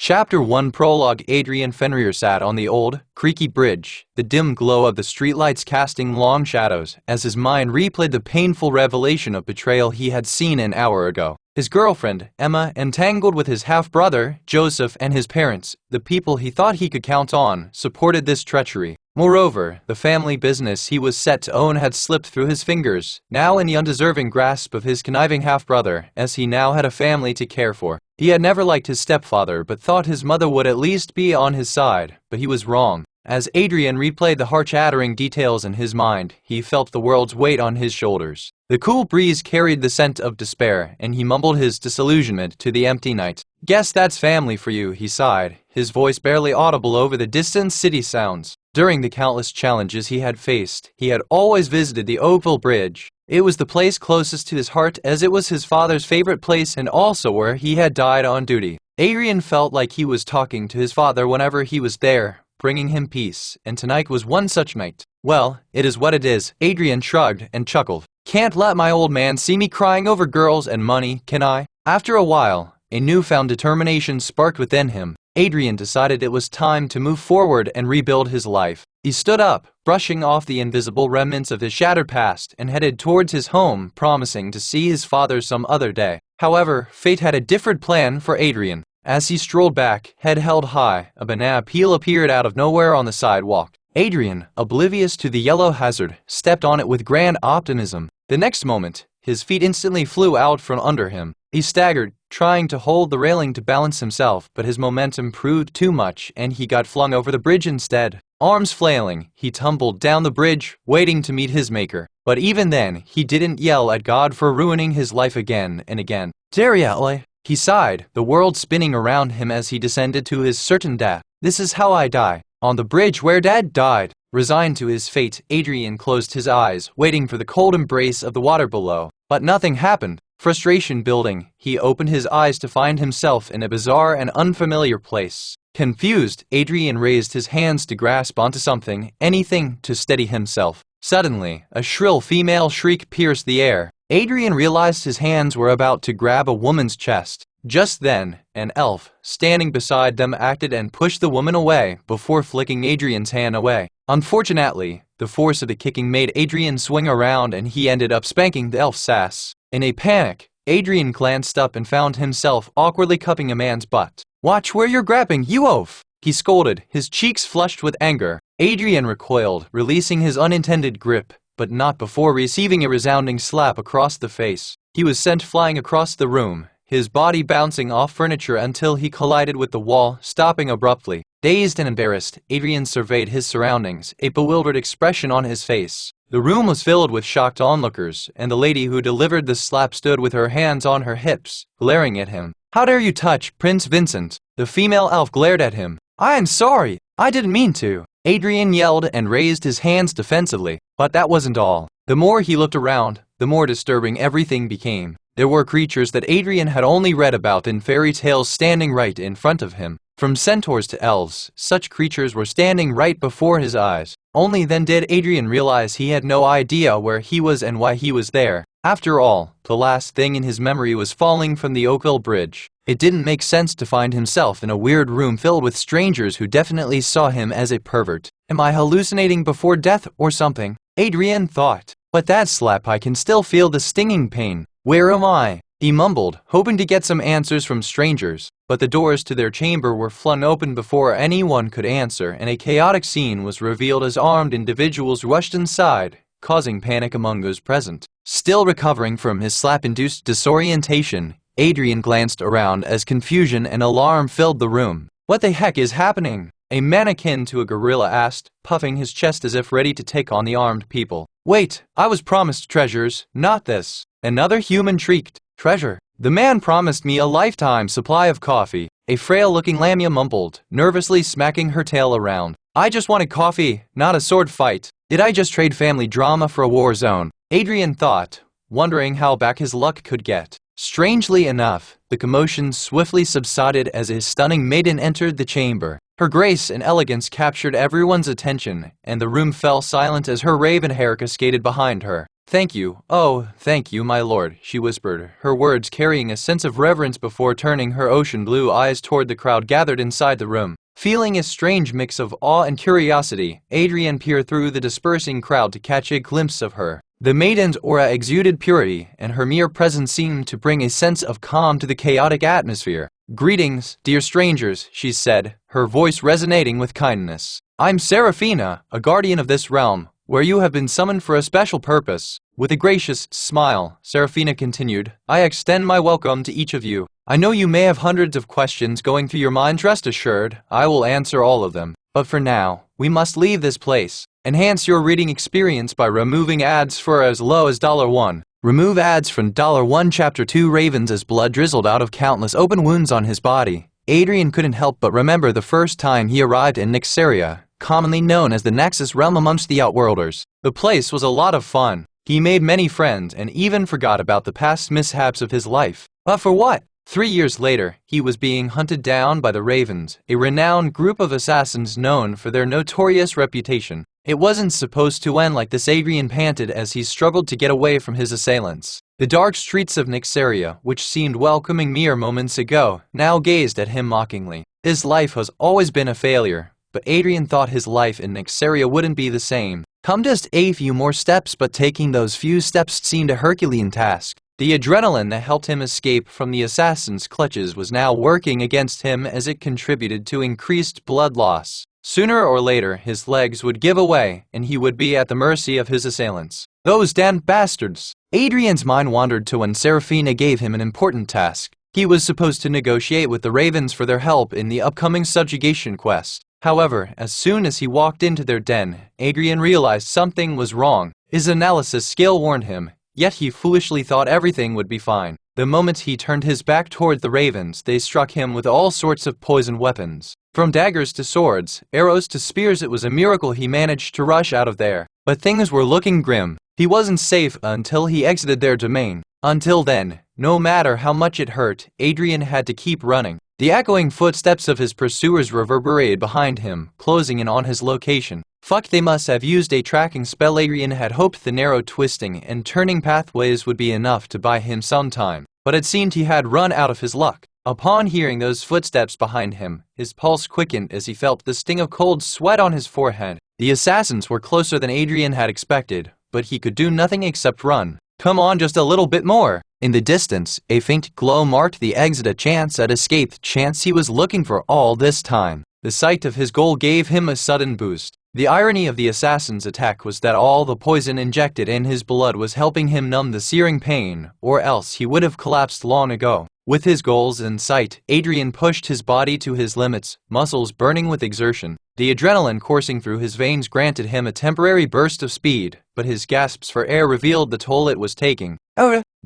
Chapter 1 Prologue. Adrian Fenrir sat on the old, creaky bridge, the dim glow of the streetlights casting long shadows, as his mind replayed the painful revelation of betrayal he had seen an hour ago. His girlfriend, Emma, entangled with his half-brother, Joseph, and his parents, the people he thought he could count on, supported this treachery. Moreover, the family business he was set to own had slipped through his fingers, now in the undeserving grasp of his conniving half-brother, as he now had a family to care for. He had never liked his stepfather but thought his mother would at least be on his side, but he was wrong. As Adrian replayed the heart-shattering details in his mind, he felt the world's weight on his shoulders. The cool breeze carried the scent of despair, and he mumbled his disillusionment to the empty night. "Guess that's family for you," he sighed, his voice barely audible over the distant city sounds. During the countless challenges he had faced, he had always visited the Oakville Bridge. It was the place closest to his heart, as it was his father's favorite place and also where he had died on duty. Adrian felt like he was talking to his father whenever he was there, bringing him peace, and tonight was one such night. "Well, it is what it is," Adrian shrugged and chuckled. "Can't let my old man see me crying over girls and money, can I?" After a while, a newfound determination sparked within him. Adrian decided it was time to move forward and rebuild his life. He stood up, brushing off the invisible remnants of his shattered past, and headed towards his home, promising to see his father some other day. However, fate had a different plan for Adrian. As he strolled back, head held high, a banana peel appeared out of nowhere on the sidewalk. Adrian, oblivious to the yellow hazard, stepped on it with grand optimism. The next moment, his feet instantly flew out from under him. He staggered, trying to hold the railing to balance himself, but his momentum proved too much and he got flung over the bridge instead. Arms flailing, he tumbled down the bridge, waiting to meet his maker. But even then, he didn't yell at God for ruining his life again and again. "Dariatle," he sighed, the world spinning around him as he descended to his certain death. "This is how I die. On the bridge where Dad died." Resigned to his fate, Adrian closed his eyes, waiting for the cold embrace of the water below. But nothing happened. Frustration building, he opened his eyes to find himself in a bizarre and unfamiliar place. Confused, Adrian raised his hands to grasp onto something, anything, to steady himself. Suddenly, a shrill female shriek pierced the air. Adrian realized his hands were about to grab a woman's chest. Just then, an elf, standing beside them, acted and pushed the woman away before flicking Adrian's hand away. Unfortunately, the force of the kicking made Adrian swing around and he ended up spanking the elf's ass. In a panic, Adrian glanced up and found himself awkwardly cupping a man's butt. "Watch where you're grabbing, you oaf!" he scolded, his cheeks flushed with anger. Adrian recoiled, releasing his unintended grip, but not before receiving a resounding slap across the face. He was sent flying across the room, his body bouncing off furniture until he collided with the wall, stopping abruptly. Dazed and embarrassed, Adrian surveyed his surroundings, a bewildered expression on his face. The room was filled with shocked onlookers, and the lady who delivered the slap stood with her hands on her hips, glaring at him. "How dare you touch Prince Vincent?" The female elf glared at him. "I am sorry, I didn't mean to," Adrian yelled and raised his hands defensively. But that wasn't all. The more he looked around, the more disturbing everything became. There were creatures that Adrian had only read about in fairy tales standing right in front of him. From centaurs to elves, such creatures were standing right before his eyes. Only then did Adrian realize he had no idea where he was and why he was there. After all, the last thing in his memory was falling from the Oakville Bridge. It didn't make sense to find himself in a weird room filled with strangers who definitely saw him as a pervert. "Am I hallucinating before death or something?" Adrian thought. "But that slap, I can still feel the stinging pain. Where am I?" he mumbled, hoping to get some answers from strangers. But the doors to their chamber were flung open before anyone could answer, and a chaotic scene was revealed as armed individuals rushed inside, causing panic among those present. Still recovering from his slap-induced disorientation, Adrian glanced around as confusion and alarm filled the room. "What the heck is happening?" a man akin to a gorilla asked, puffing his chest as if ready to take on the armed people. "Wait, I was promised treasures, not this," another human shrieked. "Treasure? The man promised me a lifetime supply of coffee," a frail-looking lamia mumbled, nervously smacking her tail around. "I just wanted coffee, not a sword fight. Did I just trade family drama for a war zone?" Adrian thought, wondering how back his luck could get. Strangely enough, the commotion swiftly subsided as a stunning maiden entered the chamber. Her grace and elegance captured everyone's attention, and the room fell silent as her raven hair cascaded behind her. Thank you, oh, thank you, my lord, she whispered, her words carrying a sense of reverence before turning her ocean blue eyes toward the crowd gathered inside the room. Feeling a strange mix of awe and curiosity, Adrian peered through the dispersing crowd to catch a glimpse of her. The maiden's aura exuded purity, and her mere presence seemed to bring a sense of calm to the chaotic atmosphere. Greetings, dear strangers, she said, her voice resonating with kindness. I'm Seraphina, a guardian of this realm, where you have been summoned for a special purpose. With a gracious smile, Seraphina continued, I extend my welcome to each of you. I know you may have hundreds of questions going through your minds. Rest assured, I will answer all of them. But for now, we must leave this place. Enhance your reading experience by removing ads for as low as $1. Remove ads from $1. Chapter 2 Ravens. As blood drizzled out of countless open wounds on his body, Adrian couldn't help but remember the first time he arrived in Nyxeria, commonly known as the Nexus realm amongst the Outworlders. The place was a lot of fun. He made many friends and even forgot about the past mishaps of his life. But for what? 3 years later, he was being hunted down by the Ravens, a renowned group of assassins known for their notorious reputation. It wasn't supposed to end like this, Adrian panted as he struggled to get away from his assailants. The dark streets of Nyxeria, which seemed welcoming mere moments ago, now gazed at him mockingly. His life has always been a failure, but Adrian thought his life in Nyxeria wouldn't be the same. Come just a few more steps, but taking those few steps seemed a Herculean task. The adrenaline that helped him escape from the assassin's clutches was now working against him as it contributed to increased blood loss. Sooner or later, his legs would give away, and he would be at the mercy of his assailants. Those damned bastards! Adrian's mind wandered to when Seraphina gave him an important task. He was supposed to negotiate with the Ravens for their help in the upcoming subjugation quest. However, as soon as he walked into their den, Adrian realized something was wrong. His analysis skill warned him, yet he foolishly thought everything would be fine. The moment he turned his back toward the Ravens, they struck him with all sorts of poison weapons. From daggers to swords, arrows to spears, it was a miracle he managed to rush out of there. But things were looking grim. He wasn't safe until he exited their domain. Until then, no matter how much it hurt, Adrian had to keep running. The echoing footsteps of his pursuers reverberated behind him, closing in on his location. Fuck, they must have used a tracking spell. Adrian had hoped the narrow twisting and turning pathways would be enough to buy him some time, but it seemed he had run out of his luck. Upon hearing those footsteps behind him, his pulse quickened as he felt the sting of cold sweat on his forehead. The assassins were closer than Adrian had expected, but he could do nothing except run. Come on, just a little bit more. In the distance, a faint glow marked the exit, a chance at escape, the chance he was looking for all this time. The sight of his goal gave him a sudden boost. The irony of the assassin's attack was that all the poison injected in his blood was helping him numb the searing pain, or else he would have collapsed long ago. With his goals in sight, Adrian pushed his body to his limits, muscles burning with exertion. The adrenaline coursing through his veins granted him a temporary burst of speed, but his gasps for air revealed the toll it was taking.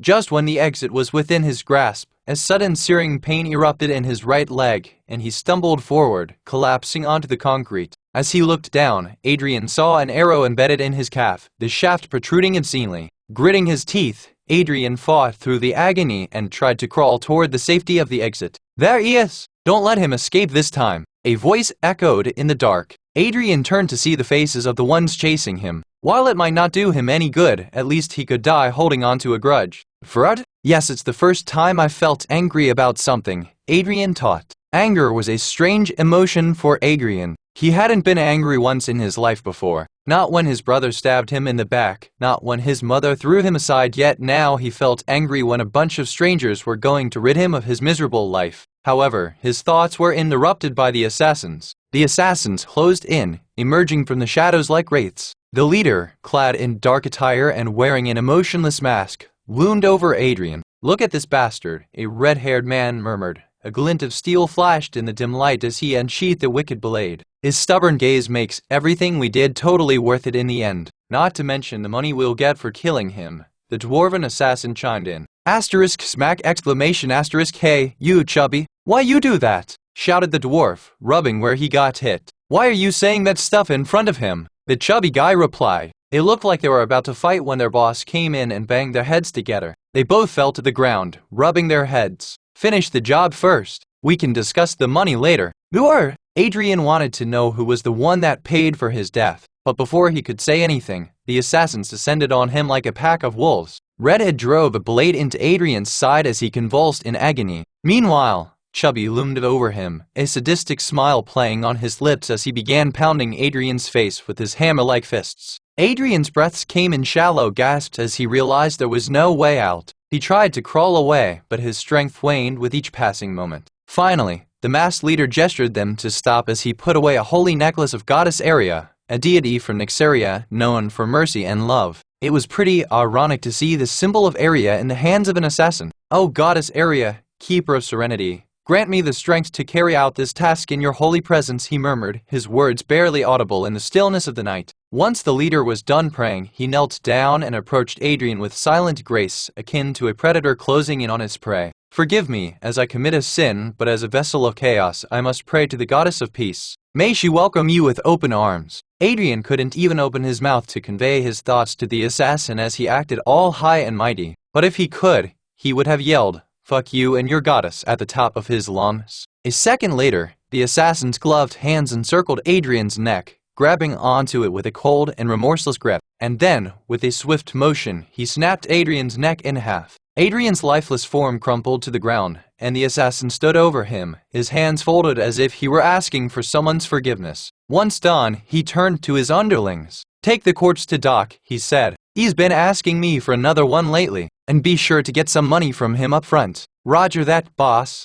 Just when the exit was within his grasp, a sudden searing pain erupted in his right leg, and he stumbled forward, collapsing onto the concrete. As he looked down, Adrian saw an arrow embedded in his calf, the shaft protruding obscenely. Gritting his teeth, Adrian fought through the agony and tried to crawl toward the safety of the exit. There he is! Don't let him escape this time! A voice echoed in the dark. Adrian turned to see the faces of the ones chasing him. While it might not do him any good, at least he could die holding on to a grudge. Frud? Yes, it's the first time I felt angry about something, Adrian thought. Anger was a strange emotion for Adrian. He hadn't been angry once in his life before. Not when his brother stabbed him in the back, not when his mother threw him aside, yet now he felt angry when a bunch of strangers were going to rid him of his miserable life. However, his thoughts were interrupted by the assassins. The assassins closed in, emerging from the shadows like wraiths. The leader, clad in dark attire and wearing an emotionless mask, loomed over Adrian. Look at this bastard, a red-haired man murmured. A glint of steel flashed in the dim light as he unsheathed the wicked blade. His stubborn gaze makes everything we did totally worth it in the end. Not to mention the money we'll get for killing him. The dwarven assassin chimed in. Asterisk smack exclamation asterisk hey, you chubby. Why you do that? Shouted the dwarf, rubbing where he got hit. Why are you saying that stuff in front of him? The chubby guy replied. They looked like they were about to fight when their boss came in and banged their heads together. They both fell to the ground, rubbing their heads. Finish the job first. We can discuss the money later. Adrian wanted to know who was the one that paid for his death. But before he could say anything, the assassins descended on him like a pack of wolves. Redhead drove a blade into Adrian's side as he convulsed in agony. Meanwhile, Chubby loomed over him, a sadistic smile playing on his lips as he began pounding Adrian's face with his hammer-like fists. Adrian's breaths came in shallow gasps as he realized there was no way out. He tried to crawl away, but his strength waned with each passing moment. Finally, the masked leader gestured them to stop as he put away a holy necklace of Goddess Aria, a deity from Nyxaria known for mercy and love. It was pretty ironic to see the symbol of Aria in the hands of an assassin. "Oh Goddess Aria, keeper of serenity, grant me the strength to carry out this task in your holy presence," he murmured, his words barely audible in the stillness of the night. Once the leader was done praying, he knelt down and approached Adrian with silent grace, akin to a predator closing in on its prey. "Forgive me, as I commit a sin, but as a vessel of chaos, I must pray to the Goddess of Peace. May she welcome you with open arms." Adrian couldn't even open his mouth to convey his thoughts to the assassin as he acted all high and mighty. But if he could, he would have yelled, "Fuck you and your goddess," at the top of his lungs. A second later, the assassin's gloved hands encircled Adrian's neck, grabbing onto it with a cold and remorseless grip. And then, with a swift motion, he snapped Adrian's neck in half. Adrian's lifeless form crumpled to the ground, and the assassin stood over him, his hands folded as if he were asking for someone's forgiveness. Once done, he turned to his underlings. "Take the corpse to Doc," he said. "He's been asking me for another one lately, and be sure to get some money from him up front." "Roger that, boss."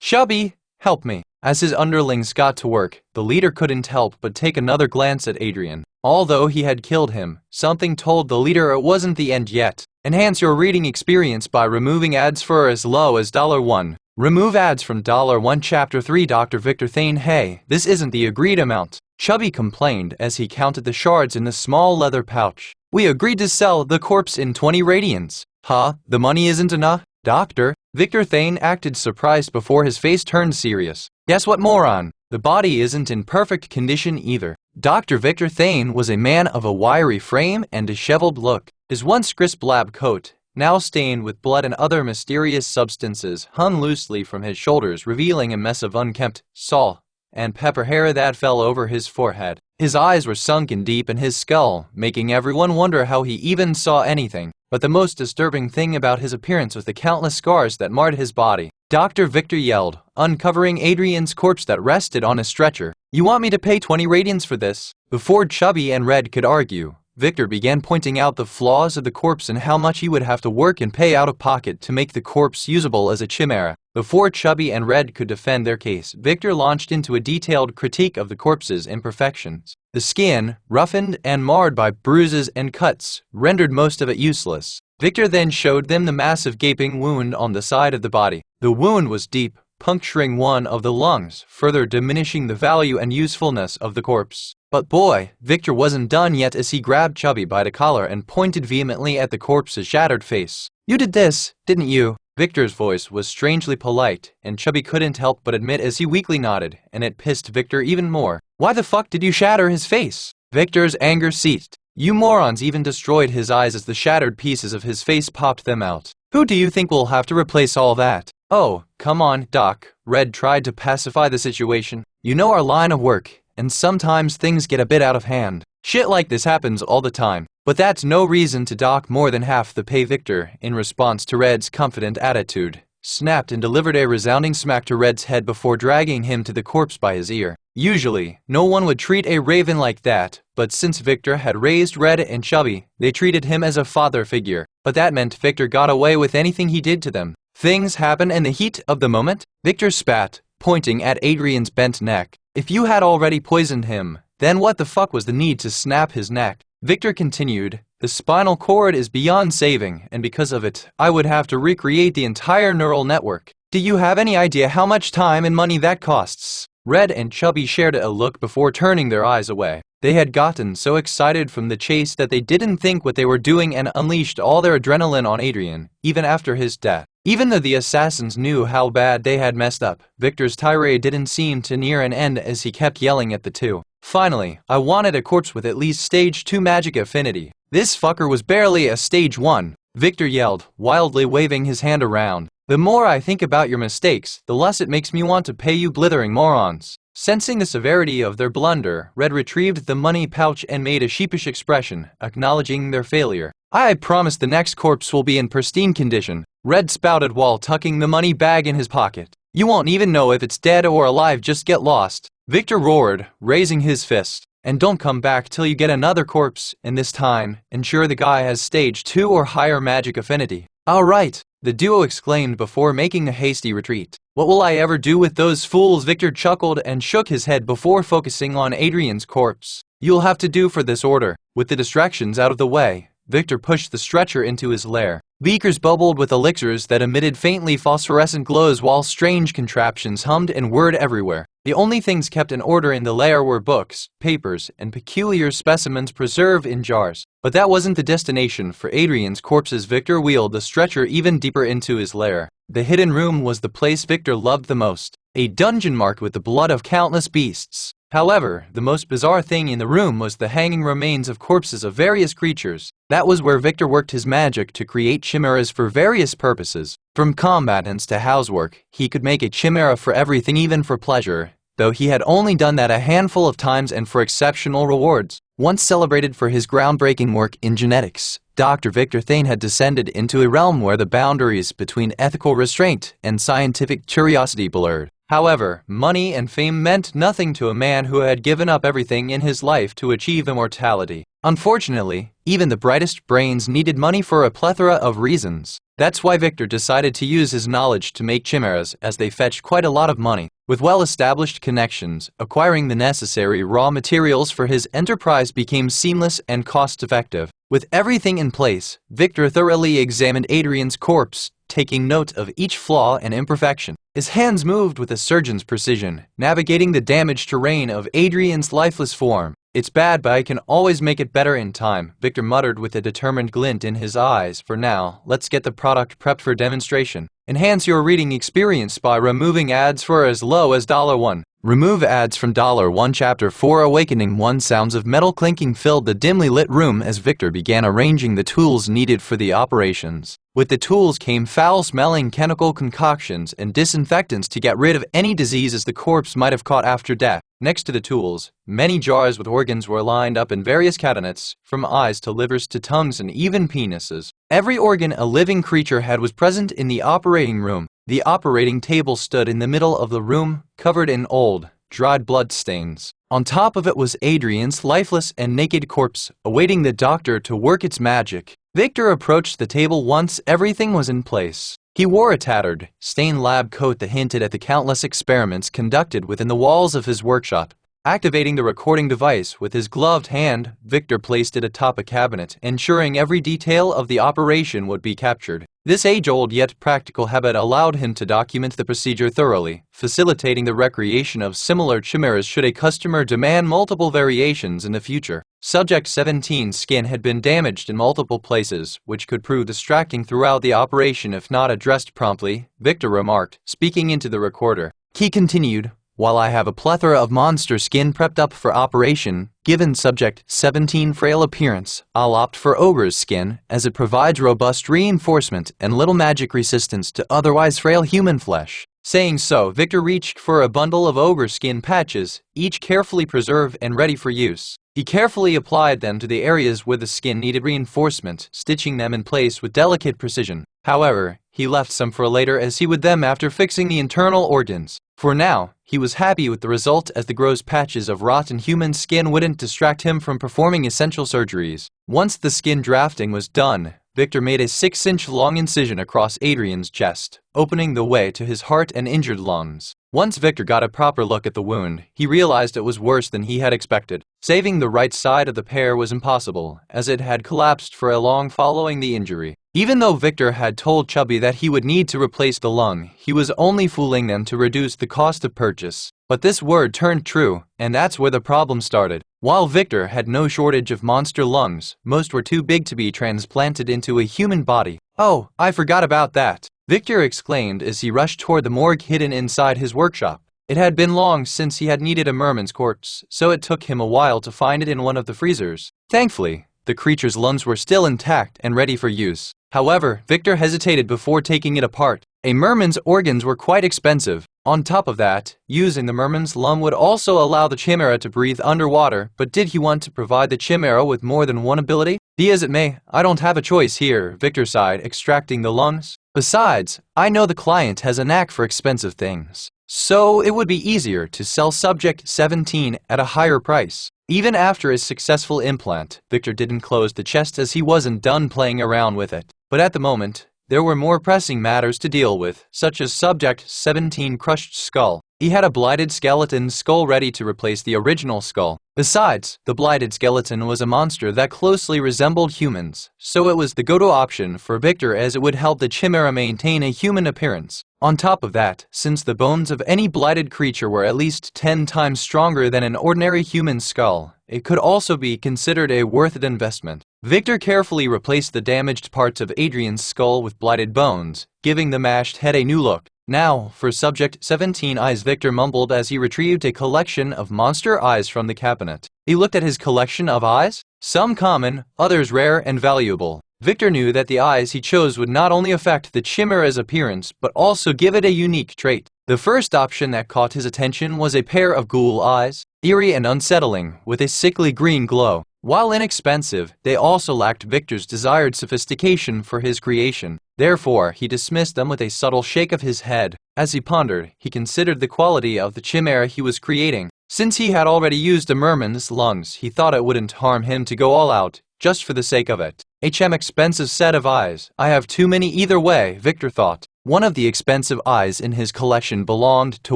Chubby, help me." As his underlings got to work, the leader couldn't help but take another glance at Adrian. Although he had killed him, something told the leader it wasn't the end yet. Enhance your reading experience by removing ads for as low as $1. Remove ads from $1 Chapter 3 Dr. Victor Thane. "Hey, this isn't the agreed amount," Chubby complained as he counted the shards in the small leather pouch. "We agreed to sell the corpse in 20 radians. Huh? The money isn't enough? Doctor?" Victor Thane acted surprised before his face turned serious. "Guess what, moron? The body isn't in perfect condition either." Dr. Victor Thane was a man of a wiry frame and disheveled look. His once crisp lab coat, now stained with blood and other mysterious substances, hung loosely from his shoulders, revealing a mess of unkempt salt and pepper hair that fell over his forehead. His eyes were sunken deep in his skull, making everyone wonder how he even saw anything. But the most disturbing thing about his appearance was the countless scars that marred his body. Dr. Victor yelled, uncovering Adrian's corpse that rested on a stretcher. "You want me to pay 20 radians for this?" Before Chubby and Red could argue, Victor began pointing out the flaws of the corpse and how much he would have to work and pay out of pocket to make the corpse usable as a chimera. Before Chubby and Red could defend their case, Victor launched into a detailed critique of the corpse's imperfections. The skin, roughened and marred by bruises and cuts, rendered most of it useless. Victor then showed them the massive gaping wound on the side of the body. The wound was deep, puncturing one of the lungs, further diminishing the value and usefulness of the corpse. But boy, Victor wasn't done yet as he grabbed Chubby by the collar and pointed vehemently at the corpse's shattered face. "You did this, didn't you?" Victor's voice was strangely polite, and Chubby couldn't help but admit as he weakly nodded, and it pissed Victor even more. "Why the fuck did you shatter his face?" Victor's anger ceased. "You morons even destroyed his eyes as the shattered pieces of his face popped them out. Who do you think will have to replace all that?" "Oh, come on, Doc." Red tried to pacify the situation. "You know our line of work, and sometimes things get a bit out of hand. Shit like this happens all the time. But that's no reason to dock more than half the pay." Victor, in response to Red's confident attitude, snapped and delivered a resounding smack to Red's head before dragging him to the corpse by his ear. Usually, no one would treat a raven like that, but since Victor had raised Red and Chubby, they treated him as a father figure. But that meant Victor got away with anything he did to them. Things happen in the heat of the moment. Victor spat, pointing at Adrian's bent neck. "If you had already poisoned him, then what the fuck was the need to snap his neck?" Victor continued, "The spinal cord is beyond saving, and because of it, I would have to recreate the entire neural network. Do you have any idea how much time and money that costs?" Red and Chubby shared a look before turning their eyes away. They had gotten so excited from the chase that they didn't think what they were doing and unleashed all their adrenaline on Adrian, even after his death. Even though the assassins knew how bad they had messed up, Victor's tirade didn't seem to near an end as he kept yelling at the two. "Finally, I wanted a corpse with at least stage 2 magic affinity. This fucker was barely a stage 1. Victor yelled, wildly waving his hand around. "The more I think about your mistakes, the less it makes me want to pay you blithering morons." Sensing the severity of their blunder, Red retrieved the money pouch and made a sheepish expression, acknowledging their failure. I promise the next corpse will be in pristine condition, Red spouted while tucking the money bag in his pocket. You won't even know if it's dead or alive, just get lost, Victor roared, raising his fist. And don't come back till you get another corpse, and this time, ensure the guy has stage 2 or higher magic affinity. All right, the duo exclaimed before making a hasty retreat. What will I ever do with those fools? Victor chuckled and shook his head before focusing on Adrian's corpse. You'll have to do for this order. With the distractions out of the way, Victor pushed the stretcher into his lair. Beakers bubbled with elixirs that emitted faintly phosphorescent glows while strange contraptions hummed and whirred everywhere. The only things kept in order in the lair were books, papers, and peculiar specimens preserved in jars. But that wasn't the destination for Adrian's corpse as Victor wheeled the stretcher even deeper into his lair. The hidden room was the place Victor loved the most, a dungeon marked with the blood of countless beasts. However, the most bizarre thing in the room was the hanging remains of corpses of various creatures. That was where Victor worked his magic to create chimeras for various purposes. From combatants to housework, he could make a chimera for everything, even for pleasure, though he had only done that a handful of times and for exceptional rewards. Once celebrated for his groundbreaking work in genetics, Dr. Victor Thane had descended into a realm where the boundaries between ethical restraint and scientific curiosity blurred. However, money and fame meant nothing to a man who had given up everything in his life to achieve immortality. Unfortunately, even the brightest brains needed money for a plethora of reasons. That's why Victor decided to use his knowledge to make chimeras, as they fetched quite a lot of money. With well-established connections, acquiring the necessary raw materials for his enterprise became seamless and cost-effective. With everything in place, Victor thoroughly examined Adrian's corpse, taking note of each flaw and imperfection. His hands moved with a surgeon's precision, navigating the damaged terrain of Adrian's lifeless form. It's bad, but I can always make it better in time, Victor muttered with a determined glint in his eyes. For now, let's get the product prepped for demonstration. Enhance your reading experience by removing ads for as low as $1. Remove ads from $1. Chapter 4 Awakening 1. Sounds of metal clinking filled the dimly lit room as Victor began arranging the tools needed for the operations. With the tools came foul-smelling chemical concoctions and disinfectants to get rid of any diseases the corpse might have caught after death. Next to the tools, many jars with organs were lined up in various cabinets, from eyes to livers to tongues and even penises. Every organ a living creature had was present in the operating room. The operating table stood in the middle of the room, covered in old, dried blood stains. On top of it was Adrian's lifeless and naked corpse, awaiting the doctor to work its magic. Victor approached the table once everything was in place. He wore a tattered, stained lab coat that hinted at the countless experiments conducted within the walls of his workshop. Activating the recording device with his gloved hand, Victor placed it atop a cabinet, ensuring every detail of the operation would be captured. This age-old yet practical habit allowed him to document the procedure thoroughly, facilitating the recreation of similar chimeras should a customer demand multiple variations in the future. Subject 17's skin had been damaged in multiple places, which could prove distracting throughout the operation if not addressed promptly, Victor remarked, speaking into the recorder. He continued, while I have a plethora of monster skin prepped up for operation, given subject 17 frail appearance, I'll opt for ogre's skin, as it provides robust reinforcement and little magic resistance to otherwise frail human flesh. Saying so, Victor reached for a bundle of ogre skin patches, each carefully preserved and ready for use. He carefully applied them to the areas where the skin needed reinforcement, stitching them in place with delicate precision. However, he left some for later as he would them after fixing the internal organs. For now, he was happy with the result, as the gross patches of rotten human skin wouldn't distract him from performing essential surgeries. Once the skin drafting was done, Victor made a 6-inch long incision across Adrian's chest, opening the way to his heart and injured lungs. Once Victor got a proper look at the wound, he realized it was worse than he had expected. Saving the right side of the pair was impossible, as it had collapsed for a long following the injury. Even though Victor had told Chubby that he would need to replace the lung, he was only fooling them to reduce the cost of purchase. But this word turned true, and that's where the problem started. While Victor had no shortage of monster lungs, most were too big to be transplanted into a human body. Oh, I forgot about that, Victor exclaimed as he rushed toward the morgue hidden inside his workshop. It had been long since he had needed a merman's corpse, so it took him a while to find it in one of the freezers. Thankfully, the creature's lungs were still intact and ready for use. However, Victor hesitated before taking it apart. A merman's organs were quite expensive. On top of that, using the merman's lung would also allow the chimera to breathe underwater, but did he want to provide the chimera with more than one ability? Be as it may, I don't have a choice here, Victor sighed, extracting the lungs. Besides, I know the client has a knack for expensive things, so it would be easier to sell Subject 17 at a higher price. Even after his successful implant, Victor didn't close the chest as he wasn't done playing around with it. But at the moment, there were more pressing matters to deal with, such as Subject 17 crushed skull. He had a blighted skeleton skull ready to replace the original skull. Besides, the blighted skeleton was a monster that closely resembled humans, so it was the go-to option for Victor as it would help the chimera maintain a human appearance. On top of that, since the bones of any blighted creature were at least 10 times stronger than an ordinary human skull, it could also be considered a worth it investment. Victor carefully replaced the damaged parts of Adrian's skull with blighted bones, giving the mashed head a new look. Now, for Subject 17 eyes, Victor mumbled as he retrieved a collection of monster eyes from the cabinet. He looked at his collection of eyes, some common, others rare and valuable. Victor knew that the eyes he chose would not only affect the chimera's appearance, but also give it a unique trait. The first option that caught his attention was a pair of ghoul eyes, eerie and unsettling, with a sickly green glow. While inexpensive, they also lacked Victor's desired sophistication for his creation. Therefore, he dismissed them with a subtle shake of his head. As he pondered, he considered the quality of the chimera he was creating. Since he had already used a merman's lungs, he thought it wouldn't harm him to go all out, just for the sake of it. Expensive set of eyes. I have too many either way, Victor thought. One of the expensive eyes in his collection belonged to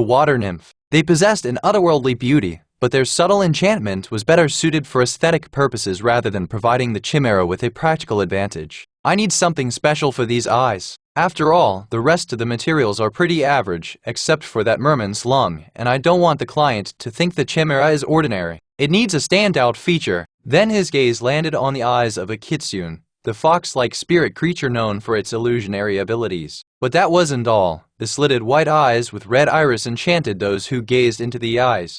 water nymph. They possessed an otherworldly beauty, but their subtle enchantment was better suited for aesthetic purposes rather than providing the chimera with a practical advantage. I need something special for these eyes. After all, the rest of the materials are pretty average, except for that merman's lung, and I don't want the client to think the chimera is ordinary. It needs a standout feature. Then his gaze landed on the eyes of a kitsune, the fox-like spirit creature known for its illusionary abilities. But that wasn't all. The slitted white eyes with red iris enchanted those who gazed into the eyes.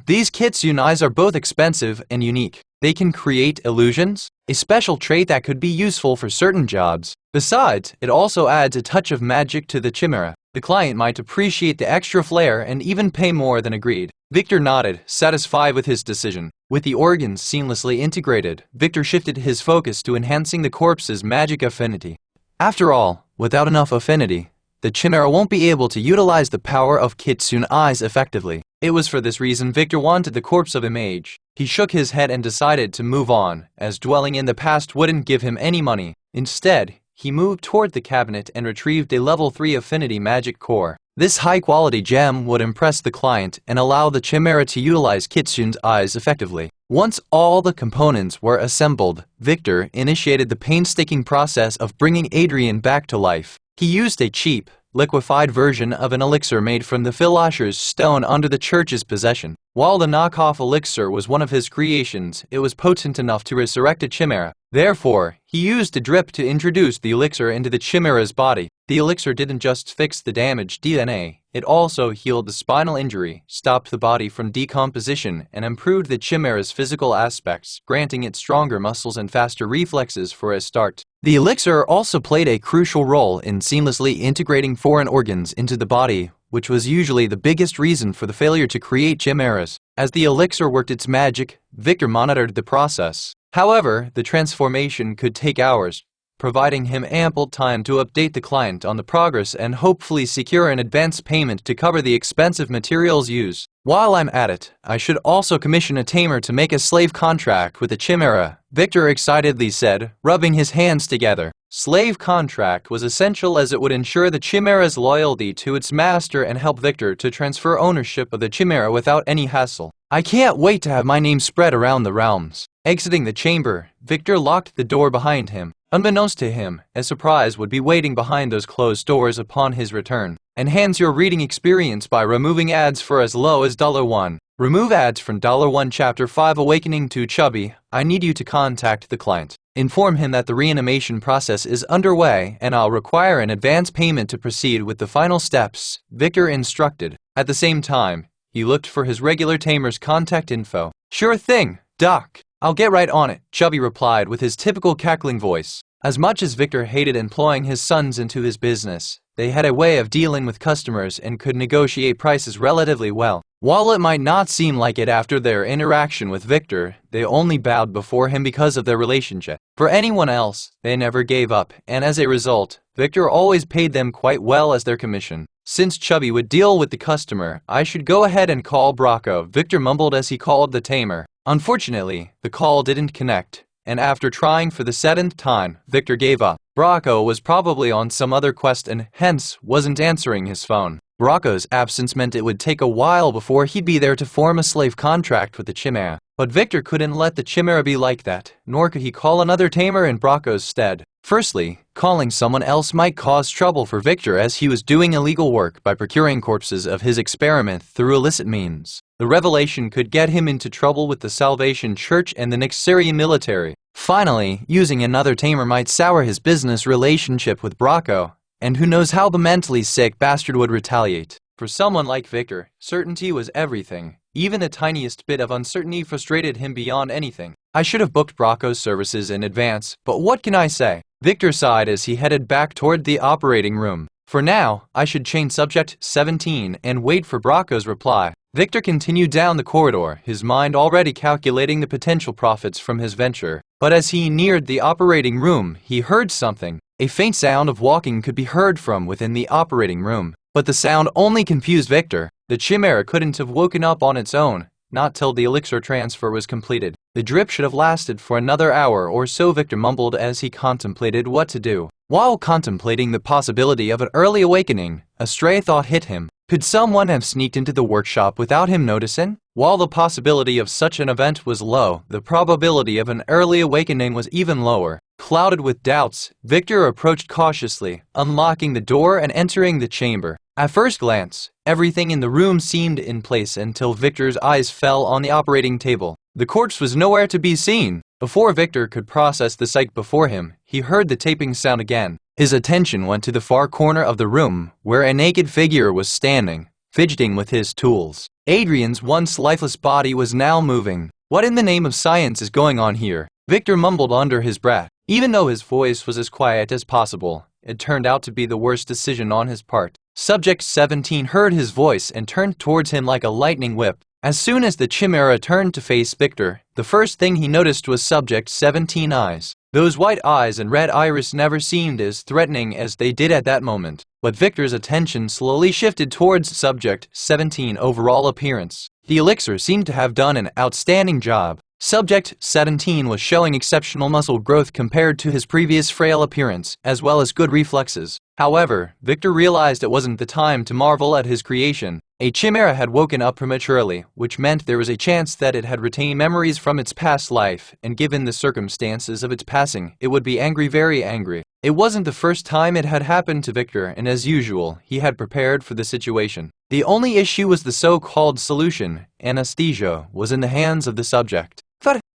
These kitsune eyes are both expensive and unique. They can create illusions, a special trait that could be useful for certain jobs. Besides, it also adds a touch of magic to the chimera. The client might appreciate the extra flair and even pay more than agreed. Victor nodded, satisfied with his decision. With the organs seamlessly integrated, Victor shifted his focus to enhancing the corpse's magic affinity. After all, without enough affinity, the chimera won't be able to utilize the power of kitsune eyes effectively. It was for this reason Victor wanted the corpse of a mage. He shook his head and decided to move on, as dwelling in the past wouldn't give him any money. Instead, he moved toward the cabinet and retrieved a level 3 affinity magic core. This high-quality gem would impress the client and allow the chimera to utilize kitsune's eyes effectively. Once all the components were assembled, Victor initiated the painstaking process of bringing Adrian back to life. He used a cheap, liquefied version of an elixir made from the philosopher's stone under the church's possession. While the knockoff elixir was one of his creations, it was potent enough to resurrect a chimera. Therefore, he used a drip to introduce the elixir into the chimera's body. The elixir didn't just fix the damaged DNA, it also healed the spinal injury, stopped the body from decomposition, and improved the chimera's physical aspects, granting it stronger muscles and faster reflexes for a start. The elixir also played a crucial role in seamlessly integrating foreign organs into the body, which was usually the biggest reason for the failure to create chimeras. As the elixir worked its magic, Victor monitored the process. However, the transformation could take hours, providing him ample time to update the client on the progress and hopefully secure an advance payment to cover the expensive materials used. While I'm at it, I should also commission a tamer to make a slave contract with the chimera, Victor excitedly said, rubbing his hands together. Slave contract was essential as it would ensure the chimera's loyalty to its master and help Victor to transfer ownership of the chimera without any hassle. I can't wait to have my name spread around the realms. Exiting the chamber, Victor locked the door behind him. Unbeknownst to him, a surprise would be waiting behind those closed doors upon his return. Enhance your reading experience by removing ads for as low as $1. Remove ads from $1 Chapter 5 Awakening to Chubby. I need you to contact the client. Inform him that the reanimation process is underway and I'll require an advance payment to proceed with the final steps, Victor instructed. At the same time, he looked for his regular tamer's contact info. Sure thing, Doc. I'll get right on it, Chubby replied with his typical cackling voice. As much as Victor hated employing his sons into his business, they had a way of dealing with customers and could negotiate prices relatively well. While it might not seem like it after their interaction with Victor, they only bowed before him because of their relationship. For anyone else, they never gave up, and as a result, Victor always paid them quite well as their commission. Since Chubby would deal with the customer, I should go ahead and call Brocco, Victor mumbled as he called the tamer. Unfortunately, the call didn't connect, and after trying for the 7th time, Victor gave up. Brocco was probably on some other quest and hence wasn't answering his phone. Brocco's absence meant it would take a while before he'd be there to form a slave contract with the Chimaera. But Victor couldn't let the Chimaera be like that, nor could he call another tamer in Brocco's stead. Firstly, calling someone else might cause trouble for Victor as he was doing illegal work by procuring corpses of his experiment through illicit means. The revelation could get him into trouble with the Salvation Church and the Nixerian military. Finally, using another tamer might sour his business relationship with Brocco, and who knows how the mentally sick bastard would retaliate. For someone like Victor, certainty was everything. Even the tiniest bit of uncertainty frustrated him beyond anything. I should have booked Brocco's services in advance, but what can I say? Victor sighed as he headed back toward the operating room. For now, I should change subject 17 and wait for Brocco's reply. Victor continued down the corridor, his mind already calculating the potential profits from his venture. But as he neared the operating room, he heard something. A faint sound of walking could be heard from within the operating room. But the sound only confused Victor. The Chimaera couldn't have woken up on its own, not till the elixir transfer was completed. The drip should have lasted for another hour or so, Victor mumbled as he contemplated what to do. While contemplating the possibility of an early awakening, a stray thought hit him. Could someone have sneaked into the workshop without him noticing? While the possibility of such an event was low, the probability of an early awakening was even lower. Clouded with doubts, Victor approached cautiously, unlocking the door and entering the chamber. At first glance, everything in the room seemed in place until Victor's eyes fell on the operating table. The corpse was nowhere to be seen. Before Victor could process the sight before him, he heard the taping sound again. His attention went to the far corner of the room, where a naked figure was standing, fidgeting with his tools. Adrian's once lifeless body was now moving. What in the name of science is going on here? Victor mumbled under his breath. Even though his voice was as quiet as possible, it turned out to be the worst decision on his part. Subject 17 heard his voice and turned towards him like a lightning whip. As soon as the Chimaera turned to face Victor, the first thing he noticed was Subject 17's eyes. Those white eyes and red iris never seemed as threatening as they did at that moment. But Victor's attention slowly shifted towards Subject 17's overall appearance. The elixir seemed to have done an outstanding job. Subject 17 was showing exceptional muscle growth compared to his previous frail appearance, as well as good reflexes. However, Victor realized it wasn't the time to marvel at his creation. A Chimaera had woken up prematurely, which meant there was a chance that it had retained memories from its past life, and given the circumstances of its passing, it would be angry, very angry. It wasn't the first time it had happened to Victor, and as usual, he had prepared for the situation. The only issue was the so-called solution. Anesthesia was in the hands of the subject.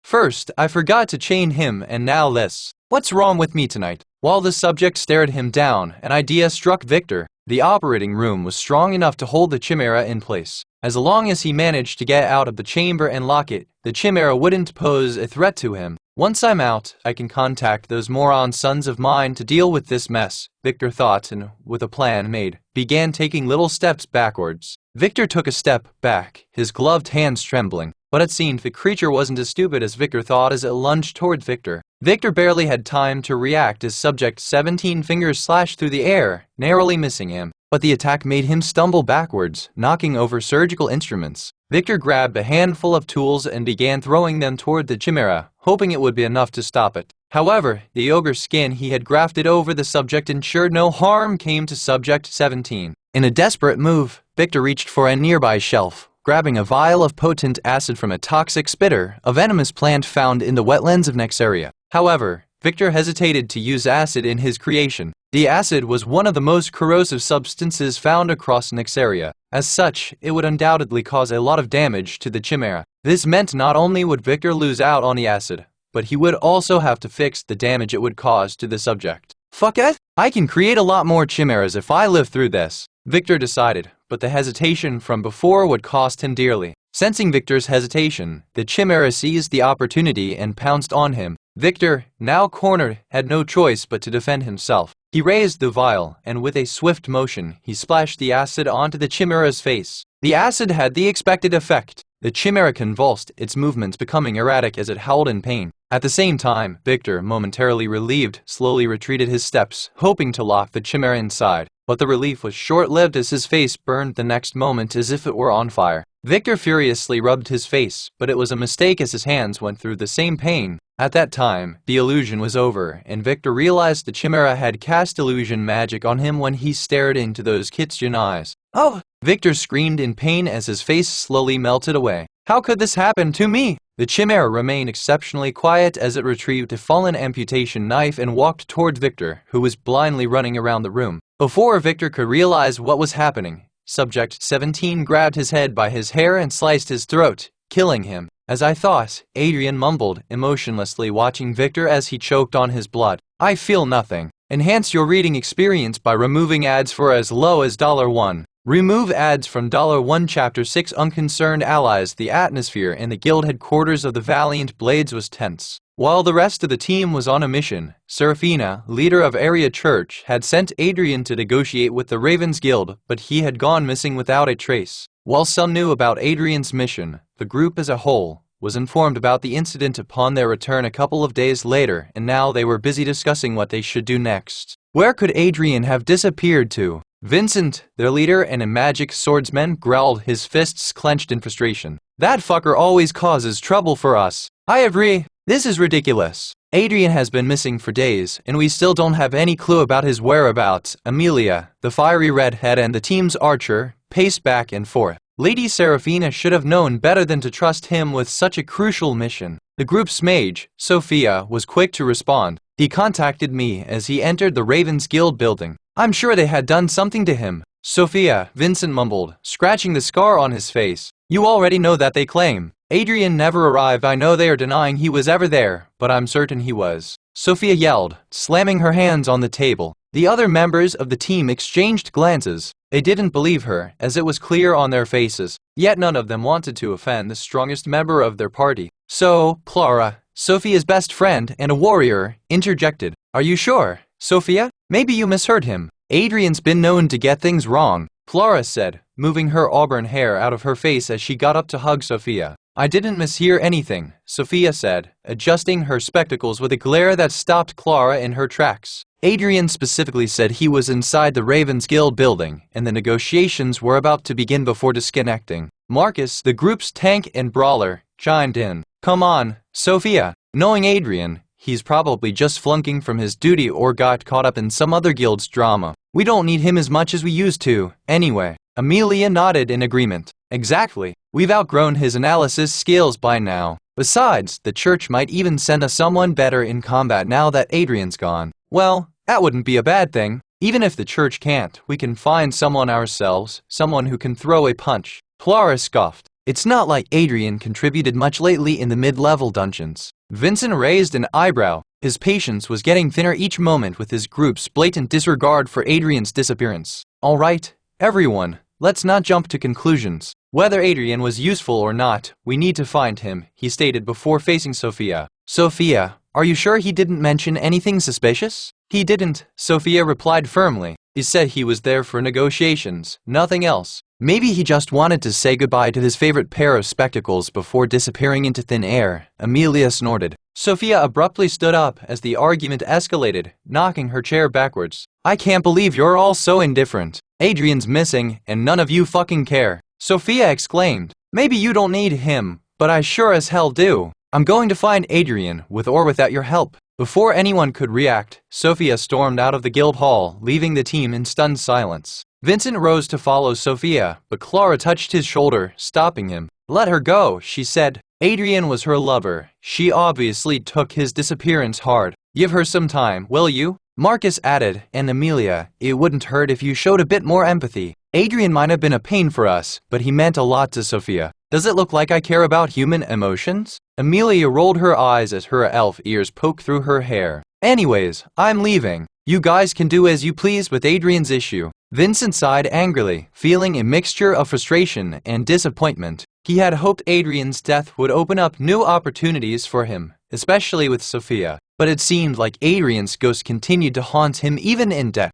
First, I forgot to chain him, and now this. What's wrong with me tonight? While the subject stared him down, an idea struck Victor. The operating room was strong enough to hold the Chimaera in place. As long as he managed to get out of the chamber and lock it, the Chimaera wouldn't pose a threat to him. Once I'm out, I can contact those moron sons of mine to deal with this mess, Victor thought, and with a plan made, began taking little steps backwards. Victor took a step back, his gloved hands trembling. But it seemed the creature wasn't as stupid as Victor thought as it lunged toward Victor. Victor barely had time to react as Subject 17 fingers slashed through the air, narrowly missing him. But the attack made him stumble backwards, knocking over surgical instruments. Victor grabbed a handful of tools and began throwing them toward the Chimaera, hoping it would be enough to stop it. However, the ogre skin he had grafted over the subject ensured no harm came to Subject 17. In a desperate move, Victor reached for a nearby shelf, grabbing a vial of potent acid from a toxic spitter, a venomous plant found in the wetlands of Nexaria. However, Victor hesitated to use acid in his creation. The acid was one of the most corrosive substances found across Nexaria. As such, it would undoubtedly cause a lot of damage to the Chimaera. This meant not only would Victor lose out on the acid, but he would also have to fix the damage it would cause to the subject. Fuck it! I can create a lot more Chimaeras if I live through this, Victor decided, but the hesitation from before would cost him dearly. Sensing Victor's hesitation, the Chimaera seized the opportunity and pounced on him. Victor, now cornered, had no choice but to defend himself. He raised the vial, and with a swift motion, he splashed the acid onto the Chimaera's face. The acid had the expected effect. The Chimaera convulsed, its movements becoming erratic as it howled in pain. At the same time, Victor, momentarily relieved, slowly retreated his steps, hoping to lock the Chimaera inside. But the relief was short-lived as his face burned the next moment as if it were on fire. Victor furiously rubbed his face, but it was a mistake as his hands went through the same pain. At that time, the illusion was over, and Victor realized the Chimaera had cast illusion magic on him when he stared into those kitchen eyes. "Oh!" Victor screamed in pain as his face slowly melted away. "How could this happen to me?" The Chimaera remained exceptionally quiet as it retrieved a fallen amputation knife and walked toward Victor, who was blindly running around the room. Before Victor could realize what was happening, Subject 17 grabbed his head by his hair and sliced his throat, killing him. "As I thought," Adrian mumbled, emotionlessly watching Victor as he choked on his blood. "I feel nothing. Enhance your reading experience by removing ads for as low as $1. Remove ads from $1 Chapter 6 Unconcerned Allies. The atmosphere in the guild headquarters of the Valiant Blades was tense. While the rest of the team was on a mission, Serafina, leader of Area Church, had sent Adrian to negotiate with the Ravens Guild, but he had gone missing without a trace. While some knew about Adrian's mission, the group as a whole was informed about the incident upon their return a couple of days later, and now they were busy discussing what they should do next. Where could Adrian have disappeared to? Vincent, their leader and a magic swordsman, growled, his fists clenched in frustration. "That fucker always causes trouble for us." "I agree. This is ridiculous. Adrian has been missing for days, and we still don't have any clue about his whereabouts." Amelia, the fiery redhead and the team's archer, paced back and forth. Lady Serafina should have known better than to trust him with such a crucial mission. The group's mage, Sophia, was quick to respond. "He contacted me as he entered the Ravens Guild building. I'm sure they had done something to him." "Sophia," Vincent mumbled, scratching the scar on his face. "You already know that they claim Adrian never arrived. I know they are denying he was ever there, but I'm certain he was," Sophia yelled, slamming her hands on the table. The other members of the team exchanged glances. They didn't believe her, as it was clear on their faces, yet none of them wanted to offend the strongest member of their party. "So, Clara, Sophia's best friend and a warrior, interjected. "Are you sure, Sophia? Maybe you misheard him. Adrian's been known to get things wrong," Clara said, moving her auburn hair out of her face as she got up to hug Sophia. "I didn't mishear anything," Sophia said, adjusting her spectacles with a glare that stopped Clara in her tracks. "Adrian specifically said he was inside the Ravens Guild building, and the negotiations were about to begin before disconnecting." Marcus, the group's tank and brawler, chimed in. "Come on, Sophia. Knowing Adrian, he's probably just flunking from his duty or got caught up in some other guild's drama. We don't need him as much as we used to, anyway." Amelia nodded in agreement. "Exactly. We've outgrown his analysis skills by now. Besides, the church might even send us someone better in combat now that Adrian's gone." "Well, that wouldn't be a bad thing. Even if the church can't, we can find someone ourselves, someone who can throw a punch." Clara scoffed. "It's not like Adrian contributed much lately in the mid-level dungeons." Vincent raised an eyebrow. His patience was getting thinner each moment with his group's blatant disregard for Adrian's disappearance. "All right, everyone, let's not jump to conclusions. Whether Adrian was useful or not, we need to find him," he stated before facing Sophia. "Sophia, are you sure he didn't mention anything suspicious?" "He didn't," Sophia replied firmly. "He said he was there for negotiations, nothing else. Maybe he just wanted to say goodbye to his favorite pair of spectacles before disappearing into thin air," Amelia snorted. Sophia abruptly stood up as the argument escalated, knocking her chair backwards. "I can't believe you're all so indifferent. Adrian's missing, and none of you fucking care," Sophia exclaimed. "Maybe you don't need him, but I sure as hell do. I'm going to find Adrian, with or without your help." Before anyone could react, Sophia stormed out of the guild hall, leaving the team in stunned silence. Vincent rose to follow Sophia, but Clara touched his shoulder, stopping him. "Let her go," she said. Adrian was her lover. She obviously took his disappearance hard. "Give her some time, will you?" Marcus added, and Amelia, "It wouldn't hurt if you showed a bit more empathy. Adrian might have been a pain for us, but he meant a lot to Sophia." "Does it look like I care about human emotions?" Amelia rolled her eyes as her elf ears poked through her hair. "Anyways, I'm leaving. You guys can do as you please with Adrian's issue." Vincent sighed angrily, feeling a mixture of frustration and disappointment. He had hoped Adrian's death would open up new opportunities for him, especially with Sophia. But it seemed like Adrian's ghost continued to haunt him even in death.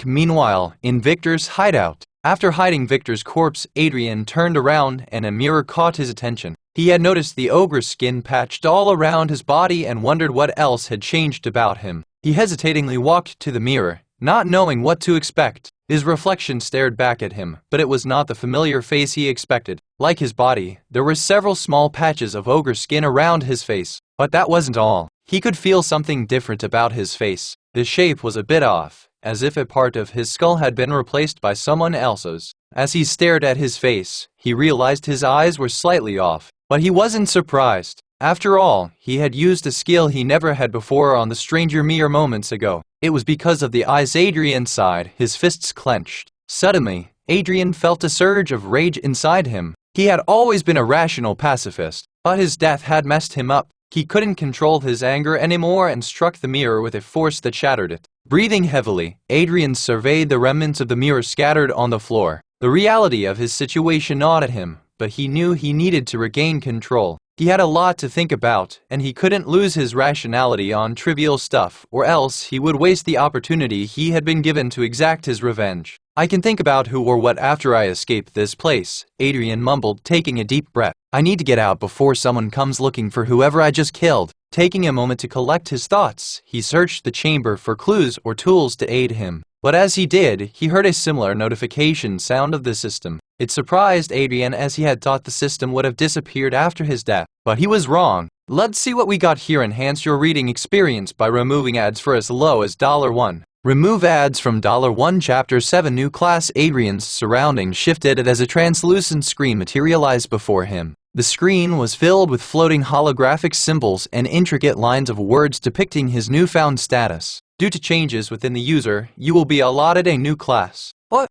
Meanwhile, in Victor's hideout. After hiding Victor's corpse, Adrian turned around and a mirror caught his attention. He had noticed the ogre's skin patched all around his body and wondered what else had changed about him. He hesitatingly walked to the mirror, not knowing what to expect. His reflection stared back at him, but it was not the familiar face he expected. Like his body, there were several small patches of ogre skin around his face. But that wasn't all. He could feel something different about his face. The shape was a bit off, as if a part of his skull had been replaced by someone else's. As he stared at his face, he realized his eyes were slightly off. But he wasn't surprised. After all, he had used a skill he never had before on the stranger mere moments ago. It was because of the eyes Adrian sighed, his fists clenched. Suddenly, Adrian felt a surge of rage inside him. He had always been a rational pacifist, but his death had messed him up. He couldn't control his anger anymore and struck the mirror with a force that shattered it. Breathing heavily, Adrian surveyed the remnants of the mirror scattered on the floor. The reality of his situation gnawed at him, but he knew he needed to regain control. He had a lot to think about, and he couldn't lose his rationality on trivial stuff, or else he would waste the opportunity he had been given to exact his revenge. I can think about who or what after I escape this place, Adrian mumbled, taking a deep breath. I need to get out before someone comes looking for whoever I just killed. Taking a moment to collect his thoughts, he searched the chamber for clues or tools to aid him. But as he did, he heard a similar notification sound of the system. It surprised Adrian as he had thought the system would have disappeared after his death. But he was wrong. Let's see what we got here. Enhance your reading experience by removing ads for as low as $1. Remove ads from $1. Chapter 7 New Class. Adrian's surroundings shifted as a translucent screen materialized before him. The screen was filled with floating holographic symbols and intricate lines of words depicting his newfound status. Due to changes within the user, you will be allotted a new class. Oh,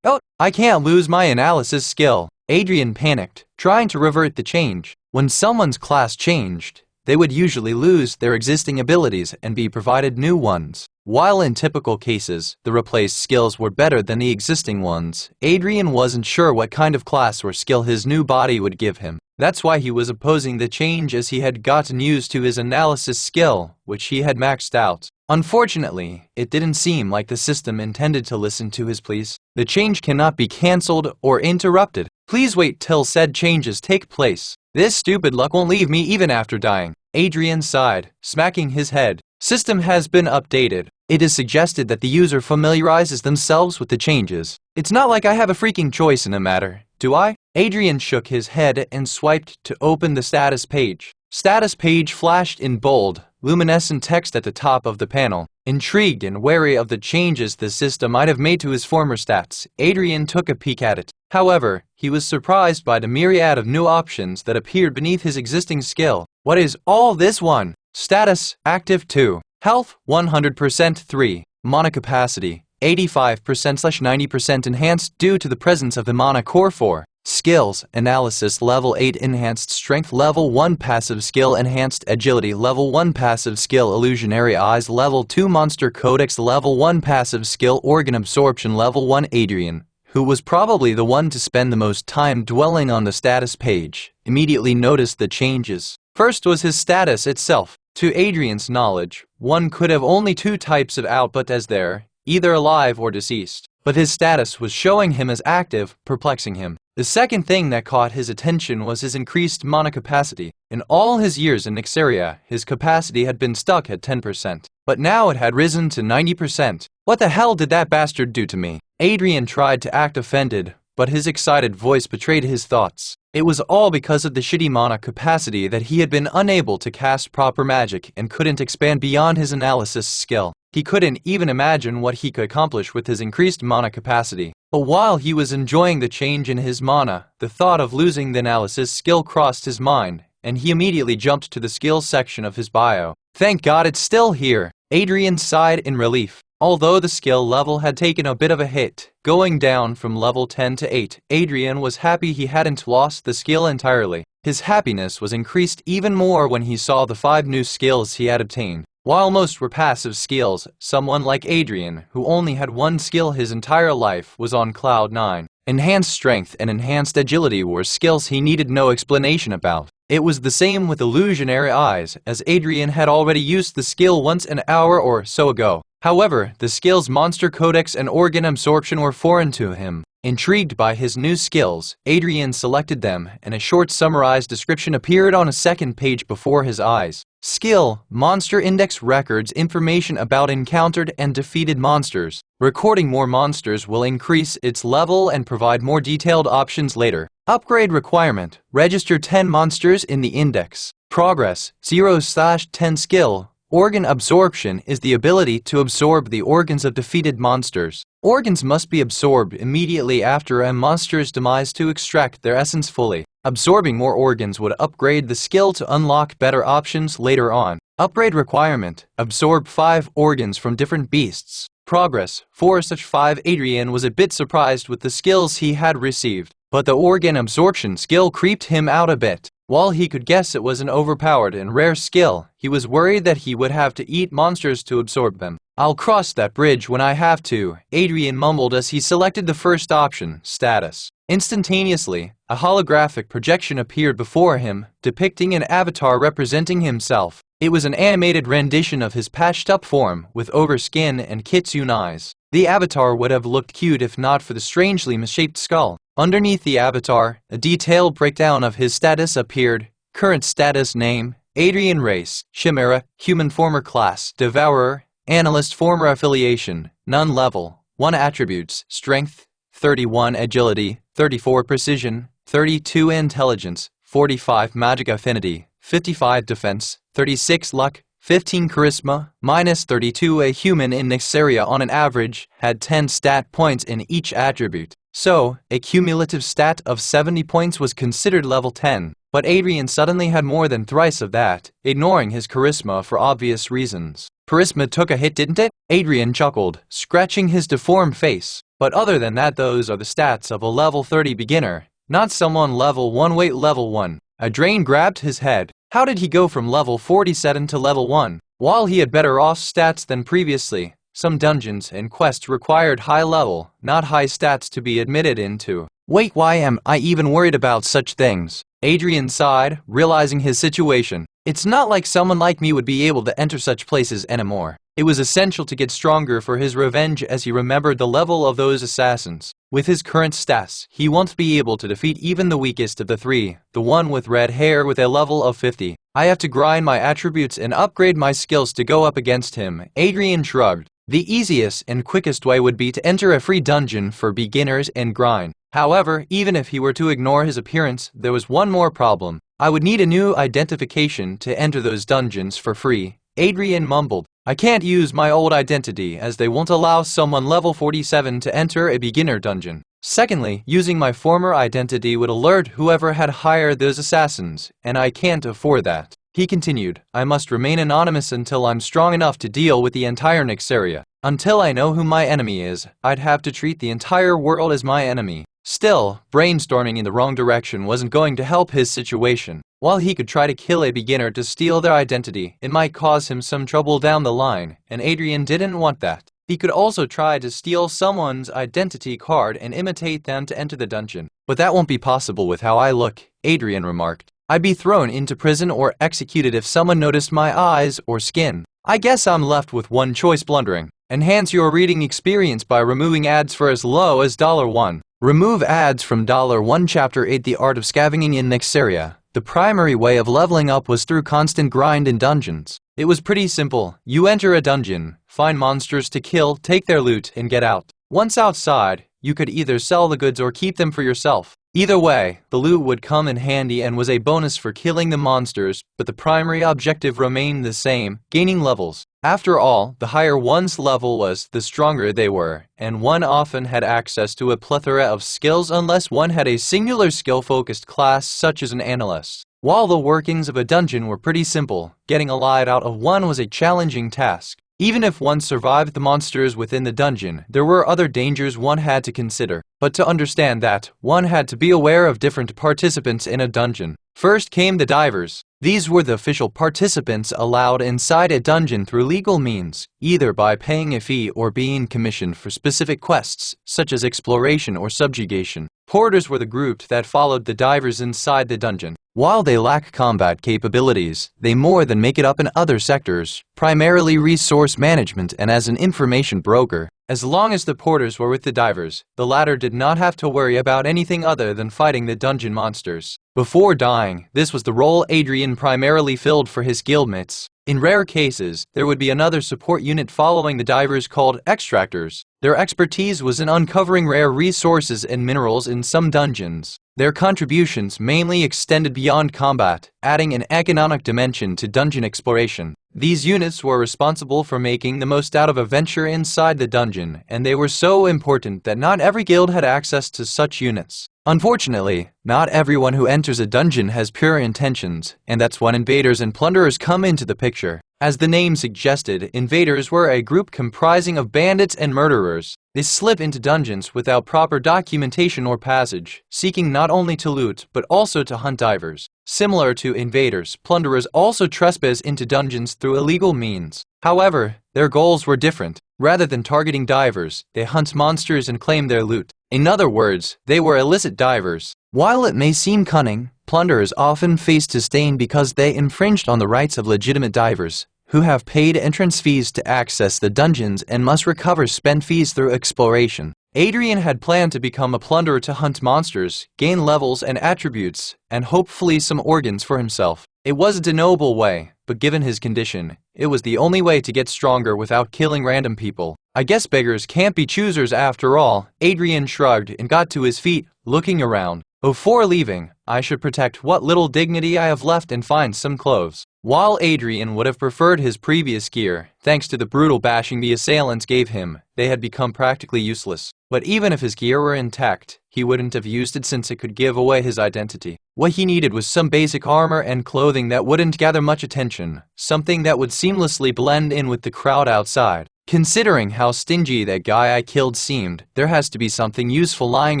I can't lose my analysis skill. Adrian panicked, trying to revert the change. When someone's class changed, they would usually lose their existing abilities and be provided new ones. While in typical cases, the replaced skills were better than the existing ones, Adrian wasn't sure what kind of class or skill his new body would give him. That's why he was opposing the change, as he had gotten used to his analysis skill, which he had maxed out. Unfortunately, it didn't seem like the system intended to listen to his pleas. The change cannot be cancelled or interrupted. Please wait till said changes take place. This stupid luck won't leave me even after dying. Adrian sighed, smacking his head. System has been updated. It is suggested that the user familiarizes themselves with the changes. It's not like I have a freaking choice in the matter, do I? Adrian shook his head and swiped to open the status page. Status page flashed in bold, luminescent text at the top of the panel. Intrigued and wary of the changes the system might have made to his former stats, Adrian took a peek at it. However, he was surprised by the myriad of new options that appeared beneath his existing skill. What is all this? 1. Status, active. 2. Health, 100%. 3. Mana capacity, 85%/90% enhanced due to the presence of the mana core. 4. Skills, analysis level 8 enhanced strength level 1 passive skill enhanced agility level 1 passive skill illusionary eyes level 2 monster codex level 1 passive skill organ absorption level 1. Adrian, who was probably the one to spend the most time dwelling on the status page, immediately noticed the changes. First was his status itself. To Adrian's knowledge, one could have only two types of output as there, either alive or deceased. But his status was showing him as active, perplexing him. The second thing that caught his attention was his increased mana capacity. In all his years in Nixaria, his capacity had been stuck at 10%. But now it had risen to 90%. What the hell did that bastard do to me? Adrian tried to act offended, but his excited voice betrayed his thoughts. It was all because of the shitty mana capacity that he had been unable to cast proper magic and couldn't expand beyond his analysis skill. He couldn't even imagine what he could accomplish with his increased mana capacity. But while he was enjoying the change in his mana, the thought of losing the analysis skill crossed his mind, and he immediately jumped to the skills section of his bio. Thank God it's still here. Adrian sighed in relief. Although the skill level had taken a bit of a hit, going down from level 10 to 8, Adrian was happy he hadn't lost the skill entirely. His happiness was increased even more when he saw the 5 new skills he had obtained. While most were passive skills, someone like Adrian, who only had one skill his entire life, was on cloud 9. Enhanced strength and enhanced agility were skills he needed no explanation about. It was the same with illusionary eyes, as Adrian had already used the skill once an hour or so ago. However, the skill's monster codex and organ absorption were foreign to him. Intrigued by his new skills, Adrian selected them, and a short summarized description appeared on a second page before his eyes. Skill: Monster Index records information about encountered and defeated monsters. Recording more monsters will increase its level and provide more detailed options later. Upgrade requirement: register 10 monsters in the index. Progress: 0/10 skill. Organ absorption is the ability to absorb the organs of defeated monsters. Organs must be absorbed immediately after a monster's demise to extract their essence fully. Absorbing more organs would upgrade the skill to unlock better options later on. Upgrade requirement: absorb 5 organs from different beasts. Progress: 4/5. Adrian was a bit surprised with the skills he had received, but the organ absorption skill creeped him out a bit. While he could guess it was an overpowered and rare skill, he was worried that he would have to eat monsters to absorb them. "I'll cross that bridge when I have to," Adrian mumbled as he selected the first option, status. Instantaneously, a holographic projection appeared before him, depicting an avatar representing himself. It was an animated rendition of his patched-up form, with overskin and kitsune eyes. The avatar would have looked cute if not for the strangely misshaped skull. Underneath the avatar, a detailed breakdown of his status appeared. Current status: name, Adrian; race, Chimaera; human; former class, Devourer; analyst; former affiliation, none; level 1; attributes: strength, 31; agility, 34; precision, 32; intelligence, 45; magic affinity, 55; defense, 36; luck, 15; charisma, -32. A human in Nexaria on an average had 10 stat points in each attribute. So, a cumulative stat of 70 points was considered level 10, but Adrian suddenly had more than thrice of that, ignoring his charisma for obvious reasons. Charisma took a hit, didn't it? Adrian chuckled, scratching his deformed face. But other than that, those are the stats of a level 30 beginner, not someone level 1. Wait, level 1. Adrian grabbed his head. How did he go from level 47 to level 1? While he had better off stats than previously, some dungeons and quests required high level, not high stats to be admitted into. Wait, why am I even worried about such things? Adrian sighed, realizing his situation. It's not like someone like me would be able to enter such places anymore. It was essential to get stronger for his revenge as he remembered the level of those assassins. With his current stats, he won't be able to defeat even the weakest of the three, the one with red hair with a level of 50. I have to grind my attributes and upgrade my skills to go up against him. Adrian shrugged. The easiest and quickest way would be to enter a free dungeon for beginners and grind. However, even if he were to ignore his appearance, there was one more problem. I would need a new identification to enter those dungeons for free. Adrian mumbled. I can't use my old identity as they won't allow someone level 47 to enter a beginner dungeon. Secondly, using my former identity would alert whoever had hired those assassins, and I can't afford that. He continued, I must remain anonymous until I'm strong enough to deal with the entire Nexaria. Until I know who my enemy is, I'd have to treat the entire world as my enemy. Still, brainstorming in the wrong direction wasn't going to help his situation. While he could try to kill a beginner to steal their identity, it might cause him some trouble down the line, and Adrian didn't want that. He could also try to steal someone's identity card and imitate them to enter the dungeon. But that won't be possible with how I look, Adrian remarked. I'd be thrown into prison or executed if someone noticed my eyes or skin. I guess I'm left with one choice: blundering. Enhance your reading experience by removing ads for as low as $1. Remove ads from $1. Chapter 8: The Art of Scavenging in Nexaria. The primary way of leveling up was through constant grind in dungeons. It was pretty simple. You enter a dungeon, find monsters to kill, take their loot, and get out. Once outside, you could either sell the goods or keep them for yourself. Either way, the loot would come in handy and was a bonus for killing the monsters, but the primary objective remained the same: gaining levels. After all, the higher one's level was, the stronger they were, and one often had access to a plethora of skills unless one had a singular skill-focused class such as an analyst. While the workings of a dungeon were pretty simple, getting a light out of one was a challenging task. Even if one survived the monsters within the dungeon, there were other dangers one had to consider. But to understand that, one had to be aware of different participants in a dungeon. First came the divers. These were the official participants allowed inside a dungeon through legal means, either by paying a fee or being commissioned for specific quests, such as exploration or subjugation. Porters were the group that followed the divers inside the dungeon. While they lack combat capabilities, they more than make it up in other sectors, primarily resource management and as an information broker. As long as the porters were with the divers, the latter did not have to worry about anything other than fighting the dungeon monsters. Before dying, this was the role Adrian primarily filled for his guildmates. In rare cases, there would be another support unit following the divers called extractors. Their expertise was in uncovering rare resources and minerals in some dungeons. Their contributions mainly extended beyond combat, adding an economic dimension to dungeon exploration. These units were responsible for making the most out of a venture inside the dungeon, and they were so important that not every guild had access to such units. Unfortunately, not everyone who enters a dungeon has pure intentions, and that's when invaders and plunderers come into the picture. As the name suggested, invaders were a group comprising of bandits and murderers. They slip into dungeons without proper documentation or passage, seeking not only to loot but also to hunt divers. Similar to invaders, plunderers also trespass into dungeons through illegal means. However, their goals were different. Rather than targeting divers, they hunt monsters and claim their loot. In other words, they were illicit divers. While it may seem cunning, plunderers often face disdain because they infringed on the rights of legitimate divers, who have paid entrance fees to access the dungeons and must recover spent fees through exploration. Adrian had planned to become a plunderer to hunt monsters, gain levels and attributes, and hopefully some organs for himself. It wasn't a noble way, but given his condition, it was the only way to get stronger without killing random people. I guess beggars can't be choosers after all. Adrian shrugged and got to his feet, looking around. Before leaving, I should protect what little dignity I have left and find some clothes. While Adrian would have preferred his previous gear, thanks to the brutal bashing the assailants gave him, they had become practically useless. But even if his gear were intact, he wouldn't have used it since it could give away his identity. What he needed was some basic armor and clothing that wouldn't gather much attention, something that would seamlessly blend in with the crowd outside. Considering how stingy that guy I killed seemed, there has to be something useful lying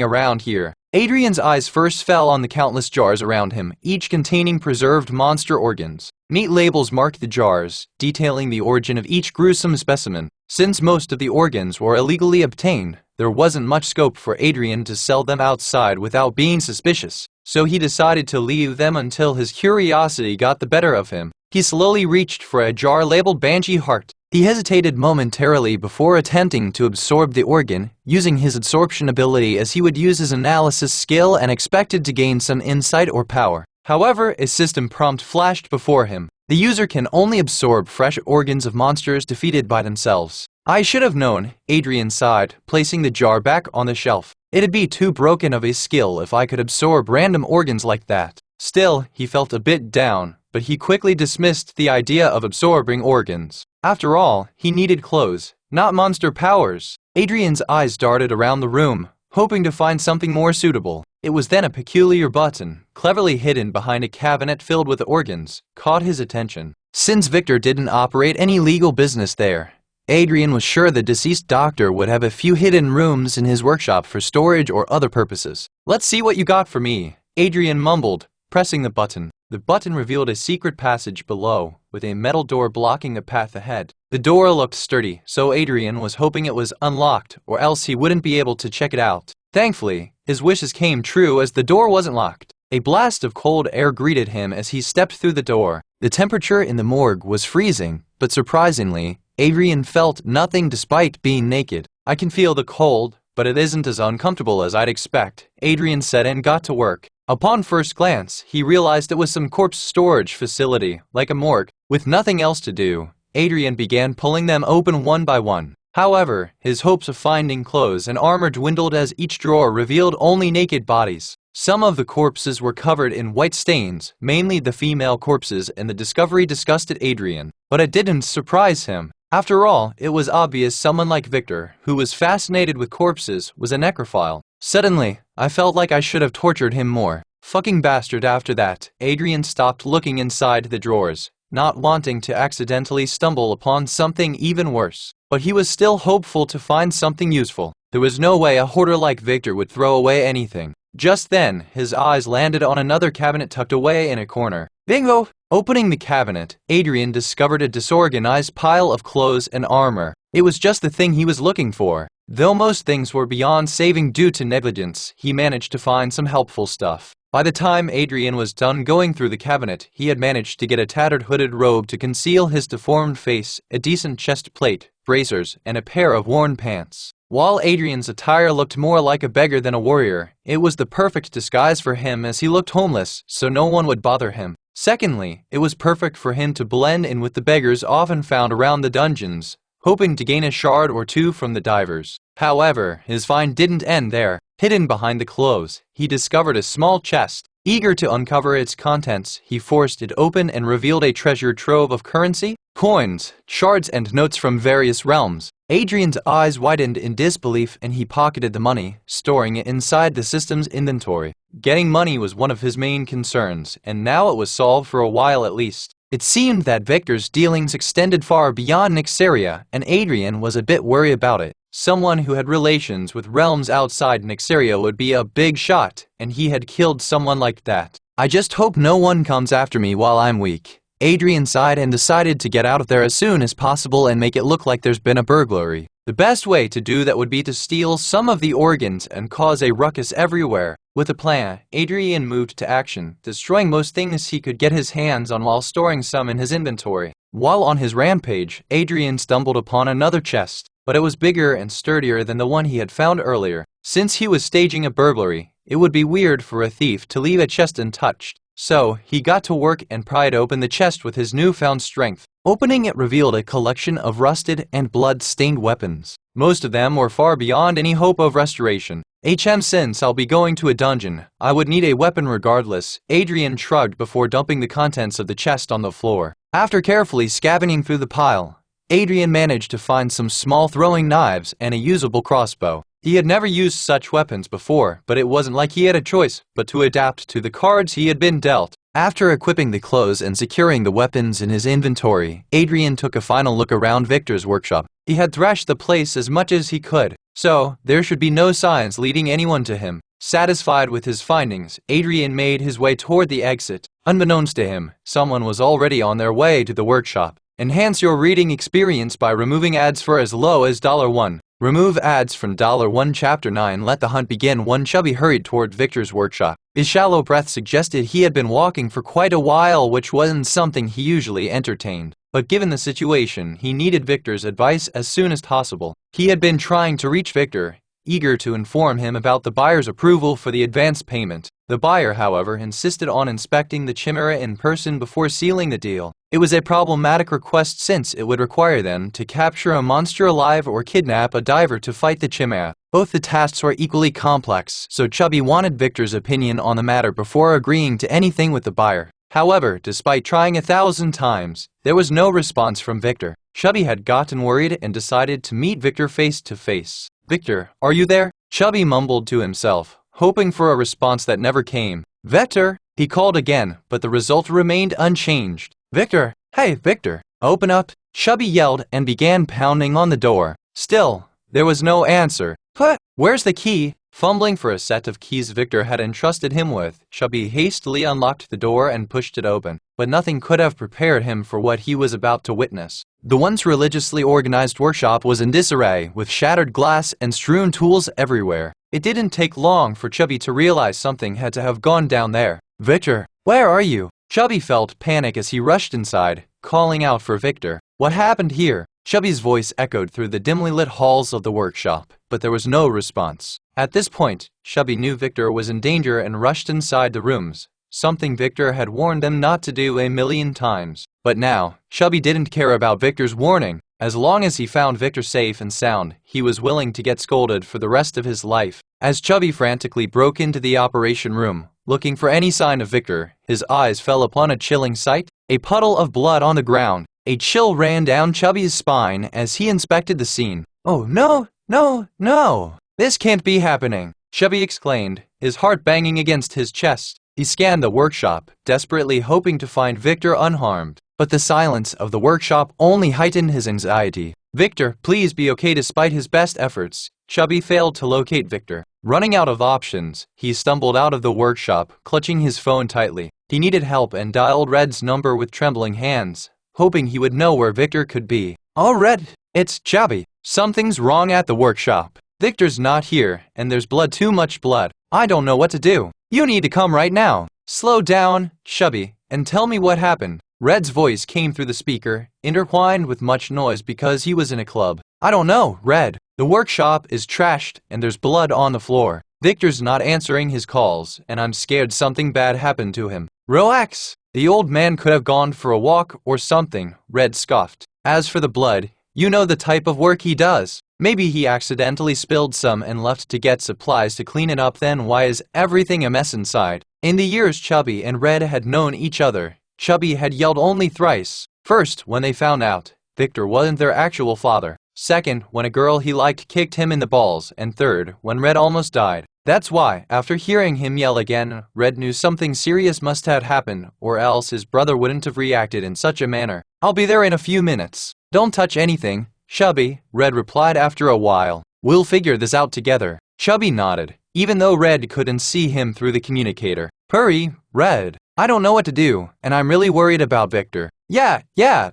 around here. Adrian's eyes first fell on the countless jars around him, each containing preserved monster organs. Neat labels marked the jars, detailing the origin of each gruesome specimen. Since most of the organs were illegally obtained, there wasn't much scope for Adrian to sell them outside without being suspicious, so he decided to leave them until his curiosity got the better of him. He slowly reached for a jar labeled Banshee Heart. He hesitated momentarily before attempting to absorb the organ, using his absorption ability as he would use his analysis skill and expected to gain some insight or power. However, a system prompt flashed before him. The user can only absorb fresh organs of monsters defeated by themselves. I should have known, Adrian sighed, placing the jar back on the shelf. It'd be too broken of a skill if I could absorb random organs like that. Still, he felt a bit down, but he quickly dismissed the idea of absorbing organs. After all, he needed clothes, not monster powers. Adrian's eyes darted around the room, hoping to find something more suitable. It was then a peculiar button, cleverly hidden behind a cabinet filled with organs, caught his attention. Since Victor didn't operate any legal business there, Adrian was sure the deceased doctor would have a few hidden rooms in his workshop for storage or other purposes. "Let's see what you got for me," Adrian mumbled, pressing the button. The button revealed a secret passage below, with a metal door blocking the path ahead. The door looked sturdy, so Adrian was hoping it was unlocked, or else he wouldn't be able to check it out. Thankfully, his wishes came true as the door wasn't locked. A blast of cold air greeted him as he stepped through the door. The temperature in the morgue was freezing, but surprisingly, Adrian felt nothing despite being naked. "I can feel the cold, but it isn't as uncomfortable as I'd expect," Adrian said and got to work. Upon first glance, he realized it was some corpse storage facility, like a morgue. With nothing else to do, Adrian began pulling them open one by one. However, his hopes of finding clothes and armor dwindled as each drawer revealed only naked bodies. Some of the corpses were covered in white stains, mainly the female corpses, and the discovery disgusted Adrian. But it didn't surprise him. After all, it was obvious someone like Victor, who was fascinated with corpses, was a necrophile. Suddenly, I felt like I should have tortured him more. Fucking bastard. After that, Adrian stopped looking inside the drawers, not wanting to accidentally stumble upon something even worse. But he was still hopeful to find something useful. There was no way a hoarder like Victor would throw away anything. Just then, his eyes landed on another cabinet tucked away in a corner. Bingo! Opening the cabinet, Adrian discovered a disorganized pile of clothes and armor. It was just the thing he was looking for. Though most things were beyond saving due to negligence, he managed to find some helpful stuff. By the time Adrian was done going through the cabinet, he had managed to get a tattered hooded robe to conceal his deformed face, a decent chest plate, bracers, and a pair of worn pants. While Adrian's attire looked more like a beggar than a warrior, it was the perfect disguise for him as he looked homeless, so no one would bother him. Secondly, it was perfect for him to blend in with the beggars often found around the dungeons, hoping to gain a shard or two from the divers. However, his find didn't end there. Hidden behind the clothes, he discovered a small chest. Eager to uncover its contents, he forced it open and revealed a treasure trove of currency, coins, shards, and notes from various realms. Adrian's eyes widened in disbelief and he pocketed the money, storing it inside the system's inventory. Getting money was one of his main concerns, and now it was solved for a while at least. It seemed that Victor's dealings extended far beyond Nyxeria, and Adrian was a bit worried about it. Someone who had relations with realms outside Nyxeria would be a big shot, and he had killed someone like that. I just hope no one comes after me while I'm weak. Adrian sighed and decided to get out of there as soon as possible and make it look like there's been a burglary. The best way to do that would be to steal some of the organs and cause a ruckus everywhere. With a plan, Adrian moved to action, destroying most things he could get his hands on while storing some in his inventory. While on his rampage, Adrian stumbled upon another chest, but it was bigger and sturdier than the one he had found earlier. Since he was staging a burglary, it would be weird for a thief to leave a chest untouched. So, he got to work and pried open the chest with his newfound strength. Opening it revealed a collection of rusted and blood-stained weapons. Most of them were far beyond any hope of restoration. Since I'll be going to a dungeon, I would need a weapon regardless. Adrian shrugged before dumping the contents of the chest on the floor. After carefully scavenging through the pile, Adrian managed to find some small throwing knives and a usable crossbow. He had never used such weapons before, but it wasn't like he had a choice but to adapt to the cards he had been dealt. After equipping the clothes and securing the weapons in his inventory, Adrian took a final look around Victor's workshop. He had thrashed the place as much as he could, so there should be no signs leading anyone to him. Satisfied with his findings, Adrian made his way toward the exit. Unbeknownst to him, someone was already on their way to the workshop. Enhance your reading experience by removing ads for as low as $1. Remove ads from $1 Chapter 9. Let the hunt begin. One chubby hurried toward Victor's workshop. His shallow breath suggested he had been walking for quite a while, which wasn't something he usually entertained. But given the situation, he needed Victor's advice as soon as possible. He had been trying to reach Victor, eager to inform him about the buyer's approval for the advance payment. The buyer, however, insisted on inspecting the Chimera in person before sealing the deal. It was a problematic request since it would require them to capture a monster alive or kidnap a diver to fight the Chimera. Both the tasks were equally complex, so Chubby wanted Victor's opinion on the matter before agreeing to anything with the buyer. However, despite trying 1,000 times, there was no response from Victor. Chubby had gotten worried and decided to meet Victor face to face. "Victor, are you there?" Chubby mumbled to himself, hoping for a response that never came. "Victor!" He called again, but the result remained unchanged. "Victor! Hey, Victor! Open up!" Chubby yelled and began pounding on the door. Still, there was no answer. "But where's the key?" Fumbling for a set of keys Victor had entrusted him with, Chubby hastily unlocked the door and pushed it open. But nothing could have prepared him for what he was about to witness. The once religiously organized workshop was in disarray, with shattered glass and strewn tools everywhere. It didn't take long for Chubby to realize something had to have gone down there. "Victor, where are you?" Chubby felt panic as he rushed inside, calling out for Victor. "What happened here?" Chubby's voice echoed through the dimly lit halls of the workshop, but there was no response. At this point, Chubby knew Victor was in danger and rushed inside the rooms, something Victor had warned them not to do 1,000,000 times. But now, Chubby didn't care about Victor's warning. As long as he found Victor safe and sound, he was willing to get scolded for the rest of his life. As Chubby frantically broke into the operation room, looking for any sign of Victor, his eyes fell upon a chilling sight: a puddle of blood on the ground. A chill ran down Chubby's spine as he inspected the scene. "Oh no, no, no! This can't be happening!" Chubby exclaimed, his heart banging against his chest. He scanned the workshop, desperately hoping to find Victor unharmed. But the silence of the workshop only heightened his anxiety. "Victor, please be okay." Despite his best efforts, Chubby failed to locate Victor. Running out of options, he stumbled out of the workshop, clutching his phone tightly. He needed help and dialed Red's number with trembling hands, hoping he would know where Victor could be. "Oh, Red, it's Chubby. Something's wrong at the workshop. Victor's not here, and there's blood, too much blood. I don't know what to do." You need to come right now. Slow down, Chubby, and tell me what happened. Red's voice came through the speaker, intertwined with much noise because he was in a club. I don't know, Red. The workshop is trashed and there's blood on the floor. Victor's not answering his calls, and I'm scared something bad happened to him. Relax. The old man could have gone for a walk or something, Red scoffed. As for the blood, you know the type of work he does. Maybe he accidentally spilled some and left to get supplies to clean it up. Then why is everything a mess inside? In the years Chubby and Red had known each other, Chubby had yelled only thrice. First, when they found out Victor wasn't their actual father. Second, when a girl he liked kicked him in the balls. And third, when Red almost died. That's why, after hearing him yell again, Red knew something serious must have happened, or else his brother wouldn't have reacted in such a manner. I'll be there in a few minutes. Don't touch anything, Chubby, Red replied after a while. We'll figure this out together. Chubby nodded, even though Red couldn't see him through the communicator. Hurry, Red. I don't know what to do, and I'm really worried about Victor. Yeah,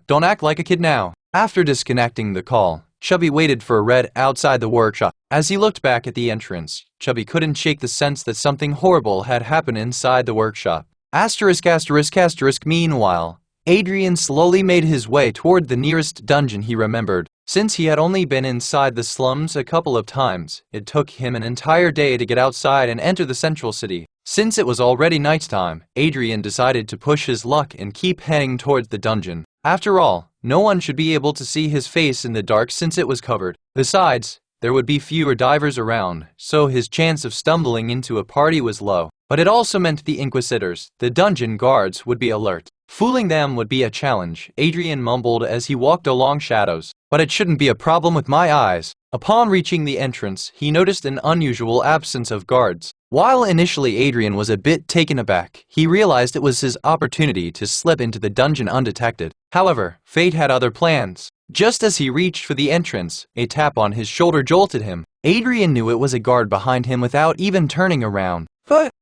don't act like a kid now. After disconnecting the call, Chubby waited for Red outside the workshop. As he looked back at the entrance, Chubby couldn't shake the sense that something horrible had happened inside the workshop. Asterisk. Meanwhile, Adrian slowly made his way toward the nearest dungeon he remembered. Since he had only been inside the slums a couple of times, it took him an entire day to get outside and enter the central city. Since it was already nighttime, Adrian decided to push his luck and keep heading towards the dungeon. After all, no one should be able to see his face in the dark since it was covered. Besides, there would be fewer divers around, so his chance of stumbling into a party was low. But it also meant the Inquisitors, the dungeon guards, would be alert. Fooling them would be a challenge, Adrian mumbled as he walked along shadows. But it shouldn't be a problem with my eyes. Upon reaching the entrance, he noticed an unusual absence of guards. While initially Adrian was a bit taken aback, he realized it was his opportunity to slip into the dungeon undetected. However, fate had other plans. Just as he reached for the entrance, a tap on his shoulder jolted him. Adrian knew it was a guard behind him without even turning around.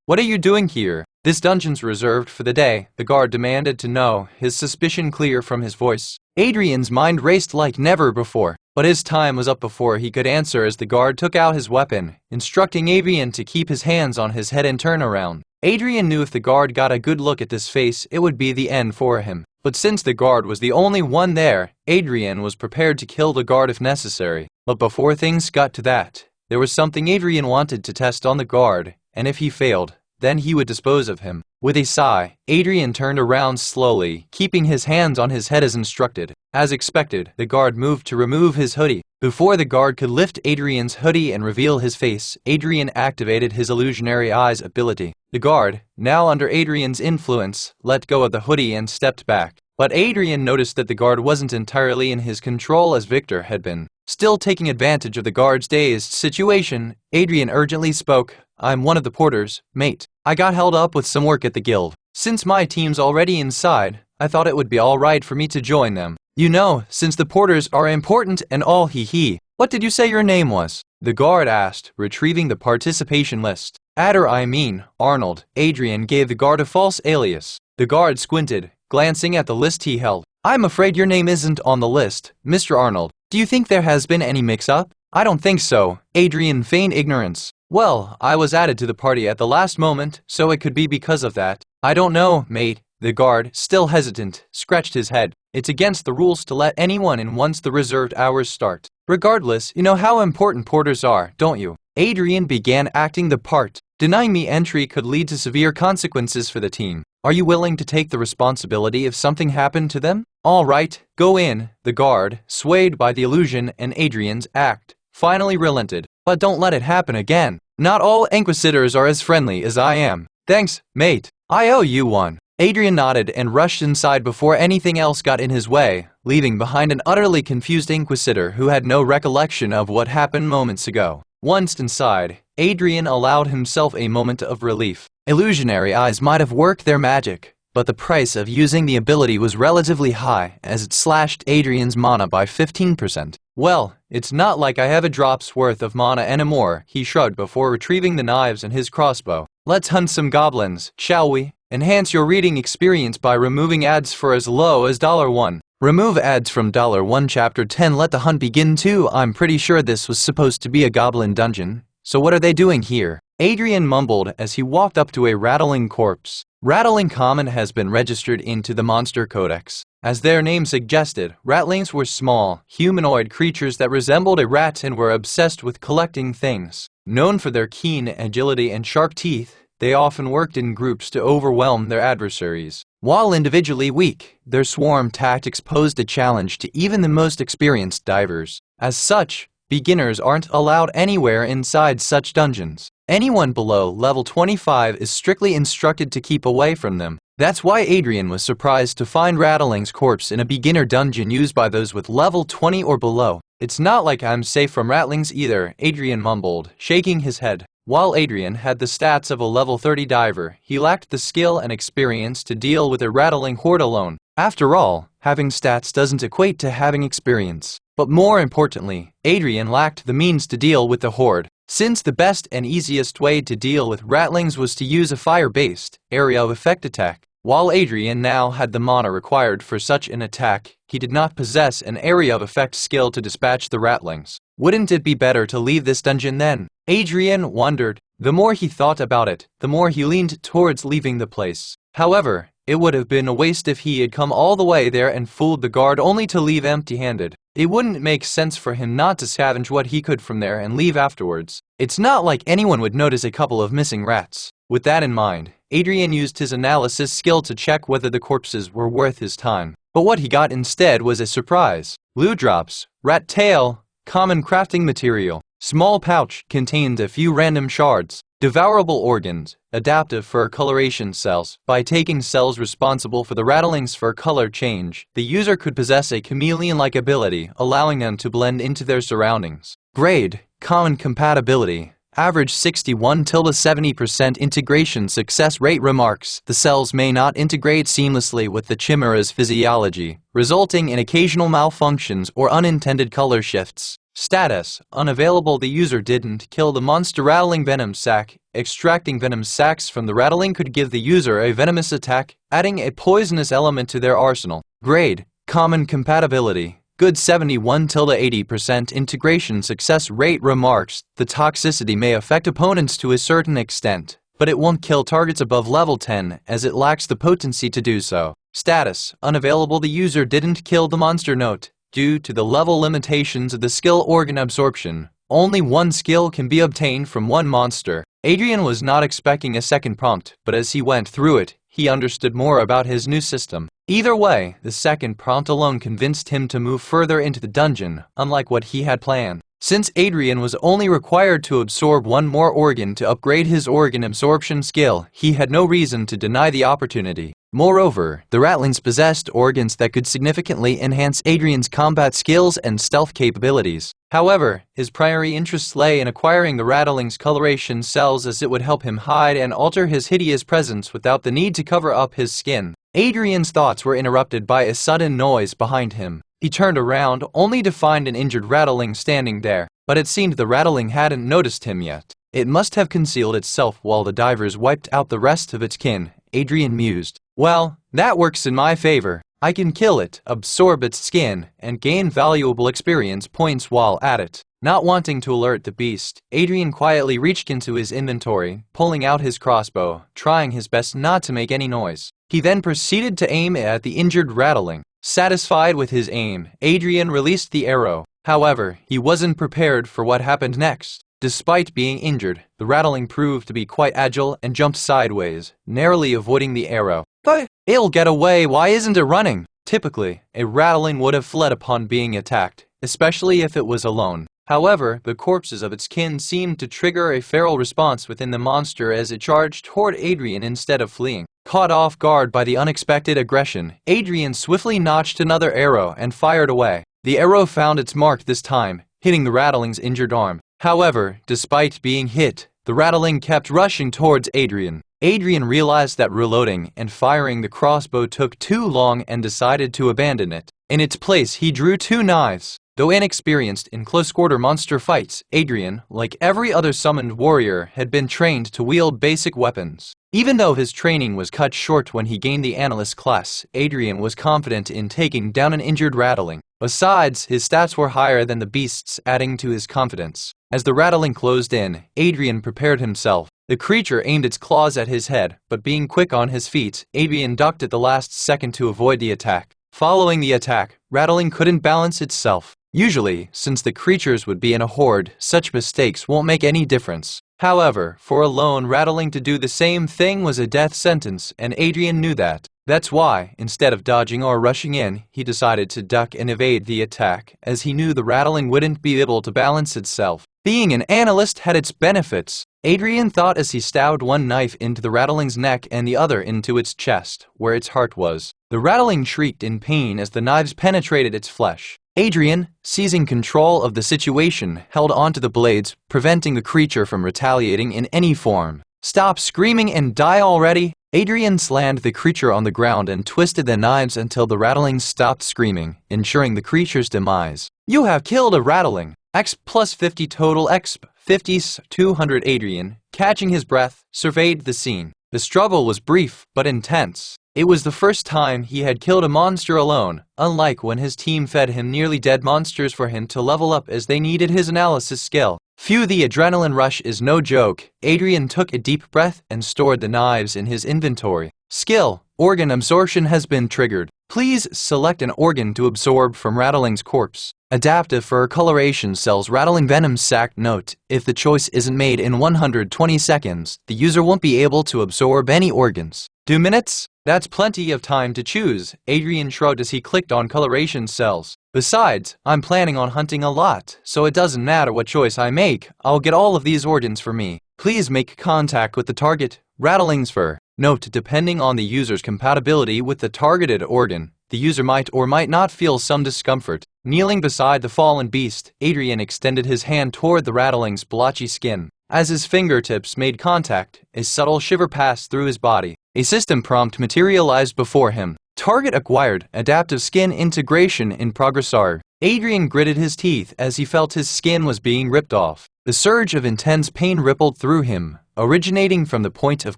What are you doing here? This dungeon's reserved for the day, the guard demanded to know, his suspicion clear from his voice. Adrian's mind raced like never before, but his time was up before he could answer as the guard took out his weapon, instructing Adrian to keep his hands on his head and turn around. Adrian knew if the guard got a good look at this face, it would be the end for him. But since the guard was the only one there, Adrian was prepared to kill the guard if necessary. But before things got to that, there was something Adrian wanted to test on the guard, and if he failed, then he would dispose of him. With a sigh, Adrian turned around slowly, keeping his hands on his head as instructed. As expected, the guard moved to remove his hoodie. Before the guard could lift Adrian's hoodie and reveal his face, Adrian activated his illusionary eyes ability. The guard, now under Adrian's influence, let go of the hoodie and stepped back. But Adrian noticed that the guard wasn't entirely in his control as Victor had been. Still taking advantage of the guard's dazed situation, Adrian urgently spoke. I'm one of the porters, mate. I got held up with some work at the guild. Since my team's already inside, I thought it would be alright for me to join them. You know, since the porters are important and all he. What did you say your name was? The guard asked, retrieving the participation list. Arnold. Adrian gave the guard a false alias. The guard squinted, glancing at the list he held. I'm afraid your name isn't on the list, Mr. Arnold. Do you think there has been any mix-up? I don't think so. Adrian feigned ignorance. Well, I was added to the party at the last moment, so it could be because of that. I don't know, mate. The guard, still hesitant, scratched his head. It's against the rules to let anyone in once the reserved hours start. Regardless, you know how important porters are, don't you? Adrian began acting the part. Denying me entry could lead to severe consequences for the team. Are you willing to take the responsibility if something happened to them? All right, go in. The guard, swayed by the illusion and Adrian's act, finally relented. But don't let it happen again. Not all Inquisitors are as friendly as I am. Thanks, mate. I owe you one. Adrian nodded and rushed inside before anything else got in his way, leaving behind an utterly confused Inquisitor who had no recollection of what happened moments ago. Once inside, Adrian allowed himself a moment of relief. Illusionary eyes might have worked their magic, but the price of using the ability was relatively high as it slashed Adrian's mana by 15%. Well, it's not like I have a drop's worth of mana anymore, he shrugged before retrieving the knives and his crossbow. Let's hunt some goblins, shall we? Enhance your reading experience by removing ads for as low as $1. Remove ads from $1 Chapter 10. Let the hunt begin too. I'm pretty sure this was supposed to be a goblin dungeon. So what are they doing here? Adrian mumbled as he walked up to a rattling corpse. Rattling common has been registered into the Monster Codex. As their name suggested, ratlings were small, humanoid creatures that resembled a rat and were obsessed with collecting things. Known for their keen agility and sharp teeth, they often worked in groups to overwhelm their adversaries. While individually weak, their swarm tactics posed a challenge to even the most experienced divers. As such, beginners aren't allowed anywhere inside such dungeons. Anyone below level 25 is strictly instructed to keep away from them. That's why Adrian was surprised to find Rattling's corpse in a beginner dungeon used by those with level 20 or below. "It's not like I'm safe from rattlings either," Adrian mumbled, shaking his head. While Adrian had the stats of a level 30 diver, he lacked the skill and experience to deal with a rattling horde alone. After all, having stats doesn't equate to having experience. But more importantly, Adrian lacked the means to deal with the horde. Since the best and easiest way to deal with rattlings was to use a fire-based area of effect attack. While Adrian now had the mana required for such an attack, he did not possess an area of effect skill to dispatch the rattlings. Wouldn't it be better to leave this dungeon then? Adrian wondered. The more he thought about it, the more he leaned towards leaving the place. However, it would have been a waste if he had come all the way there and fooled the guard only to leave empty-handed. It wouldn't make sense for him not to scavenge what he could from there and leave afterwards. It's not like anyone would notice a couple of missing rats. With that in mind, Adrian used his analysis skill to check whether the corpses were worth his time. But what he got instead was a surprise. Loot drops, rat tail, common crafting material, small pouch contained a few random shards, devourable organs, adaptive fur coloration cells. By taking cells responsible for the rattling's fur color change, the user could possess a chameleon-like ability, allowing them to blend into their surroundings. Grade, common compatibility. Average 61-70% integration success rate. Remarks: the cells may not integrate seamlessly with the Chimaeras' physiology, resulting in occasional malfunctions or unintended color shifts. Status: unavailable. The user didn't kill the monster rattling venom sac. Extracting venom sacs from the rattling could give the user a venomous attack, adding a poisonous element to their arsenal. Grade: common compatibility. Good 71-80% integration success rate. Remarks: the toxicity may affect opponents to a certain extent, but it won't kill targets above level 10 as it lacks the potency to do so. Status: unavailable. The user didn't kill the monster. Note: due to the level limitations of the skill organ absorption, only one skill can be obtained from one monster. Adrian was not expecting a second prompt, but as he went through it, he understood more about his new system. Either way, the second prompt alone convinced him to move further into the dungeon, unlike what he had planned. Since Adrian was only required to absorb one more organ to upgrade his organ absorption skill, he had no reason to deny the opportunity. Moreover, the rattlings possessed organs that could significantly enhance Adrian's combat skills and stealth capabilities. However, his primary interest lay in acquiring the rattling's coloration cells, as it would help him hide and alter his hideous presence without the need to cover up his skin. Adrian's thoughts were interrupted by a sudden noise behind him. He turned around only to find an injured rattling standing there, but it seemed the rattling hadn't noticed him yet. It must have concealed itself while the divers wiped out the rest of its kin, Adrian mused. Well, that works in my favor. I can kill it, absorb its skin, and gain valuable experience points while at it. Not wanting to alert the beast, Adrian quietly reached into his inventory, pulling out his crossbow, trying his best not to make any noise. He then proceeded to aim at the injured rattling. Satisfied with his aim, Adrian released the arrow. However, he wasn't prepared for what happened next. Despite being injured, the rattling proved to be quite agile and jumped sideways, narrowly avoiding the arrow. But it'll get away, why isn't it running? Typically, a rattling would have fled upon being attacked, especially if it was alone. However, the corpses of its kin seemed to trigger a feral response within the monster as it charged toward Adrian instead of fleeing. Caught off guard by the unexpected aggression, Adrian swiftly notched another arrow and fired away. The arrow found its mark this time, hitting the rattling's injured arm. However, despite being hit, the rattling kept rushing towards Adrian. Adrian realized that reloading and firing the crossbow took too long and decided to abandon it. In its place, he drew two knives. Though inexperienced in close-quarter monster fights, Adrian, like every other summoned warrior, had been trained to wield basic weapons. Even though his training was cut short when he gained the analyst class, Adrian was confident in taking down an injured Rattling. Besides, his stats were higher than the beast's, adding to his confidence. As the Rattling closed in, Adrian prepared himself. The creature aimed its claws at his head, but being quick on his feet, Adrian ducked at the last second to avoid the attack. Following the attack, Rattling couldn't balance itself. Usually, since the creatures would be in a horde, such mistakes won't make any difference. However, for a lone Rattling to do the same thing was a death sentence, and Adrian knew that. That's why, instead of dodging or rushing in, he decided to duck and evade the attack, as he knew the Rattling wouldn't be able to balance itself. Being an analyst had its benefits. Adrian thought as he stabbed one knife into the Rattling's neck and the other into its chest, where its heart was. The Rattling shrieked in pain as the knives penetrated its flesh. Adrian, seizing control of the situation, held onto the blades, preventing the creature from retaliating in any form. "Stop screaming and die already!" Adrian slammed the creature on the ground and twisted the knives until the Rattling stopped screaming, ensuring the creature's demise. "You have killed a Rattling! X plus 50 total, exp. 50s 200." Adrian, catching his breath, surveyed the scene. The struggle was brief but intense. It was the first time he had killed a monster alone, unlike when his team fed him nearly dead monsters for him to level up as they needed his analysis skill. Phew, the adrenaline rush is no joke. Adrian took a deep breath and stored the knives in his inventory. Skill: Organ absorption has been triggered. Please select an organ to absorb from Rattling's corpse. Adaptive for coloration cells. Rattling venom sac. Note: if the choice isn't made in 120 seconds, the user won't be able to absorb any organs. 2 minutes? That's plenty of time to choose. Adrian shrugged as he clicked on coloration cells. Besides, I'm planning on hunting a lot, so it doesn't matter what choice I make, I'll get all of these organs for me. Please make contact with the target. Rattling's fur. Note: depending on the user's compatibility with the targeted organ, the user might or might not feel some discomfort. Kneeling beside the fallen beast, Adrian extended his hand toward the Rattling's blotchy skin. As his fingertips made contact, a subtle shiver passed through his body. A system prompt materialized before him. Target acquired. Adaptive skin integration in progress. Adrian gritted his teeth as he felt his skin was being ripped off. The surge of intense pain rippled through him, originating from the point of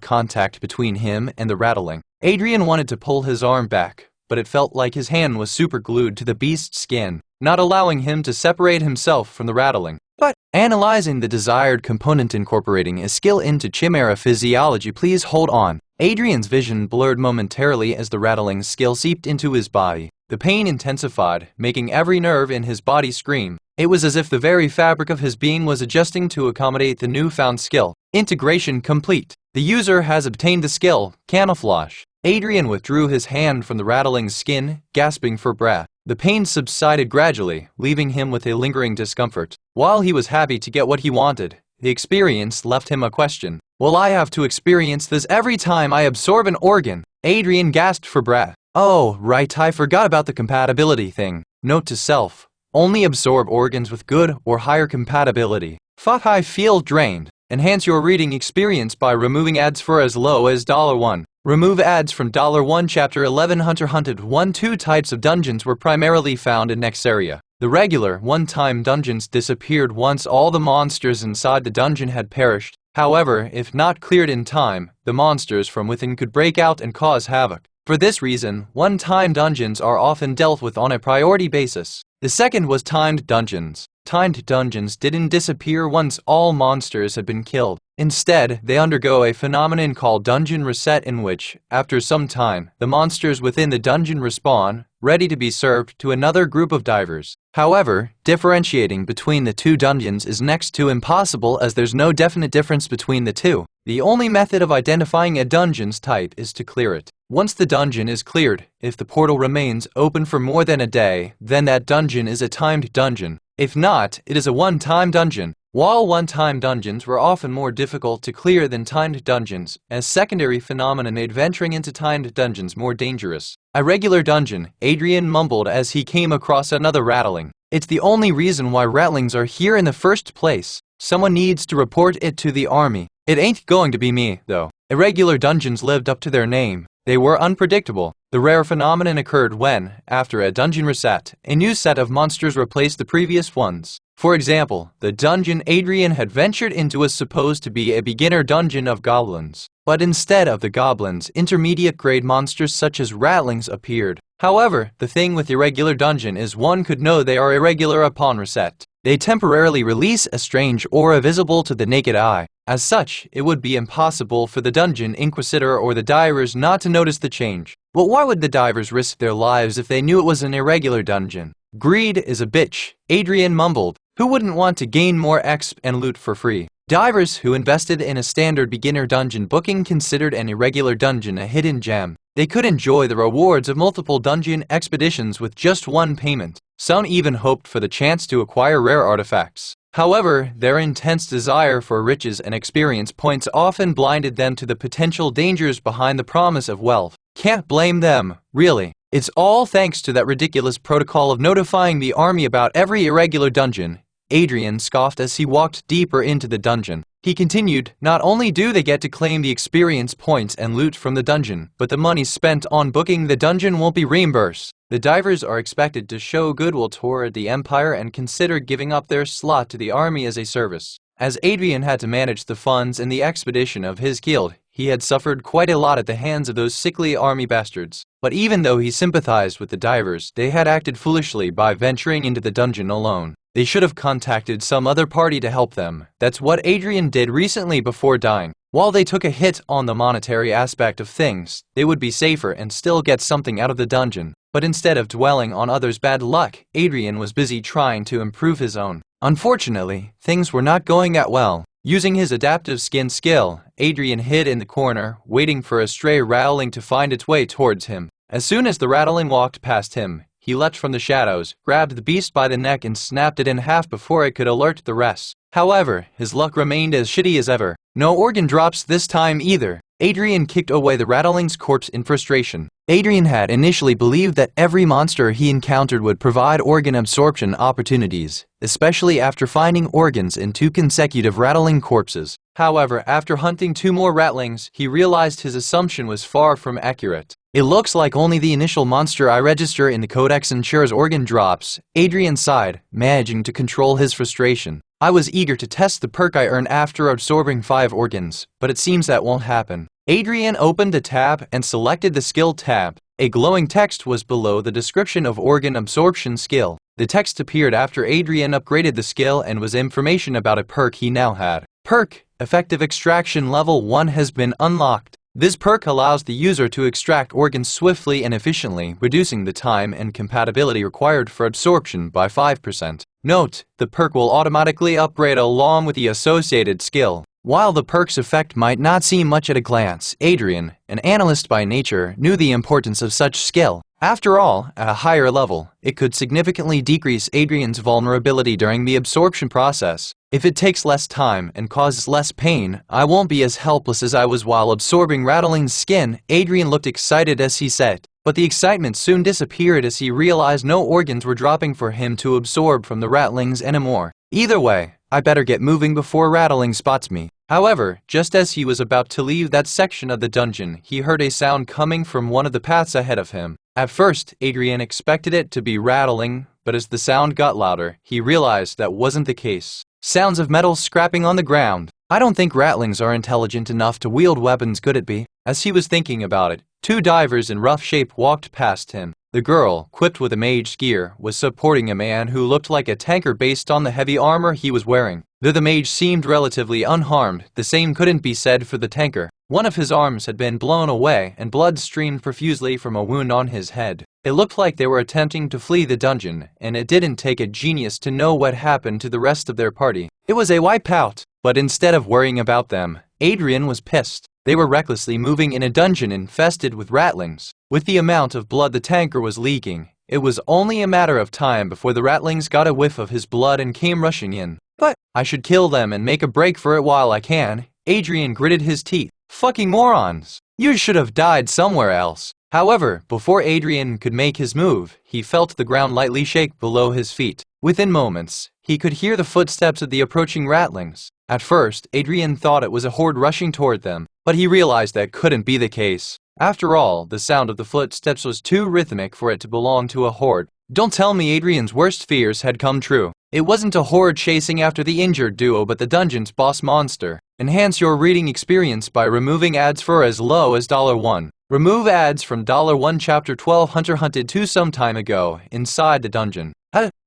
contact between him and the Rattling. Adrian wanted to pull his arm back, but it felt like his hand was superglued to the beast's skin, not allowing him to separate himself from the Rattling. But analyzing the desired component, incorporating a skill into Chimaera physiology. Please hold on. Adrian's vision blurred momentarily as the Rattling's skill seeped into his body. The pain intensified, making every nerve in his body scream. It was as if the very fabric of his being was adjusting to accommodate the newfound skill. Integration complete. The user has obtained the skill, Camouflage. Adrian withdrew his hand from the Rattling's skin, gasping for breath. The pain subsided gradually, leaving him with a lingering discomfort. While he was happy to get what he wanted, the experience left him a question. Will I have to experience this every time I absorb an organ? Adrian gasped for breath. Oh, right, I forgot about the compatibility thing. Note to self: only absorb organs with good or higher compatibility. Fuck, I feel drained. Enhance your reading experience by removing ads for as low as $1. Remove ads from $1. Chapter 11. Hunter hunted 1. 2 types of dungeons were primarily found in Nexaria. The regular, one-time dungeons disappeared once all the monsters inside the dungeon had perished. However, if not cleared in time, the monsters from within could break out and cause havoc. For this reason, one-time dungeons are often dealt with on a priority basis. The second was timed dungeons. Timed dungeons didn't disappear once all monsters had been killed. Instead, they undergo a phenomenon called dungeon reset, in which, after some time, the monsters within the dungeon respawn, ready to be served to another group of divers. However, differentiating between the two dungeons is next to impossible, as there's no definite difference between the two. The only method of identifying a dungeon's type is to clear it. Once the dungeon is cleared, if the portal remains open for more than a day, then that dungeon is a timed dungeon. If not, it is a one-time dungeon. While one-time dungeons were often more difficult to clear than timed dungeons, a secondary phenomenon made venturing into timed dungeons more dangerous. A regular dungeon, Adrian mumbled as he came across another Rattling. It's the only reason why Rattlings are here in the first place. Someone needs to report it to the army. It ain't going to be me, though. Irregular dungeons lived up to their name. They were unpredictable. The rare phenomenon occurred when, after a dungeon reset, a new set of monsters replaced the previous ones. For example, the dungeon Adrian had ventured into was supposed to be a beginner dungeon of goblins. But instead of the goblins, intermediate-grade monsters such as rattlings appeared. However, the thing with irregular dungeon is one could know they are irregular upon reset. They temporarily release a strange aura visible to the naked eye. As such, it would be impossible for the dungeon inquisitor or the divers not to notice the change. But why would the divers risk their lives if they knew it was an irregular dungeon? Greed is a bitch, Adrian mumbled. Who wouldn't want to gain more exp and loot for free? Divers who invested in a standard beginner dungeon booking considered an irregular dungeon a hidden gem. They could enjoy the rewards of multiple dungeon expeditions with just one payment. Some even hoped for the chance to acquire rare artifacts. However, their intense desire for riches and experience points often blinded them to the potential dangers behind the promise of wealth. Can't blame them, really. It's all thanks to that ridiculous protocol of notifying the army about every irregular dungeon. Adrian scoffed as he walked deeper into the dungeon. He continued, not only do they get to claim the experience points and loot from the dungeon, but the money spent on booking the dungeon won't be reimbursed. The divers are expected to show goodwill toward the Empire and consider giving up their slot to the army as a service. As Adrian had to manage the funds in the expedition of his guild, he had suffered quite a lot at the hands of those sickly army bastards. But even though he sympathized with the divers, they had acted foolishly by venturing into the dungeon alone. They should have contacted some other party to help them. That's what Adrian did recently before dying. While they took a hit on the monetary aspect of things, they would be safer and still get something out of the dungeon. But instead of dwelling on others' bad luck, Adrian was busy trying to improve his own. Unfortunately, things were not going that well. Using his adaptive skin skill, Adrian hid in the corner, waiting for a stray rattling to find its way towards him. As soon as the rattling walked past him, he leapt from the shadows, grabbed the beast by the neck and snapped it in half before it could alert the rest. However, his luck remained as shitty as ever. No organ drops this time either. Adrian kicked away the rattling's corpse in frustration. Adrian had initially believed that every monster he encountered would provide organ absorption opportunities, especially after finding organs in 2 consecutive rattling corpses. However, after hunting 2 more rattlings, he realized his assumption was far from accurate. It looks like only the initial monster I register in the codex ensures organ drops. Adrian sighed, managing to control his frustration. I was eager to test the perk I earned after absorbing 5 organs, but it seems that won't happen. Adrian opened the tab and selected the skill tab. A glowing text was below the description of organ absorption skill. The text appeared after Adrian upgraded the skill and was information about a perk he now had. Perk, effective extraction level 1 has been unlocked. This perk allows the user to extract organs swiftly and efficiently, reducing the time and compatibility required for absorption by 5%. Note, the perk will automatically upgrade along with the associated skill. While the perk's effect might not seem much at a glance, Adrian, an analyst by nature, knew the importance of such skill. After all, at a higher level, it could significantly decrease Adrian's vulnerability during the absorption process. If it takes less time and causes less pain, I won't be as helpless as I was while absorbing Rattling's skin. Adrian looked excited as he said, but the excitement soon disappeared as he realized no organs were dropping for him to absorb from the Rattlings anymore. Either way, I better get moving before Rattling spots me. However, just as he was about to leave that section of the dungeon, he heard a sound coming from one of the paths ahead of him. At first, Adrian expected it to be Rattling, but as the sound got louder, he realized that wasn't the case. Sounds of metal scrapping on the ground. I don't think Rattlings are intelligent enough to wield weapons, could it be? As he was thinking about it, 2 divers in rough shape walked past him. The girl, equipped with a mage's gear, was supporting a man who looked like a tanker based on the heavy armor he was wearing. Though the mage seemed relatively unharmed, the same couldn't be said for the tanker. One of his arms had been blown away and blood streamed profusely from a wound on his head. It looked like they were attempting to flee the dungeon, and it didn't take a genius to know what happened to the rest of their party. It was a wipeout. But instead of worrying about them, Adrian was pissed. They were recklessly moving in a dungeon infested with rattlings. With the amount of blood the tanker was leaking, it was only a matter of time before the rattlings got a whiff of his blood and came rushing in. But I should kill them and make a break for it while I can. Adrian gritted his teeth. Fucking morons. You should have died somewhere else. However, before Adrian could make his move, he felt the ground lightly shake below his feet. Within moments, he could hear the footsteps of the approaching rattlings. At first, Adrian thought it was a horde rushing toward them, but he realized that couldn't be the case. After all, the sound of the footsteps was too rhythmic for it to belong to a horde. Don't tell me Adrian's worst fears had come true. It wasn't a horde chasing after the injured duo but the dungeon's boss monster. Enhance your reading experience by removing ads for as low as $1. Remove ads from $1 Chapter 12 Hunter hunted 2 some time ago, inside the dungeon.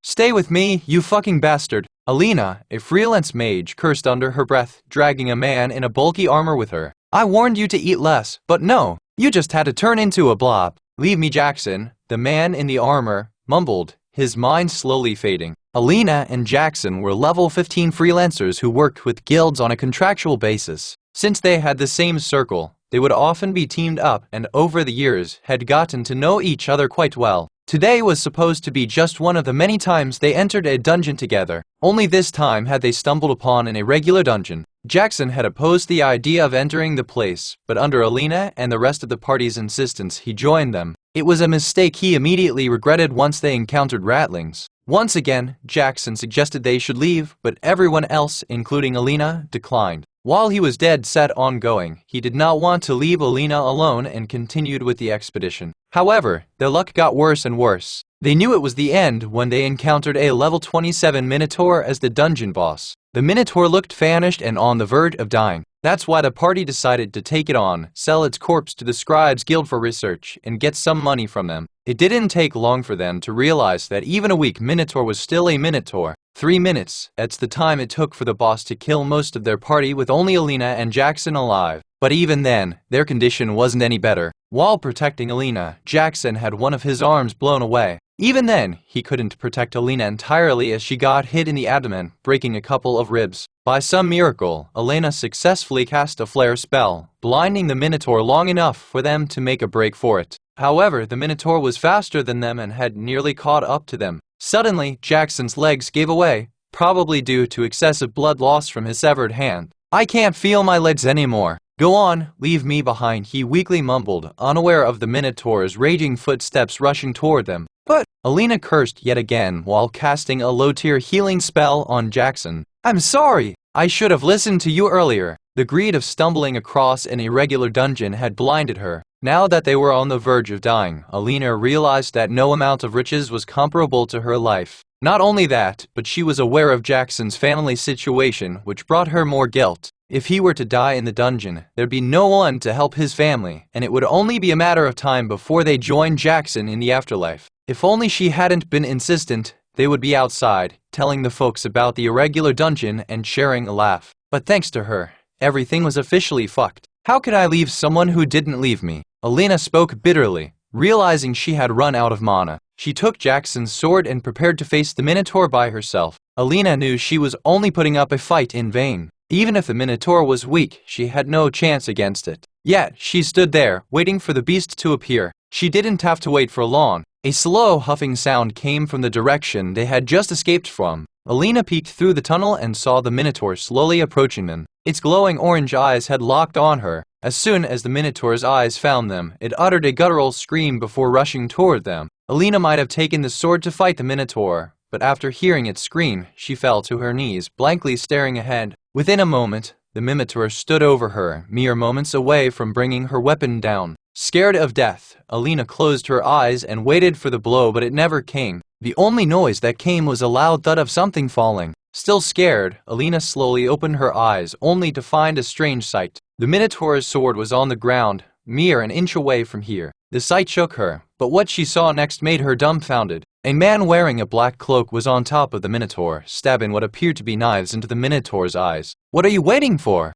Stay with me, you fucking bastard. Alina, a freelance mage, cursed under her breath, dragging a man in a bulky armor with her. I warned you to eat less, but no, you just had to turn into a blob. Leave me, Jackson, the man in the armor mumbled, his mind slowly fading. Alina and Jackson were level 15 freelancers who worked with guilds on a contractual basis. Since they had the same circle, they would often be teamed up and over the years had gotten to know each other quite well. Today was supposed to be just one of the many times they entered a dungeon together. Only this time had they stumbled upon in a regular dungeon. Jackson had opposed the idea of entering the place, but under Alina and the rest of the party's insistence, he joined them. It was a mistake he immediately regretted once they encountered ratlings. Once again, Jackson suggested they should leave, but everyone else, including Alina, declined. While he was dead set on going, he did not want to leave Alina alone and continued with the expedition. However, their luck got worse and worse. They knew it was the end when they encountered a level 27 Minotaur as the dungeon boss. The Minotaur looked famished and on the verge of dying. That's why the party decided to take it on, sell its corpse to the Scribes Guild for research, and get some money from them. It didn't take long for them to realize that even a weak Minotaur was still a Minotaur. 3 minutes, that's the time it took for the boss to kill most of their party with only Alina and Jackson alive. But even then, their condition wasn't any better. While protecting Alina, Jackson had one of his arms blown away. Even then, he couldn't protect Alina entirely as she got hit in the abdomen, breaking a couple of ribs. By some miracle, Alina successfully cast a flare spell, blinding the Minotaur long enough for them to make a break for it. However, the Minotaur was faster than them and had nearly caught up to them. Suddenly, Jackson's legs gave away, probably due to excessive blood loss from his severed hand. I can't feel my legs anymore. Go on, leave me behind, he weakly mumbled, unaware of the Minotaur's raging footsteps rushing toward them. But Alina cursed yet again while casting a low-tier healing spell on Jackson. I'm sorry, I should have listened to you earlier. The greed of stumbling across an irregular dungeon had blinded her. Now that they were on the verge of dying, Alina realized that no amount of riches was comparable to her life. Not only that, but she was aware of Jackson's family situation, which brought her more guilt. If he were to die in the dungeon, there'd be no one to help his family, and it would only be a matter of time before they joined Jackson in the afterlife. If only she hadn't been insistent, they would be outside, telling the folks about the irregular dungeon and sharing a laugh. But thanks to her, everything was officially fucked. How could I leave someone who didn't leave me? Alina spoke bitterly, realizing she had run out of mana. She took Jackson's sword and prepared to face the Minotaur by herself. Alina knew she was only putting up a fight in vain. Even if the Minotaur was weak, she had no chance against it. Yet, she stood there, waiting for the beast to appear. She didn't have to wait for long. A slow huffing sound came from the direction they had just escaped from. Alina peeked through the tunnel and saw the Minotaur slowly approaching them. Its glowing orange eyes had locked on her. As soon as the Minotaur's eyes found them, it uttered a guttural scream before rushing toward them. Alina might have taken the sword to fight the Minotaur, but after hearing it scream, she fell to her knees, blankly staring ahead. Within a moment, the Minotaur stood over her, mere moments away from bringing her weapon down. Scared of death, Alina closed her eyes and waited for the blow, but it never came. The only noise that came was a loud thud of something falling. Still scared, Alina slowly opened her eyes, only to find a strange sight. The Minotaur's sword was on the ground, mere an inch away from here. The sight shook her, but what she saw next made her dumbfounded. A man wearing a black cloak was on top of the Minotaur, stabbing what appeared to be knives into the Minotaur's eyes. What are you waiting for?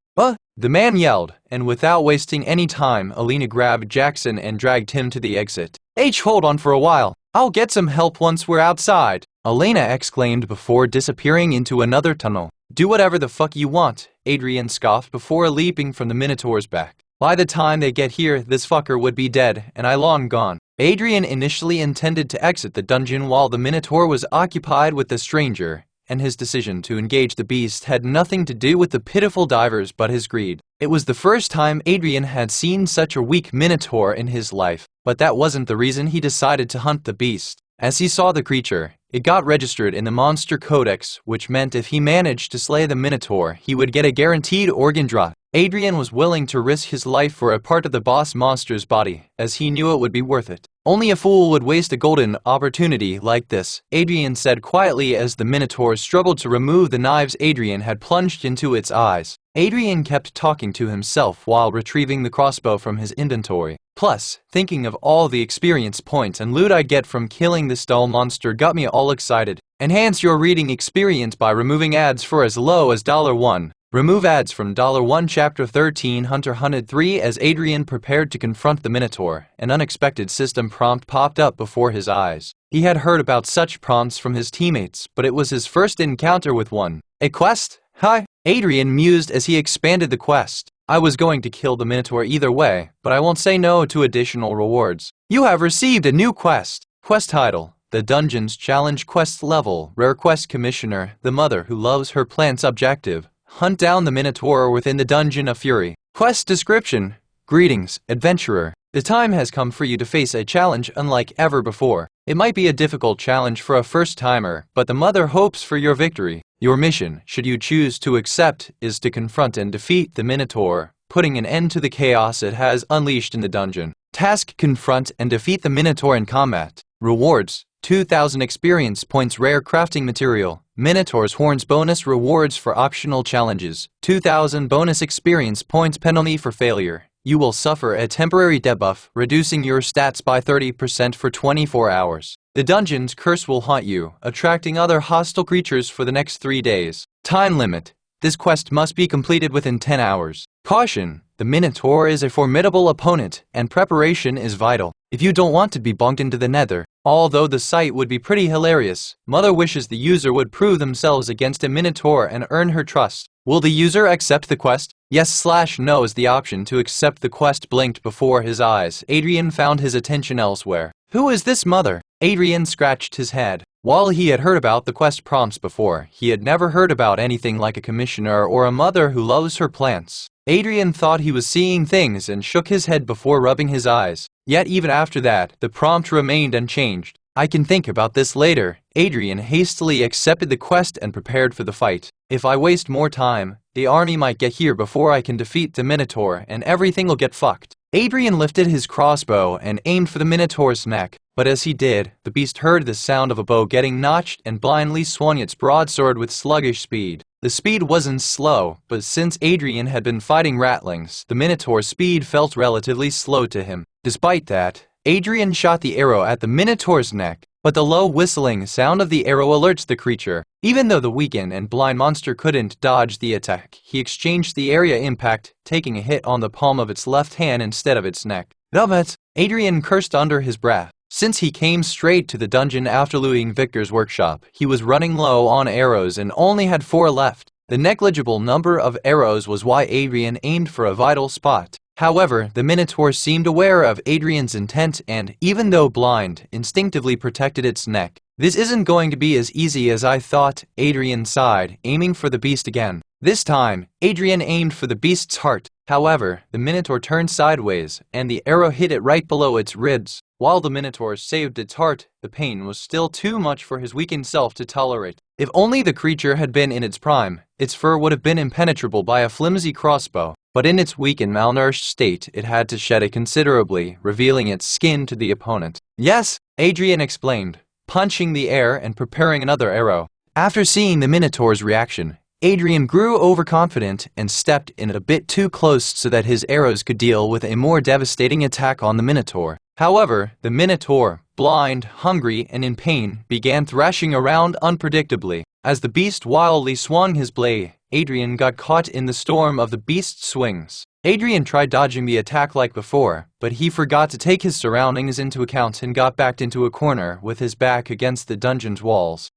The man yelled, and without wasting any time, Alina grabbed Jackson and dragged him to the exit. Hold on for a while. I'll get some help once we're outside, Alina exclaimed before disappearing into another tunnel. Do whatever the fuck you want, Adrian scoffed before leaping from the Minotaur's back. By the time they get here, this fucker would be dead, and I long gone. Adrian initially intended to exit the dungeon while the Minotaur was occupied with the stranger, and his decision to engage the beast had nothing to do with the pitiful divers but his greed. It was the first time Adrian had seen such a weak Minotaur in his life, but that wasn't the reason he decided to hunt the beast. As he saw the creature, it got registered in the Monster Codex, which meant if he managed to slay the Minotaur, he would get a guaranteed organ drop. Adrian was willing to risk his life for a part of the boss monster's body, as he knew it would be worth it. Only a fool would waste a golden opportunity like this, Adrian said quietly as the Minotaur struggled to remove the knives Adrian had plunged into its eyes. Adrian kept talking to himself while retrieving the crossbow from his inventory. Plus, thinking of all the experience points and loot I get from killing this dull monster got me all excited. Enhance your reading experience by removing ads for as low as $1. Remove ads from $1 Chapter 13 Hunter Hunted 3. As Adrian prepared to confront the Minotaur, an unexpected system prompt popped up before his eyes. He had heard about such prompts from his teammates, but it was his first encounter with one. A quest? Hi? Adrian mused as he expanded the quest. I was going to kill the Minotaur either way, but I won't say no to additional rewards. You have received a new quest. Quest title: The Dungeons Challenge Quest Level. Rare Quest Commissioner, the mother who loves her plants. Objective: hunt down the Minotaur within the Dungeon of Fury. Quest description: Greetings, adventurer. The time has come for you to face a challenge unlike ever before. It might be a difficult challenge for a first-timer, but the mother hopes for your victory. Your mission, should you choose to accept, is to confront and defeat the Minotaur, putting an end to the chaos it has unleashed in the dungeon. Task: confront and defeat the Minotaur in combat. Rewards: 2,000 experience points. Rare crafting material. Minotaur's horns. Bonus rewards for optional challenges. 2,000 bonus experience points. Penalty for failure: you will suffer a temporary debuff, reducing your stats by 30% for 24 hours. The dungeon's curse will haunt you, attracting other hostile creatures for the next 3 days. Time limit: this quest must be completed within 10 hours. Caution: the Minotaur is a formidable opponent, and preparation is vital. If you don't want to be bonked into the nether, although the sight would be pretty hilarious, Mother wishes the user would prove themselves against a Minotaur and earn her trust. Will the user accept the quest? Yes/no is the option to accept the quest. Blinked before his eyes. Adrian found his attention elsewhere. Who is this mother? Adrian scratched his head. While he had heard about the quest prompts before, he had never heard about anything like a commissioner or a mother who loves her plants. Adrian thought he was seeing things and shook his head before rubbing his eyes. Yet even after that, the prompt remained unchanged. I can think about this later. Adrian hastily accepted the quest and prepared for the fight. If I waste more time, the army might get here before I can defeat the Minotaur and everything will get fucked. Adrian lifted his crossbow and aimed for the Minotaur's neck, but as he did, the beast heard the sound of a bow getting notched and blindly swung its broadsword with sluggish speed. The speed wasn't slow, but since Adrian had been fighting ratlings, the Minotaur's speed felt relatively slow to him. Despite that, Adrian shot the arrow at the Minotaur's neck, but the low whistling sound of the arrow alerts the creature. Even though the weakened and blind monster couldn't dodge the attack, he exchanged the area impact, taking a hit on the palm of its left hand instead of its neck. Damn it! Adrian cursed under his breath. Since he came straight to the dungeon after looting Victor's workshop, he was running low on arrows and only had 4 left. The negligible number of arrows was why Adrian aimed for a vital spot. However, the Minotaur seemed aware of Adrian's intent and, even though blind, instinctively protected its neck. This isn't going to be as easy as I thought, Adrian sighed, aiming for the beast again. This time, Adrian aimed for the beast's heart. However, the Minotaur turned sideways, and the arrow hit it right below its ribs. While the Minotaur saved its heart, the pain was still too much for his weakened self to tolerate. If only the creature had been in its prime, its fur would have been impenetrable by a flimsy crossbow. But in its weak and malnourished state, it had to shed it considerably, revealing its skin to the opponent. Yes, Adrian explained, punching the air and preparing another arrow. After seeing the Minotaur's reaction, Adrian grew overconfident and stepped in a bit too close so that his arrows could deal with a more devastating attack on the Minotaur. However, the Minotaur, blind, hungry, and in pain, began thrashing around unpredictably. As the beast wildly swung his blade, Adrian got caught in the storm of the beast's swings. Adrian tried dodging the attack like before, but he forgot to take his surroundings into account and got backed into a corner with his back against the dungeon's walls.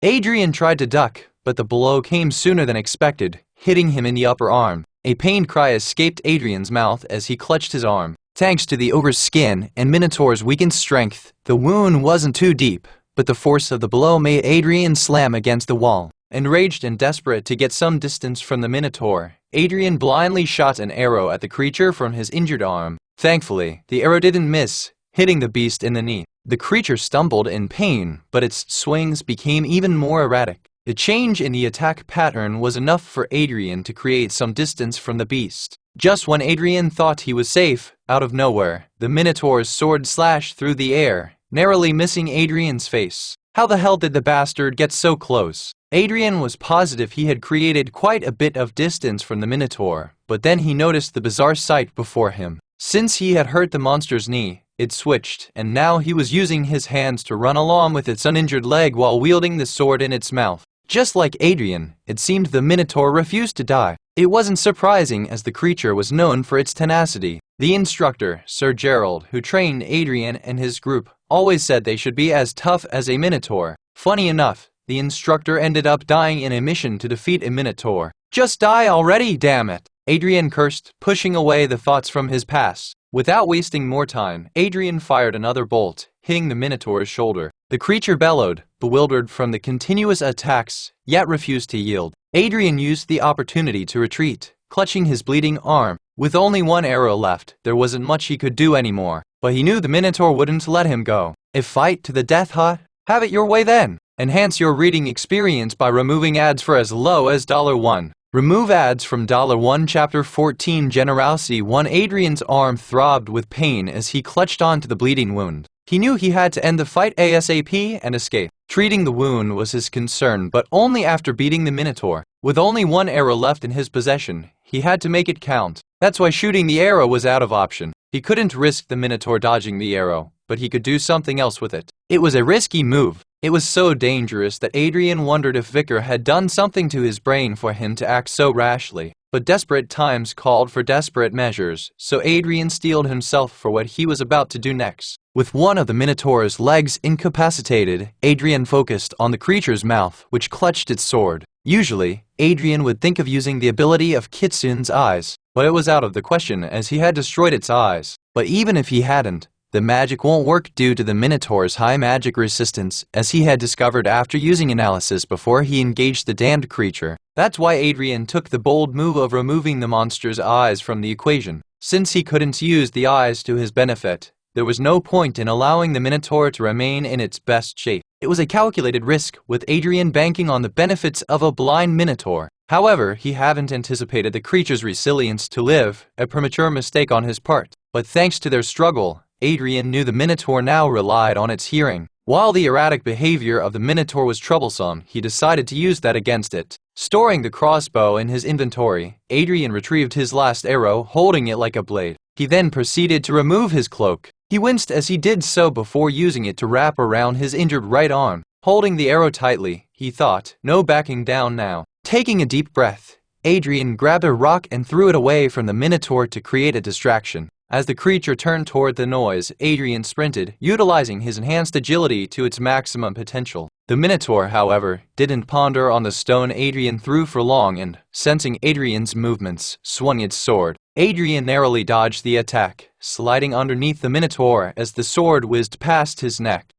Adrian tried to duck, but the blow came sooner than expected, hitting him in the upper arm. A pained cry escaped Adrian's mouth as he clutched his arm. Thanks to the ogre's skin and Minotaur's weakened strength, the wound wasn't too deep, but the force of the blow made Adrian slam against the wall. Enraged and desperate to get some distance from the Minotaur, Adrian blindly shot an arrow at the creature from his injured arm. Thankfully, the arrow didn't miss, hitting the beast in the knee. The creature stumbled in pain, but its swings became even more erratic. The change in the attack pattern was enough for Adrian to create some distance from the beast. Just when Adrian thought he was safe, out of nowhere, the Minotaur's sword slashed through the air, narrowly missing Adrian's face. How the hell did the bastard get so close? Adrian was positive he had created quite a bit of distance from the Minotaur, but then he noticed the bizarre sight before him. Since he had hurt the monster's knee, it switched, and now he was using his hands to run along with its uninjured leg while wielding the sword in its mouth. Just like Adrian, it seemed the Minotaur refused to die. It wasn't surprising, as the creature was known for its tenacity. The instructor, Sir Gerald, who trained Adrian and his group, always said they should be as tough as a Minotaur. Funny enough, the instructor ended up dying in a mission to defeat a Minotaur. Just die already, damn it! Adrian cursed, pushing away the thoughts from his past. Without wasting more time, Adrian fired another bolt, hitting the Minotaur's shoulder. The creature bellowed, bewildered from the continuous attacks, yet refused to yield. Adrian used the opportunity to retreat, clutching his bleeding arm. With only one arrow left, there wasn't much he could do anymore, but he knew the Minotaur wouldn't let him go. A fight to the death, huh? Have it your way then! Enhance your reading experience by removing ads for as low as $1. Remove ads from $1. Chapter 14 Generosity 1. Adrian's arm throbbed with pain as he clutched onto the bleeding wound. He knew he had to end the fight ASAP and escape. Treating the wound was his concern, but only after beating the Minotaur. With only one arrow left in his possession, he had to make it count. That's why shooting the arrow was out of option. He couldn't risk the Minotaur dodging the arrow, but he could do something else with it. It was a risky move. It was so dangerous that Adrian wondered if Vicar had done something to his brain for him to act so rashly. But desperate times called for desperate measures, so Adrian steeled himself for what he was about to do next. With one of the Minotaur's legs incapacitated, Adrian focused on the creature's mouth, which clutched its sword. Usually, Adrian would think of using the ability of Kitsun's eyes, but it was out of the question as he had destroyed its eyes. But even if he hadn't, the magic won't work due to the Minotaur's high magic resistance, as he had discovered after using analysis before he engaged the damned creature. That's why Adrian took the bold move of removing the monster's eyes from the equation. Since he couldn't use the eyes to his benefit, there was no point in allowing the Minotaur to remain in its best shape. It was a calculated risk, with Adrian banking on the benefits of a blind Minotaur. However, he hadn't anticipated the creature's resilience to live, a premature mistake on his part. But thanks to their struggle, Adrian knew the Minotaur now relied on its hearing. While the erratic behavior of the Minotaur was troublesome, he decided to use that against it. Storing the crossbow in his inventory, Adrian retrieved his last arrow, holding it like a blade. He then proceeded to remove his cloak. He winced as he did so before using it to wrap around his injured right arm. Holding the arrow tightly, he thought, no backing down now. Taking a deep breath, Adrian grabbed a rock and threw it away from the Minotaur to create a distraction. As the creature turned toward the noise, Adrian sprinted, utilizing his enhanced agility to its maximum potential. The Minotaur, however, didn't ponder on the stone Adrian threw for long and, sensing Adrian's movements, swung its sword. Adrian narrowly dodged the attack, sliding underneath the Minotaur as the sword whizzed past his neck.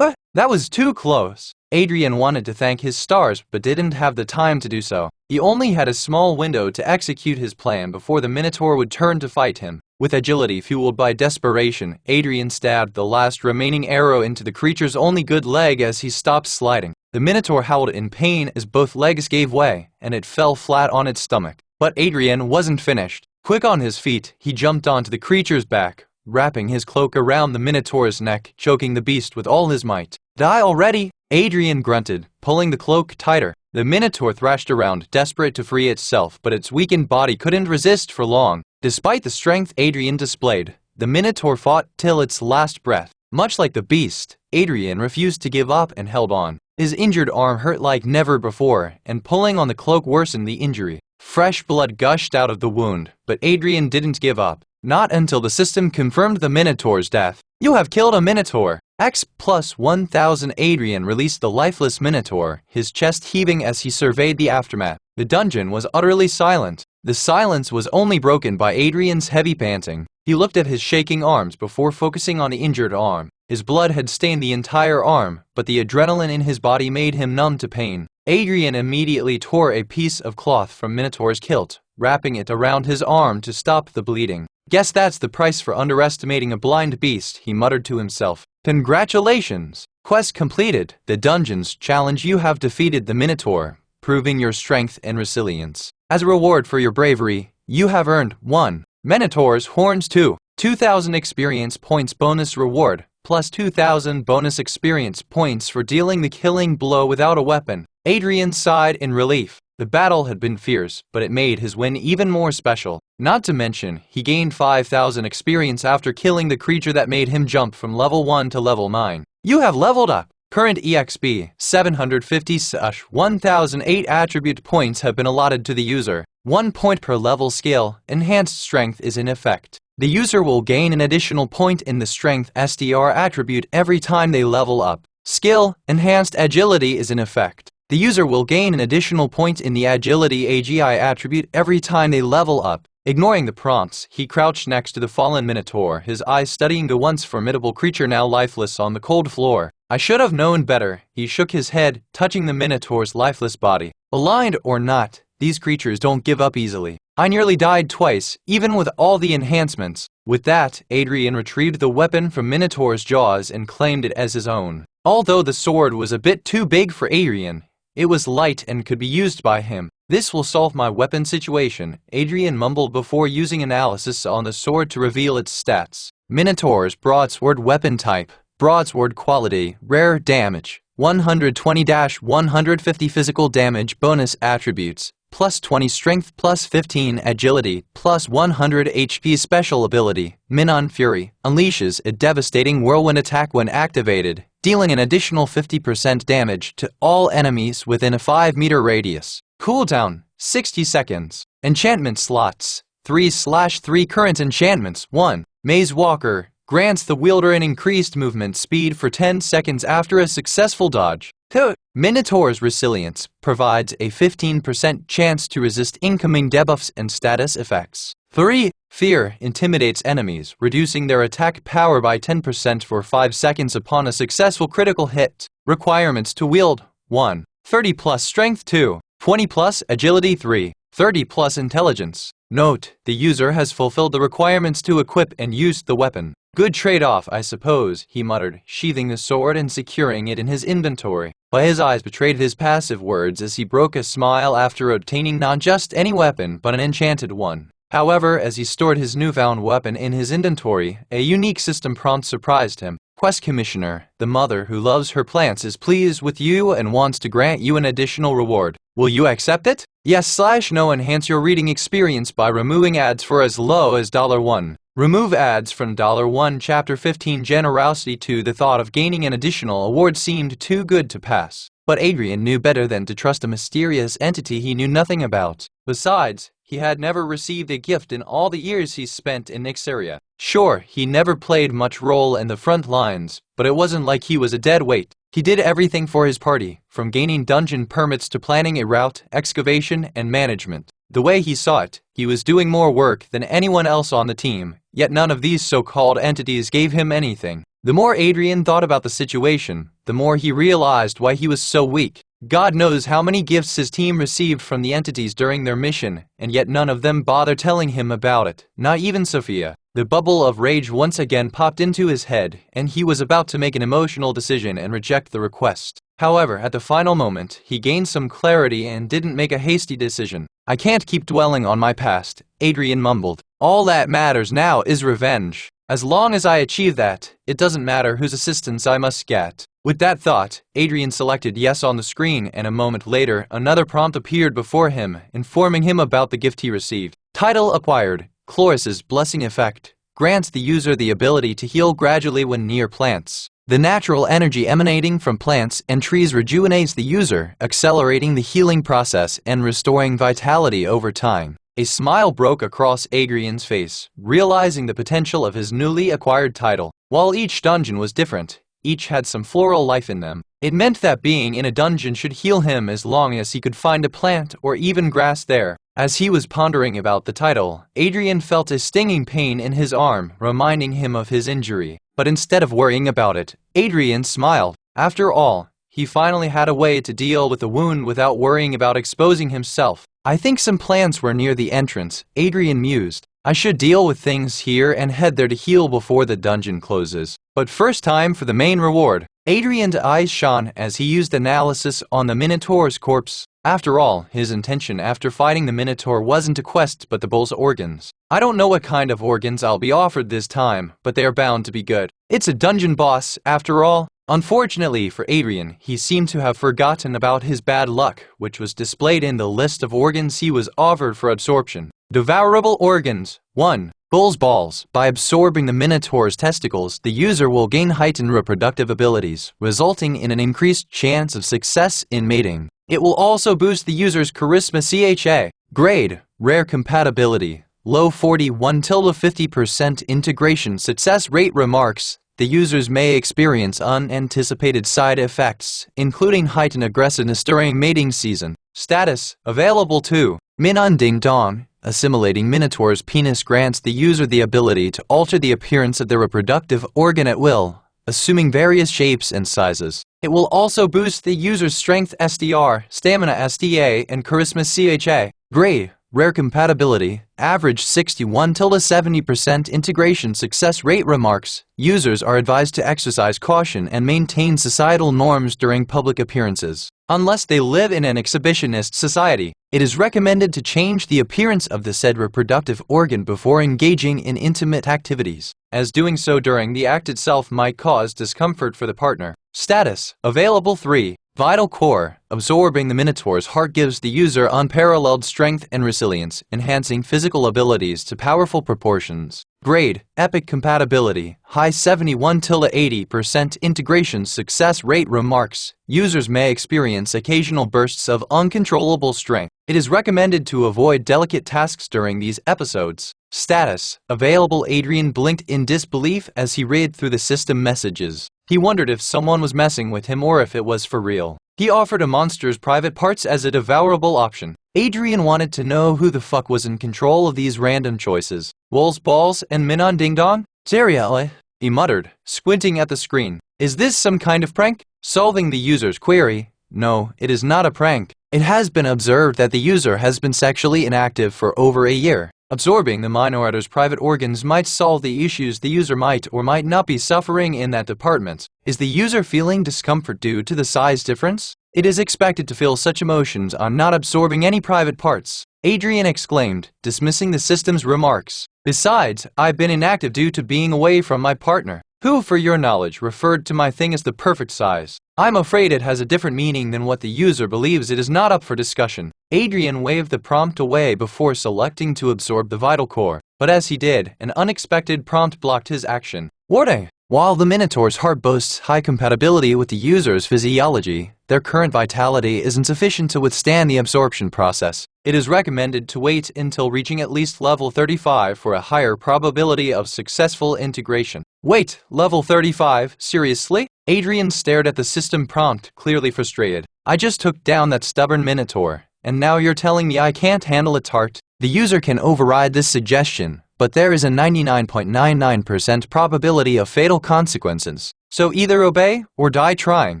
That was too close. Adrian wanted to thank his stars but didn't have the time to do so. He only had a small window to execute his plan before the Minotaur would turn to fight him. With agility fueled by desperation, Adrian stabbed the last remaining arrow into the creature's only good leg as he stopped sliding. The Minotaur howled in pain as both legs gave way, and it fell flat on its stomach. But Adrian wasn't finished. Quick on his feet, he jumped onto the creature's back, wrapping his cloak around the Minotaur's neck, choking the beast with all his might. Die already! Adrian grunted, pulling the cloak tighter. The Minotaur thrashed around, desperate to free itself, but its weakened body couldn't resist for long. Despite the strength Adrian displayed, the Minotaur fought till its last breath. Much like the beast, Adrian refused to give up and held on. His injured arm hurt like never before, and pulling on the cloak worsened the injury. Fresh blood gushed out of the wound, but Adrian didn't give up. Not until the system confirmed the Minotaur's death. You have killed a Minotaur. X plus 1000. Adrian released the lifeless Minotaur, his chest heaving as he surveyed the aftermath. The dungeon was utterly silent. The silence was only broken by Adrian's heavy panting. He looked at his shaking arms before focusing on the injured arm. His blood had stained the entire arm, but the adrenaline in his body made him numb to pain. Adrian immediately tore a piece of cloth from Minotaur's kilt, wrapping it around his arm to stop the bleeding. "Guess that's the price for underestimating a blind beast," he muttered to himself. "Congratulations! Quest completed. The dungeons challenge, you have defeated the Minotaur, proving your strength and resilience. As a reward for your bravery, you have earned 1. Minotaur's Horns 2. 2,000 experience points bonus reward, plus 2,000 bonus experience points for dealing the killing blow without a weapon." Adrian sighed in relief. The battle had been fierce, but it made his win even more special. Not to mention, he gained 5,000 experience after killing the creature that made him jump from level 1 to level 9. You have leveled up. Current EXP 750/1008 attribute points have been allotted to the user. 1 point per level scale. Enhanced strength is in effect. The user will gain an additional point in the strength STR attribute every time they level up. Skill Enhanced agility is in effect. The user will gain an additional point in the agility AGI attribute every time they level up. Ignoring the prompts, he crouched next to the fallen Minotaur, his eyes studying the once formidable creature now lifeless on the cold floor. "I should have known better." He shook his head, touching the Minotaur's lifeless body. "Aligned or not, these creatures don't give up easily. I nearly died twice, even with all the enhancements." With that, Adrian retrieved the weapon from Minotaur's jaws and claimed it as his own. Although the sword was a bit too big for Adrian, it was light and could be used by him. "This will solve my weapon situation," Adrian mumbled before using analysis on the sword to reveal its stats. Minotaur's broadsword weapon type, broadsword quality, rare damage, 120-150 physical damage bonus attributes, plus 20 strength, plus 15 agility, plus 100 HP special ability. Minon Fury unleashes a devastating whirlwind attack when activated, dealing an additional 50% damage to all enemies within a 5-meter radius. Cooldown 60 seconds. Enchantment slots 3/3. Current enchantments: 1. Maze Walker grants the wielder an increased movement speed for 10 seconds after a successful dodge. 2. Minotaur's Resilience provides a 15% chance to resist incoming debuffs and status effects. 3. Fear intimidates enemies, reducing their attack power by 10% for 5 seconds upon a successful critical hit. Requirements to wield: 1. 30+ strength, 2. 20+ agility, 3. 30+ intelligence. Note: the user has fulfilled the requirements to equip and used the weapon. "Good trade-off, I suppose," he muttered, sheathing the sword and securing it in his inventory. But his eyes betrayed his passive words as he broke a smile after obtaining not just any weapon, but an enchanted one. However, as he stored his newfound weapon in his inventory, a unique system prompt surprised him. "Quest Commissioner, the mother who loves her plants is pleased with you and wants to grant you an additional reward. Will you accept it? Yes/no. Enhance your reading experience by removing ads for as low as $1. Remove ads from $1. Chapter 15. Generosity 2. The thought of gaining an additional award seemed too good to pass. But Adrian knew better than to trust a mysterious entity he knew nothing about. Besides, he had never received a gift in all the years he spent in Nyxeria. Sure, he never played much role in the front lines, but it wasn't like he was a dead weight. He did everything for his party, from gaining dungeon permits to planning a route, excavation, and management. The way he saw it, he was doing more work than anyone else on the team, yet none of these so-called entities gave him anything. The more Adrian thought about the situation, the more he realized why he was so weak. God knows how many gifts his team received from the entities during their mission, and yet none of them bothered telling him about it, not even Sophia. The bubble of rage once again popped into his head, and he was about to make an emotional decision and reject the request. However, at the final moment, he gained some clarity and didn't make a hasty decision. "I can't keep dwelling on my past," Adrian mumbled. "All that matters now is revenge. As long as I achieve that, it doesn't matter whose assistance I must get." With that thought, Adrian selected yes on the screen, and a moment later, another prompt appeared before him, informing him about the gift he received. Title acquired. Chloris's Blessing Effect grants the user the ability to heal gradually when near plants. The natural energy emanating from plants and trees rejuvenates the user, accelerating the healing process and restoring vitality over time. A smile broke across Adrian's face, realizing the potential of his newly acquired title. While each dungeon was different, each had some floral life in them. It meant that being in a dungeon should heal him as long as he could find a plant or even grass there. As he was pondering about the title, Adrian felt a stinging pain in his arm, reminding him of his injury. But instead of worrying about it, Adrian smiled. After all, he finally had a way to deal with the wound without worrying about exposing himself. I think some plants were near the entrance, Adrian mused. I should deal with things here and head there to heal before the dungeon closes. But first time for the main reward. Adrian's eyes shone as he used analysis on the Minotaur's corpse. After all, his intention after fighting the Minotaur wasn't a quest but the bull's organs. I don't know what kind of organs I'll be offered this time, but they are bound to be good. It's a dungeon boss, after all. Unfortunately for Adrian, he seemed to have forgotten about his bad luck, which was displayed in the list of organs he was offered for absorption. Devourable organs. 1. Bull's balls. By absorbing the Minotaur's testicles, the user will gain heightened reproductive abilities, resulting in an increased chance of success in mating. It will also boost the user's charisma CHA. Grade. Rare compatibility. Low 41-50% integration success rate. Remarks. The users may experience unanticipated side effects, including heightened aggressiveness during mating season. Status. Available to Minon Ding Dong. Assimilating Minotaur's penis grants the user the ability to alter the appearance of their reproductive organ at will, assuming various shapes and sizes. It will also boost the user's strength SDR, stamina SDA, and charisma CHA. Grade. Rare compatibility. Average 61-70% integration success rate. Remarks. Users are advised to exercise caution and maintain societal norms during public appearances. Unless they live in an exhibitionist society, it is recommended to change the appearance of the said reproductive organ before engaging in intimate activities, as doing so during the act itself might cause discomfort for the partner. Status. Available 3. Vital Core. Absorbing the Minotaur's heart gives the user unparalleled strength and resilience, enhancing physical abilities to powerful proportions. Grade. Epic compatibility. High 71-80% integration success rate. Remarks. Users may experience occasional bursts of uncontrollable strength. It is recommended to avoid delicate tasks during these episodes. Status. Available. Adrian blinked in disbelief as he read through the system messages. He wondered if someone was messing with him or if it was for real. He offered a monster's private parts as a devourable option. Adrian wanted to know who the fuck was in control of these random choices. Wolf's balls and Minon Ding Dong? Seriously? He muttered, squinting at the screen. Is this some kind of prank? Solving the user's query. No, it is not a prank. It has been observed that the user has been sexually inactive for over a year. Absorbing the Minotaur's private organs might solve the issues the user might or might not be suffering in that department. Is the user feeling discomfort due to the size difference? It is expected to feel such emotions on not absorbing any private parts, Adrian exclaimed, dismissing the system's remarks. Besides, I've been inactive due to being away from my partner, who, for your knowledge, referred to my thing as the perfect size. I'm afraid it has a different meaning than what the user believes. It is not up for discussion. Adrian waved the prompt away before selecting to absorb the vital core, but as he did, an unexpected prompt blocked his action. Warning! While the Minotaur's heart boasts high compatibility with the user's physiology, their current vitality isn't sufficient to withstand the absorption process. It is recommended to wait until reaching at least level 35 for a higher probability of successful integration. Wait, level 35? Seriously? Adrian stared at the system prompt, clearly frustrated. I just took down that stubborn Minotaur, and now you're telling me I can't handle its heart? The user can override this suggestion, but there is a 99.99% probability of fatal consequences. So either obey or die trying.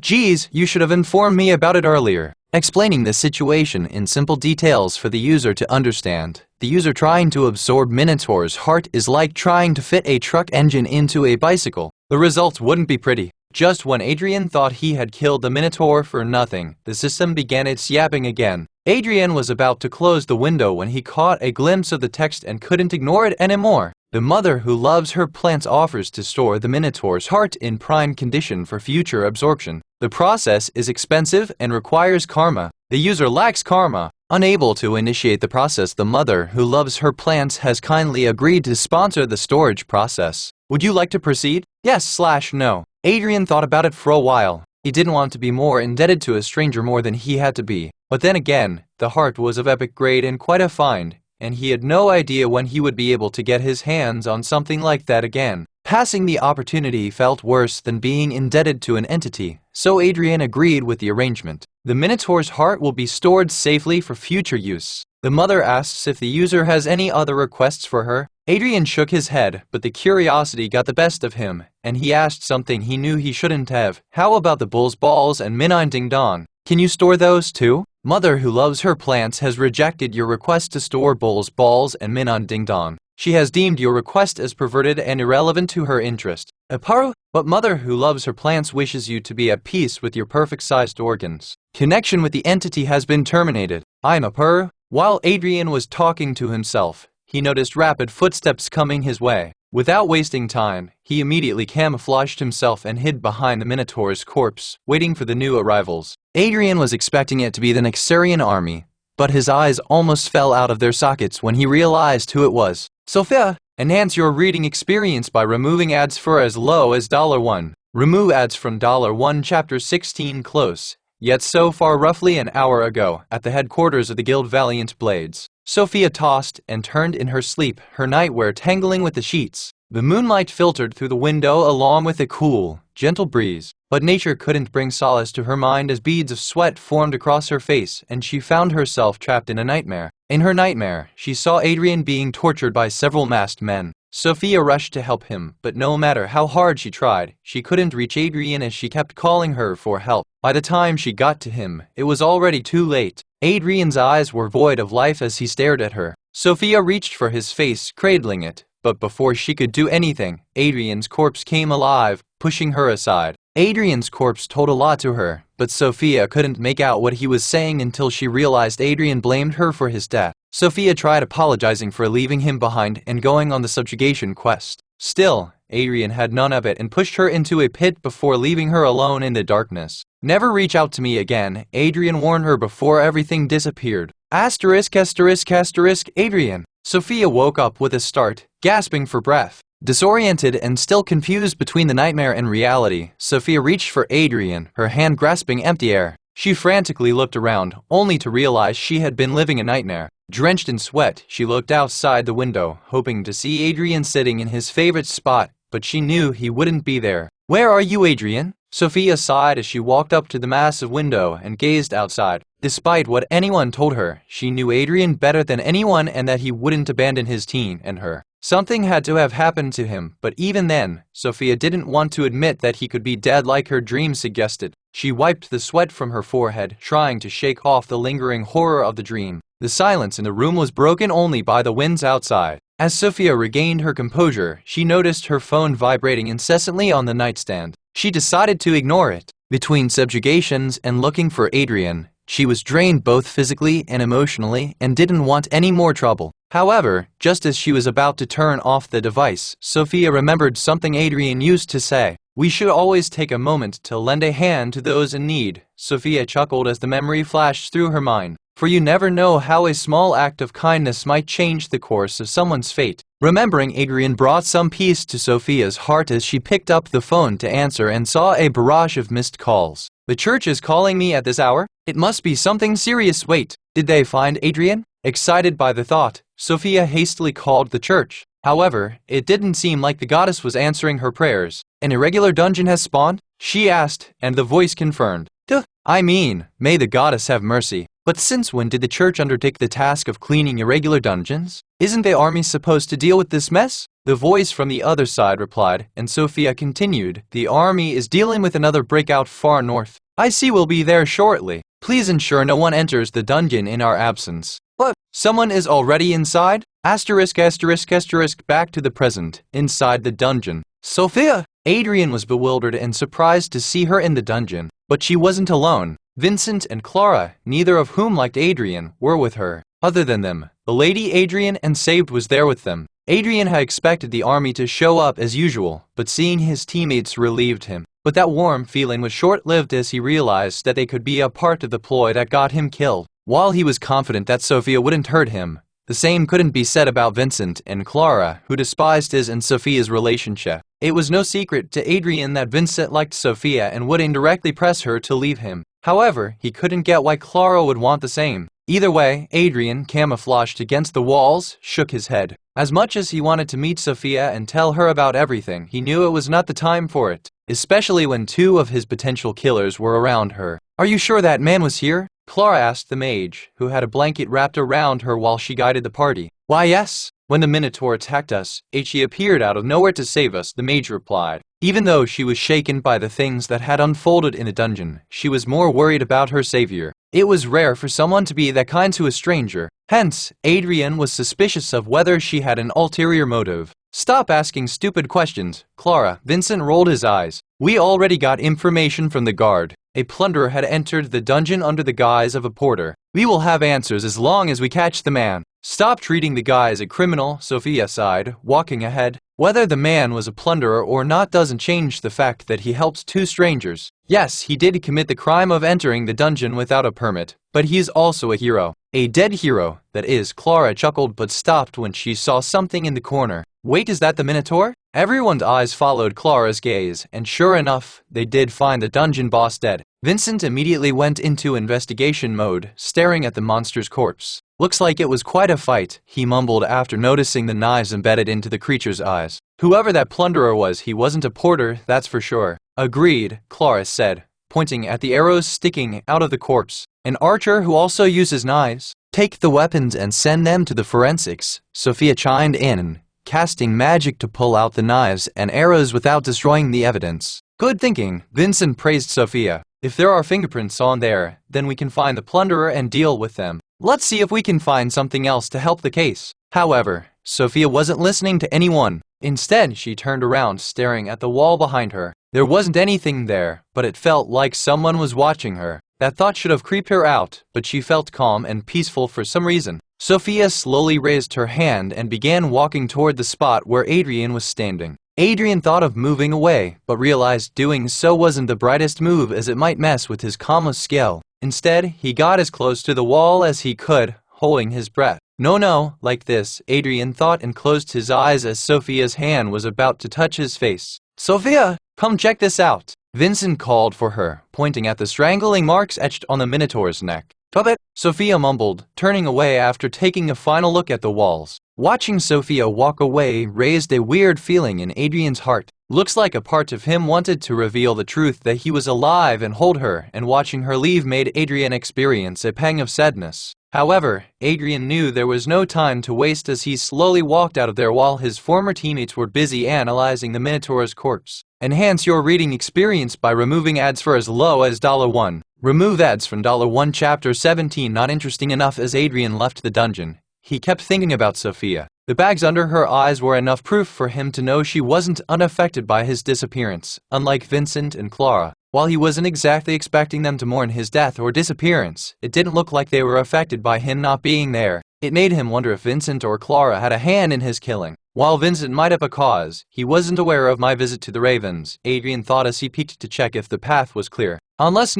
Geez, you should have informed me about it earlier. Explaining the situation in simple details for the user to understand. The user trying to absorb Minotaur's heart is like trying to fit a truck engine into a bicycle. The result wouldn't be pretty. Just when Adrian thought he had killed the Minotaur for nothing, the system began its yapping again. Adrian was about to close the window when he caught a glimpse of the text and couldn't ignore it anymore. The mother who loves her plants offers to store the Minotaur's heart in prime condition for future absorption. The process is expensive and requires karma. The user lacks karma. Unable to initiate the process, the mother who loves her plants has kindly agreed to sponsor the storage process. Would you like to proceed? Yes/no. Adrian thought about it for a while. He didn't want to be more indebted to a stranger more than he had to be. But then again, the heart was of epic grade and quite a find, and he had no idea when he would be able to get his hands on something like that again. Passing the opportunity felt worse than being indebted to an entity, so Adrian agreed with the arrangement. The Minotaur's heart will be stored safely for future use. The mother asks if the user has any other requests for her. Adrian shook his head, but the curiosity got the best of him, and he asked something he knew he shouldn't have. How about the bull's balls and Minon Ding Dong? Can you store those too? Mother who loves her plants has rejected your request to store bowls, balls, and min on Ding Dong. She has deemed your request as perverted and irrelevant to her interest. Aparu, but Mother who loves her plants wishes you to be at peace with your perfect-sized organs. Connection with the entity has been terminated. I'm Aparu. While Adrian was talking to himself, he noticed rapid footsteps coming his way. Without wasting time, he immediately camouflaged himself and hid behind the Minotaur's corpse, waiting for the new arrivals. Adrian was expecting it to be the Nexarian army, but his eyes almost fell out of their sockets when he realized who it was. Sophia, enhance your reading experience by removing ads for as low as $1. Remove ads from $1 Chapter 16 Close. Yet so far roughly an hour ago, at the headquarters of the Guild Valiant Blades, Sophia tossed and turned in her sleep, her nightwear tangling with the sheets. The moonlight filtered through the window along with a cool, gentle breeze, but nature couldn't bring solace to her mind as beads of sweat formed across her face and she found herself trapped in a nightmare. In her nightmare, she saw Adrian being tortured by several masked men. Sophia rushed to help him, but no matter how hard she tried, she couldn't reach Adrian as she kept calling her for help. By the time she got to him, it was already too late. Adrian's eyes were void of life as he stared at her. Sophia reached for his face, cradling it, but before she could do anything, Adrian's corpse came alive, pushing her aside. Adrian's corpse told a lot to her, but Sophia couldn't make out what he was saying until she realized Adrian blamed her for his death. Sophia tried apologizing for leaving him behind and going on the subjugation quest. Still, Adrian had none of it and pushed her into a pit before leaving her alone in the darkness. Never reach out to me again, Adrian warned her before everything disappeared. Asterisk, asterisk, asterisk, Adrian. Sophia woke up with a start, gasping for breath. Disoriented and still confused between the nightmare and reality, Sophia reached for Adrian, her hand grasping empty air. She frantically looked around, only to realize she had been living a nightmare. Drenched in sweat, she looked outside the window, hoping to see Adrian sitting in his favorite spot, but she knew he wouldn't be there. Where are you, Adrian? Sophia sighed as she walked up to the massive window and gazed outside. Despite what anyone told her, she knew Adrian better than anyone and that he wouldn't abandon his teen and her. Something had to have happened to him, but even then, Sophia didn't want to admit that he could be dead like her dream suggested. She wiped the sweat from her forehead, trying to shake off the lingering horror of the dream. The silence in the room was broken only by the winds outside. As Sophia regained her composure, she noticed her phone vibrating incessantly on the nightstand. She decided to ignore it. Between subjugations and looking for Adrian, she was drained both physically and emotionally and didn't want any more trouble. However, just as she was about to turn off the device, Sophia remembered something Adrian used to say. We should always take a moment to lend a hand to those in need. Sophia chuckled as the memory flashed through her mind. For you never know how a small act of kindness might change the course of someone's fate. Remembering Adrian brought some peace to Sophia's heart as she picked up the phone to answer and saw a barrage of missed calls. The church is calling me at this hour? It must be something serious. Wait, did they find Adrian? Excited by the thought, Sophia hastily called the church. However, it didn't seem like the goddess was answering her prayers. An irregular dungeon has spawned? She asked, and the voice confirmed. Duh, I mean, may the goddess have mercy. But since when did the church undertake the task of cleaning irregular dungeons? Isn't the army supposed to deal with this mess? The voice from the other side replied, and Sophia continued, the army is dealing with another breakout far north. I see we'll be there shortly. Please ensure no one enters the dungeon in our absence. What? Someone is already inside? Asterisk, asterisk, asterisk, back to the present, inside the dungeon. Sophia! Adrian was bewildered and surprised to see her in the dungeon, but she wasn't alone. Vincent and Clara, neither of whom liked Adrian, were with her. Other than them, the lady Adrian and Saved was there with them. Adrian had expected the army to show up as usual, but seeing his teammates relieved him. But that warm feeling was short-lived as he realized that they could be a part of the ploy that got him killed. While he was confident that Sophia wouldn't hurt him, the same couldn't be said about Vincent and Clara, who despised his and Sophia's relationship. It was no secret to Adrian that Vincent liked Sophia and would indirectly press her to leave him. However, he couldn't get why Clara would want the same. Either way, Adrian, camouflaged against the walls, shook his head. As much as he wanted to meet Sophia and tell her about everything, he knew it was not the time for it, especially when two of his potential killers were around her. Are you sure that man was here? Clara asked the mage, who had a blanket wrapped around her while she guided the party. Why yes, When the Minotaur attacked us, he appeared out of nowhere to save us, the mage replied. Even though she was shaken by the things that had unfolded in the dungeon, she was more worried about her savior. It was rare for someone to be that kind to a stranger. Hence, Adrian was suspicious of whether she had an ulterior motive. Stop asking stupid questions, Clara. Vincent rolled his eyes. We already got information from the guard. A plunderer had entered the dungeon under the guise of a porter. We will have answers as long as we catch the man. Stop treating the guy as a criminal, Sophia sighed, walking ahead. Whether the man was a plunderer or not doesn't change the fact that he helped two strangers. Yes, he did commit the crime of entering the dungeon without a permit, but he is also a hero. A dead hero, that is. Clara chuckled but stopped when she saw something in the corner. Wait, is that the Minotaur? Everyone's eyes followed Clara's gaze, and sure enough, they did find the dungeon boss dead. Vincent immediately went into investigation mode, staring at the monster's corpse. Looks like it was quite a fight, he mumbled after noticing the knives embedded into the creature's eyes. Whoever that plunderer was, he wasn't a porter, that's for sure. Agreed, Clara said, pointing at the arrows sticking out of the corpse. An archer who also uses knives. Take the weapons and send them to the forensics, Sophia chimed in, casting magic to pull out the knives and arrows without destroying the evidence. Good thinking, Vincent praised Sophia. If there are fingerprints on there, then we can find the plunderer and deal with them. Let's see if we can find something else to help the case. However, Sophia wasn't listening to anyone. Instead, she turned around, staring at the wall behind her. There wasn't anything there, but it felt like someone was watching her. That thought should have creeped her out, but she felt calm and peaceful for some reason. Sophia slowly raised her hand and began walking toward the spot where Adrian was standing. Adrian thought of moving away, but realized doing so wasn't the brightest move as it might mess with his calmness scale. Instead, he got as close to the wall as he could, holding his breath. No, like this, Adrian thought and closed his eyes as Sophia's hand was about to touch his face. Sophia, come check this out. Vincent called for her, pointing at the strangling marks etched on the Minotaur's neck. Puppet, Sophia mumbled, turning away after taking a final look at the walls. Watching Sophia walk away raised a weird feeling in Adrian's heart. Looks like a part of him wanted to reveal the truth that he was alive and hold her, and watching her leave made Adrian experience a pang of sadness. However, Adrian knew there was no time to waste as he slowly walked out of there while his former teammates were busy analyzing the Minotaur's corpse. Enhance your reading experience by removing ads for as low as $1. Remove ads from $1 Chapter 17. Not interesting enough as Adrian left the dungeon, he kept thinking about Sophia. The bags under her eyes were enough proof for him to know she wasn't unaffected by his disappearance, unlike Vincent and Clara. While he wasn't exactly expecting them to mourn his death or disappearance, it didn't look like they were affected by him not being there. It made him wonder if Vincent or Clara had a hand in his killing. While Vincent might have a cause, he wasn't aware of my visit to the Ravens, Adrian thought as he peeked to check if the path was clear. Unless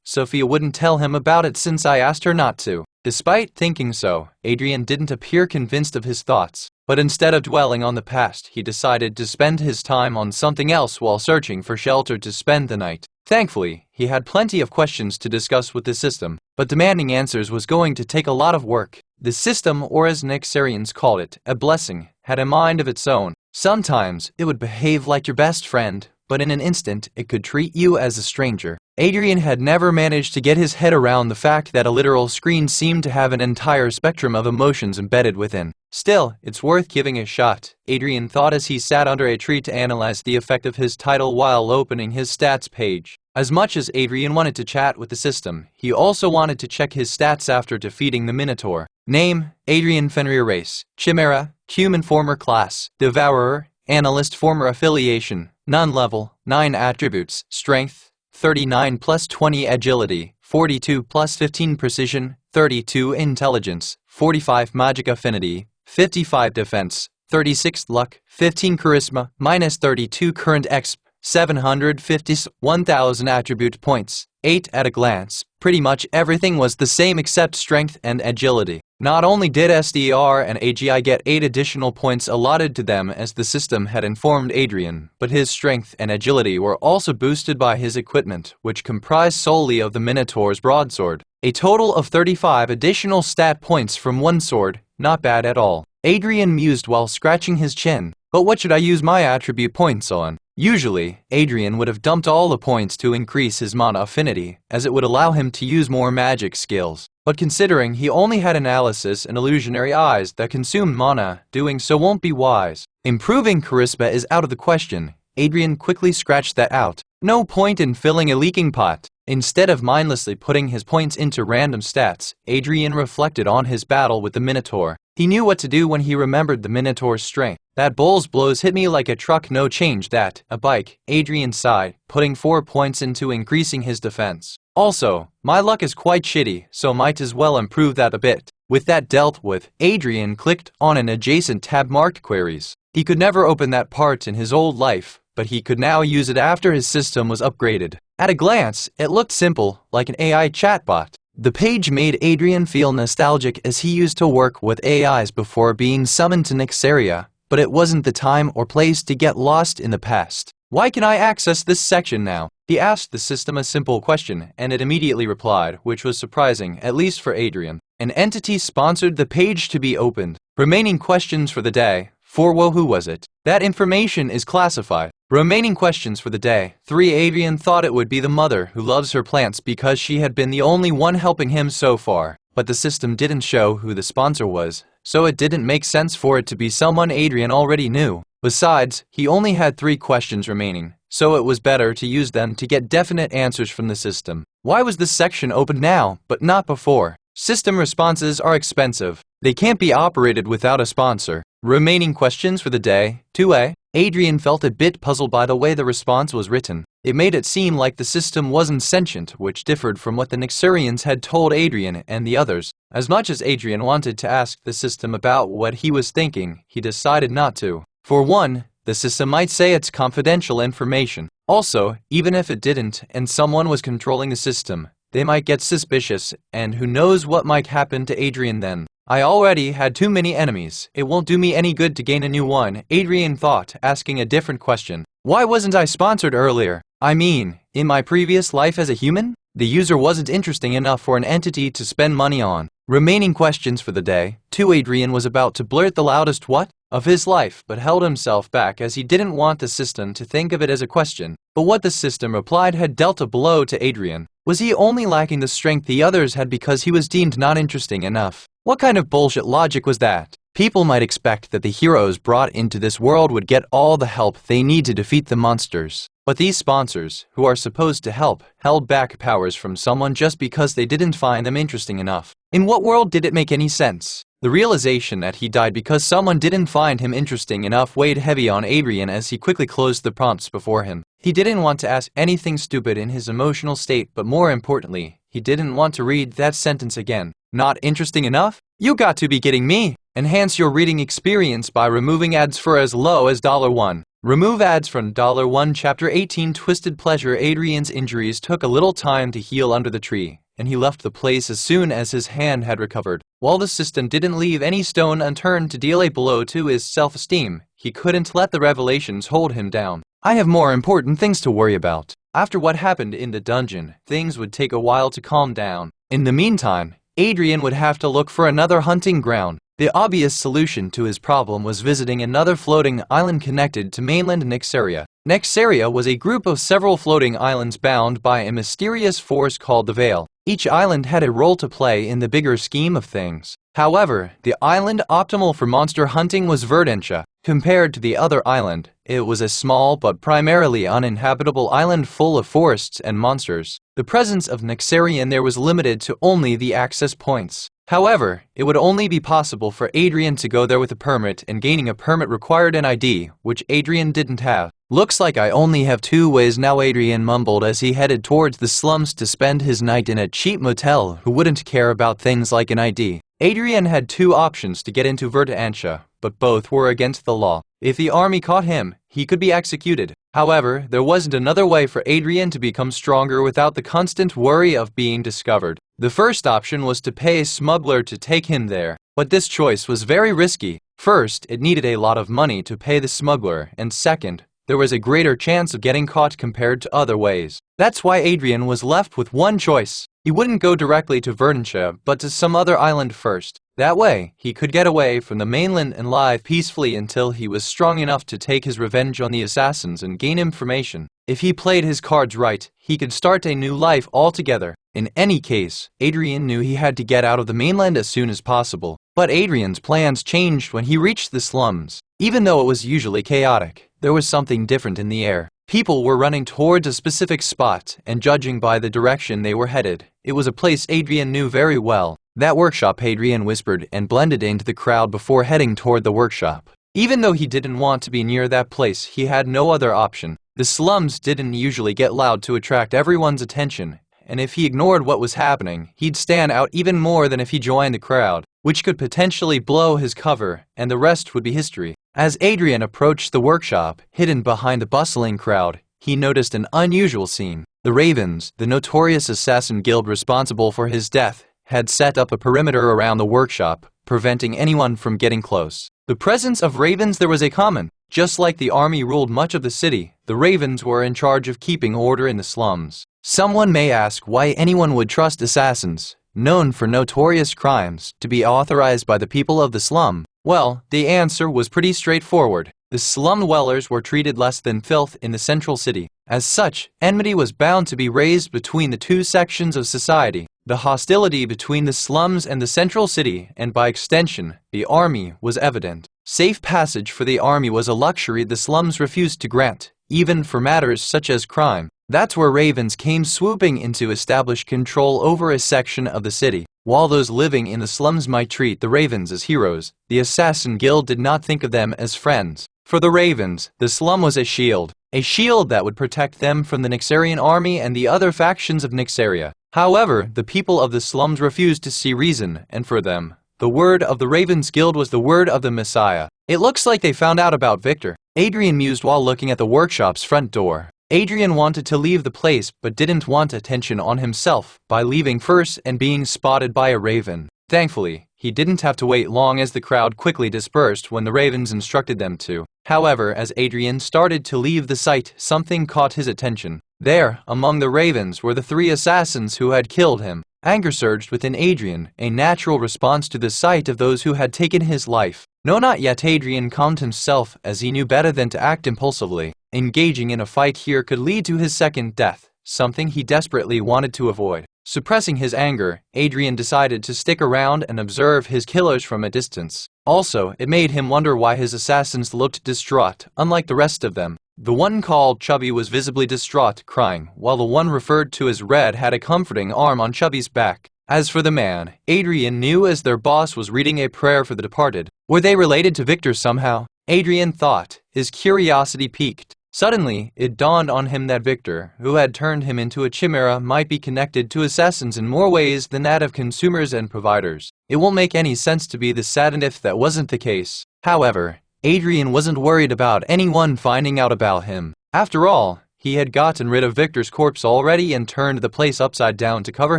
Sophia wouldn't tell him about it since I asked her not to. Despite thinking so, Adrian didn't appear convinced of his thoughts, but instead of dwelling on the past, he decided to spend his time on something else while searching for shelter to spend the night. Thankfully, he had plenty of questions to discuss with the system, but demanding answers was going to take a lot of work. The system, or as Nexarians called it, a blessing, had a mind of its own. Sometimes, it would behave like your best friend, but in an instant, it could treat you as a stranger. Adrian had never managed to get his head around the fact that a literal screen seemed to have an entire spectrum of emotions embedded within. Still, it's worth giving a shot, Adrian thought as he sat under a tree to analyze the effect of his title while opening his stats page. As much as Adrian wanted to chat with the system, he also wanted to check his stats after defeating the Minotaur. Name, Adrian Fenrir Race, Chimaera, Human Former Class, Devourer, Analyst Former Affiliation, None Level, 9 Attributes, Strength, 39 plus 20 Agility, 42 plus 15 Precision, 32 Intelligence, 45 Magic Affinity, 55 Defense, 36 Luck, 15 Charisma, minus 32 Current Exp, 750 1000 Attribute Points, 8 at a glance. Pretty much everything was the same except Strength and Agility. Not only did SDR and AGI get 8 additional points allotted to them as the system had informed Adrian, but his strength and agility were also boosted by his equipment, which comprised solely of the Minotaur's broadsword. A total of 35 additional stat points from one sword, not bad at all. Adrian mused while scratching his chin. But what should I use my attribute points on? Usually, Adrian would have dumped all the points to increase his mana affinity, as it would allow him to use more magic skills. but considering he only had analysis and illusionary eyes that consumed mana, doing so won't be wise. Improving charisma is out of the question. Adrian quickly scratched that out. No point in filling a leaking pot. Instead of mindlessly putting his points into random stats, Adrian reflected on his battle with the Minotaur. He knew what to do when he remembered the Minotaur's strength. That bull's blows hit me like a truck, no change that, a bike, Adrian sighed, putting 4 points into increasing his defense. Also, my luck is quite shitty, so might as well improve that a bit. With that dealt with, Adrian clicked on an adjacent tab marked Queries. He could never open that part in his old life, but he could now use it after his system was upgraded. At a glance, it looked simple, like an AI chatbot. The page made Adrian feel nostalgic as he used to work with AIs before being summoned to Nyxeria, but it wasn't the time or place to get lost in the past. Why can I access this section now? He asked the system a simple question, and it immediately replied, which was surprising, at least for Adrian. An entity sponsored the page to be opened. Remaining questions for the day. Who was it? That information is classified. Remaining questions for the day. 3. Adrian thought it would be the mother who loves her plants because she had been the only one helping him so far. But the system didn't show who the sponsor was, so it didn't make sense for it to be someone Adrian already knew. Besides, he only had 3 questions remaining, so it was better to use them to get definite answers from the system. Why was this section opened now, but not before? System responses are expensive. They can't be operated without a sponsor. Remaining questions for the day. 2A. Adrian felt a bit puzzled by the way the response was written. It made it seem like the system wasn't sentient, which differed from what the Nyxerians had told Adrian and the others. As much as Adrian wanted to ask the system about what he was thinking, he decided not to. For one, the system might say it's confidential information. Also, even if it didn't and someone was controlling the system, they might get suspicious, and who knows what might happen to Adrian then. I already had too many enemies. It won't do me any good to gain a new one, Adrian thought, asking a different question. Why wasn't I sponsored earlier? I mean, in my previous life as a human? The user wasn't interesting enough for an entity to spend money on. Remaining questions for the day. 2. Adrian was about to blurt the loudest what? Of his life, but held himself back as he didn't want the system to think of it as a question. But what the system replied had dealt a blow to Adrian. Was he only lacking the strength the others had because he was deemed not interesting enough? What kind of bullshit logic was that? People might expect that the heroes brought into this world would get all the help they need to defeat the monsters. But these sponsors, who are supposed to help, held back powers from someone just because they didn't find them interesting enough. In what world did it make any sense? The realization that he died because someone didn't find him interesting enough weighed heavy on Adrian as he quickly closed the prompts before him. He didn't want to ask anything stupid in his emotional state, but more importantly, he didn't want to read that sentence again. Not interesting enough? You got to be kidding me! Enhance your reading experience by removing ads for as low as $1. Remove ads from $1. Chapter 18 Twisted Pleasure. Adrian's injuries took a little time to heal under the tree, and he left the place as soon as his hand had recovered. While the system didn't leave any stone unturned to deal a blow to his self-esteem, he couldn't let the revelations hold him down. I have more important things to worry about. After what happened in the dungeon, things would take a while to calm down. In the meantime, Adrian would have to look for another hunting ground. The obvious solution to his problem was visiting another floating island connected to mainland Nyxeria. Nyxeria was a group of several floating islands bound by a mysterious force called the Veil. Each island had a role to play in the bigger scheme of things. However, the island optimal for monster hunting was Verdantia. Compared to the other island, it was a small but primarily uninhabitable island full of forests and monsters. The presence of Nyxerian there was limited to only the access points. However, it would only be possible for Adrian to go there with a permit, and gaining a permit required an ID, which Adrian didn't have. Looks like I only have 2 ways now, Adrian mumbled as he headed towards the slums to spend his night in a cheap motel who wouldn't care about things like an ID. Adrian had 2 options to get into Verdantia, but both were against the law. If the army caught him, he could be executed. However, there wasn't another way for Adrian to become stronger without the constant worry of being discovered. The first option was to pay a smuggler to take him there, but this choice was very risky. First, it needed a lot of money to pay the smuggler, and second, there was a greater chance of getting caught compared to other ways. That's why Adrian was left with one choice. He wouldn't go directly to Verdantia, but to some other island first. That way, he could get away from the mainland and live peacefully until he was strong enough to take his revenge on the assassins and gain information. If he played his cards right, he could start a new life altogether. In any case, Adrian knew he had to get out of the mainland as soon as possible. But Adrian's plans changed when he reached the slums. Even though it was usually chaotic, there was something different in the air. People were running towards a specific spot, and judging by the direction they were headed, it was a place Adrian knew very well. That workshop, Adrian whispered and blended into the crowd before heading toward the workshop. Even though he didn't want to be near that place, he had no other option. The slums didn't usually get loud to attract everyone's attention, and if he ignored what was happening, he'd stand out even more than if he joined the crowd, which could potentially blow his cover, and the rest would be history. As Adrian approached the workshop, hidden behind the bustling crowd, he noticed an unusual scene. The Ravens, the notorious assassin guild responsible for his death, had set up a perimeter around the workshop, preventing anyone from getting close. The presence of Ravens there was a common. Just like the army ruled much of the city, the Ravens were in charge of keeping order in the slums. Someone may ask why anyone would trust assassins, known for notorious crimes, to be authorized by the people of the slum. Well, the answer was pretty straightforward. The slum dwellers were treated less than filth in the central city. As such, enmity was bound to be raised between the two sections of society. The hostility between the slums and the central city, and by extension, the army, was evident. Safe passage for the army was a luxury the slums refused to grant, even for matters such as crime. That's where Ravens came swooping in to establish control over a section of the city. While those living in the slums might treat the Ravens as heroes, the Assassin Guild did not think of them as friends. For the Ravens, the slum was a shield that would protect them from the Nyxarian army and the other factions of Nyxaria. However, the people of the slums refused to see reason, and for them, the word of the Ravens Guild was the word of the Messiah. It looks like they found out about Victor, Adrian mused while looking at the workshop's front door. Adrian wanted to leave the place but didn't want attention on himself by leaving first and being spotted by a raven. Thankfully, he didn't have to wait long as the crowd quickly dispersed when the ravens instructed them to. However, as Adrian started to leave the site, something caught his attention. There, among the ravens, were the three assassins who had killed him. Anger surged within Adrian, a natural response to the sight of those who had taken his life. No, not yet. Adrian calmed himself as he knew better than to act impulsively. Engaging in a fight here could lead to his second death, something he desperately wanted to avoid. Suppressing his anger, Adrian decided to stick around and observe his killers from a distance. Also, it made him wonder why his assassins looked distraught, unlike the rest of them. The one called Chubby was visibly distraught, crying, while the one referred to as Red had a comforting arm on Chubby's back. As for the man, Adrian knew as their boss was reading a prayer for the departed. Were they related to Victor somehow? Adrian thought, his curiosity piqued. Suddenly, it dawned on him that Victor, who had turned him into a chimera, might be connected to assassins in more ways than that of consumers and providers. It won't make any sense to be this saddened if that wasn't the case. However, Adrian wasn't worried about anyone finding out about him. After all, he had gotten rid of Victor's corpse already and turned the place upside down to cover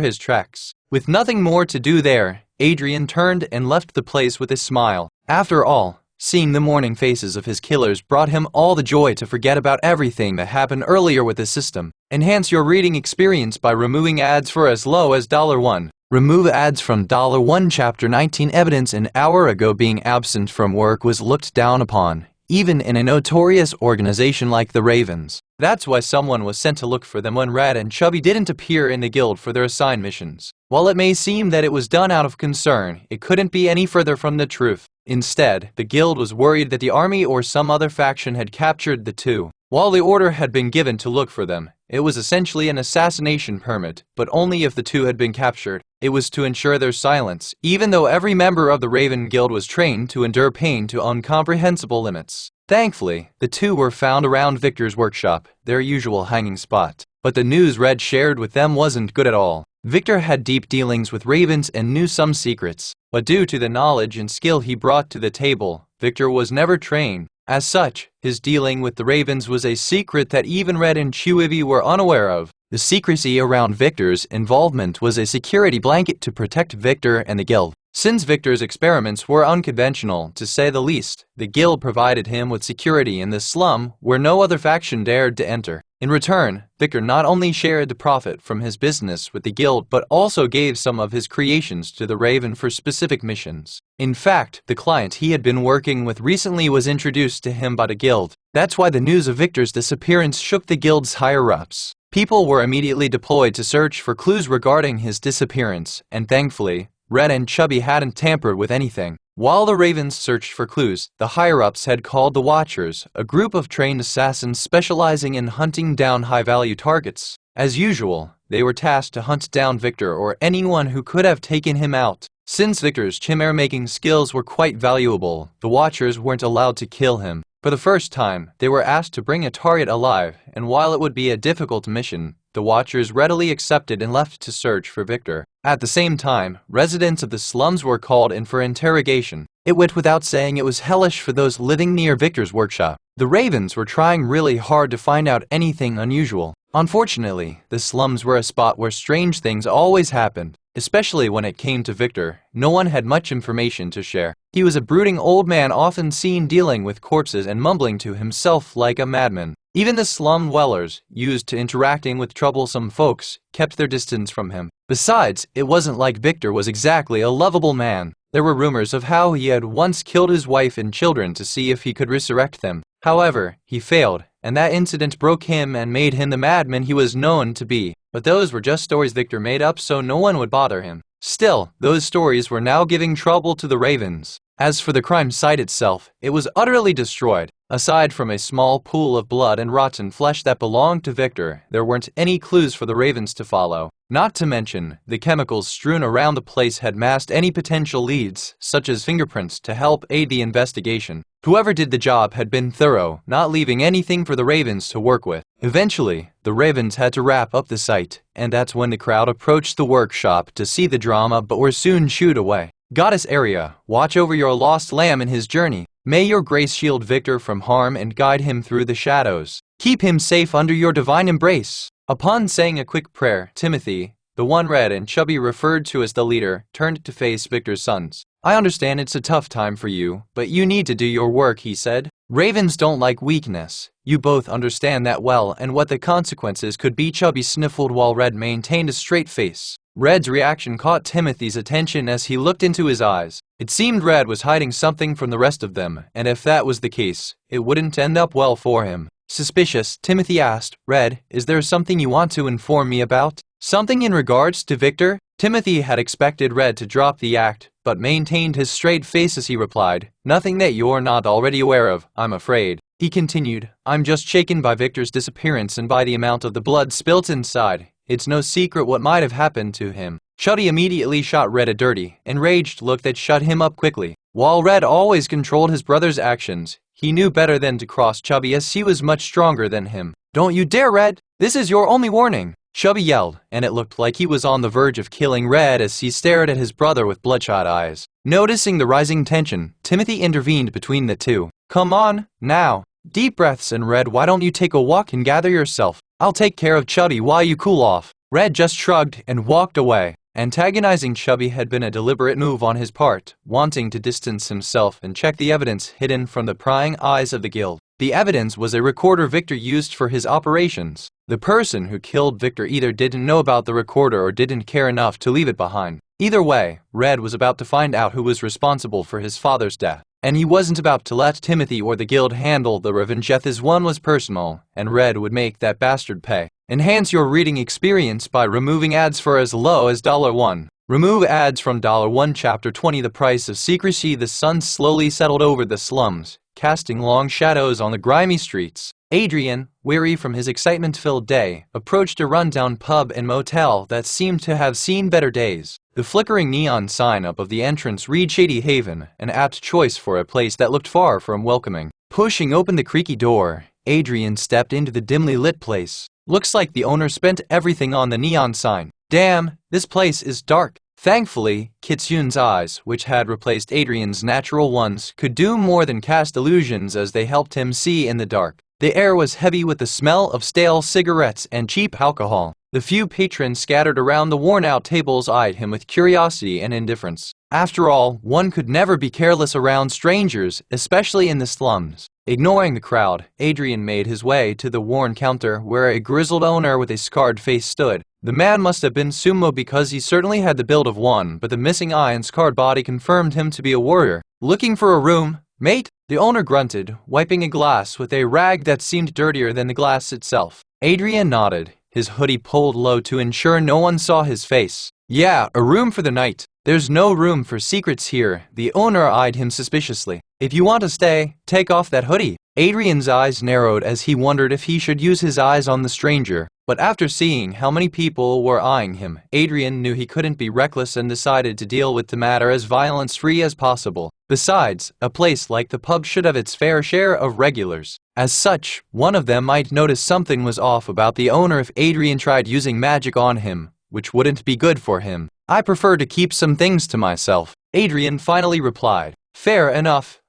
his tracks. With nothing more to do there, Adrian turned and left the place with a smile. After all, seeing the mourning faces of his killers brought him all the joy to forget about everything that happened earlier with the system. Enhance your reading experience by removing ads for as low as $1. Remove ads from $1. Chapter 19. Evidence an hour ago being absent from work was looked down upon, even in a notorious organization like the Ravens. That's why someone was sent to look for them when Red and Chubby didn't appear in the guild for their assigned missions. While it may seem that it was done out of concern, it couldn't be any further from the truth. Instead, the guild was worried that the army or some other faction had captured the two. While the order had been given to look for them, it was essentially an assassination permit, but only if the two had been captured. It was to ensure their silence, even though every member of the Raven Guild was trained to endure pain to incomprehensible limits. Thankfully, the two were found around Victor's workshop, their usual hanging spot. But the news Red shared with them wasn't good at all. Victor had deep dealings with ravens and knew some secrets, but due to the knowledge and skill he brought to the table, Victor was never trained. As such, his dealing with the ravens was a secret that even Red and Chimaeras were unaware of. The secrecy around Victor's involvement was a security blanket to protect Victor and the guild. Since Victor's experiments were unconventional, to say the least, the guild provided him with security in the slum where no other faction dared to enter. In return, Victor not only shared the profit from his business with the guild but also gave some of his creations to the Raven for specific missions. In fact, the client he had been working with recently was introduced to him by the guild. That's why the news of Victor's disappearance shook the guild's higher-ups. People were immediately deployed to search for clues regarding his disappearance, and thankfully, Red and Chubby hadn't tampered with anything. While the Ravens searched for clues, the higher-ups had called the Watchers, a group of trained assassins specializing in hunting down high-value targets. As usual, they were tasked to hunt down Victor or anyone who could have taken him out. Since Victor's chimera-making skills were quite valuable, the Watchers weren't allowed to kill him. For the first time, they were asked to bring a target alive, and while it would be a difficult mission, the Watchers readily accepted and left to search for Victor. At the same time, residents of the slums were called in for interrogation. It went without saying it was hellish for those living near Victor's workshop. The Ravens were trying really hard to find out anything unusual. Unfortunately, the slums were a spot where strange things always happened. Especially when it came to Victor, no one had much information to share. He was a brooding old man often seen dealing with corpses and mumbling to himself like a madman. Even the slum dwellers, used to interacting with troublesome folks, kept their distance from him. Besides, it wasn't like Victor was exactly a lovable man. There were rumors of how he had once killed his wife and children to see if he could resurrect them. However, he failed, and that incident broke him and made him the madman he was known to be. But those were just stories Victor made up so no one would bother him. Still, those stories were now giving trouble to the Ravens. As for the crime site itself, it was utterly destroyed. Aside from a small pool of blood and rotten flesh that belonged to Victor, there weren't any clues for the Ravens to follow. Not to mention, the chemicals strewn around the place had masked any potential leads, such as fingerprints, to help aid the investigation. Whoever did the job had been thorough, not leaving anything for the Ravens to work with. Eventually, the Ravens had to wrap up the site, and that's when the crowd approached the workshop to see the drama but were soon shooed away. Goddess Aria, watch over your lost lamb in his journey. May your grace shield Victor from harm and guide him through the shadows. Keep him safe under your divine embrace. Upon saying a quick prayer, Timothy, the one Red and Chubby referred to as the leader, turned to face Victor's sons. I understand it's a tough time for you, but you need to do your work, he said. Ravens don't like weakness. You both understand that well and what the consequences could be. Chubby sniffled while Red maintained a straight face. Red's reaction caught Timothy's attention as he looked into his eyes. It seemed Red was hiding something from the rest of them, and if that was the case, it wouldn't end up well for him. Suspicious, Timothy asked, Red, is there something you want to inform me about? Something in regards to Victor? Timothy had expected Red to drop the act, but maintained his straight face as he replied, Nothing that you're not already aware of, I'm afraid. He continued, I'm just shaken by Victor's disappearance and by the amount of the blood spilt inside. It's no secret what might have happened to him. Chubby immediately shot Red a dirty, enraged look that shut him up quickly. While Red always controlled his brother's actions, he knew better than to cross Chubby as he was much stronger than him. Don't you dare, Red! This is your only warning! Chubby yelled, and it looked like he was on the verge of killing Red as he stared at his brother with bloodshot eyes. Noticing the rising tension, Timothy intervened between the two. Come on, now. Deep breaths, and Red, why don't you take a walk and gather yourself? I'll take care of Chubby while you cool off. Red just shrugged and walked away. Antagonizing Chubby had been a deliberate move on his part, wanting to distance himself and check the evidence hidden from the prying eyes of the guild. The evidence was a recorder Victor used for his operations. The person who killed Victor either didn't know about the recorder or didn't care enough to leave it behind. Either way, Red was about to find out who was responsible for his father's death. And he wasn't about to let Timothy or the guild handle the revenge. This one was personal, and Red would make that bastard pay. Enhance your reading experience by removing ads for as low as $1. Remove ads from $1. Chapter 20. The price of secrecy. The sun slowly settled over the slums, casting long shadows on the grimy streets. Adrian, weary from his excitement-filled day, approached a rundown pub and motel that seemed to have seen better days. The flickering neon sign up of the entrance read Shady Haven, an apt choice for a place that looked far from welcoming. Pushing open the creaky door, Adrian stepped into the dimly lit place. Looks like the owner spent everything on the neon sign. Damn, this place is dark. Thankfully, Kitsun's eyes, which had replaced Adrian's natural ones, could do more than cast illusions as they helped him see in the dark. The air was heavy with the smell of stale cigarettes and cheap alcohol. The few patrons scattered around the worn-out tables eyed him with curiosity and indifference. After all, one could never be careless around strangers, especially in the slums. Ignoring the crowd, Adrian made his way to the worn counter where a grizzled owner with a scarred face stood. The man must have been sumo because he certainly had the build of one, but the missing eye and scarred body confirmed him to be a warrior. Looking for a room, mate? The owner grunted, wiping a glass with a rag that seemed dirtier than the glass itself. Adrian nodded, his hoodie pulled low to ensure no one saw his face. Yeah, a room for the night. There's no room for secrets here. The owner eyed him suspiciously. If you want to stay, take off that hoodie. Adrian's eyes narrowed as he wondered if he should use his eyes on the stranger. But after seeing how many people were eyeing him, Adrian knew he couldn't be reckless and decided to deal with the matter as violence-free as possible. Besides, a place like the pub should have its fair share of regulars. As such, one of them might notice something was off about the owner if Adrian tried using magic on him, which wouldn't be good for him. I prefer to keep some things to myself, Adrian finally replied. Fair enough,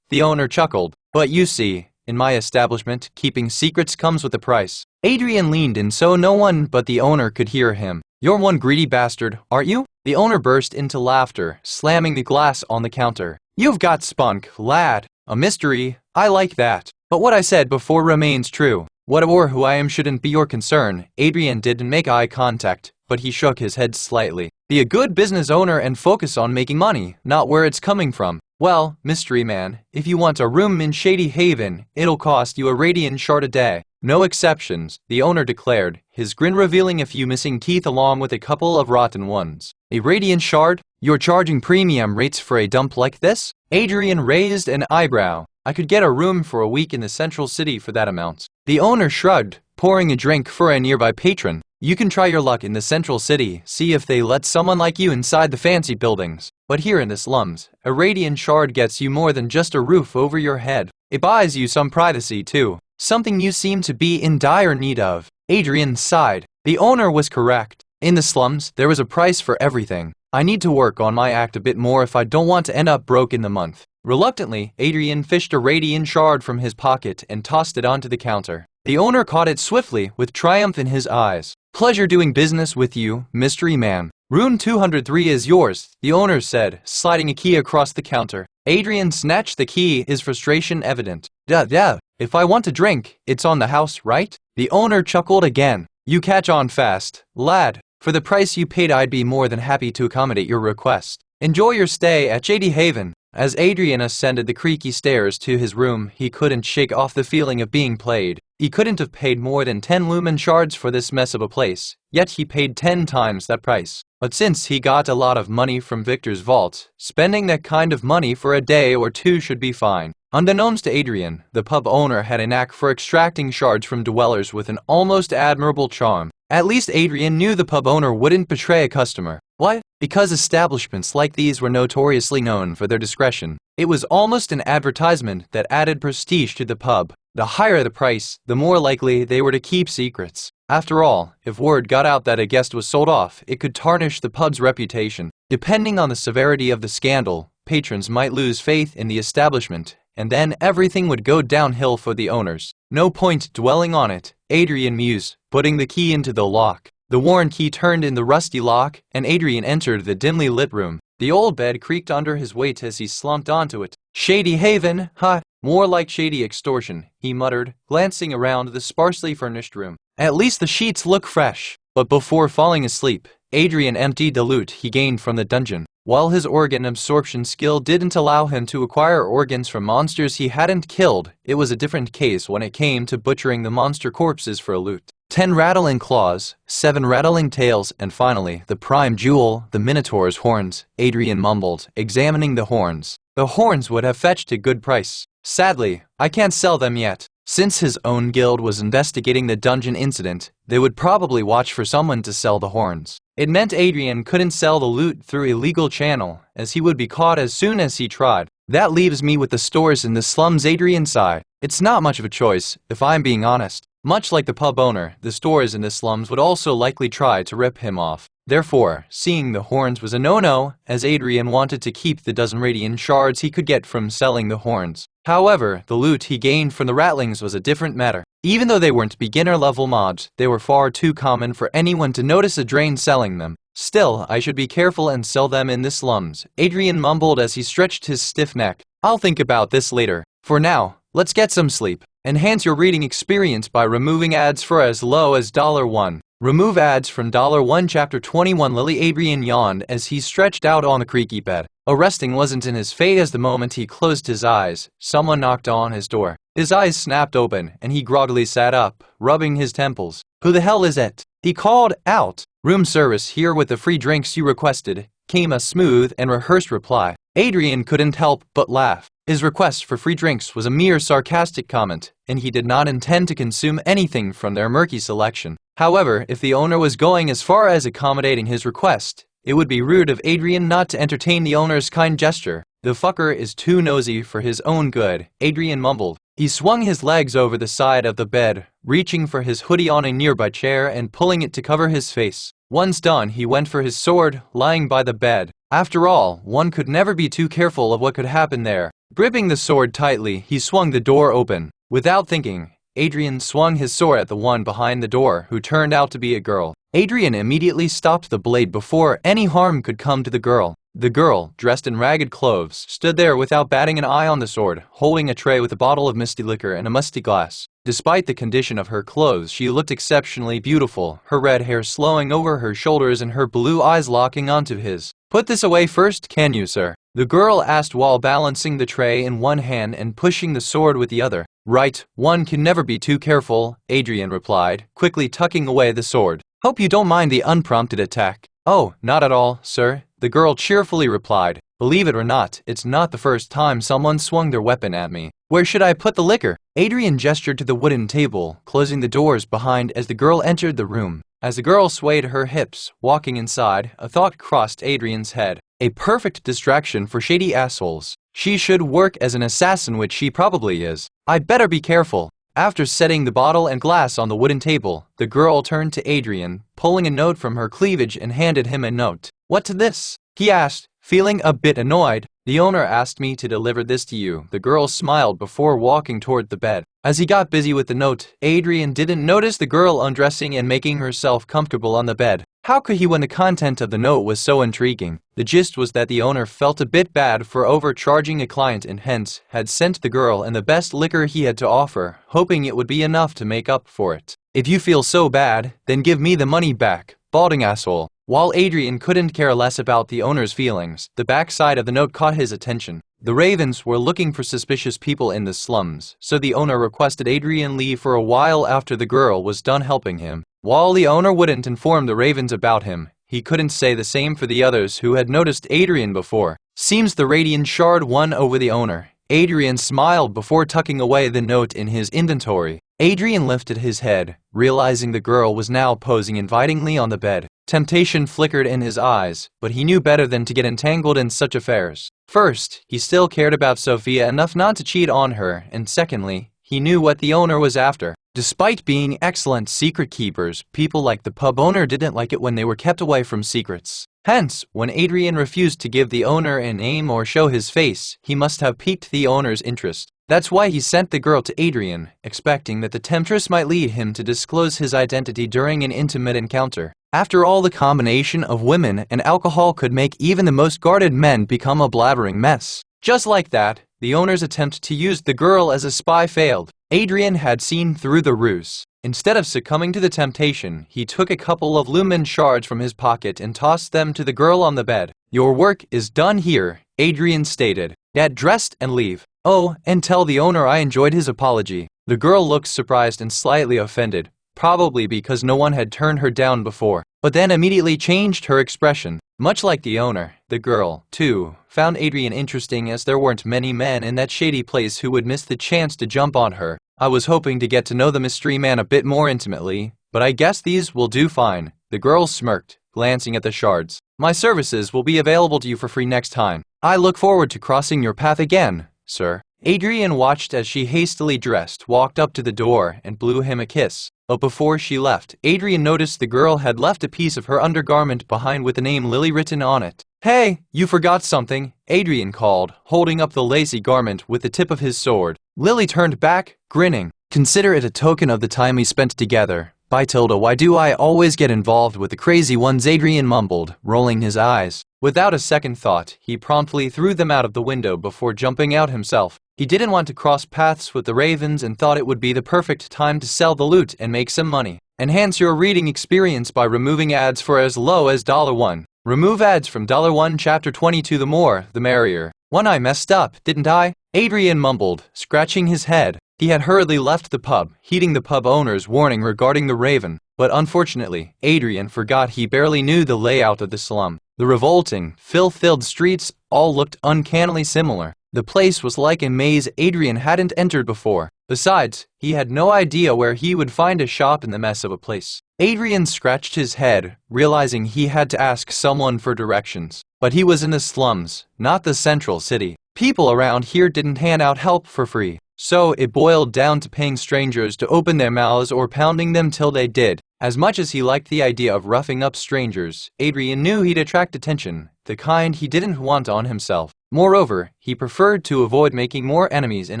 the owner chuckled. But you see, in my establishment, keeping secrets comes with a price. Adrian leaned in so no one but the owner could hear him. You're one greedy bastard, aren't you? The owner burst into laughter, slamming the glass on the counter. You've got spunk, lad. A mystery. I like that. But what I said before remains true. What or who I am shouldn't be your concern. Adrian didn't make eye contact, but he shook his head slightly. Be a good business owner and focus on making money, not where it's coming from. Well, mystery man, if you want a room in Shady Haven, it'll cost you a radiant shard a day. No exceptions, the owner declared, his grin revealing a few missing teeth along with a couple of rotten ones. A radiant shard? You're charging premium rates for a dump like this? Adrian raised an eyebrow. I could get a room for a week in the central city for that amount. The owner shrugged, pouring a drink for a nearby patron. You can try your luck in the central city, see if they let someone like you inside the fancy buildings. But here in the slums, a radiant shard gets you more than just a roof over your head. It buys you some privacy too, something you seem to be in dire need of. Adrian sighed. The owner was correct. In the slums, there was a price for everything. I need to work on my act a bit more if I don't want to end up broke in the month. Reluctantly, Adrian fished a radiant shard from his pocket and tossed it onto the counter. The owner caught it swiftly, with triumph in his eyes. Pleasure doing business with you, mystery man. Room 203 is yours, the owner said, sliding a key across the counter. Adrian snatched the key, his frustration evident. Duh. If I want a drink, it's on the house, right? The owner chuckled again. You catch on fast, lad. For the price you paid, I'd be more than happy to accommodate your request. Enjoy your stay at Shady Haven. As Adrian ascended the creaky stairs to his room, he couldn't shake off the feeling of being played. He couldn't have paid more than 10 lumen shards for this mess of a place, yet he paid 10 times that price. But since he got a lot of money from Victor's vault, spending that kind of money for a day or two should be fine. Unbeknownst to Adrian, the pub owner had a knack for extracting shards from dwellers with an almost admirable charm. At least Adrian knew the pub owner wouldn't betray a customer. What? Because establishments like these were notoriously known for their discretion. It was almost an advertisement that added prestige to the pub. The higher the price, the more likely they were to keep secrets. After all, if word got out that a guest was sold off, it could tarnish the pub's reputation. Depending on the severity of the scandal, patrons might lose faith in the establishment, and then everything would go downhill for the owners. No point dwelling on it, Adrian mused, putting the key into the lock. The worn key turned in the rusty lock, and Adrian entered the dimly lit room. The old bed creaked under his weight as he slumped onto it. Shady Haven, huh? More like shady extortion, he muttered, glancing around the sparsely furnished room. At least the sheets look fresh. But before falling asleep, Adrian emptied the loot he gained from the dungeon. While his organ absorption skill didn't allow him to acquire organs from monsters he hadn't killed, it was a different case when it came to butchering the monster corpses for loot. 10 rattling claws, 7 rattling tails, and finally, the prime jewel, the Minotaur's horns, Adrian mumbled, examining the horns. The horns would have fetched a good price. Sadly, I can't sell them yet. Since his own guild was investigating the dungeon incident, they would probably watch for someone to sell the horns. It meant Adrian couldn't sell the loot through a legal channel, as he would be caught as soon as he tried. That leaves me with the stores in the slums, Adrian sighed. It's not much of a choice, if I'm being honest. Much like the pub owner, the stores in the slums would also likely try to rip him off. Therefore, seeing the horns was a no-no, as Adrian wanted to keep the dozen radiant shards he could get from selling the horns. However, the loot he gained from the rattlings was a different matter. Even though they weren't beginner-level mobs, they were far too common for anyone to notice a drain selling them. Still, I should be careful and sell them in the slums, Adrian mumbled as he stretched his stiff neck. I'll think about this later. For now, let's get some sleep. Enhance your reading experience by removing ads for as low as $1. Remove ads from $1. Chapter 21. Lily. Adrian yawned as he stretched out on the creaky bed. A resting wasn't in his fate. As the moment he closed his eyes, someone knocked on his door. His eyes snapped open, and he groggily sat up, rubbing his temples. Who the hell is it? He called out. Room service here with the free drinks you requested, came a smooth and rehearsed reply. Adrian couldn't help but laugh. His request for free drinks was a mere sarcastic comment, and he did not intend to consume anything from their murky selection. However, if the owner was going as far as accommodating his request, it would be rude of Adrian not to entertain the owner's kind gesture. The fucker is too nosy for his own good, Adrian mumbled. He swung his legs over the side of the bed, reaching for his hoodie on a nearby chair and pulling it to cover his face. Once done, he went for his sword, lying by the bed. After all, one could never be too careful of what could happen there. Gripping the sword tightly, he swung the door open. Without thinking, Adrian swung his sword at the one behind the door, who turned out to be a girl. Adrian immediately stopped the blade before any harm could come to the girl. The girl, dressed in ragged clothes, stood there without batting an eye on the sword, holding a tray with a bottle of misty liquor and a musty glass. Despite the condition of her clothes, she looked exceptionally beautiful, her red hair slowing over her shoulders and her blue eyes locking onto his. Put this away first, can you, sir? The girl asked while balancing the tray in one hand and pushing the sword with the other. Right, one can never be too careful, Adrian replied, quickly tucking away the sword. Hope you don't mind the unprompted attack. Oh, not at all, sir, the girl cheerfully replied. Believe it or not, it's not the first time someone swung their weapon at me. Where should I put the liquor? Adrian gestured to the wooden table, closing the doors behind as the girl entered the room. As the girl swayed her hips, walking inside, a thought crossed Adrian's head. A perfect distraction for shady assholes. She should work as an assassin, which she probably is. I'd better be careful. After setting the bottle and glass on the wooden table, the girl turned to Adrian, pulling a note from her cleavage and handed him a note. What's this? He asked, feeling a bit annoyed. The owner asked me to deliver this to you. The girl smiled before walking toward the bed. As he got busy with the note, Adrian didn't notice the girl undressing and making herself comfortable on the bed. How could he when the content of the note was so intriguing? The gist was that the owner felt a bit bad for overcharging a client and hence had sent the girl and the best liquor he had to offer, hoping it would be enough to make up for it. If you feel so bad, then give me the money back, balding asshole. While Adrian couldn't care less about the owner's feelings, the backside of the note caught his attention. The Ravens were looking for suspicious people in the slums, so the owner requested Adrian leave for a while after the girl was done helping him. While the owner wouldn't inform the Ravens about him, he couldn't say the same for the others who had noticed Adrian before. Seems the Radiant Shard won over the owner. Adrian smiled before tucking away the note in his inventory. Adrian lifted his head, realizing the girl was now posing invitingly on the bed. Temptation flickered in his eyes, but he knew better than to get entangled in such affairs. First, he still cared about Sophia enough not to cheat on her, and secondly, he knew what the owner was after. Despite being excellent secret keepers, people like the pub owner didn't like it when they were kept away from secrets. Hence, when Adrian refused to give the owner a name or show his face, he must have piqued the owner's interest. That's why he sent the girl to Adrian, expecting that the temptress might lead him to disclose his identity during an intimate encounter. After all, the combination of women and alcohol could make even the most guarded men become a blabbering mess. Just like that, the owner's attempt to use the girl as a spy failed. Adrian had seen through the ruse. Instead of succumbing to the temptation, he took a couple of lumen shards from his pocket and tossed them to the girl on the bed. Your work is done here, Adrian stated. Get dressed and leave. Oh, and tell the owner I enjoyed his apology. The girl looked surprised and slightly offended, probably because no one had turned her down before, but then immediately changed her expression. Much like the owner, the girl, too, found Adrian interesting, as there weren't many men in that shady place who would miss the chance to jump on her. I was hoping to get to know the mystery man a bit more intimately, but I guess these will do fine. The girl smirked, glancing at the shards. My services will be available to you for free next time. I look forward to crossing your path again, sir. Adrian watched as she hastily dressed, walked up to the door, and blew him a kiss. But before she left, Adrian noticed the girl had left a piece of her undergarment behind with the name Lily written on it. Hey, you forgot something, Adrian called, holding up the lacy garment with the tip of his sword. Lily turned back, grinning. Consider it a token of the time we spent together, By Tilda, why do I always get involved with the crazy ones? Adrian mumbled, rolling his eyes. Without a second thought, he promptly threw them out of the window before jumping out himself. He didn't want to cross paths with the ravens and thought it would be the perfect time to sell the loot and make some money. Enhance your reading experience by removing ads for as low as $1. Remove ads from $1 Chapter 22. The more, the merrier. One, I messed up, didn't I? Adrian mumbled, scratching his head. He had hurriedly left the pub, heeding the pub owner's warning regarding the raven. But unfortunately, Adrian forgot he barely knew the layout of the slum. The revolting, filth-filled streets all looked uncannily similar. The place was like a maze Adrian hadn't entered before. Besides, he had no idea where he would find a shop in the mess of a place. Adrian scratched his head, realizing he had to ask someone for directions. But he was in the slums, not the central city. People around here didn't hand out help for free. So it boiled down to paying strangers to open their mouths or pounding them till they did. As much as he liked the idea of roughing up strangers, Adrian knew he'd attract attention, the kind he didn't want on himself. Moreover, he preferred to avoid making more enemies in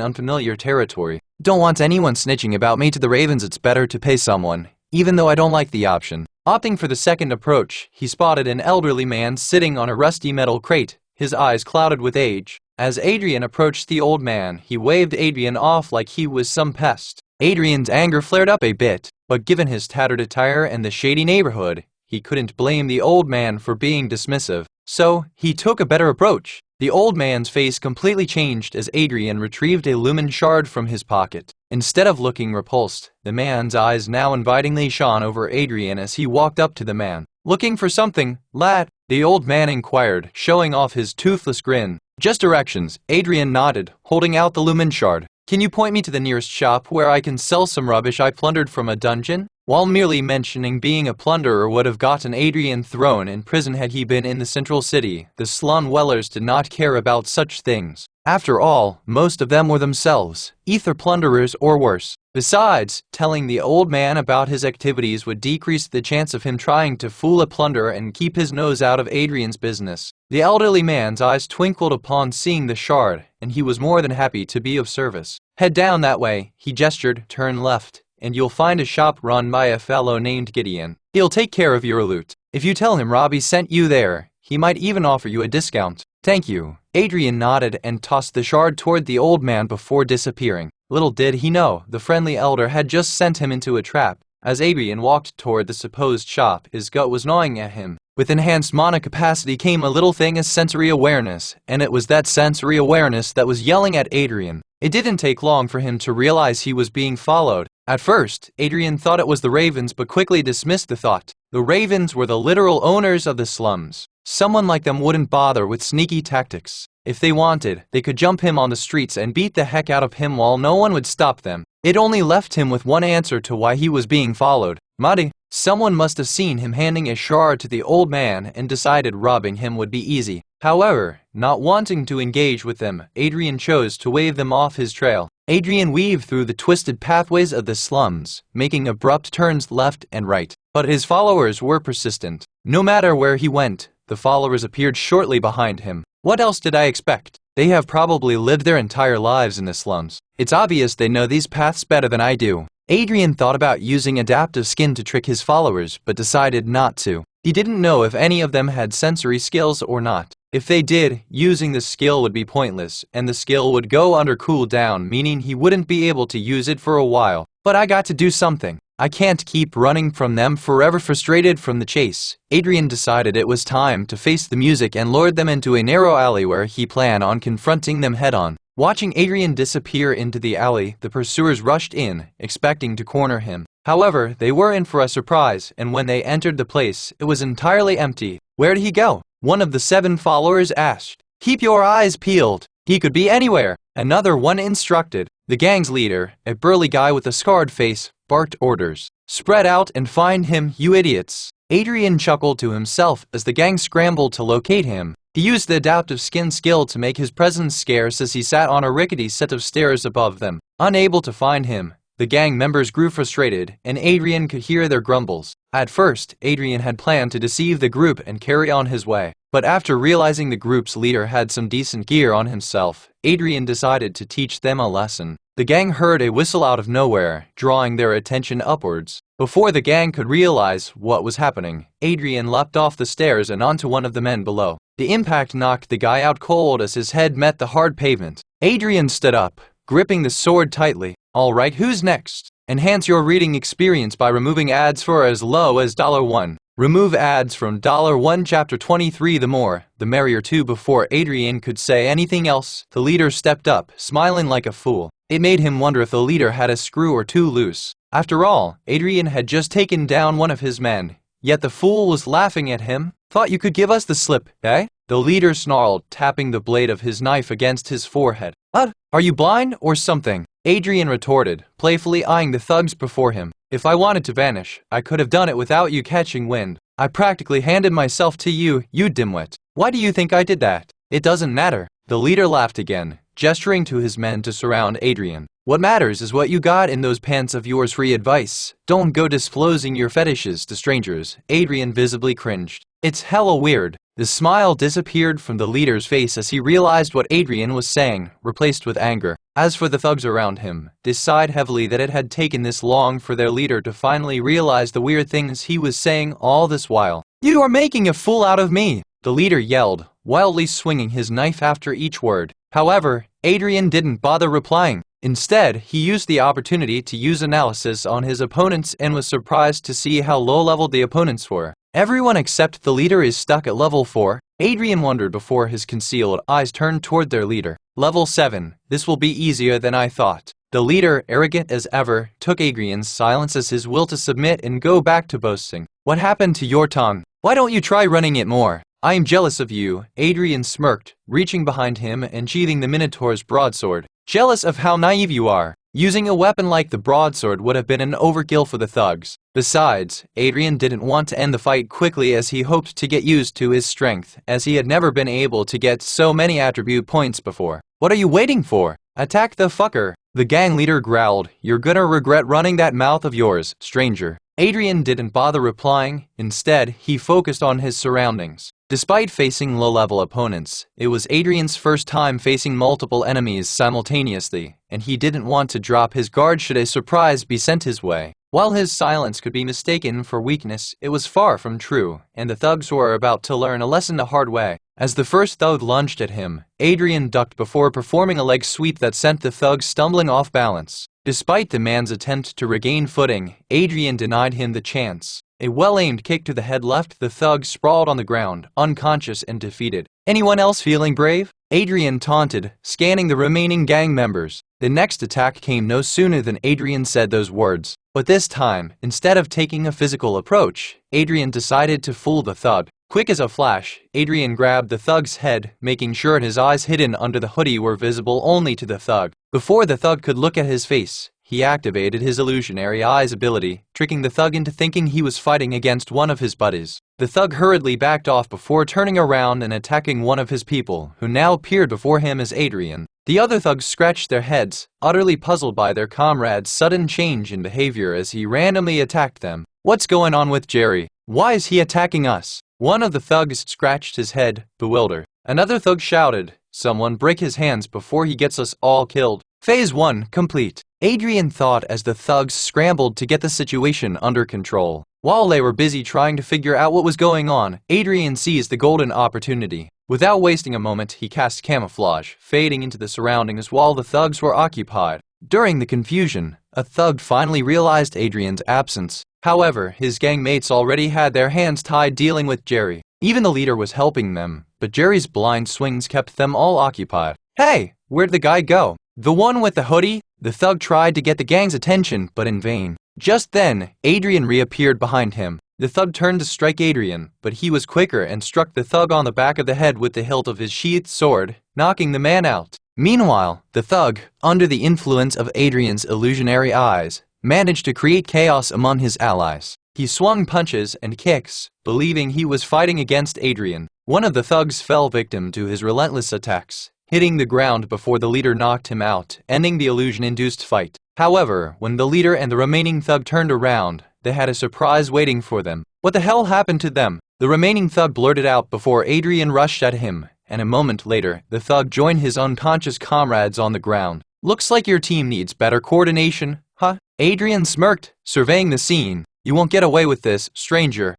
unfamiliar territory. Don't want anyone snitching about me to the ravens. It's better to pay someone, even though I don't like the option. Opting for the second approach, he spotted an elderly man sitting on a rusty metal crate, his eyes clouded with age. As Adrian approached the old man, he waved Adrian off like he was some pest. Adrian's anger flared up a bit, but given his tattered attire and the shady neighborhood, he couldn't blame the old man for being dismissive. So, he took a better approach. The old man's face completely changed as Adrian retrieved a lumen shard from his pocket. Instead of looking repulsed, the man's eyes now invitingly shone over Adrian as he walked up to the man. Looking for something, lad? The old man inquired, showing off his toothless grin. Just directions, Adrian nodded, holding out the lumen shard. Can you point me to the nearest shop where I can sell some rubbish I plundered from a dungeon? While merely mentioning being a plunderer would have gotten Adrian thrown in prison had he been in the central city, the slum dwellers did not care about such things. After all, most of them were themselves, either plunderers or worse. Besides, telling the old man about his activities would decrease the chance of him trying to fool a plunderer and keep his nose out of Adrian's business. The elderly man's eyes twinkled upon seeing the shard, and he was more than happy to be of service. Head down that way, he gestured, turn left, and you'll find a shop run by a fellow named Gideon. He'll take care of your loot. If you tell him Robbie sent you there, he might even offer you a discount. Thank you. Adrian nodded and tossed the shard toward the old man before disappearing. Little did he know, the friendly elder had just sent him into a trap. As Adrian walked toward the supposed shop, his gut was gnawing at him. With enhanced mana capacity came a little thing as sensory awareness, and it was that sensory awareness that was yelling at Adrian. It didn't take long for him to realize he was being followed. At first, Adrian thought it was the ravens but quickly dismissed the thought. The ravens were the literal owners of the slums. Someone like them wouldn't bother with sneaky tactics. If they wanted, they could jump him on the streets and beat the heck out of him while no one would stop them. It only left him with one answer to why he was being followed. Money. Someone must have seen him handing a shard to the old man and decided robbing him would be easy. However, not wanting to engage with them, Adrian chose to wave them off his trail. Adrian weaved through the twisted pathways of the slums, making abrupt turns left and right. But his followers were persistent. No matter where he went, the followers appeared shortly behind him. What else did I expect? They have probably lived their entire lives in the slums. It's obvious they know these paths better than I do. Adrian thought about using adaptive skin to trick his followers, but decided not to. He didn't know if any of them had sensory skills or not. If they did, using the skill would be pointless, and the skill would go under cooldown, meaning he wouldn't be able to use it for a while. But I got to do something. I can't keep running from them forever. Frustrated from the chase, Adrian decided it was time to face the music and lured them into a narrow alley where he planned on confronting them head-on. Watching Adrian disappear into the alley, the pursuers rushed in, expecting to corner him. However, they were in for a surprise, and when they entered the place, it was entirely empty. Where'd he go? One of the 7 followers asked. Keep your eyes peeled. He could be anywhere. Another one instructed. The gang's leader, a burly guy with a scarred face, barked orders. Spread out and find him, you idiots. Adrian chuckled to himself as the gang scrambled to locate him. He used the adaptive skin skill to make his presence scarce as he sat on a rickety set of stairs above them. Unable to find him, the gang members grew frustrated, and Adrian could hear their grumbles. At first, Adrian had planned to deceive the group and carry on his way. But after realizing the group's leader had some decent gear on himself, Adrian decided to teach them a lesson. the gang heard a whistle out of nowhere, drawing their attention upwards. Before the gang could realize what was happening, Adrian leapt off the stairs and onto one of the men below. The impact knocked the guy out cold as his head met the hard pavement. Adrian stood up, gripping the sword tightly. Alright, who's next? Enhance your reading experience by removing ads for as low as $1. Remove ads from $1 Chapter 23. The more, the merrier. 2. Before Adrian could say anything else, the leader stepped up, smiling like a fool. It made him wonder if the leader had a screw or two loose. After all, Adrian had just taken down one of his men, yet the fool was laughing at him. Thought you could give us the slip, eh? The leader snarled, tapping the blade of his knife against his forehead. Are you blind or something? Adrian retorted, playfully eyeing the thugs before him. If I wanted to vanish, I could have done it without you catching wind. I practically handed myself to you, you dimwit. Why do you think I did that? It doesn't matter. The leader laughed again, gesturing to his men to surround Adrian. What matters is what you got in those pants of yours. Free advice. Don't go disclosing your fetishes to strangers. Adrian visibly cringed. It's hella weird. The smile disappeared from the leader's face as he realized what Adrian was saying, replaced with anger. As for the thugs around him, they sighed heavily that it had taken this long for their leader to finally realize the weird things he was saying all this while. You are making a fool out of me, the leader yelled, wildly swinging his knife after each word. However, Adrian didn't bother replying. Instead, he used the opportunity to use analysis on his opponents and was surprised to see how low-level the opponents were. Everyone except the leader is stuck at level 4, Adrian wondered before his concealed eyes turned toward their leader. Level 7, this will be easier than I thought. The leader, arrogant as ever, took Adrian's silence as his will to submit and go back to boasting. What happened to your tongue? Why don't you try running it more? I am jealous of you, Adrian smirked, reaching behind him and sheathing the Minotaur's broadsword. Jealous of how naive you are. Using a weapon like the broadsword would have been an overkill for the thugs. Besides, Adrian didn't want to end the fight quickly as he hoped to get used to his strength, as he had never been able to get so many attribute points before. What are you waiting for? Attack the fucker. The gang leader growled. You're gonna regret running that mouth of yours, stranger. Adrian didn't bother replying. Instead, he focused on his surroundings. Despite facing low-level opponents, it was Adrian's first time facing multiple enemies simultaneously, and he didn't want to drop his guard should a surprise be sent his way. While his silence could be mistaken for weakness, it was far from true, and the thugs were about to learn a lesson the hard way. As the first thug lunged at him, Adrian ducked before performing a leg sweep that sent the thug stumbling off balance. Despite the man's attempt to regain footing, Adrian denied him the chance. A well-aimed kick to the head left the thug sprawled on the ground, unconscious and defeated. Anyone else feeling brave? Adrian taunted, scanning the remaining gang members. The next attack came no sooner than Adrian said those words. But this time, instead of taking a physical approach, Adrian decided to fool the thug. Quick as a flash, Adrian grabbed the thug's head, making sure his eyes hidden under the hoodie were visible only to the thug. Before the thug could look at his face, he activated his illusionary eyes ability, tricking the thug into thinking he was fighting against one of his buddies. The thug hurriedly backed off before turning around and attacking one of his people, who now appeared before him as Adrian. The other thugs scratched their heads, utterly puzzled by their comrade's sudden change in behavior as he randomly attacked them. What's going on with Jerry? Why is he attacking us? One of the thugs scratched his head, bewildered. Another thug shouted, someone break his hands before he gets us all killed. Phase 1 complete. Adrian thought as the thugs scrambled to get the situation under control. While they were busy trying to figure out what was going on, Adrian seized the golden opportunity. Without wasting a moment, he cast camouflage, fading into the surroundings while the thugs were occupied. During the confusion, a thug finally realized Adrian's absence. However, his gang mates already had their hands tied dealing with Jerry. Even the leader was helping them, but Jerry's blind swings kept them all occupied. Hey, where'd the guy go? The one with the hoodie? The thug tried to get the gang's attention, but in vain. Just then, Adrian reappeared behind him. The thug turned to strike Adrian, but he was quicker and struck the thug on the back of the head with the hilt of his sheathed sword, knocking the man out. Meanwhile, the thug, under the influence of Adrian's illusionary eyes, managed to create chaos among his allies. He swung punches and kicks, believing he was fighting against Adrian. One of the thugs fell victim to his relentless attacks, hitting the ground before the leader knocked him out, ending the illusion-induced fight. However, when the leader and the remaining thug turned around, they had a surprise waiting for them. What the hell happened to them? The remaining thug blurted out before Adrian rushed at him, and a moment later, the thug joined his unconscious comrades on the ground. Looks like your team needs better coordination, huh? Adrian smirked, surveying the scene. You won't get away with this, stranger.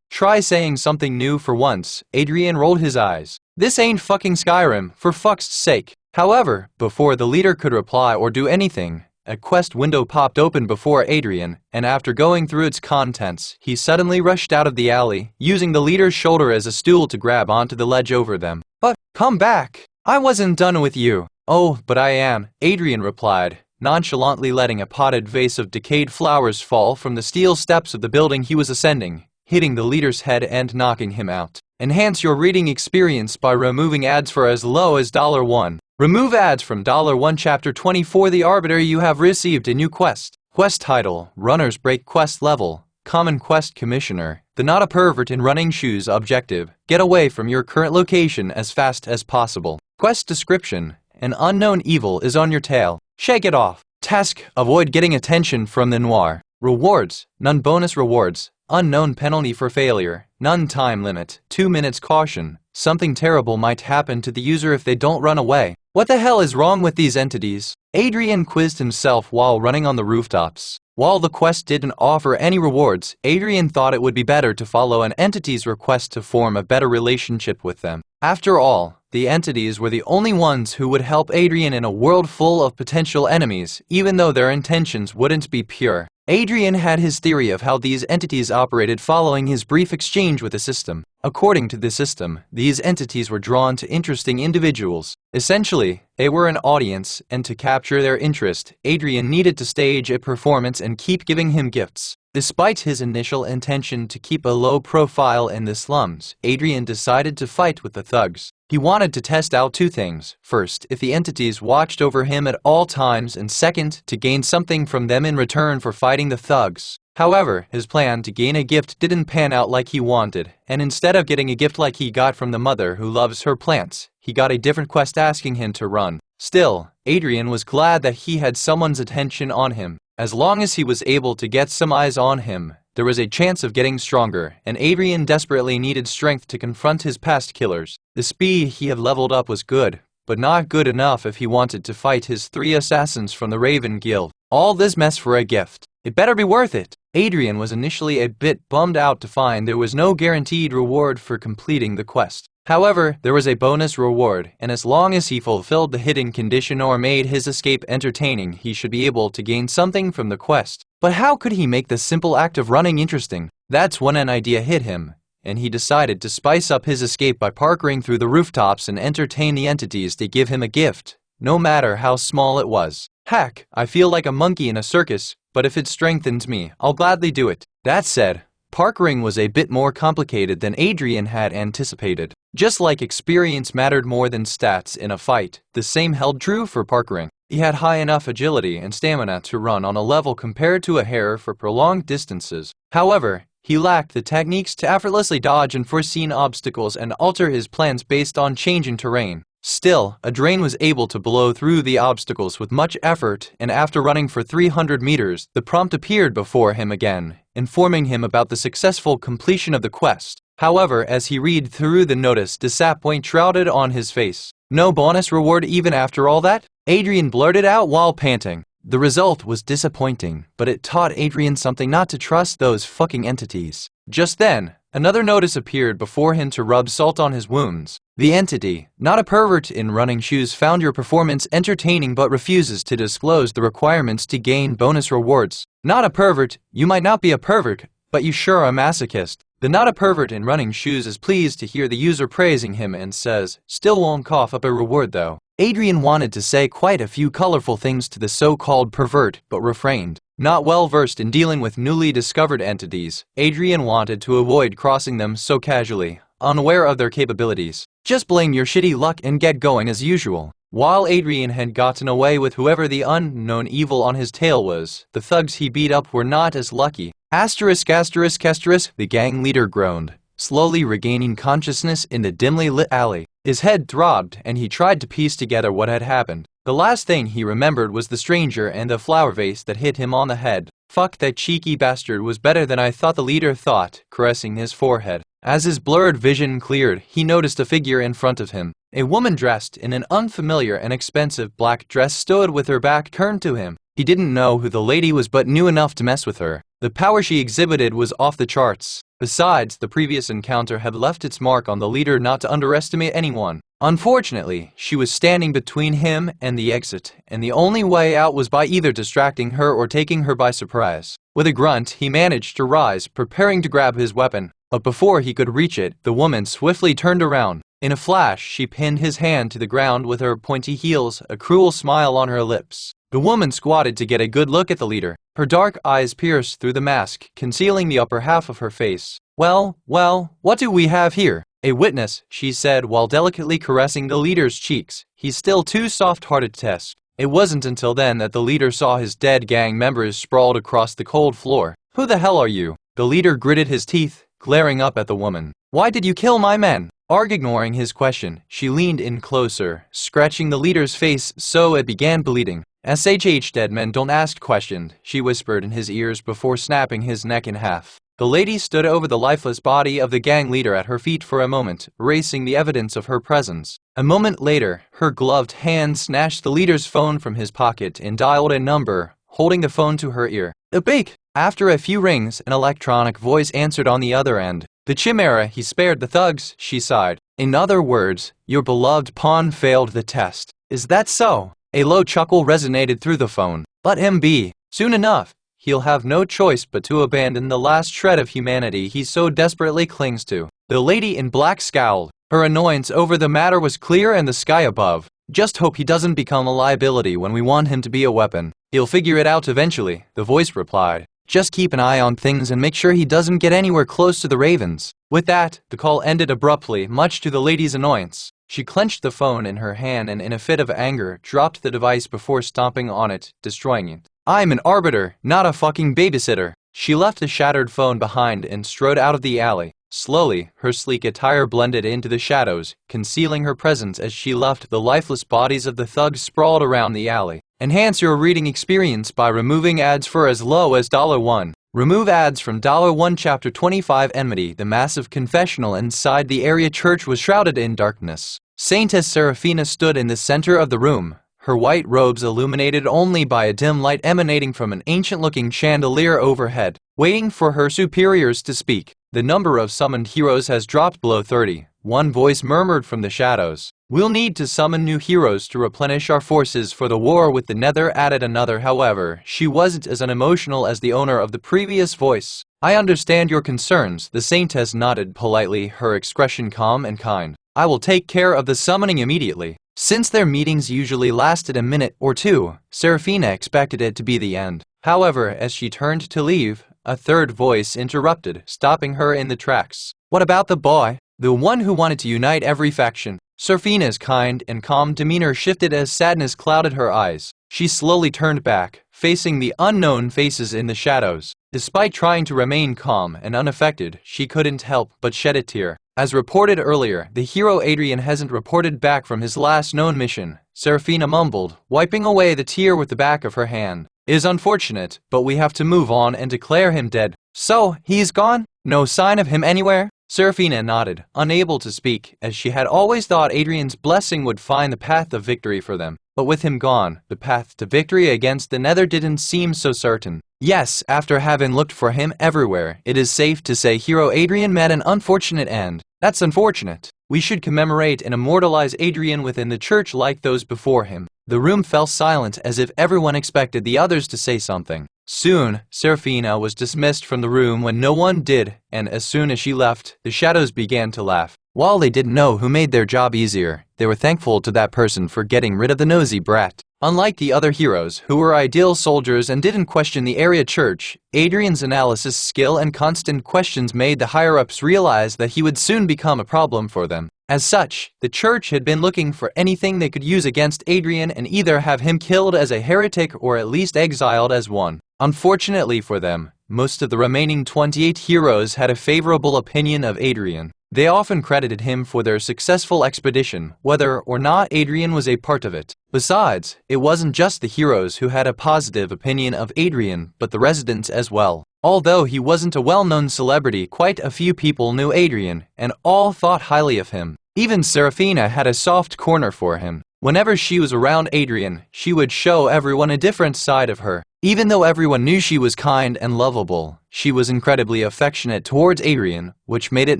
Try saying something new for once. Adrian rolled his eyes. This ain't fucking Skyrim, for fuck's sake. However, before the leader could reply or do anything, a quest window popped open before Adrian, and after going through its contents, he suddenly rushed out of the alley, using the leader's shoulder as a stool to grab onto the ledge over them. But, come back! I wasn't done with you. Oh, but I am, Adrian replied, nonchalantly letting a potted vase of decayed flowers fall from the steel steps of the building he was ascending, hitting the leader's head and knocking him out. Enhance your reading experience by removing ads for as low as $1. Remove ads from $1 Chapter 24 The Arbiter. You have received a new quest. Quest title, Runners Break Quest Level, Common Quest Commissioner, the Not a Pervert in Running Shoes objective, get away from your current location as fast as possible. Quest description, an unknown evil is on your tail. Shake it off. Task, avoid getting attention from the noir. Rewards, none bonus rewards. Unknown penalty for failure, none time limit, 2 minutes caution. Something terrible might happen to the user if they don't run away. What the hell is wrong with these entities? Adrian quizzed himself while running on the rooftops. While the quest didn't offer any rewards, Adrian thought it would be better to follow an entity's request to form a better relationship with them. After all, the entities were the only ones who would help Adrian in a world full of potential enemies, even though their intentions wouldn't be pure. Adrian had his theory of how these entities operated following his brief exchange with the system. According to the system, these entities were drawn to interesting individuals. Essentially, they were an audience, and to capture their interest, Adrian needed to stage a performance and keep giving him gifts. Despite his initial intention to keep a low profile in the slums, Adrian decided to fight with the thugs. He wanted to test out two things. First, if the entities watched over him at all times, and second, to gain something from them in return for fighting the thugs. However, his plan to gain a gift didn't pan out like he wanted, and instead of getting a gift like he got from the mother who loves her plants, he got a different quest asking him to run. Still, Adrian was glad that he had someone's attention on him. As long as he was able to get some eyes on him, there was a chance of getting stronger, and Adrian desperately needed strength to confront his past killers. The speed he had leveled up was good, but not good enough if he wanted to fight his 3 assassins from the Raven Guild. All this mess for a gift. It better be worth it. Adrian was initially a bit bummed out to find there was no guaranteed reward for completing the quest. However, there was a bonus reward, and as long as he fulfilled the hidden condition or made his escape entertaining, he should be able to gain something from the quest. But how could he make the simple act of running interesting? That's when an idea hit him, and he decided to spice up his escape by parkouring through the rooftops and entertain the entities to give him a gift, no matter how small it was. Heck, I feel like a monkey in a circus, but if it strengthens me, I'll gladly do it. That said, parkouring was a bit more complicated than Adrian had anticipated. Just like experience mattered more than stats in a fight, the same held true for parkouring. He had high enough agility and stamina to run on a level compared to a hare for prolonged distances. However, he lacked the techniques to effortlessly dodge unforeseen obstacles and alter his plans based on changing terrain. Still, Adrian was able to blow through the obstacles with much effort, and after running for 300 meters, the prompt appeared before him again, informing him about the successful completion of the quest. However, as he read through the notice, disappointment shrouded on his face. No bonus reward even after all that? Adrian blurted out while panting. The result was disappointing, but it taught Adrian something: not to trust those fucking entities. Just then, another notice appeared before him to rub salt on his wounds. The entity, not a pervert in running shoes, found your performance entertaining but refuses to disclose the requirements to gain bonus rewards. Not a pervert, you might not be a pervert, but you sure are a masochist. The not a pervert in running shoes is pleased to hear the user praising him and says, still won't cough up a reward though. Adrian wanted to say quite a few colorful things to the so-called pervert, but refrained. Not well versed in dealing with newly discovered entities, Adrian wanted to avoid crossing them so casually, unaware of their capabilities. Just blame your shitty luck and get going as usual. While Adrian had gotten away with whoever the unknown evil on his tail was, the thugs he beat up were not as lucky. Asterisk, asterisk, asterisk, the gang leader groaned, slowly regaining consciousness in the dimly lit alley. His head throbbed, and he tried to piece together what had happened. The last thing he remembered was the stranger and the flower vase that hit him on the head. Fuck, that cheeky bastard was better than I thought, the leader thought, caressing his forehead. As his blurred vision cleared, he noticed a figure in front of him. A woman dressed in an unfamiliar and expensive black dress stood with her back turned to him. He didn't know who the lady was but knew enough to mess with her. The power she exhibited was off the charts. Besides, the previous encounter had left its mark on the leader not to underestimate anyone. Unfortunately, she was standing between him and the exit, and the only way out was by either distracting her or taking her by surprise. With a grunt, he managed to rise, preparing to grab his weapon. But before he could reach it, the woman swiftly turned around. In a flash, she pinned his hand to the ground with her pointy heels, a cruel smile on her lips. The woman squatted to get a good look at the leader. Her dark eyes pierced through the mask, concealing the upper half of her face. Well, what do we have here? A witness, she said while delicately caressing the leader's cheeks. He's still too soft-hearted to test. It wasn't until then that the leader saw his dead gang members sprawled across the cold floor. Who the hell are you? The leader gritted his teeth, glaring up at the woman. Why did you kill my men? Ignoring his question, she leaned in closer, scratching the leader's face so it began bleeding. SHH dead men don't ask questions, she whispered in his ears before snapping his neck in half. The lady stood over the lifeless body of the gang leader at her feet for a moment, erasing the evidence of her presence. A moment later, her gloved hand snatched the leader's phone from his pocket and dialed a number, holding the phone to her ear. Beak! After a few rings, an electronic voice answered on the other end. The Chimera, he spared the thugs, she sighed. In other words, your beloved pawn failed the test. Is that so? A low chuckle resonated through the phone. Let him be. Soon enough, he'll have no choice but to abandon the last shred of humanity he so desperately clings to. The lady in black scowled. Her annoyance over the matter was clear and the sky above. Just hope he doesn't become a liability when we want him to be a weapon. He'll figure it out eventually, the voice replied. Just keep an eye on things and make sure he doesn't get anywhere close to the Ravens. With that, the call ended abruptly, much to the lady's annoyance. She clenched the phone in her hand and in a fit of anger, dropped the device before stomping on it, destroying it. I'm an arbiter, not a fucking babysitter. She left the shattered phone behind and strode out of the alley. Slowly, her sleek attire blended into the shadows, concealing her presence as she left the lifeless bodies of the thugs sprawled around the alley. Enhance your reading experience by removing ads for as low as $1. Remove ads from $1 Chapter 25 Enmity. The massive confessional inside the area church was shrouded in darkness. Saintess Seraphina stood in the center of the room, her white robes illuminated only by a dim light emanating from an ancient-looking chandelier overhead, waiting for her superiors to speak. The number of summoned heroes has dropped below 30. One voice murmured from the shadows. We'll need to summon new heroes to replenish our forces for the war with the Nether, added another. However, she wasn't as unemotional as the owner of the previous voice. I understand your concerns, the saintess nodded politely, her expression calm and kind. I will take care of the summoning immediately. Since their meetings usually lasted a minute or two, Seraphina expected it to be the end. However, as she turned to leave, a third voice interrupted, stopping her in the tracks. What about the boy? The one who wanted to unite every faction. Seraphina's kind and calm demeanor shifted as sadness clouded her eyes. She slowly turned back, facing the unknown faces in the shadows. Despite trying to remain calm and unaffected, she couldn't help but shed a tear. As reported earlier, the hero Adrian hasn't reported back from his last known mission, Seraphina mumbled, wiping away the tear with the back of her hand. It is unfortunate, but we have to move on and declare him dead. So, he's gone? No sign of him anywhere? Seraphina nodded, unable to speak, as she had always thought Adrian's blessing would find the path of victory for them. But with him gone, the path to victory against the Nether didn't seem so certain. Yes, after having looked for him everywhere, it is safe to say hero Adrian met an unfortunate end. That's unfortunate. We should commemorate and immortalize Adrian within the church like those before him. The room fell silent as if everyone expected the others to say something. Soon, Seraphina was dismissed from the room when no one did, and as soon as she left, the shadows began to laugh. While they didn't know who made their job easier, they were thankful to that person for getting rid of the nosy brat. Unlike the other heroes, who were ideal soldiers and didn't question the area church, Adrian's analysis skill and constant questions made the higher-ups realize that he would soon become a problem for them. As such, the church had been looking for anything they could use against Adrian and either have him killed as a heretic or at least exiled as one. Unfortunately for them, most of the remaining 28 heroes had a favorable opinion of Adrian. They often credited him for their successful expedition, whether or not Adrian was a part of it. Besides, it wasn't just the heroes who had a positive opinion of Adrian, but the residents as well. Although he wasn't a well-known celebrity, quite a few people knew Adrian, and all thought highly of him. Even Serafina had a soft corner for him. Whenever she was around Adrian, she would show everyone a different side of her. Even though everyone knew she was kind and lovable, she was incredibly affectionate towards Adrian, which made it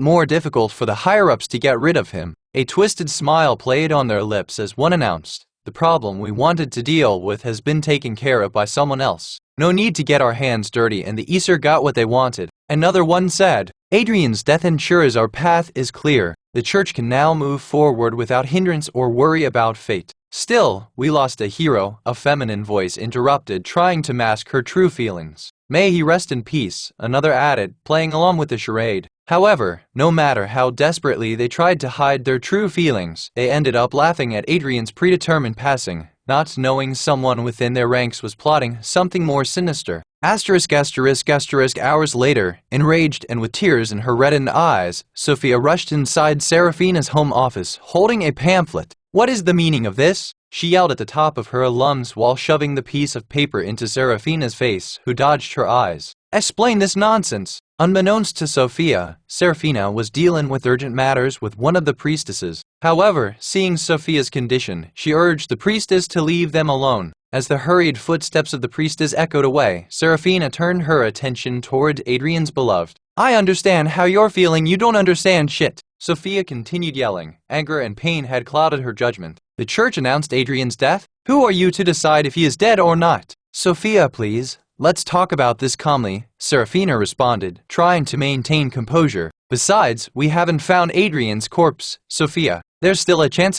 more difficult for the higher-ups to get rid of him. A twisted smile played on their lips as one announced, "The problem we wanted to deal with has been taken care of by someone else. No need to get our hands dirty," and the Easter got what they wanted. Another one said, "Adrian's death ensures our path is clear. The church can now move forward without hindrance or worry about fate." "Still, we lost a hero," a feminine voice interrupted, trying to mask her true feelings. "May he rest in peace," another added, playing along with the charade. However, no matter how desperately they tried to hide their true feelings, they ended up laughing at Adrian's predetermined passing, not knowing someone within their ranks was plotting something more sinister. Hours later, enraged and with tears in her reddened eyes, Sophia rushed inside Serafina's home office, holding a pamphlet. "What is the meaning of this?" she yelled at the top of her lungs while shoving the piece of paper into Serafina's face, who dodged her eyes. "Explain this nonsense." Unbeknownst to Sophia, Serafina was dealing with urgent matters with one of the priestesses. However, seeing Sophia's condition, she urged the priestess to leave them alone. As the hurried footsteps of the priestess echoed away, Serafina turned her attention toward Adrian's beloved. "I understand how you're feeling, you don't understand shit." Sophia continued yelling. Anger and pain had clouded her judgment. "The church announced Adrian's death? Who are you to decide if he is dead or not?" "Sophia, please. Let's talk about this calmly," Serafina responded, trying to maintain composure. "Besides, we haven't found Adrian's corpse." "Sophia, there's still a chance?"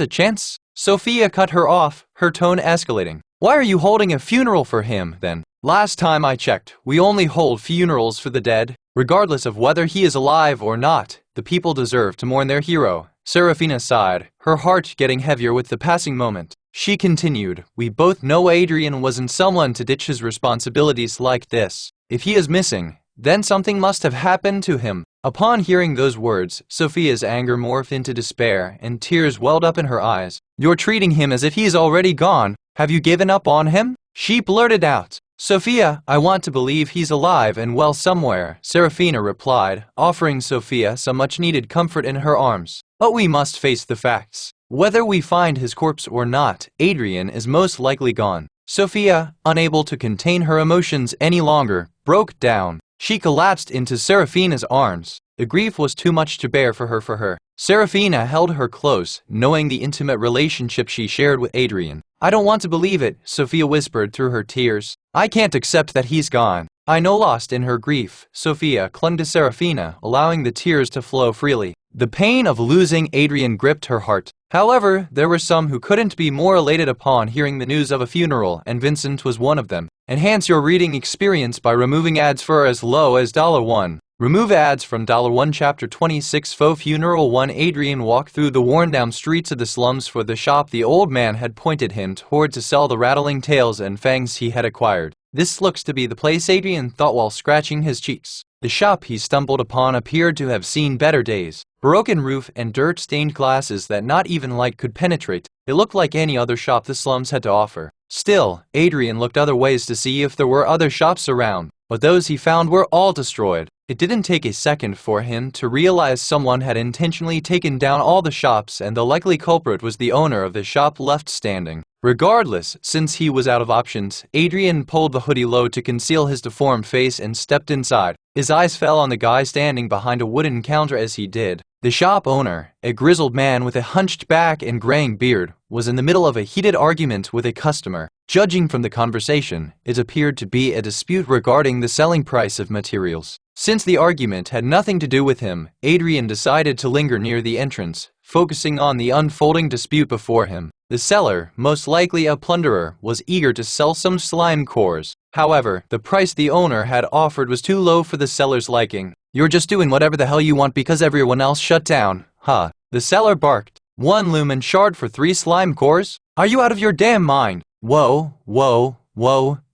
Sophia cut her off, her tone escalating. "Why are you holding a funeral for him, then?" "Last time I checked, we only hold funerals for the dead. Regardless of whether he is alive or not, the people deserve to mourn their hero." Serafina sighed, her heart getting heavier with the passing moment. She continued, "We both know Adrian wasn't someone to ditch his responsibilities like this. If he is missing, then something must have happened to him." Upon hearing those words, Sophia's anger morphed into despair, and tears welled up in her eyes. "You're treating him as if he is already gone. Have you given up on him?" she blurted out. "Sophia, I want to believe he's alive and well somewhere," Serafina replied, offering Sophia some much-needed comfort in her arms. "But we must face the facts. Whether we find his corpse or not, Adrian is most likely gone." Sophia, unable to contain her emotions any longer, broke down. She collapsed into Serafina's arms. The grief was too much to bear for her. Serafina held her close, knowing the intimate relationship she shared with Adrian. "I don't want to believe it," Sophia whispered through her tears. "I can't accept that he's gone." I know. Lost in her grief, Sophia clung to Serafina, allowing the tears to flow freely. The pain of losing Adrian gripped her heart. However, there were some who couldn't be more elated upon hearing the news of a funeral, and Vincent was one of them. Enhance your reading experience by removing ads for as low as $1. Remove ads from $1. Chapter 26 Faux Funeral 1. Adrian walked through the worn-down streets of the slums for the shop the old man had pointed him toward to sell the rattling tails and fangs he had acquired. "This looks to be the place," Adrian thought while scratching his cheeks. The shop he stumbled upon appeared to have seen better days. Broken roof and dirt-stained glasses that not even light could penetrate. It looked like any other shop the slums had to offer. Still, Adrian looked other ways to see if there were other shops around, but those he found were all destroyed. It didn't take a second for him to realize someone had intentionally taken down all the shops, and the likely culprit was the owner of the shop left standing. Regardless, since he was out of options, Adrian pulled the hoodie low to conceal his deformed face and stepped inside. His eyes fell on the guy standing behind a wooden counter as he did. The shop owner, a grizzled man with a hunched back and graying beard, was in the middle of a heated argument with a customer. Judging from the conversation, it appeared to be a dispute regarding the selling price of materials. Since the argument had nothing to do with him, Adrian decided to linger near the entrance, focusing on the unfolding dispute before him. The seller, most likely a plunderer, was eager to sell some slime cores. However, the price the owner had offered was too low for the seller's liking. "You're just doing whatever the hell you want because everyone else shut down, huh?" the seller barked. "1 lumen shard for 3 slime cores? Are you out of your damn mind?" Whoa,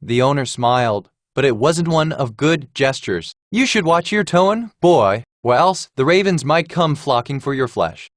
the owner smiled, but it wasn't one of good gestures. "You should watch your tone, boy, or else the ravens might come flocking for your flesh."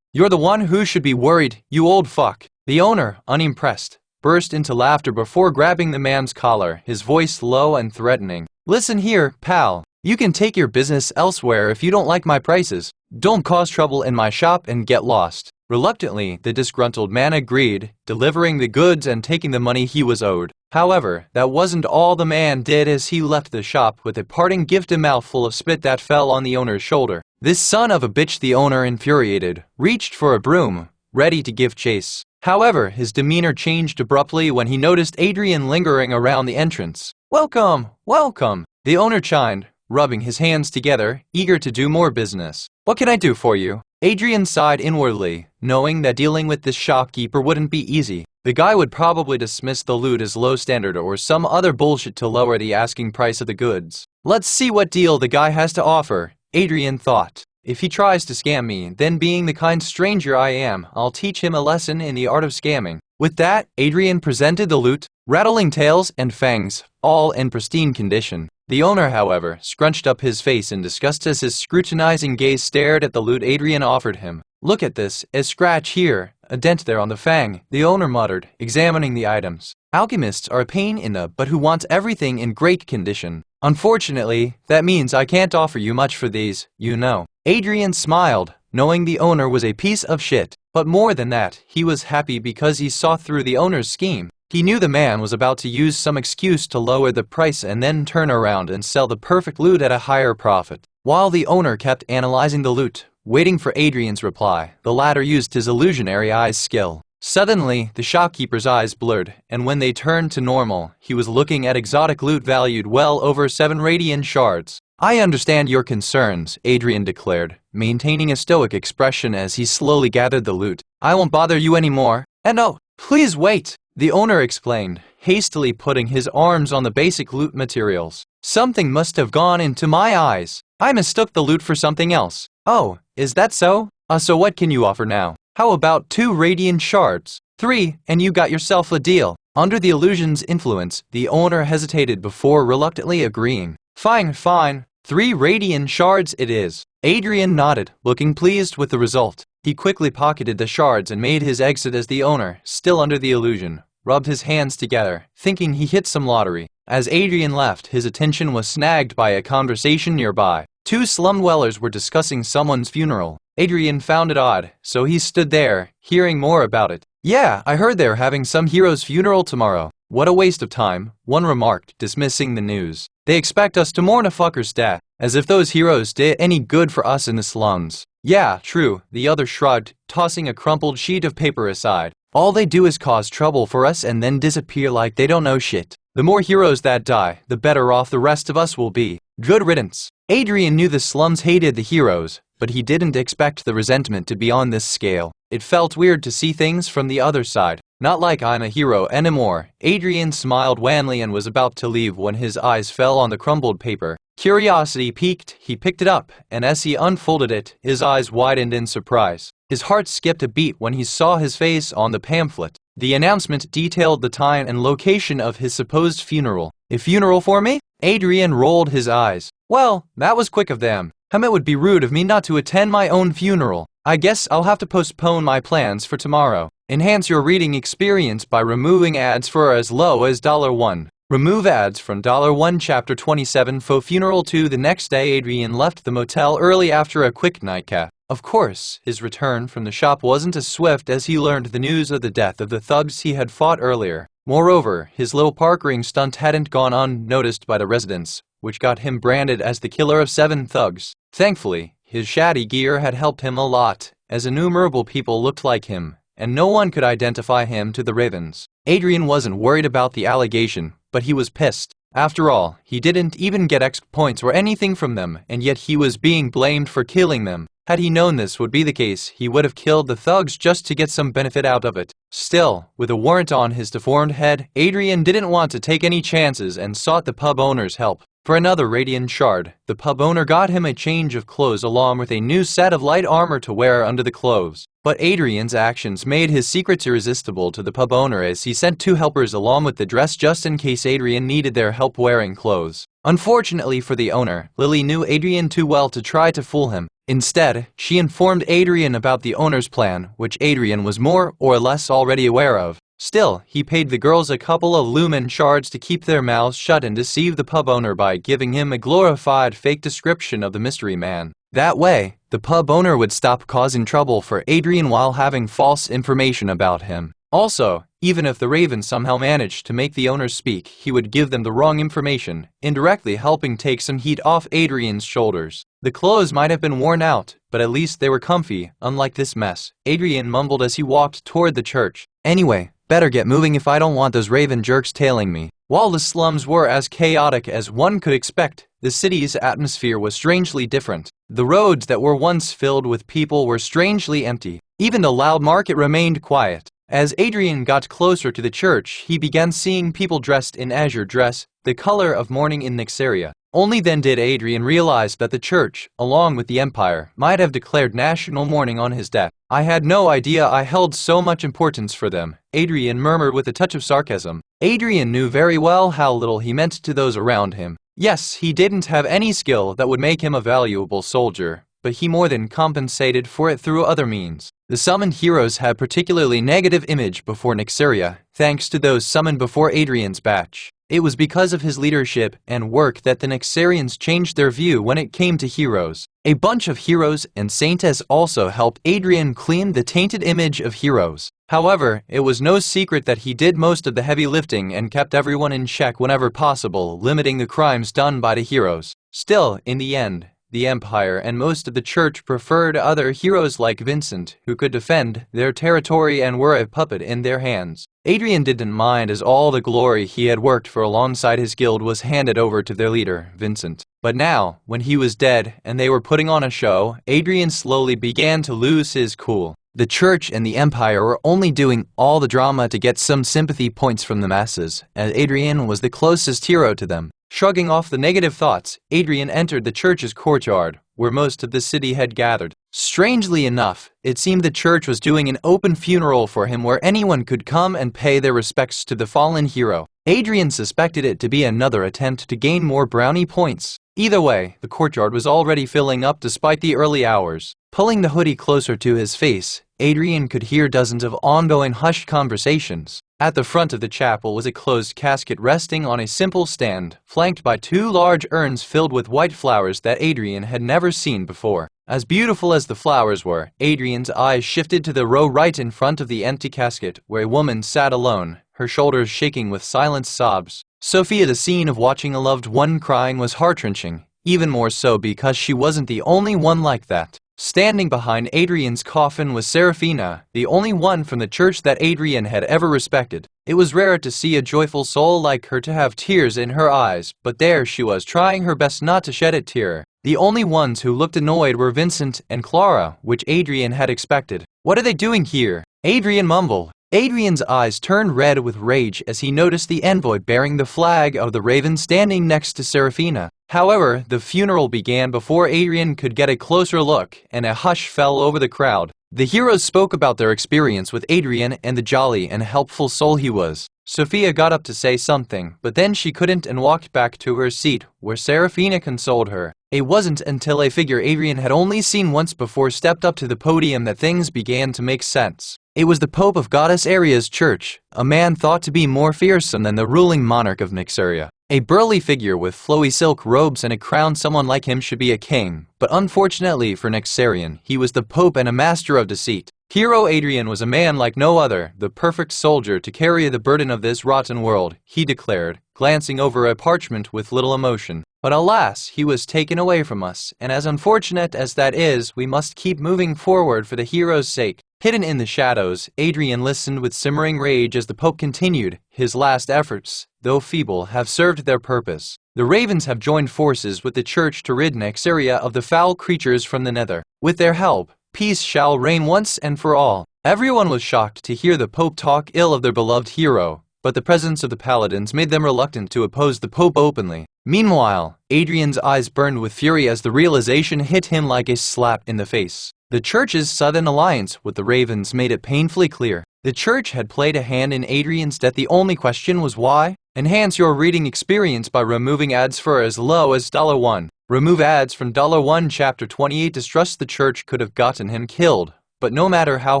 You're the one who should be worried, you old fuck." The owner, unimpressed, burst into laughter before grabbing the man's collar, his voice low and threatening. Listen here, pal. You can take your business elsewhere if you don't like my prices. Don't cause trouble in my shop and get lost. Reluctantly, the disgruntled man agreed, delivering the goods and taking the money he was owed. However, that wasn't all the man did as he left the shop with a parting gift, a mouthful of spit that fell on the owner's shoulder. This son of a bitch, the owner, infuriated, reached for a broom, ready to give chase. However, his demeanor changed abruptly when he noticed Adrian lingering around the entrance. Welcome, welcome, the owner chimed, rubbing his hands together, eager to do more business. What can I do for you? Adrian sighed inwardly, knowing that dealing with this shopkeeper wouldn't be easy. The guy would probably dismiss the loot as low standard or some other bullshit to lower the asking price of the goods. Let's see what deal the guy has to offer, Adrian thought. If he tries to scam me, then being the kind stranger I am, I'll teach him a lesson in the art of scamming. With that, Adrian presented the loot, rattling tails and fangs, all in pristine condition. The owner, however, scrunched up his face in disgust as his scrutinizing gaze stared at the loot Adrian offered him. Look at this, a scratch here, a dent there on the fang, the owner muttered, examining the items. Alchemists are a pain in the butt who want everything in great condition. Unfortunately, that means I can't offer you much for these, you know. Adrian smiled, knowing the owner was a piece of shit. But more than that, he was happy because he saw through the owner's scheme. He knew the man was about to use some excuse to lower the price and then turn around and sell the perfect loot at a higher profit. While the owner kept analyzing the loot, waiting for Adrian's reply, the latter used his illusionary eyes skill. Suddenly, the shopkeeper's eyes blurred, and when they turned to normal, he was looking at exotic loot valued well over 7 radiant shards. I understand your concerns, Adrian declared, maintaining a stoic expression as he slowly gathered the loot. I won't bother you anymore. And oh, please wait, the owner explained, hastily putting his arms on the basic loot materials. Something must have gone into my eyes. I mistook the loot for something else. Oh, is that so? So what can you offer now? How about 2 radiant shards? 3, and you got yourself a deal. Under the illusion's influence, the owner hesitated before reluctantly agreeing. Fine, fine. 3 radiant shards it is. Adrian nodded, looking pleased with the result. He quickly pocketed the shards and made his exit as the owner, still under the illusion, rubbed his hands together, thinking he hit some lottery. As Adrian left, his attention was snagged by a conversation nearby. 2 slum dwellers were discussing someone's funeral. Adrian found it odd, so he stood there, hearing more about it. Yeah, I heard they're having some hero's funeral tomorrow. What a waste of time, one remarked, dismissing the news. They expect us to mourn a fucker's death, as if those heroes did any good for us in the slums. Yeah, true, the other shrugged, tossing a crumpled sheet of paper aside. All they do is cause trouble for us and then disappear like they don't know shit. The more heroes that die, the better off the rest of us will be. Good riddance. Adrian knew the slums hated the heroes, but he didn't expect the resentment to be on this scale. It felt weird to see things from the other side. Not like I'm a hero anymore. Adrian smiled wanly and was about to leave when his eyes fell on the crumpled paper. Curiosity piqued, he picked it up, and as he unfolded it, his eyes widened in surprise. His heart skipped a beat when he saw his face on the pamphlet. The announcement detailed the time and location of his supposed funeral. A funeral for me? Adrian rolled his eyes. Well, that was quick of them. It would be rude of me not to attend my own funeral. I guess I'll have to postpone my plans for tomorrow. Enhance your reading experience by removing ads for as low as $1. Remove ads from $1 Chapter 27 for Funeral 2. The next day, Adrian left the motel early after a quick nightcap. Of course, his return from the shop wasn't as swift as he learned the news of the death of the thugs he had fought earlier. Moreover, his little park-ring stunt hadn't gone unnoticed by the residents, which got him branded as the killer of 7 thugs. Thankfully, his shabby gear had helped him a lot, as innumerable people looked like him, and no one could identify him to the Ravens. Adrian wasn't worried about the allegation, but he was pissed. After all, he didn't even get exp points or anything from them, and yet he was being blamed for killing them. Had he known this would be the case, he would have killed the thugs just to get some benefit out of it. Still, with a warrant on his deformed head, Adrian didn't want to take any chances and sought the pub owner's help. For another radiant shard, the pub owner got him a change of clothes along with a new set of light armor to wear under the clothes. But Adrian's actions made his secrets irresistible to the pub owner as he sent 2 helpers along with the dress just in case Adrian needed their help wearing clothes. Unfortunately for the owner, Lily knew Adrian too well to try to fool him. Instead, she informed Adrian about the owner's plan, which Adrian was more or less already aware of. Still, he paid the girls a couple of lumen shards to keep their mouths shut and deceive the pub owner by giving him a glorified fake description of the mystery man. That way, the pub owner would stop causing trouble for Adrian while having false information about him. Also, even if the Raven somehow managed to make the owner speak, he would give them the wrong information, indirectly helping take some heat off Adrian's shoulders. The clothes might have been worn out, but at least they were comfy, unlike this mess, Adrian mumbled as he walked toward the church. Anyway, better get moving if I don't want those Raven jerks tailing me. While the slums were as chaotic as one could expect, the city's atmosphere was strangely different. The roads that were once filled with people were strangely empty. Even the loud market remained quiet. As Adrian got closer to the church, he began seeing people dressed in azure dress, the color of mourning in Nyxeria. Only then did Adrian realize that the church, along with the Empire, might have declared national mourning on his death. I had no idea I held so much importance for them, Adrian murmured with a touch of sarcasm. Adrian knew very well how little he meant to those around him. Yes, he didn't have any skill that would make him a valuable soldier, but he more than compensated for it through other means. The summoned heroes had particularly negative image before Nyxeria, thanks to those summoned before Adrian's batch. It was because of his leadership and work that the Nyxerians changed their view when it came to heroes. A bunch of heroes and saints also helped Adrian clean the tainted image of heroes. However, it was no secret that he did most of the heavy lifting and kept everyone in check whenever possible, limiting the crimes done by the heroes. Still, in the end, the Empire and most of the church preferred other heroes like Vincent, who could defend their territory and were a puppet in their hands. Adrian didn't mind as all the glory he had worked for alongside his guild was handed over to their leader, Vincent. But now, when he was dead and they were putting on a show, Adrian slowly began to lose his cool. The church and the Empire were only doing all the drama to get some sympathy points from the masses, as Adrian was the closest hero to them. Shrugging off the negative thoughts, Adrian entered the church's courtyard, where most of the city had gathered. Strangely enough, it seemed the church was doing an open funeral for him where anyone could come and pay their respects to the fallen hero. Adrian suspected it to be another attempt to gain more brownie points. Either way, the courtyard was already filling up despite the early hours. Pulling the hoodie closer to his face, Adrian could hear dozens of ongoing hushed conversations. At the front of the chapel was a closed casket resting on a simple stand, flanked by two large urns filled with white flowers that Adrian had never seen before. As beautiful as the flowers were, Adrian's eyes shifted to the row right in front of the empty casket, where a woman sat alone, her shoulders shaking with silent sobs. Sophia, the scene of watching a loved one crying was heart-wrenching, even more so because she wasn't the only one like that. Standing behind Adrian's coffin was Seraphina, the only one from the church that Adrian had ever respected. It was rare to see a joyful soul like her to have tears in her eyes, but there she was trying her best not to shed a tear. The only ones who looked annoyed were Vincent and Clara, which Adrian had expected. "What are they doing here?" Adrian mumbled. Adrian's eyes turned red with rage as he noticed the envoy bearing the flag of the Raven standing next to Seraphina. However, the funeral began before Adrian could get a closer look, and a hush fell over the crowd. The heroes spoke about their experience with Adrian and the jolly and helpful soul he was. Sophia got up to say something, but then she couldn't and walked back to her seat, where Seraphina consoled her. It wasn't until a figure Adrian had only seen once before stepped up to the podium that things began to make sense. It was the Pope of Goddess Aria's church, a man thought to be more fearsome than the ruling monarch of Nyxeria. A burly figure with flowy silk robes and a crown. Someone like him should be a king, but unfortunately for Nyxerian, he was the Pope and a master of deceit. Hero Adrian was a man like no other, the perfect soldier to carry the burden of this rotten world, he declared, glancing over a parchment with little emotion. But alas, he was taken away from us, and as unfortunate as that is, we must keep moving forward for the hero's sake. Hidden in the shadows, Adrian listened with simmering rage as the Pope continued. His last efforts, though feeble, have served their purpose. The Ravens have joined forces with the Church to rid Nyxeria of the foul creatures from the Nether. With their help, peace shall reign once and for all. Everyone was shocked to hear the Pope talk ill of their beloved hero, but the presence of the Paladins made them reluctant to oppose the Pope openly. Meanwhile, Adrian's eyes burned with fury as the realization hit him like a slap in the face. The Church's sudden alliance with the Ravens made it painfully clear. The Church had played a hand in Adrian's death. The only question was why? Enhance your reading experience by removing ads for as low as $1. Remove ads from $1. Chapter 28. Distrust. The Church could have gotten him killed, but no matter how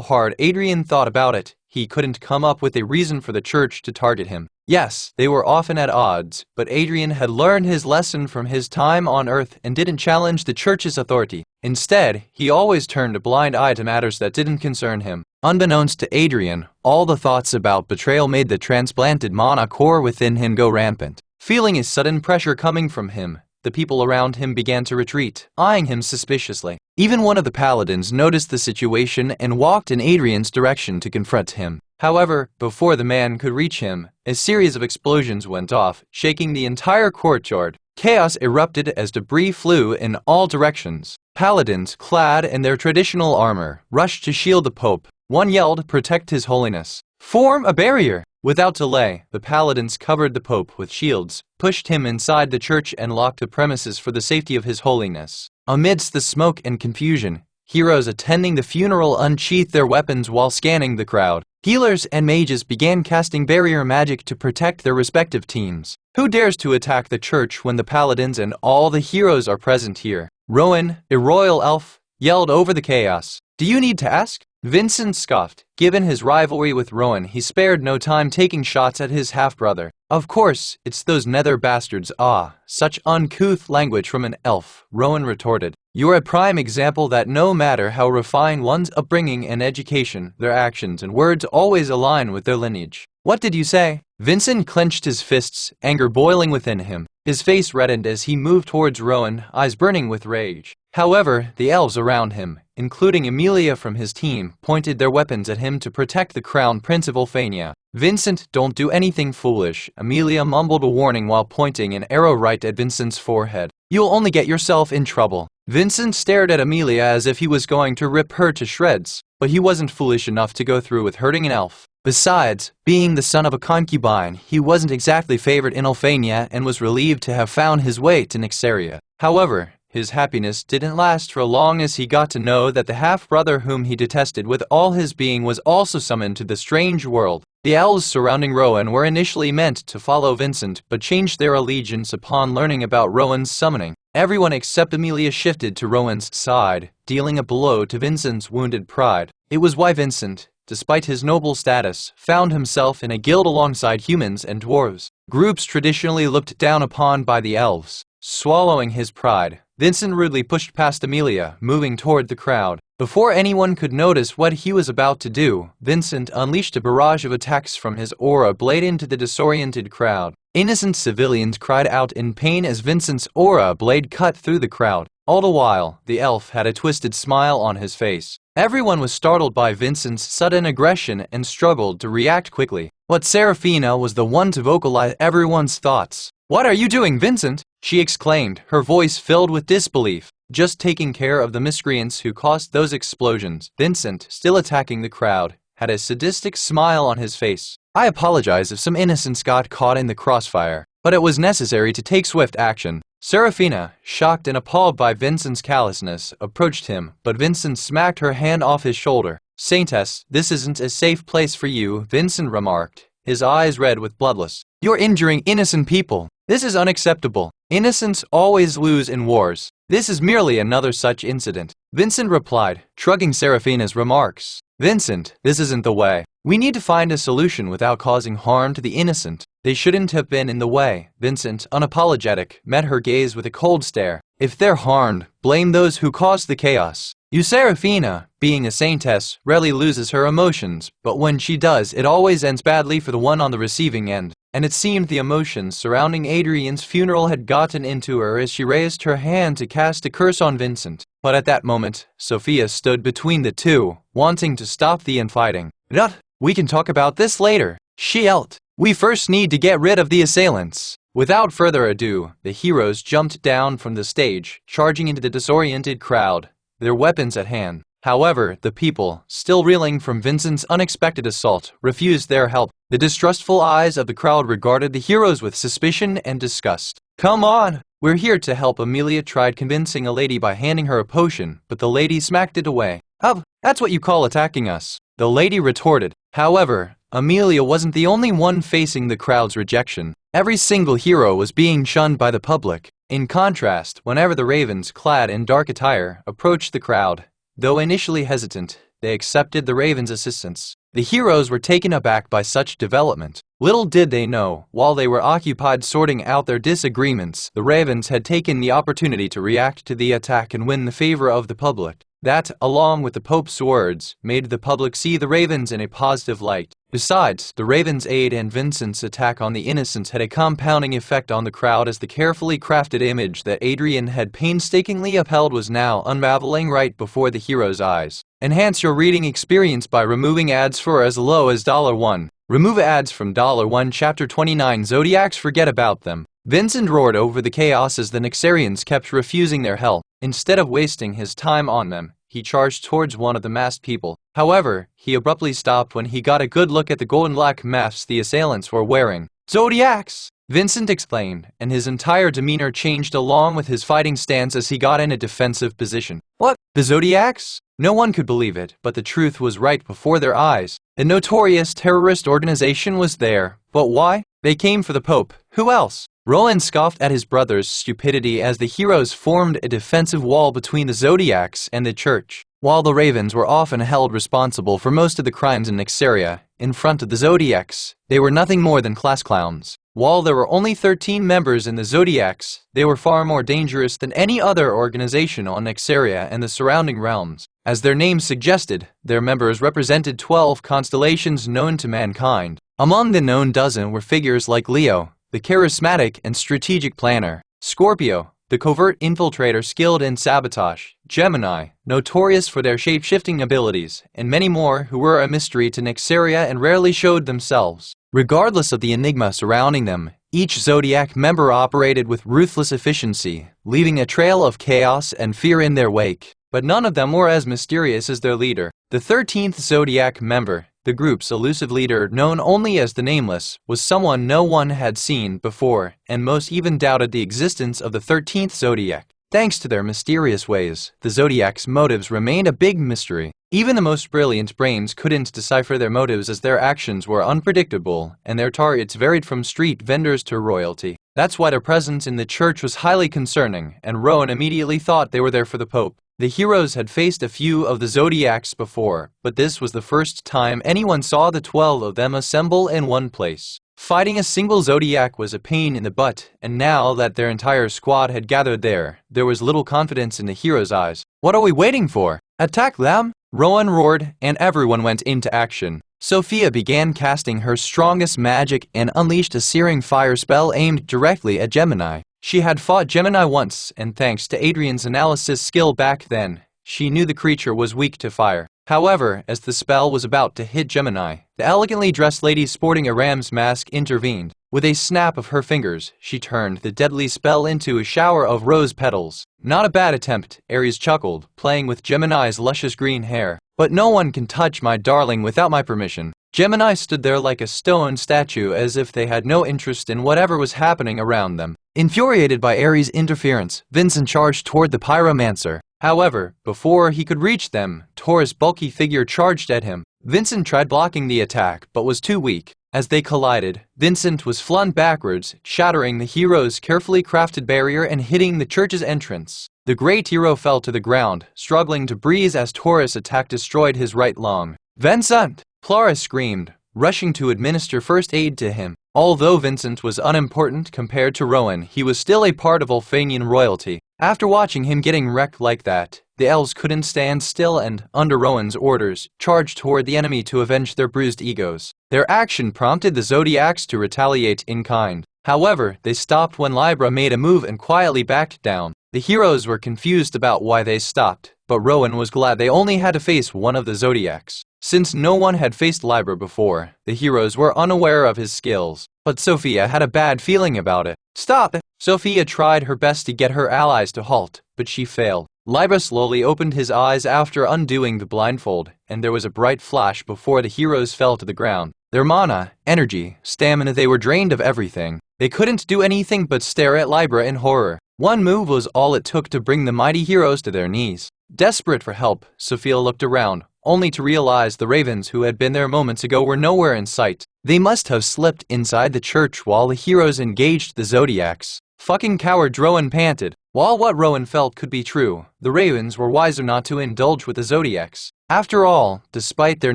hard Adrian thought about it, he couldn't come up with a reason for the church to target him. Yes, they were often at odds, but Adrian had learned his lesson from his time on Earth and didn't challenge the church's authority. Instead, he always turned a blind eye to matters that didn't concern him. Unbeknownst to Adrian, all the thoughts about betrayal made the transplanted mana core within him go rampant. Feeling a sudden pressure coming from him, the people around him began to retreat, eyeing him suspiciously. Even one of the paladins noticed the situation and walked in Adrian's direction to confront him. However, before the man could reach him, a series of explosions went off, shaking the entire courtyard. Chaos erupted as debris flew in all directions. Paladins, clad in their traditional armor, rushed to shield the Pope. One yelled, "Protect His Holiness! Form a barrier!" Without delay, the paladins covered the Pope with shields, pushed him inside the church and locked the premises for the safety of His Holiness. Amidst the smoke and confusion, heroes attending the funeral unsheathed their weapons while scanning the crowd. Healers and mages began casting barrier magic to protect their respective teams. Who dares to attack the church when the paladins and all the heroes are present here? Rowan, a royal elf, yelled over the chaos. "Do you need to ask?" Vincent scoffed. Given his rivalry with Rowan, he spared no time taking shots at his half-brother. "Of course, it's those nether bastards." "Ah, such uncouth language from an elf," Rowan retorted. "You're a prime example that no matter how refined one's upbringing and education, their actions and words always align with their lineage." "What did you say?" Vincent clenched his fists, anger boiling within him. His face reddened as he moved towards Rowan, eyes burning with rage. However, the elves around him, including Emilia from his team, pointed their weapons at him to protect the crown prince of Ulfania. "Vincent, don't do anything foolish," Emilia mumbled a warning while pointing an arrow right at Vincent's forehead. "You'll only get yourself in trouble." Vincent stared at Emilia as if he was going to rip her to shreds, but he wasn't foolish enough to go through with hurting an elf. Besides, being the son of a concubine, he wasn't exactly favored in Ulfania and was relieved to have found his way to Nyxaria. However, his happiness didn't last for long as he got to know that the half-brother whom he detested with all his being was also summoned to the strange world. The elves surrounding Rowan were initially meant to follow Vincent but changed their allegiance upon learning about Rowan's summoning. Everyone except Emilia shifted to Rowan's side, dealing a blow to Vincent's wounded pride. It was why Vincent, despite his noble status, found himself in a guild alongside humans and dwarves, groups traditionally looked down upon by the elves. Swallowing his pride, Vincent rudely pushed past Emilia, moving toward the crowd. Before anyone could notice what he was about to do, Vincent unleashed a barrage of attacks from his aura blade into the disoriented crowd. Innocent civilians cried out in pain as Vincent's aura blade cut through the crowd. All the while, the elf had a twisted smile on his face. Everyone was startled by Vincent's sudden aggression and struggled to react quickly. But Seraphina was the one to vocalize everyone's thoughts. "What are you doing, Vincent?" she exclaimed, her voice filled with disbelief. "Just taking care of the miscreants who caused those explosions." Vincent, still attacking the crowd, had a sadistic smile on his face. "I apologize if some innocents got caught in the crossfire, but it was necessary to take swift action." Seraphina, shocked and appalled by Vincent's callousness, approached him, but Vincent smacked her hand off his shoulder. "Saintess, this isn't a safe place for you," Vincent remarked, his eyes red with bloodlust. "You're injuring innocent people. This is unacceptable. Innocents always lose in wars. This is merely another such incident." Vincent replied, shrugging Seraphina's remarks. "Vincent, this isn't the way. We need to find a solution without causing harm to the innocent. They shouldn't have been in the way." Vincent, unapologetic, met her gaze with a cold stare. "If they're harmed, blame those who caused the chaos. You Seraphina, being a saintess, rarely loses her emotions, but when she does, it always ends badly for the one on the receiving end." And it seemed the emotions surrounding Adrian's funeral had gotten into her as she raised her hand to cast a curse on Vincent. But at that moment, Sophia stood between the two, wanting to stop the infighting. "Rut, we can talk about this later," she yelled. "We first need to get rid of the assailants." Without further ado, the heroes jumped down from the stage, charging into the disoriented crowd, their weapons at hand. However, the people, still reeling from Vincent's unexpected assault, refused their help. The distrustful eyes of the crowd regarded the heroes with suspicion and disgust. "Come on, we're here to help." Emilia tried convincing a lady by handing her a potion, but the lady smacked it away. "Oh, that's what you call attacking us," the lady retorted. However, Emilia wasn't the only one facing the crowd's rejection. Every single hero was being shunned by the public. In contrast, whenever the ravens, clad in dark attire, approached the crowd, though initially hesitant, they accepted the ravens' assistance. The heroes were taken aback by such development. Little did they know, while they were occupied sorting out their disagreements, the ravens had taken the opportunity to react to the attack and win the favor of the public. That, along with the Pope's words, made the public see the ravens in a positive light. Besides, the ravens' aid and Vincent's attack on the innocents had a compounding effect on the crowd, as the carefully crafted image that Adrian had painstakingly upheld was now unraveling right before the hero's eyes. Enhance your reading experience by removing ads for as low as $1. Remove ads from $1. Chapter 29. Zodiacs, forget about them. Vincent roared over the chaos as the Nexarians kept refusing their help. Instead of wasting his time on them, he charged towards one of the masked people. However, he abruptly stopped when he got a good look at the golden-black masks the assailants were wearing. "Zodiacs!" Vincent exclaimed, and his entire demeanor changed along with his fighting stance as he got in a defensive position. "What? The Zodiacs?" No one could believe it, but the truth was right before their eyes. A notorious terrorist organization was there. But why? They came for the Pope. Who else? Rowan scoffed at his brother's stupidity as the heroes formed a defensive wall between the Zodiacs and the church. While the ravens were often held responsible for most of the crimes in Nexaria, in front of the Zodiacs, they were nothing more than class clowns. While there were only 13 members in the Zodiacs, they were far more dangerous than any other organization on Nexaria and the surrounding realms. As their names suggested, their members represented 12 constellations known to mankind. Among the known dozen were figures like Leo, the charismatic and strategic planner; Scorpio, the covert infiltrator skilled in sabotage; Gemini, notorious for their shape-shifting abilities; and many more who were a mystery to Nexaria and rarely showed themselves. Regardless of the enigma surrounding them, each Zodiac member operated with ruthless efficiency, leaving a trail of chaos and fear in their wake. But none of them were as mysterious as their leader. The 13th Zodiac member, the group's elusive leader known only as the Nameless, was someone no one had seen before, and most even doubted the existence of the 13th Zodiac. Thanks to their mysterious ways, the Zodiac's motives remained a big mystery. Even the most brilliant brains couldn't decipher their motives, as their actions were unpredictable, and their targets varied from street vendors to royalty. That's why their presence in the church was highly concerning, and Rowan immediately thought they were there for the Pope. The heroes had faced a few of the Zodiacs before, but this was the first time anyone saw the 12 of them assemble in one place. Fighting a single Zodiac was a pain in the butt, and now that their entire squad had gathered there was little confidence in the heroes' eyes. "What are we waiting for? Attack them!" Rowan roared, and everyone went into action. Sophia began casting her strongest magic and unleashed a searing fire spell aimed directly at Gemini. She had fought Gemini once, and thanks to Adrian's analysis skill back then, she knew the creature was weak to fire. However, as the spell was about to hit Gemini, the elegantly dressed lady sporting a ram's mask intervened. With a snap of her fingers, she turned the deadly spell into a shower of rose petals. "Not a bad attempt," Ares chuckled, playing with Gemini's luscious green hair. "But no one can touch my darling without my permission." Gemini stood there like a stone statue, as if they had no interest in whatever was happening around them. Infuriated by Ares' interference, Vincent charged toward the pyromancer. However, before he could reach them, Tor's bulky figure charged at him. Vincent tried blocking the attack, but was too weak. As they collided, Vincent was flung backwards, shattering the hero's carefully crafted barrier and hitting the church's entrance. The great hero fell to the ground, struggling to breathe as Tor's attack destroyed his right lung. "Vincent!" Clara screamed, rushing to administer first aid to him. Although Vincent was unimportant compared to Rowan, he was still a part of Ulfanian royalty. After watching him getting wrecked like that, the elves couldn't stand still and, under Rowan's orders, charged toward the enemy to avenge their bruised egos. Their action prompted the Zodiacs to retaliate in kind. However, they stopped when Libra made a move and quietly backed down. The heroes were confused about why they stopped, but Rowan was glad they only had to face one of the Zodiacs. Since no one had faced Libra before, the heroes were unaware of his skills. But Sophia had a bad feeling about it. "Stop!" Sophia tried her best to get her allies to halt, but she failed. Libra slowly opened his eyes after undoing the blindfold, and there was a bright flash before the heroes fell to the ground. Their mana, energy, stamina, they were drained of everything. They couldn't do anything but stare at Libra in horror. One move was all it took to bring the mighty heroes to their knees. Desperate for help, Sophia looked around, only to realize the ravens who had been there moments ago were nowhere in sight. They must have slipped inside the church while the heroes engaged the Zodiacs. "Fucking coward," Rowan panted. While what Rowan felt could be true, the ravens were wiser not to indulge with the Zodiacs. After all, despite their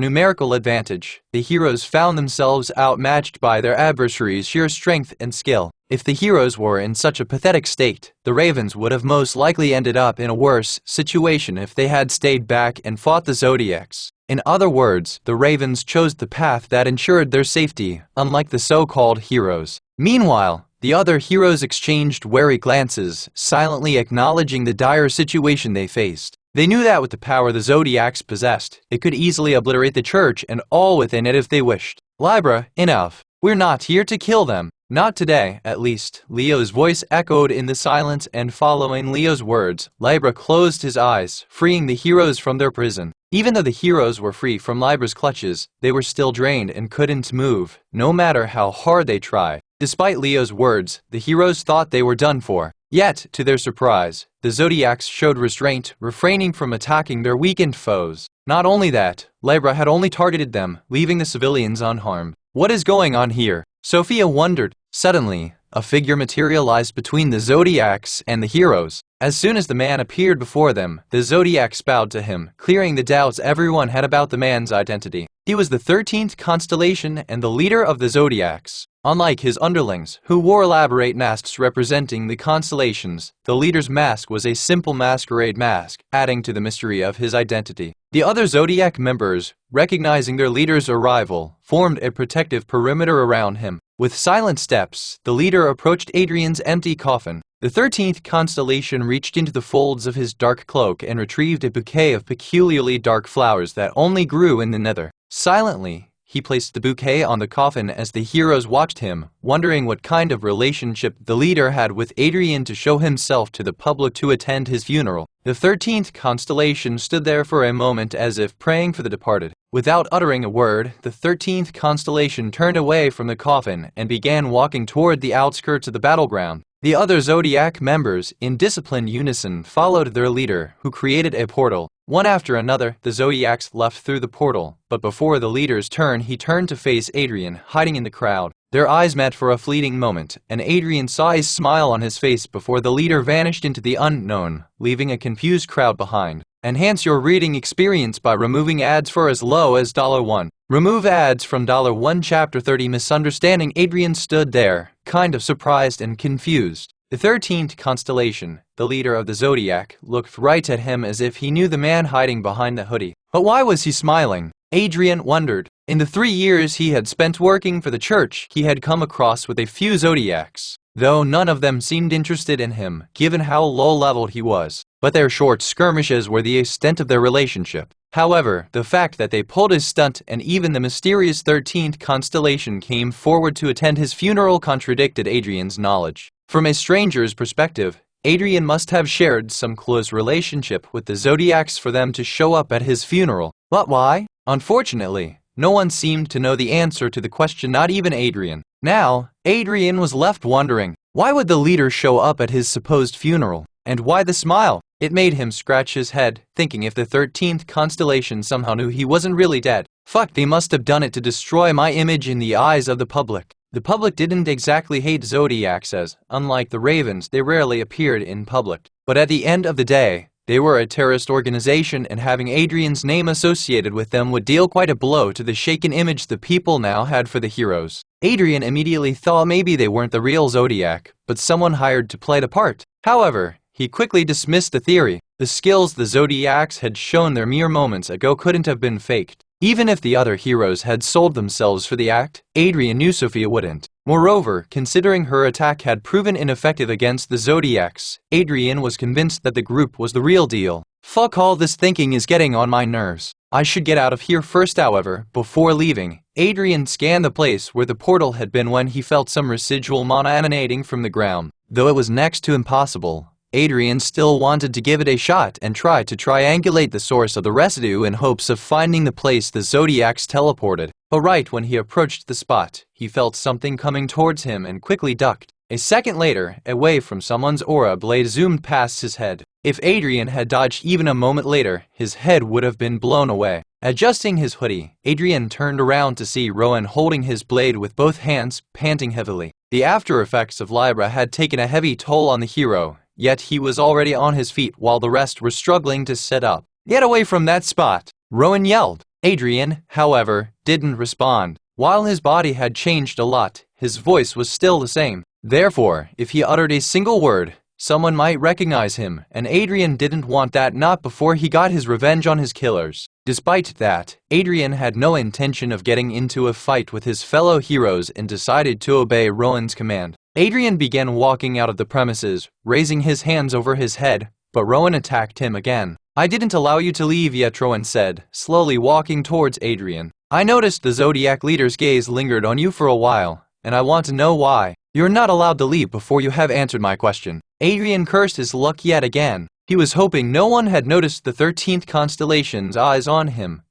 numerical advantage, the heroes found themselves outmatched by their adversaries' sheer strength and skill. If the heroes were in such a pathetic state, the ravens would have most likely ended up in a worse situation if they had stayed back and fought the zodiacs. In other words, the ravens chose the path that ensured their safety, unlike the so-called heroes. Meanwhile, the other heroes exchanged wary glances, silently acknowledging the dire situation they faced. They knew that with the power the zodiacs possessed, it could easily obliterate the church and all within it if they wished. Libra, enough. We're not here to kill them. Not today, at least. Leo's voice echoed in the silence, and following Leo's words, Libra closed his eyes, freeing the heroes from their prison. Even though the heroes were free from Libra's clutches, they were still drained and couldn't move, no matter how hard they tried. Despite Leo's words, the heroes thought they were done for. Yet, to their surprise, the zodiacs showed restraint, refraining from attacking their weakened foes. Not only that, Libra had only targeted them, leaving the civilians unharmed. What is going on here? Sophia wondered. Suddenly, a figure materialized between the zodiacs and the heroes. As soon as the man appeared before them, the zodiacs bowed to him, clearing the doubts everyone had about the man's identity. He was the 13th constellation and the leader of the zodiacs. Unlike his underlings, who wore elaborate masks representing the constellations, the leader's mask was a simple masquerade mask, adding to the mystery of his identity. The other zodiac members, recognizing their leader's arrival, formed a protective perimeter around him. With silent steps, the leader approached Adrian's empty coffin. The 13th constellation reached into the folds of his dark cloak and retrieved a bouquet of peculiarly dark flowers that only grew in the nether. Silently, he placed the bouquet on the coffin as the heroes watched him, wondering what kind of relationship the leader had with Adrian to show himself to the public to attend his funeral. The 13th constellation stood there for a moment as if praying for the departed. Without uttering a word, the 13th constellation turned away from the coffin and began walking toward the outskirts of the battleground. The other zodiac members, in disciplined unison, followed their leader, who created a portal. One after another, the zodiacs left through the portal, but before the leader's turn, he turned to face Adrian, hiding in the crowd. Their eyes met for a fleeting moment, and Adrian saw a smile on his face before the leader vanished into the unknown, leaving a confused crowd behind. Enhance your reading experience by removing ads for as low as $1. Remove ads from $1 Chapter 30 Misunderstanding. Adrian stood there, kind of surprised and confused. The 13th constellation, the leader of the zodiac, looked right at him as if he knew the man hiding behind the hoodie. But why was he smiling? Adrian wondered. In the 3 years he had spent working for the church, he had come across with a few zodiacs, though none of them seemed interested in him, given how low-leveled he was. But their short skirmishes were the extent of their relationship. However, the fact that they pulled his stunt and even the mysterious 13th constellation came forward to attend his funeral contradicted Adrian's knowledge. From a stranger's perspective, Adrian must have shared some close relationship with the zodiacs for them to show up at his funeral. But why? Unfortunately, no one seemed to know the answer to the question, not even Adrian. Now, Adrian was left wondering, why would the leader show up at his supposed funeral? And why the smile? It made him scratch his head, thinking if the 13th constellation somehow knew he wasn't really dead. Fuck, they must have done it to destroy my image in the eyes of the public. The public didn't exactly hate zodiacs as, unlike the ravens, they rarely appeared in public. But at the end of the day, they were a terrorist organization, and having Adrian's name associated with them would deal quite a blow to the shaken image the people now had for the heroes. Adrian immediately thought maybe they weren't the real zodiac, but someone hired to play the part. However, he quickly dismissed the theory. The skills the zodiacs had shown there mere moments ago couldn't have been faked. Even if the other heroes had sold themselves for the act, Adrian knew Sophia wouldn't. Moreover, considering her attack had proven ineffective against the zodiacs, Adrian was convinced that the group was the real deal. Fuck, all this thinking is getting on my nerves. I should get out of here first. However, before leaving, Adrian scanned the place where the portal had been when he felt some residual mana emanating from the ground. Though it was next to impossible, Adrian still wanted to give it a shot and try to triangulate the source of the residue in hopes of finding the place the zodiacs teleported. But right when he approached the spot, he felt something coming towards him and quickly ducked. A second later, a wave from someone's aura blade zoomed past his head. If Adrian had dodged even a moment later, his head would have been blown away. Adjusting his hoodie, Adrian turned around to see Rowan holding his blade with both hands, panting heavily. The after effects of Libra had taken a heavy toll on the hero, yet he was already on his feet while the rest were struggling to sit up. Get away from that spot! Rowan yelled. Adrian, however, didn't respond. While his body had changed a lot, his voice was still the same. Therefore, if he uttered a single word, someone might recognize him, and Adrian didn't want that, not before he got his revenge on his killers. Despite that, Adrian had no intention of getting into a fight with his fellow heroes and decided to obey Rowan's command. Adrian began walking out of the premises, raising his hands over his head, but Rowan attacked him again. "I didn't allow you to leave yet," Rowan said, slowly walking towards Adrian. "I noticed the Zodiac leader's gaze lingered on you for a while, and I want to know why. You're not allowed to leave before you have answered my question." Adrian cursed his luck yet again. He was hoping no one had noticed the 13th constellation's eyes on him,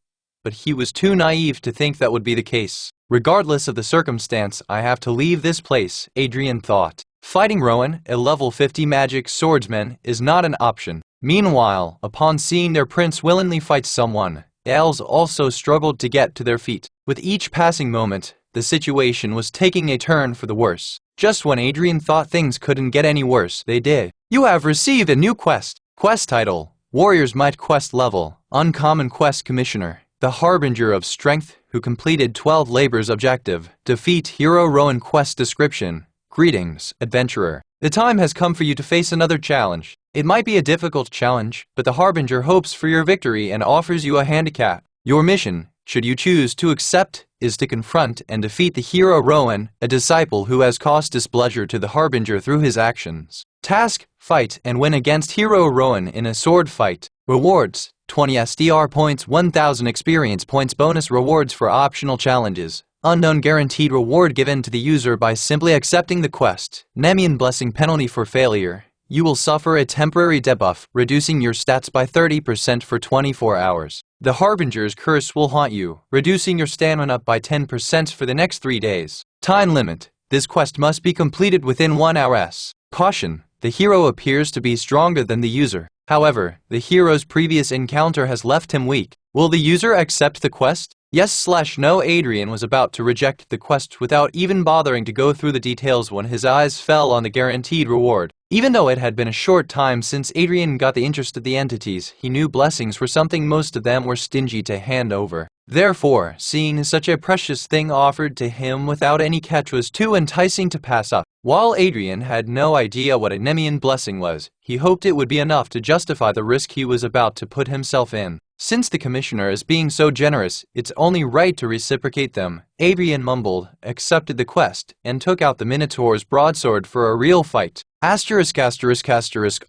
but he was too naive to think that would be the case. "Regardless of the circumstance, I have to leave this place," Adrian thought. Fighting Rowan, a level 50 magic swordsman, is not an option. Meanwhile, upon seeing their prince willingly fight someone, elves also struggled to get to their feet. With each passing moment, the situation was taking a turn for the worse. Just when Adrian thought things couldn't get any worse, they did. "You have received a new quest." Quest title: Warrior's Might Quest Level, Uncommon Quest Commissioner. The Harbinger of Strength, who completed 12 Labor's objective. Defeat Hero Rowan. Quest description: Greetings, adventurer. The time has come for you to face another challenge. It might be a difficult challenge, but the Harbinger hopes for your victory and offers you a handicap. Your mission, should you choose to accept, is to confront and defeat the hero Rowan, a disciple who has caused displeasure to the Harbinger through his actions. Task: fight and win against hero Rowan in a sword fight. Rewards: 20 SDR points, 1000 experience points. Bonus rewards for optional challenges. Unknown guaranteed reward given to the user by simply accepting the quest. Nemean Blessing penalty for failure. You will suffer a temporary debuff, reducing your stats by 30% for 24 hours. The Harbinger's curse will haunt you, reducing your stamina by 10% for the next 3 days. Time limit: this quest must be completed within 1 hour. Caution: the hero appears to be stronger than the user. However, the hero's previous encounter has left him weak. Will the user accept the quest? Yes/no. Adrian was about to reject the quest without even bothering to go through the details when his eyes fell on the guaranteed reward. Even though it had been a short time since Adrian got the interest of the entities, he knew blessings were something most of them were stingy to hand over. Therefore, seeing such a precious thing offered to him without any catch was too enticing to pass up. While Adrian had no idea what a Nemean blessing was, he hoped it would be enough to justify the risk he was about to put himself in. Since the commissioner is being so generous, it's only right to reciprocate them. Adrian mumbled, accepted the quest, and took out the Minotaur's broadsword for a real fight. ******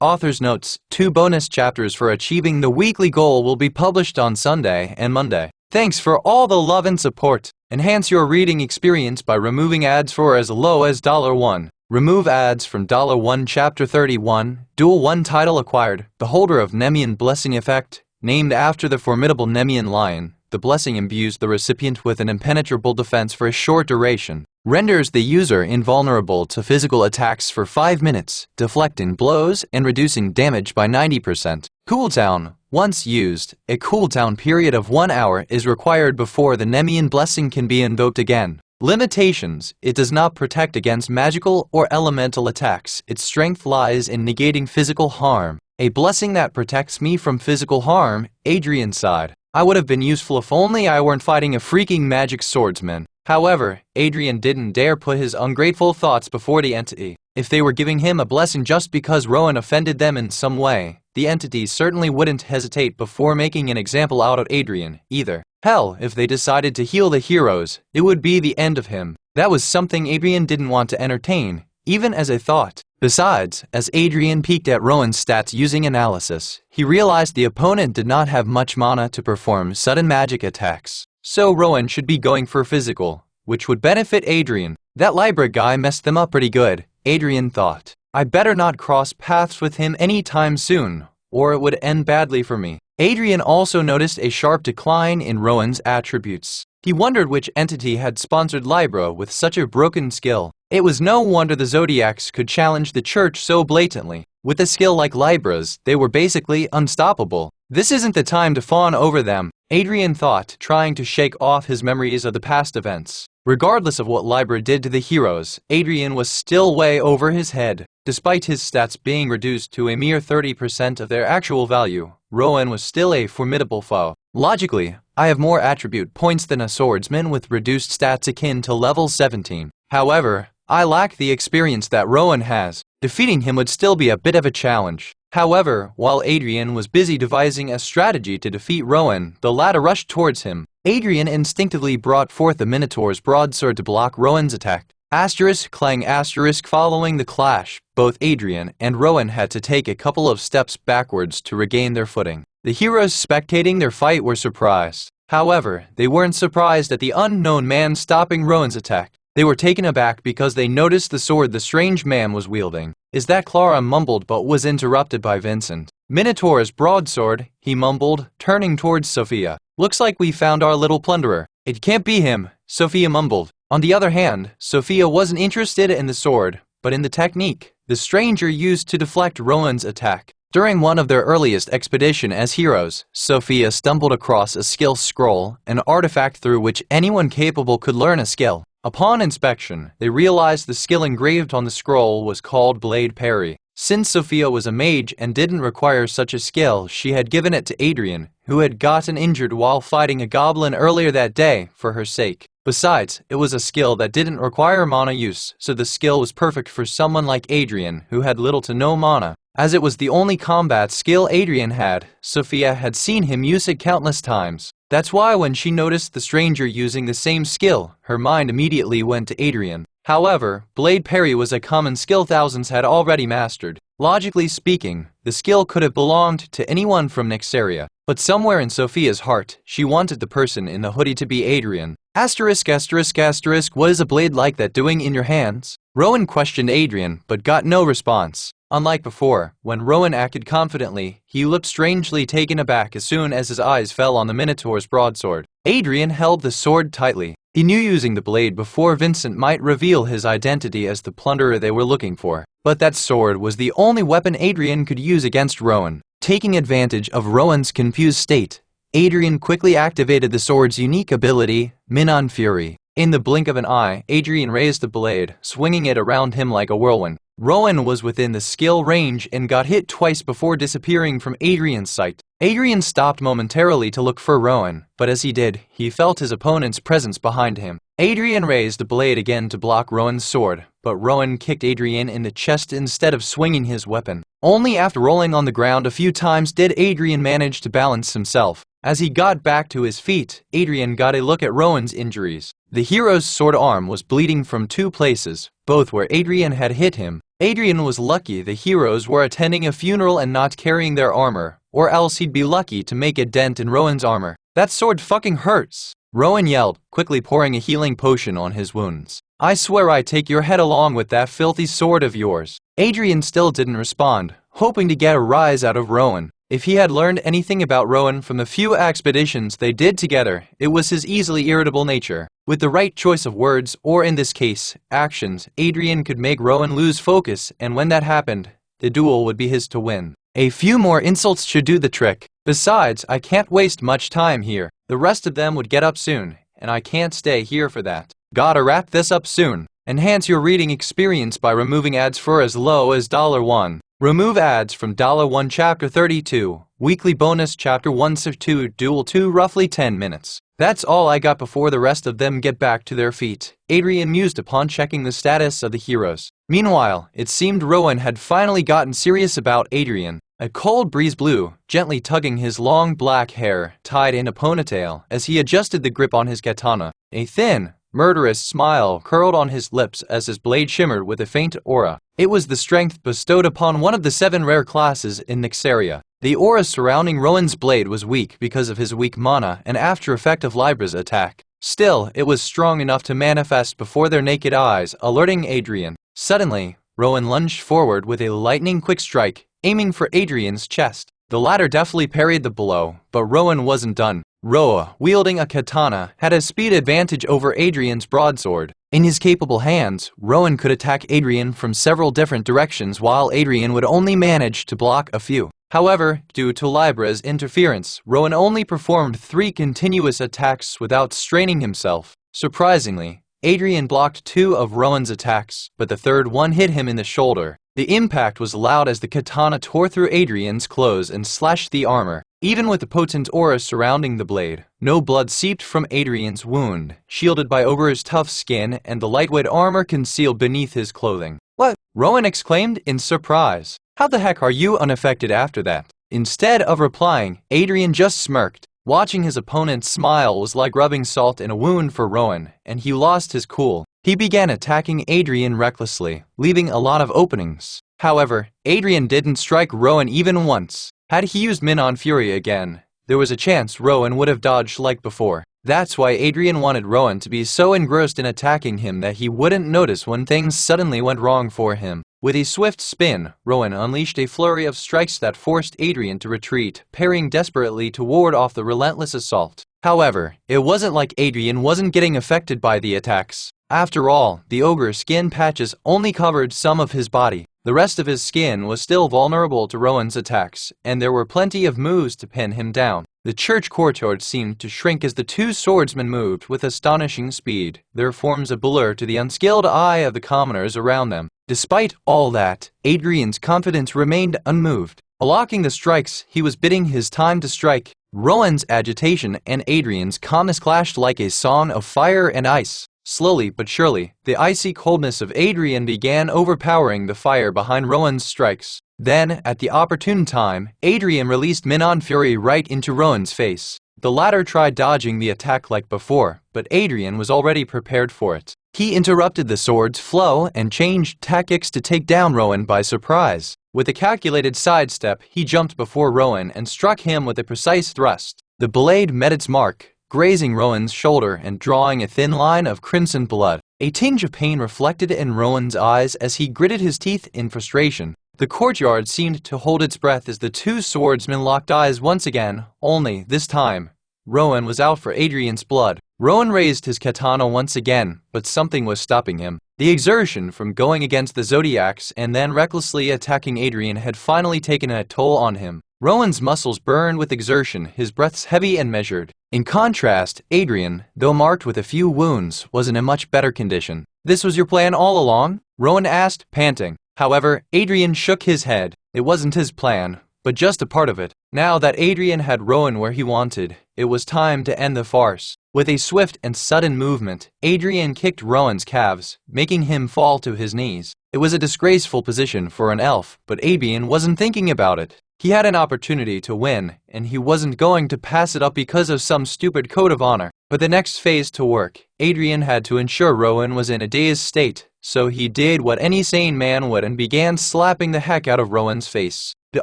Author's notes: 2 bonus chapters for achieving the weekly goal will be published on Sunday and Monday. Thanks for all the love and support. Enhance your reading experience by removing ads for as low as $1. Remove ads from $1. Chapter 31, Dual 1 title acquired. The holder of Nemean Blessing Effect. Named after the formidable Nemean lion, the blessing imbues the recipient with an impenetrable defense for a short duration. Renders the user invulnerable to physical attacks for 5 minutes, deflecting blows and reducing damage by 90%. Cooldown: once used, a cooldown period of 1 hour is required before the Nemean blessing can be invoked again. Limitations: it does not protect against magical or elemental attacks. Its strength lies in negating physical harm. A blessing that protects me from physical harm, Adrian sighed. I would have been useful if only I weren't fighting a freaking magic swordsman. However, Adrian didn't dare put his ungrateful thoughts before the entity. If they were giving him a blessing just because Rowan offended them in some way, the entity certainly wouldn't hesitate before making an example out of Adrian, either. Hell, if they decided to heal the heroes, it would be the end of him. That was something Adrian didn't want to entertain, even as a thought. Besides, as Adrian peeked at Rowan's stats using analysis, he realized the opponent did not have much mana to perform sudden magic attacks. So Rowan should be going for physical, which would benefit Adrian. That Libra guy messed them up pretty good, Adrian thought. I better not cross paths with him anytime soon, or it would end badly for me. Adrian also noticed a sharp decline in Rowan's attributes. He wondered which entity had sponsored Libra with such a broken skill. It was no wonder the Zodiacs could challenge the church so blatantly. With a skill like Libra's, they were basically unstoppable. This isn't the time to fawn over them, Adrian thought, trying to shake off his memories of the past events. Regardless of what Libra did to the heroes, Adrian was still way over his head. Despite his stats being reduced to a mere 30% of their actual value, Rowan was still a formidable foe. Logically, I have more attribute points than a swordsman with reduced stats akin to level 17. However, I lack the experience that Rowan has. Defeating him would still be a bit of a challenge. However, while Adrian was busy devising a strategy to defeat Rowan, the latter rushed towards him. Adrian instinctively brought forth the Minotaur's broadsword to block Rowan's attack. Asterisk clang asterisk. Following the clash, both Adrian and Rowan had to take a couple of steps backwards to regain their footing. The heroes spectating their fight were surprised. However, they weren't surprised at the unknown man stopping Rowan's attack. They were taken aback because they noticed the sword the strange man was wielding. "Is that Clara?" mumbled, but was interrupted by Vincent. "Minotaur's broadsword," he mumbled, turning towards Sophia. "Looks like we found our little plunderer." "It can't be him," Sophia mumbled. On the other hand, Sophia wasn't interested in the sword, but in the technique the stranger used to deflect Rowan's attack. During one of their earliest expedition as heroes, Sophia stumbled across a skill scroll, an artifact through which anyone capable could learn a skill. Upon inspection, they realized the skill engraved on the scroll was called Blade Parry. Since Sophia was a mage and didn't require such a skill, she had given it to Adrian, who had gotten injured while fighting a goblin earlier that day, for her sake. Besides, it was a skill that didn't require mana use, so the skill was perfect for someone like Adrian, who had little to no mana. As it was the only combat skill Adrian had, Sophia had seen him use it countless times. That's why when she noticed the stranger using the same skill, her mind immediately went to Adrian. However, Blade Parry was a common skill thousands had already mastered. Logically speaking, the skill could have belonged to anyone from Nyxaria, but somewhere in Sophia's heart, she wanted the person in the hoodie to be Adrian. Asterisk asterisk asterisk. "What is a blade like that doing in your hands?" Rowan questioned Adrian, but got no response. Unlike before, when Rowan acted confidently, he looked strangely taken aback as soon as his eyes fell on the Minotaur's broadsword. Adrian held the sword tightly. He knew using the blade before Vincent might reveal his identity as the plunderer they were looking for. But that sword was the only weapon Adrian could use against Rowan. Taking advantage of Rowan's confused state, Adrian quickly activated the sword's unique ability, Minon Fury. In the blink of an eye, Adrian raised the blade, swinging it around him like a whirlwind. Rowan was within the skill range and got hit twice before disappearing from Adrian's sight. Adrian stopped momentarily to look for Rowan, but as he did, he felt his opponent's presence behind him. Adrian raised the blade again to block Rowan's sword, but Rowan kicked Adrian in the chest instead of swinging his weapon. Only after rolling on the ground a few times did Adrian manage to balance himself. As he got back to his feet, Adrian got a look at Rowan's injuries. The hero's sword arm was bleeding from two places, both where Adrian had hit him. Adrian was lucky the heroes were attending a funeral and not carrying their armor, or else he'd be lucky to make a dent in Rowan's armor. "That sword fucking hurts!" Rowan yelled, quickly pouring a healing potion on his wounds. "I swear I'd take your head along with that filthy sword of yours." Adrian still didn't respond, hoping to get a rise out of Rowan. If he had learned anything about Rowan from the few expeditions they did together, it was his easily irritable nature. With the right choice of words, or in this case, actions, Adrian could make Rowan lose focus, and when that happened, the duel would be his to win. A few more insults should do the trick. Besides, I can't waste much time here. The rest of them would get up soon, and I can't stay here for that. Gotta wrap this up soon. Enhance your reading experience by removing ads for as low as $1. Remove ads from $1 Chapter 32, Weekly Bonus Chapter 1-2, Duel 2 roughly 10 minutes. That's all I got before the rest of them get back to their feet, Adrian mused upon checking the status of the heroes. Meanwhile, it seemed Rowan had finally gotten serious about Adrian. A cold breeze blew, gently tugging his long black hair, tied in a ponytail, as he adjusted the grip on his katana. A thin, murderous smile curled on his lips as his blade shimmered with a faint aura. It was the strength bestowed upon one of the 7 rare classes in Nyxaria. The aura surrounding Rowan's blade was weak because of his weak mana and after effect of Libra's attack. Still, it was strong enough to manifest before their naked eyes, alerting Adrian. Suddenly, Rowan lunged forward with a lightning-quick strike, aiming for Adrian's chest. The latter deftly parried the blow, but Rowan wasn't done. Roa, wielding a katana, had a speed advantage over Adrian's broadsword. In his capable hands, Rowan could attack Adrian from several different directions while Adrian would only manage to block a few. However, due to Libra's interference, Rowan only performed 3 continuous attacks without straining himself. Surprisingly, Adrian blocked 2 of Rowan's attacks, but the third one hit him in the shoulder. The impact was loud as the katana tore through Adrian's clothes and slashed the armor. Even with the potent aura surrounding the blade, no blood seeped from Adrian's wound, shielded by Ogre's tough skin and the lightweight armor concealed beneath his clothing. "What?" Rowan exclaimed in surprise. "How the heck are you unaffected after that?" Instead of replying, Adrian just smirked. Watching his opponent's smile was like rubbing salt in a wound for Rowan, and he lost his cool. He began attacking Adrian recklessly, leaving a lot of openings. However, Adrian didn't strike Rowan even once. Had he used Minon Fury again, there was a chance Rowan would have dodged like before. That's why Adrian wanted Rowan to be so engrossed in attacking him that he wouldn't notice when things suddenly went wrong for him. With a swift spin, Rowan unleashed a flurry of strikes that forced Adrian to retreat, parrying desperately to ward off the relentless assault. However, it wasn't like Adrian wasn't getting affected by the attacks. After all, the ogre's skin patches only covered some of his body. The rest of his skin was still vulnerable to Rowan's attacks, and there were plenty of moves to pin him down. The church courtyard seemed to shrink as the two swordsmen moved with astonishing speed, their forms a blur to the unskilled eye of the commoners around them. Despite all that, Adrian's confidence remained unmoved. Blocking the strikes, he was bidding his time to strike. Rowan's agitation and Adrian's calmness clashed like a song of fire and ice. Slowly but surely, the icy coldness of Adrian began overpowering the fire behind Rowan's strikes. Then, at the opportune time, Adrian released Minon Fury right into Rowan's face. The latter tried dodging the attack like before, but Adrian was already prepared for it. He interrupted the sword's flow and changed tactics to take down Rowan by surprise. With a calculated sidestep, he jumped before Rowan and struck him with a precise thrust. The blade met its mark, grazing Rowan's shoulder and drawing a thin line of crimson blood. A tinge of pain reflected in Rowan's eyes as he gritted his teeth in frustration. The courtyard seemed to hold its breath as the two swordsmen locked eyes once again, only, this time, Rowan was out for Adrian's blood. Rowan raised his katana once again, but something was stopping him. The exertion from going against the Zodiacs and then recklessly attacking Adrian had finally taken a toll on him. Rowan's muscles burned with exertion, his breaths heavy and measured. In contrast, Adrian, though marked with a few wounds, was in a much better condition. "This was your plan all along?" Rowan asked, panting. However, Adrian shook his head. It wasn't his plan, but just a part of it. Now that Adrian had Rowan where he wanted, it was time to end the farce. With a swift and sudden movement, Adrian kicked Rowan's calves, making him fall to his knees. It was a disgraceful position for an elf, but Adrian wasn't thinking about it. He had an opportunity to win, and he wasn't going to pass it up because of some stupid code of honor. But the next phase to work, Adrian had to ensure Rowan was in a dazed state, so he did what any sane man would and began slapping the heck out of Rowan's face. The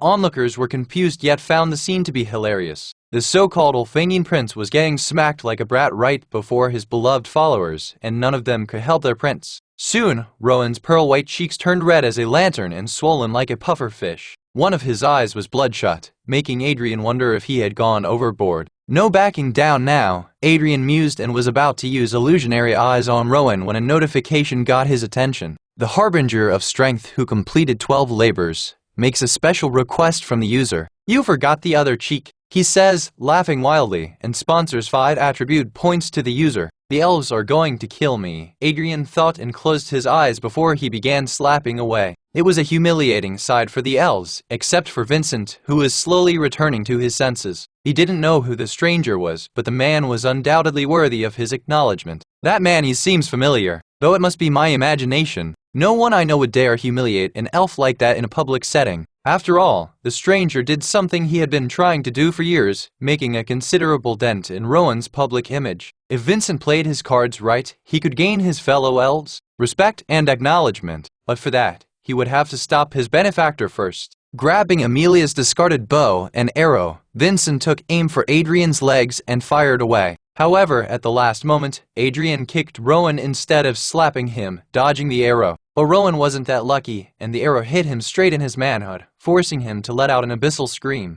onlookers were confused yet found the scene to be hilarious. The so-called Ulfanian prince was getting smacked like a brat right before his beloved followers, and none of them could help their prince. Soon, Rowan's pearl-white cheeks turned red as a lantern and swollen like a puffer fish. One of his eyes was bloodshot, making Adrian wonder if he had gone overboard. No backing down now, Adrian mused and was about to use illusionary eyes on Rowan when a notification got his attention. The Harbinger of Strength who completed 12 labors makes a special request from the user. "You forgot the other cheek," he says, laughing wildly, and sponsors 5 attribute points to the user. "The elves are going to kill me," Adrian thought and closed his eyes before he began slapping away. It was a humiliating sight for the elves, except for Vincent, who was slowly returning to his senses. He didn't know who the stranger was, but the man was undoubtedly worthy of his acknowledgement. "That man, he seems familiar, though it must be my imagination. No one I know would dare humiliate an elf like that in a public setting." After all, the stranger did something he had been trying to do for years, making a considerable dent in Rowan's public image. If Vincent played his cards right, he could gain his fellow elves respect and acknowledgement, but for that, he would have to stop his benefactor first. Grabbing Amelia's discarded bow and arrow, Vincent took aim for Adrian's legs and fired away. However, at the last moment, Adrian kicked Rowan instead of slapping him, dodging the arrow. But Rowan wasn't that lucky, and the arrow hit him straight in his manhood, forcing him to let out an abyssal scream.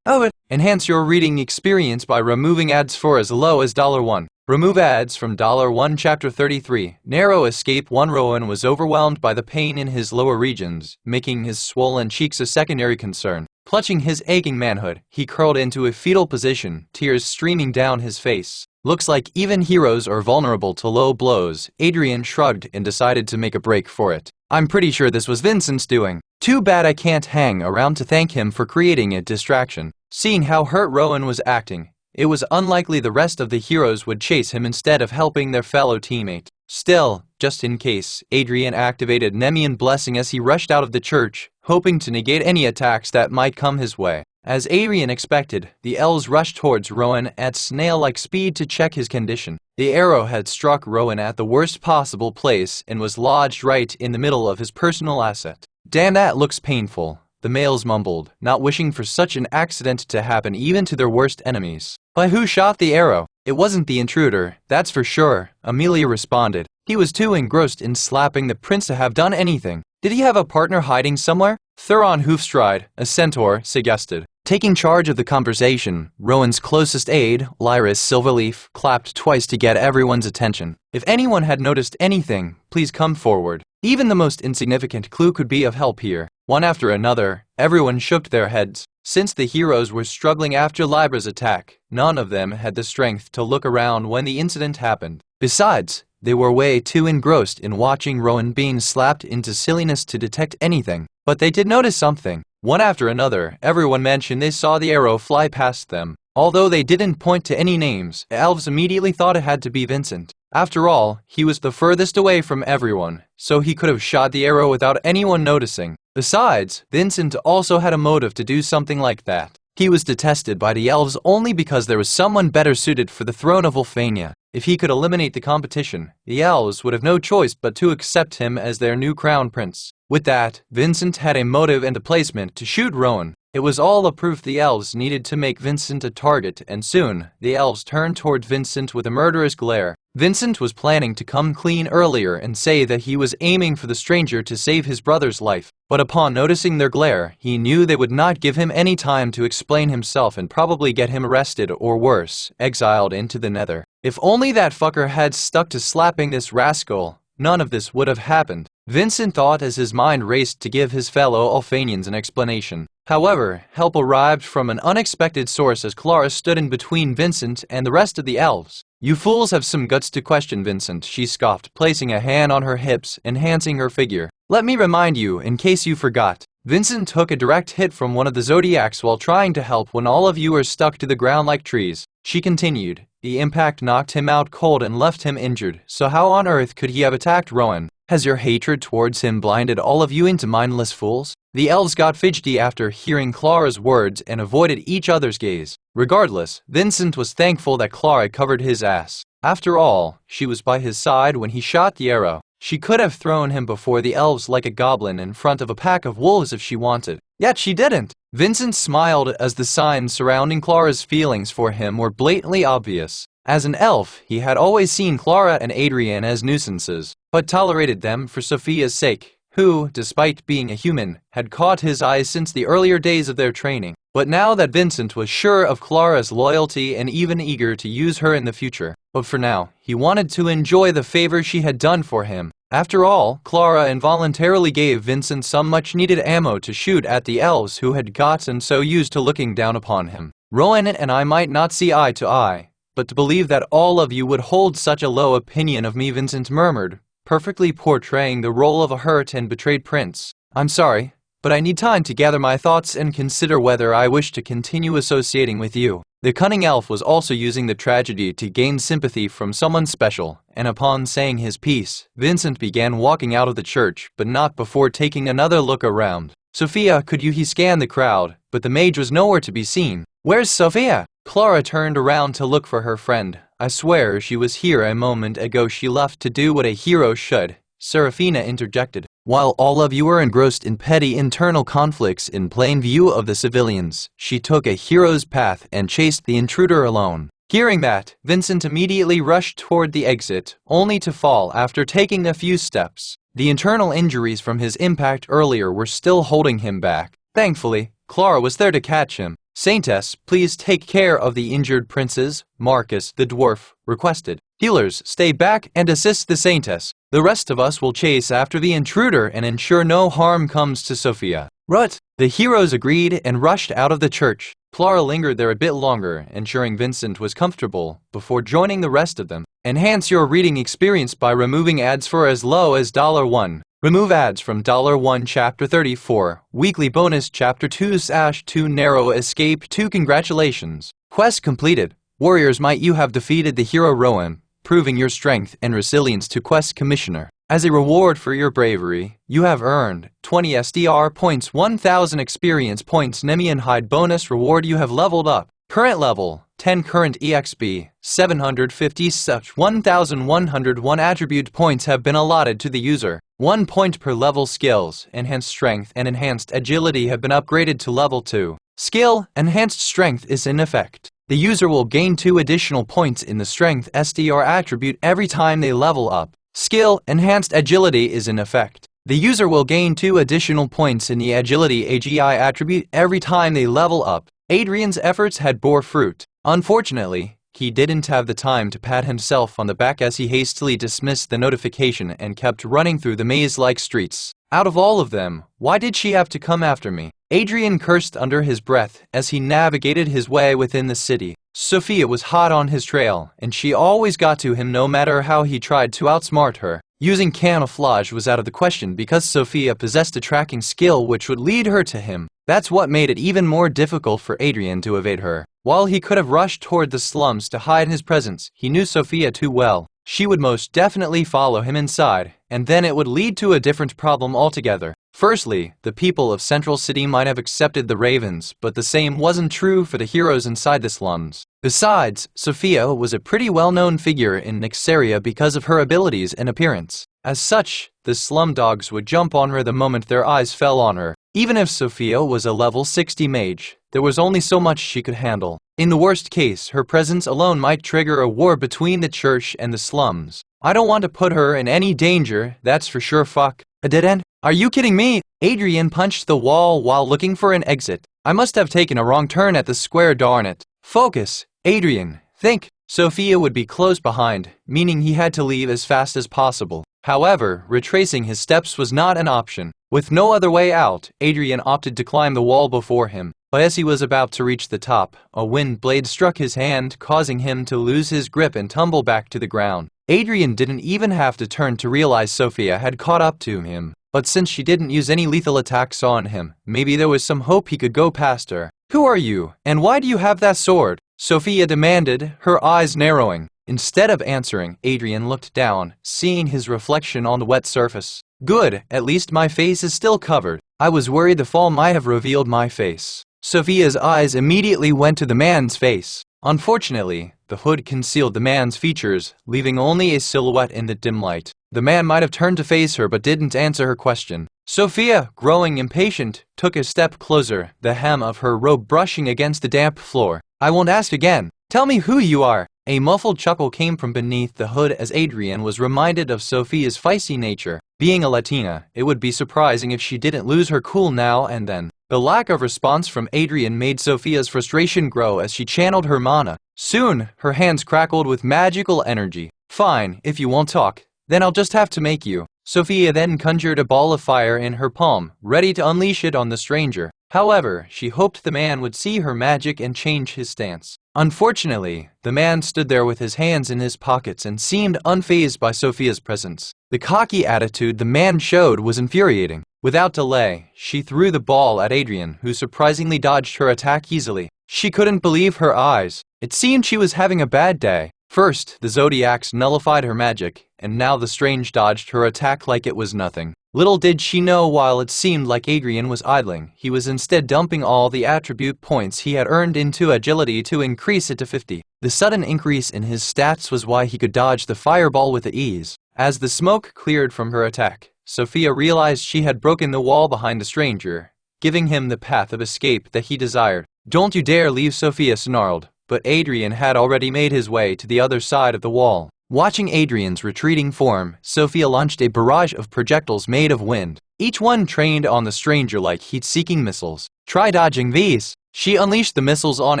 Enhance your reading experience by removing ads for as low as $1. Remove ads from $1 Chapter 33. Narrow escape. 1 Rowan was overwhelmed by the pain in his lower regions, making his swollen cheeks a secondary concern. Clutching his aching manhood, he curled into a fetal position, tears streaming down his face. "Looks like even heroes are vulnerable to low blows." Adrian shrugged and decided to make a break for it. "I'm pretty sure this was Vincent's doing. Too bad I can't hang around to thank him for creating a distraction." Seeing how hurt Rowan was acting, it was unlikely the rest of the heroes would chase him instead of helping their fellow teammate. Still, just in case, Adrian activated Nemean Blessing as he rushed out of the church, hoping to negate any attacks that might come his way. As Adrian expected, the elves rushed towards Rowan at snail-like speed to check his condition. The arrow had struck Rowan at the worst possible place and was lodged right in the middle of his personal asset. "Damn, that looks painful," the males mumbled, not wishing for such an accident to happen even to their worst enemies. "But who shot the arrow?" "It wasn't the intruder, that's for sure," Amelia responded. "He was too engrossed in slapping the prince to have done anything." "Did he have a partner hiding somewhere?" Thuron Hoofstride, a centaur, suggested. Taking charge of the conversation, Rowan's closest aide, Lyris Silverleaf, clapped twice to get everyone's attention. "If anyone had noticed anything, please come forward. Even the most insignificant clue could be of help here." One after another, everyone shook their heads. Since the heroes were struggling after Libra's attack, none of them had the strength to look around when the incident happened. Besides, they were way too engrossed in watching Rowan being slapped into silliness to detect anything. But they did notice something. One after another, everyone mentioned they saw the arrow fly past them. Although they didn't point to any names, elves immediately thought it had to be Vincent. After all, he was the furthest away from everyone, so he could have shot the arrow without anyone noticing. Besides, Vincent also had a motive to do something like that. He was detested by the elves only because there was someone better suited for the throne of Ulfania. If he could eliminate the competition, the elves would have no choice but to accept him as their new crown prince. With that, Vincent had a motive and a placement to shoot Rowan. It was all a proof the elves needed to make Vincent a target, and soon, the elves turned toward Vincent with a murderous glare. Vincent was planning to come clean earlier and say that he was aiming for the stranger to save his brother's life, but upon noticing their glare, he knew they would not give him any time to explain himself and probably get him arrested or worse, exiled into the Nether. If only that fucker had stuck to slapping this rascal, none of this would have happened. Vincent thought as his mind raced to give his fellow Ulfanians an explanation. However, help arrived from an unexpected source as Clara stood in between Vincent and the rest of the elves. "You fools have some guts to question Vincent," she scoffed, placing a hand on her hips, enhancing her figure. "Let me remind you, in case you forgot. Vincent took a direct hit from one of the Zodiacs while trying to help when all of you are stuck to the ground like trees." She continued. "The impact knocked him out cold and left him injured, so how on earth could he have attacked Rowan? Has your hatred towards him blinded all of you into mindless fools?" The elves got fidgety after hearing Clara's words and avoided each other's gaze. Regardless, Vincent was thankful that Clara covered his ass. After all, she was by his side when he shot the arrow. She could have thrown him before the elves like a goblin in front of a pack of wolves if she wanted. Yet she didn't. Vincent smiled as the signs surrounding Clara's feelings for him were blatantly obvious. As an elf, he had always seen Clara and Adrian as nuisances, but tolerated them for Sophia's sake, who, despite being a human, had caught his eye since the earlier days of their training. But now that Vincent was sure of Clara's loyalty and even eager to use her in the future, but for now, he wanted to enjoy the favor she had done for him. After all, Clara involuntarily gave Vincent some much-needed ammo to shoot at the elves who had gotten so used to looking down upon him. "Rowan and I might not see eye to eye, but to believe that all of you would hold such a low opinion of me," Vincent murmured, perfectly portraying the role of a hurt and betrayed prince. "I'm sorry, but I need time to gather my thoughts and consider whether I wish to continue associating with you." The cunning elf was also using the tragedy to gain sympathy from someone special, and upon saying his piece, Vincent began walking out of the church, but not before taking another look around. "Sophia, could you?" He scanned the crowd, but the mage was nowhere to be seen. "Where's Sophia?" Clara turned around to look for her friend. "I swear she was here a moment ago. She left to do what a hero should," Seraphina interjected. "While all of you were engrossed in petty internal conflicts in plain view of the civilians, she took a hero's path and chased the intruder alone." Hearing that, Vincent immediately rushed toward the exit, only to fall after taking a few steps. The internal injuries from his impact earlier were still holding him back. Thankfully, Clara was there to catch him. "Saintess, please take care of the injured princes," Marcus, the dwarf, requested. "Healers, stay back and assist the Saintess. The rest of us will chase after the intruder and ensure no harm comes to Sophia." "Rut!" The heroes agreed and rushed out of the church. Clara lingered there a bit longer, ensuring Vincent was comfortable, before joining the rest of them. Enhance your reading experience by removing ads for as low as $1. Remove ads from $1 Chapter 34, Weekly Bonus Chapter 2/2 Narrow Escape 2 Congratulations. Quest completed. Warriors might you have defeated the hero Rowan, proving your strength and resilience to Quest Commissioner. As a reward for your bravery, you have earned 20 SDR points, 1000 experience points. Nemean Hide bonus reward. You have leveled up. Current level 10. Current EXP 750. Such 1101 attribute points have been allotted to the user. 1 point per level. Skills Enhanced Strength and Enhanced Agility have been upgraded to level 2. Skill Enhanced Strength is in effect. The user will gain 2 additional points in the Strength SDR attribute every time they level up. Skill Enhanced Agility is in effect. The user will gain 2 additional points in the Agility AGI attribute every time they level up. Adrian's efforts had bore fruit. Unfortunately, he didn't have the time to pat himself on the back as he hastily dismissed the notification and kept running through the maze-like streets. Out of all of them, why did she have to come after me? Adrian cursed under his breath as he navigated his way within the city. Sophia was hot on his trail, and she always got to him no matter how he tried to outsmart her. Using camouflage was out of the question because Sophia possessed a tracking skill which would lead her to him. That's what made it even more difficult for Adrian to evade her. While he could have rushed toward the slums to hide his presence, he knew Sophia too well. She would most definitely follow him inside, and then it would lead to a different problem altogether. Firstly, the people of Central City might have accepted the Ravens, but the same wasn't true for the heroes inside the slums. Besides, Sophia was a pretty well-known figure in Nixaria because of her abilities and appearance. As such, the slum dogs would jump on her the moment their eyes fell on her. Even if Sophia was a level 60 mage, there was only so much she could handle. In the worst case, her presence alone might trigger a war between the church and the slums. I don't want to put her in any danger, that's for sure. Fuck. A dead end? Are you kidding me? Adrian punched the wall while looking for an exit. I must have taken a wrong turn at the square, darn it. Focus, Adrian. Think. Sophia would be close behind, meaning he had to leave as fast as possible. However, retracing his steps was not an option. With no other way out, Adrian opted to climb the wall before him. But as he was about to reach the top, a wind blade struck his hand, causing him to lose his grip and tumble back to the ground. Adrian didn't even have to turn to realize Sophia had caught up to him. But since she didn't use any lethal attacks on him, maybe there was some hope he could go past her. Who are you, and why do you have that sword? Sophia demanded, her eyes narrowing. Instead of answering, Adrian looked down, seeing his reflection on the wet surface. Good, at least my face is still covered. I was worried the fall might have revealed my face. Sophia's eyes immediately went to the man's face. Unfortunately, the hood concealed the man's features, leaving only a silhouette in the dim light. The man might have turned to face her but didn't answer her question. Sophia, growing impatient, took a step closer, the hem of her robe brushing against the damp floor. I won't ask again. Tell me who you are. A muffled chuckle came from beneath the hood as Adrian was reminded of Sophia's feisty nature. Being a Latina, it would be surprising if she didn't lose her cool now and then. The lack of response from Adrian made Sophia's frustration grow as she channeled her mana. Soon, her hands crackled with magical energy. Fine, if you won't talk, then I'll just have to make you. Sophia then conjured a ball of fire in her palm, ready to unleash it on the stranger. However, she hoped the man would see her magic and change his stance. Unfortunately, the man stood there with his hands in his pockets and seemed unfazed by Sophia's presence. The cocky attitude the man showed was infuriating. Without delay, she threw the ball at Adrian, who surprisingly dodged her attack easily. She couldn't believe her eyes. It seemed she was having a bad day. First, the Zodiacs nullified her magic, and now the strange dodged her attack like it was nothing. Little did she know, while it seemed like Adrian was idling, he was instead dumping all the attribute points he had earned into agility to increase it to 50. The sudden increase in his stats was why he could dodge the fireball with ease. As the smoke cleared from her attack, Sophia realized she had broken the wall behind the stranger, giving him the path of escape that he desired. Don't you dare leave, Sophia snarled, but Adrian had already made his way to the other side of the wall. Watching Adrian's retreating form, Sophia launched a barrage of projectiles made of wind, each one trained on the stranger like heat-seeking missiles. Try dodging these. She unleashed the missiles on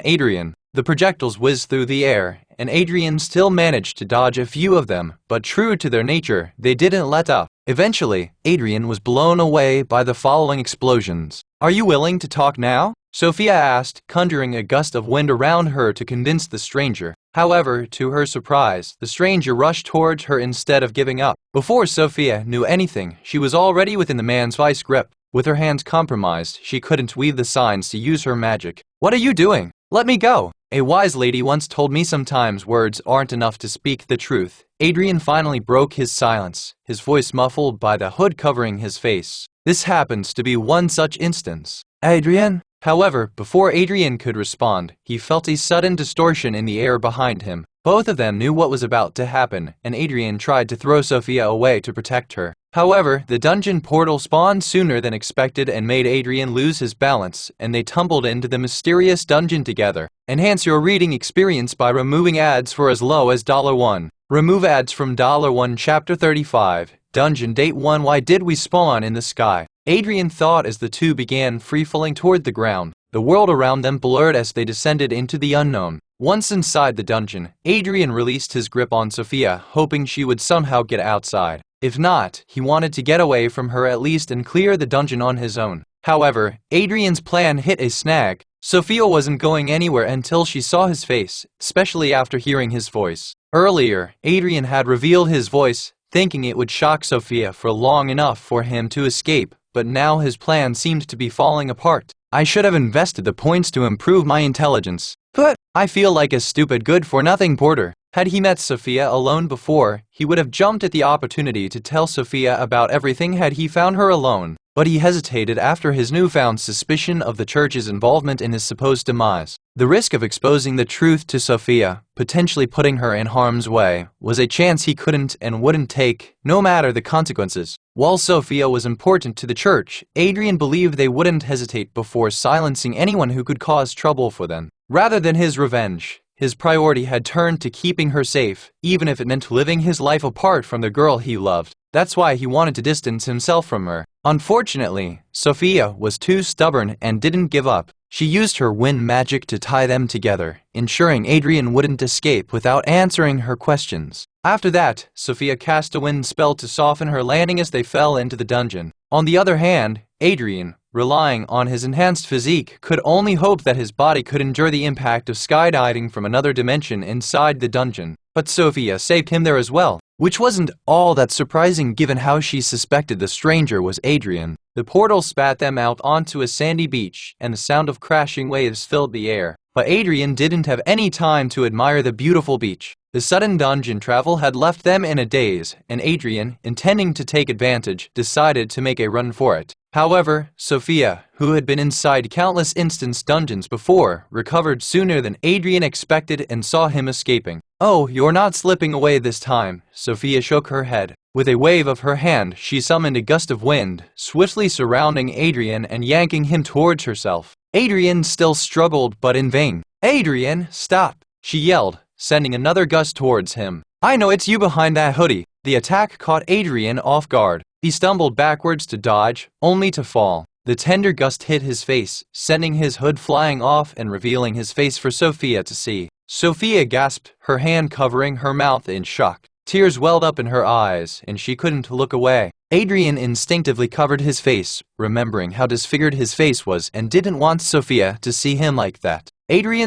Adrian. The projectiles whizzed through the air, and Adrian still managed to dodge a few of them, but true to their nature, they didn't let up. Eventually, Adrian was blown away by the following explosions. Are you willing to talk now? Sophia asked, conjuring a gust of wind around her to convince the stranger. However, to her surprise, the stranger rushed towards her instead of giving up. Before Sophia knew anything, she was already within the man's vice grip. With her hands compromised, she couldn't weave the signs to use her magic. "What are you doing? Let me go!" A wise lady once told me sometimes words aren't enough to speak the truth. Adrian finally broke his silence, his voice muffled by the hood covering his face. This happens to be one such instance. "Adrian?" However, before Adrian could respond, he felt a sudden distortion in the air behind him. Both of them knew what was about to happen, and Adrian tried to throw Sophia away to protect her. However, the dungeon portal spawned sooner than expected and made Adrian lose his balance, and they tumbled into the mysterious dungeon together. Enhance your reading experience by removing ads for as low as $1. Remove ads from $1 Chapter 35. Dungeon Date 1. Why did we spawn in the sky? Adrian thought as the two began free-falling toward the ground. The world around them blurred as they descended into the unknown. Once inside the dungeon, Adrian released his grip on Sophia, hoping she would somehow get outside. If not, he wanted to get away from her at least and clear the dungeon on his own. However, Adrian's plan hit a snag. Sophia wasn't going anywhere until she saw his face, especially after hearing his voice. Earlier, Adrian had revealed his voice, thinking it would shock Sophia for long enough for him to escape, but now his plan seemed to be falling apart. "I should have invested the points to improve my intelligence. But I feel like a stupid good-for-nothing porter." Had he met Sophia alone before, he would have jumped at the opportunity to tell Sophia about everything had he found her alone. But he hesitated after his newfound suspicion of the church's involvement in his supposed demise. The risk of exposing the truth to Sophia, potentially putting her in harm's way, was a chance he couldn't and wouldn't take, no matter the consequences. While Sophia was important to the church, Adrian believed they wouldn't hesitate before silencing anyone who could cause trouble for them. Rather than his revenge, his priority had turned to keeping her safe, even if it meant living his life apart from the girl he loved. That's why he wanted to distance himself from her. Unfortunately, Sophia was too stubborn and didn't give up. She used her wind magic to tie them together, ensuring Adrian wouldn't escape without answering her questions. After that, Sophia cast a wind spell to soften her landing as they fell into the dungeon. On the other hand, Adrian, relying on his enhanced physique, could only hope that his body could endure the impact of skydiving from another dimension inside the dungeon. But Sophia saved him there as well, which wasn't all that surprising given how she suspected the stranger was Adrian. The portal spat them out onto a sandy beach, and the sound of crashing waves filled the air. But Adrian didn't have any time to admire the beautiful beach. The sudden dungeon travel had left them in a daze, and Adrian, intending to take advantage, decided to make a run for it. However, Sophia, who had been inside countless instance dungeons before, recovered sooner than Adrian expected and saw him escaping. "Oh, you're not slipping away this time." Sophia shook her head. With a wave of her hand, she summoned a gust of wind, swiftly surrounding Adrian and yanking him towards herself. Adrian still struggled, but in vain. "Adrian, stop!" she yelled, sending another gust towards him. "I know it's you behind that hoodie." The attack caught Adrian off guard. He stumbled backwards to dodge, only to fall. The tender gust hit his face, sending his hood flying off and revealing his face for Sophia to see. Sophia gasped, her hand covering her mouth in shock. Tears welled up in her eyes, and she couldn't look away. Adrian instinctively covered his face, remembering how disfigured his face was and didn't want Sophia to see him like that.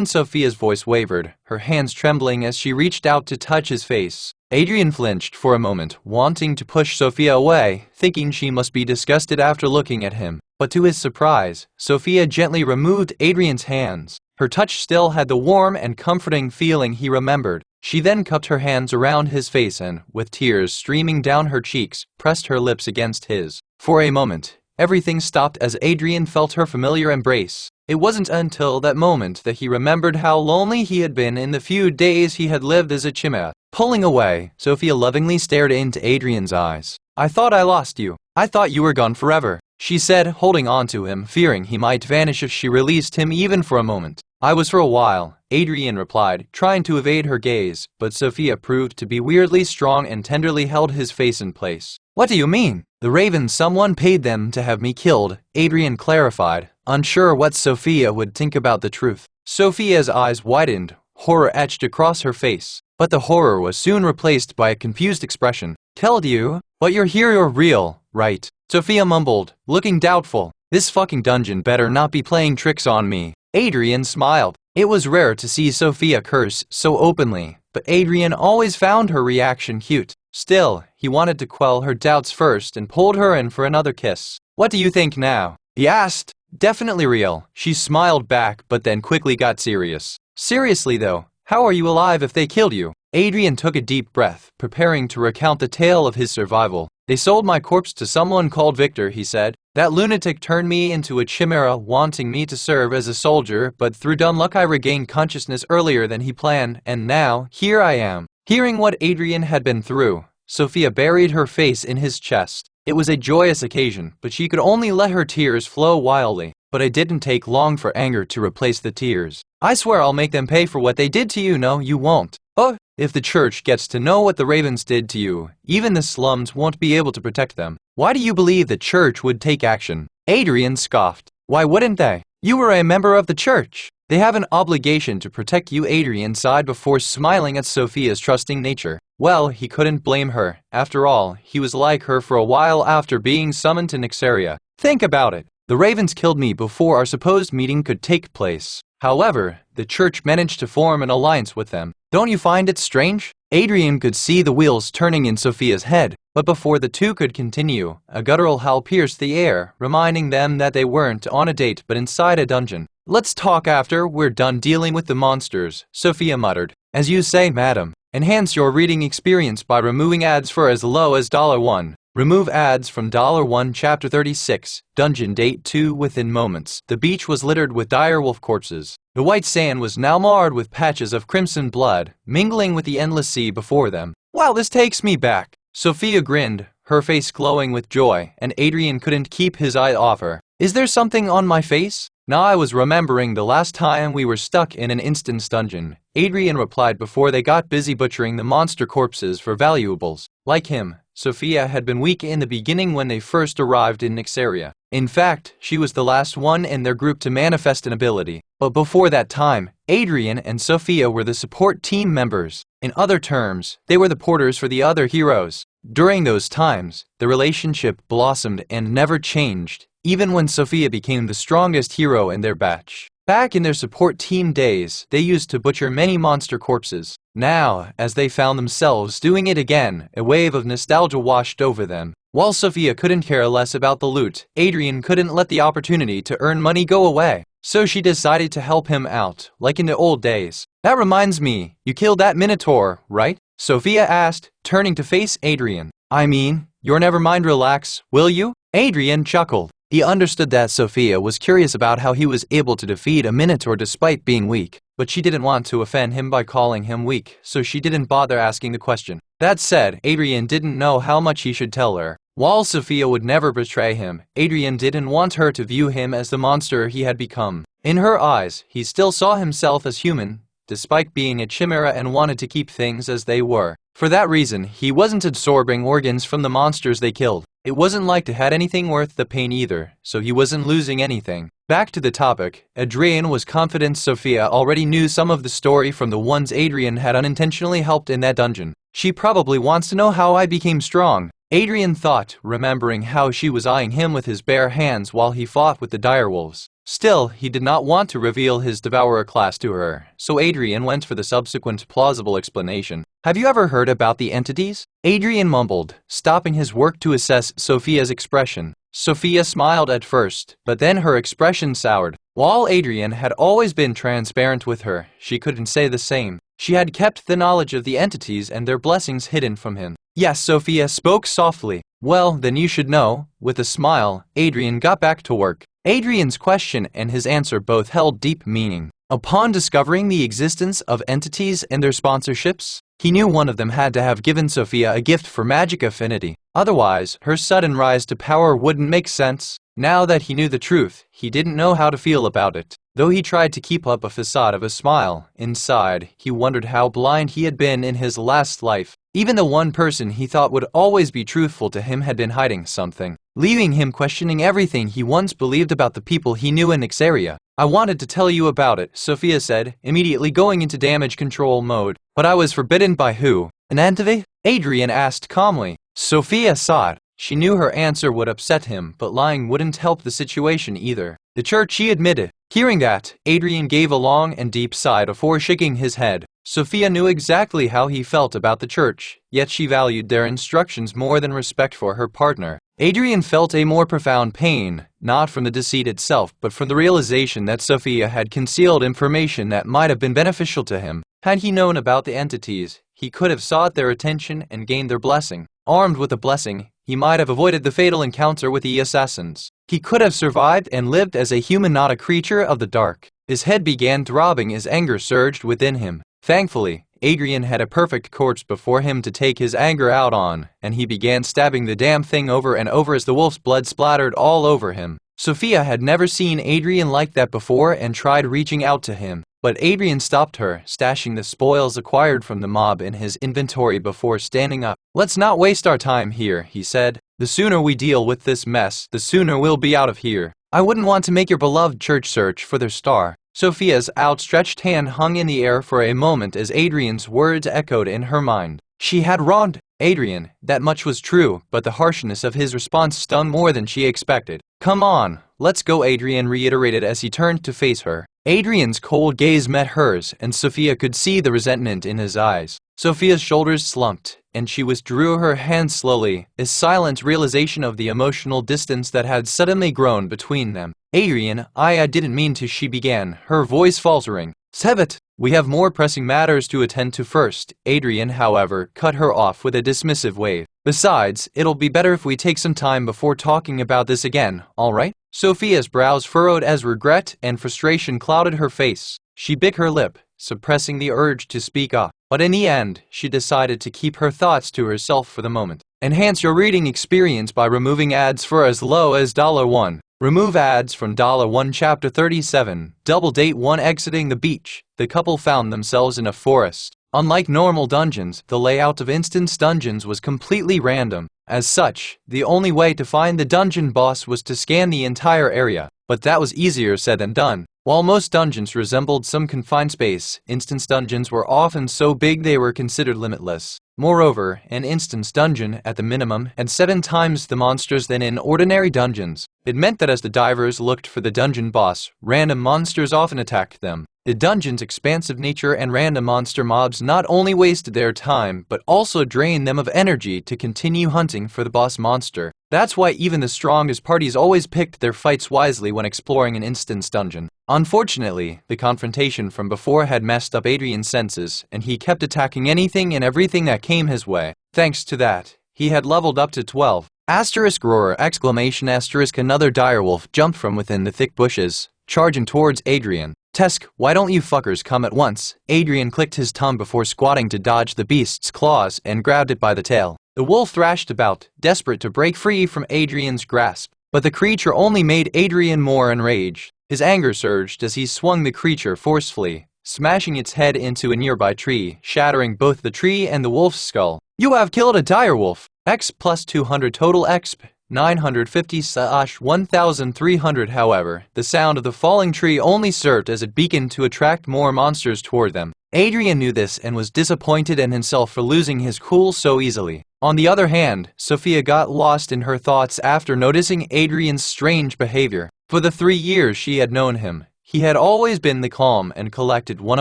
Sophia's voice wavered, her hands trembling as she reached out to touch his face. Adrian flinched for a moment, wanting to push Sophia away, thinking she must be disgusted after looking at him. But to his surprise, Sophia gently removed Adrian's hands. Her touch still had the warm and comforting feeling he remembered. She then cupped her hands around his face and, with tears streaming down her cheeks, pressed her lips against his. For a moment, everything stopped as Adrian felt her familiar embrace. It wasn't until that moment that he remembered how lonely he had been in the few days he had lived as a chimera. Pulling away, Sophia lovingly stared into Adrian's eyes. "I thought I lost you. I thought you were gone forever," she said, holding on to him, fearing he might vanish if she released him even for a moment. "I was for a while," Adrian replied, trying to evade her gaze, but Sophia proved to be weirdly strong and tenderly held his face in place. "What do you mean?" "The ravens someone paid them to have me killed," Adrian clarified, unsure what Sophia would think about the truth. Sophia's eyes widened, horror etched across her face, but the horror was soon replaced by a confused expression. "Killed you? But you're here, you're real, right?" Sophia mumbled, looking doubtful. "This fucking dungeon better not be playing tricks on me." Adrian smiled. It was rare to see Sophia curse so openly, but Adrian always found her reaction cute. Still, he wanted to quell her doubts first and pulled her in for another kiss. "What do you think now?" he asked. "Definitely real." She smiled back but then quickly got serious. "Seriously though, how are you alive if they killed you?" Adrian took a deep breath, preparing to recount the tale of his survival. "They sold my corpse to someone called Victor," he said. "That lunatic turned me into a chimera, wanting me to serve as a soldier, but through dumb luck I regained consciousness earlier than he planned, and now, here I am." Hearing what Adrian had been through, Sophia buried her face in his chest. It was a joyous occasion, but she could only let her tears flow wildly. But it didn't take long for anger to replace the tears. "I swear I'll make them pay for what they did to you." "No, you won't." "Oh, if the church gets to know what the ravens did to you, even the slums won't be able to protect them." "Why do you believe the church would take action?" Adrian scoffed. "Why wouldn't they? You were a member of the church. They have an obligation to protect you." Adrian sighed before smiling at Sophia's trusting nature. Well, he couldn't blame her. After all, he was like her for a while after being summoned to Nyxaria. "Think about it. The ravens killed me before our supposed meeting could take place. However, the church managed to form an alliance with them. Don't you find it strange?" Adrian could see the wheels turning in Sophia's head, but before the two could continue, a guttural howl pierced the air, reminding them that they weren't on a date but inside a dungeon. "Let's talk after we're done dealing with the monsters," Sophia muttered. "As you say, madam. Enhance your reading experience by removing ads for as low as $1. Remove ads from $1 Chapter 36, Dungeon Date 2 within moments. The beach was littered with direwolf corpses. The white sand was now marred with patches of crimson blood, mingling with the endless sea before them. "Wow, this takes me back." Sophia grinned, her face glowing with joy, and Adrian couldn't keep his eye off her. "Is there something on my face?" "Now I was remembering the last time we were stuck in an instance dungeon," Adrian replied before they got busy butchering the monster corpses for valuables. Like him, Sophia had been weak in the beginning when they first arrived in Nyxaria. In fact, she was the last one in their group to manifest an ability. But before that time, Adrian and Sophia were the support team members. In other terms, they were the porters for the other heroes. During those times, the relationship blossomed and never changed, even when Sophia became the strongest hero in their batch. Back in their support team days, they used to butcher many monster corpses. Now, as they found themselves doing it again, a wave of nostalgia washed over them. While Sophia couldn't care less about the loot, Adrian couldn't let the opportunity to earn money go away. So she decided to help him out, like in the old days. "That reminds me, you killed that minotaur, right?" Sophia asked, turning to face Adrian. "I mean, you're never mind, relax, will you?" Adrian chuckled. He understood that Sophia was curious about how he was able to defeat a minotaur despite being weak, but she didn't want to offend him by calling him weak, so she didn't bother asking the question. That said, Adrian didn't know how much he should tell her. While Sophia would never betray him, Adrian didn't want her to view him as the monster he had become. In her eyes, he still saw himself as human, despite being a chimera, and wanted to keep things as they were. For that reason, he wasn't absorbing organs from the monsters they killed. It wasn't like they had anything worth the pain either, so he wasn't losing anything. Back to the topic, Adrian was confident Sophia already knew some of the story from the ones Adrian had unintentionally helped in that dungeon. She probably wants to know how I became strong, Adrian thought, remembering how she was eyeing him with his bare hands while he fought with the direwolves. Still, he did not want to reveal his Devourer class to her, so Adrian went for the subsequent plausible explanation. "Have you ever heard about the entities?" Adrian mumbled, stopping his work to assess Sophia's expression. Sophia smiled at first, but then her expression soured. While Adrian had always been transparent with her, she couldn't say the same. She had kept the knowledge of the entities and their blessings hidden from him. "Yes," Sophia spoke softly. "Well, then you should know." With a smile, Adrian got back to work. Adrian's question and his answer both held deep meaning. Upon discovering the existence of entities and their sponsorships, he knew one of them had to have given Sophia a gift for magic affinity. Otherwise, her sudden rise to power wouldn't make sense. Now that he knew the truth, he didn't know how to feel about it. Though he tried to keep up a facade of a smile, inside, he wondered how blind he had been in his last life. Even the one person he thought would always be truthful to him had been hiding something, leaving him questioning everything he once believed about the people he knew in Nyxaria. "I wanted to tell you about it," Sophia said, immediately going into damage control mode. "But I was forbidden by who? An entity?" Adrian asked calmly. Sophia sighed. She knew her answer would upset him, but lying wouldn't help the situation either. "The church," she admitted. Hearing that, Adrian gave a long and deep sigh before shaking his head. Sophia knew exactly how he felt about the church, yet she valued their instructions more than respect for her partner. Adrian felt a more profound pain, not from the deceit itself, but from the realization that Sophia had concealed information that might have been beneficial to him. Had he known about the entities, he could have sought their attention and gained their blessing. Armed with the blessing, he might have avoided the fatal encounter with the assassins. He could have survived and lived as a human, not a creature of the dark. His head began throbbing as anger surged within him. Thankfully, Adrian had a perfect corpse before him to take his anger out on, and he began stabbing the damn thing over and over as the wolf's blood splattered all over him. Sophia had never seen Adrian like that before and tried reaching out to him, but Adrian stopped her, stashing the spoils acquired from the mob in his inventory before standing up. "Let's not waste our time here," he said. "The sooner we deal with this mess, the sooner we'll be out of here. I wouldn't want to make your beloved church search for their star." Sophia's outstretched hand hung in the air for a moment as Adrian's words echoed in her mind. She had wronged Adrian, that much was true, but the harshness of his response stung more than she expected. "Come on, let's go," Adrian reiterated as he turned to face her. Adrian's cold gaze met hers, and Sophia could see the resentment in his eyes. Sophia's shoulders slumped, and she withdrew her hand slowly, a silent realization of the emotional distance that had suddenly grown between them. "Adrian, I didn't mean to," she began, her voice faltering. "Sebet, we have more pressing matters to attend to first." Adrian, however, cut her off with a dismissive wave. "Besides, it'll be better if we take some time before talking about this again, all right?" Sophia's brows furrowed as regret and frustration clouded her face. She bit her lip, suppressing the urge to speak up. But in the end, she decided to keep her thoughts to herself for the moment. Enhance your reading experience by removing ads for as low as $1. Remove ads from $1. Chapter 37. Double Date 1. Exiting the beach. The couple found themselves in a forest. Unlike normal dungeons, the layout of Instance dungeons was completely random. As such, the only way to find the dungeon boss was to scan the entire area. But that was easier said than done. While most dungeons resembled some confined space, instance dungeons were often so big they were considered limitless. Moreover, an instance dungeon, at the minimum, had 7 times the monsters than in ordinary dungeons. It meant that as the divers looked for the dungeon boss, random monsters often attacked them. The dungeon's expansive nature and random monster mobs not only wasted their time, but also drained them of energy to continue hunting for the boss monster. That's why even the strongest parties always picked their fights wisely when exploring an instance dungeon. Unfortunately, the confrontation from before had messed up Adrian's senses, and he kept attacking anything and everything that came his way. Thanks to that, he had leveled up to 12. Asterisk roar! Exclamation! Asterisk! Another direwolf jumped from within the thick bushes, charging towards Adrian. "Tesk, why don't you fuckers come at once?" Adrian clicked his tongue before squatting to dodge the beast's claws and grabbed it by the tail. The wolf thrashed about, desperate to break free from Adrian's grasp, but the creature only made Adrian more enraged. His anger surged as he swung the creature forcefully, smashing its head into a nearby tree, shattering both the tree and the wolf's skull. "You have killed a direwolf! X plus 200 total exp. 950/1300. However, the sound of the falling tree only served as a beacon to attract more monsters toward them. Adrian knew this and was disappointed in himself for losing his cool so easily. On the other hand, Sophia got lost in her thoughts after noticing Adrian's strange behavior. For the 3 years she had known him, he had always been the calm and collected one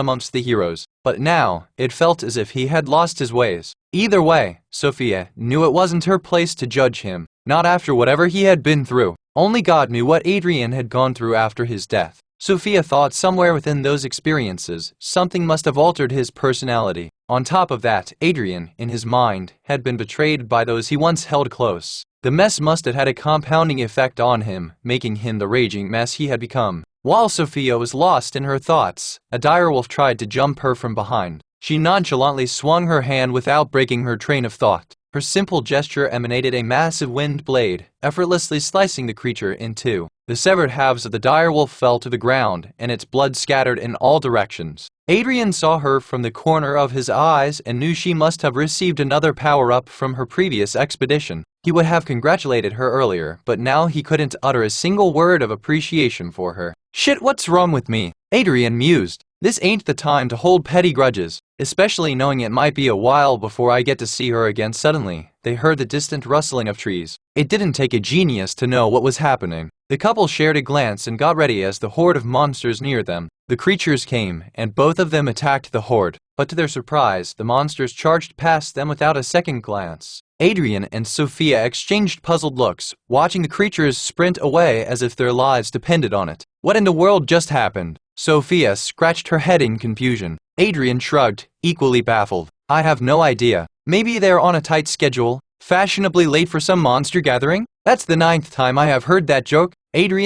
amongst the heroes, but now, it felt as if he had lost his ways. Either way, Sophia knew it wasn't her place to judge him, not after whatever he had been through. Only God knew what Adrian had gone through after his death. Sophia thought somewhere within those experiences, something must have altered his personality. On top of that, Adrian, in his mind, had been betrayed by those he once held close. The mess must have had a compounding effect on him, making him the raging mess he had become. While Sophia was lost in her thoughts, a direwolf tried to jump her from behind. She nonchalantly swung her hand without breaking her train of thought. Her simple gesture emanated a massive wind blade, effortlessly slicing the creature in two. The severed halves of the direwolf fell to the ground, and its blood scattered in all directions. Adrian saw her from the corner of his eyes and knew she must have received another power-up from her previous expedition. He would have congratulated her earlier, but now he couldn't utter a single word of appreciation for her. "Shit, what's wrong with me?" Adrian mused. "This ain't the time to hold petty grudges, especially knowing it might be a while before I get to see her again." Suddenly, they heard the distant rustling of trees. It didn't take a genius to know what was happening. The couple shared a glance and got ready as the horde of monsters neared them. The creatures came, and both of them attacked the horde, but to their surprise, the monsters charged past them without a second glance. Adrian and Sophia exchanged puzzled looks, watching the creatures sprint away as if their lives depended on it. What in the world just happened? Sophia scratched her head in confusion. Adrian shrugged, equally baffled. I have no idea. Maybe they're on a tight schedule, fashionably late for some monster gathering? That's the 9th time I have heard that joke.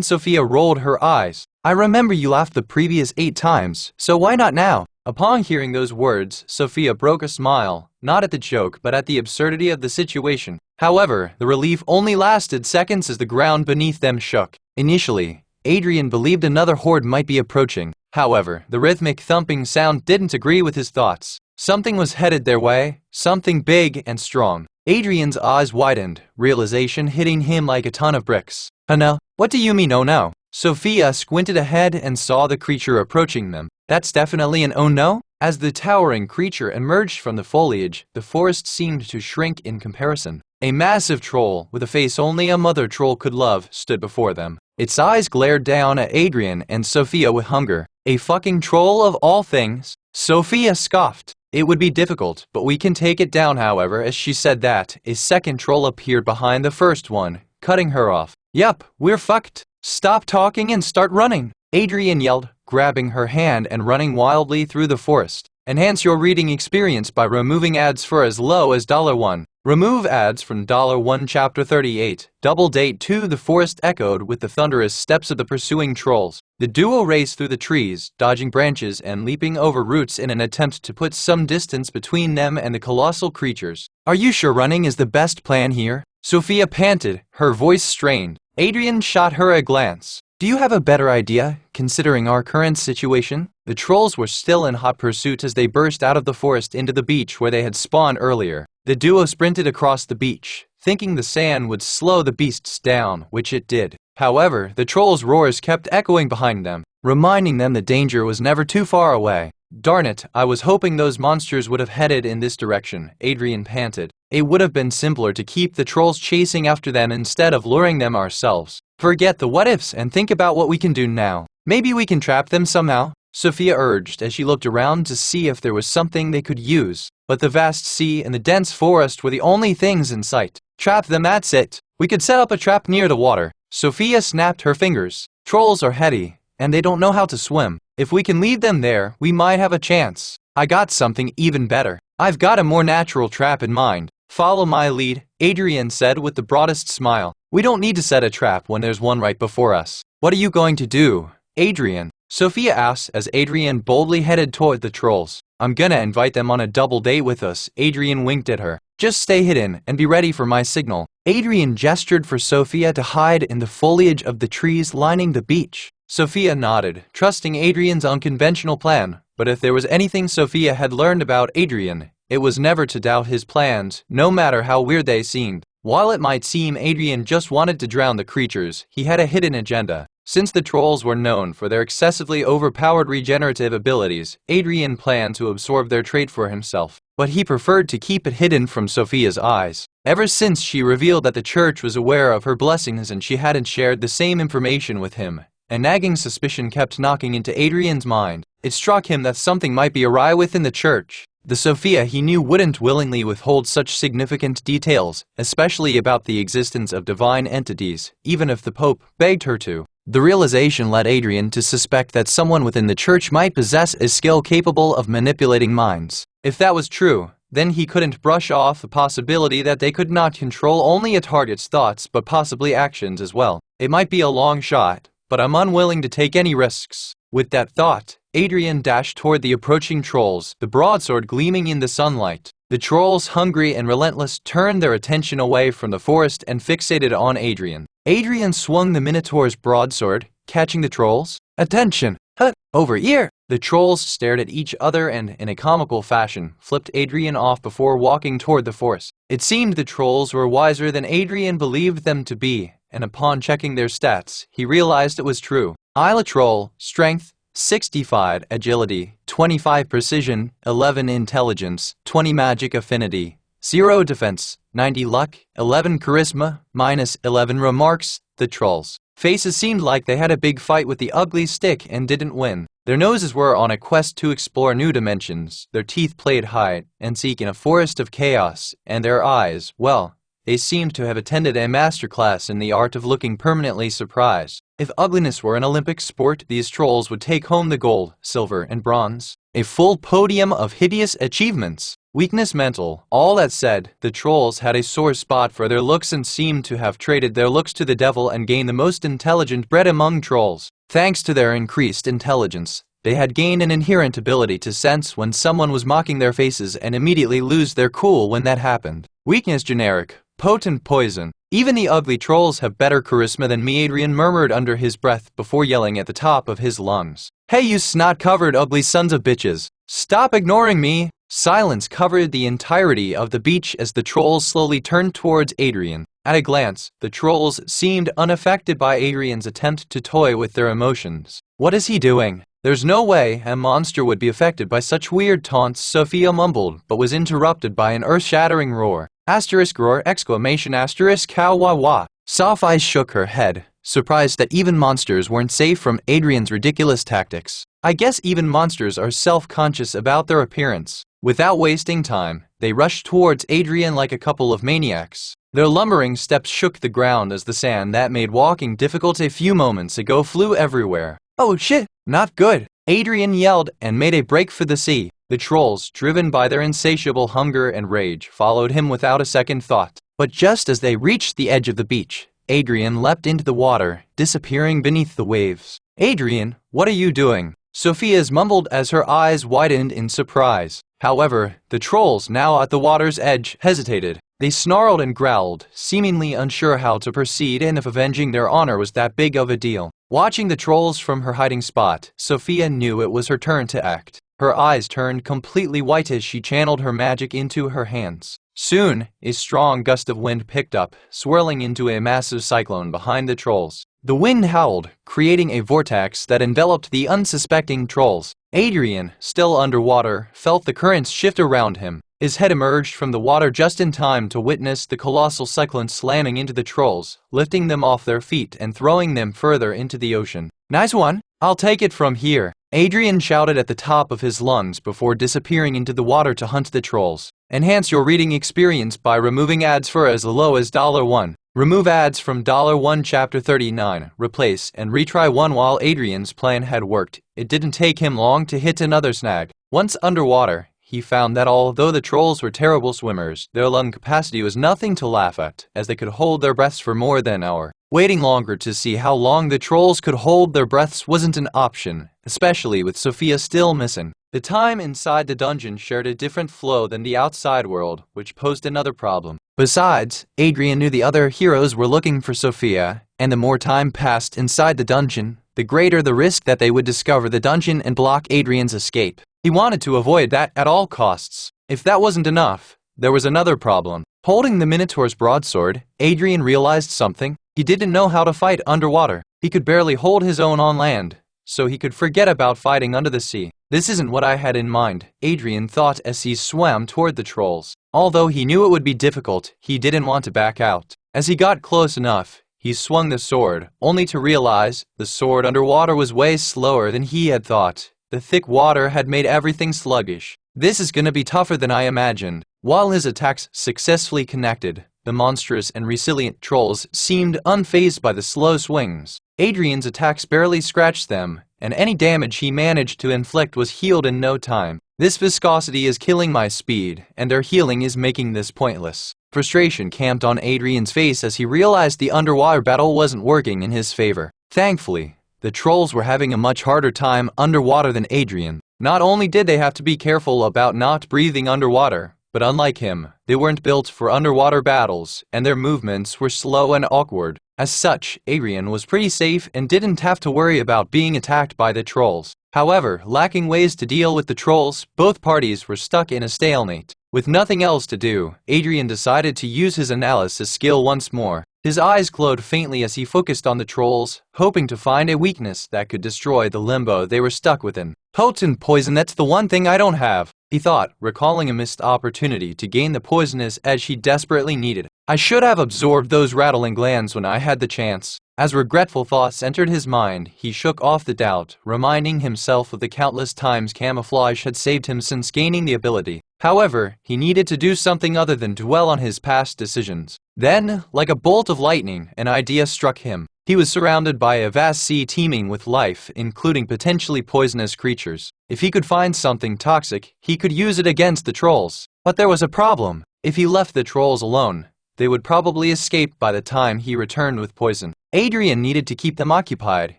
Sophia rolled her eyes. I remember you laughed the previous 8 times, so why not now? Upon hearing those words, Sophia broke a smile, not at the joke but at the absurdity of the situation. However, the relief only lasted seconds as the ground beneath them shook. Initially, Adrian believed another horde might be approaching. However, the rhythmic thumping sound didn't agree with his thoughts. Something was headed their way, something big and strong. Adrian's eyes widened, realization hitting him like a ton of bricks. Oh no, what do you mean oh no? Sophia squinted ahead and saw the creature approaching them. That's definitely an oh no? As the towering creature emerged from the foliage, the forest seemed to shrink in comparison. A massive troll, with a face only a mother troll could love, stood before them. Its eyes glared down at Adrian and Sophia with hunger. A fucking troll of all things? Sophia scoffed. It would be difficult, but we can take it down. However, as she said that, a second troll appeared behind the first one, cutting her off. Yup, we're fucked. Stop talking and start running, Adrian yelled, grabbing her hand and running wildly through the forest. Enhance your reading experience by removing ads for as low as $1. Remove ads from $1 Chapter 38. Double date 2. The forest echoed with the thunderous steps of the pursuing trolls. The duo raced through the trees, dodging branches and leaping over roots in an attempt to put some distance between them and the colossal creatures. Are you sure running is the best plan here? Sophia panted, her voice strained. Adrian shot her a glance. Do you have a better idea, considering our current situation? The trolls were still in hot pursuit as they burst out of the forest into the beach where they had spawned earlier. The duo sprinted across the beach, thinking the sand would slow the beasts down, which it did. However, the trolls' roars kept echoing behind them, reminding them that danger was never too far away. Darn it, I was hoping those monsters would have headed in this direction, Adrian panted. It would have been simpler to keep the trolls chasing after them instead of luring them ourselves. Forget the what-ifs and think about what we can do now. Maybe we can trap them somehow, Sophia urged as she looked around to see if there was something they could use. But the vast sea and the dense forest were the only things in sight. Trap them, that's it. We could set up a trap near the water. Sophia snapped her fingers. Trolls are heady, and they don't know how to swim. If we can leave them there, we might have a chance. I got something even better. I've got a more natural trap in mind. Follow my lead, Adrian said with the broadest smile. We don't need to set a trap when there's one right before us. What are you going to do, Adrian? Sophia asked as Adrian boldly headed toward the trolls. I'm gonna invite them on a double date with us, Adrian winked at her. Just stay hidden and be ready for my signal. Adrian gestured for Sophia to hide in the foliage of the trees lining the beach. Sophia nodded, trusting Adrian's unconventional plan. But if there was anything Sophia had learned about Adrian, it was never to doubt his plans, no matter how weird they seemed. While it might seem Adrian just wanted to drown the creatures, he had a hidden agenda. Since the trolls were known for their excessively overpowered regenerative abilities, Adrian planned to absorb their trait for himself. But he preferred to keep it hidden from Sophia's eyes. Ever since she revealed that the church was aware of her blessings and she hadn't shared the same information with him, a nagging suspicion kept knocking into Adrian's mind. It struck him that something might be awry within the church. The Sophia he knew wouldn't willingly withhold such significant details, especially about the existence of divine entities, even if the Pope begged her to. The realization led Adrian to suspect that someone within the church might possess a skill capable of manipulating minds. If that was true, then he couldn't brush off the possibility that they could not control only a target's thoughts but possibly actions as well. It might be a long shot, but I'm unwilling to take any risks. With that thought, Adrian dashed toward the approaching trolls, the broadsword gleaming in the sunlight. The trolls, hungry and relentless, turned their attention away from the forest and fixated on Adrian. Adrian swung the Minotaur's broadsword, catching the trolls. Attention! Hut! Over here! The trolls stared at each other and, in a comical fashion, flipped Adrian off before walking toward the forest. It seemed the trolls were wiser than Adrian believed them to be, and upon checking their stats, he realized it was true. Isla Troll, Strength, 65 Agility, 25 Precision, 11 Intelligence, 20 Magic Affinity, 0 Defense, 90 Luck, 11 Charisma, -11 Remarks. The trolls faces seemed like they had a big fight with the ugly stick and didn't win. Their noses were on a quest to explore new dimensions, their teeth played hide and seek in a forest of chaos, and their eyes, well, they seemed to have attended a master class in the art of looking permanently surprised. If ugliness were an Olympic sport, these trolls would take home the gold, silver, and bronze. A full podium of hideous achievements. Weakness mental. All that said, the trolls had a sore spot for their looks and seemed to have traded their looks to the devil and gained the most intelligent bred among trolls. Thanks to their increased intelligence, they had gained an inherent ability to sense when someone was mocking their faces and immediately lose their cool when that happened. Weakness generic. Potent poison. Even the ugly trolls have better charisma than me, Adrian murmured under his breath before yelling at the top of his lungs. Hey, you snot-covered ugly sons of bitches. Stop ignoring me. Silence covered the entirety of the beach as the trolls slowly turned towards Adrian. At a glance, the trolls seemed unaffected by Adrian's attempt to toy with their emotions. What is he doing? There's no way a monster would be affected by such weird taunts, Sophia mumbled, but was interrupted by an earth-shattering roar. Asterisk roar, exclamation asterisk, cow wah wah. Sophie shook her head, surprised that even monsters weren't safe from Adrian's ridiculous tactics. I guess even monsters are self-conscious about their appearance. Without wasting time, they rushed towards Adrian like a couple of maniacs. Their lumbering steps shook the ground as the sand that made walking difficult a few moments ago flew everywhere. Oh shit, not good! Adrian yelled and made a break for the sea. The trolls, driven by their insatiable hunger and rage, followed him without a second thought. But just as they reached the edge of the beach, Adrian leapt into the water, disappearing beneath the waves. Adrian, what are you doing? Sophia's mumbled as her eyes widened in surprise. However, the trolls, now at the water's edge, hesitated. They snarled and growled, seemingly unsure how to proceed and if avenging their honor was that big of a deal. Watching the trolls from her hiding spot, Sophia knew it was her turn to act. Her eyes turned completely white as she channeled her magic into her hands. Soon, a strong gust of wind picked up, swirling into a massive cyclone behind the trolls. The wind howled, creating a vortex that enveloped the unsuspecting trolls. Adrian, still underwater, felt the currents shift around him. His head emerged from the water just in time to witness the colossal cyclone slamming into the trolls, lifting them off their feet and throwing them further into the ocean. Nice one! I'll take it from here! Adrian shouted at the top of his lungs before disappearing into the water to hunt the trolls. Enhance your reading experience by removing ads for as low as $1. Remove ads from $1 Chapter 39. Replace and retry one. While Adrian's plan had worked, it didn't take him long to hit another snag. Once underwater, he found that although the trolls were terrible swimmers, their lung capacity was nothing to laugh at, as they could hold their breaths for more than an hour. Waiting longer to see how long the trolls could hold their breaths wasn't an option, especially with Sophia still missing. The time inside the dungeon shared a different flow than the outside world, which posed another problem. Besides, Adrian knew the other heroes were looking for Sophia, and the more time passed inside the dungeon, the greater the risk that they would discover the dungeon and block Adrian's escape. He wanted to avoid that at all costs. If that wasn't enough, there was another problem. Holding the Minotaur's broadsword, Adrian realized something. He didn't know how to fight underwater. He could barely hold his own on land, so he could forget about fighting under the sea. This isn't what I had in mind, Adrian thought as he swam toward the trolls. Although he knew it would be difficult, he didn't want to back out. As he got close enough, he swung the sword, only to realize the sword underwater was way slower than he had thought. The thick water had made everything sluggish. This is gonna be tougher than I imagined. While his attacks successfully connected, the monstrous and resilient trolls seemed unfazed by the slow swings. Adrian's attacks barely scratched them, and any damage he managed to inflict was healed in no time. This viscosity is killing my speed, and their healing is making this pointless. Frustration camped on Adrian's face as he realized the underwater battle wasn't working in his favor. Thankfully, the trolls were having a much harder time underwater than Adrian. Not only did they have to be careful about not breathing underwater, but unlike him, they weren't built for underwater battles, and their movements were slow and awkward. As such, Adrian was pretty safe and didn't have to worry about being attacked by the trolls. However, lacking ways to deal with the trolls, both parties were stuck in a stalemate. With nothing else to do, Adrian decided to use his analysis skill once more. His eyes glowed faintly as he focused on the trolls, hoping to find a weakness that could destroy the limbo they were stuck within. Potent poison, that's the one thing I don't have, he thought, recalling a missed opportunity to gain the poisonous edge he desperately needed. I should have absorbed those rattling glands when I had the chance. As regretful thoughts entered his mind, he shook off the doubt, reminding himself of the countless times camouflage had saved him since gaining the ability. However, he needed to do something other than dwell on his past decisions. Then, like a bolt of lightning, an idea struck him. He was surrounded by a vast sea teeming with life, including potentially poisonous creatures. If he could find something toxic, he could use it against the trolls. But there was a problem. If he left the trolls alone, they would probably escape by the time he returned with poison. Adrian needed to keep them occupied,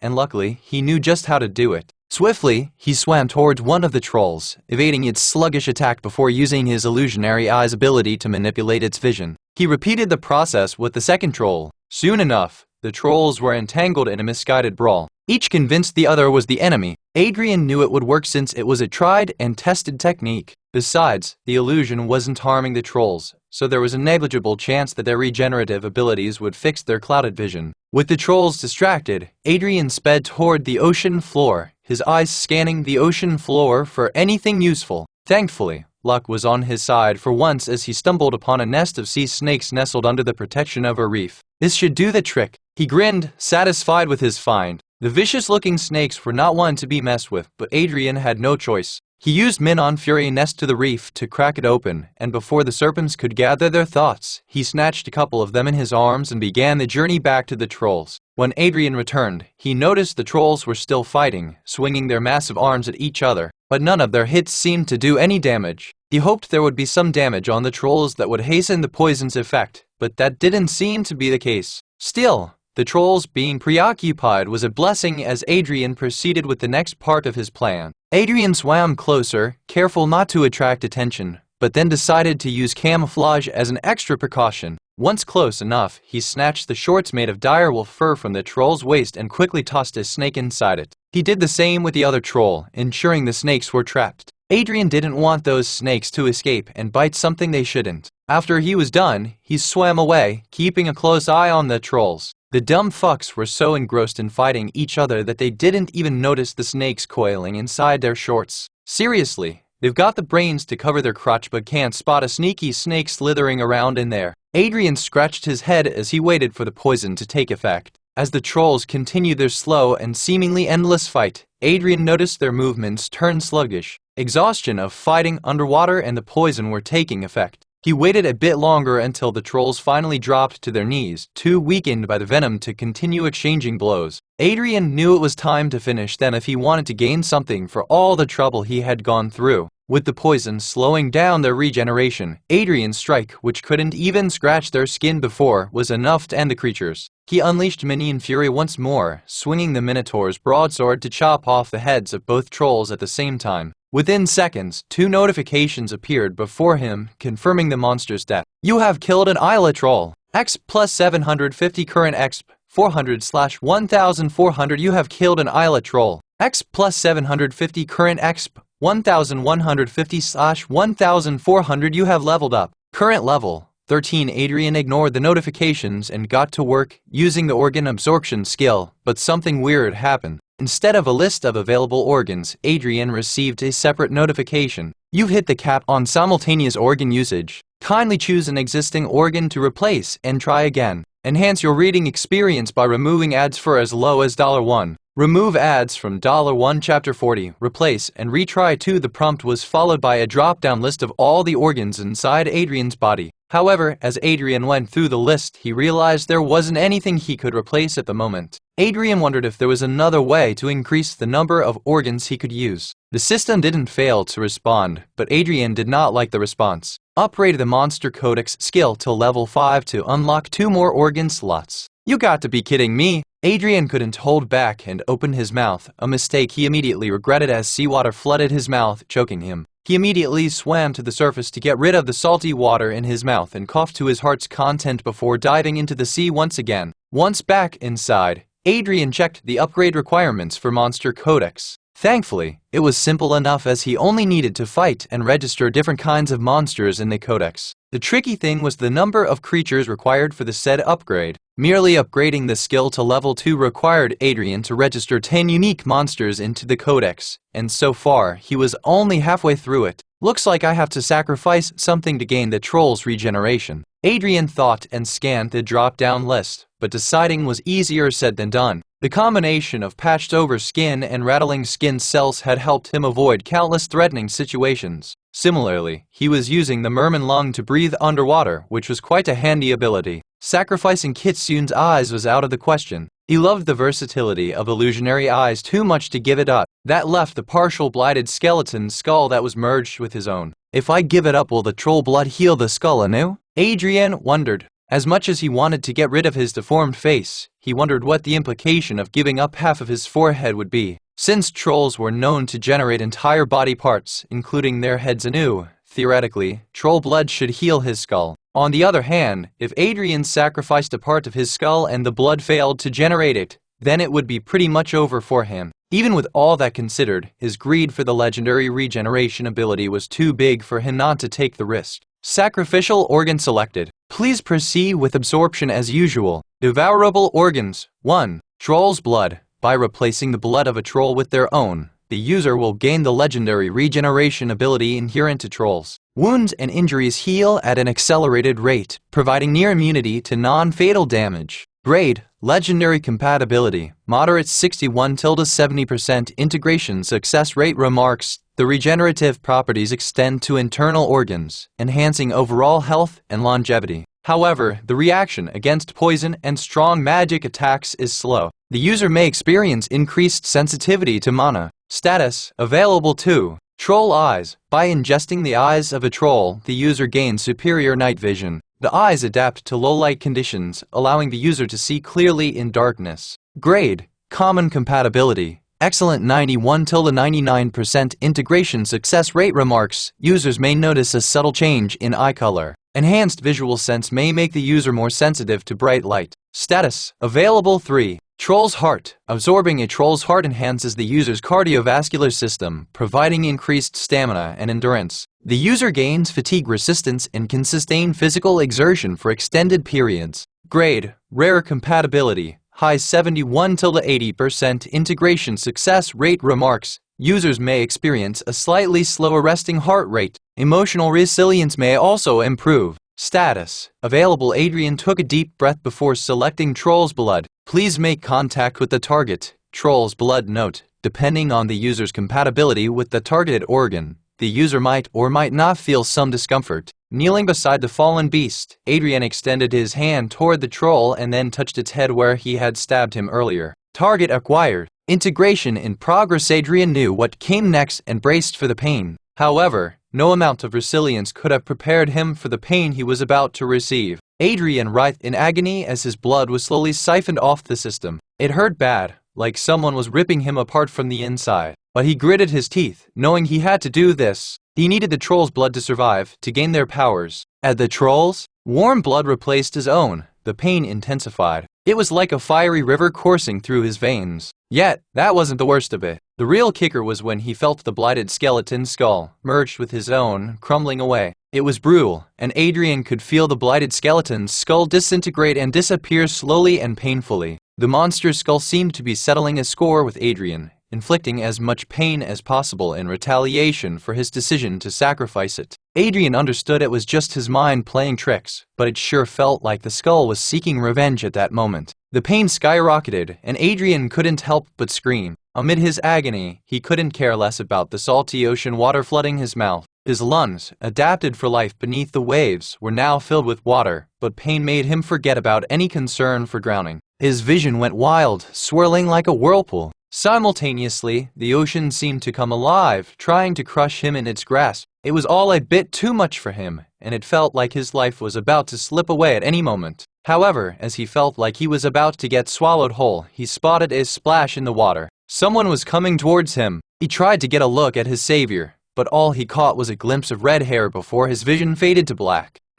and luckily, he knew just how to do it. Swiftly, he swam towards one of the trolls, evading its sluggish attack before using his illusionary eye's ability to manipulate its vision. He repeated the process with the second troll. Soon enough, the trolls were entangled in a misguided brawl, each convinced the other was the enemy. Adrian knew it would work since it was a tried and tested technique. Besides, the illusion wasn't harming the trolls, so there was a negligible chance that their regenerative abilities would fix their clouded vision. With the trolls distracted, Adrian sped toward the ocean floor, his eyes scanning the ocean floor for anything useful. Thankfully, luck was on his side for once as he stumbled upon a nest of sea snakes nestled under the protection of a reef. This should do the trick. He grinned, satisfied with his find. The vicious-looking snakes were not one to be messed with, but Adrian had no choice. He used Minon Fury Nest to the reef to crack it open, and before the serpents could gather their thoughts, he snatched a couple of them in his arms and began the journey back to the trolls. When Adrian returned, he noticed the trolls were still fighting, swinging their massive arms at each other, but none of their hits seemed to do any damage. He hoped there would be some damage on the trolls that would hasten the poison's effect, but that didn't seem to be the case. Still, the trolls being preoccupied was a blessing as Adrian proceeded with the next part of his plan. Adrian swam closer, careful not to attract attention, but then decided to use camouflage as an extra precaution. Once close enough, he snatched the shorts made of direwolf fur from the troll's waist and quickly tossed a snake inside it. He did the same with the other troll, ensuring the snakes were trapped. Adrian didn't want those snakes to escape and bite something they shouldn't. After he was done, he swam away, keeping a close eye on the trolls. The dumb fucks were so engrossed in fighting each other that they didn't even notice the snakes coiling inside their shorts. Seriously, they've got the brains to cover their crotch but can't spot a sneaky snake slithering around in there. Adrian scratched his head as he waited for the poison to take effect. As the trolls continued their slow and seemingly endless fight, Adrian noticed their movements turn sluggish. Exhaustion of fighting underwater and the poison were taking effect. He waited a bit longer until the trolls finally dropped to their knees, too weakened by the venom to continue exchanging blows. Adrian knew it was time to finish them if he wanted to gain something for all the trouble he had gone through. With the poison slowing down their regeneration, Adrian's strike, which couldn't even scratch their skin before, was enough to end the creatures. He unleashed Minion Fury once more, swinging the Minotaur's broadsword to chop off the heads of both trolls at the same time. Within seconds, 2 notifications appeared before him, confirming the monster's death. You have killed an Isla troll. X plus 750 current exp, 400/1400. You have killed an Isla troll. X plus 750 current exp, 1150/1400. You have leveled up. Current level 13. Adrian ignored the notifications and got to work using the organ absorption skill, but something weird happened. Instead of a list of available organs, Adrian received a separate notification. You've hit the cap on simultaneous organ usage. Kindly choose an existing organ to replace and try again. Enhance your reading experience by removing ads for as low as $1. Remove ads from $1 Chapter 40. Replace and retry 2. The prompt was followed by a drop-down list of all the organs inside Adrian's body. However, as Adrian went through the list, he realized there wasn't anything he could replace at the moment. Adrian wondered if there was another way to increase the number of organs he could use. The system didn't fail to respond, but Adrian did not like the response. Upgrade the Monster Codex skill to level 5 to unlock 2 more organ slots. You got to be kidding me! Adrian couldn't hold back and opened his mouth, a mistake he immediately regretted as seawater flooded his mouth, choking him. He immediately swam to the surface to get rid of the salty water in his mouth and coughed to his heart's content before diving into the sea once again. Once back inside, Adrian checked the upgrade requirements for Monster Codex. Thankfully, it was simple enough as he only needed to fight and register different kinds of monsters in the codex. The tricky thing was the number of creatures required for the said upgrade. Merely upgrading the skill to level 2 required Adrian to register 10 unique monsters into the codex, and so far, he was only halfway through it. Looks like I have to sacrifice something to gain the troll's regeneration. Adrian thought and scanned the drop-down list, but deciding was easier said than done. The combination of patched-over skin and rattling skin cells had helped him avoid countless threatening situations. Similarly, he was using the merman lung to breathe underwater, which was quite a handy ability. Sacrificing Kitsune's eyes was out of the question. He loved the versatility of illusionary eyes too much to give it up. That left the partial blighted skeleton's skull that was merged with his own. If I give it up, will the troll blood heal the skull anew? Adrien wondered. As much as he wanted to get rid of his deformed face, he wondered what the implication of giving up half of his forehead would be. Since trolls were known to generate entire body parts, including their heads anew, theoretically, troll blood should heal his skull. On the other hand, if Adrien sacrificed a part of his skull and the blood failed to generate it, then it would be pretty much over for him. Even with all that considered, his greed for the legendary regeneration ability was too big for him not to take the risk. Sacrificial organ selected. Please proceed with absorption as usual. Devourable organs. 1. Troll's blood. By replacing the blood of a troll with their own, the user will gain the legendary regeneration ability inherent to trolls. Wounds and injuries heal at an accelerated rate, providing near immunity to non-fatal damage. Grade, legendary compatibility, moderate 61-70% integration success rate. Remarks, the regenerative properties extend to internal organs, enhancing overall health and longevity. However, the reaction against poison and strong magic attacks is slow. The user may experience increased sensitivity to mana. Status, available too. Troll eyes. By ingesting the eyes of a troll, the user gains superior night vision. The eyes adapt to low-light conditions, allowing the user to see clearly in darkness. Grade, common compatibility, excellent 91-99% integration success rate. Remarks, users may notice a subtle change in eye color. Enhanced visual sense may make the user more sensitive to bright light. Status, available 3. Troll's heart. Absorbing a troll's heart enhances the user's cardiovascular system, providing increased stamina and endurance. The user gains fatigue resistance and can sustain physical exertion for extended periods. Grade, rare compatibility, high 71-80% integration success rate. Remarks, users may experience a slightly slower resting heart rate. Emotional resilience may also improve. Status, available. Adrien took a deep breath before selecting Troll's blood. Please make contact with the target. Troll's blood. Note, depending on the user's compatibility with the targeted organ, the user might or might not feel some discomfort. Kneeling beside the fallen beast, Adrien extended his hand toward the troll and then touched its head where he had stabbed him earlier. Target acquired. Integration in progress. Adrien knew what came next and braced for the pain. However, no amount of resilience could have prepared him for the pain he was about to receive. Adrien writhed in agony as his blood was slowly siphoned off the system. It hurt bad, like someone was ripping him apart from the inside. But he gritted his teeth, knowing he had to do this. He needed the troll's blood to survive, to gain their powers. At the troll's, warm blood replaced his own. The pain intensified. It was like a fiery river coursing through his veins. Yet, that wasn't the worst of it. The real kicker was when he felt the blighted skeleton's skull, merged with his own, crumbling away. It was brutal, and Adrien could feel the blighted skeleton's skull disintegrate and disappear slowly and painfully. The monster's skull seemed to be settling a score with Adrien, inflicting as much pain as possible in retaliation for his decision to sacrifice it. Adrien understood it was just his mind playing tricks, but it sure felt like the skull was seeking revenge at that moment. The pain skyrocketed, and Adrien couldn't help but scream. Amid his agony, he couldn't care less about the salty ocean water flooding his mouth. His lungs, adapted for life beneath the waves, were now filled with water, but pain made him forget about any concern for drowning. His vision went wild, swirling like a whirlpool. Simultaneously, the ocean seemed to come alive, trying to crush him in its grasp. It was all a bit too much for him, and it felt like his life was about to slip away at any moment. However, as he felt like he was about to get swallowed whole, he spotted a splash in the water. Someone was coming towards him. He tried to get a look at his savior, but all he caught was a glimpse of red hair before his vision faded to black. *****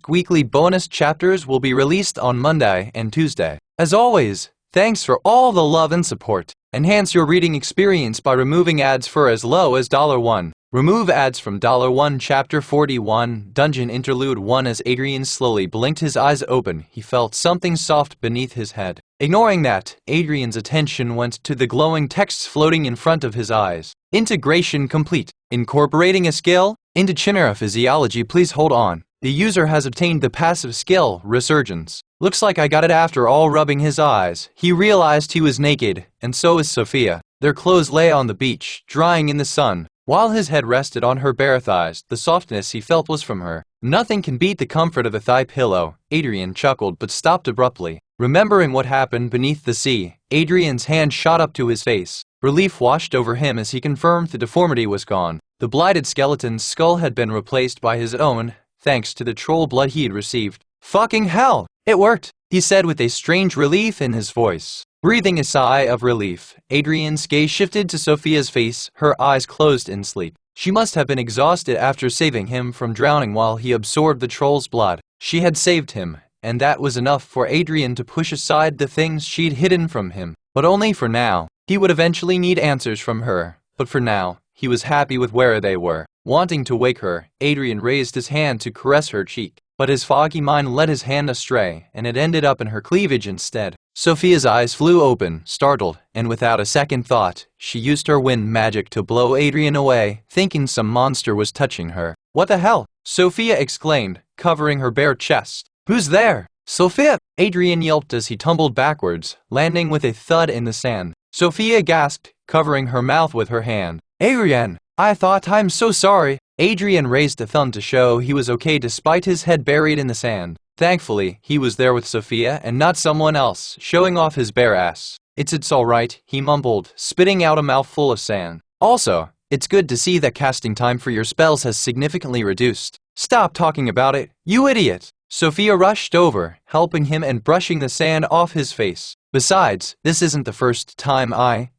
Weekly bonus chapters will be released on Monday and Tuesday. As always, thanks for all the love and support. Enhance your reading experience by removing ads for as low as $1. Remove ads from $1 Chapter 41, Dungeon Interlude 1. As Adrien slowly blinked his eyes open, he felt something soft beneath his head. Ignoring that, Adrien's attention went to the glowing texts floating in front of his eyes. Integration complete. Incorporating a skill into Chimera physiology. Please hold on. The user has obtained the passive skill, Resurgence. Looks like I got it after all. Rubbing his eyes, he realized he was naked, and so was Sophia. Their clothes lay on the beach, drying in the sun. While his head rested on her bare thighs, the softness he felt was from her. Nothing can beat the comfort of a thigh pillow. Adrian chuckled but stopped abruptly. Remembering what happened beneath the sea, Adrian's hand shot up to his face. Relief washed over him as he confirmed the deformity was gone. The blighted skeleton's skull had been replaced by his own, thanks to the troll blood he'd received. Fucking hell! It worked, he said with a strange relief in his voice. Breathing a sigh of relief, Adrian's gaze shifted to Sophia's face, her eyes closed in sleep. She must have been exhausted after saving him from drowning while he absorbed the troll's blood. She had saved him, and that was enough for Adrian to push aside the things she'd hidden from him. But only for now. He would eventually need answers from her, but for now, he was happy with where they were. Wanting to wake her, Adrian raised his hand to caress her cheek, but his foggy mind led his hand astray, and it ended up in her cleavage instead. Sophia's eyes flew open, startled, and without a second thought, she used her wind magic to blow Adrian away, thinking some monster was touching her. What the hell? Sophia exclaimed, covering her bare chest. Who's there? Sophia! Adrian yelped as he tumbled backwards, landing with a thud in the sand. Sophia gasped, covering her mouth with her hand. Adrian! I thought I'm so sorry. Adrian raised a thumb to show he was okay despite his head buried in the sand. Thankfully, he was there with Sophia and not someone else, showing off his bare ass. It's alright, he mumbled, spitting out a mouthful of sand. Also, it's good to see that casting time for your spells has significantly reduced. Stop talking about it, you idiot! Sophia rushed over, helping him and brushing the sand off his face. Besides, this isn't the first time I,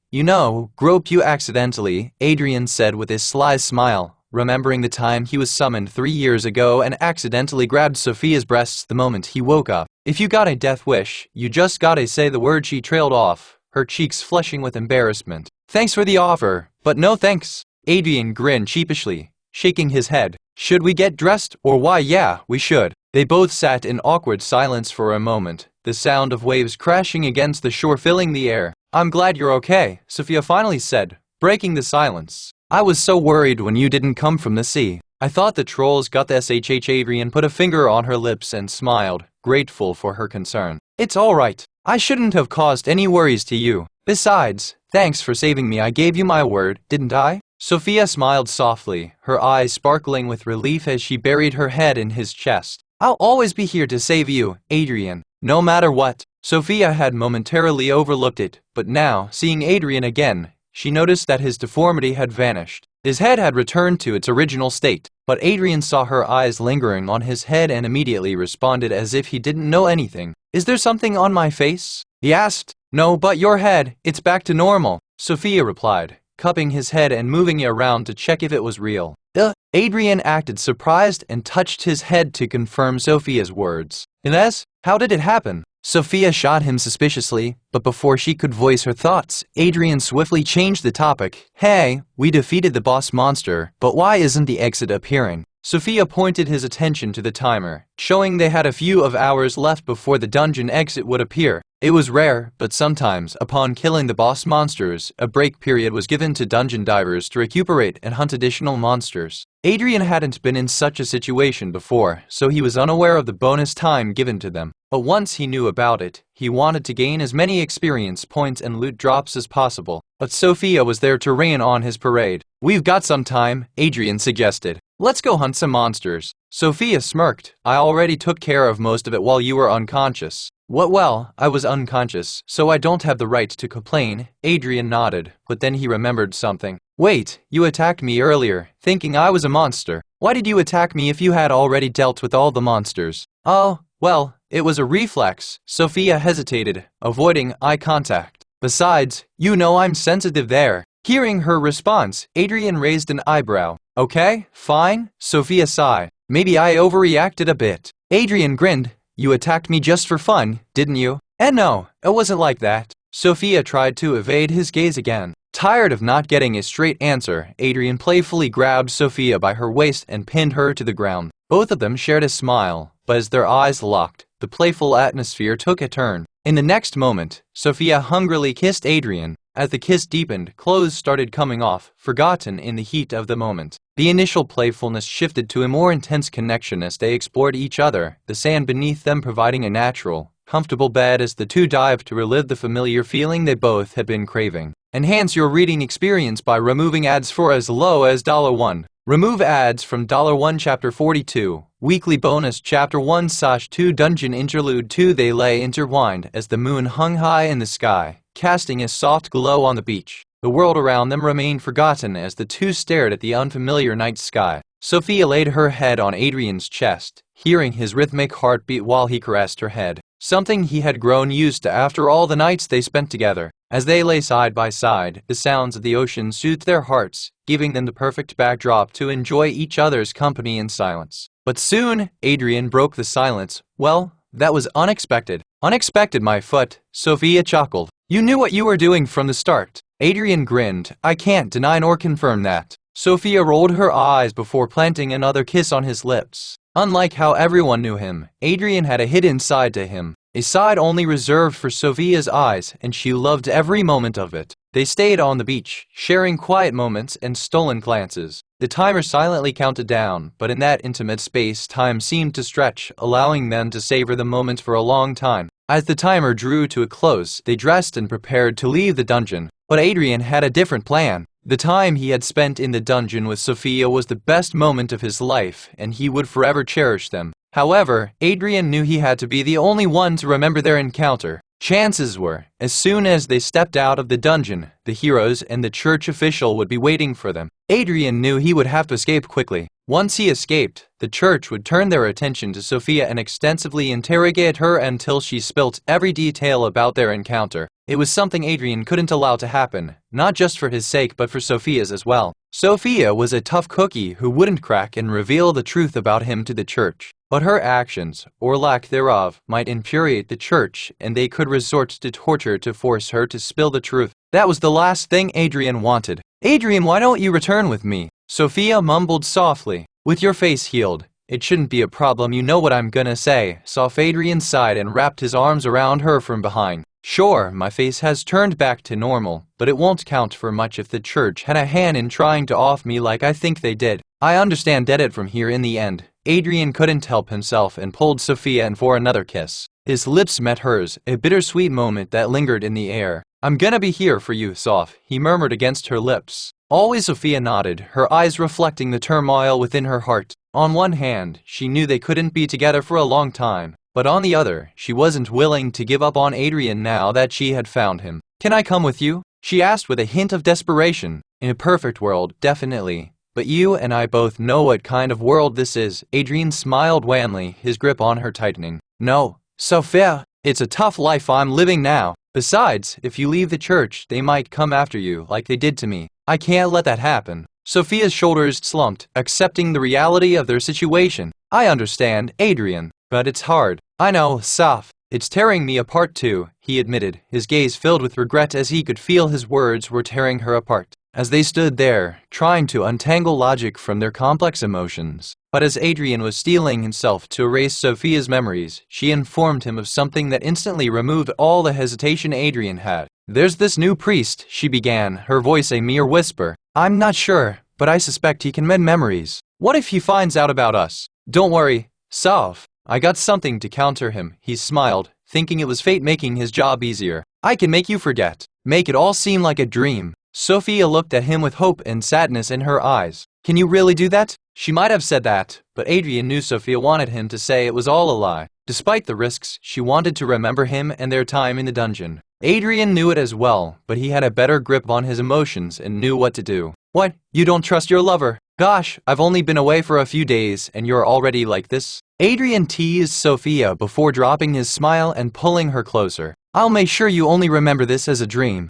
groped you accidentally, Adrian said with a sly smile, remembering the time he was summoned 3 years ago and accidentally grabbed Sophia's breasts the moment he woke up. If you got a death wish, you just gotta say the word. She trailed off, her cheeks flushing with embarrassment. Thanks for the offer, but no thanks. Adrian grinned sheepishly, shaking his head. Should we get dressed, or why yeah, we should. They both sat in awkward silence for a moment, the sound of waves crashing against the shore filling the air. I'm glad you're okay, Sophia finally said, breaking the silence. I was so worried when you didn't come from the sea. I thought the trolls got the SHH. Adrian put a finger on her lips and smiled, grateful for her concern. It's alright. I shouldn't have caused any worries to you. Besides, thanks for saving me. I gave you my word, didn't I? Sophia smiled softly, her eyes sparkling with relief as she buried her head in his chest. I'll always be here to save you, Adrian, no matter what. Sophia had momentarily overlooked it, but now, seeing Adrian again, she noticed that his deformity had vanished. His head had returned to its original state, but Adrian saw her eyes lingering on his head and immediately responded as if he didn't know anything. Is there something on my face? He asked. No, but your head, it's back to normal, Sophia replied, cupping his head and moving it around to check if it was real. Adrian acted surprised and touched his head to confirm Sophia's words. Inez, how did it happen? Sophia shot him suspiciously, but before she could voice her thoughts, Adrian swiftly changed the topic. Hey, we defeated the boss monster, but why isn't the exit appearing? Sophia pointed his attention to the timer, showing they had a few hours left before the dungeon exit would appear. It was rare, but sometimes, upon killing the boss monsters, a break period was given to dungeon divers to recuperate and hunt additional monsters. Adrian hadn't been in such a situation before, so he was unaware of the bonus time given to them. But once he knew about it, he wanted to gain as many experience points and loot drops as possible. But Sophia was there to rain on his parade. We've got some time, Adrian suggested. Let's go hunt some monsters. Sophia smirked. I already took care of most of it while you were unconscious. What? Well, I was unconscious, so I don't have the right to complain. Adrian nodded, but then he remembered something. Wait, you attacked me earlier, thinking I was a monster. Why did you attack me if you had already dealt with all the monsters? Oh, well, it was a reflex. Sophia hesitated, avoiding eye contact. Besides, I'm sensitive there. Hearing her response, Adrian raised an eyebrow. Okay, fine, Sophia sighed. Maybe I overreacted a bit. Adrian grinned. You attacked me just for fun, didn't you? And no, it wasn't like that. Sophia tried to evade his gaze again. Tired of not getting a straight answer, Adrian playfully grabbed Sophia by her waist and pinned her to the ground. Both of them shared a smile, but as their eyes locked, the playful atmosphere took a turn. In the next moment, Sophia hungrily kissed Adrian. As the kiss deepened, clothes started coming off, forgotten in the heat of the moment. The initial playfulness shifted to a more intense connection as they explored each other, the sand beneath them providing a natural, comfortable bed as the two dived to relive the familiar feeling they both had been craving. Enhance your reading experience by removing ads for as low as $1. Remove ads from $1 Chapter 42, Weekly Bonus Chapter 1/2 Dungeon Interlude 2. They lay intertwined as the moon hung high in the sky, casting a soft glow on the beach. The world around them remained forgotten as the two stared at the unfamiliar night sky. Sophia laid her head on Adrian's chest, hearing his rhythmic heartbeat while he caressed her head, something he had grown used to after all the nights they spent together. As they lay side by side, the sounds of the ocean soothed their hearts, giving them the perfect backdrop to enjoy each other's company in silence. But soon, Adrian broke the silence. Well, that was unexpected. Unexpected, my foot, Sophia chuckled. You knew what you were doing from the start. Adrian grinned. I can't deny nor confirm that. Sophia rolled her eyes before planting another kiss on his lips. Unlike how everyone knew him, Adrian had a hidden side to him. A side only reserved for Sophia's eyes, and she loved every moment of it. They stayed on the beach, sharing quiet moments and stolen glances. The timer silently counted down, but in that intimate space, time seemed to stretch, allowing them to savor the moment for a long time. As the timer drew to a close, they dressed and prepared to leave the dungeon. But Adrian had a different plan. The time he had spent in the dungeon with Sophia was the best moment of his life, and he would forever cherish them. However, Adrian knew he had to be the only one to remember their encounter. Chances were, as soon as they stepped out of the dungeon, the heroes and the church official would be waiting for them. Adrian knew he would have to escape quickly. Once he escaped, the church would turn their attention to Sophia and extensively interrogate her until she spilt every detail about their encounter. It was something Adrian couldn't allow to happen, not just for his sake but for Sophia's as well. Sophia was a tough cookie who wouldn't crack and reveal the truth about him to the church. But her actions, or lack thereof, might infuriate the church, and they could resort to torture to force her to spill the truth. That was the last thing Adrian wanted. Adrian, why don't you return with me? Sophia mumbled softly. With your face healed, it shouldn't be a problem, you know what I'm gonna say. Adrian sighed and wrapped his arms around her from behind. Sure, my face has turned back to normal, but it won't count for much if the church had a hand in trying to off me like I think they did. I understand dead it from here in the end. Adrian couldn't help himself and pulled Sophia in for another kiss. His lips met hers, a bittersweet moment that lingered in the air. I'm gonna be here for you, Soph, he murmured against her lips. Always Sophia nodded, her eyes reflecting the turmoil within her heart. On one hand, she knew they couldn't be together for a long time, but on the other, she wasn't willing to give up on Adrian now that she had found him. Can I come with you? She asked with a hint of desperation. In a perfect world, definitely. But you and I both know what kind of world this is. Adrian smiled wanly, his grip on her tightening. No, Sophia, it's a tough life I'm living now. Besides, if you leave the church, they might come after you like they did to me. I can't let that happen. Sophia's shoulders slumped, accepting the reality of their situation. I understand, Adrian, but it's hard. I know, Soph. It's tearing me apart too, he admitted, his gaze filled with regret as he could feel his words were tearing her apart. As they stood there, trying to untangle logic from their complex emotions. But as Adrian was steeling himself to erase Sophia's memories, she informed him of something that instantly removed all the hesitation Adrian had. There's this new priest, she began, her voice a mere whisper. I'm not sure, but I suspect he can mend memories. What if he finds out about us? Don't worry, Soph. I got something to counter him, he smiled, thinking it was fate making his job easier. I can make you forget. Make it all seem like a dream. Sophia looked at him with hope and sadness in her eyes. Can you really do that? She might have said that, but Adrian knew Sophia wanted him to say it was all a lie. Despite the risks, she wanted to remember him and their time in the dungeon. Adrian knew it as well, but he had a better grip on his emotions and knew what to do. What? You don't trust your lover? Gosh, I've only been away for a few days and you're already like this? Adrian teased Sophia before dropping his smile and pulling her closer. I'll make sure you only remember this as a dream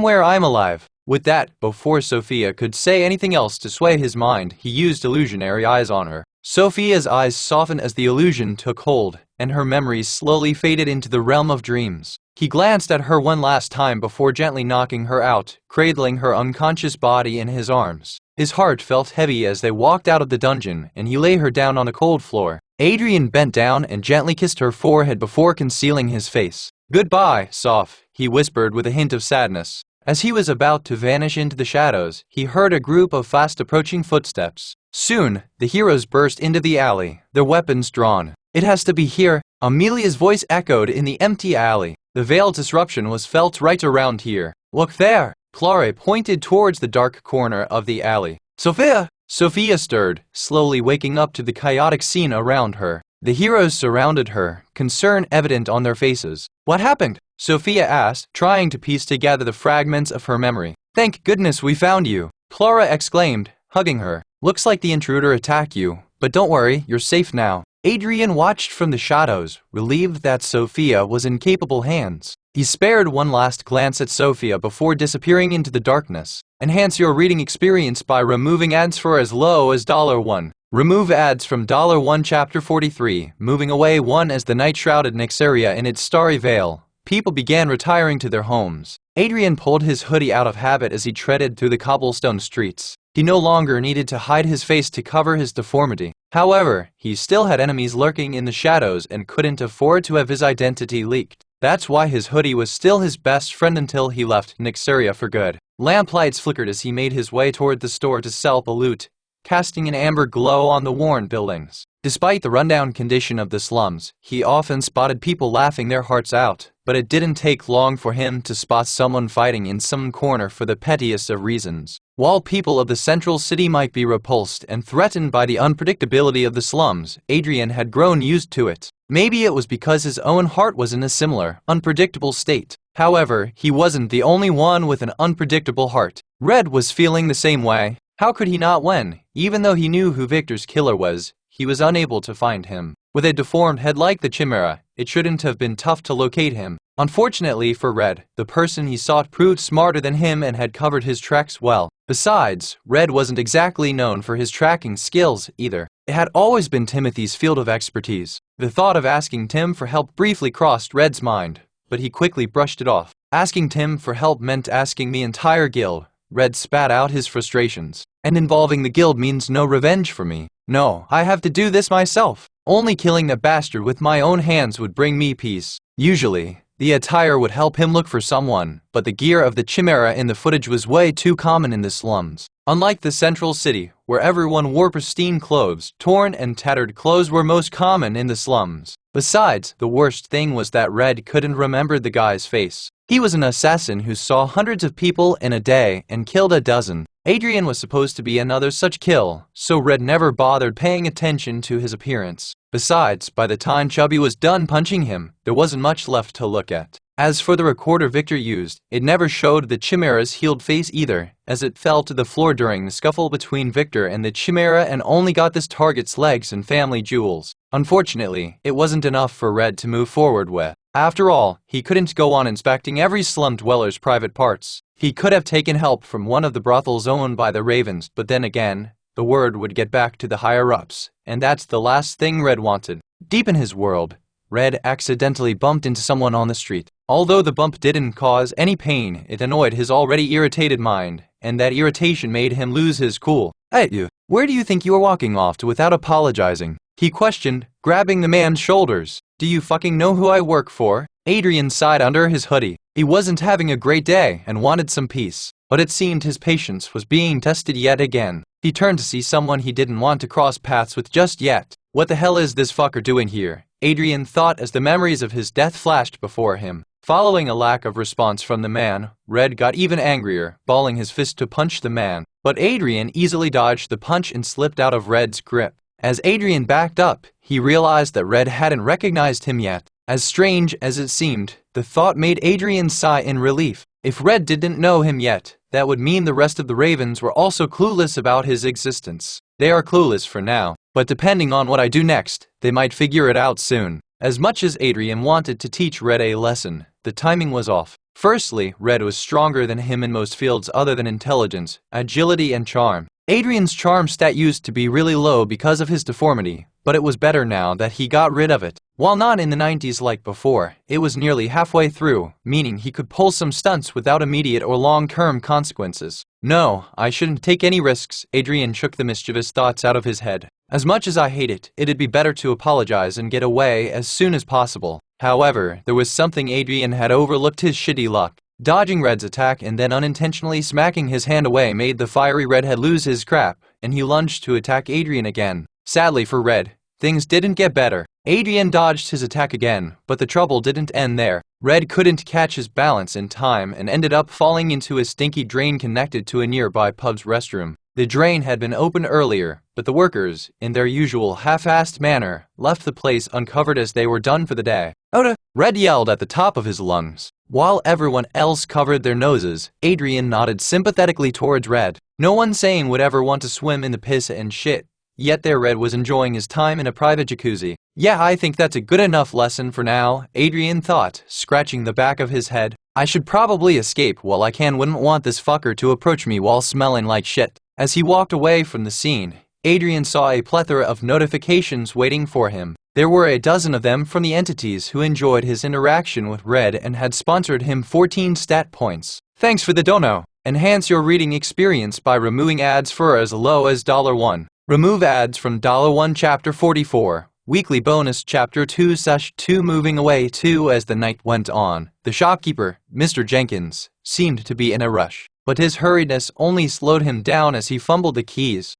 where I'm alive. With that, before Sophia could say anything else to sway his mind, he used illusionary eyes on her. Sophia's eyes softened as the illusion took hold, and her memories slowly faded into the realm of dreams. He glanced at her one last time before gently knocking her out, cradling her unconscious body in his arms. His heart felt heavy as they walked out of the dungeon, and he laid her down on the cold floor. Adrian bent down and gently kissed her forehead before concealing his face. Goodbye, Soph, he whispered with a hint of sadness. As he was about to vanish into the shadows, he heard a group of fast-approaching footsteps. Soon, the heroes burst into the alley, their weapons drawn. "It has to be here," Amelia's voice echoed in the empty alley. The veiled disruption was felt right around here. "Look there!" Clara pointed towards the dark corner of the alley. "Sophia!" Sophia stirred, slowly waking up to the chaotic scene around her. The heroes surrounded her, concern evident on their faces. "What happened?" Sophia asked, trying to piece together the fragments of her memory. "Thank goodness we found you!" Clara exclaimed, hugging her. "Looks like the intruder attacked you, but don't worry, you're safe now." Adrian watched from the shadows, relieved that Sophia was in capable hands. He spared one last glance at Sophia before disappearing into the darkness. Enhance your reading experience by removing ads for as low as $1. Remove ads from $1 Chapter 43, moving away 1 as the night shrouded Nyxeria in its starry veil. People began retiring to their homes. Adrian pulled his hoodie out of habit as he treaded through the cobblestone streets. He no longer needed to hide his face to cover his deformity. However, he still had enemies lurking in the shadows and couldn't afford to have his identity leaked. That's why his hoodie was still his best friend until he left Nyxeria for good. Lamplights flickered as he made his way toward the store to sell the loot, casting an amber glow on the worn buildings. Despite the rundown condition of the slums, he often spotted people laughing their hearts out, but it didn't take long for him to spot someone fighting in some corner for the pettiest of reasons. While people of the central city might be repulsed and threatened by the unpredictability of the slums, Adrian had grown used to it. Maybe it was because his own heart was in a similar, unpredictable state. However, he wasn't the only one with an unpredictable heart. Red was feeling the same way. How could he not when, even though he knew who Victor's killer was, he was unable to find him? With a deformed head like the Chimera, it shouldn't have been tough to locate him. Unfortunately for Red, the person he sought proved smarter than him and had covered his tracks well. Besides, Red wasn't exactly known for his tracking skills either. It had always been Timothy's field of expertise. The thought of asking Tim for help briefly crossed Red's mind, but he quickly brushed it off. Asking Tim for help meant asking the entire guild. Red spat out his frustrations. "And involving the guild means no revenge for me. No, I have to do this myself. Only killing the bastard with my own hands would bring me peace." Usually, the attire would help him look for someone, but the gear of the Chimera in the footage was way too common in the slums. Unlike the central city, where everyone wore pristine clothes, torn and tattered clothes were most common in the slums. Besides, the worst thing was that Red couldn't remember the guy's face. He was an assassin who saw hundreds of people in a day and killed a dozen. Adrian was supposed to be another such kill, so Red never bothered paying attention to his appearance. Besides, by the time Chubby was done punching him, there wasn't much left to look at. As for the recorder Victor used, it never showed the Chimera's healed face either, as it fell to the floor during the scuffle between Victor and the Chimera and only got this target's legs and family jewels. Unfortunately, it wasn't enough for Red to move forward with. After all, he couldn't go on inspecting every slum dweller's private parts. He could have taken help from one of the brothels owned by the Ravens, but then again, the word would get back to the higher-ups, and that's the last thing Red wanted. Deep in his world, Red accidentally bumped into someone on the street. Although the bump didn't cause any pain, it annoyed his already irritated mind, and that irritation made him lose his cool. "Hey you, where do you think you were walking off to without apologizing?" he questioned, grabbing the man's shoulders. "Do you fucking know who I work for?" Adrian sighed under his hoodie. He wasn't having a great day and wanted some peace, but it seemed his patience was being tested yet again. He turned to see someone he didn't want to cross paths with just yet. What the hell is this fucker doing here? Adrian thought as the memories of his death flashed before him. Following a lack of response from the man, Red got even angrier, balling his fist to punch the man. But Adrian easily dodged the punch and slipped out of Red's grip. As Adrian backed up, he realized that Red hadn't recognized him yet. As strange as it seemed, the thought made Adrian sigh in relief. If Red didn't know him yet, that would mean the rest of the Ravens were also clueless about his existence. They are clueless for now, but depending on what I do next, they might figure it out soon. As much as Adrian wanted to teach Red a lesson, the timing was off. Firstly, Red was stronger than him in most fields other than intelligence, agility and charm. Adrian's charm stat used to be really low because of his deformity, but it was better now that he got rid of it. While not in the 90s like before, it was nearly halfway through, meaning he could pull some stunts without immediate or long-term consequences. No, I shouldn't take any risks, Adrian shook the mischievous thoughts out of his head. As much as I hate it, it'd be better to apologize and get away as soon as possible. However, there was something Adrian had overlooked: his shitty luck. Dodging Red's attack and then unintentionally smacking his hand away made the fiery redhead lose his crap, and he lunged to attack Adrian again. Sadly for Red, things didn't get better. Adrian dodged his attack again, but the trouble didn't end there. Red couldn't catch his balance in time and ended up falling into a stinky drain connected to a nearby pub's restroom. The drain had been opened earlier, but the workers, in their usual half-assed manner, left the place uncovered as they were done for the day. Oda! Red yelled at the top of his lungs. While everyone else covered their noses, Adrian nodded sympathetically towards Red. No one sane would ever want to swim in the piss and shit. Yet there Red was enjoying his time in a private jacuzzi. Yeah, I think that's a good enough lesson for now, Adrian thought, scratching the back of his head. I should probably escape while I can. Wouldn't want this fucker to approach me while smelling like shit. As he walked away from the scene, Adrian saw a plethora of notifications waiting for him. There were a dozen of them from the entities who enjoyed his interaction with Red and had sponsored him 14 stat points. Thanks for the dono. Enhance your reading experience by removing ads for as low as $1. Remove ads from $1 Chapter 44. Weekly bonus Chapter 2/2 Moving away too. As the night went on, the shopkeeper, Mr. Jenkins, seemed to be in a rush, but his hurriedness only slowed him down as he fumbled the keys.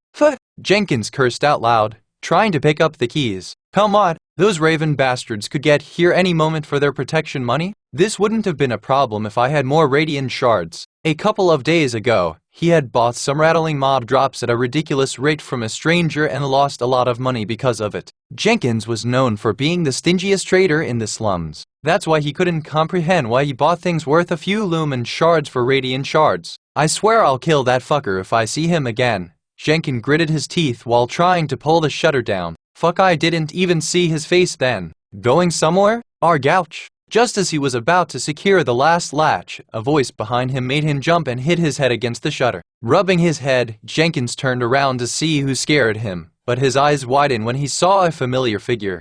Jenkins cursed out loud, trying to pick up the keys. Come on, those raven bastards could get here any moment for their protection money. This wouldn't have been a problem if I had more radiant shards. A couple of days ago, he had bought some rattling mob drops at a ridiculous rate from a stranger and lost a lot of money because of it. Jenkins was known for being the stingiest trader in the slums. That's why he couldn't comprehend why he bought things worth a few lumen shards for radiant shards. I swear I'll kill that fucker if I see him again. Jenkins gritted his teeth while trying to pull the shutter down. Fuck, I didn't even see his face then. Going somewhere? Gouch. Just as he was about to secure the last latch, a voice behind him made him jump and hit his head against the shutter. Rubbing his head, Jenkins turned around to see who scared him, but his eyes widened when he saw a familiar figure.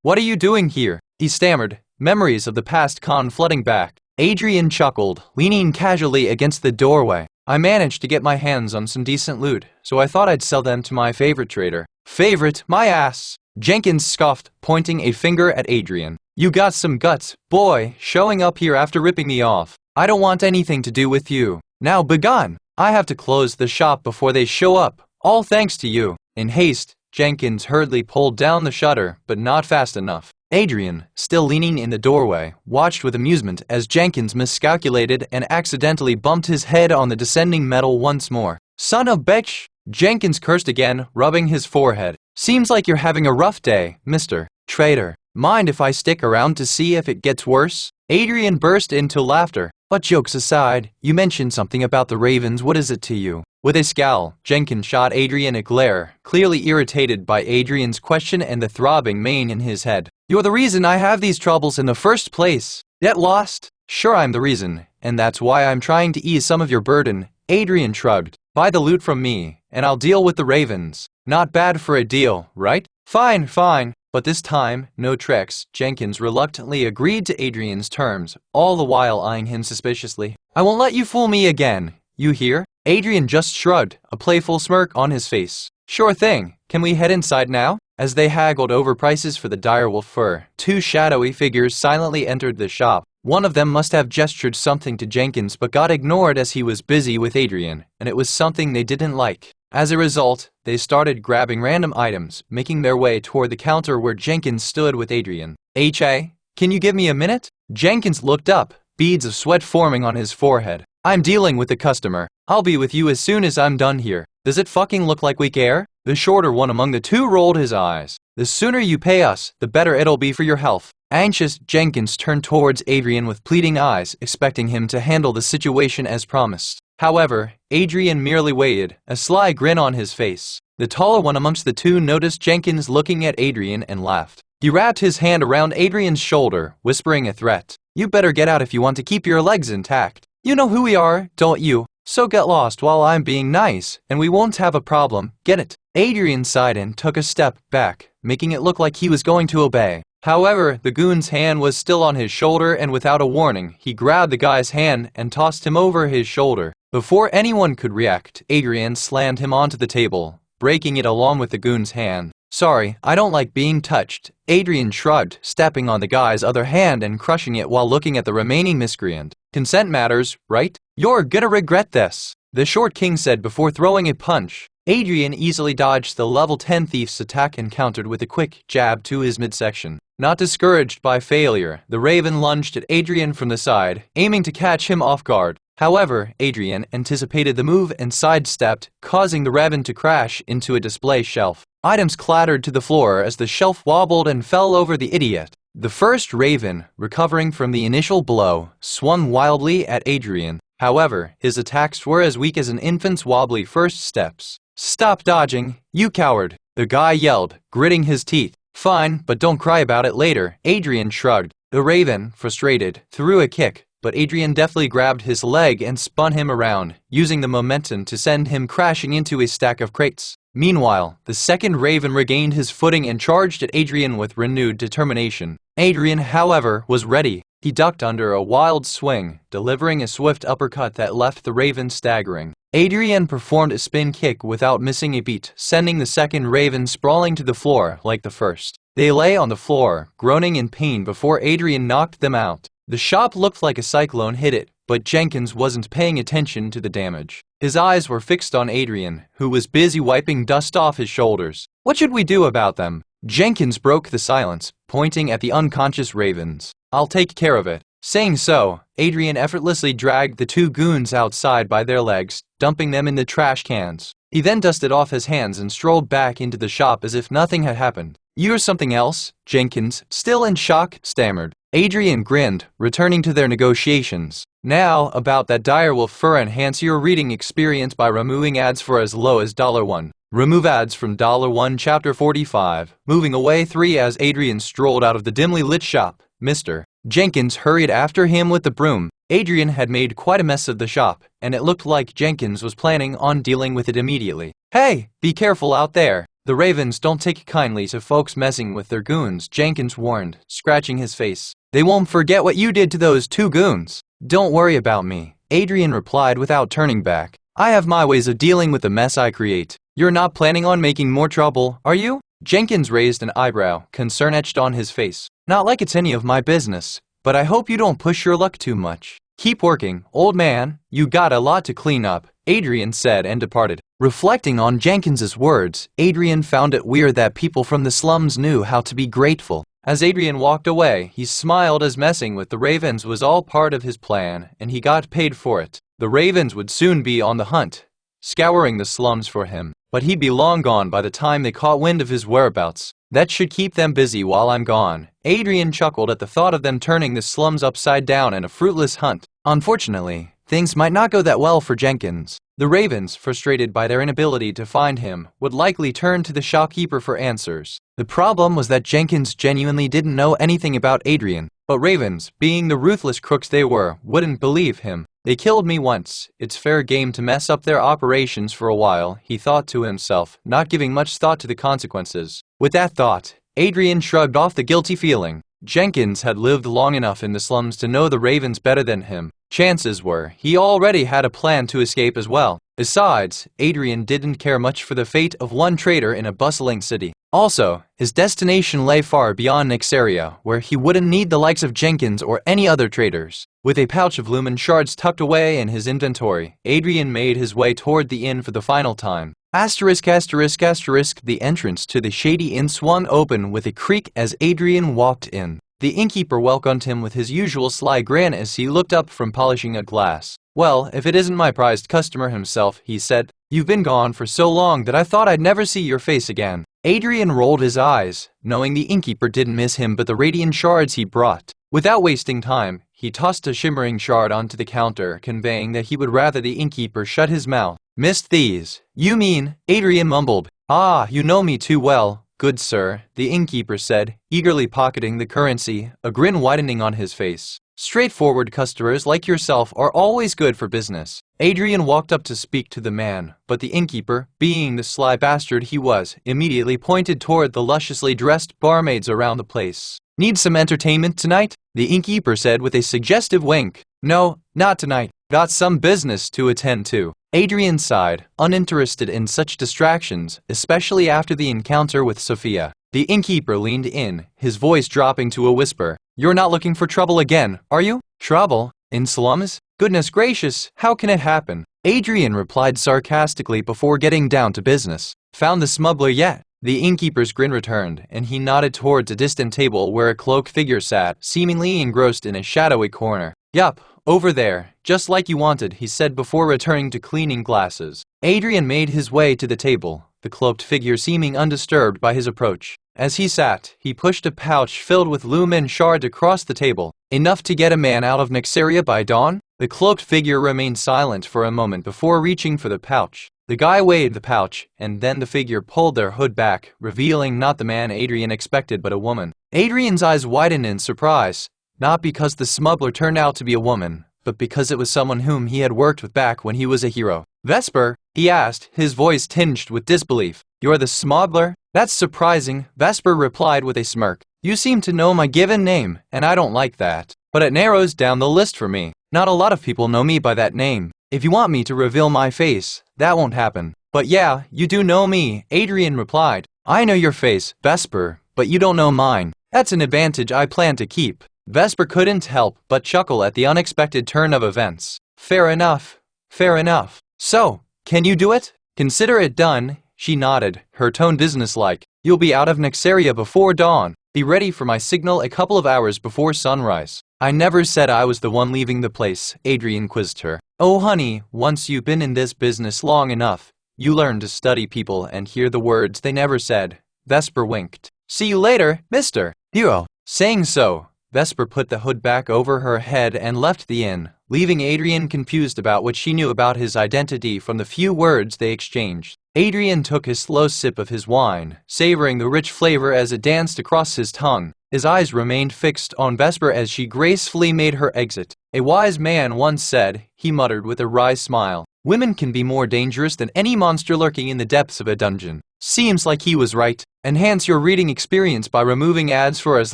What are you doing here? He stammered, memories of the past flooding back. Adrian chuckled, leaning casually against the doorway. I managed to get my hands on some decent loot, so I thought I'd sell them to my favorite trader. Favorite? My ass! Jenkins scoffed, pointing a finger at Adrian. You got some guts, boy, showing up here after ripping me off. I don't want anything to do with you. Now begone! I have to close the shop before they show up, all thanks to you. In haste, Jenkins hurriedly pulled down the shutter, but not fast enough. Adrian, still leaning in the doorway, watched with amusement as Jenkins miscalculated and accidentally bumped his head on the descending metal once more. Son of bitch! Jenkins cursed again, rubbing his forehead. Seems like you're having a rough day, Mr. Trader. Mind if I stick around to see if it gets worse? Adrian burst into laughter. But jokes aside, you mentioned something about the ravens. What is it to you? With a scowl, Jenkins shot Adrian a glare, clearly irritated by Adrian's question and the throbbing mane in his head. You're the reason I have these troubles in the first place. Get lost? Sure, I'm the reason, and that's why I'm trying to ease some of your burden. Adrian shrugged. Buy the loot from me, and I'll deal with the ravens. Not bad for a deal, right? Fine, fine. But this time, no tricks. Jenkins reluctantly agreed to Adrian's terms, all the while eyeing him suspiciously. I won't let you fool me again. You hear? Adrian just shrugged, a playful smirk on his face. Sure thing. Can we head inside now? As they haggled over prices for the direwolf fur, two shadowy figures silently entered the shop. One of them must have gestured something to Jenkins but got ignored as he was busy with Adrian, and it was something they didn't like. As a result, they started grabbing random items, making their way toward the counter where Jenkins stood with Adrian. H.A., can you give me a minute? Jenkins looked up, beads of sweat forming on his forehead. I'm dealing with the customer. I'll be with you as soon as I'm done here. Does it fucking look like we care? The shorter one among the two rolled his eyes. The sooner you pay us, the better it'll be for your health. Anxious, Jenkins turned towards Adrian with pleading eyes, expecting him to handle the situation as promised. However, Adrian merely waited, a sly grin on his face. The taller one amongst the two noticed Jenkins looking at Adrian and laughed. He wrapped his hand around Adrian's shoulder, whispering a threat. You better get out if you want to keep your legs intact. You know who we are, don't you? So get lost while I'm being nice, and we won't have a problem, get it? Adrian sighed and took a step back, making it look like he was going to obey. However, the goon's hand was still on his shoulder and without a warning, he grabbed the guy's hand and tossed him over his shoulder. Before anyone could react, Adrian slammed him onto the table, breaking it along with the goon's hand. Sorry, I don't like being touched, Adrian shrugged, stepping on the guy's other hand and crushing it while looking at the remaining miscreant. Consent matters, right? You're gonna regret this, the short king said before throwing a punch. Adrian easily dodged the level 10 thief's attack and countered with a quick jab to his midsection. Not discouraged by failure, the raven lunged at Adrian from the side, aiming to catch him off guard. However, Adrian anticipated the move and sidestepped, causing the raven to crash into a display shelf. Items clattered to the floor as the shelf wobbled and fell over the idiot. The first raven, recovering from the initial blow, swung wildly at Adrian. However, his attacks were as weak as an infant's wobbly first steps. Stop dodging, you coward, the guy yelled, gritting his teeth. Fine, but don't cry about it later, Adrian shrugged. The raven, frustrated, threw a kick, but Adrian deftly grabbed his leg and spun him around, using the momentum to send him crashing into a stack of crates. Meanwhile, the second raven regained his footing and charged at Adrian with renewed determination. Adrian, however, was ready. He ducked under a wild swing, delivering a swift uppercut that left the raven staggering. Adrian performed a spin kick without missing a beat, sending the second raven sprawling to the floor like the first. They lay on the floor, groaning in pain before Adrian knocked them out. The shop looked like a cyclone hit it, but Jenkins wasn't paying attention to the damage. His eyes were fixed on Adrian, who was busy wiping dust off his shoulders. What should we do about them? Jenkins broke the silence, pointing at the unconscious ravens. I'll take care of it. Saying so, Adrian effortlessly dragged the two goons outside by their legs, dumping them in the trash cans. He then dusted off his hands and strolled back into the shop as if nothing had happened. You're something else, Jenkins, still in shock, stammered. Adrian grinned, returning to their negotiations. Now, about that direwolf fur, enhance your reading experience by removing ads for as low as $1. Remove ads from $1 Chapter 45. Moving away 3 as Adrian strolled out of the dimly lit shop. Mr. Jenkins hurried after him with the broom. Adrian had made quite a mess of the shop, and it looked like Jenkins was planning on dealing with it immediately. Hey, be careful out there. The ravens don't take kindly to folks messing with their goons, Jenkins warned, scratching his face. They won't forget what you did to those two goons. Don't worry about me, Adrian replied without turning back. I have my ways of dealing with the mess I create. You're not planning on making more trouble, are you? Jenkins raised an eyebrow, concern etched on his face. Not like it's any of my business, but I hope you don't push your luck too much. Keep working, old man. You got a lot to clean up, Adrian said and departed. Reflecting on Jenkins's words, Adrian found it weird that people from the slums knew how to be grateful. As Adrian walked away, he smiled as messing with the ravens was all part of his plan, and he got paid for it. The ravens would soon be on the hunt, scouring the slums for him, but he'd be long gone by the time they caught wind of his whereabouts. That should keep them busy while I'm gone. Adrian chuckled at the thought of them turning the slums upside down in a fruitless hunt. Unfortunately, things might not go that well for Jenkins. The ravens, frustrated by their inability to find him, would likely turn to the shopkeeper for answers. The problem was that Jenkins genuinely didn't know anything about Adrian, but ravens, being the ruthless crooks they were, wouldn't believe him. They killed me once. It's fair game to mess up their operations for a while, he thought to himself, not giving much thought to the consequences. With that thought, Adrian shrugged off the guilty feeling. Jenkins had lived long enough in the slums to know the ravens better than him. Chances were he already had a plan to escape as well. Besides, Adrian didn't care much for the fate of one trader in a bustling city. Also, his destination lay far beyond Nixaria, where he wouldn't need the likes of Jenkins or any other traders. With a pouch of lumen shards tucked away in his inventory, Adrian made his way toward the inn for the final time. Asterisk, asterisk, asterisk, the entrance to the shady inn swung open with a creak as Adrian walked in. The innkeeper welcomed him with his usual sly grin as he looked up from polishing a glass. Well, if it isn't my prized customer himself, he said. You've been gone for so long that I thought I'd never see your face again. Adrian rolled his eyes, knowing the innkeeper didn't miss him but the radiant shards he brought. Without wasting time, he tossed a shimmering shard onto the counter, conveying that he would rather the innkeeper shut his mouth. Missed these? You mean? Adrian mumbled. Ah, you know me too well, good sir, the innkeeper said, eagerly pocketing the currency, a grin widening on his face. Straightforward customers like yourself are always good for business. Adrian walked up to speak to the man, but the innkeeper, being the sly bastard he was, immediately pointed toward the lusciously dressed barmaids around the place. Need some entertainment tonight? The innkeeper said with a suggestive wink. No, not tonight. Got some business to attend to. Adrian sighed, uninterested in such distractions, especially after the encounter with Sophia. The innkeeper leaned in, his voice dropping to a whisper. "You're not looking for trouble again, are you?" "Trouble? In slums? Goodness gracious, how can it happen?" Adrian replied sarcastically before getting down to business. "Found the smuggler yet?" The innkeeper's grin returned, and he nodded towards a distant table where a cloaked figure sat, seemingly engrossed in a shadowy corner. "Yup, over there, just like you wanted," he said before returning to cleaning glasses. Adrian made his way to the table, the cloaked figure seeming undisturbed by his approach. As he sat, he pushed a pouch filled with lumen shards across the table. "Enough to get a man out of Nyxeria by dawn?" The cloaked figure remained silent for a moment before reaching for the pouch. The guy weighed the pouch, and then the figure pulled their hood back, revealing not the man Adrian expected but a woman. Adrian's eyes widened in surprise, not because the smuggler turned out to be a woman, but because it was someone whom he had worked with back when he was a hero. "Vesper?" he asked, his voice tinged with disbelief. "You're the smuggler? That's surprising," Vesper replied with a smirk. "You seem to know my given name, and I don't like that. But it narrows down the list for me. Not a lot of people know me by that name. If you want me to reveal my face, that won't happen." "But yeah, you do know me," Adrian replied. "I know your face, Vesper, but you don't know mine. That's an advantage I plan to keep." Vesper couldn't help but chuckle at the unexpected turn of events. Fair enough. Fair enough. "So, can you do it?" "Consider it done," she nodded, her tone businesslike. "You'll be out of Nyxeria before dawn. Be ready for my signal a couple of hours before sunrise." "I never said I was the one leaving the place," Adrian quizzed her. "Oh honey, once you've been in this business long enough, you learn to study people and hear the words they never said." Vesper winked. "See you later, Mr. Hero." Saying so, Vesper put the hood back over her head and left the inn, leaving Adrian confused about what she knew about his identity from the few words they exchanged. Adrian took a slow sip of his wine, savoring the rich flavor as it danced across his tongue. His eyes remained fixed on Vesper as she gracefully made her exit. "A wise man once said," he muttered with a wry smile, "women can be more dangerous than any monster lurking in the depths of a dungeon." Seems like he was right. Enhance your reading experience by removing ads for as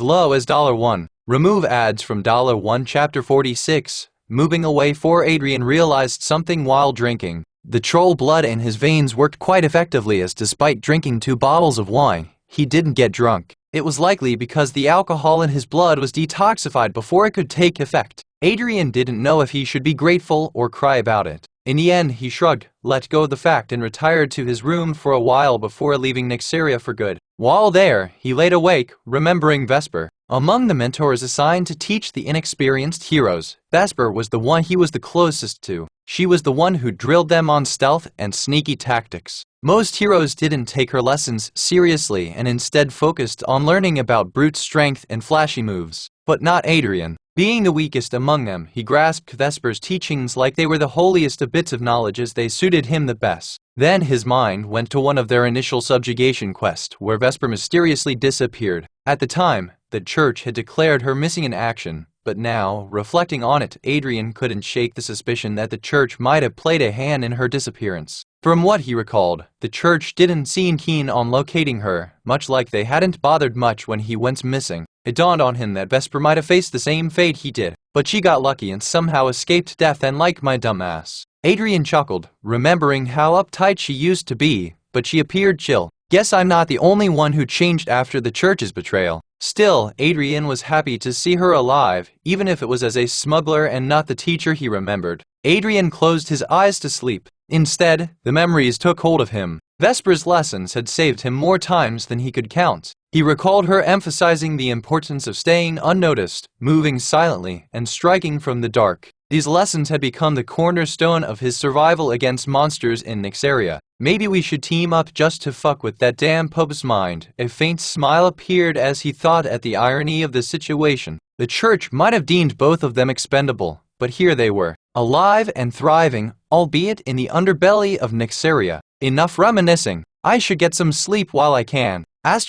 low as $1. Remove ads from $1 Chapter 46. Moving away for Adrian realized something while drinking. The troll blood in his veins worked quite effectively as despite drinking 2 bottles of wine, he didn't get drunk. It was likely because the alcohol in his blood was detoxified before it could take effect. Adrian didn't know if he should be grateful or cry about it. In the end, he shrugged, let go of the fact and retired to his room for a while before leaving Nyxeria for good. While there, he laid awake, remembering Vesper. Among the mentors assigned to teach the inexperienced heroes, Vesper was the one he was the closest to. She was the one who drilled them on stealth and sneaky tactics. Most heroes didn't take her lessons seriously and instead focused on learning about brute strength and flashy moves. But not Adrian. Being the weakest among them, he grasped Vesper's teachings like they were the holiest of bits of knowledge as they suited him the best. Then his mind went to one of their initial subjugation quests, where Vesper mysteriously disappeared. At the time, the church had declared her missing in action, but now, reflecting on it, Adrian couldn't shake the suspicion that the church might have played a hand in her disappearance. From what he recalled, the church didn't seem keen on locating her, much like they hadn't bothered much when he went missing. It dawned on him that Vesper might have faced the same fate he did, but she got lucky and somehow escaped death, and like my dumbass. Adrian chuckled, remembering how uptight she used to be, but she appeared chill. Guess I'm not the only one who changed after the church's betrayal. Still, Adrian was happy to see her alive, even if it was as a smuggler and not the teacher he remembered. Adrian closed his eyes to sleep. Instead, the memories took hold of him. Vesper's lessons had saved him more times than he could count. He recalled her emphasizing the importance of staying unnoticed, moving silently, and striking from the dark. These lessons had become the cornerstone of his survival against monsters in Nyxeria. Maybe we should team up just to fuck with that damn pub's mind. A faint smile appeared as he thought at the irony of the situation. The church might have deemed both of them expendable, but here they were, alive and thriving, albeit in the underbelly of Nyxeria. Enough reminiscing. I should get some sleep while I can. A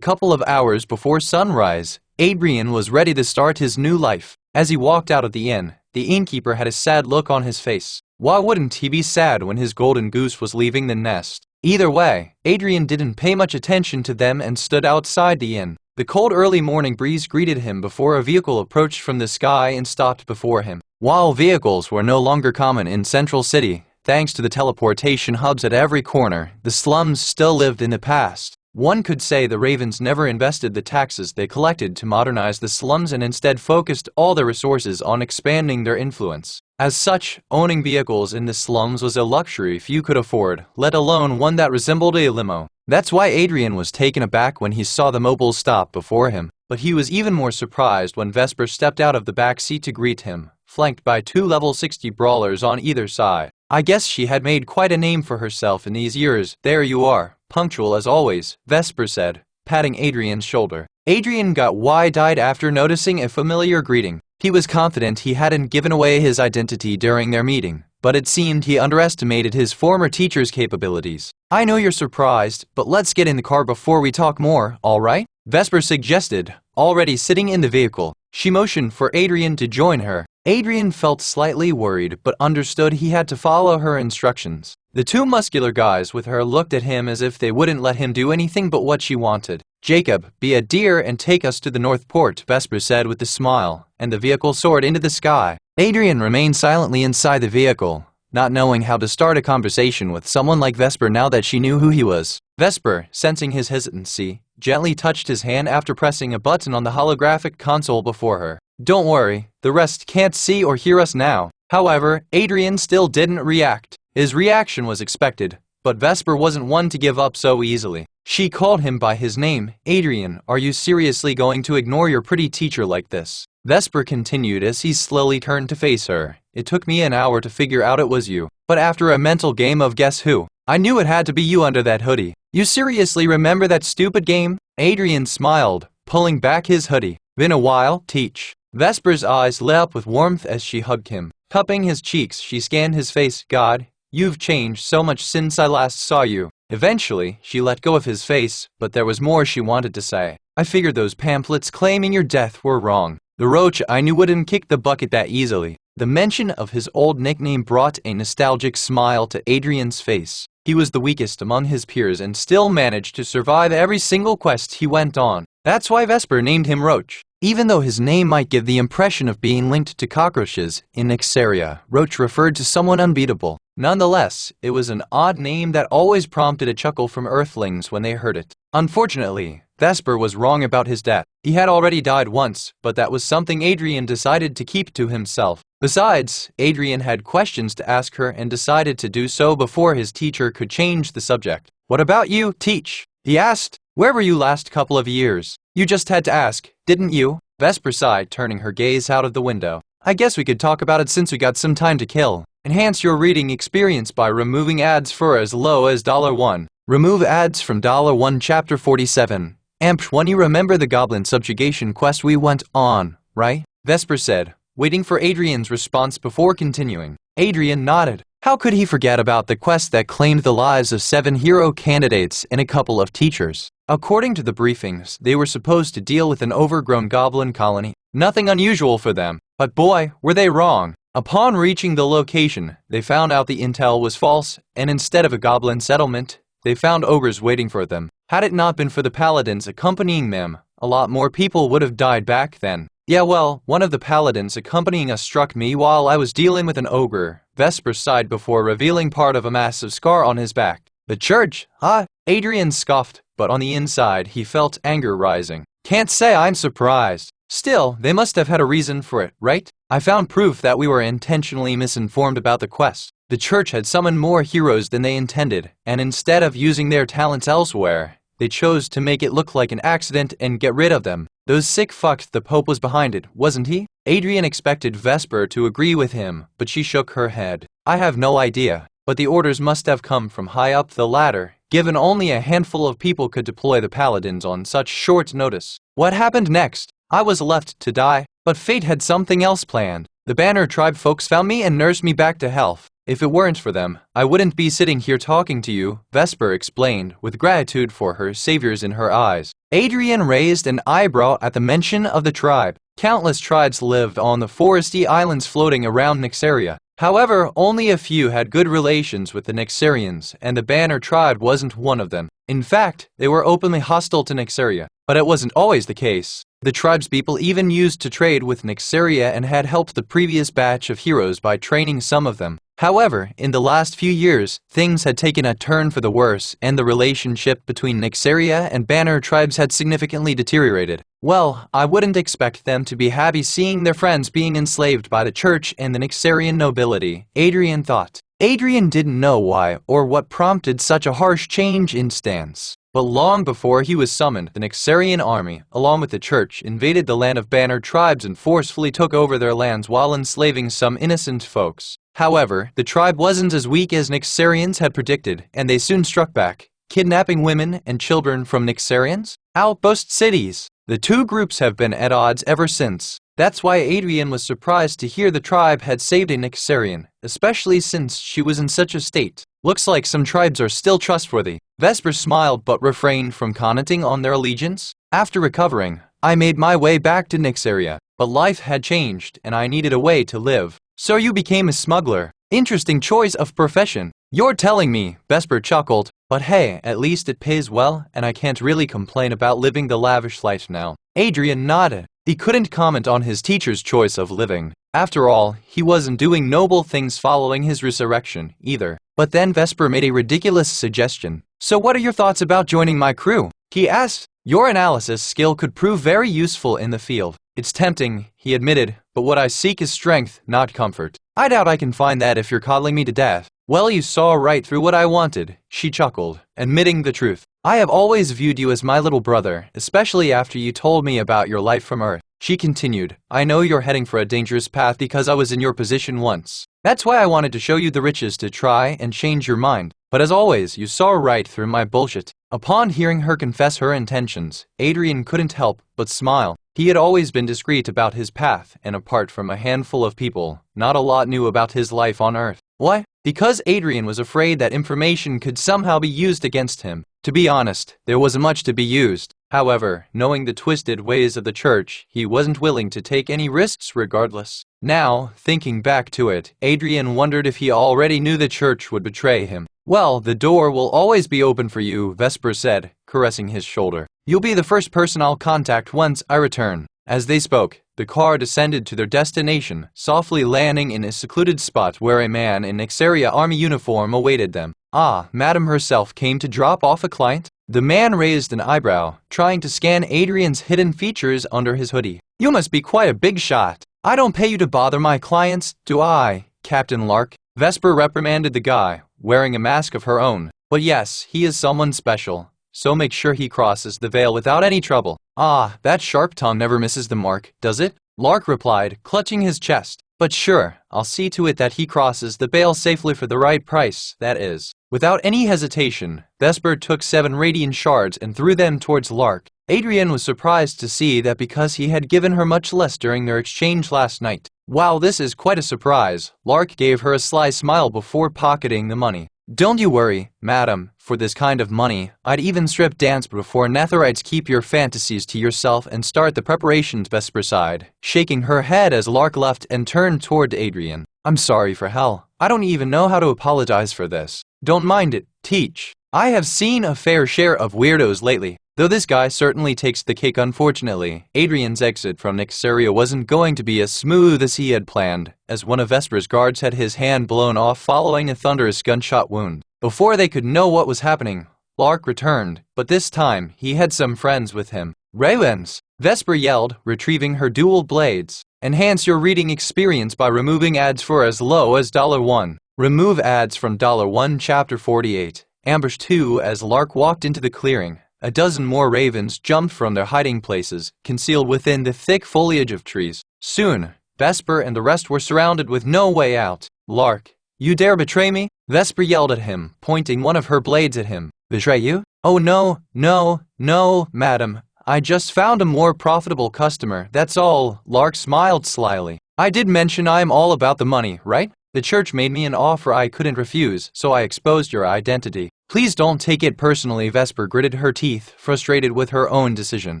couple of hours before sunrise, Adrian was ready to start his new life. As he walked out of the inn, the innkeeper had a sad look on his face. Why wouldn't he be sad when his golden goose was leaving the nest? Either way, Adrian didn't pay much attention to them and stood outside the inn. The cold early morning breeze greeted him before a vehicle approached from the sky and stopped before him. While vehicles were no longer common in Central City, thanks to the teleportation hubs at every corner, the slums still lived in the past. One could say the Ravens never invested the taxes they collected to modernize the slums and instead focused all their resources on expanding their influence. As such, owning vehicles in the slums was a luxury few could afford, let alone one that resembled a limo. That's why Adrian was taken aback when he saw the mobile stop before him, but he was even more surprised when Vesper stepped out of the back seat to greet him, flanked by two level 60 brawlers on either side. I guess she had made quite a name for herself in these years. There you are, punctual as always, Vesper said, patting Adrian's shoulder. Adrian got wide-eyed after noticing a familiar greeting. He was confident he hadn't given away his identity during their meeting, but it seemed he underestimated his former teacher's capabilities. I know you're surprised, but let's get in the car before we talk more, all right? Vesper suggested, already sitting in the vehicle. She motioned for Adrian to join her. Adrian felt slightly worried but understood he had to follow her instructions. The two muscular guys with her looked at him as if they wouldn't let him do anything but what she wanted. Jacob, be a dear and take us to the North Port, Vesper said with a smile, and the vehicle soared into the sky. Adrian remained silently inside the vehicle, not knowing how to start a conversation with someone like Vesper now that she knew who he was. Vesper, sensing his hesitancy, gently touched his hand after pressing a button on the holographic console before her. Don't worry, the rest can't see or hear us now. However, Adrian still didn't react. His reaction was expected, but Vesper wasn't one to give up so easily. She called him by his name. Adrian, are you seriously going to ignore your pretty teacher like this? Vesper continued as he slowly turned to face her. It took me an hour to figure out it was you. But after a mental game of guess who, I knew it had to be you under that hoodie. You seriously remember that stupid game? Adrian smiled, pulling back his hoodie. Been a while, Teach. Vesper's eyes lit up with warmth as she hugged him. Cupping his cheeks, she scanned his face. God, you've changed so much since I last saw you. Eventually, she let go of his face, but there was more she wanted to say. I figured those pamphlets claiming your death were wrong. The roach I knew wouldn't kick the bucket that easily. The mention of his old nickname brought a nostalgic smile to Adrian's face. He was the weakest among his peers and still managed to survive every single quest he went on. That's why Vesper named him Roach. Even though his name might give the impression of being linked to cockroaches, in Nexaria, Roach referred to someone unbeatable. Nonetheless, it was an odd name that always prompted a chuckle from Earthlings when they heard it. Unfortunately, Vesper was wrong about his death. He had already died once, but that was something Adrian decided to keep to himself. Besides, Adrian had questions to ask her and decided to do so before his teacher could change the subject. What about you, Teach? He asked. Where were you last couple of years? You just had to ask, didn't you? Vesper sighed, turning her gaze out of the window. I guess we could talk about it since we got some time to kill. Enhance your reading experience by removing ads for as low as $1. Remove ads from $1 Chapter 47. Amp 20 Remember the goblin subjugation quest we went on, right? Vesper said, waiting for Adrian's response before continuing. Adrian nodded. How could he forget about the quest that claimed the lives of 7 hero candidates and a couple of teachers? According to the briefings, they were supposed to deal with an overgrown goblin colony. Nothing unusual for them, but boy, were they wrong. Upon reaching the location, they found out the intel was false, and instead of a goblin settlement, they found ogres waiting for them. Had it not been for the paladins accompanying them, a lot more people would have died back then. Yeah, well, one of the paladins accompanying us struck me while I was dealing with an ogre. Vesper sighed before revealing part of a massive scar on his back. The church, huh? Adrian scoffed, but on the inside he felt anger rising. Can't say I'm surprised. Still, they must have had a reason for it, right? I found proof that we were intentionally misinformed about the quest. The church had summoned more heroes than they intended, and instead of using their talents elsewhere, they chose to make it look like an accident and get rid of them. Those sick fucks, the Pope was behind it, wasn't he? Adrian expected Vesper to agree with him, but she shook her head. I have no idea, but the orders must have come from high up the ladder, given only a handful of people could deploy the paladins on such short notice. What happened next? I was left to die, but fate had something else planned. The Banner tribe folks found me and nursed me back to health. If it weren't for them, I wouldn't be sitting here talking to you, Vesper explained, with gratitude for her saviors in her eyes. Adrian raised an eyebrow at the mention of the tribe. Countless tribes lived on the foresty islands floating around Nexaria. However, only a few had good relations with the Nexarians, and the Banner tribe wasn't one of them. In fact, they were openly hostile to Nexaria. but it wasn't always the case. The tribespeople even used to trade with Nyxeria and had helped the previous batch of heroes by training some of them. However, in the last few years, things had taken a turn for the worse, and the relationship between Nyxeria and Banner tribes had significantly deteriorated. Well, I wouldn't expect them to be happy seeing their friends being enslaved by the church and the Nyxerian nobility, Adrian thought. Adrian didn't know why or what prompted such a harsh change in stance. But long before he was summoned, the Nyxerian army, along with the church, invaded the land of Banner tribes and forcefully took over their lands while enslaving some innocent folks. However, the tribe wasn't as weak as Nyxerians had predicted, and they soon struck back, kidnapping women and children from Nyxerians' outpost cities. The two groups have been at odds ever since. That's why Adrian was surprised to hear the tribe had saved a Nyxerian, especially since she was in such a state. Looks like some tribes are still trustworthy. Vesper smiled but refrained from commenting on their allegiance. After recovering, I made my way back to Nyxeria, but life had changed and I needed a way to live. So you became a smuggler. Interesting choice of profession. You're telling me, Vesper chuckled. But hey, at least it pays well, and I can't really complain about living the lavish life now. Adrian nodded. He couldn't comment on his teacher's choice of living. After all, he wasn't doing noble things following his resurrection, either. But then Vesper made a ridiculous suggestion. So what are your thoughts about joining my crew? He asked. Your analysis skill could prove very useful in the field. It's tempting, he admitted, but what I seek is strength, not comfort. I doubt I can find that if you're coddling me to death. Well, you saw right through what I wanted, she chuckled, admitting the truth. I have always viewed you as my little brother, especially after you told me about your life from Earth. She continued, I know you're heading for a dangerous path because I was in your position once. That's why I wanted to show you the riches to try and change your mind. But as always, you saw right through my bullshit. Upon hearing her confess her intentions, Adrian couldn't help but smile. He had always been discreet about his path, and apart from a handful of people, not a lot knew about his life on Earth. Why? Because Adrian was afraid that information could somehow be used against him. To be honest, there wasn't much to be used. However, knowing the twisted ways of the church, he wasn't willing to take any risks regardless. Now, thinking back to it, Adrian wondered if he already knew the church would betray him. Well, the door will always be open for you, Vesper said, caressing his shoulder. You'll be the first person I'll contact once I return. As they spoke, the car descended to their destination, softly landing in a secluded spot where a man in Nyxeria army uniform awaited them. Ah, Madam herself came to drop off a client? The man raised an eyebrow, trying to scan Adrian's hidden features under his hoodie. You must be quite a big shot. I don't pay you to bother my clients, do I, Captain Lark? Vesper reprimanded the guy, wearing a mask of her own. But yes, he is someone special, so make sure he crosses the veil without any trouble. Ah, that sharp tongue never misses the mark, does it? Lark replied, clutching his chest. But sure, I'll see to it that he crosses the veil safely for the right price, that is. Without any hesitation, Vesper took 7 radiant shards and threw them towards Lark. Adrian was surprised to see that because he had given her much less during their exchange last night. While this is quite a surprise, Lark gave her a sly smile before pocketing the money. Don't you worry, madam, for this kind of money, I'd even strip dance before Netherites. Keep your fantasies to yourself and start the preparations, Vesper sighed, shaking her head as Lark left and turned toward Adrian. I'm sorry for hell. I don't even know how to apologize for this. Don't mind it, Teach. I have seen a fair share of weirdos lately. Though this guy certainly takes the cake unfortunately, Adrian's exit from Nyxeria wasn't going to be as smooth as he had planned, as one of Vesper's guards had his hand blown off following a thunderous gunshot wound. Before they could know what was happening, Lark returned, but this time he had some friends with him. Ravens! Vesper yelled, retrieving her dual blades. Enhance your reading experience by removing ads for as low as $1. Remove ads from $1 Chapter 48. Ambush 2. As Lark walked into the clearing, a dozen more ravens jumped from their hiding places, concealed within the thick foliage of trees. Soon, Vesper and the rest were surrounded with no way out. Lark, you dare betray me? Vesper yelled at him, pointing one of her blades at him. Betray you? Oh no, no, no, madam. I just found a more profitable customer, that's all. Lark smiled slyly. I did mention I'm all about the money, right? The church made me an offer I couldn't refuse, so I exposed your identity. Please don't take it personally, Vesper gritted her teeth, frustrated with her own decision.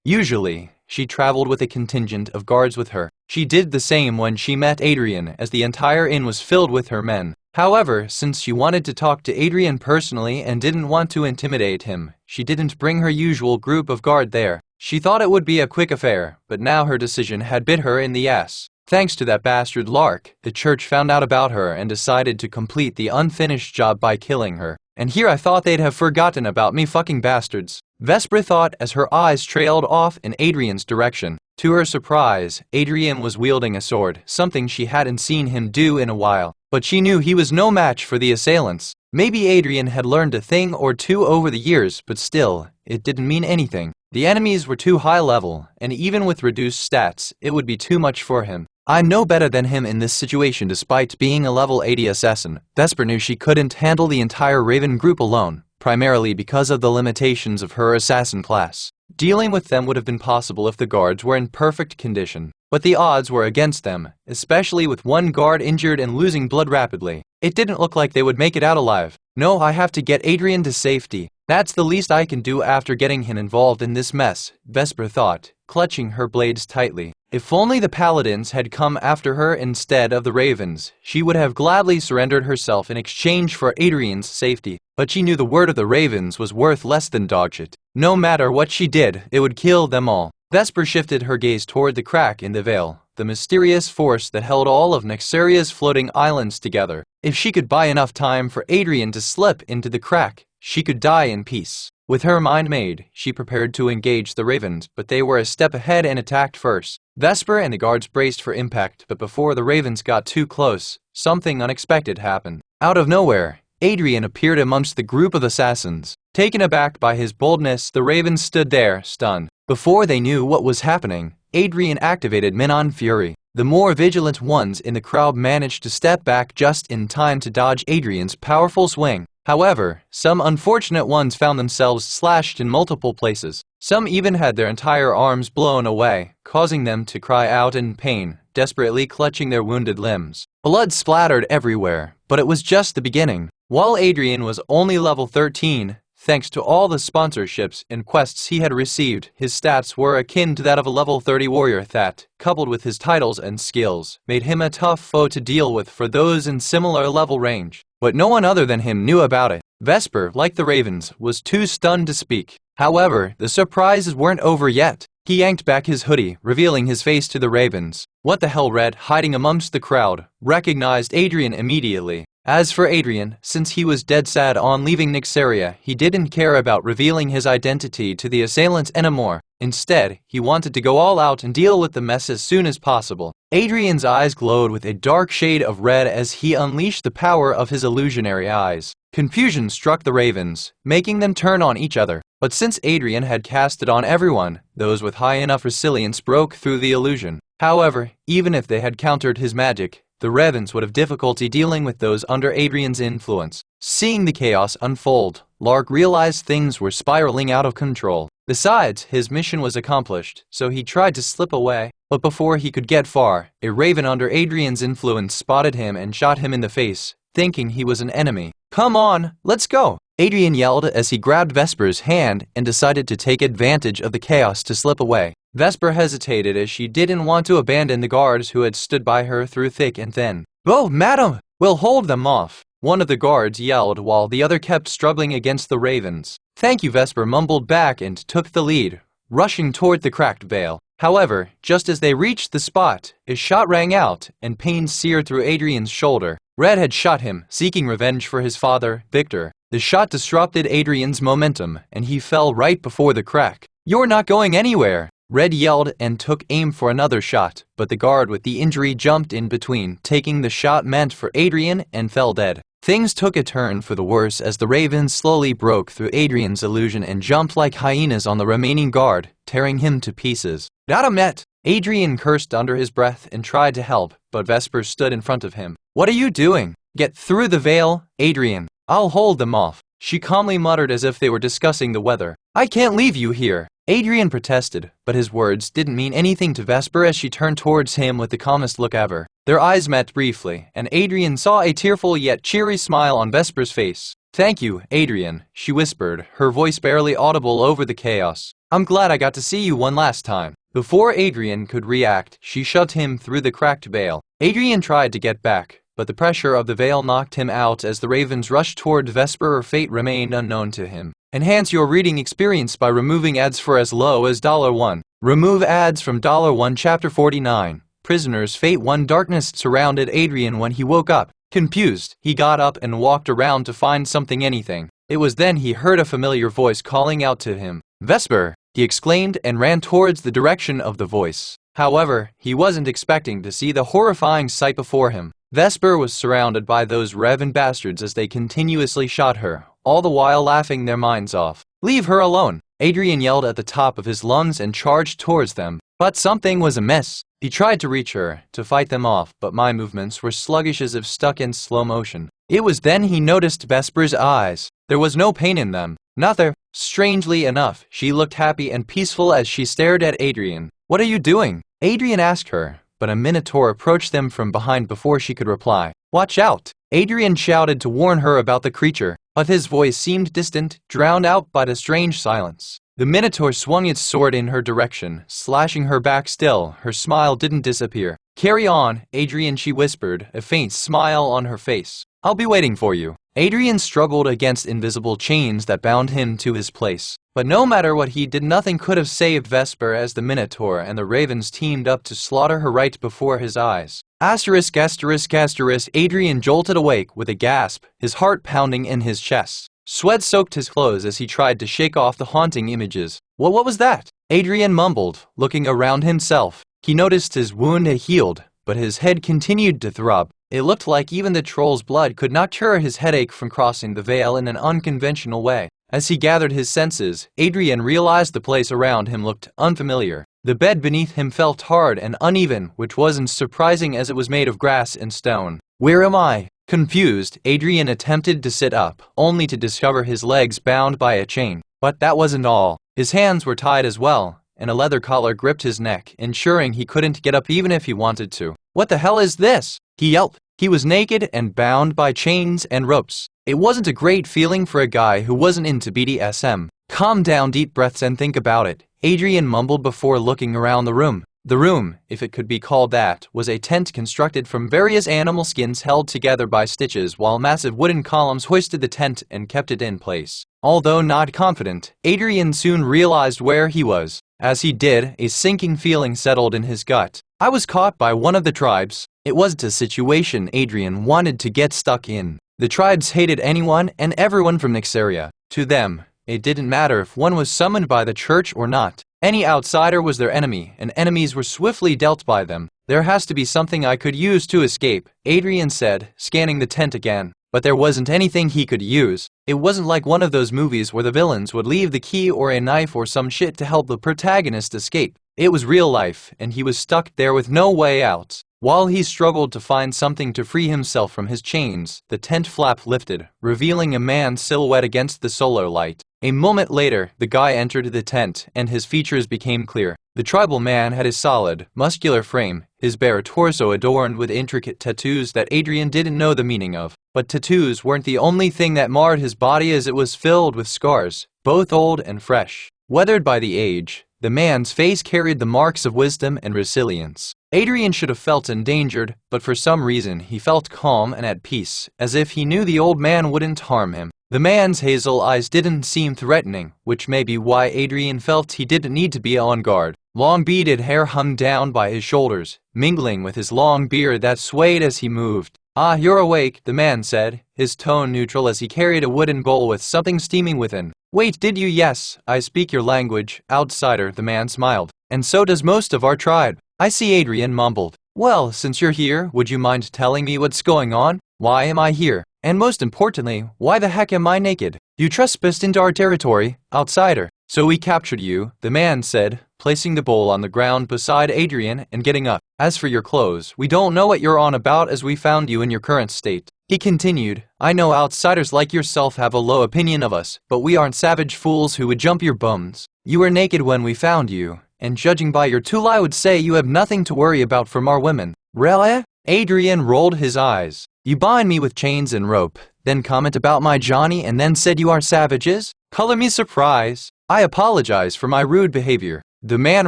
Usually, she traveled with a contingent of guards with her. She did the same when she met Adrian, as the entire inn was filled with her men. However, since she wanted to talk to Adrian personally and didn't want to intimidate him, she didn't bring her usual group of guard there. She thought it would be a quick affair, but now her decision had bit her in the ass. Thanks to that bastard Lark, the church found out about her and decided to complete the unfinished job by killing her. And here I thought they'd have forgotten about me, fucking bastards. Vesper thought as her eyes trailed off in Adrian's direction. To her surprise, Adrian was wielding a sword, something she hadn't seen him do in a while. But she knew he was no match for the assailants. Maybe Adrian had learned a thing or two over the years, but still, it didn't mean anything. The enemies were too high level, and even with reduced stats, it would be too much for him. I'm no better than him in this situation despite being a level 80 assassin. Vesper knew she couldn't handle the entire Raven group alone, primarily because of the limitations of her assassin class. Dealing with them would have been possible if the guards were in perfect condition, but the odds were against them, especially with one guard injured and losing blood rapidly. It didn't look like they would make it out alive. No, I have to get Adrian to safety. That's the least I can do after getting him involved in this mess, Vesper thought, clutching her blades tightly. If only the paladins had come after her instead of the ravens, she would have gladly surrendered herself in exchange for Adrian's safety. But she knew the word of the ravens was worth less than dogshit. No matter what she did, it would kill them all. Vesper shifted her gaze toward the crack in the veil, the mysterious force that held all of Nexaria's floating islands together. If she could buy enough time for Adrian to slip into the crack, she could die in peace. With her mind made, she prepared to engage the ravens, but they were a step ahead and attacked first. Vesper and the guards braced for impact, but before the ravens got too close, something unexpected happened. Out of nowhere, Adrian appeared amongst the group of assassins. Taken aback by his boldness, the ravens stood there, stunned. Before they knew what was happening, Adrian activated Minon Fury. The more vigilant ones in the crowd managed to step back just in time to dodge Adrian's powerful swing. However, some unfortunate ones found themselves slashed in multiple places. Some even had their entire arms blown away, causing them to cry out in pain, desperately clutching their wounded limbs. Blood splattered everywhere, but it was just the beginning. While Adrian was only level 13, thanks to all the sponsorships and quests he had received, his stats were akin to that of a level 30 warrior that, coupled with his titles and skills, made him a tough foe to deal with for those in similar level range. But no one other than him knew about it. Vesper, like the ravens, was too stunned to speak. However, the surprises weren't over yet. He yanked back his hoodie, revealing his face to the ravens. What the hell? Red, hiding amongst the crowd, recognized Adrian immediately. As for Adrian, since he was dead sad on leaving Nexaria, he didn't care about revealing his identity to the assailants anymore. Instead, he wanted to go all out and deal with the mess as soon as possible. Adrian's eyes glowed with a dark shade of red as he unleashed the power of his illusionary eyes. Confusion struck the ravens, making them turn on each other. But since Adrian had cast it on everyone, those with high enough resilience broke through the illusion. However, even if they had countered his magic, the ravens would have difficulty dealing with those under Adrian's influence. Seeing the chaos unfold, Lark realized things were spiraling out of control. Besides, his mission was accomplished, so he tried to slip away. But before he could get far, a raven under Adrian's influence spotted him and shot him in the face, thinking he was an enemy. "Come on, let's go!" Adrian yelled as he grabbed Vesper's hand and decided to take advantage of the chaos to slip away. Vesper hesitated as she didn't want to abandon the guards who had stood by her through thick and thin. "Oh, madam, we'll hold them off," one of the guards yelled while the other kept struggling against the ravens. "Thank you," Vesper mumbled back and took the lead, rushing toward the cracked veil. However, just as they reached the spot, a shot rang out and pain seared through Adrian's shoulder. Red had shot him, seeking revenge for his father, Victor. The shot disrupted Adrian's momentum, and he fell right before the crack. "You're not going anywhere!" Red yelled and took aim for another shot, but the guard with the injury jumped in between, taking the shot meant for Adrian and fell dead. Things took a turn for the worse as the ravens slowly broke through Adrian's illusion and jumped like hyenas on the remaining guard, tearing him to pieces. "Got him met!" Adrian cursed under his breath and tried to help, but Vesper stood in front of him. "What are you doing? Get through the veil, Adrian. I'll hold them off," she calmly muttered as if they were discussing the weather. "I can't leave you here." Adrian protested, but his words didn't mean anything to Vesper as she turned towards him with the calmest look ever. Their eyes met briefly, and Adrian saw a tearful yet cheery smile on Vesper's face. "Thank you, Adrian," she whispered, her voice barely audible over the chaos. "I'm glad I got to see you one last time." Before Adrian could react, she shoved him through the cracked veil. Adrian tried to get back, but the pressure of the veil knocked him out as the ravens rushed toward Vesper. Her fate remained unknown to him. Enhance your reading experience by removing ads for as low as $1. Remove ads from $1. Chapter 49. Prisoner's fate. One darkness surrounded Adrian when he woke up. Confused, he got up and walked around to find anything. It was then he heard a familiar voice calling out to him. Vesper, he exclaimed and ran towards the direction of the voice. However, he wasn't expecting to see the horrifying sight before him. Vesper was surrounded by those Revan bastards as they continuously shot her, all the while laughing their minds off. Leave her alone, Adrian yelled at the top of his lungs and charged towards them. But something was amiss. He tried to reach her, to fight them off, but my movements were sluggish as if stuck in slow motion. It was then he noticed Vesper's eyes. There was no pain in them. Nothing. Strangely enough, she looked happy and peaceful as she stared at Adrian. What are you doing? Adrian asked her, but a Minotaur approached them from behind before she could reply. Watch out! Adrian shouted to warn her about the creature, but his voice seemed distant, drowned out by the strange silence. The Minotaur swung its sword in her direction, slashing her back. Still, her smile didn't disappear. Carry on, Adrian, she whispered, a faint smile on her face. I'll be waiting for you. Adrian struggled against invisible chains that bound him to his place. But no matter what he did, nothing could have saved Vesper as the Minotaur and the Ravens teamed up to slaughter her right before his eyes. Asterisk, asterisk, asterisk. Adrian jolted awake with a gasp, his heart pounding in his chest. Sweat soaked his clothes as he tried to shake off the haunting images. What was that? Adrian mumbled, looking around himself. He noticed his wound had healed, but his head continued to throb. It looked like even the troll's blood could not cure his headache from crossing the veil in an unconventional way. As he gathered his senses, Adrian realized the place around him looked unfamiliar. The bed beneath him felt hard and uneven, which wasn't surprising as it was made of grass and stone. Where am I? Confused, Adrian attempted to sit up, only to discover his legs bound by a chain. But that wasn't all. His hands were tied as well, and a leather collar gripped his neck, ensuring he couldn't get up even if he wanted to. What the hell is this? He yelped. He was naked and bound by chains and ropes. It wasn't a great feeling for a guy who wasn't into BDSM. Calm down, deep breaths and think about it, Adrian mumbled before looking around the room. The room, if it could be called that, was a tent constructed from various animal skins held together by stitches, while massive wooden columns hoisted the tent and kept it in place. Although not confident, Adrian soon realized where he was. As he did, a sinking feeling settled in his gut. I was caught by one of the tribes. It wasn't a situation Adrian wanted to get stuck in. The tribes hated anyone and everyone from Nyxaria. To them, it didn't matter if one was summoned by the church or not. Any outsider was their enemy, and enemies were swiftly dealt by them. There has to be something I could use to escape, Adrian said, scanning the tent again. But there wasn't anything he could use. It wasn't like one of those movies where the villains would leave the key or a knife or some shit to help the protagonist escape. It was real life, and he was stuck there with no way out. While he struggled to find something to free himself from his chains, the tent flap lifted, revealing a man's silhouette against the solar light. A moment later, the guy entered the tent, and his features became clear. The tribal man had a solid, muscular frame, his bare torso adorned with intricate tattoos that Adrian didn't know the meaning of. But tattoos weren't the only thing that marred his body, as it was filled with scars, both old and fresh. Weathered by the age, the man's face carried the marks of wisdom and resilience. Adrian should have felt endangered, but for some reason he felt calm and at peace, as if he knew the old man wouldn't harm him. The man's hazel eyes didn't seem threatening, which may be why Adrian felt he didn't need to be on guard. Long beaded hair hung down by his shoulders, mingling with his long beard that swayed as he moved. Ah, you're awake, the man said, his tone neutral as he carried a wooden bowl with something steaming within. Wait, did you? Yes, I speak your language, outsider, the man smiled. And so does most of our tribe. I see, Adrian mumbled. Well, since you're here, would you mind telling me what's going on? Why am I here? And most importantly, why the heck am I naked? You trespassed into our territory, outsider. So we captured you, the man said, placing the bowl on the ground beside Adrian and getting up. As for your clothes, we don't know what you're on about, as we found you in your current state. He continued, I know outsiders like yourself have a low opinion of us, but we aren't savage fools who would jump your bones. You were naked when we found you, and judging by your tool I would say you have nothing to worry about from our women. Really? Adrian rolled his eyes. You bind me with chains and rope, then comment about my Johnny and then said you are savages? Color me surprise. I apologize for my rude behavior. The man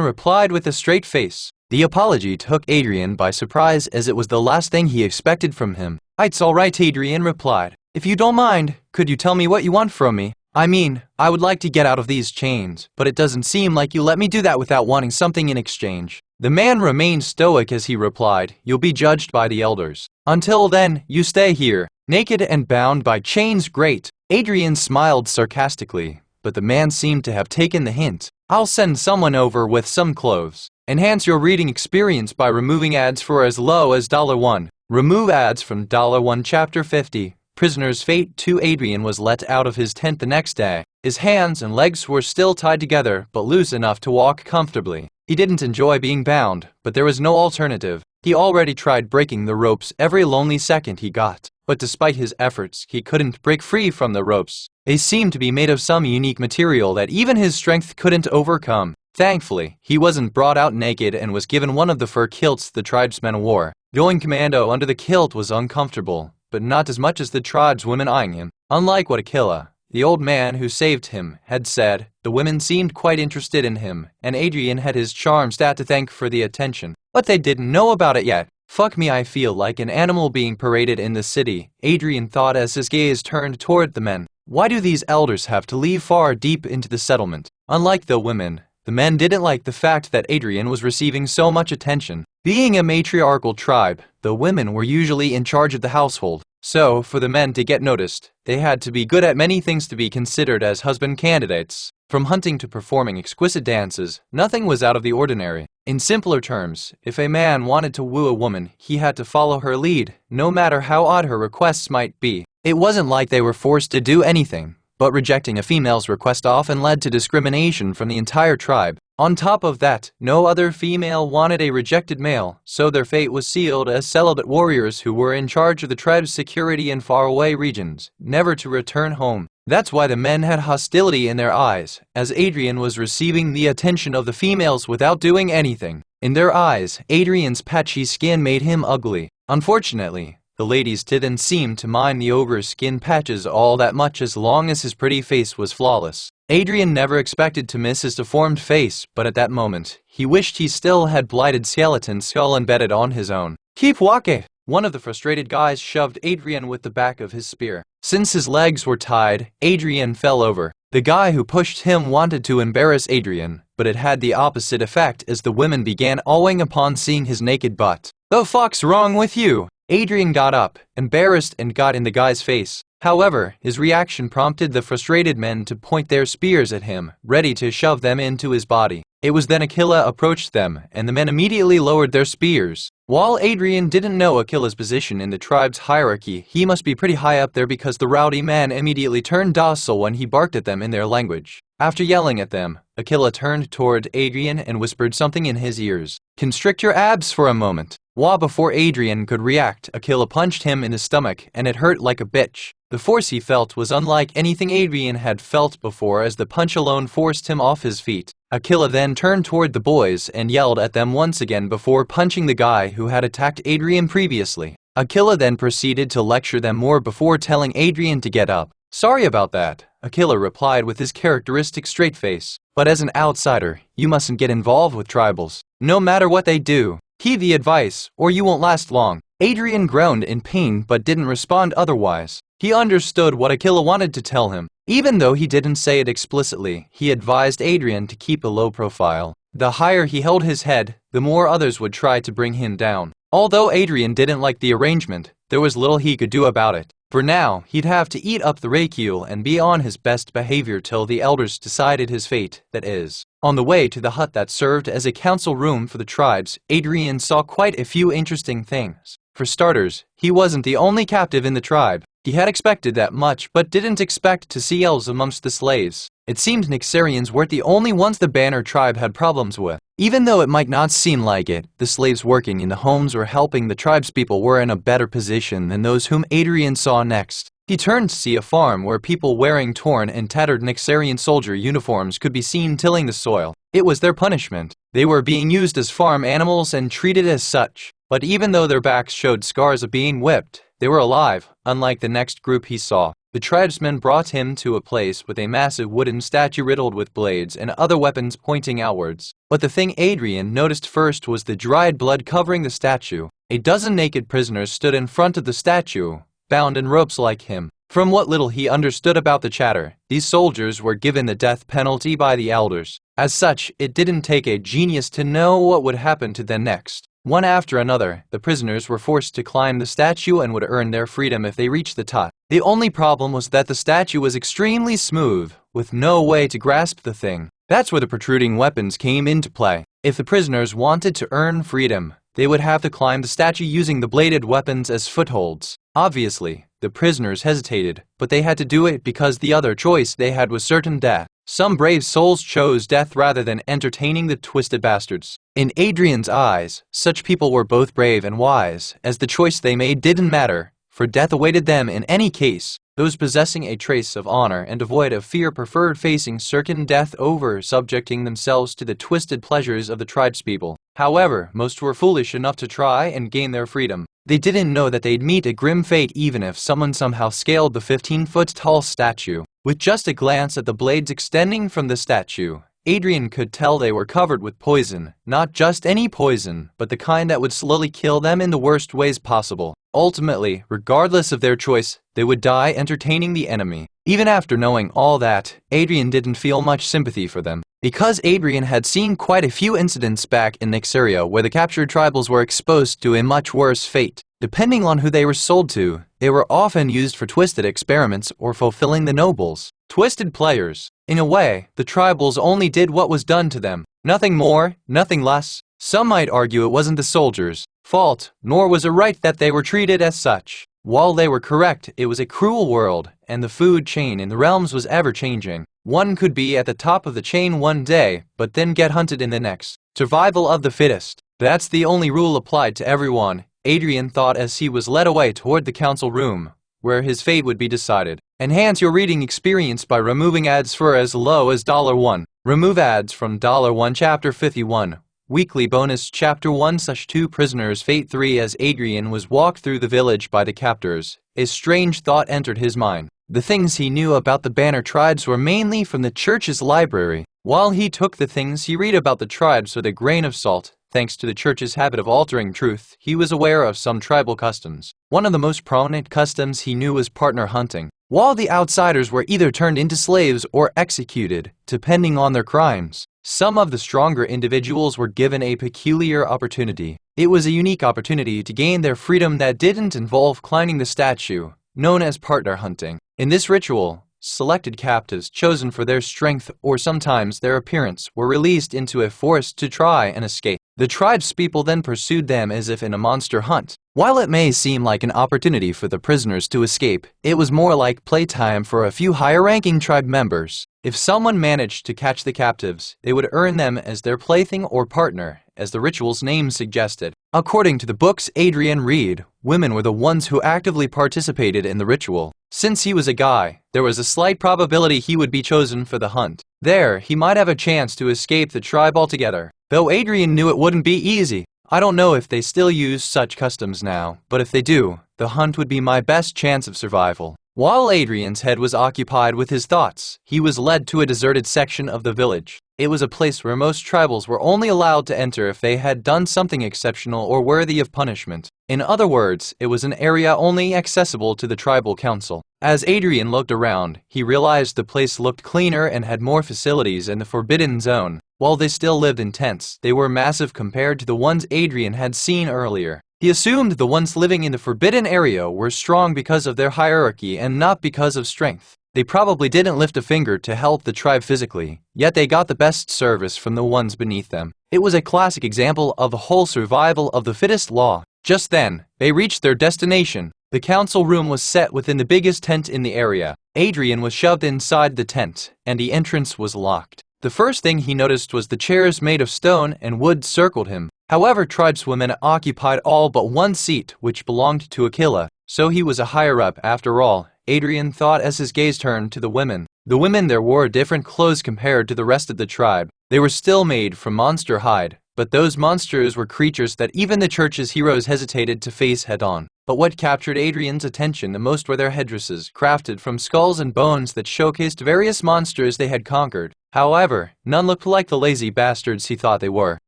replied with a straight face. The apology took Adrian by surprise, as it was the last thing he expected from him. It's alright, Adrian replied. If you don't mind, could you tell me what you want from me? I mean, I would like to get out of these chains, but it doesn't seem like you let me do that without wanting something in exchange." The man remained stoic as he replied, "You'll be judged by the elders. Until then, you stay here, naked and bound by chains." "Great." Adrian smiled sarcastically, but the man seemed to have taken the hint. "I'll send someone over with some clothes. Enhance your reading experience by removing ads for as low as $1. Remove ads from $1 Chapter 50. Prisoner's Fate 2. Adrian was let out of his tent the next day. His hands and legs were still tied together, but loose enough to walk comfortably. He didn't enjoy being bound, but there was no alternative. He already tried breaking the ropes every lonely second he got, but despite his efforts, he couldn't break free from the ropes. They seemed to be made of some unique material that even his strength couldn't overcome. Thankfully, he wasn't brought out naked and was given one of the fur kilts the tribesmen wore. Going commando under the kilt was uncomfortable, but not as much as the tribeswomen eyeing him. Unlike what Aquila, the old man who saved him, had said, the women seemed quite interested in him, and Adrian had his charm stat to thank for the attention. But they didn't know about it yet. "Fuck me, I feel like an animal being paraded in the city," Adrian thought as his gaze turned toward the men. Why do these elders have to leave far deep into the settlement? Unlike the women, the men didn't like the fact that Adrian was receiving so much attention. Being a matriarchal tribe, the women were usually in charge of the household. So, for the men to get noticed, they had to be good at many things to be considered as husband candidates. From hunting to performing exquisite dances, nothing was out of the ordinary. In simpler terms, if a man wanted to woo a woman, he had to follow her lead, no matter how odd her requests might be. It wasn't like they were forced to do anything, but rejecting a female's request often led to discrimination from the entire tribe. On top of that, no other female wanted a rejected male, so their fate was sealed as celibate warriors who were in charge of the tribe's security in faraway regions, never to return home. That's why the men had hostility in their eyes, as Adrian was receiving the attention of the females without doing anything. In their eyes, Adrian's patchy skin made him ugly. Unfortunately, the ladies didn't seem to mind the ogre's skin patches all that much as long as his pretty face was flawless. Adrian never expected to miss his deformed face, but at that moment, he wished he still had blighted skeleton skull embedded on his own. "Keep walking!" One of the frustrated guys shoved Adrian with the back of his spear. Since his legs were tied, Adrian fell over. The guy who pushed him wanted to embarrass Adrian, but it had the opposite effect as the women began awing upon seeing his naked butt. "The fuck's wrong with you?" Adrian got up, embarrassed, and got in the guy's face. However, his reaction prompted the frustrated men to point their spears at him, ready to shove them into his body. It was then Aquila approached them, and the men immediately lowered their spears. While Adrian didn't know Aquila's position in the tribe's hierarchy, he must be pretty high up there because the rowdy men immediately turned docile when he barked at them in their language. After yelling at them, Aquila turned toward Adrian and whispered something in his ears. "Constrict your abs for a moment." Before Adrian could react, Aquila punched him in the stomach, and it hurt like a bitch. The force he felt was unlike anything Adrian had felt before, as the punch alone forced him off his feet. Aquila then turned toward the boys and yelled at them once again before punching the guy who had attacked Adrian previously. Aquila then proceeded to lecture them more before telling Adrian to get up. "Sorry about that," Aquila replied with his characteristic straight face. "But as an outsider, you mustn't get involved with tribals. No matter what they do, heed the advice, or you won't last long." Adrian groaned in pain but didn't respond otherwise. He understood what Aquila wanted to tell him. Even though he didn't say it explicitly, he advised Adrian to keep a low profile. The higher he held his head, the more others would try to bring him down. Although Adrian didn't like the arrangement, there was little he could do about it. For now, he'd have to eat up the Reikul and be on his best behavior till the elders decided his fate, that is. On the way to the hut that served as a council room for the tribes, Adrian saw quite a few interesting things. For starters, he wasn't the only captive in the tribe. He had expected that much, but didn't expect to see elves amongst the slaves. It seemed Nyxarians weren't the only ones the Banner tribe had problems with. Even though it might not seem like it, the slaves working in the homes or helping the tribespeople were in a better position than those whom Adrian saw next. He turned to see a farm where people wearing torn and tattered Nyxarian soldier uniforms could be seen tilling the soil. It was their punishment. They were being used as farm animals and treated as such. But even though their backs showed scars of being whipped, they were alive, unlike the next group he saw. The tribesmen brought him to a place with a massive wooden statue riddled with blades and other weapons pointing outwards. But the thing Adrian noticed first was the dried blood covering the statue. A dozen naked prisoners stood in front of the statue, bound in ropes like him. From what little he understood about the chatter, these soldiers were given the death penalty by the elders. As such, it didn't take a genius to know what would happen to them next. One after another, the prisoners were forced to climb the statue and would earn their freedom if they reached the top. The only problem was that the statue was extremely smooth, with no way to grasp the thing. That's where the protruding weapons came into play. If the prisoners wanted to earn freedom, they would have to climb the statue using the bladed weapons as footholds. Obviously, the prisoners hesitated, but they had to do it because the other choice they had was certain death. Some brave souls chose death rather than entertaining the twisted bastards. In Adrian's eyes, such people were both brave and wise, as the choice they made didn't matter, for death awaited them in any case. Those possessing a trace of honor and devoid of fear preferred facing certain death over subjecting themselves to the twisted pleasures of the tribespeople. However, most were foolish enough to try and gain their freedom. They didn't know that they'd meet a grim fate even if someone somehow scaled the 15-foot-tall statue. With just a glance at the blades extending from the statue, Adrian could tell they were covered with poison. Not just any poison, but the kind that would slowly kill them in the worst ways possible. Ultimately, regardless of their choice, they would die entertaining the enemy. Even after knowing all that, Adrian didn't feel much sympathy for them. Because Adrian had seen quite a few incidents back in Nyxeria where the captured tribals were exposed to a much worse fate. Depending on who they were sold to, they were often used for twisted experiments or fulfilling the nobles. Twisted players. In a way, the tribals only did what was done to them. Nothing more, nothing less. Some might argue it wasn't the soldiers' fault, nor was it right that they were treated as such. While they were correct, it was a cruel world, and the food chain in the realms was ever-changing. One could be at the top of the chain one day, but then get hunted in the next. Survival of the fittest. That's the only rule applied to everyone, Adrian thought as he was led away toward the council room, where his fate would be decided. Enhance your reading experience by removing ads for as low as $1. Remove ads from $1 Chapter 51. Weekly bonus Chapter 1/2 Prisoners Fate 3. As Adrian was walked through the village by the captors, a strange thought entered his mind. The things he knew about the Banner tribes were mainly from the church's library. While he took the things he read about the tribes with a grain of salt, thanks to the church's habit of altering truth, he was aware of some tribal customs. One of the most prominent customs he knew was partner hunting. While the outsiders were either turned into slaves or executed, depending on their crimes, some of the stronger individuals were given a peculiar opportunity. It was a unique opportunity to gain their freedom that didn't involve climbing the statue, known as partner hunting. In this ritual, selected captives chosen for their strength or sometimes their appearance were released into a forest to try and escape. The tribespeople then pursued them as if in a monster hunt. While it may seem like an opportunity for the prisoners to escape, it was more like playtime for a few higher-ranking tribe members. If someone managed to catch the captives, they would earn them as their plaything or partner, as the ritual's name suggested. According to the books Adrian read, women were the ones who actively participated in the ritual. Since he was a guy, there was a slight probability he would be chosen for the hunt. There, he might have a chance to escape the tribe altogether. Though Adrian knew it wouldn't be easy. I don't know if they still use such customs now, but if they do, the hunt would be my best chance of survival. While Adrian's head was occupied with his thoughts, he was led to a deserted section of the village. It was a place where most tribals were only allowed to enter if they had done something exceptional or worthy of punishment. In other words, it was an area only accessible to the tribal council. As Adrian looked around, he realized the place looked cleaner and had more facilities in the Forbidden Zone. While they still lived in tents, they were massive compared to the ones Adrian had seen earlier. He assumed the ones living in the Forbidden Area were strong because of their hierarchy and not because of strength. They probably didn't lift a finger to help the tribe physically, yet they got the best service from the ones beneath them. It was a classic example of the whole survival of the fittest law. Just then, they reached their destination. The council room was set within the biggest tent in the area. Adrian was shoved inside the tent, and the entrance was locked. The first thing he noticed was the chairs made of stone and wood circled him. However, tribeswomen occupied all but one seat, which belonged to Aquila, so he was a higher-up after all, Adrian thought as his gaze turned to the women. The women there wore different clothes compared to the rest of the tribe. They were still made from monster hide, but those monsters were creatures that even the church's heroes hesitated to face head-on. But what captured Adrian's attention the most were their headdresses, crafted from skulls and bones that showcased various monsters they had conquered. However, none looked like the lazy bastards he thought they were.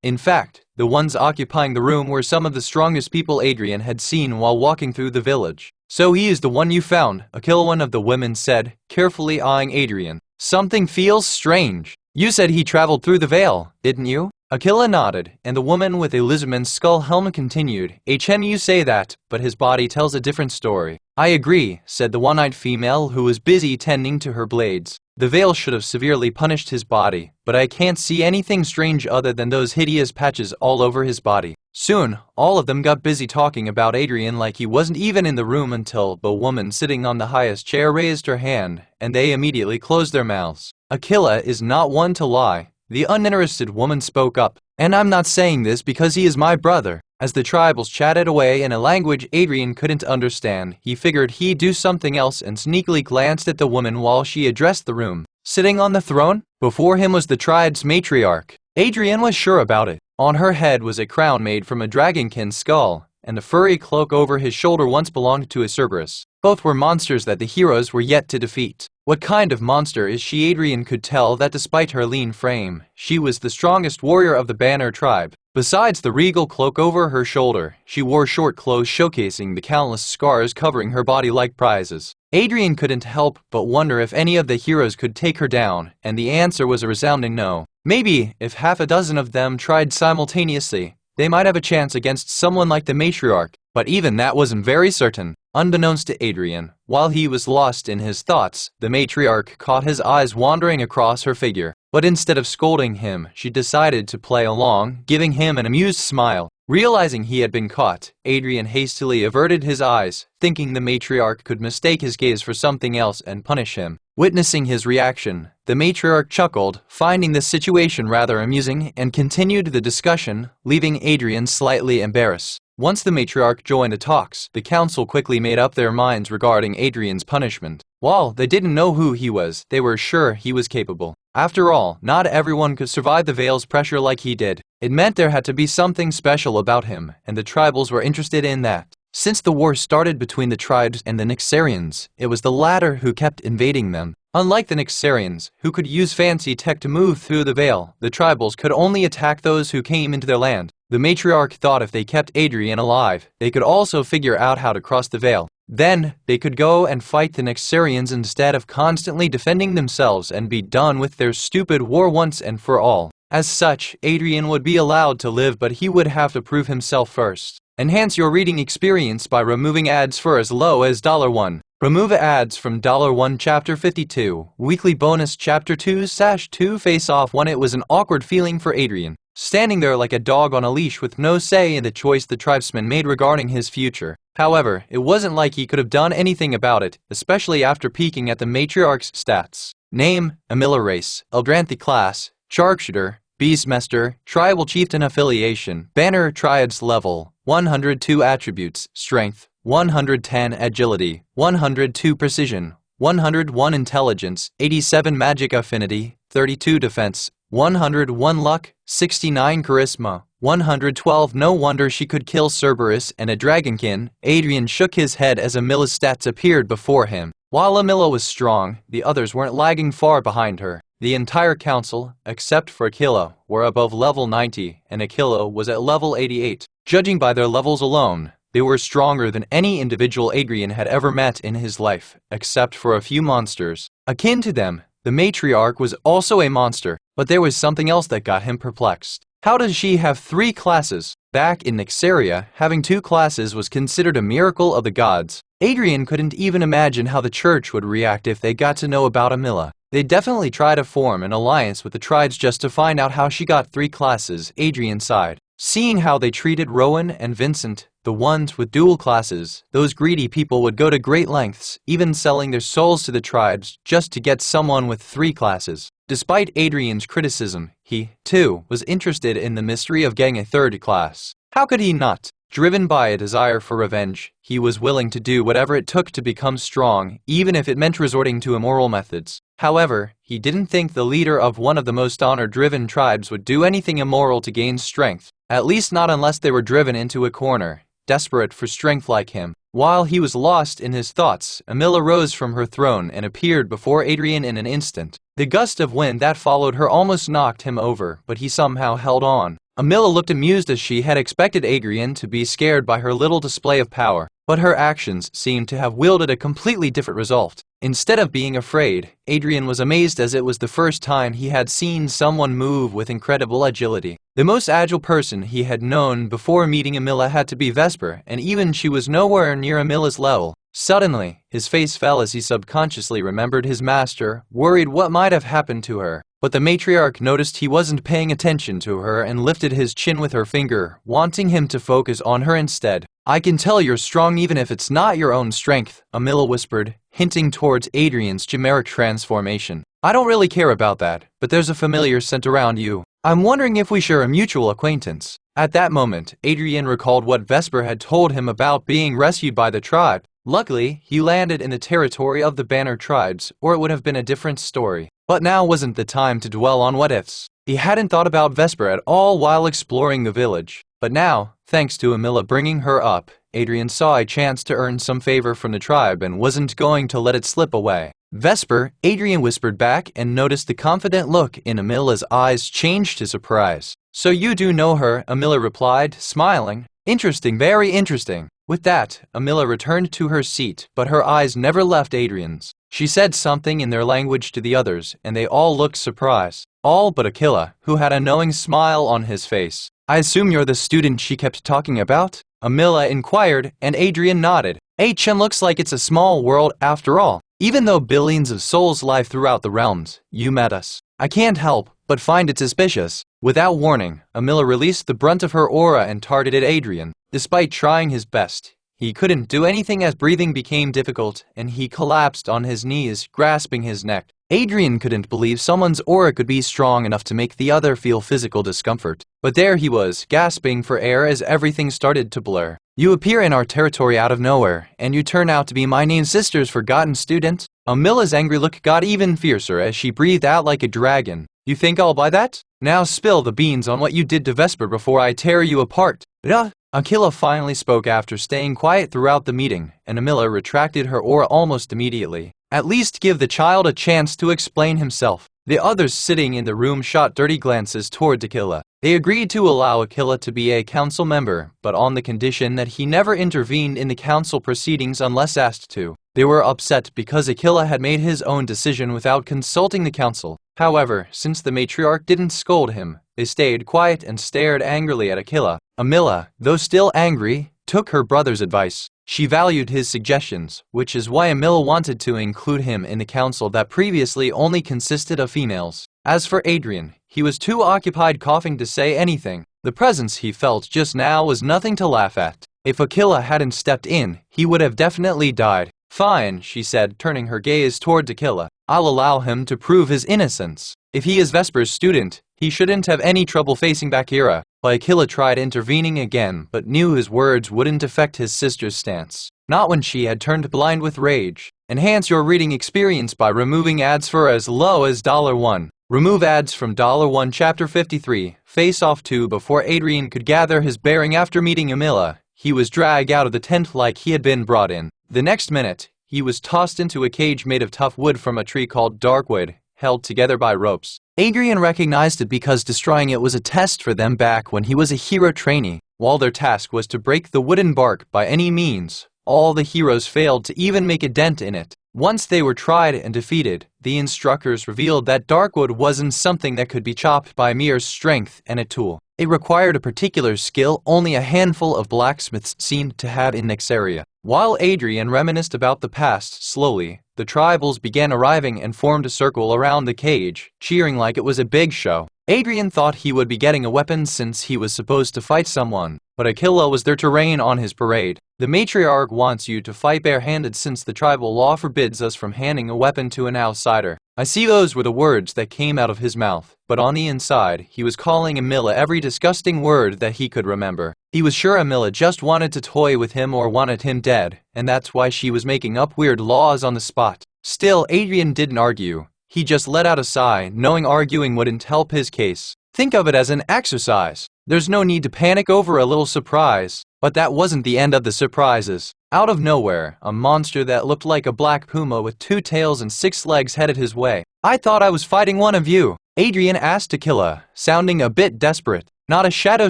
In fact, the ones occupying the room were some of the strongest people Adrian had seen while walking through the village. So he is the one you found, Aquila, one of the women said, carefully eyeing Adrian. Something feels strange. You said he traveled through the veil, didn't you? Aquila nodded, and the woman with Elizabeth's skull helmet continued. You say that, but his body tells a different story. I agree, said the one-eyed female who was busy tending to her blades. The veil should have severely punished his body, but I can't see anything strange other than those hideous patches all over his body. Soon, all of them got busy talking about Adrian like he wasn't even in the room until the woman sitting on the highest chair raised her hand, and they immediately closed their mouths. Aquila is not one to lie. The uninterested woman spoke up, and I'm not saying this because he is my brother. As the tribals chatted away in a language Adrian couldn't understand, he figured he'd do something else and sneakily glanced at the woman while she addressed the room. Sitting on the throne, before him was the tribe's matriarch. Adrian was sure about it. On her head was a crown made from a dragonkin's skull, and the furry cloak over his shoulder once belonged to a Cerberus. Both were monsters that the heroes were yet to defeat. What kind of monster is she? Adrian could tell that despite her lean frame, she was the strongest warrior of the Banner tribe. Besides the regal cloak over her shoulder, she wore short clothes showcasing the countless scars covering her body like prizes. Adrian couldn't help but wonder if any of the heroes could take her down, and the answer was a resounding no. Maybe, if half a dozen of them tried simultaneously, they might have a chance against someone like the matriarch, but even that wasn't very certain. Unbeknownst to Adrian, while he was lost in his thoughts, the matriarch caught his eyes wandering across her figure. But instead of scolding him, she decided to play along, giving him an amused smile. Realizing he had been caught, Adrian hastily averted his eyes, thinking the matriarch could mistake his gaze for something else and punish him. Witnessing his reaction, the matriarch chuckled, finding the situation rather amusing, and continued the discussion, leaving Adrian slightly embarrassed. Once the matriarch joined the talks, the council quickly made up their minds regarding Adrian's punishment. While they didn't know who he was, they were sure he was capable. After all, not everyone could survive the veil's pressure like he did. It meant there had to be something special about him, and the tribals were interested in that. Since the war started between the tribes and the Nyxarians, it was the latter who kept invading them. Unlike the Nyxarians, who could use fancy tech to move through the veil, the tribals could only attack those who came into their land. The matriarch thought if they kept Adrian alive, they could also figure out how to cross the veil. Then, they could go and fight the Nyxarians instead of constantly defending themselves and be done with their stupid war once and for all. As such, Adrian would be allowed to live, but he would have to prove himself first. Enhance your reading experience by removing ads for as low as $1. Remove ads from $1 Chapter 52, Weekly Bonus Chapter 2/2 Face Off 1. It was an awkward feeling for Adrian, standing there like a dog on a leash with no say in the choice the tribesman made regarding his future. However, it wasn't like he could have done anything about it, especially after peeking at the matriarch's stats. Name, Amila race, Eldranthi class, Sharpshooter, Beastmaster, Tribal Chieftain affiliation, Banner tribes level, 102 attributes, Strength, 110 agility, 102 precision, 101 intelligence, 87 magic affinity, 32 defense, 101 luck, 69 charisma, 112. No wonder she could kill Cerberus and a dragonkin. Adrian shook his head as Amila's stats appeared before him. While Amila was strong, the others weren't lagging far behind her. The entire council, except for Aquila, were above level 90, and Aquila was at level 88. Judging by their levels alone, they were stronger than any individual Adrian had ever met in his life, except for a few monsters. Akin to them, the matriarch was also a monster, but there was something else that got him perplexed. How does she have 3 classes? Back in Nyxaria, having 2 classes was considered a miracle of the gods. Adrian couldn't even imagine how the church would react if they got to know about Amila. They'd definitely try to form an alliance with the tribes just to find out how she got 3 classes. Adrian sighed. Seeing how they treated Rowan and Vincent, the ones with dual classes, those greedy people would go to great lengths, even selling their souls to the tribes just to get someone with 3 classes. Despite Adrian's criticism, he, too, was interested in the mystery of getting a 3rd class. How could he not? Driven by a desire for revenge, he was willing to do whatever it took to become strong, even if it meant resorting to immoral methods. However, he didn't think the leader of one of the most honor-driven tribes would do anything immoral to gain strength, at least not unless they were driven into a corner, desperate for strength like him. While he was lost in his thoughts, Amila rose from her throne and appeared before Adrian in an instant. The gust of wind that followed her almost knocked him over, but he somehow held on. Amila looked amused as she had expected Adrian to be scared by her little display of power. but her actions seemed to have wielded a completely different result. Instead of being afraid, Adrian was amazed as it was the first time he had seen someone move with incredible agility. The most agile person he had known before meeting Amila had to be Vesper, and even she was nowhere near Amila's level. Suddenly, his face fell as he subconsciously remembered his master, worried what might have happened to her. But the matriarch noticed he wasn't paying attention to her and lifted his chin with her finger, wanting him to focus on her instead. "I can tell you're strong even if it's not your own strength," Amila whispered, hinting towards Adrian's chimeric transformation. "I don't really care about that, but there's a familiar scent around you. I'm wondering if we share a mutual acquaintance." At that moment, Adrian recalled what Vesper had told him about being rescued by the tribe. Luckily, he landed in the territory of the Banner tribes, or it would have been a different story. But now wasn't the time to dwell on what-ifs. He hadn't thought about Vesper at all while exploring the village. But now, thanks to Amila bringing her up, Adrian saw a chance to earn some favor from the tribe and wasn't going to let it slip away. "Vesper," Adrian whispered back and noticed the confident look in Amila's eyes changed to surprise. "So you do know her," Amila replied, smiling. "Interesting, very interesting." With that, Amila returned to her seat, but her eyes never left Adrian's. She said something in their language to the others, and they all looked surprised. All but Akila, who had a knowing smile on his face. "I assume you're the student she kept talking about?" Amila inquired, and Adrian nodded. "HM looks like it's a small world after all. Even though billions of souls lie throughout the realms, you met us. I can't help but find it suspicious." Without warning, Amila released the brunt of her aura and targeted Adrian. Despite trying his best, he couldn't do anything as breathing became difficult and he collapsed on his knees, grasping his neck. Adrian couldn't believe someone's aura could be strong enough to make the other feel physical discomfort. But there he was, gasping for air as everything started to blur. "You appear in our territory out of nowhere, and you turn out to be my name's sister's forgotten student." Amila's angry look got even fiercer as she breathed out like a dragon. "You think I'll buy that? Now spill the beans on what you did to Vesper before I tear you apart." "Duh." Akila finally spoke after staying quiet throughout the meeting, and Amila retracted her aura almost immediately. "At least give the child a chance to explain himself." The others sitting in the room shot dirty glances toward Akila. They agreed to allow Akila to be a council member, but on the condition that he never intervened in the council proceedings unless asked to. They were upset because Akila had made his own decision without consulting the council. However, since the matriarch didn't scold him, they stayed quiet and stared angrily at Akila. Amila, though still angry, took her brother's advice. She valued his suggestions, which is why Amila wanted to include him in the council that previously only consisted of females. As for Adrian, he was too occupied coughing to say anything. The presence he felt just now was nothing to laugh at. If Akila hadn't stepped in, he would have definitely died. "Fine," she said, turning her gaze toward Akila. "I'll allow him to prove his innocence. If he is Vesper's student, he shouldn't have any trouble facing Bakira." But Akila tried intervening again, but knew his words wouldn't affect his sister's stance. Not when she had turned blind with rage. "Enhance your reading experience by removing ads for as low as $1. Remove ads from $1 Chapter 53. Face Off 2. Before Adrian could gather his bearing after meeting Amila, he was dragged out of the tent like he had been brought in. The next minute, he was tossed into a cage made of tough wood from a tree called Darkwood, held together by ropes. Adrian recognized it because destroying it was a test for them back when he was a hero trainee. While their task was to break the wooden bark by any means, all the heroes failed to even make a dent in it. Once they were tried and defeated, the instructors revealed that Darkwood wasn't something that could be chopped by mere strength and a tool. It required a particular skill only a handful of blacksmiths seemed to have in Nexaria. While Adrian reminisced about the past slowly, the tribals began arriving and formed a circle around the cage, cheering like it was a big show. Adrian thought he would be getting a weapon since he was supposed to fight someone, but Akila was there to rain on his parade. "The matriarch wants you to fight barehanded since the tribal law forbids us from handing a weapon to an outsider." I see those were the words that came out of his mouth, but on the inside, he was calling Amila every disgusting word that he could remember. He was sure Amila just wanted to toy with him or wanted him dead, and that's why she was making up weird laws on the spot. Still, Adrian didn't argue. He just let out a sigh, knowing arguing wouldn't help his case. Think of it as an exercise. There's no need to panic over a little surprise. But that wasn't the end of the surprises. Out of nowhere, a monster that looked like a black puma with 2 tails and 6 legs headed his way. "I thought I was fighting one of you," Adrian asked Akila, sounding a bit desperate. "Not a shadow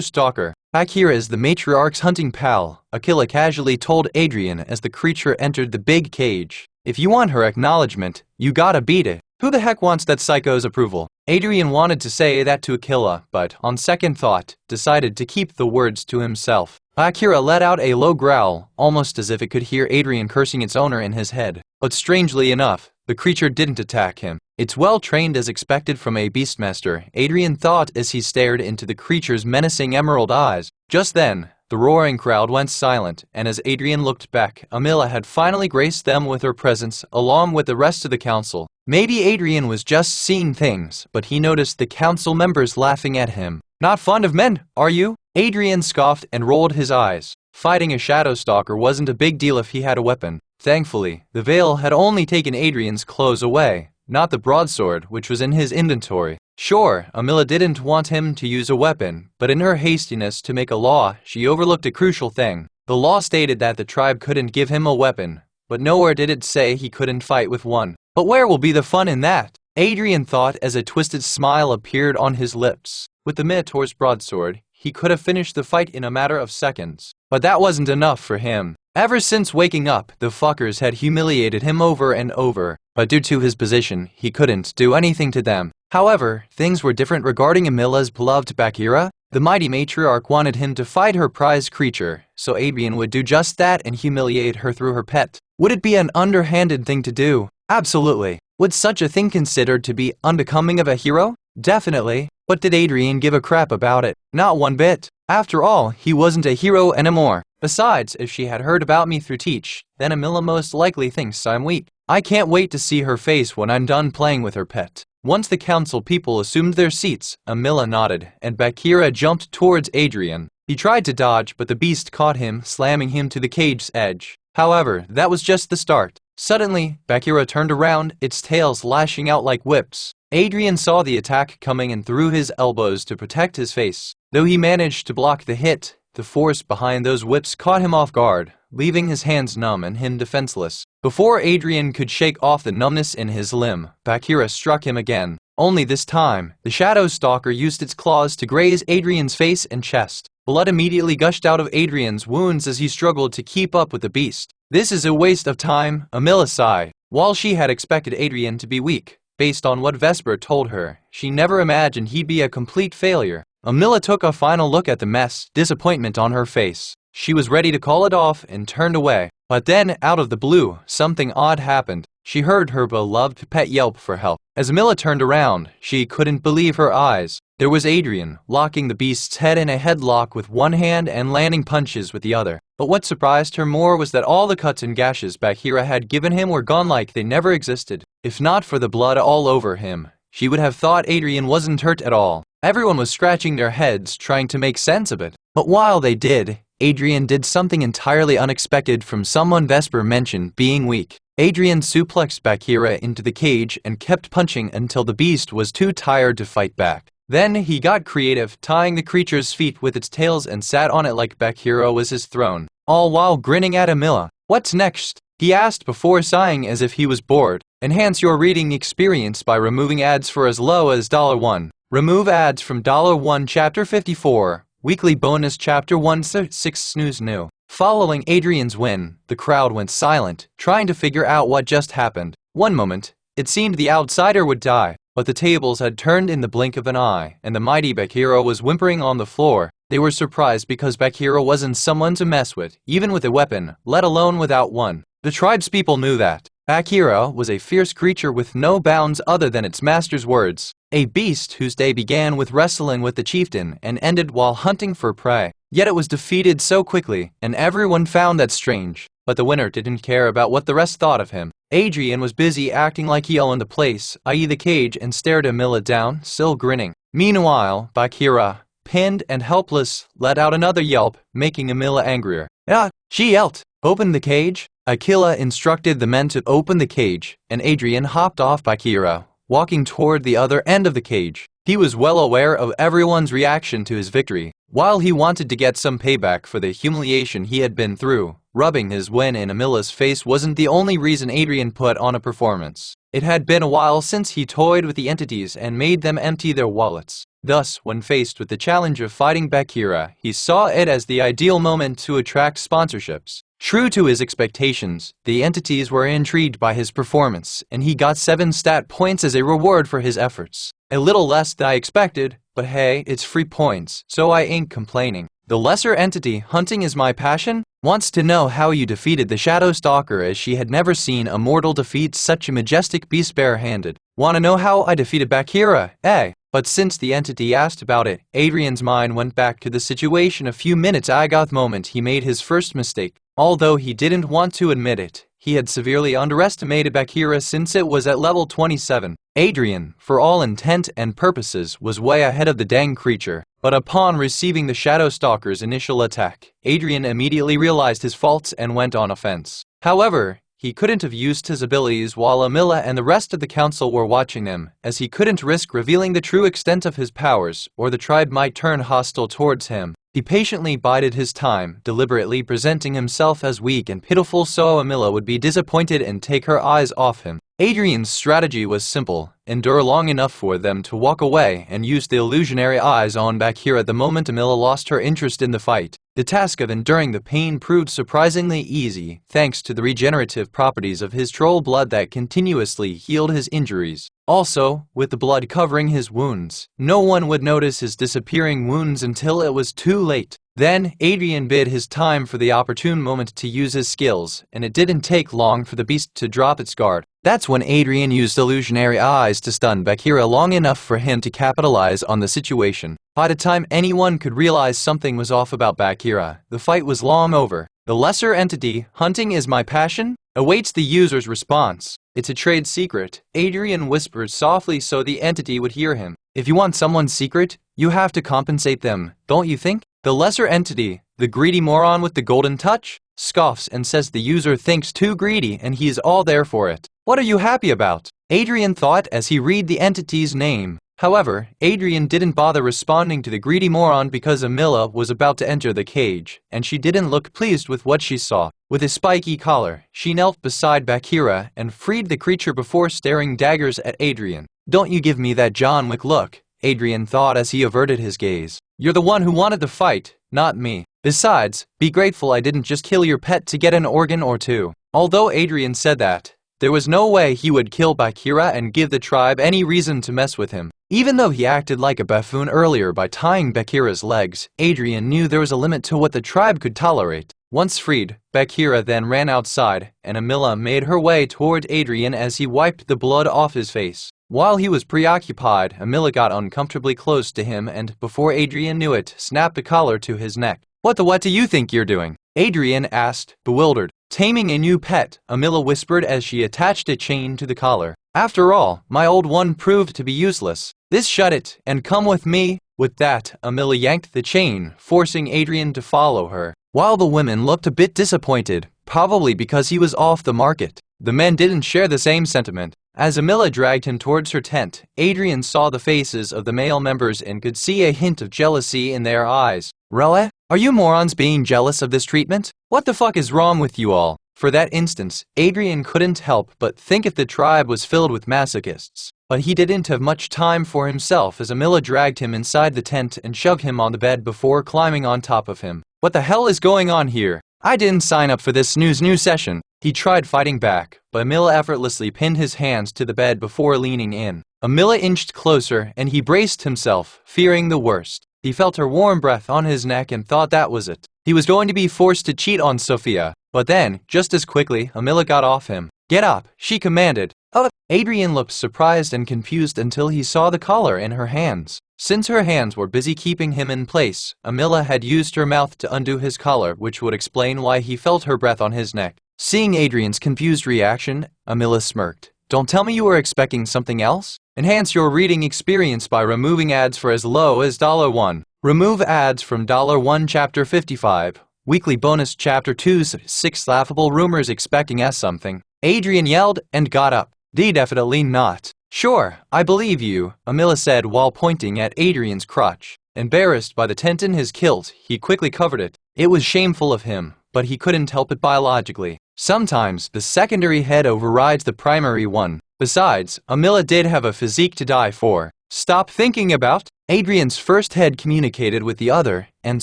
stalker." Bakira is the matriarch's hunting pal, Aquila casually told Adrian as the creature entered the big cage. If you want her acknowledgement, you gotta beat it. Who the heck wants that psycho's approval? Adrian wanted to say that to Aquila, but on second thought, decided to keep the words to himself. Bakira let out a low growl, almost as if it could hear Adrian cursing its owner in his head. But strangely enough, the creature didn't attack him. It's well trained as expected from a beastmaster, Adrian thought as he stared into the creature's menacing emerald eyes. Just then, the roaring crowd went silent, and as Adrian looked back, Amila had finally graced them with her presence, along with the rest of the council. Maybe Adrian was just seeing things, but he noticed the council members laughing at him. Not fond of men, are you? Adrian scoffed and rolled his eyes. Fighting a shadow stalker wasn't a big deal if he had a weapon. Thankfully, the veil had only taken Adrian's clothes away, not the broadsword which was in his inventory. Sure, Amila didn't want him to use a weapon, but in her hastiness to make a law, she overlooked a crucial thing. The law stated that the tribe couldn't give him a weapon, but nowhere did it say he couldn't fight with one. But where will be the fun in that? Adrian thought as a twisted smile appeared on his lips. With the Minotaur's broadsword, he could have finished the fight in a matter of seconds. But that wasn't enough for him. Ever since waking up, the fuckers had humiliated him over and over, but due to his position, he couldn't do anything to them. However, things were different regarding Amila's beloved Bakira. The mighty matriarch wanted him to fight her prized creature, so Adrian would do just that and humiliate her through her pet. Would it be an underhanded thing to do? Absolutely. Would such a thing considered to be unbecoming of a hero? Definitely. But did Adrian give a crap about it? Not one bit. After all, he wasn't a hero anymore. Besides, if she had heard about me through Teach, then Amila most likely thinks I'm weak. I can't wait to see her face when I'm done playing with her pet. Once the council people assumed their seats, Amila nodded, and Bakira jumped towards Adrian. He tried to dodge, but the beast caught him, slamming him to the cage's edge. However, that was just the start. Suddenly, Bakira turned around, its tails lashing out like whips. Adrian saw the attack coming and threw his elbows to protect his face. Though he managed to block the hit, the force behind those whips caught him off guard, leaving his hands numb and him defenseless. Before Adrian could shake off the numbness in his limb, Bakira struck him again. Only this time, the shadow stalker used its claws to graze Adrian's face and chest. Blood immediately gushed out of Adrian's wounds as he struggled to keep up with the beast. This is a waste of time, Amila sighed. While she had expected Adrian to be weak, based on what Vesper told her, she never imagined he'd be a complete failure. Amila took a final look at the mess, disappointment on her face. She was ready to call it off and turned away. But then, out of the blue, something odd happened. She heard her beloved pet yelp for help. As Amila turned around, she couldn't believe her eyes. There was Adrian, locking the beast's head in a headlock with one hand and landing punches with the other. But what surprised her more was that all the cuts and gashes Bakira had given him were gone like they never existed. If not for the blood all over him, she would have thought Adrian wasn't hurt at all. Everyone was scratching their heads, trying to make sense of it. But while they did, Adrian did something entirely unexpected from someone Vesper mentioned being weak. Adrian suplexed Bakira into the cage and kept punching until the beast was too tired to fight back. Then he got creative, tying the creature's feet with its tails and sat on it like Bakira was his throne, all while grinning at Amila. "What's next?" he asked before sighing as if he was bored. Enhance your reading experience by removing ads for as low as $1. Remove ads from $1 Chapter 54. Weekly bonus Chapter 1/6 Snooze New. Following Adrian's win, the crowd went silent, trying to figure out what just happened. One moment, it seemed the outsider would die, but the tables had turned in the blink of an eye, and the mighty Bakira was whimpering on the floor. They were surprised because Bakira wasn't someone to mess with, even with a weapon, let alone without one. The tribe's people knew that. Bakira was a fierce creature with no bounds other than its master's words. A beast whose day began with wrestling with the chieftain and ended while hunting for prey. Yet it was defeated so quickly, and everyone found that strange. But the winner didn't care about what the rest thought of him. Adrian was busy acting like he owned the place, i.e. the cage, and stared Amila down, still grinning. Meanwhile, Bakira, pinned and helpless, let out another yelp, making Amila angrier. "Ah!" she yelped. "Open the cage." Aquila instructed the men to open the cage, and Adrian hopped off Bakira, walking toward the other end of the cage. He was well aware of everyone's reaction to his victory. While he wanted to get some payback for the humiliation he had been through, rubbing his win in Amila's face wasn't the only reason Adrian put on a performance. It had been a while since he toyed with the entities and made them empty their wallets. Thus, when faced with the challenge of fighting Bakira, he saw it as the ideal moment to attract sponsorships. True to his expectations, the entities were intrigued by his performance, and he got 7 stat points as a reward for his efforts. A little less than I expected, but hey, it's free points, so I ain't complaining. The lesser entity, hunting is my passion, wants to know how you defeated the Shadow Stalker, as she had never seen a mortal defeat such a majestic beast barehanded. Wanna know how I defeated Bakira, eh? But since the entity asked about it, Adrian's mind went back to the situation a few minutes ago, the moment he made his first mistake. Although he didn't want to admit it, he had severely underestimated Bakira since it was at level 27. Adrian, for all intent and purposes, was way ahead of the dang creature. But upon receiving the Shadow Stalker's initial attack, Adrian immediately realized his faults and went on offense. However, he couldn't have used his abilities while Amila and the rest of the council were watching him, as he couldn't risk revealing the true extent of his powers, or the tribe might turn hostile towards him. He patiently bided his time, deliberately presenting himself as weak and pitiful so Amila would be disappointed and take her eyes off him. Adrian's strategy was simple: endure long enough for them to walk away and use the illusionary eyes on Bakira the moment Amila lost her interest in the fight. The task of enduring the pain proved surprisingly easy, thanks to the regenerative properties of his troll blood that continuously healed his injuries. Also, with the blood covering his wounds, no one would notice his disappearing wounds until it was too late. Then, Adrian bid his time for the opportune moment to use his skills, and it didn't take long for the beast to drop its guard. That's when Adrian used illusionary eyes to stun Bakira long enough for him to capitalize on the situation. By the time anyone could realize something was off about Bakira, the fight was long over. The lesser entity, hunting is my passion, awaits the user's response. It's a trade secret, Adrian whispered softly so the entity would hear him. If you want someone's secret, you have to compensate them, don't you think? The lesser entity, the greedy moron with the golden touch, scoffs and says the user thinks too greedy and he is all there for it. What are you happy about? Adrian thought as he read the entity's name. However, Adrian didn't bother responding to the greedy moron because Amila was about to enter the cage, and she didn't look pleased with what she saw. With a spiky collar, she knelt beside Bakira and freed the creature before staring daggers at Adrian. Don't you give me that John Wick look, Adrian thought as he averted his gaze. You're the one who wanted the fight, not me. Besides, be grateful I didn't just kill your pet to get an organ or two. Although Adrian said that, there was no way he would kill Bakira and give the tribe any reason to mess with him. Even though he acted like a buffoon earlier by tying Bakira's legs, Adrian knew there was a limit to what the tribe could tolerate. Once freed, Bakira then ran outside, and Amila made her way toward Adrian as he wiped the blood off his face. While he was preoccupied, Amila got uncomfortably close to him and, before Adrian knew it, snapped the collar to his neck. What do you think you're doing? Adrian asked, bewildered. Taming a new pet, Amila whispered as she attached a chain to the collar. After all, my old one proved to be useless. This shut it, and come with me. With that, Amila yanked the chain, forcing Adrian to follow her. While the women looked a bit disappointed, probably because he was off the market, the men didn't share the same sentiment. As Amila dragged him towards her tent, Adrian saw the faces of the male members and could see a hint of jealousy in their eyes. Rella, are you morons being jealous of this treatment? What the fuck is wrong with you all? For that instance, Adrian couldn't help but think if the tribe was filled with masochists. But he didn't have much time for himself as Amila dragged him inside the tent and shoved him on the bed before climbing on top of him. What the hell is going on here? I didn't sign up for this snooze new session. He tried fighting back, but Amila effortlessly pinned his hands to the bed before leaning in. Amila inched closer and he braced himself, fearing the worst. He felt her warm breath on his neck and thought that was it. He was going to be forced to cheat on Sophia. But then, just as quickly, Amila got off him. Get up, she commanded. Oh! Adrian looked surprised and confused until he saw the collar in her hands. Since her hands were busy keeping him in place, Amila had used her mouth to undo his collar, which would explain why he felt her breath on his neck. Seeing Adrian's confused reaction, Amila smirked. Don't tell me you were expecting something else? Enhance your reading experience by removing ads for as low as $1. Remove ads from $1 Chapter 55. Weekly bonus Chapter 2's 6 laughable rumors expecting as something. Adrian yelled and got up. Definitely not. Sure, I believe you, Amila said while pointing at Adrian's crotch. Embarrassed by the tent in his kilt, he quickly covered it. It was shameful of him, but he couldn't help it biologically. Sometimes, the secondary head overrides the primary one. Besides, Amila did have a physique to die for. stop thinking about. Adrian's first head communicated with the other, and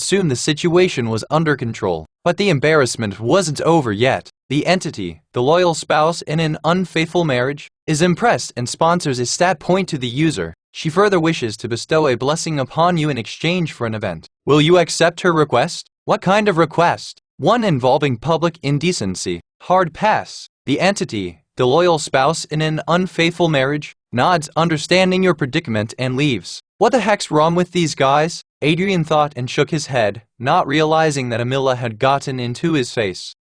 soon the situation was under control. But the embarrassment wasn't over yet. The entity, the loyal spouse in an unfaithful marriage, is impressed and sponsors a stat point to the user. She further wishes to bestow a blessing upon you in exchange for an event. Will you accept her request? What kind of request? One involving public indecency. Hard pass. The entity, the loyal spouse in an unfaithful marriage, nods, understanding your predicament, and leaves. What the heck's wrong with these guys? Adrian thought and shook his head, not realizing that Amila had gotten into his face.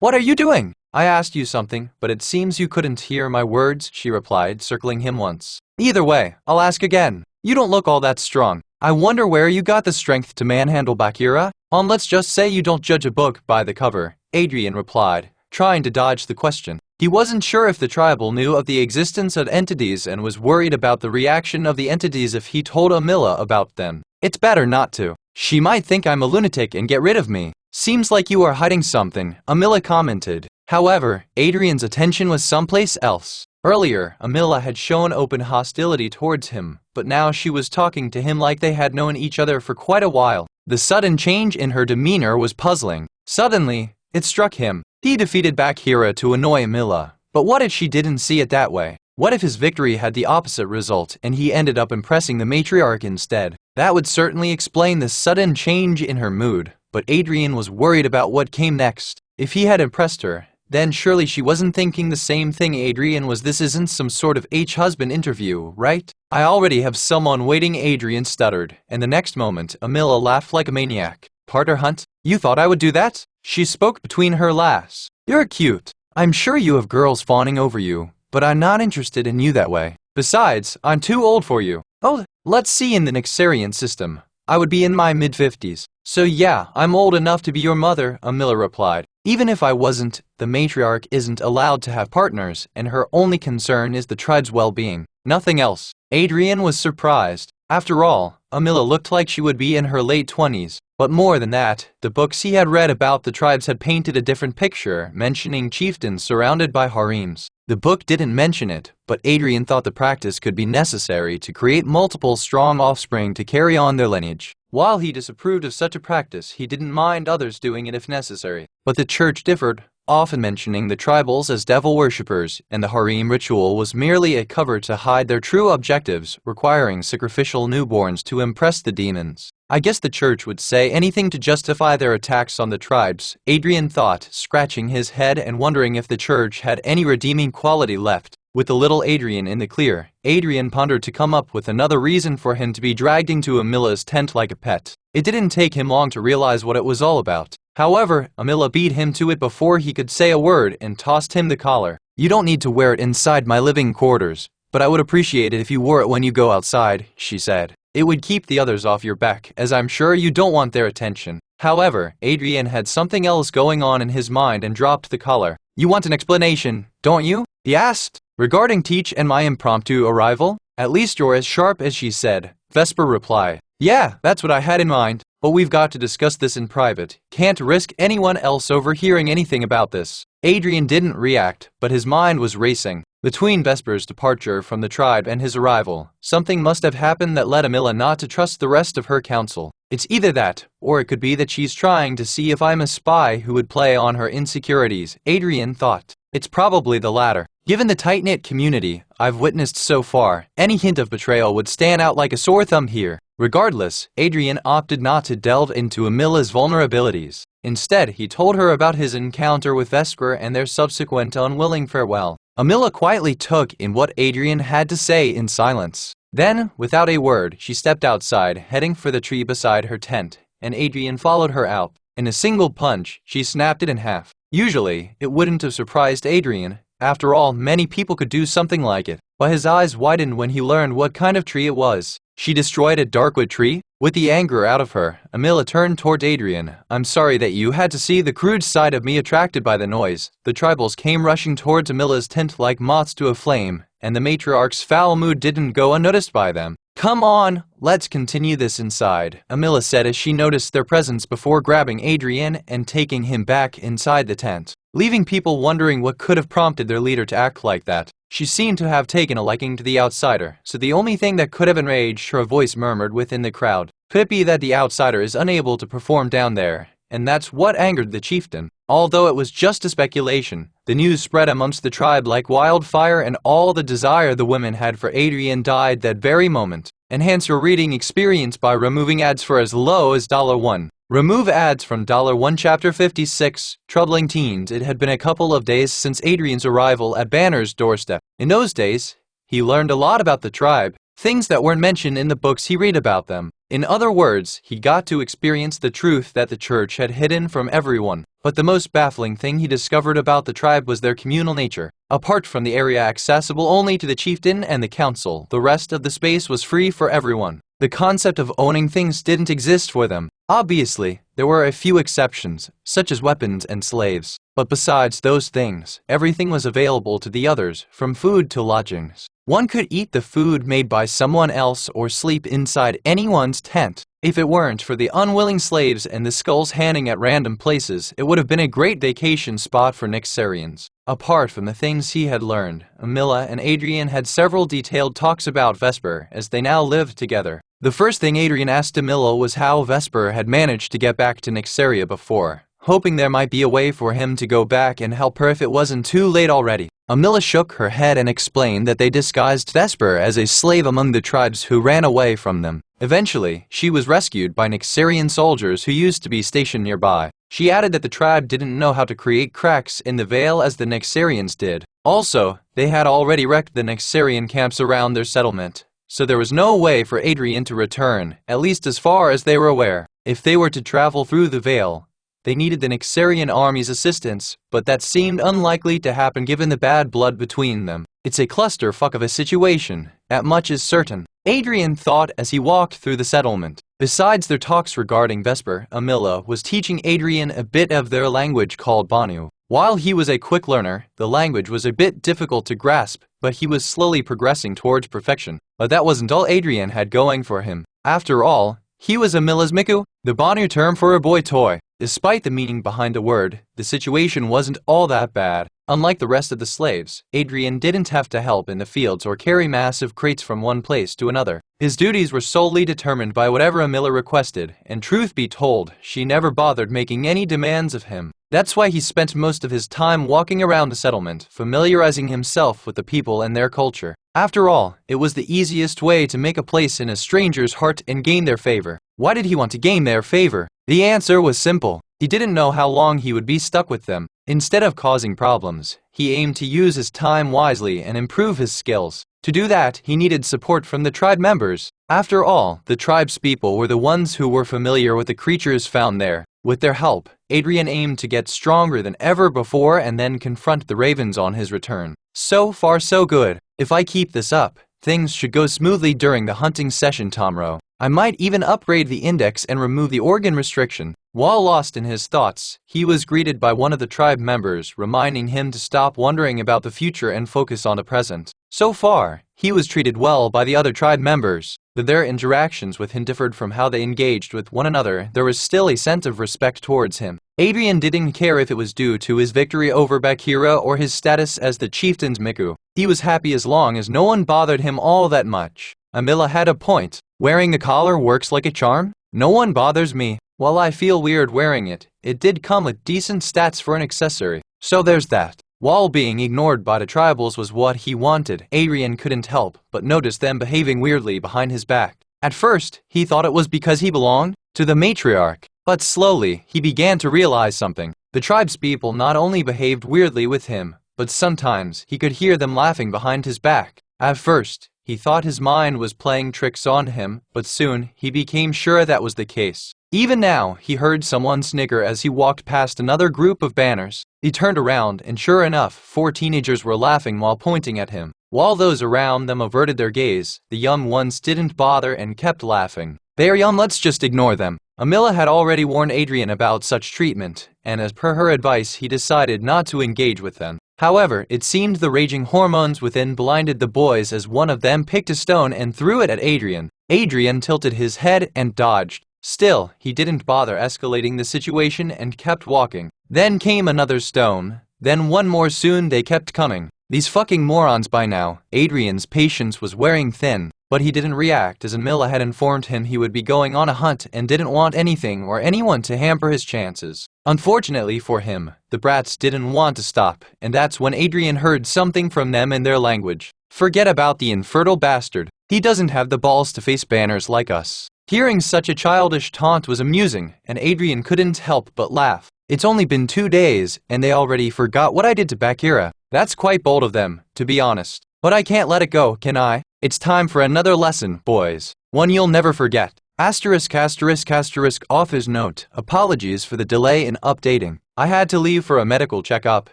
What are you doing? I asked you something, but it seems you couldn't hear my words, she replied, circling him once. Either way, I'll ask again. You don't look all that strong. I wonder where you got the strength to manhandle Bakira? Let's just say you don't judge a book by the cover, Adrian replied, trying to dodge the question. He wasn't sure if the tribal knew of the existence of entities and was worried about the reaction of the entities if he told Amila about them. It's better not to. She might think I'm a lunatic and get rid of me. Seems like you are hiding something, Amila commented. However, Adrian's attention was someplace else. Earlier, Amila had shown open hostility towards him, but now she was talking to him like they had known each other for quite a while. The sudden change in her demeanor was puzzling. Suddenly, it struck him. He defeated Bakira to annoy Amila, but what if she didn't see it that way? What if his victory had the opposite result and he ended up impressing the matriarch instead? That would certainly explain the sudden change in her mood, but Adrian was worried about what came next. If he had impressed her, then surely she wasn't thinking the same thing Adrian was. This isn't some sort of husband interview, right? I already have someone waiting, Adrian stuttered, and the next moment, Amila laughed like a maniac. Partner hunt? You thought I would do that? She spoke between her laughs. You're cute. I'm sure you have girls fawning over you, but I'm not interested in you that way. Besides, I'm too old for you. Oh, let's see, in the Nexarian system, I would be in my mid-50s. So yeah, I'm old enough to be your mother, Amila replied. Even if I wasn't, the matriarch isn't allowed to have partners, and her only concern is the tribe's well-being. Nothing else. Adrian was surprised. After all, Amila looked like she would be in her late 20s. But more than that, the books he had read about the tribes had painted a different picture, mentioning chieftains surrounded by harems. The book didn't mention it, but Adrian thought the practice could be necessary to create multiple strong offspring to carry on their lineage. While he disapproved of such a practice, he didn't mind others doing it if necessary. But the church differed, often mentioning the tribals as devil worshippers, and the harem ritual was merely a cover to hide their true objectives, requiring sacrificial newborns to impress the demons. I guess the church would say anything to justify their attacks on the tribes, Adrian thought, scratching his head and wondering if the church had any redeeming quality left. With the little Adrian in the clear, Adrian pondered to come up with another reason for him to be dragged into Amila's tent like a pet. It didn't take him long to realize what it was all about. However, Amila beat him to it before he could say a word and tossed him the collar. You don't need to wear it inside my living quarters, but I would appreciate it if you wore it when you go outside, she said. It would keep the others off your back, as I'm sure you don't want their attention. However, Adrian had something else going on in his mind and dropped the collar. You want an explanation, don't you? He asked. Regarding Teach and my impromptu arrival? At least you're as sharp as she said, Vesper replied. Yeah, that's what I had in mind, but we've got to discuss this in private. Can't risk anyone else overhearing anything about this. Adrian didn't react, but his mind was racing. Between Vesper's departure from the tribe and his arrival, something must have happened that led Amila not to trust the rest of her council. It's either that, or it could be that she's trying to see if I'm a spy who would play on her insecurities, Adrian thought. It's probably the latter. Given the tight-knit community I've witnessed so far, any hint of betrayal would stand out like a sore thumb here. Regardless, Adrian opted not to delve into Amila's vulnerabilities. Instead, he told her about his encounter with Vesper and their subsequent unwilling farewell. Amila quietly took in what Adrian had to say in silence. Then, without a word, she stepped outside, heading for the tree beside her tent, and Adrian followed her out. In a single punch, she snapped it in half. Usually, it wouldn't have surprised Adrian. After all, many people could do something like it. But his eyes widened when he learned what kind of tree it was. She destroyed a darkwood tree? With the anger out of her, Amila turned toward Adrian. I'm sorry that you had to see the crude side of me attracted by the noise. The tribals came rushing towards Amila's tent like moths to a flame, and the matriarch's foul mood didn't go unnoticed by them. Come on, let's continue this inside, Amila said as she noticed their presence before grabbing Adrian and taking him back inside the tent, leaving people wondering what could have prompted their leader to act like that. She seemed to have taken a liking to the outsider, so the only thing that could have enraged her voice murmured within the crowd. Could it be that the outsider is unable to perform down there? And that's what angered the chieftain. Although it was just a speculation, the news spread amongst the tribe like wildfire, and all the desire the women had for Adrian died that very moment. Enhance your reading experience by removing ads for as low as $1. Remove ads from $1 Chapter 56. Troubling teens. It had been a couple of days since Adrian's arrival at Banner's doorstep. In those days, he learned a lot about the tribe, things that weren't mentioned in the books he read about them. In other words, he got to experience the truth that the church had hidden from everyone. But the most baffling thing he discovered about the tribe was their communal nature. Apart from the area accessible only to the chieftain and the council, the rest of the space was free for everyone. The concept of owning things didn't exist for them. Obviously, there were a few exceptions, such as weapons and slaves. But besides those things, everything was available to the others, from food to lodgings. One could eat the food made by someone else or sleep inside anyone's tent. If it weren't for the unwilling slaves and the skulls hanging at random places, it would have been a great vacation spot for Nyxarians. Apart from the things he had learned, Amila and Adrian had several detailed talks about Vesper as they now lived together. The first thing Adrian asked Amila was how Vesper had managed to get back to Nyxaria before, hoping there might be a way for him to go back and help her if it wasn't too late already. Amila shook her head and explained that they disguised Vesper as a slave among the tribes who ran away from them. Eventually, she was rescued by Nyxarian soldiers who used to be stationed nearby. She added that the tribe didn't know how to create cracks in the veil as the Nyxarians did. Also, they had already wrecked the Nyxarian camps around their settlement, so there was no way for Adrian to return, at least as far as they were aware. If they were to travel through the veil, they needed the Nyxarian army's assistance, but that seemed unlikely to happen given the bad blood between them. It's a clusterfuck of a situation, that much is certain, Adrian thought as he walked through the settlement. Besides their talks regarding Vesper, Amila was teaching Adrian a bit of their language called Banu. While he was a quick learner, the language was a bit difficult to grasp, but he was slowly progressing towards perfection. But that wasn't all Adrian had going for him. After all, he was Amila's Miku, the Banu term for a boy toy. Despite the meaning behind the word, the situation wasn't all that bad. Unlike the rest of the slaves, Adrian didn't have to help in the fields or carry massive crates from one place to another. His duties were solely determined by whatever Amila requested, and truth be told, she never bothered making any demands of him. That's why he spent most of his time walking around the settlement, familiarizing himself with the people and their culture. After all, it was the easiest way to make a place in a stranger's heart and gain their favor. Why did he want to gain their favor? The answer was simple. He didn't know how long he would be stuck with them. Instead of causing problems, he aimed to use his time wisely and improve his skills. To do that, he needed support from the tribe members. After all, the tribe's people were the ones who were familiar with the creatures found there. With their help, Adrian aimed to get stronger than ever before and then confront the ravens on his return. So far so good. If I keep this up, things should go smoothly during the hunting session, Tomro. I might even upgrade the index and remove the organ restriction. While lost in his thoughts, he was greeted by one of the tribe members, reminding him to stop wondering about the future and focus on the present. So far, he was treated well by the other tribe members. Though their interactions with him differed from how they engaged with one another, there was still a sense of respect towards him. Adrian didn't care if it was due to his victory over Bakira or his status as the chieftain's Miku. He was happy as long as no one bothered him all that much. Amila had a point. Wearing the collar works like a charm? No one bothers me. While I feel weird wearing it, it did come with decent stats for an accessory. So there's that. While being ignored by the tribals was what he wanted, Adrian couldn't help but notice them behaving weirdly behind his back. At first, he thought it was because he belonged to the matriarch. But slowly, he began to realize something. The tribe's people not only behaved weirdly with him, but sometimes he could hear them laughing behind his back. At first, he thought his mind was playing tricks on him, but soon he became sure that was the case. Even now, he heard someone snigger as he walked past another group of banners. He turned around, and sure enough, 4 teenagers were laughing while pointing at him. While those around them averted their gaze, the young ones didn't bother and kept laughing. They are young, let's just ignore them. Amila had already warned Adrian about such treatment, and as per her advice, he decided not to engage with them. However, it seemed the raging hormones within blinded the boys as one of them picked a stone and threw it at Adrian. Adrian tilted his head and dodged. Still, he didn't bother escalating the situation and kept walking. Then came another stone, then one more, soon they kept coming. These fucking morons by now. Adrian's patience was wearing thin, but he didn't react as Amila had informed him he would be going on a hunt and didn't want anything or anyone to hamper his chances. Unfortunately for him, the brats didn't want to stop, and that's when Adrian heard something from them in their language. Forget about the infertile bastard. He doesn't have the balls to face banners like us. Hearing such a childish taunt was amusing, and Adrian couldn't help but laugh. It's only been 2 days, and they already forgot what I did to Bakira. That's quite bold of them, to be honest. But I can't let it go, can I? It's time for another lesson, boys. One you'll never forget. Asterisk asterisk asterisk off his note. Apologies for the delay in updating. I had to leave for a medical checkup,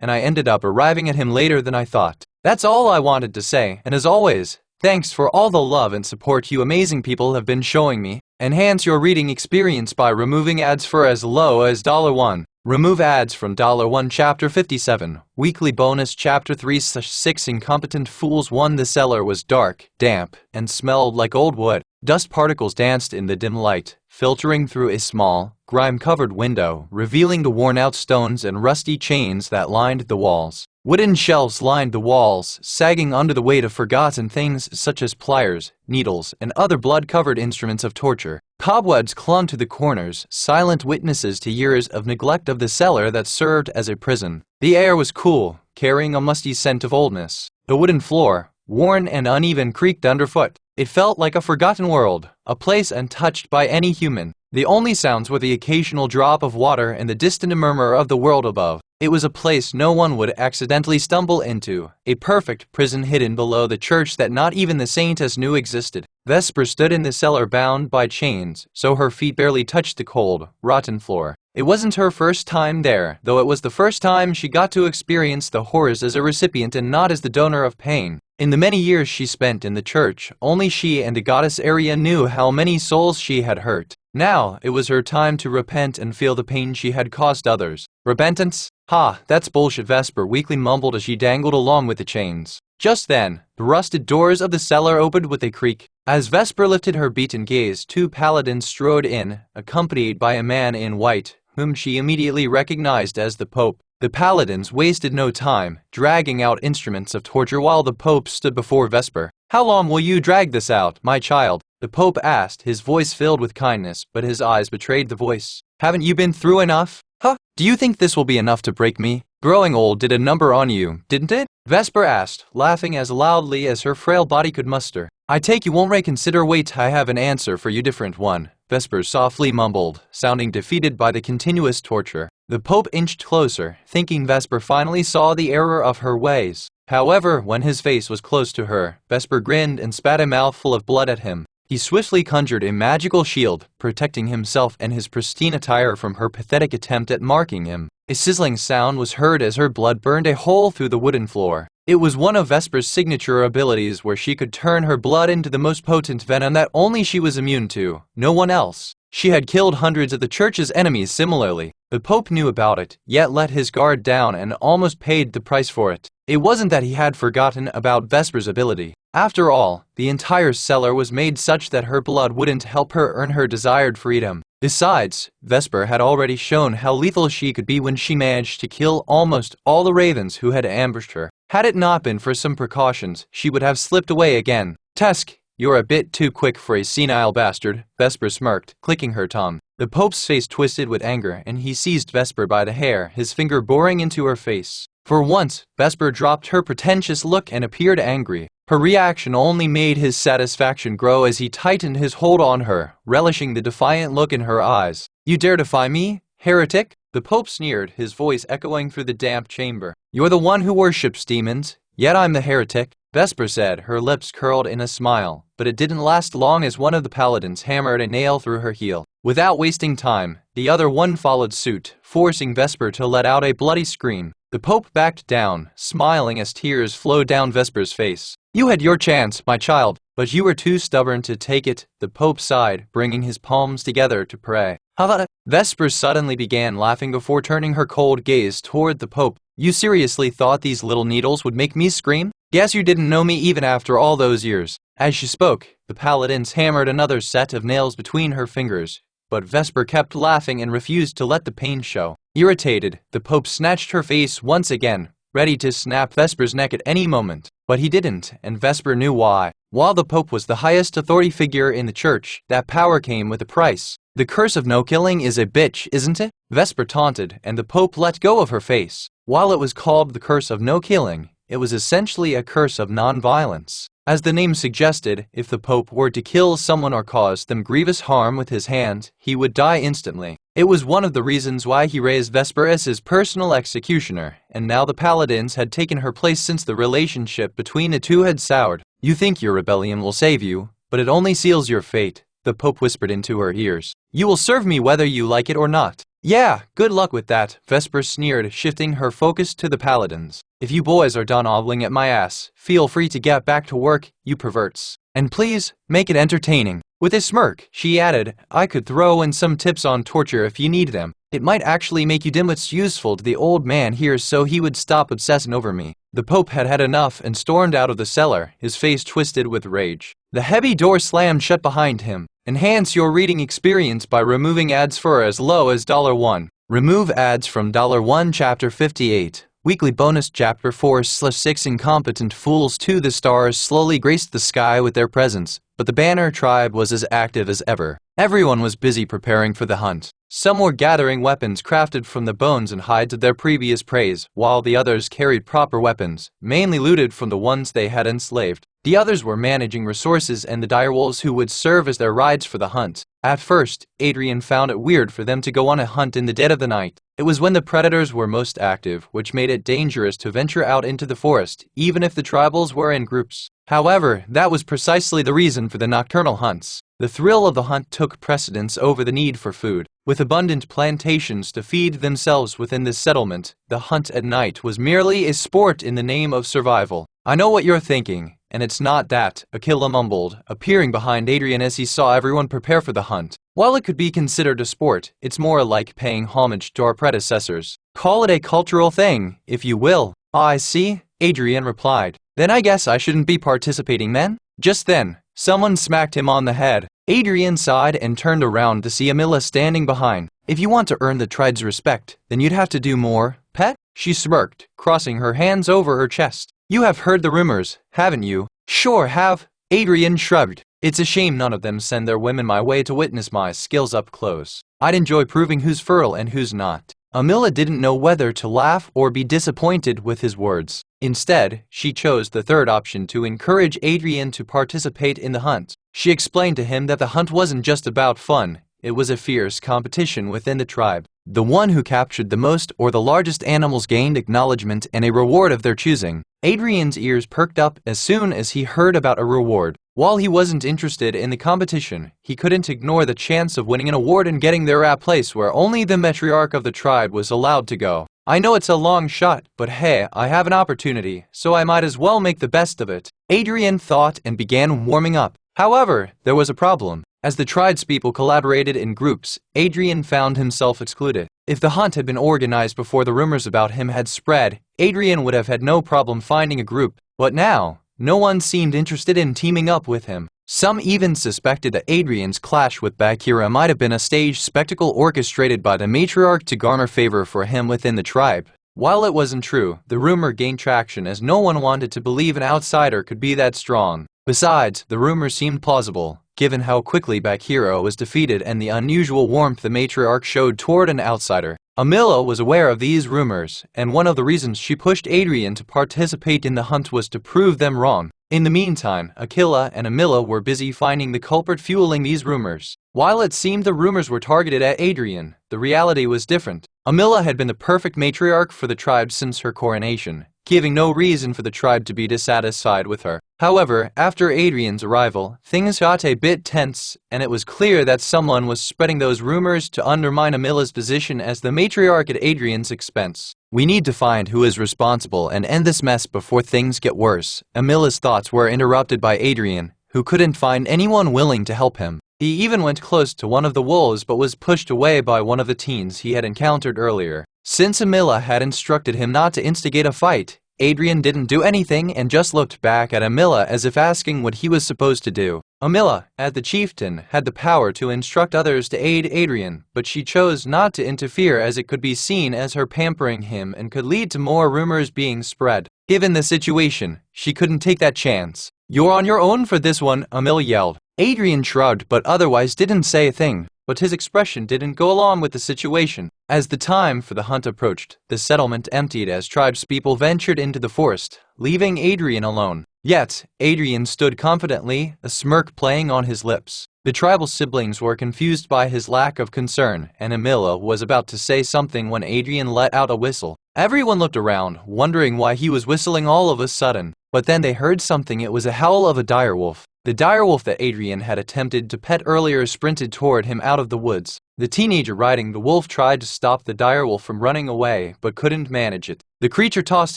and I ended up arriving at him later than I thought. That's all I wanted to say, and as always, thanks for all the love and support you amazing people have been showing me. Enhance your reading experience by removing ads for as low as $1. Remove ads from $1 Chapter 57. Weekly bonus Chapter 3/6 Incompetent Fools 1. The cellar was dark, damp, and smelled like old wood. Dust particles danced in the dim light, filtering through a small, grime-covered window, revealing the worn-out stones and rusty chains that lined the walls. Wooden shelves lined the walls, sagging under the weight of forgotten things such as pliers, needles, and other blood-covered instruments of torture. Cobwebs clung to the corners, silent witnesses to years of neglect of the cellar that served as a prison. The air was cool, carrying a musty scent of oldness. The wooden floor, worn and uneven, creaked underfoot. It felt like a forgotten world, a place untouched by any human. The only sounds were the occasional drop of water and the distant murmur of the world above. It was a place no one would accidentally stumble into, a perfect prison hidden below the church that not even the saintess knew existed. Vesper stood in the cellar bound by chains, so her feet barely touched the cold, rotten floor. It wasn't her first time there, though it was the first time she got to experience the horrors as a recipient and not as the donor of pain. In the many years she spent in the church, only she and the goddess Aria knew how many souls she had hurt. Now, it was her time to repent and feel the pain she had caused others. Repentance? Ha, that's bullshit, Vesper weakly mumbled as she dangled along with the chains. Just then, the rusted doors of the cellar opened with a creak. As Vesper lifted her beaten gaze, 2 paladins strode in, accompanied by a man in white, whom she immediately recognized as the Pope. The paladins wasted no time, dragging out instruments of torture while the Pope stood before Vesper. How long will you drag this out, my child? The Pope asked, his voice filled with kindness, but his eyes betrayed the voice. Haven't you been through enough? Huh? Do you think this will be enough to break me? Growing old did a number on you, didn't it? Vesper asked, laughing as loudly as her frail body could muster. I take you won't reconsider. Wait, I have an answer for you, different one. Vesper softly mumbled, sounding defeated by the continuous torture. The Pope inched closer, thinking Vesper finally saw the error of her ways. However, when his face was close to her, Vesper grinned and spat a mouthful of blood at him. He swiftly conjured a magical shield, protecting himself and his pristine attire from her pathetic attempt at marking him. A sizzling sound was heard as her blood burned a hole through the wooden floor. It was one of Vesper's signature abilities where she could turn her blood into the most potent venom that only she was immune to, no one else. She had killed hundreds of the church's enemies similarly. The Pope knew about it, yet let his guard down and almost paid the price for it. It wasn't that he had forgotten about Vesper's ability. After all, the entire cellar was made such that her blood wouldn't help her earn her desired freedom. Besides, Vesper had already shown how lethal she could be when she managed to kill almost all the ravens who had ambushed her. Had it not been for some precautions, she would have slipped away again. Tusk, you're a bit too quick for a senile bastard, Vesper smirked, clicking her tongue. The Pope's face twisted with anger, and he seized Vesper by the hair, his finger boring into her face. For once, Vesper dropped her pretentious look and appeared angry. Her reaction only made his satisfaction grow as he tightened his hold on her, relishing the defiant look in her eyes. You dare defy me, heretic? The Pope sneered, his voice echoing through the damp chamber. You're the one who worships demons, yet I'm the heretic, Vesper said, her lips curled in a smile, but it didn't last long as one of the paladins hammered a nail through her heel. Without wasting time, the other one followed suit, forcing Vesper to let out a bloody scream. The Pope backed down, smiling as tears flowed down Vesper's face. You had your chance, my child, but you were too stubborn to take it, the Pope sighed, bringing his palms together to pray. How about it? Vesper suddenly began laughing before turning her cold gaze toward the Pope. You seriously thought these little needles would make me scream? Guess you didn't know me even after all those years. As she spoke, the paladins hammered another set of nails between her fingers, but Vesper kept laughing and refused to let the pain show. Irritated, the Pope snatched her face once again, ready to snap Vesper's neck at any moment. But he didn't, and Vesper knew why. While the Pope was the highest authority figure in the church, that power came with a price. The curse of no killing is a bitch, isn't it? Vesper taunted, and the Pope let go of her face. While it was called the curse of no killing, it was essentially a curse of non-violence. As the name suggested, if the Pope were to kill someone or cause them grievous harm with his hand, he would die instantly. It was one of the reasons why he raised Vesper as his personal executioner, and now the paladins had taken her place since the relationship between the two had soured. You think your rebellion will save you, but it only seals your fate, the Pope whispered into her ears. You will serve me whether you like it or not. Yeah, good luck with that, Vesper sneered, shifting her focus to the paladins. If you boys are done ogling at my ass, feel free to get back to work, you perverts. And please, make it entertaining. With a smirk, she added, I could throw in some tips on torture if you need them. It might actually make you dimwits useful to the old man here so he would stop obsessing over me. The Pope had had enough and stormed out of the cellar, his face twisted with rage. The heavy door slammed shut behind him. Enhance your reading experience by removing ads for as low as $1. Remove ads from $1 Chapter 58. Weekly bonus Chapter 4/6 Incompetent fools to the stars slowly graced the sky with their presence, but the Banner tribe was as active as ever. Everyone was busy preparing for the hunt. Some were gathering weapons crafted from the bones and hides of their previous preys, while the others carried proper weapons, mainly looted from the ones they had enslaved. The others were managing resources and the direwolves who would serve as their rides for the hunt. At first, Adrian found it weird for them to go on a hunt in the dead of the night. It was when the predators were most active, which made it dangerous to venture out into the forest, even if the tribals were in groups. However, that was precisely the reason for the nocturnal hunts. The thrill of the hunt took precedence over the need for food. With abundant plantations to feed themselves within this settlement, the hunt at night was merely a sport in the name of survival. I know what you're thinking, and it's not that, Aquila mumbled, appearing behind Adrian as he saw everyone prepare for the hunt. While it could be considered a sport, it's more like paying homage to our predecessors. Call it a cultural thing, if you will. I see, Adrian replied. Then I guess I shouldn't be participating then? Just then, someone smacked him on the head. Adrian sighed and turned around to see Amila standing behind. If you want to earn the tribe's respect, then you'd have to do more, pet? She smirked, crossing her hands over her chest. You have heard the rumors, haven't you? Sure have. Adrian shrugged. It's a shame none of them send their women my way to witness my skills up close. I'd enjoy proving who's fertile and who's not. Amila didn't know whether to laugh or be disappointed with his words. Instead, she chose the third option to encourage Adrian to participate in the hunt. She explained to him that the hunt wasn't just about fun, it was a fierce competition within the tribe. The one who captured the most or the largest animals gained acknowledgement and a reward of their choosing. Adrian's ears perked up as soon as he heard about a reward. While he wasn't interested in the competition, he couldn't ignore the chance of winning an award and getting there at a place where only the matriarch of the tribe was allowed to go. I know it's a long shot, but hey, I have an opportunity, so I might as well make the best of it. Adrian thought and began warming up. However, there was a problem. As the tribespeople collaborated in groups, Adrian found himself excluded. If the hunt had been organized before the rumors about him had spread, Adrian would have had no problem finding a group. But now, no one seemed interested in teaming up with him. Some even suspected that Adrian's clash with Bakira might have been a staged spectacle orchestrated by the matriarch to garner favor for him within the tribe. While it wasn't true, the rumor gained traction as no one wanted to believe an outsider could be that strong. Besides, the rumor seemed plausible, given how quickly Bakira was defeated and the unusual warmth the matriarch showed toward an outsider. Amila was aware of these rumors, and one of the reasons she pushed Adrian to participate in the hunt was to prove them wrong. In the meantime, Aquila and Amila were busy finding the culprit fueling these rumors. While it seemed the rumors were targeted at Adrian, the reality was different. Amila had been the perfect matriarch for the tribe since her coronation, giving no reason for the tribe to be dissatisfied with her. However, after Adrian's arrival, things got a bit tense, and it was clear that someone was spreading those rumors to undermine Amila's position as the matriarch at Adrian's expense. We need to find who is responsible and end this mess before things get worse. Amila's thoughts were interrupted by Adrian, who couldn't find anyone willing to help him. He even went close to one of the wolves but was pushed away by one of the teens he had encountered earlier. Since Amila had instructed him not to instigate a fight, Adrian didn't do anything and just looked back at Amila as if asking what he was supposed to do. Amila, as the chieftain, had the power to instruct others to aid Adrian, but she chose not to interfere as it could be seen as her pampering him and could lead to more rumors being spread. Given the situation, she couldn't take that chance. "You're on your own for this one," Amila yelled. Adrian shrugged but otherwise didn't say a thing. But his expression didn't go along with the situation. As the time for the hunt approached, the settlement emptied as tribespeople ventured into the forest, leaving Adrian alone. Yet, Adrian stood confidently, a smirk playing on his lips. The tribal siblings were confused by his lack of concern, and Amila was about to say something when Adrian let out a whistle. Everyone looked around, wondering why he was whistling all of a sudden. But then they heard something. It was a howl of a direwolf. The direwolf that Adrian had attempted to pet earlier sprinted toward him out of the woods. The teenager riding the wolf tried to stop the direwolf from running away, but couldn't manage it. The creature tossed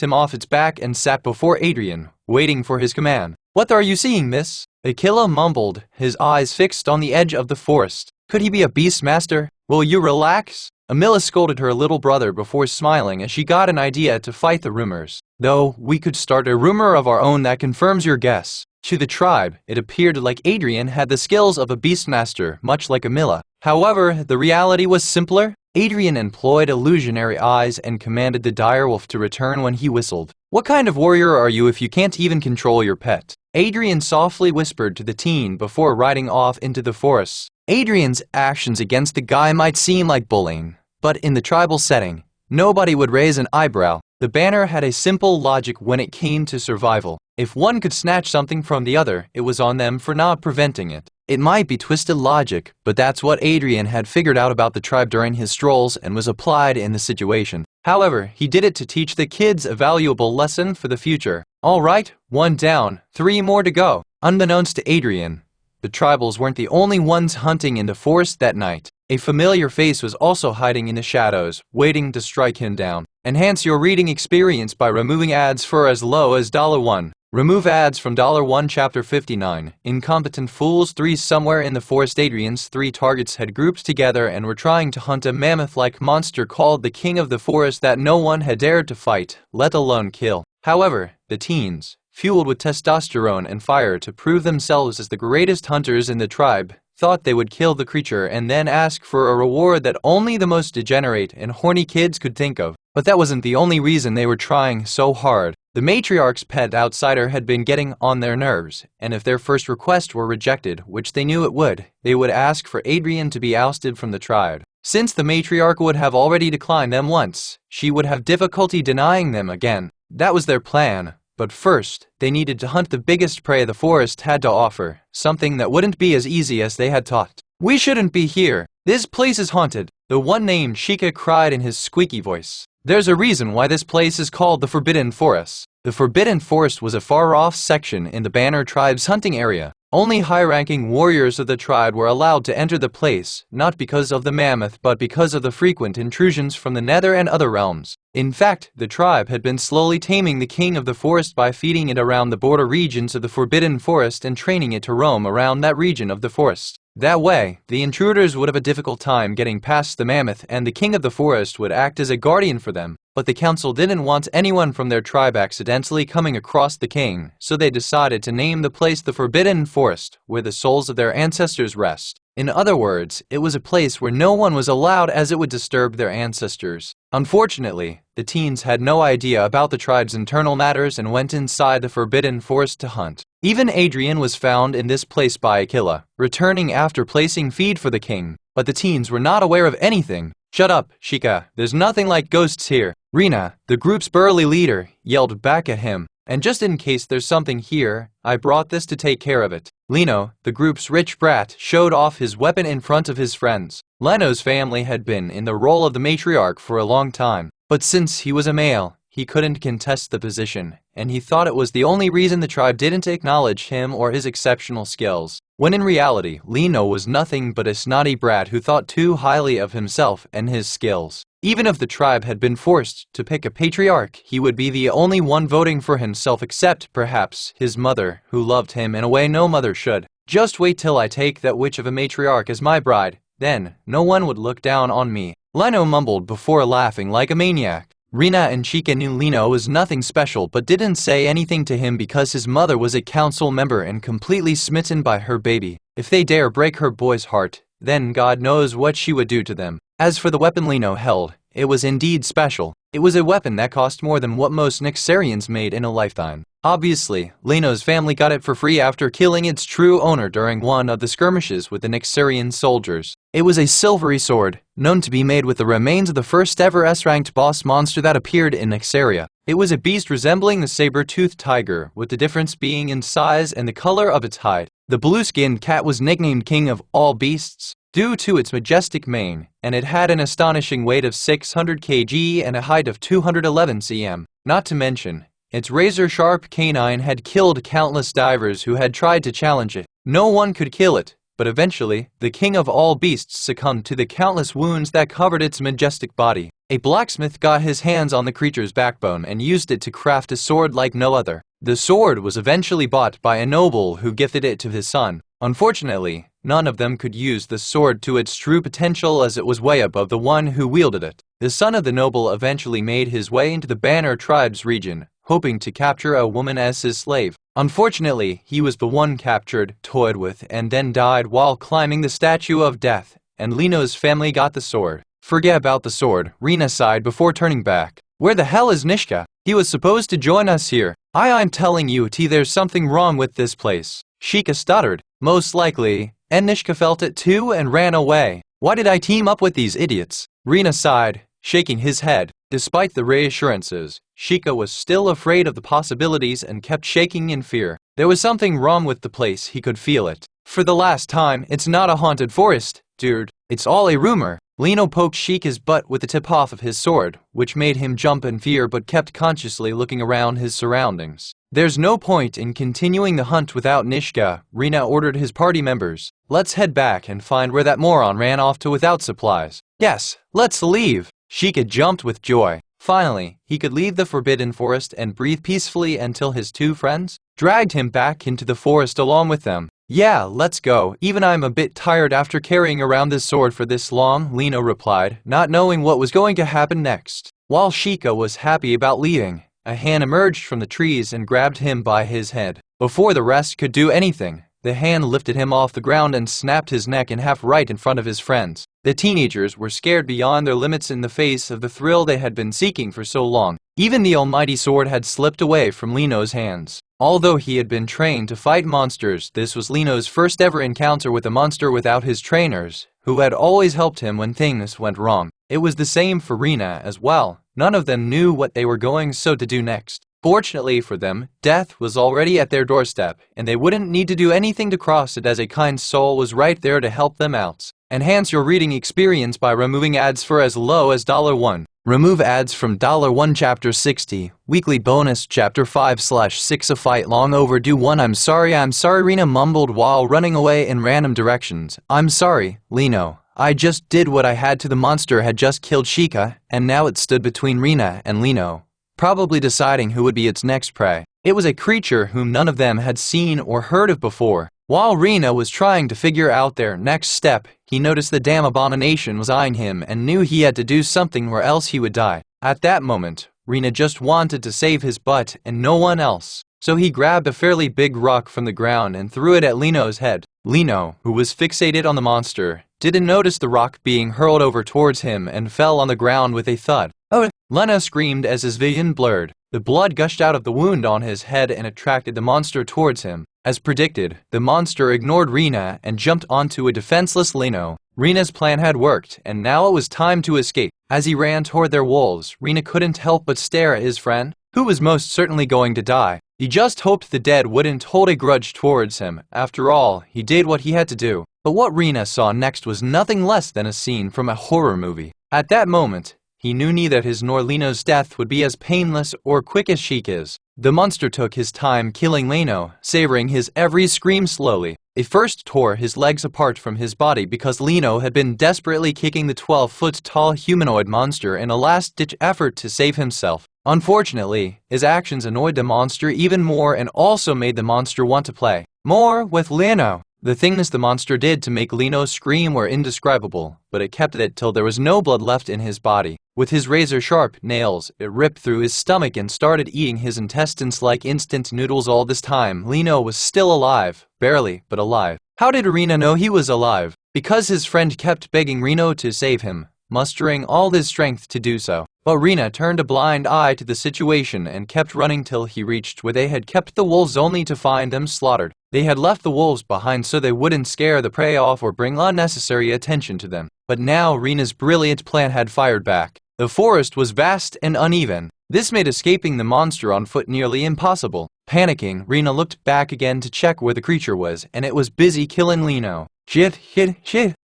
him off its back and sat before Adrian, waiting for his command. "What are you seeing, miss?" Akila mumbled, his eyes fixed on the edge of the forest. "Could he be a beast master? Will you relax?" Amila scolded her little brother before smiling as she got an idea to fight the rumors. "Though, we could start a rumor of our own that confirms your guess." To the tribe, it appeared like Adrian had the skills of a beastmaster, much like Amila. However, the reality was simpler. Adrian employed illusionary eyes and commanded the direwolf to return when he whistled. "What kind of warrior are you if you can't even control your pet?" Adrian softly whispered to the teen before riding off into the forest. Adrian's actions against the guy might seem like bullying, but in the tribal setting, nobody would raise an eyebrow. The banner had a simple logic when it came to survival. If one could snatch something from the other, it was on them for not preventing it. It might be twisted logic, but that's what Adrian had figured out about the tribe during his strolls and was applied in the situation. However, he did it to teach the kids a valuable lesson for the future. All right, 1 down, 3 more to go. Unbeknownst to Adrian, the tribals weren't the only ones hunting in the forest that night. A familiar face was also hiding in the shadows, waiting to strike him down. Enhance your reading experience by removing ads for as low as $1. Remove ads from $1 Chapter 59. Incompetent Fools 3. Somewhere in the forest, Adrian's 3 targets had grouped together and were trying to hunt a mammoth-like monster called the King of the Forest that no one had dared to fight, let alone kill. However, the teens, fueled with testosterone and fire to prove themselves as the greatest hunters in the tribe, thought they would kill the creature and then ask for a reward that only the most degenerate and horny kids could think of. But that wasn't the only reason they were trying so hard. The matriarch's pet outsider had been getting on their nerves, and if their first request were rejected, which they knew it would, they would ask for Adrian to be ousted from the tribe. Since the matriarch would have already declined them once, she would have difficulty denying them again. That was their plan. But first, they needed to hunt the biggest prey the forest had to offer, something that wouldn't be as easy as they had thought. "We shouldn't be here. This place is haunted," the one named Shika cried in his squeaky voice. "There's a reason why this place is called the Forbidden Forest." The Forbidden Forest was a far-off section in the Banner tribe's hunting area. Only high-ranking warriors of the tribe were allowed to enter the place, not because of the mammoth but because of the frequent intrusions from the nether and other realms. In fact, the tribe had been slowly taming the King of the Forest by feeding it around the border regions of the Forbidden Forest and training it to roam around that region of the forest. That way, the intruders would have a difficult time getting past the mammoth and the King of the Forest would act as a guardian for them. But the council didn't want anyone from their tribe accidentally coming across the king, so they decided to name the place the Forbidden Forest, where the souls of their ancestors rest. In other words, it was a place where no one was allowed as it would disturb their ancestors. Unfortunately, the teens had no idea about the tribe's internal matters and went inside the Forbidden Forest to hunt. Even Adrian was found in this place by Aquila, returning after placing feed for the king. But the teens were not aware of anything. "Shut up, Shika, there's nothing like ghosts here." Rena, the group's burly leader, yelled back at him. "And just in case there's something here, I brought this to take care of it." Lino, the group's rich brat, showed off his weapon in front of his friends. Leno's family had been in the role of the matriarch for a long time, but since he was a male, he couldn't contest the position, and he thought it was the only reason the tribe didn't acknowledge him or his exceptional skills. When in reality, Lino was nothing but a snotty brat who thought too highly of himself and his skills. Even if the tribe had been forced to pick a patriarch, he would be the only one voting for himself except, perhaps, his mother, who loved him in a way no mother should. "Just wait till I take that witch of a matriarch as my bride, then no one would look down on me." Lino mumbled before laughing like a maniac. Rina and Chica knew Lino was nothing special but didn't say anything to him because his mother was a council member and completely smitten by her baby. If they dare break her boy's heart, then God knows what she would do to them. As for the weapon Lino held, it was indeed special. It was a weapon that cost more than what most Nyxarians made in a lifetime. Obviously, Lino's family got it for free after killing its true owner during one of the skirmishes with the Nyxarian soldiers. It was a silvery sword, known to be made with the remains of the first ever S-ranked boss monster that appeared in Nyxaria. It was a beast resembling the saber-toothed tiger, with the difference being in size and the color of its hide. The blue-skinned cat was nicknamed King of all Beasts due to its majestic mane, and it had an astonishing weight of 600 kg and a height of 211 cm. Not to mention, its razor-sharp canine had killed countless divers who had tried to challenge it. No one could kill it, but eventually, the king of all beasts succumbed to the countless wounds that covered its majestic body. A blacksmith got his hands on the creature's backbone and used it to craft a sword like no other. The sword was eventually bought by a noble who gifted it to his son. Unfortunately, none of them could use the sword to its true potential as it was way above the one who wielded it. The son of the noble eventually made his way into the Banner Tribe's region, hoping to capture a woman as his slave. Unfortunately, he was the one captured, toyed with, and then died while climbing the Statue of Death, and Lino's family got the sword. Forget about the sword, Rina sighed before turning back. Where the hell is Nishka? He was supposed to join us here. I'm telling you, there's something wrong with this place. Chica stuttered. Most likely, and Nishka felt it too and ran away. Why did I team up with these idiots? Rina sighed, shaking his head. Despite the reassurances, Chica was still afraid of the possibilities and kept shaking in fear. There was something wrong with the place, he could feel it. For the last time, it's not a haunted forest, dude. It's all a rumor. Lino poked Chica's butt with the tip-off of his sword, which made him jump in fear but kept consciously looking around his surroundings. There's no point in continuing the hunt without Nishka, Rina ordered his party members. Let's head back and find where that moron ran off to without supplies. Yes, let's leave. Chica jumped with joy. Finally, he could leave the forbidden forest and breathe peacefully until his two friends dragged him back into the forest along with them. Yeah, let's go. Even I'm a bit tired after carrying around this sword for this long, Lino replied, not knowing what was going to happen next. While Chica was happy about leaving, a hand emerged from the trees and grabbed him by his head. Before the rest could do anything, the hand lifted him off the ground and snapped his neck in half right in front of his friends. The teenagers were scared beyond their limits in the face of the thrill they had been seeking for so long. Even the almighty sword had slipped away from Lino's hands. Although he had been trained to fight monsters, this was Lino's first ever encounter with a monster without his trainers, who had always helped him when things went wrong. It was the same for Rina as well. None of them knew what they were going to do next. Fortunately for them, death was already at their doorstep, and they wouldn't need to do anything to cross it as a kind soul was right there to help them out. Enhance your reading experience by removing ads for as low as $1. Remove ads from $1 Chapter 60, Weekly Bonus Chapter 5/6 A Fight Long Overdue 1 I'm sorry Rina mumbled while running away in random directions. I'm sorry, Lino. I just did what I had to. The monster had just killed Chica, and now it stood between Rina and Lino, probably deciding who would be its next prey. It was a creature whom none of them had seen or heard of before. While Rina was trying to figure out their next step, he noticed the damn abomination was eyeing him and knew he had to do something or else he would die. At that moment, Rina just wanted to save his butt and no one else. So he grabbed a fairly big rock from the ground and threw it at Lino's head. Lino, who was fixated on the monster, didn't notice the rock being hurled over towards him and fell on the ground with a thud. Oh! Lena screamed as his vision blurred. The blood gushed out of the wound on his head and attracted the monster towards him. As predicted, the monster ignored Rina and jumped onto a defenseless Lino. Rina's plan had worked, and now it was time to escape. As he ran toward their wolves, Rina couldn't help but stare at his friend, who was most certainly going to die. He just hoped the dead wouldn't hold a grudge towards him. After all, he did what he had to do. But what Rina saw next was nothing less than a scene from a horror movie. At that moment, he knew neither his nor Lino's death would be as painless or quick as Chica's. The monster took his time killing Lino, savoring his every scream slowly. It first tore his legs apart from his body because Lino had been desperately kicking the 12-foot-tall humanoid monster in a last-ditch effort to save himself. Unfortunately, his actions annoyed the monster even more and also made the monster want to play more with Lino. The things the monster did to make Lino scream were indescribable, but it kept it till there was no blood left in his body. With his razor-sharp nails, it ripped through his stomach and started eating his intestines like instant noodles. All this time, Lino was still alive. Barely, but alive. How did Rena know he was alive? Because his friend kept begging Reno to save him, mustering all his strength to do so. But Rena turned a blind eye to the situation and kept running till he reached where they had kept the wolves, only to find them slaughtered. They had left the wolves behind so they wouldn't scare the prey off or bring unnecessary attention to them. But now Rena's brilliant plan had fired back. The forest was vast and uneven. This made escaping the monster on foot nearly impossible. Panicking, Rena looked back again to check where the creature was, and it was busy killing Lino. Shit.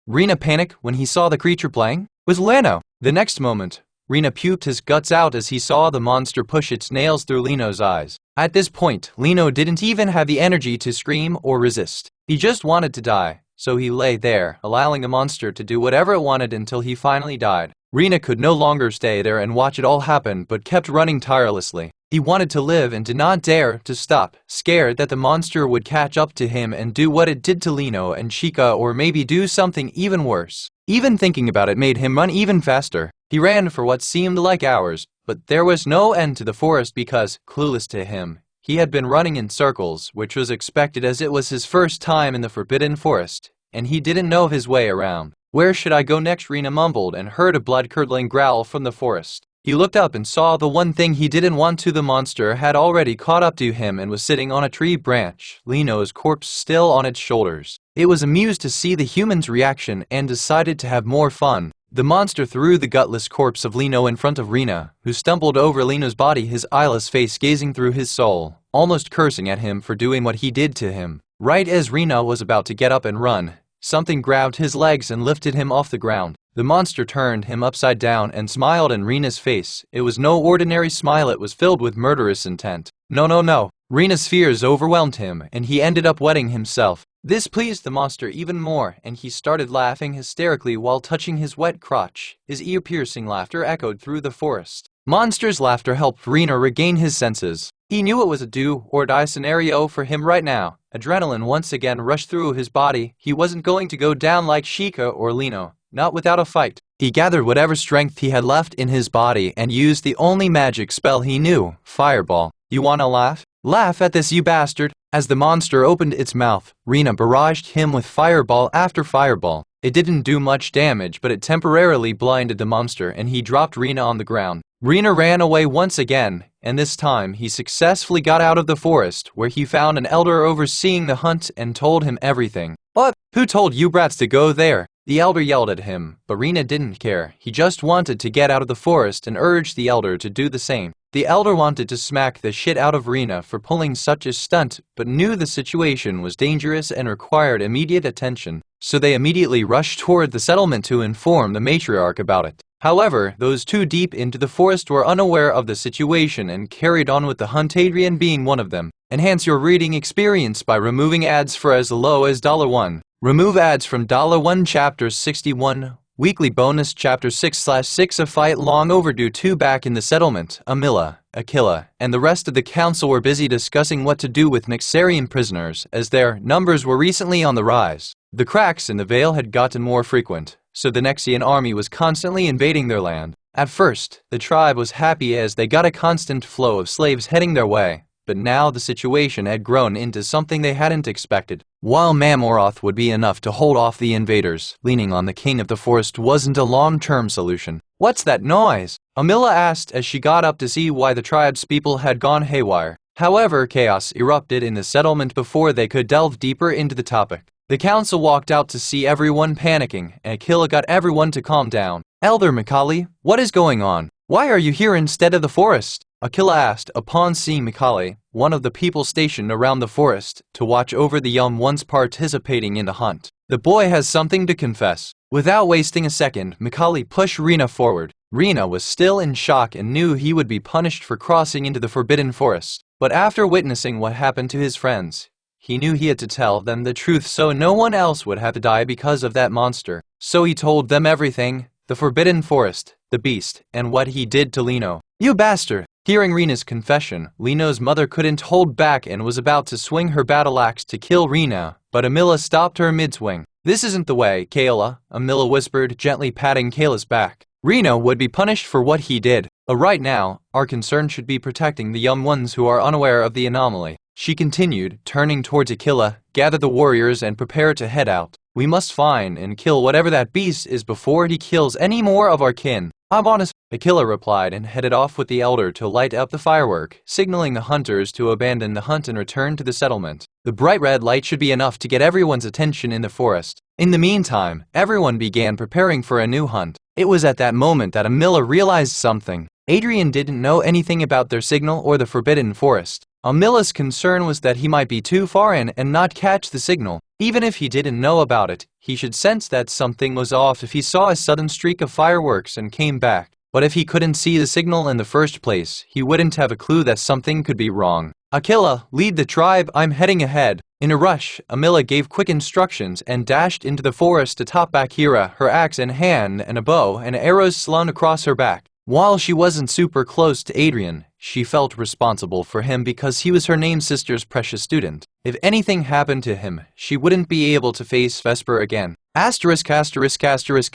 Rena panicked when he saw the creature playing with Lino. The next moment, Rena puked his guts out as he saw the monster push its nails through Lino's eyes. At this point, Lino didn't even have the energy to scream or resist. He just wanted to die, so he lay there, allowing the monster to do whatever it wanted until he finally died. Rena could no longer stay there and watch it all happen, but kept running tirelessly. He wanted to live and did not dare to stop, scared that the monster would catch up to him and do what it did to Lino and Chica, or maybe do something even worse. Even thinking about it made him run even faster. He ran for what seemed like hours, but there was no end to the forest because, clueless to him, he had been running in circles, which was expected as it was his first time in the Forbidden Forest, and he didn't know his way around. Where should I go next? Rena mumbled and heard a blood-curdling growl from the forest. He looked up and saw the one thing he didn't want to. The monster had already caught up to him and was sitting on a tree branch, Lino's corpse still on its shoulders. It was amused to see the human's reaction and decided to have more fun. The monster threw the gutless corpse of Lino in front of Rena, who stumbled over Lino's body, his eyeless face gazing through his soul, almost cursing at him for doing what he did to him. Right as Rena was about to get up and run, something grabbed his legs and lifted him off the ground. The monster turned him upside down and smiled in Rena's face. It was no ordinary smile, it was filled with murderous intent. No. Rena's fears overwhelmed him, and he ended up wetting himself. This pleased the monster even more, and he started laughing hysterically while touching his wet crotch. His ear-piercing laughter echoed through the forest. Monster's laughter helped Rena regain his senses. He knew it was a do-or-die scenario for him right now. Adrenaline once again rushed through his body. He wasn't going to go down like Chica or Lino, not without a fight. He gathered whatever strength he had left in his body and used the only magic spell he knew, Fireball. You wanna laugh? Laugh at this, you bastard! As the monster opened its mouth, Rena barraged him with fireball after fireball. It didn't do much damage, but it temporarily blinded the monster and he dropped Rena on the ground. Rena ran away once again, and this time he successfully got out of the forest, where he found an elder overseeing the hunt and told him everything. What? Who told you brats to go there? The elder yelled at him, but Rena didn't care. He just wanted to get out of the forest and urged the elder to do the same. The elder wanted to smack the shit out of Rena for pulling such a stunt, but knew the situation was dangerous and required immediate attention, so they immediately rushed toward the settlement to inform the matriarch about it. However, those too deep into the forest were unaware of the situation and carried on with the hunt, Adrian being one of them. Enhance your reading experience by removing ads for as low as $1. Remove ads from $1 Chapter 61. Weekly bonus Chapter 6/6. A fight long overdue. 2 back in the settlement. Amila, Aquila, and the rest of the council were busy discussing what to do with Nixarian prisoners, as their numbers were recently on the rise. The cracks in the veil had gotten more frequent, so the Nexian army was constantly invading their land. At first, the tribe was happy as they got a constant flow of slaves heading their way, but now the situation had grown into something they hadn't expected. While Mamoroth would be enough to hold off the invaders, leaning on the king of the forest wasn't a long-term solution. What's that noise? Amila asked as she got up to see why the tribe's people had gone haywire. However, chaos erupted in the settlement before they could delve deeper into the topic. The council walked out to see everyone panicking, and Aquila got everyone to calm down. Elder Mikali, what is going on? Why are you here instead of the forest? Aquila asked upon seeing Mikali, one of the people stationed around the forest, to watch over the young ones participating in the hunt. The boy has something to confess. Without wasting a second, Mikali pushed Rena forward. Rena was still in shock and knew he would be punished for crossing into the Forbidden Forest. But after witnessing what happened to his friends, he knew he had to tell them the truth so no one else would have to die because of that monster. So he told them everything, the Forbidden Forest, the beast, and what he did to Lino. You bastard! Hearing Rena's confession, Lino's mother couldn't hold back and was about to swing her battle axe to kill Rena, but Amila stopped her mid-swing. "This isn't the way, Kayla," Amila whispered, gently patting Kayla's back. "Rena would be punished for what he did. But right now, our concern should be protecting the young ones who are unaware of the anomaly." She continued, turning towards Akila. "Gather the warriors and prepare to head out. We must find and kill whatever that beast is before he kills any more of our kin." "I'm honest," Akila replied and headed off with the elder to light up the firework, signaling the hunters to abandon the hunt and return to the settlement. The bright red light should be enough to get everyone's attention in the forest. In the meantime, everyone began preparing for a new hunt. It was at that moment that Amila realized something. Adrian didn't know anything about their signal or the forbidden forest. Amila's concern was that he might be too far in and not catch the signal. Even if he didn't know about it, he should sense that something was off if he saw a sudden streak of fireworks and came back. But if he couldn't see the signal in the first place, he wouldn't have a clue that something could be wrong. "Akila, lead the tribe, I'm heading ahead." In a rush, Amila gave quick instructions and dashed into the forest atop Bakira, her axe in hand and a bow and arrows slung across her back. While she wasn't super close to Adrian, she felt responsible for him because he was her namesister's precious student. If anything happened to him, she wouldn't be able to face Vesper again.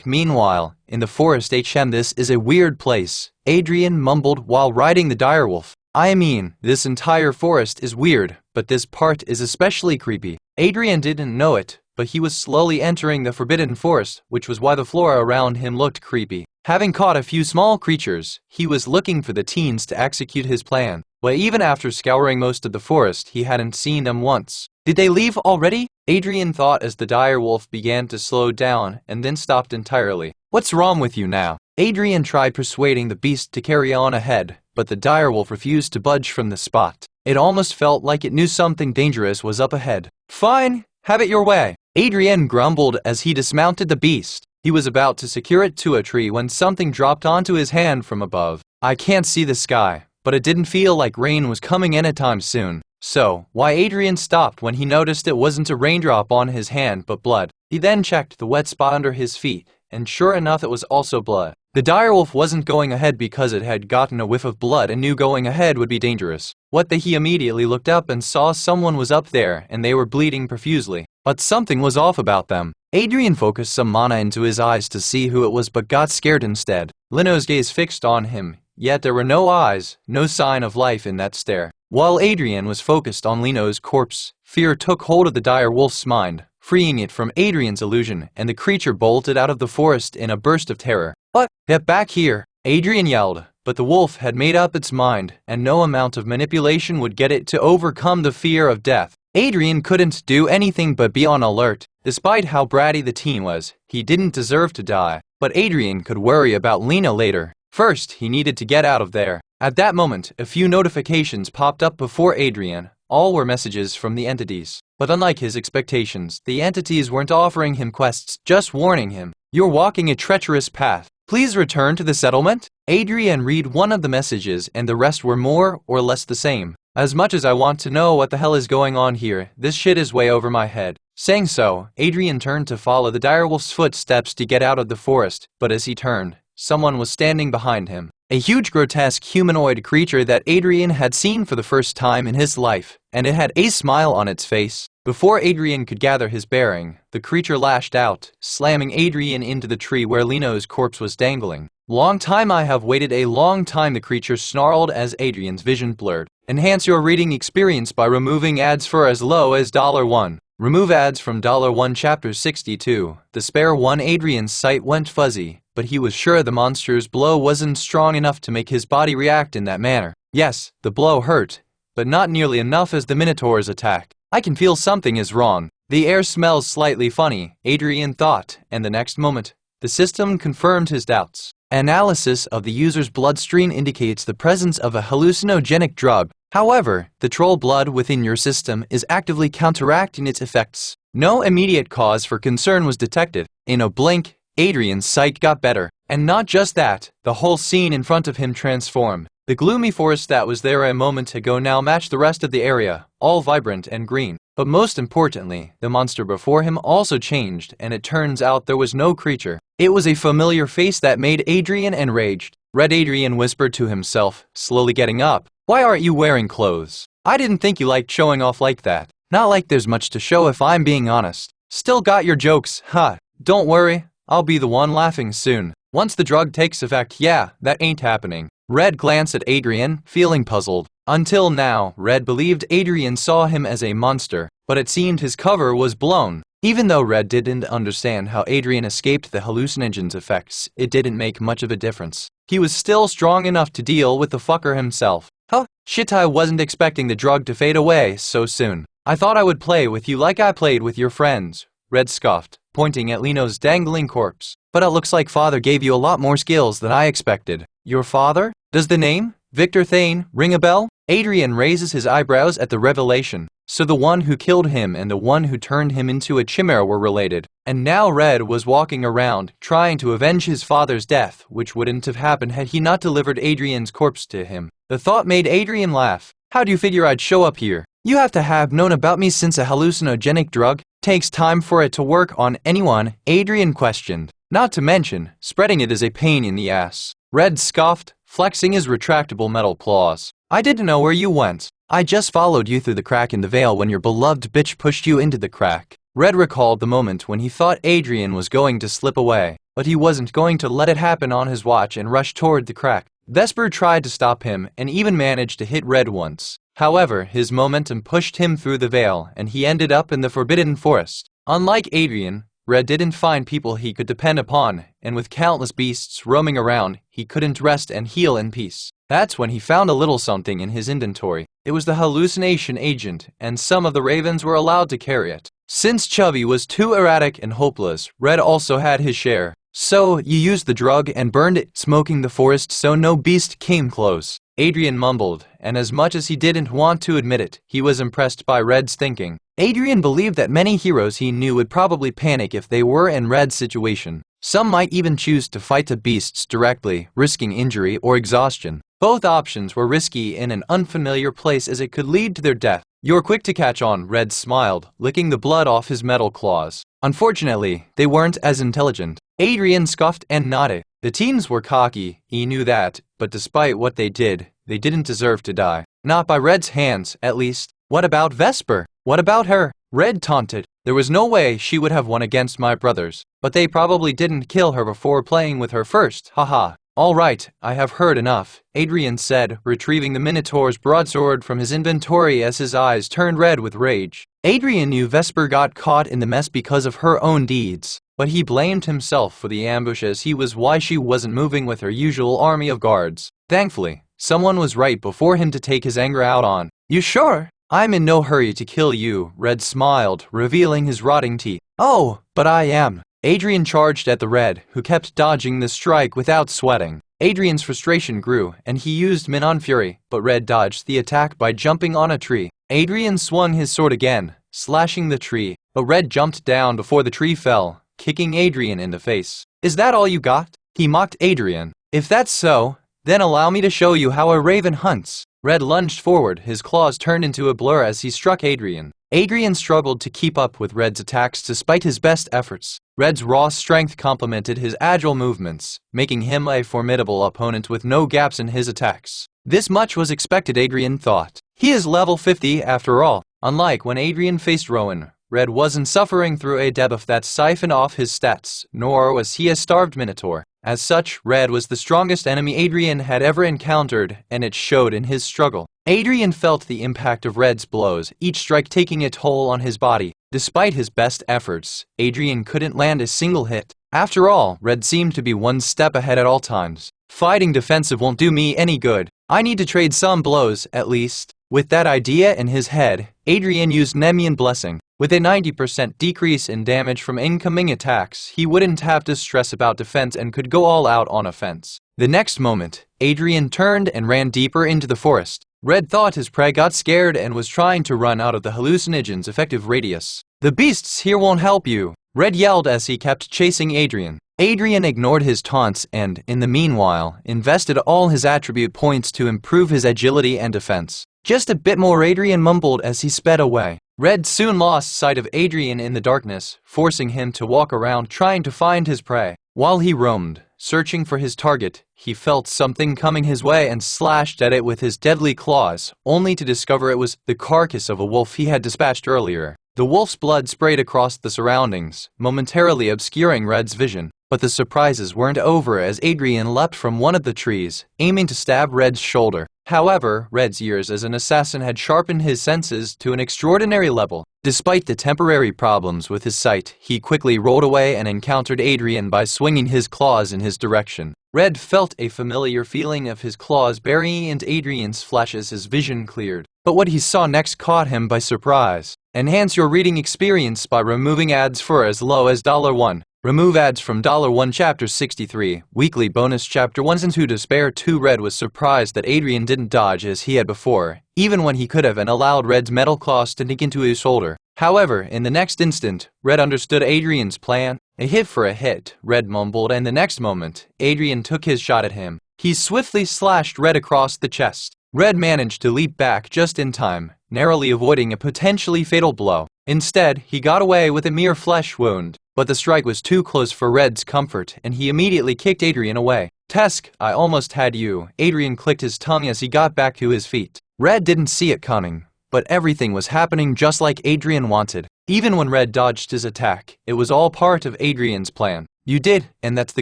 Meanwhile, in the forest this is a weird place, Adrian mumbled while riding the direwolf. "I mean, this entire forest is weird, but this part is especially creepy." Adrian didn't know it, but he was slowly entering the forbidden forest, which was why the flora around him looked creepy. Having caught a few small creatures, he was looking for the teens to execute his plan. But even after scouring most of the forest, he hadn't seen them once. "Did they leave already?" Adrian thought as the direwolf began to slow down and then stopped entirely. "What's wrong with you now?" Adrian tried persuading the beast to carry on ahead, but the direwolf refused to budge from the spot. It almost felt like it knew something dangerous was up ahead. "Fine, have it your way," Adrian grumbled as he dismounted the beast. He was about to secure it to a tree when something dropped onto his hand from above. "I can't see the sky, but it didn't feel like rain was coming anytime soon." So, why Adrian stopped when he noticed it wasn't a raindrop on his hand but blood. He then checked the wet spot under his feet, and sure enough it was also blood. The direwolf wasn't going ahead because it had gotten a whiff of blood and knew going ahead would be dangerous. He immediately looked up and saw someone was up there and they were bleeding profusely. But something was off about them. Adrian focused some mana into his eyes to see who it was but got scared instead. Lino's gaze fixed on him, yet there were no eyes, no sign of life in that stare. While Adrian was focused on Lino's corpse, fear took hold of the dire wolf's mind, freeing it from Adrian's illusion, and the creature bolted out of the forest in a burst of terror. "What? Get back here!" Adrian yelled, but the wolf had made up its mind, and no amount of manipulation would get it to overcome the fear of death. Adrian couldn't do anything but be on alert. Despite how bratty the teen was, he didn't deserve to die. But Adrian could worry about Lena later. First, he needed to get out of there. At that moment, a few notifications popped up before Adrian. All were messages from the entities. But unlike his expectations, the entities weren't offering him quests, just warning him. "You're walking a treacherous path. Please return to the settlement." Adrian read one of the messages and the rest were more or less the same. "As much as I want to know what the hell is going on here, this shit is way over my head." Saying so, Adrian turned to follow the direwolf's footsteps to get out of the forest, but as he turned, someone was standing behind him. A huge grotesque humanoid creature that Adrian had seen for the first time in his life, and it had a smile on its face. Before Adrian could gather his bearing, the creature lashed out, slamming Adrian into the tree where Lino's corpse was dangling. "Long time, I have waited a long time," the creature snarled as Adrian's vision blurred. "Enhance your reading experience by removing ads for as low as $1. Remove ads from $1 Chapter 62. The spare one. Adrian's sight went fuzzy, but he was sure the monster's blow wasn't strong enough to make his body react in that manner. Yes, the blow hurt, but not nearly enough as the Minotaur's attack. "I can feel something is wrong. The air smells slightly funny," Adrian thought, and the next moment, the system confirmed his doubts. Analysis of the user's bloodstream indicates the presence of a hallucinogenic drug. However, the troll blood within your system is actively counteracting its effects. No immediate cause for concern was detected. In a blink, Adrian's sight got better. And not just that, the whole scene in front of him transformed. The gloomy forest that was there a moment ago now matched the rest of the area, all vibrant and green. But most importantly, the monster before him also changed, and it turns out there was no creature. It was a familiar face that made Adrian enraged. Red Adrian whispered to himself, slowly getting up. Why aren't you wearing clothes? I didn't think you liked showing off like that. Not like there's much to show if I'm being honest. Still got your jokes, huh? Don't worry, I'll be the one laughing soon. Once the drug takes effect, yeah, that ain't happening. Red glanced at Adrian, feeling puzzled. Until now, Red believed Adrian saw him as a monster, but it seemed his cover was blown. Even though Red didn't understand how Adrian escaped the hallucinogen's effects, it didn't make much of a difference. He was still strong enough to deal with the fucker himself. Huh? Shit, I wasn't expecting the drug to fade away so soon. I thought I would play with you like I played with your friends. Red scoffed, pointing at Lino's dangling corpse. But it looks like father gave you a lot more skills than I expected. Your father? Does the name, Victor Thane, ring a bell? Adrian raises his eyebrows at the revelation. So the one who killed him and the one who turned him into a chimera were related. And now Red was walking around, trying to avenge his father's death, which wouldn't have happened had he not delivered Adrian's corpse to him. The thought made Adrian laugh. How do you figure I'd show up here? You have to have known about me since a hallucinogenic drug takes time for it to work on anyone, Adrian questioned. Not to mention, spreading it is a pain in the ass. Red scoffed, flexing his retractable metal claws. I didn't know where you went. I just followed you through the crack in the veil when your beloved bitch pushed you into the crack. Red recalled the moment when he thought Adrian was going to slip away, but he wasn't going to let it happen on his watch and rush toward the crack. Vesper tried to stop him and even managed to hit Red once. However, his momentum pushed him through the veil and he ended up in the Forbidden Forest. Unlike Adrian, Red didn't find people he could depend upon, and with countless beasts roaming around, he couldn't rest and heal in peace. That's when he found a little something in his inventory. It was the hallucination agent, and some of the ravens were allowed to carry it. Since Chubby was too erratic and hopeless, Red also had his share. So, you used the drug and burned it, smoking the forest so no beast came close. Adrian mumbled, and as much as he didn't want to admit it, he was impressed by Red's thinking. Adrian believed that many heroes he knew would probably panic if they were in Red's situation. Some might even choose to fight the beasts directly, risking injury or exhaustion. Both options were risky in an unfamiliar place as it could lead to their death. You're quick to catch on, Red smiled, licking the blood off his metal claws. Unfortunately, they weren't as intelligent. Adrian scoffed and nodded. The teens were cocky, he knew that, but despite what they didn't deserve to die. Not by Red's hands, at least. What about Vesper? What about her? Red taunted. There was no way she would have won against my brothers, but they probably didn't kill her before playing with her first, haha. All right, I have heard enough, Adrian said, retrieving the Minotaur's broadsword from his inventory as his eyes turned red with rage. Adrian knew Vesper got caught in the mess because of her own deeds, but he blamed himself for the ambush as he was why she wasn't moving with her usual army of guards. Thankfully, someone was right before him to take his anger out on. You sure? I'm in no hurry to kill you, Red smiled, revealing his rotting teeth. Oh, but I am. Adrian charged at the Red, who kept dodging the strike without sweating. Adrian's frustration grew, and he used Minon Fury, but Red dodged the attack by jumping on a tree. Adrian swung his sword again, slashing the tree, but Red jumped down before the tree fell, kicking Adrian in the face. Is that all you got? He mocked Adrian. If that's so, then allow me to show you how a raven hunts. Red lunged forward, his claws turned into a blur as he struck Adrian. Adrian struggled to keep up with Red's attacks despite his best efforts. Red's raw strength complemented his agile movements, making him a formidable opponent with no gaps in his attacks. This much was expected, Adrian thought. He is level 50 after all. Unlike when Adrian faced Rowan, Red wasn't suffering through a debuff that siphoned off his stats, nor was he a starved Minotaur. As such, Red was the strongest enemy Adrian had ever encountered, and it showed in his struggle. Adrian felt the impact of Red's blows, each strike taking a toll on his body. Despite his best efforts, Adrian couldn't land a single hit. After all, Red seemed to be one step ahead at all times. Fighting defensive won't do me any good. I need to trade some blows, at least. With that idea in his head, Adrian used Nemean Blessing. With a 90% decrease in damage from incoming attacks, he wouldn't have to stress about defense and could go all out on offense. The next moment, Adrian turned and ran deeper into the forest. Red thought his prey got scared and was trying to run out of the hallucinogen's effective radius. The beasts here won't help you, Red yelled as he kept chasing Adrian. Adrian ignored his taunts and, in the meanwhile, invested all his attribute points to improve his agility and defense. Just a bit more, Adrian mumbled as he sped away. Red soon lost sight of Adrian in the darkness, forcing him to walk around trying to find his prey. While he roamed, searching for his target. He felt something coming his way and slashed at it with his deadly claws, only to discover it was the carcass of a wolf he had dispatched earlier. The wolf's blood sprayed across the surroundings, momentarily obscuring Red's vision. But the surprises weren't over as Adrian leapt from one of the trees, aiming to stab Red's shoulder. However, Red's years as an assassin had sharpened his senses to an extraordinary level. Despite the temporary problems with his sight, he quickly rolled away and encountered Adrian by swinging his claws in his direction. Red felt a familiar feeling of his claws burying into Adrian's flesh as his vision cleared. But what he saw next caught him by surprise. Enhance your reading experience by removing ads for as low as $1. Remove ads from $1 Chapter 63, Weekly Bonus Chapter 1 and 2 to spare 2. Red was surprised that Adrian didn't dodge as he had before, even when he could have, and allowed Red's metal claws to dig into his shoulder. However, in the next instant, Red understood Adrian's plan. A hit for a hit, Red mumbled, and the next moment, Adrian took his shot at him. He swiftly slashed Red across the chest. Red managed to leap back just in time, narrowly avoiding a potentially fatal blow. Instead, he got away with a mere flesh wound. But the strike was too close for Red's comfort, and he immediately kicked Adrian away. Tesk, I almost had you. Adrian clicked his tongue as he got back to his feet. Red didn't see it coming, but everything was happening just like Adrian wanted. Even when Red dodged his attack, it was all part of Adrian's plan. You did, and that's the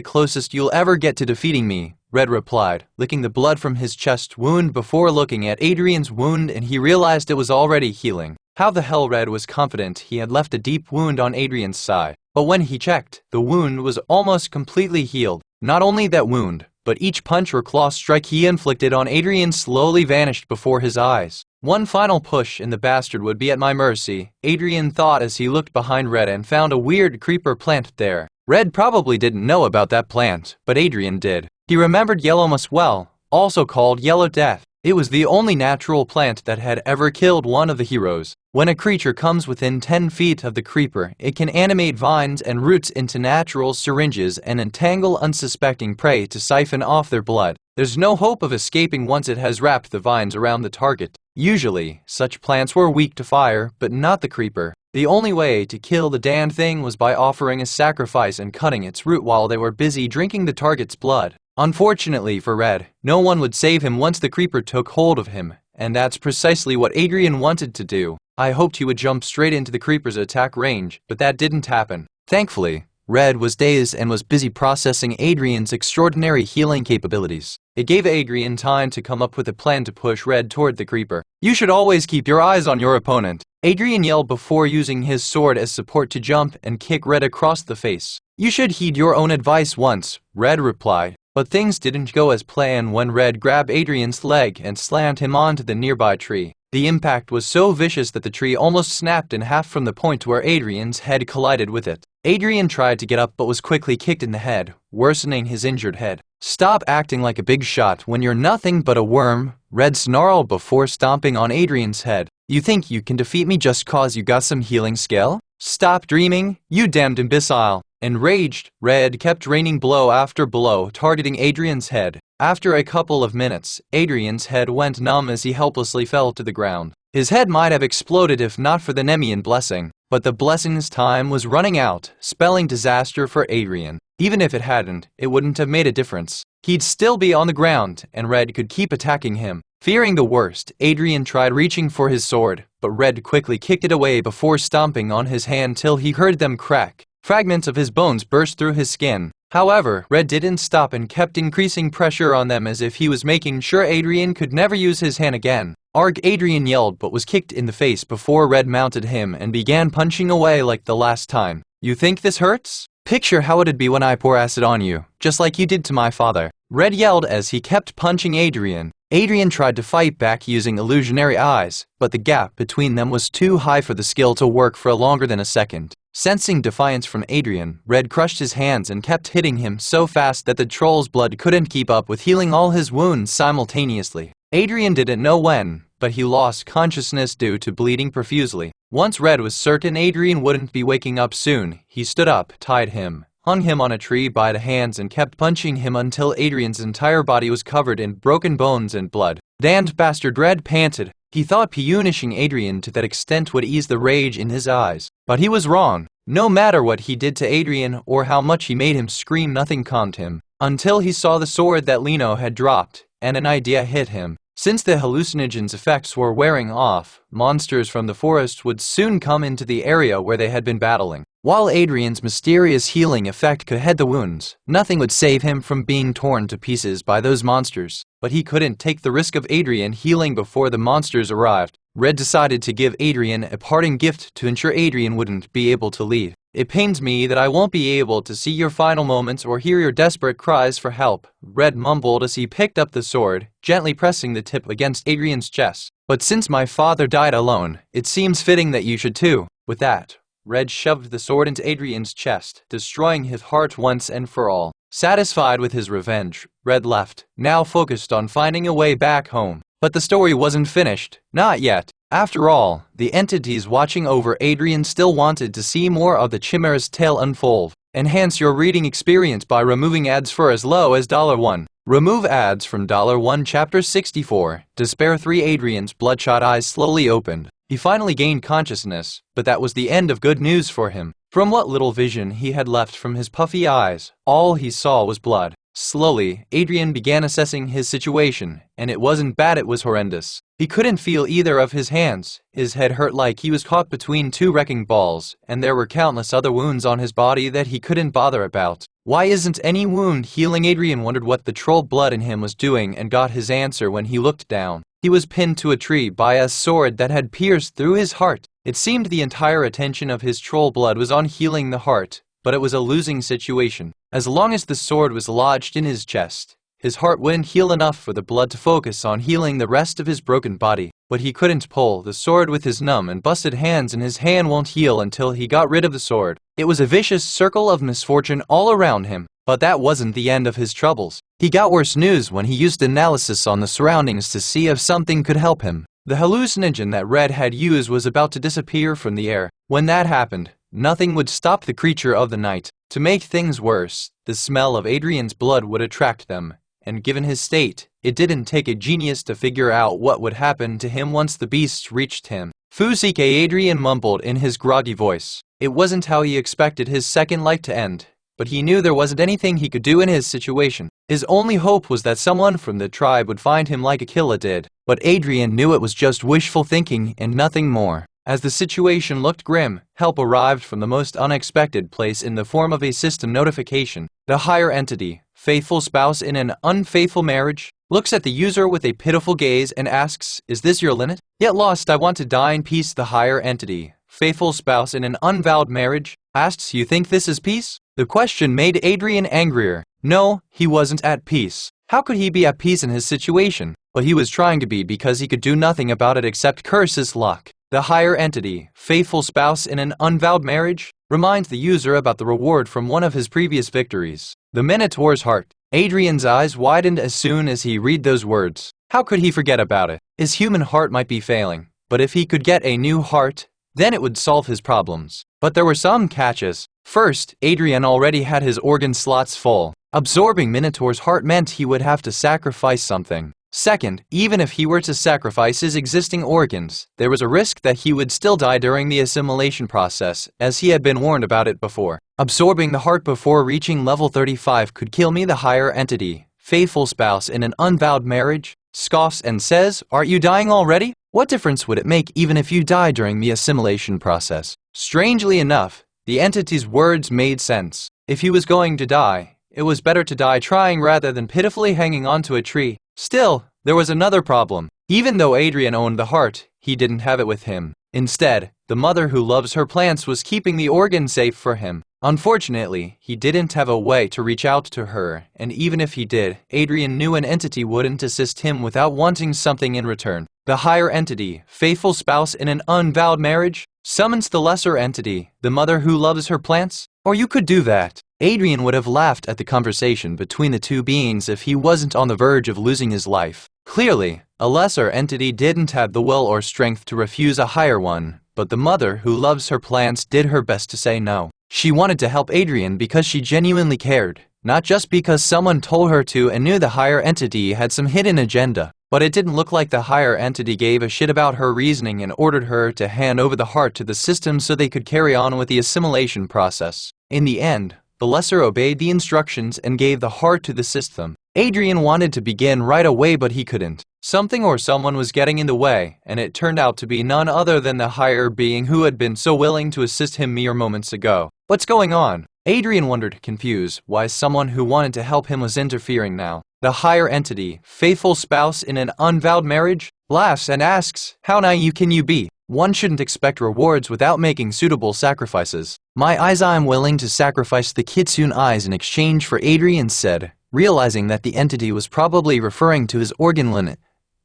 closest you'll ever get to defeating me, Red replied, licking the blood from his chest wound before looking at Adrian's wound, and he realized it was already healing. How the hell Red was confident he had left a deep wound on Adrian's side. But when he checked, the wound was almost completely healed. Not only that wound, but each punch or claw strike he inflicted on Adrian slowly vanished before his eyes. One final push and the bastard would be at my mercy, Adrian thought as he looked behind Red and found a weird creeper plant there. Red probably didn't know about that plant, but Adrian did. He remembered yellow moss well, also called yellow death. It was the only natural plant that had ever killed one of the heroes. When a creature comes within 10 feet of the creeper, it can animate vines and roots into natural syringes and entangle unsuspecting prey to siphon off their blood. There's no hope of escaping once it has wrapped the vines around the target. Usually, such plants were weak to fire, but not the creeper. The only way to kill the damned thing was by offering a sacrifice and cutting its root while they were busy drinking the target's blood. Unfortunately for Red, no one would save him once the creeper took hold of him, and that's precisely what Adrian wanted to do. I hoped he would jump straight into the creeper's attack range, but that didn't happen. Thankfully, Red was dazed and was busy processing Adrian's extraordinary healing capabilities. It gave Adrian time to come up with a plan to push Red toward the creeper. You should always keep your eyes on your opponent, Adrian yelled before using his sword as support to jump and kick Red across the face. You should heed your own advice once, Red replied. But things didn't go as planned when Red grabbed Adrian's leg and slammed him onto the nearby tree. The impact was so vicious that the tree almost snapped in half from the point where Adrian's head collided with it. Adrian tried to get up but was quickly kicked in the head, worsening his injured head. Stop acting like a big shot when you're nothing but a worm, Red snarled before stomping on Adrian's head. You think you can defeat me just cause you got some healing skill? Stop dreaming, you damned imbecile. Enraged, Red kept raining blow after blow, targeting Adrian's head. After a couple of minutes, Adrian's head went numb as he helplessly fell to the ground. His head might have exploded if not for the Nemean blessing, but the blessing's time was running out, spelling disaster for Adrian. Even if it hadn't, it wouldn't have made a difference. He'd still be on the ground, and Red could keep attacking him. Fearing the worst, Adrian tried reaching for his sword, but Red quickly kicked it away before stomping on his hand till he heard them crack. Fragments of his bones burst through his skin. However, Red didn't stop and kept increasing pressure on them as if he was making sure Adrian could never use his hand again. Arg, Adrian yelled but was kicked in the face before Red mounted him and began punching away like the last time. You think this hurts? Picture how it'd be when I pour acid on you, just like you did to my father. Red yelled as he kept punching Adrian. Adrian tried to fight back using illusionary eyes, but the gap between them was too high for the skill to work for longer than a second. Sensing defiance from Adrian, Red crushed his hands and kept hitting him so fast that the troll's blood couldn't keep up with healing all his wounds simultaneously. Adrian didn't know when, but he lost consciousness due to bleeding profusely. Once Red was certain Adrian wouldn't be waking up soon, he stood up, tied him, hung him on a tree by the hands and kept punching him until Adrian's entire body was covered in broken bones and blood. Damned bastard, Red panted. He thought punishing Adrian to that extent would ease the rage in his eyes. But he was wrong. No matter what he did to Adrian or how much he made him scream, nothing calmed him. until he saw the sword that Lino had dropped, and an idea hit him. Since the hallucinogen's effects were wearing off, monsters from the forest would soon come into the area where they had been battling. While Adrian's mysterious healing effect could head the wounds, nothing would save him from being torn to pieces by those monsters. But he couldn't take the risk of Adrian healing before the monsters arrived. Red decided to give Adrian a parting gift to ensure Adrian wouldn't be able to leave. "It pains me that I won't be able to see your final moments or hear your desperate cries for help," Red mumbled as he picked up the sword, gently pressing the tip against Adrian's chest. "But since my father died alone, it seems fitting that you should too." With that, Red shoved the sword into Adrian's chest, destroying his heart once and for all. Satisfied with his revenge, Red left, now focused on finding a way back home. But the story wasn't finished. Not yet. After all, the entities watching over Adrian still wanted to see more of the Chimaeras' tale unfold. Enhance your reading experience by removing ads for as low as $1. Remove ads from $1 Chapter 64. Despair 3. Adrian's bloodshot eyes slowly opened. He finally gained consciousness, but that was the end of good news for him. From what little vision he had left from his puffy eyes, all he saw was blood. Slowly, Adrian began assessing his situation, and it wasn't bad, it was horrendous. He couldn't feel either of his hands, his head hurt like he was caught between two wrecking balls, and there were countless other wounds on his body that he couldn't bother about. Why isn't any wound healing? Adrian wondered what the troll blood in him was doing and got his answer when he looked down. He was pinned to a tree by a sword that had pierced through his heart. It seemed the entire attention of his troll blood was on healing the heart, but it was a losing situation. As long as the sword was lodged in his chest, his heart wouldn't heal enough for the blood to focus on healing the rest of his broken body. But he couldn't pull the sword with his numb and busted hands, and his hand won't heal until he got rid of the sword. It was a vicious circle of misfortune all around him. But that wasn't the end of his troubles. He got worse news when he used analysis on the surroundings to see if something could help him. The hallucinogen that Red had used was about to disappear from the air. When that happened, nothing would stop the creature of the night. To make things worse, the smell of Adrian's blood would attract them, and given his state, it didn't take a genius to figure out what would happen to him once the beasts reached him. "Fusike," Adrian mumbled in his groggy voice. It wasn't how he expected his second life to end, but he knew there wasn't anything he could do in his situation. His only hope was that someone from the tribe would find him like Aquila did. But Adrian knew it was just wishful thinking and nothing more. As the situation looked grim, help arrived from the most unexpected place in the form of a system notification. The higher entity, faithful spouse in an unfaithful marriage, looks at the user with a pitiful gaze and asks, "Is this your limit? Yet lost, I want to die in peace." The higher entity, faithful spouse in an unvowed marriage, asks, "You think this is peace?" The question made Adrian angrier. No, he wasn't at peace. How could he be at peace in his situation? But he was trying to be, because he could do nothing about it except curse his luck. The higher entity, faithful spouse in an unvowed marriage, reminds the user about the reward from one of his previous victories. The Minotaur's heart. Adrian's eyes widened as soon as he read those words. How could he forget about it? His human heart might be failing, but if he could get a new heart, then it would solve his problems. But there were some catches. First, Adrian already had his organ slots full. Absorbing Minotaur's heart meant he would have to sacrifice something. Second, even if he were to sacrifice his existing organs, there was a risk that he would still die during the assimilation process, as he had been warned about it before. Absorbing the heart before reaching level 35 could kill me. The higher entity, faithful spouse in an unvowed marriage, scoffs and says, "Aren't you dying already? What difference would it make even if you die during the assimilation process?" Strangely enough, the entity's words made sense. If he was going to die, it was better to die trying rather than pitifully hanging onto a tree. Still, there was another problem. Even though Adrian owned the heart, he didn't have it with him. Instead, the mother who loves her plants was keeping the organ safe for him. Unfortunately, he didn't have a way to reach out to her, and even if he did, Adrian knew an entity wouldn't assist him without wanting something in return. The higher entity, faithful spouse in an unvowed marriage, summons the lesser entity, the mother who loves her plants. Or you could do that. Adrian would have laughed at the conversation between the two beings if he wasn't on the verge of losing his life. Clearly, a lesser entity didn't have the will or strength to refuse a higher one, but the mother who loves her plants did her best to say no. She wanted to help Adrian because she genuinely cared, not just because someone told her to, and knew the higher entity had some hidden agenda. But it didn't look like the higher entity gave a shit about her reasoning and ordered her to hand over the heart to the system so they could carry on with the assimilation process. In the end, The lesser obeyed the instructions and gave the heart to the system. Adrian wanted to begin right away, but he couldn't. Something or someone was getting in the way, and it turned out to be none other than the higher being who had been so willing to assist him mere moments ago. What's going on? Adrian wondered, confused, why someone who wanted to help him was interfering now. The higher entity, faithful spouse in an unvowed marriage, laughs and asks, "How naive can you be? One shouldn't expect rewards without making suitable sacrifices." "My eyes, I am willing to sacrifice the kitsune eyes in exchange for," Adrian said, realizing that the entity was probably referring to his organ limit.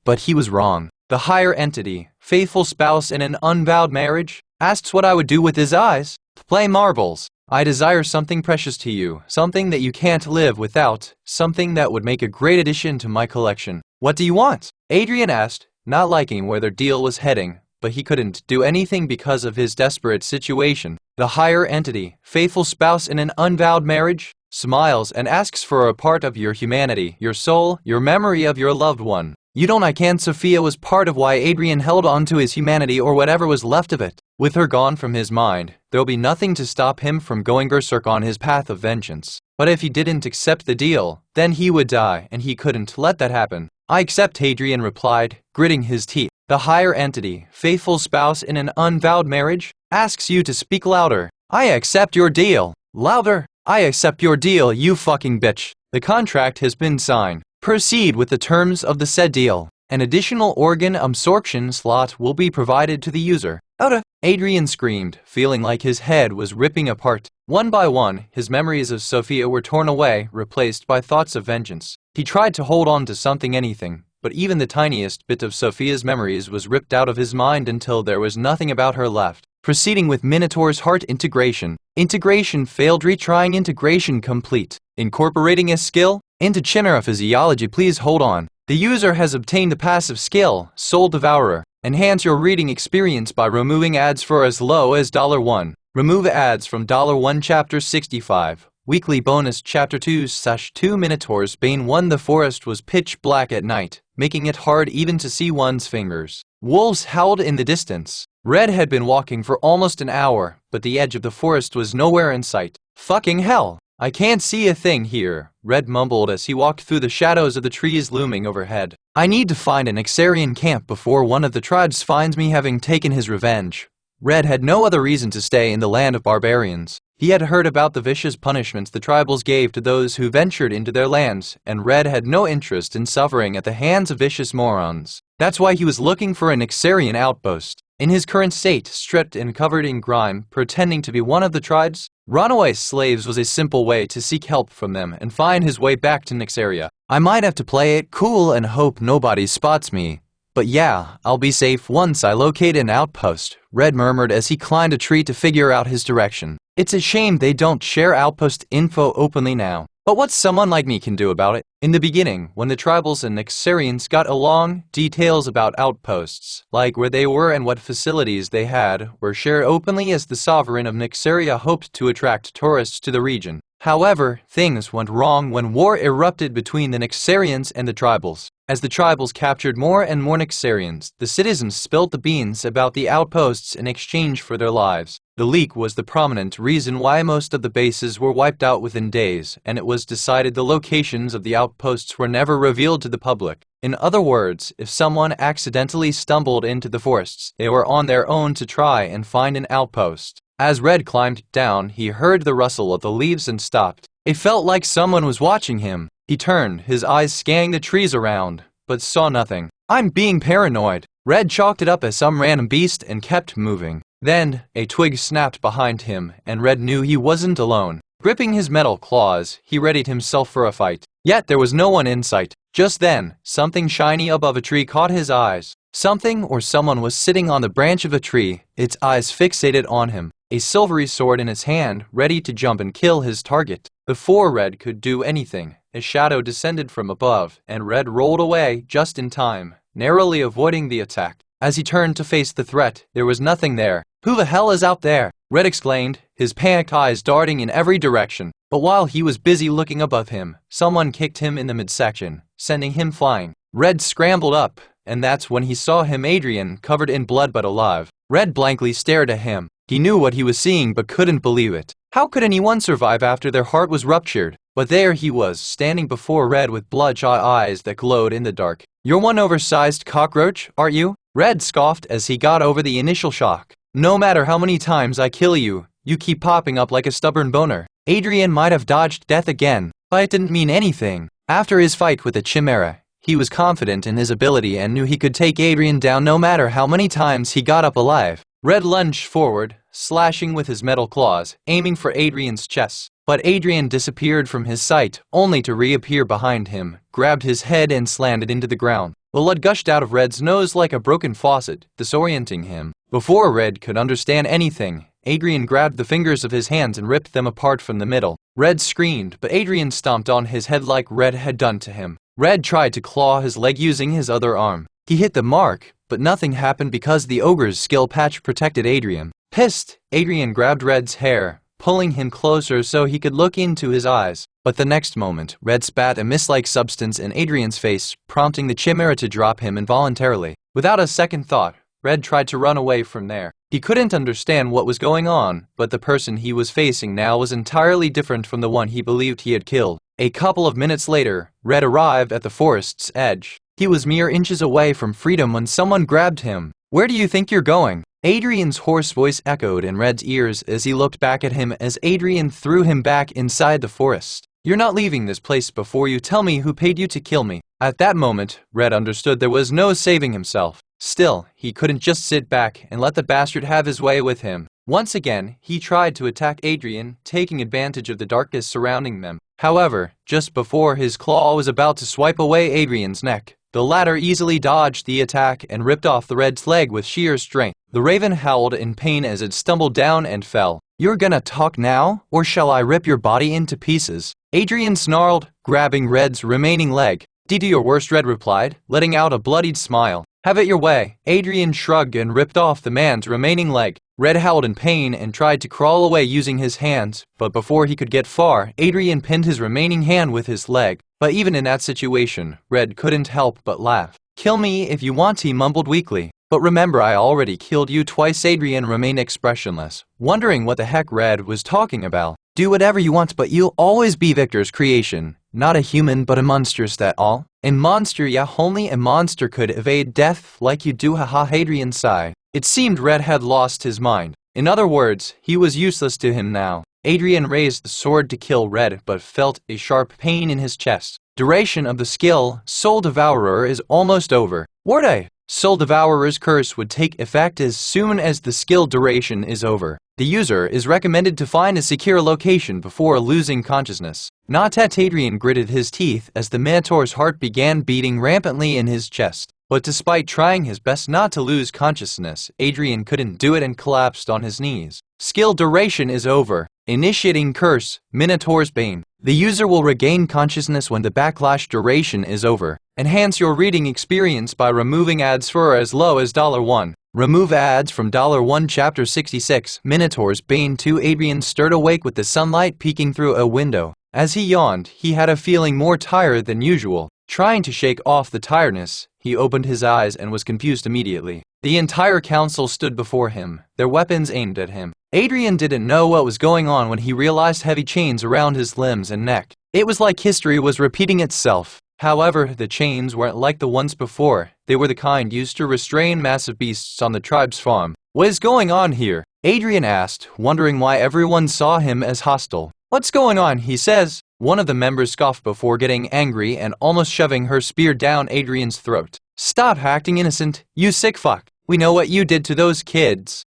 But he was wrong. The higher entity, faithful spouse in an unvowed marriage, asks what I would do with his eyes. "Play marbles. I desire something precious to you, something that you can't live without, something that would make a great addition to my collection." "What do you want?" Adrian asked, not liking where their deal was heading, but he couldn't do anything because of his desperate situation. The higher entity, faithful spouse in an unvowed marriage, smiles and asks for a part of your humanity, your soul, your memory of your loved one. "You don't, I can't." Sophia was part of why Adrian held on to his humanity, or whatever was left of it. With her gone from his mind, there'll be nothing to stop him from going berserk on his path of vengeance. But if he didn't accept the deal, then he would die, and he couldn't let that happen. "I accept," Adrian replied, gritting his teeth. The higher entity, faithful spouse in an unvowed marriage, asks you to speak louder. "I accept your deal." "Louder." "I accept your deal, you fucking bitch. The contract has been signed. Proceed with the terms of the said deal. An additional organ absorption slot will be provided to the user." "Oda!" Adrian screamed, feeling like his head was ripping apart. One by one, his memories of Sophia were torn away, replaced by thoughts of vengeance. He tried to hold on to something, anything, but even the tiniest bit of Sophia's memories was ripped out of his mind until there was nothing about her left. Proceeding with Minotaur's heart integration. Integration failed. Retrying. Integration complete. Incorporating a skill into Chimaera physiology. Please hold on. The user has obtained the passive skill, Soul Devourer. Enhance your reading experience by removing ads for as low as $1. Remove ads from $1 Chapter 65. Weekly bonus Chapter 2/2 Minotaur's Bane 1. The forest was pitch black at night, making it hard even to see one's fingers. Wolves howled in the distance. Red had been walking for almost an hour, but the edge of the forest was nowhere in sight. "Fucking hell! I can't see a thing here," Red mumbled as he walked through the shadows of the trees looming overhead. "I need to find an Ixarian camp before one of the tribes finds me having taken his revenge." Red had no other reason to stay in the land of barbarians. He had heard about the vicious punishments the tribals gave to those who ventured into their lands, and Red had no interest in suffering at the hands of vicious morons. That's why he was looking for an Ixarian outpost. In his current state, stripped and covered in grime, pretending to be one of the tribes, runaway slaves was a simple way to seek help from them and find his way back to Nyxaria. "I might have to play it cool and hope nobody spots me. But yeah, I'll be safe once I locate an outpost," Red murmured as he climbed a tree to figure out his direction. It's a shame they don't share outpost info openly now. But what someone like me can do about it? In the beginning, when the tribals and Nyxarians got along, details about outposts, like where they were and what facilities they had, were shared openly as the sovereign of Nyxaria hoped to attract tourists to the region. However, things went wrong when war erupted between the Nyxarians and the tribals. As the tribals captured more and more Nyxarians, the citizens spilled the beans about the outposts in exchange for their lives. The leak was the prominent reason why most of the bases were wiped out within days, and it was decided the locations of the outposts were never revealed to the public. In other words, if someone accidentally stumbled into the forests, they were on their own to try and find an outpost. As Red climbed down, he heard the rustle of the leaves and stopped. It felt like someone was watching him. He turned, his eyes scanning the trees around, but saw nothing. "I'm being paranoid." Red chalked it up as some random beast and kept moving. Then, a twig snapped behind him, and Red knew he wasn't alone. Gripping his metal claws, he readied himself for a fight. Yet there was no one in sight. Just then, something shiny above a tree caught his eyes. Something or someone was sitting on the branch of a tree, its eyes fixated on him, a silvery sword in its hand, ready to jump and kill his target. Before Red could do anything, a shadow descended from above, and Red rolled away just in time, narrowly avoiding the attack. As he turned to face the threat, there was nothing there. "Who the hell is out there?" Red exclaimed, his panicked eyes darting in every direction. But while he was busy looking above him, someone kicked him in the midsection, sending him flying. Red scrambled up, and that's when he saw him, Adrian, covered in blood but alive. Red blankly stared at him. He knew what he was seeing but couldn't believe it. How could anyone survive after their heart was ruptured? But there he was, standing before Red with bloodshot eyes that glowed in the dark. "You're one oversized cockroach, aren't you?" Red scoffed as he got over the initial shock. "No matter how many times I kill you, you keep popping up like a stubborn boner." Adrian might have dodged death again, but it didn't mean anything. After his fight with the Chimera, he was confident in his ability and knew he could take Adrian down no matter how many times he got up alive. Red lunged forward, slashing with his metal claws, aiming for Adrian's chest. But Adrian disappeared from his sight, only to reappear behind him, grabbed his head and slammed it into the ground. Blood gushed out of Red's nose like a broken faucet, disorienting him. Before Red could understand anything, Adrian grabbed the fingers of his hands and ripped them apart from the middle. Red screamed, but Adrian stomped on his head like Red had done to him. Red tried to claw his leg using his other arm. He hit the mark, but nothing happened because the ogre's skill patch protected Adrian. Pissed, Adrian grabbed Red's hair, pulling him closer so he could look into his eyes. But the next moment, Red spat a mist-like substance in Adrian's face, prompting the Chimera to drop him involuntarily. Without a second thought, Red tried to run away from there. He couldn't understand what was going on, but the person he was facing now was entirely different from the one he believed he had killed. A couple of minutes later, Red arrived at the forest's edge. He was mere inches away from freedom when someone grabbed him. "Where do you think you're going?" Adrian's hoarse voice echoed in Red's ears as he looked back at him as Adrian threw him back inside the forest. "You're not leaving this place before you tell me who paid you to kill me." At that moment, Red understood there was no saving himself. Still, he couldn't just sit back and let the bastard have his way with him. Once again, he tried to attack Adrian, taking advantage of the darkness surrounding them. However, just before his claw was about to swipe away Adrian's neck, the latter easily dodged the attack and ripped off the Red's leg with sheer strength. The raven howled in pain as it stumbled down and fell. "You're gonna talk now, or shall I rip your body into pieces?" Adrian snarled, grabbing Red's remaining leg. "Do your worst," Red replied, letting out a bloodied smile. "Have it your way." Adrian shrugged and ripped off the man's remaining leg. Red howled in pain and tried to crawl away using his hands, but before he could get far, Adrian pinned his remaining hand with his leg. But even in that situation, Red couldn't help but laugh. "Kill me if you want," he mumbled weakly. "But remember, I already killed you twice." Adrian remained expressionless, wondering what the heck Red was talking about. "Do whatever you want, but you'll always be Victor's creation. Not a human, but a monster's that all." "A monster, yeah, only a monster could evade death like you do, haha." Adrian sighed. It seemed Red had lost his mind. In other words, he was useless to him now. Adrian raised the sword to kill Red, but felt a sharp pain in his chest. Duration of the skill, Soul Devourer, is almost over. Word: Soul Devourer's curse would take effect as soon as the skill duration is over. The user is recommended to find a secure location before losing consciousness. Not yet. Adrian gritted his teeth as the Minotaur's heart began beating rampantly in his chest. But despite trying his best not to lose consciousness, Adrian couldn't do it and collapsed on his knees. Skill duration is over. Initiating curse, Minotaur's Bane. The user will regain consciousness when the backlash duration is over. Enhance your reading experience by removing ads for as low as $1. Remove ads from $1. Chapter 66, Minotaur's Bane 2. Adrian stirred awake with the sunlight peeking through a window. As he yawned, he had a feeling more tired than usual. Trying to shake off the tiredness, he opened his eyes and was confused immediately. The entire council stood before him, their weapons aimed at him. Adrian didn't know what was going on when he realized heavy chains around his limbs and neck. It was like history was repeating itself. However, the chains weren't like the ones before. They were the kind used to restrain massive beasts on the tribe's farm. "What is going on here?" Adrian asked, wondering why everyone saw him as hostile. "What's going on?" he says. One of the members scoffed before getting angry and almost shoving her spear down Adrian's throat. "Stop acting innocent, you sick fuck. We know what you did to those kids."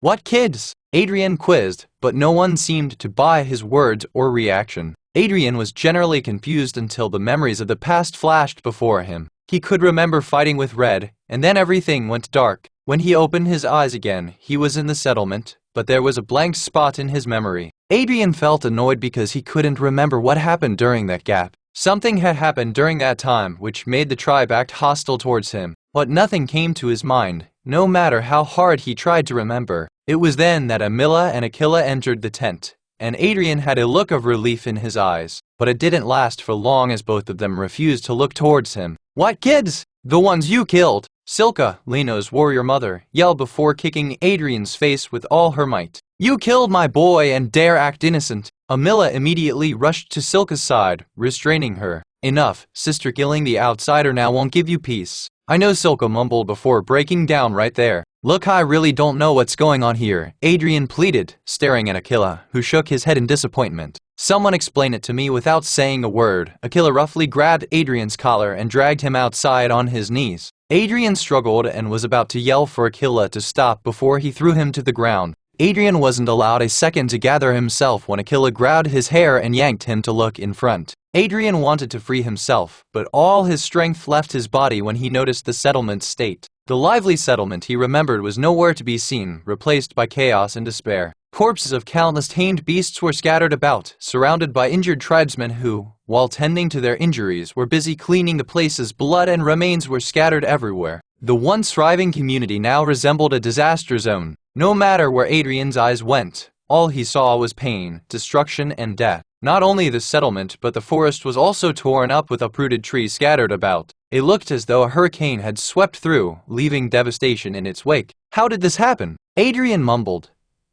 What kids?" Adrian quizzed, but no one seemed to buy his words or reaction. Adrian was generally confused until the memories of the past flashed before him. He could remember fighting with Red, and then everything went dark. When he opened his eyes again, he was in the settlement, but there was a blank spot in his memory. Adrian felt annoyed because he couldn't remember what happened during that gap. Something had happened during that time which made the tribe act hostile towards him, but nothing came to his mind, no matter how hard he tried to remember. It was then that Amila and Aquila entered the tent, and Adrian had a look of relief in his eyes, but it didn't last for long as both of them refused to look towards him. "What kids?" "The ones you killed." Silka, Leno's warrior mother, yelled before kicking Adrian's face with all her might. "You killed my boy and dare act innocent!" Amila immediately rushed to Silka's side, restraining her. "Enough, sister, killing the outsider now won't give you peace." "I know," Silka mumbled before breaking down right there. "Look, I really don't know what's going on here," Adrian pleaded, staring at Akila, who shook his head in disappointment. "Someone explain it to me." Without saying a word, Akila roughly grabbed Adrian's collar and dragged him outside on his knees. Adrian struggled and was about to yell for Akila to stop before he threw him to the ground. Adrian wasn't allowed a second to gather himself when Akila grabbed his hair and yanked him to look in front. Adrian wanted to free himself, but all his strength left his body when he noticed the settlement's state. The lively settlement he remembered was nowhere to be seen, replaced by chaos and despair. Corpses of countless tamed beasts were scattered about, surrounded by injured tribesmen who, while tending to their injuries, were busy cleaning the places. Blood and remains were scattered everywhere. The once thriving community now resembled a disaster zone. No matter where Adrian's eyes went, all he saw was pain, destruction, and death. Not only the settlement, but the forest was also torn up with uprooted trees scattered about. It looked as though a hurricane had swept through, leaving devastation in its wake. "How did this happen?" Adrian mumbled,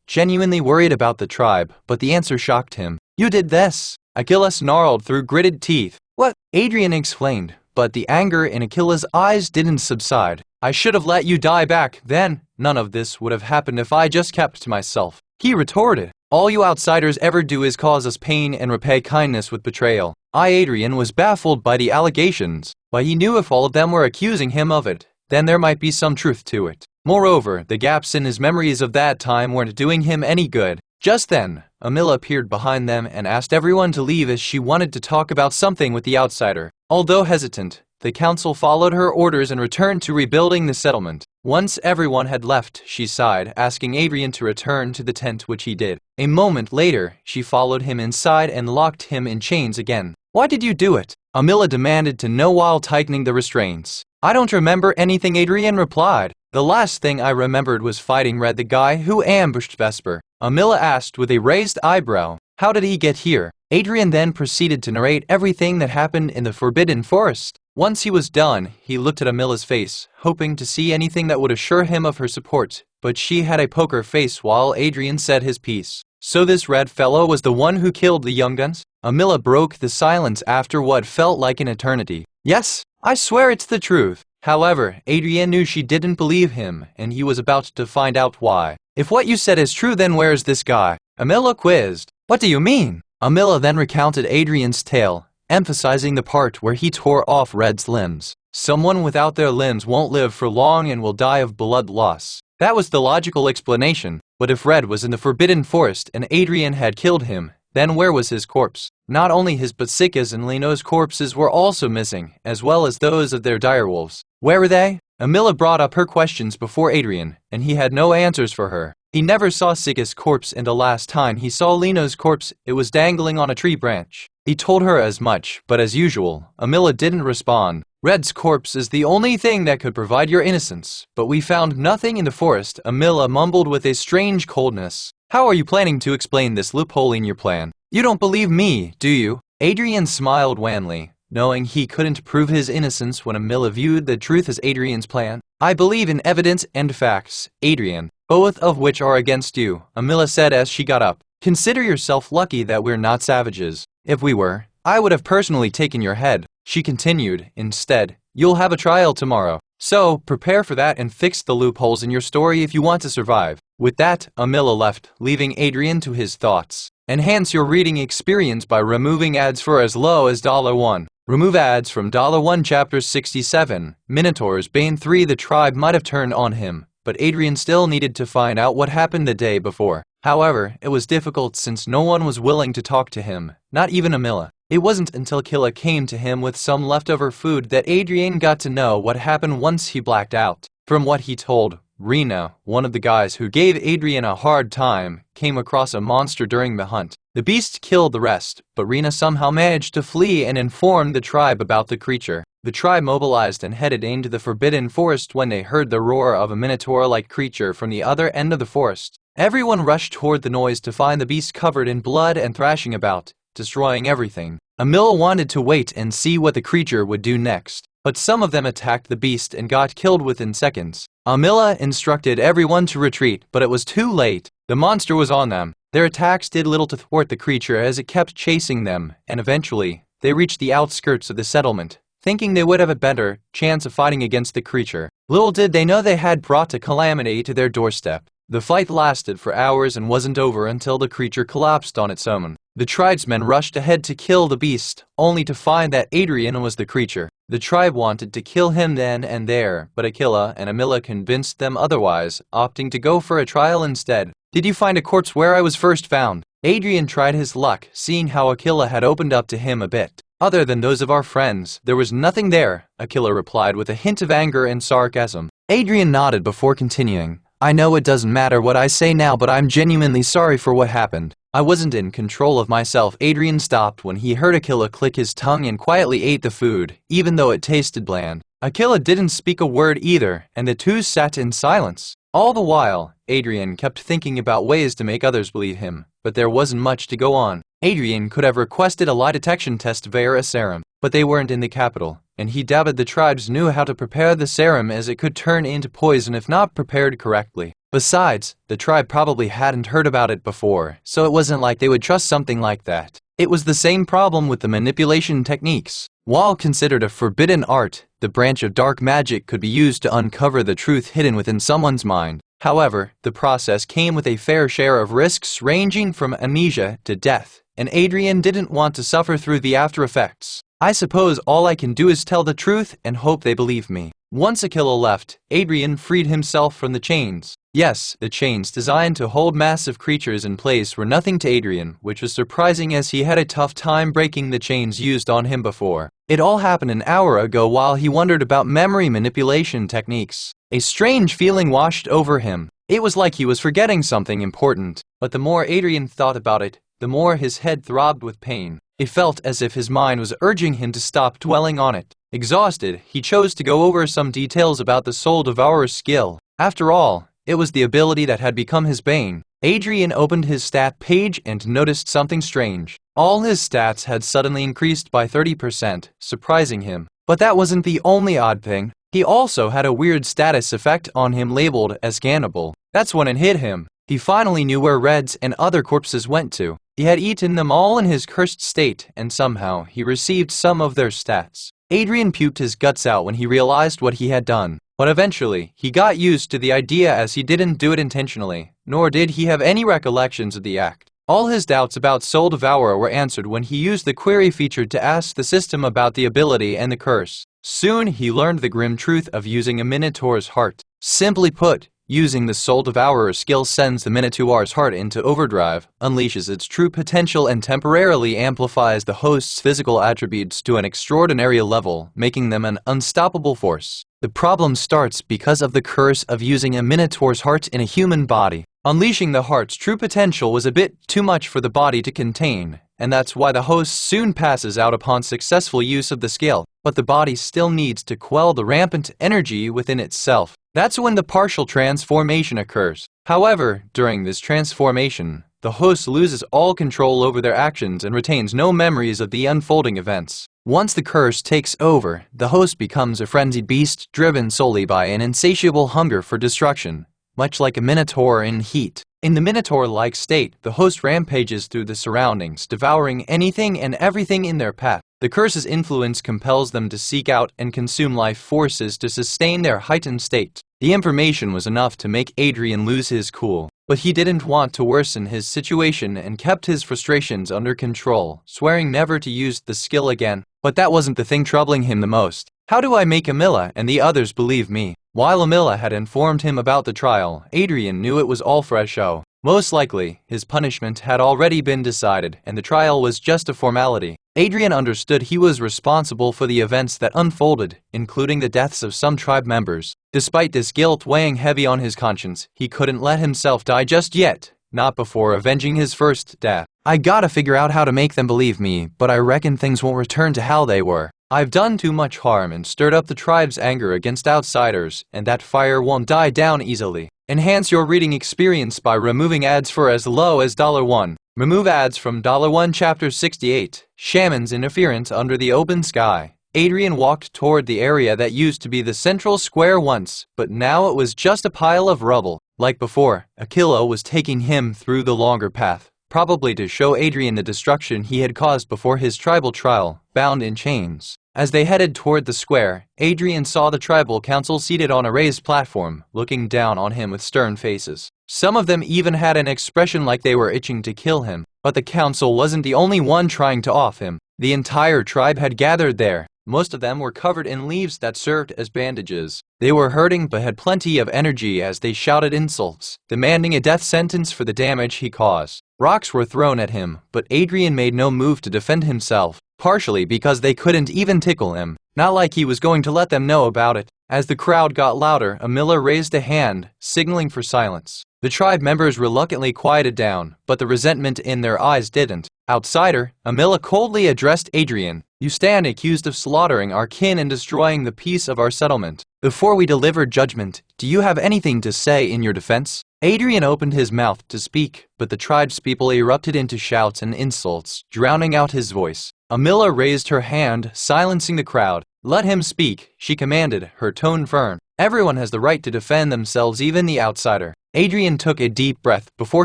genuinely worried about the tribe, but the answer shocked him. "You did this!" Akila snarled through gritted teeth. "What?" Adrian explained, but the anger in Akila's eyes didn't subside. "I should have let you die back then. None of this would have happened if I just kept to myself," he retorted. "All you outsiders ever do is cause us pain and repay kindness with betrayal." Adrian was baffled by the allegations, but he knew if all of them were accusing him of it, then there might be some truth to it. Moreover, the gaps in his memories of that time weren't doing him any good. Just then, Amila appeared behind them and asked everyone to leave as she wanted to talk about something with the outsider. Although hesitant, the council followed her orders and returned to rebuilding the settlement. Once everyone had left, she sighed, asking Adrian to return to the tent, which he did. A moment later, she followed him inside and locked him in chains again. "Why did you do it?" Amila demanded to know while tightening the restraints. "I don't remember anything," Adrian replied. "The last thing I remembered was fighting Red, the guy who ambushed Vesper." Amila asked with a raised eyebrow. "How did he get here?" Adrian then proceeded to narrate everything that happened in the Forbidden Forest. Once he was done, he looked at Amila's face, hoping to see anything that would assure him of her support, but she had a poker face while Adrian said his piece. "So this Red fellow was the one who killed the young guns?" Amila broke the silence after what felt like an eternity. "Yes, I swear it's the truth." However, Adrian knew she didn't believe him, and he was about to find out why. "If what you said is true, then where's this guy?" Amila quizzed. "What do you mean?" Amila then recounted Adrian's tale, emphasizing the part where he tore off Red's limbs. "Someone without their limbs won't live for long and will die of blood loss." That was the logical explanation, but if Red was in the Forbidden Forest and Adrian had killed him, then where was his corpse? Not only his but Sika's and Leno's corpses were also missing, as well as those of their direwolves. Where were they? Amila brought up her questions before Adrian, and he had no answers for her. He never saw Sika's corpse, and the last time he saw Leno's corpse, it was dangling on a tree branch. He told her as much, but as usual, Amila didn't respond. "Red's corpse is the only thing that could provide your innocence, but we found nothing in the forest," Amila mumbled with a strange coldness. "How are you planning to explain this loophole in your plan? You don't believe me, do you?" Adrian smiled wanly, knowing he couldn't prove his innocence when Amila viewed the truth as Adrian's plan. "I believe in evidence and facts, Adrian, both of which are against you," Amila said as she got up. "Consider yourself lucky that we're not savages. If we were, I would have personally taken your head." She continued, "Instead, you'll have a trial tomorrow. So, prepare for that and fix the loopholes in your story if you want to survive." With that, Amila left, leaving Adrian to his thoughts. Enhance your reading experience by removing ads for as low as $1. Remove ads from $1 Chapter 67. Minotaur's Bane 3. The tribe might have turned on him, but Adrian still needed to find out what happened the day before. However, it was difficult since no one was willing to talk to him, not even Amila. It wasn't until Killa came to him with some leftover food that Adrian got to know what happened once he blacked out. From what he told, Rena, one of the guys who gave Adrian a hard time, came across a monster during the hunt. The beast killed the rest, but Rena somehow managed to flee and informed the tribe about the creature. The tribe mobilized and headed into the Forbidden Forest when they heard the roar of a minotaur-like creature from the other end of the forest. Everyone rushed toward the noise to find the beast covered in blood and thrashing about, destroying everything. Amila wanted to wait and see what the creature would do next. but some of them attacked the beast and got killed within seconds. Amila instructed everyone to retreat, but it was too late. The monster was on them. Their attacks did little to thwart the creature as it kept chasing them, and eventually, they reached the outskirts of the settlement, thinking they would have a better chance of fighting against the creature. Little did they know they had brought a calamity to their doorstep. The fight lasted for hours and wasn't over until the creature collapsed on its own. The tribesmen rushed ahead to kill the beast, only to find that Adrian was the creature. The tribe wanted to kill him then and there, but Aquila and Amila convinced them otherwise, opting to go for a trial instead. Did you find a corpse where I was first found? Adrian tried his luck, seeing how Aquila had opened up to him a bit. Other than those of our friends, there was nothing there, Aquila replied with a hint of anger and sarcasm. Adrian nodded before continuing. I know it doesn't matter what I say now, but I'm genuinely sorry for what happened. I wasn't in control of myself. Adrian stopped when he heard Aquila click his tongue and quietly ate the food, even though it tasted bland. Aquila didn't speak a word either, and the two sat in silence. All the while, Adrian kept thinking about ways to make others believe him, but there wasn't much to go on. Adrian could have requested a lie detection test via a serum, but they weren't in the capital, and he doubted the tribes knew how to prepare the serum as it could turn into poison if not prepared correctly. Besides, the tribe probably hadn't heard about it before, so it wasn't like they would trust something like that. It was the same problem with the manipulation techniques. While considered a forbidden art, the branch of dark magic could be used to uncover the truth hidden within someone's mind. However, the process came with a fair share of risks ranging from amnesia to death, and Adrian didn't want to suffer through the after effects. I suppose all I can do is tell the truth and hope they believe me. Once Aquila left, Adrian freed himself from the chains. Yes, the chains designed to hold massive creatures in place were nothing to Adrian, which was surprising as he had a tough time breaking the chains used on him before. It all happened an hour ago while he wondered about memory manipulation techniques. A strange feeling washed over him. It was like he was forgetting something important, but the more Adrian thought about it, the more his head throbbed with pain. It felt as if his mind was urging him to stop dwelling on it. Exhausted, he chose to go over some details about the Soul Devourer's skill. After all, it was the ability that had become his bane. Adrian opened his stat page and noticed something strange. All his stats had suddenly increased by 30%, surprising him. But that wasn't the only odd thing. He also had a weird status effect on him labeled as scannable. That's when it hit him. He finally knew where Reds and other corpses went to. He had eaten them all in his cursed state, and somehow he received some of their stats. Adrian puked his guts out when he realized what he had done. But eventually, he got used to the idea as he didn't do it intentionally, nor did he have any recollections of the act. All his doubts about Soul Devourer were answered when he used the query feature to ask the system about the ability and the curse. Soon, he learned the grim truth of using a Minotaur's heart. Simply put, using the Soul Devourer skill sends the Minotaur's heart into overdrive, unleashes its true potential and temporarily amplifies the host's physical attributes to an extraordinary level, making them an unstoppable force. The problem starts because of the curse of using a Minotaur's heart in a human body. Unleashing the heart's true potential was a bit too much for the body to contain, and that's why the host soon passes out upon successful use of the skill. But the body still needs to quell the rampant energy within itself. That's when the partial transformation occurs. However, during this transformation, the host loses all control over their actions and retains no memories of the unfolding events. Once the curse takes over, the host becomes a frenzied beast driven solely by an insatiable hunger for destruction, much like a minotaur in heat. In the minotaur-like state, the host rampages through the surroundings, devouring anything and everything in their path. The curse's influence compels them to seek out and consume life forces to sustain their heightened state. The information was enough to make Adrian lose his cool, but he didn't want to worsen his situation and kept his frustrations under control, swearing never to use the skill again. But that wasn't the thing troubling him the most. How do I make Amila and the others believe me? While Amila had informed him about the trial, Adrian knew it was all for a show. Most likely, his punishment had already been decided, and the trial was just a formality. Adrian understood he was responsible for the events that unfolded, including the deaths of some tribe members. Despite this guilt weighing heavy on his conscience, he couldn't let himself die just yet, not before avenging his first death. I gotta figure out how to make them believe me, but I reckon things won't return to how they were. I've done too much harm and stirred up the tribe's anger against outsiders, and that fire won't die down easily. Enhance your reading experience by removing ads for as low as $1. Remove ads from $1 Chapter 68, Shaman's Interference Under the Open Sky. Adrian walked toward the area that used to be the central square once, but now it was just a pile of rubble. Like before, Aquila was taking him through the longer path, probably to show Adrian the destruction he had caused before his tribal trial, bound in chains. As they headed toward the square, Adrian saw the tribal council seated on a raised platform, looking down on him with stern faces. Some of them even had an expression like they were itching to kill him. But the council wasn't the only one trying to off him. The entire tribe had gathered there. Most of them were covered in leaves that served as bandages. They were hurting but had plenty of energy as they shouted insults, demanding a death sentence for the damage he caused. Rocks were thrown at him, but Adrian made no move to defend himself, partially because they couldn't even tickle him. Not like he was going to let them know about it. As the crowd got louder, Amila raised a hand, signaling for silence. The tribe members reluctantly quieted down, but the resentment in their eyes didn't. Outsider, Amila coldly addressed Adrian. You stand accused of slaughtering our kin and destroying the peace of our settlement. Before we deliver judgment, do you have anything to say in your defense? Adrian opened his mouth to speak, but the tribe's people erupted into shouts and insults, drowning out his voice. Amila raised her hand, silencing the crowd. Let him speak, she commanded, her tone firm. Everyone has the right to defend themselves, even the outsider. Adrian took a deep breath before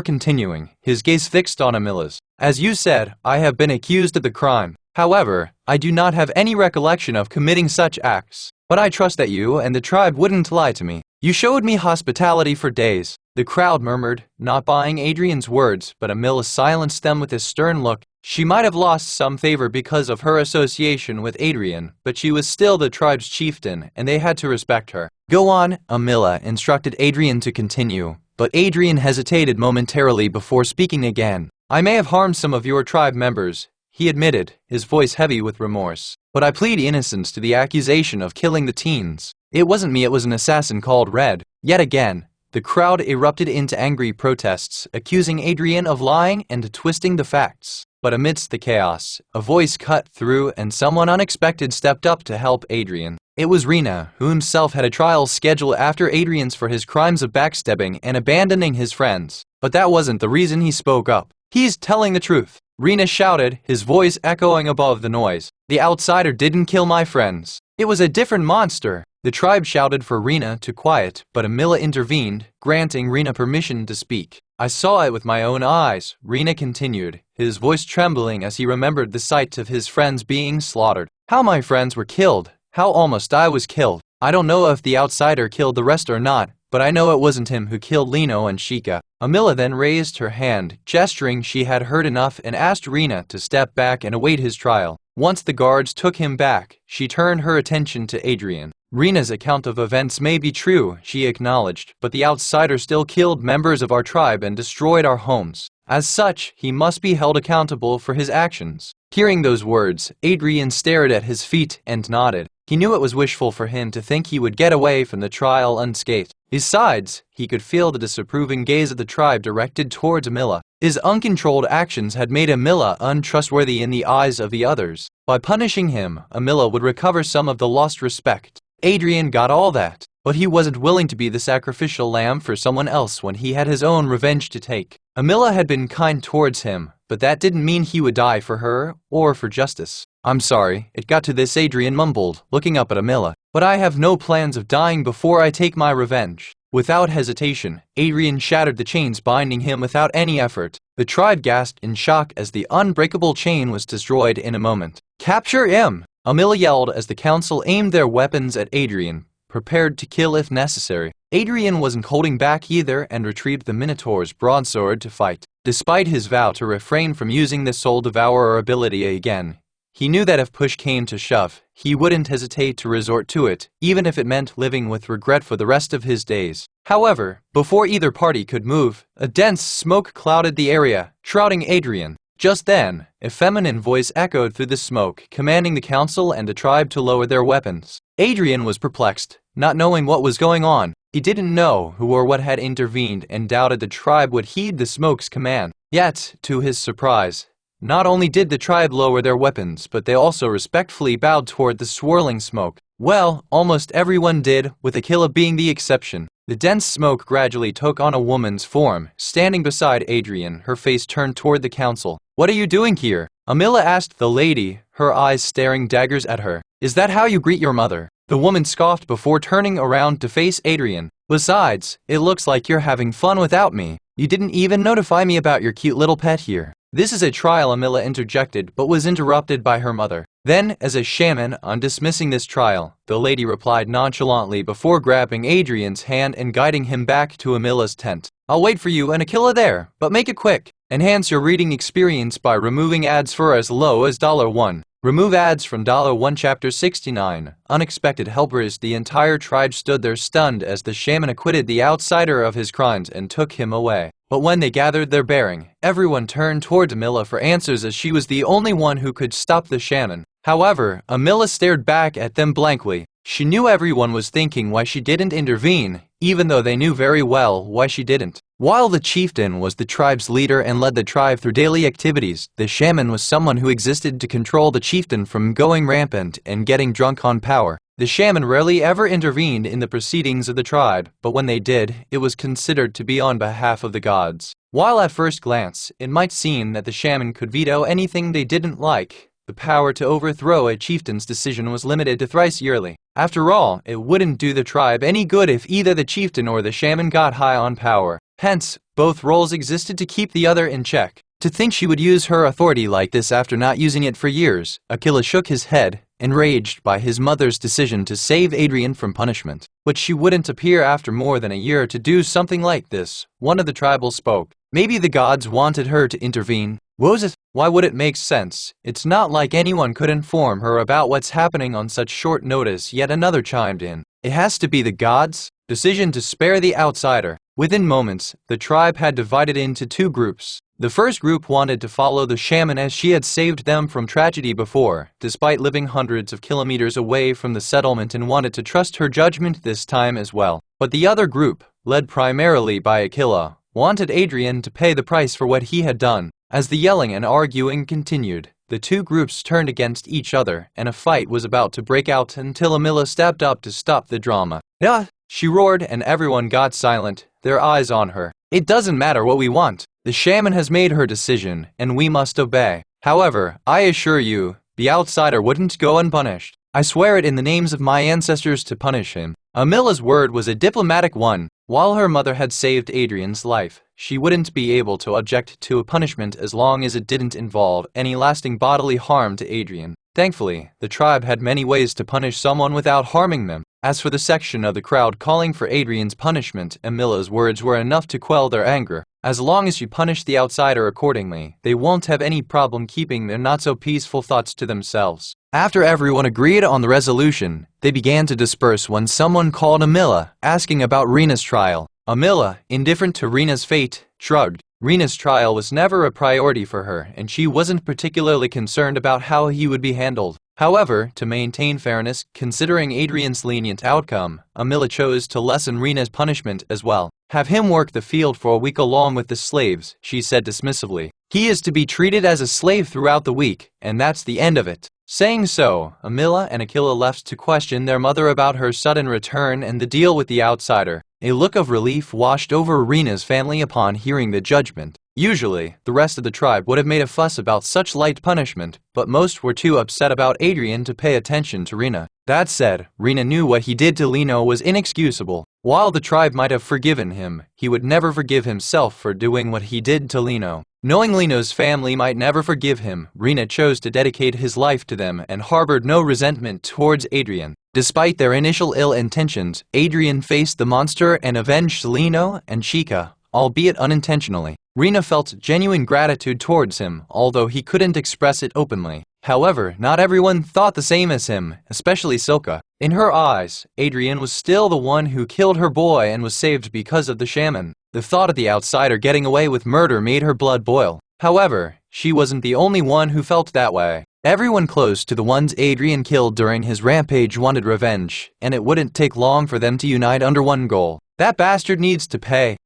continuing, his gaze fixed on Amila's. As you said, I have been accused of the crime. However, I do not have any recollection of committing such acts. But I trust that you and the tribe wouldn't lie to me. You showed me hospitality for days. The crowd murmured, not buying Adrian's words, but Amila silenced them with a stern look. She might have lost some favor because of her association with Adrian, but she was still the tribe's chieftain, and they had to respect her. Go on, Amila instructed Adrian to continue, but Adrian hesitated momentarily before speaking again. I may have harmed some of your tribe members, he admitted, his voice heavy with remorse. But I plead innocence to the accusation of killing the teens. It wasn't me, it was an assassin called Red. Yet again, the crowd erupted into angry protests, accusing Adrian of lying and twisting the facts. But amidst the chaos, a voice cut through and someone unexpected stepped up to help Adrian. It was Rena, who himself had a trial scheduled after Adrian's for his crimes of backstabbing and abandoning his friends. But that wasn't the reason he spoke up. He's telling the truth. Rena shouted, his voice echoing above the noise. The outsider didn't kill my friends. It was a different monster. The tribe shouted for Rena to quiet, but Amila intervened, granting Rena permission to speak. I saw it with my own eyes, Rena continued, his voice trembling as he remembered the sight of his friends being slaughtered. How my friends were killed. How almost I was killed. I don't know if the outsider killed the rest or not, but I know it wasn't him who killed Lino and Shika. Amila then raised her hand, gesturing she had heard enough, and asked Rena to step back and await his trial. Once the guards took him back, she turned her attention to Adrian. Rena's account of events may be true, she acknowledged, but the outsider still killed members of our tribe and destroyed our homes. As such, he must be held accountable for his actions. Hearing those words, Adrian stared at his feet and nodded. He knew it was wishful for him to think he would get away from the trial unscathed. Besides, he could feel the disapproving gaze of the tribe directed towards Amila. His uncontrolled actions had made Amila untrustworthy in the eyes of the others. By punishing him, Amila would recover some of the lost respect. Adrian got all that, but he wasn't willing to be the sacrificial lamb for someone else when he had his own revenge to take. Amila had been kind towards him, but that didn't mean he would die for her or for justice. I'm sorry, it got to this, Adrian mumbled, looking up at Amila. But I have no plans of dying before I take my revenge. Without hesitation, Adrian shattered the chains binding him without any effort. The tribe gasped in shock as the unbreakable chain was destroyed in a moment. Capture him! Amila yelled as the council aimed their weapons at Adrian, prepared to kill if necessary. Adrian wasn't holding back either and retrieved the Minotaur's broadsword to fight. Despite his vow to refrain from using the Soul Devourer ability again, he knew that if push came to shove, he wouldn't hesitate to resort to it, even if it meant living with regret for the rest of his days. However, before either party could move, a dense smoke clouded the area, shrouding Adrian. Just then, a feminine voice echoed through the smoke, commanding the council and the tribe to lower their weapons. Adrian was perplexed, not knowing what was going on. He didn't know who or what had intervened and doubted the tribe would heed the smoke's command. Yet, to his surprise, not only did the tribe lower their weapons, but they also respectfully bowed toward the swirling smoke. Well, almost everyone did, with Aquila being the exception. The dense smoke gradually took on a woman's form, standing beside Adrian, her face turned toward the council. What are you doing here? Amila asked the lady, her eyes staring daggers at her. Is that how you greet your mother? The woman scoffed before turning around to face Adrian. Besides, it looks like you're having fun without me. You didn't even notify me about your cute little pet here. This is a trial, Amila interjected, but was interrupted by her mother. Then, as a shaman, on dismissing this trial, the lady replied nonchalantly before grabbing Adrian's hand and guiding him back to Amila's tent. I'll wait for you and Aquila there, but make it quick. Enhance your reading experience by removing ads for as low as $1. Remove ads from $1 Chapter 69. Unexpected helpers. The entire tribe stood there stunned as the shaman acquitted the outsider of his crimes and took him away. But when they gathered their bearing, everyone turned toward Amila for answers as she was the only one who could stop the shaman. However, Amila stared back at them blankly. She knew everyone was thinking why she didn't intervene, even though they knew very well why she didn't. While the chieftain was the tribe's leader and led the tribe through daily activities, the shaman was someone who existed to control the chieftain from going rampant and getting drunk on power. The shaman rarely ever intervened in the proceedings of the tribe, but when they did, it was considered to be on behalf of the gods. While at first glance, it might seem that the shaman could veto anything they didn't like, the power to overthrow a chieftain's decision was limited to thrice yearly. After all, it wouldn't do the tribe any good if either the chieftain or the shaman got high on power. Hence, both roles existed to keep the other in check. To think she would use her authority like this after not using it for years, Aquila shook his head, enraged by his mother's decision to save Adrian from punishment. But she wouldn't appear after more than a year to do something like this. One of the tribal spoke. Maybe the gods wanted her to intervene. Was it? Why would it make sense? It's not like anyone could inform her about what's happening on such short notice. Yet another chimed in. It has to be the gods' decision to spare the outsider. Within moments, the tribe had divided into two groups. The first group wanted to follow the shaman as she had saved them from tragedy before, despite living hundreds of kilometers away from the settlement, and wanted to trust her judgment this time as well. But the other group, led primarily by Aquila, wanted Adrian to pay the price for what he had done. As the yelling and arguing continued, the two groups turned against each other, and a fight was about to break out until Amila stepped up to stop the drama. "Ah!" she roared, and everyone got silent, their eyes on her. "It doesn't matter what we want. The shaman has made her decision, and we must obey. However, I assure you, the outsider wouldn't go unpunished. I swear it in the names of my ancestors to punish him." Amila's word was a diplomatic one. While her mother had saved Adrian's life, she wouldn't be able to object to a punishment as long as it didn't involve any lasting bodily harm to Adrian. Thankfully, the tribe had many ways to punish someone without harming them. As for the section of the crowd calling for Adrian's punishment, Amila's words were enough to quell their anger. As long as you punish the outsider accordingly, they won't have any problem keeping their not-so-peaceful thoughts to themselves. After everyone agreed on the resolution, they began to disperse when someone called Amila, asking about Rena's trial. Amila, indifferent to Rena's fate, shrugged. Rena's trial was never a priority for her, and she wasn't particularly concerned about how he would be handled. However, to maintain fairness, considering Adrian's lenient outcome, Amila chose to lessen Rena's punishment as well. "Have him work the field for a week along with the slaves," she said dismissively. "He is to be treated as a slave throughout the week, and that's the end of it." Saying so, Amila and Aquila left to question their mother about her sudden return and the deal with the outsider. A look of relief washed over Rena's family upon hearing the judgment. Usually, the rest of the tribe would have made a fuss about such light punishment, but most were too upset about Adrian to pay attention to Rena. That said, Rena knew what he did to Lino was inexcusable. While the tribe might have forgiven him, he would never forgive himself for doing what he did to Lino. Knowing Lino's family might never forgive him, Rena chose to dedicate his life to them and harbored no resentment towards Adrian. Despite their initial ill intentions, Adrian faced the monster and avenged Lino and Chica, albeit unintentionally. Rena felt genuine gratitude towards him, although he couldn't express it openly. However, not everyone thought the same as him, especially Silka. In her eyes, Adrian was still the one who killed her boy and was saved because of the shaman. The thought of the outsider getting away with murder made her blood boil. However, she wasn't the only one who felt that way. Everyone close to the ones Adrian killed during his rampage wanted revenge, and it wouldn't take long for them to unite under one goal. That bastard needs to pay.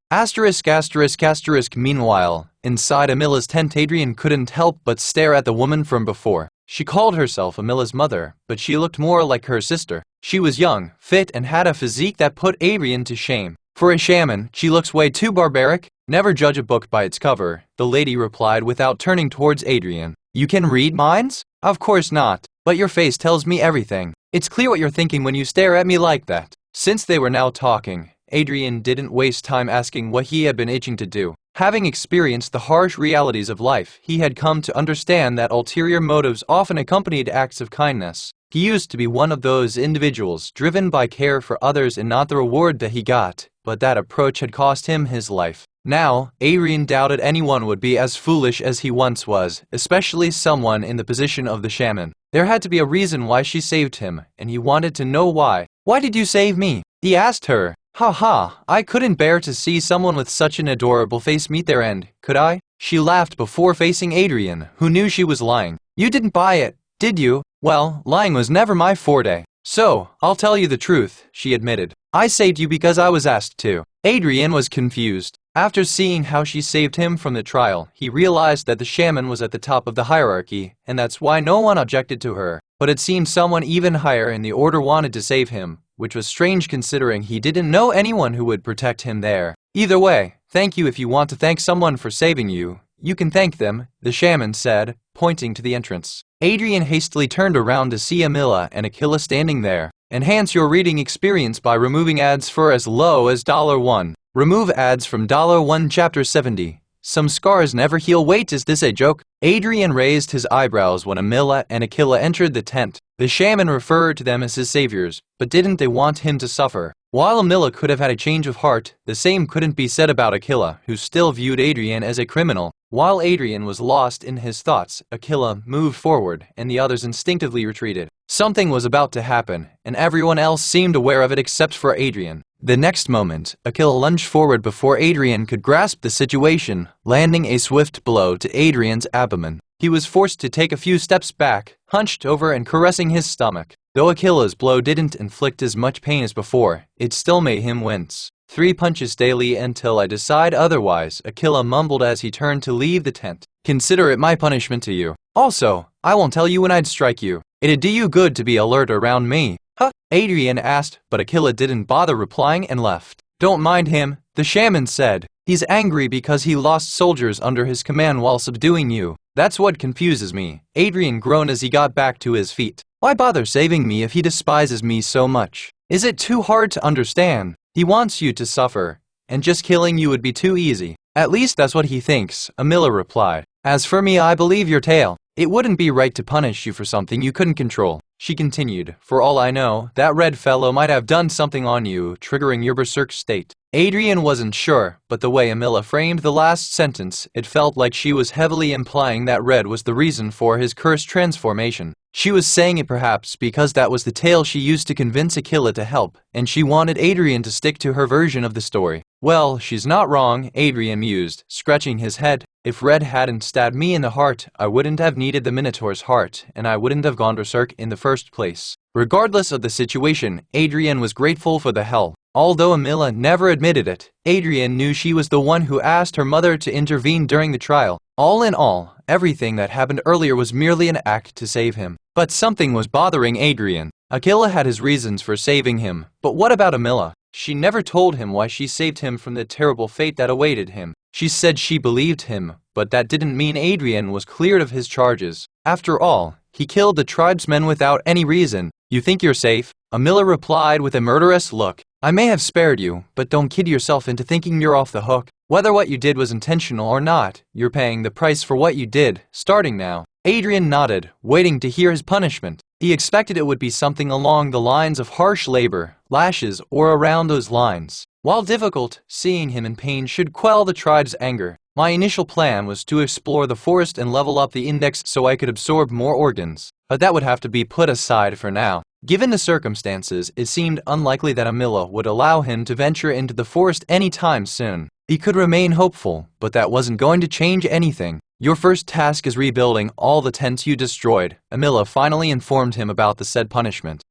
Meanwhile, inside Amila's tent, Adrian couldn't help but stare at the woman from before. She called herself Amila's mother, but she looked more like her sister. She was young, fit, and had a physique that put Adrian to shame. For a shaman, she looks way too barbaric. Never judge a book by its cover, the lady replied without turning towards Adrian. You can read minds? Of course not, but your face tells me everything. It's clear what you're thinking when you stare at me like that. Since they were now talking, Adrian didn't waste time asking what he had been itching to do. Having experienced the harsh realities of life, he had come to understand that ulterior motives often accompanied acts of kindness. He used to be one of those individuals driven by care for others and not the reward that he got, but that approach had cost him his life. Now, Adrian doubted anyone would be as foolish as he once was, especially someone in the position of the shaman. There had to be a reason why she saved him, and he wanted to know why. "Why did you save me?" he asked her. "Ha ha, I couldn't bear to see someone with such an adorable face meet their end, could I?" She laughed before facing Adrian, who knew she was lying. "You didn't buy it, did you?" "Well, lying was never my forte. So, I'll tell you the truth," she admitted. "I saved you because I was asked to." Adrian was confused. After seeing how she saved him from the trial, he realized that the shaman was at the top of the hierarchy, and that's why no one objected to her. But it seemed someone even higher in the order wanted to save him, which was strange considering he didn't know anyone who would protect him there. "Either way, thank you. If you want to thank someone for saving you, you can thank them," the shaman said, pointing to the entrance. Adrian hastily turned around to see Amila and Aquila standing there. Enhance your reading experience by removing ads for as low as $1. Remove ads from $1 Chapter 70. Some scars never heal. Wait, is this a joke? Adrian raised his eyebrows when Amila and Aquila entered the tent. The shaman referred to them as his saviors, but didn't they want him to suffer? While Amila could have had a change of heart, the same couldn't be said about Aquila, who still viewed Adrian as a criminal. While Adrian was lost in his thoughts, Aquila moved forward, and the others instinctively retreated. Something was about to happen, and everyone else seemed aware of it except for Adrian. The next moment, Aquila lunged forward before Adrian could grasp the situation, landing a swift blow to Adrian's abdomen. He was forced to take a few steps back, hunched over and caressing his stomach. Though Aquila's blow didn't inflict as much pain as before, it still made him wince. 3 punches daily until I decide otherwise, Aquila mumbled as he turned to leave the tent. Consider it my punishment to you. Also, I won't tell you when I'd strike you. It'd do you good to be alert around me. Huh? Adrian asked, but Aquila didn't bother replying and left. Don't mind him, the shaman said. He's angry because he lost soldiers under his command while subduing you. That's what confuses me. Adrian groaned as he got back to his feet. Why bother saving me if he despises me so much? Is it too hard to understand? He wants you to suffer, and just killing you would be too easy. At least that's what he thinks, Amila replied. As for me, I believe your tale. It wouldn't be right to punish you for something you couldn't control. She continued, for all I know, that red fellow might have done something on you, triggering your berserk state. Adrian wasn't sure, but the way Amila framed the last sentence, it felt like she was heavily implying that red was the reason for his cursed transformation. She was saying it perhaps because that was the tale she used to convince Aquila to help, and she wanted Adrian to stick to her version of the story. Well, she's not wrong, Adrian mused, scratching his head. If Red hadn't stabbed me in the heart, I wouldn't have needed the Minotaur's heart, and I wouldn't have gone berserk in the first place. Regardless of the situation, Adrian was grateful for the help. Although Amila never admitted it, Adrian knew she was the one who asked her mother to intervene during the trial. All in all, everything that happened earlier was merely an act to save him. But something was bothering Adrian. Aquila had his reasons for saving him, but what about Amila? She never told him why she saved him from the terrible fate that awaited him. She said she believed him, but that didn't mean Adrian was cleared of his charges. After all, he killed the tribesmen without any reason. You think you're safe? Amila replied with a murderous look. I may have spared you, but don't kid yourself into thinking you're off the hook. Whether what you did was intentional or not, you're paying the price for what you did, starting now. Adrian nodded, waiting to hear his punishment. He expected it would be something along the lines of harsh labor, lashes, or around those lines. While difficult, seeing him in pain should quell the tribe's anger. My initial plan was to explore the forest and level up the index so I could absorb more organs, but that would have to be put aside for now. Given the circumstances, it seemed unlikely that Amila would allow him to venture into the forest anytime soon. He could remain hopeful, but that wasn't going to change anything. Your first task is rebuilding all the tents you destroyed. Amila finally informed him about the said punishment.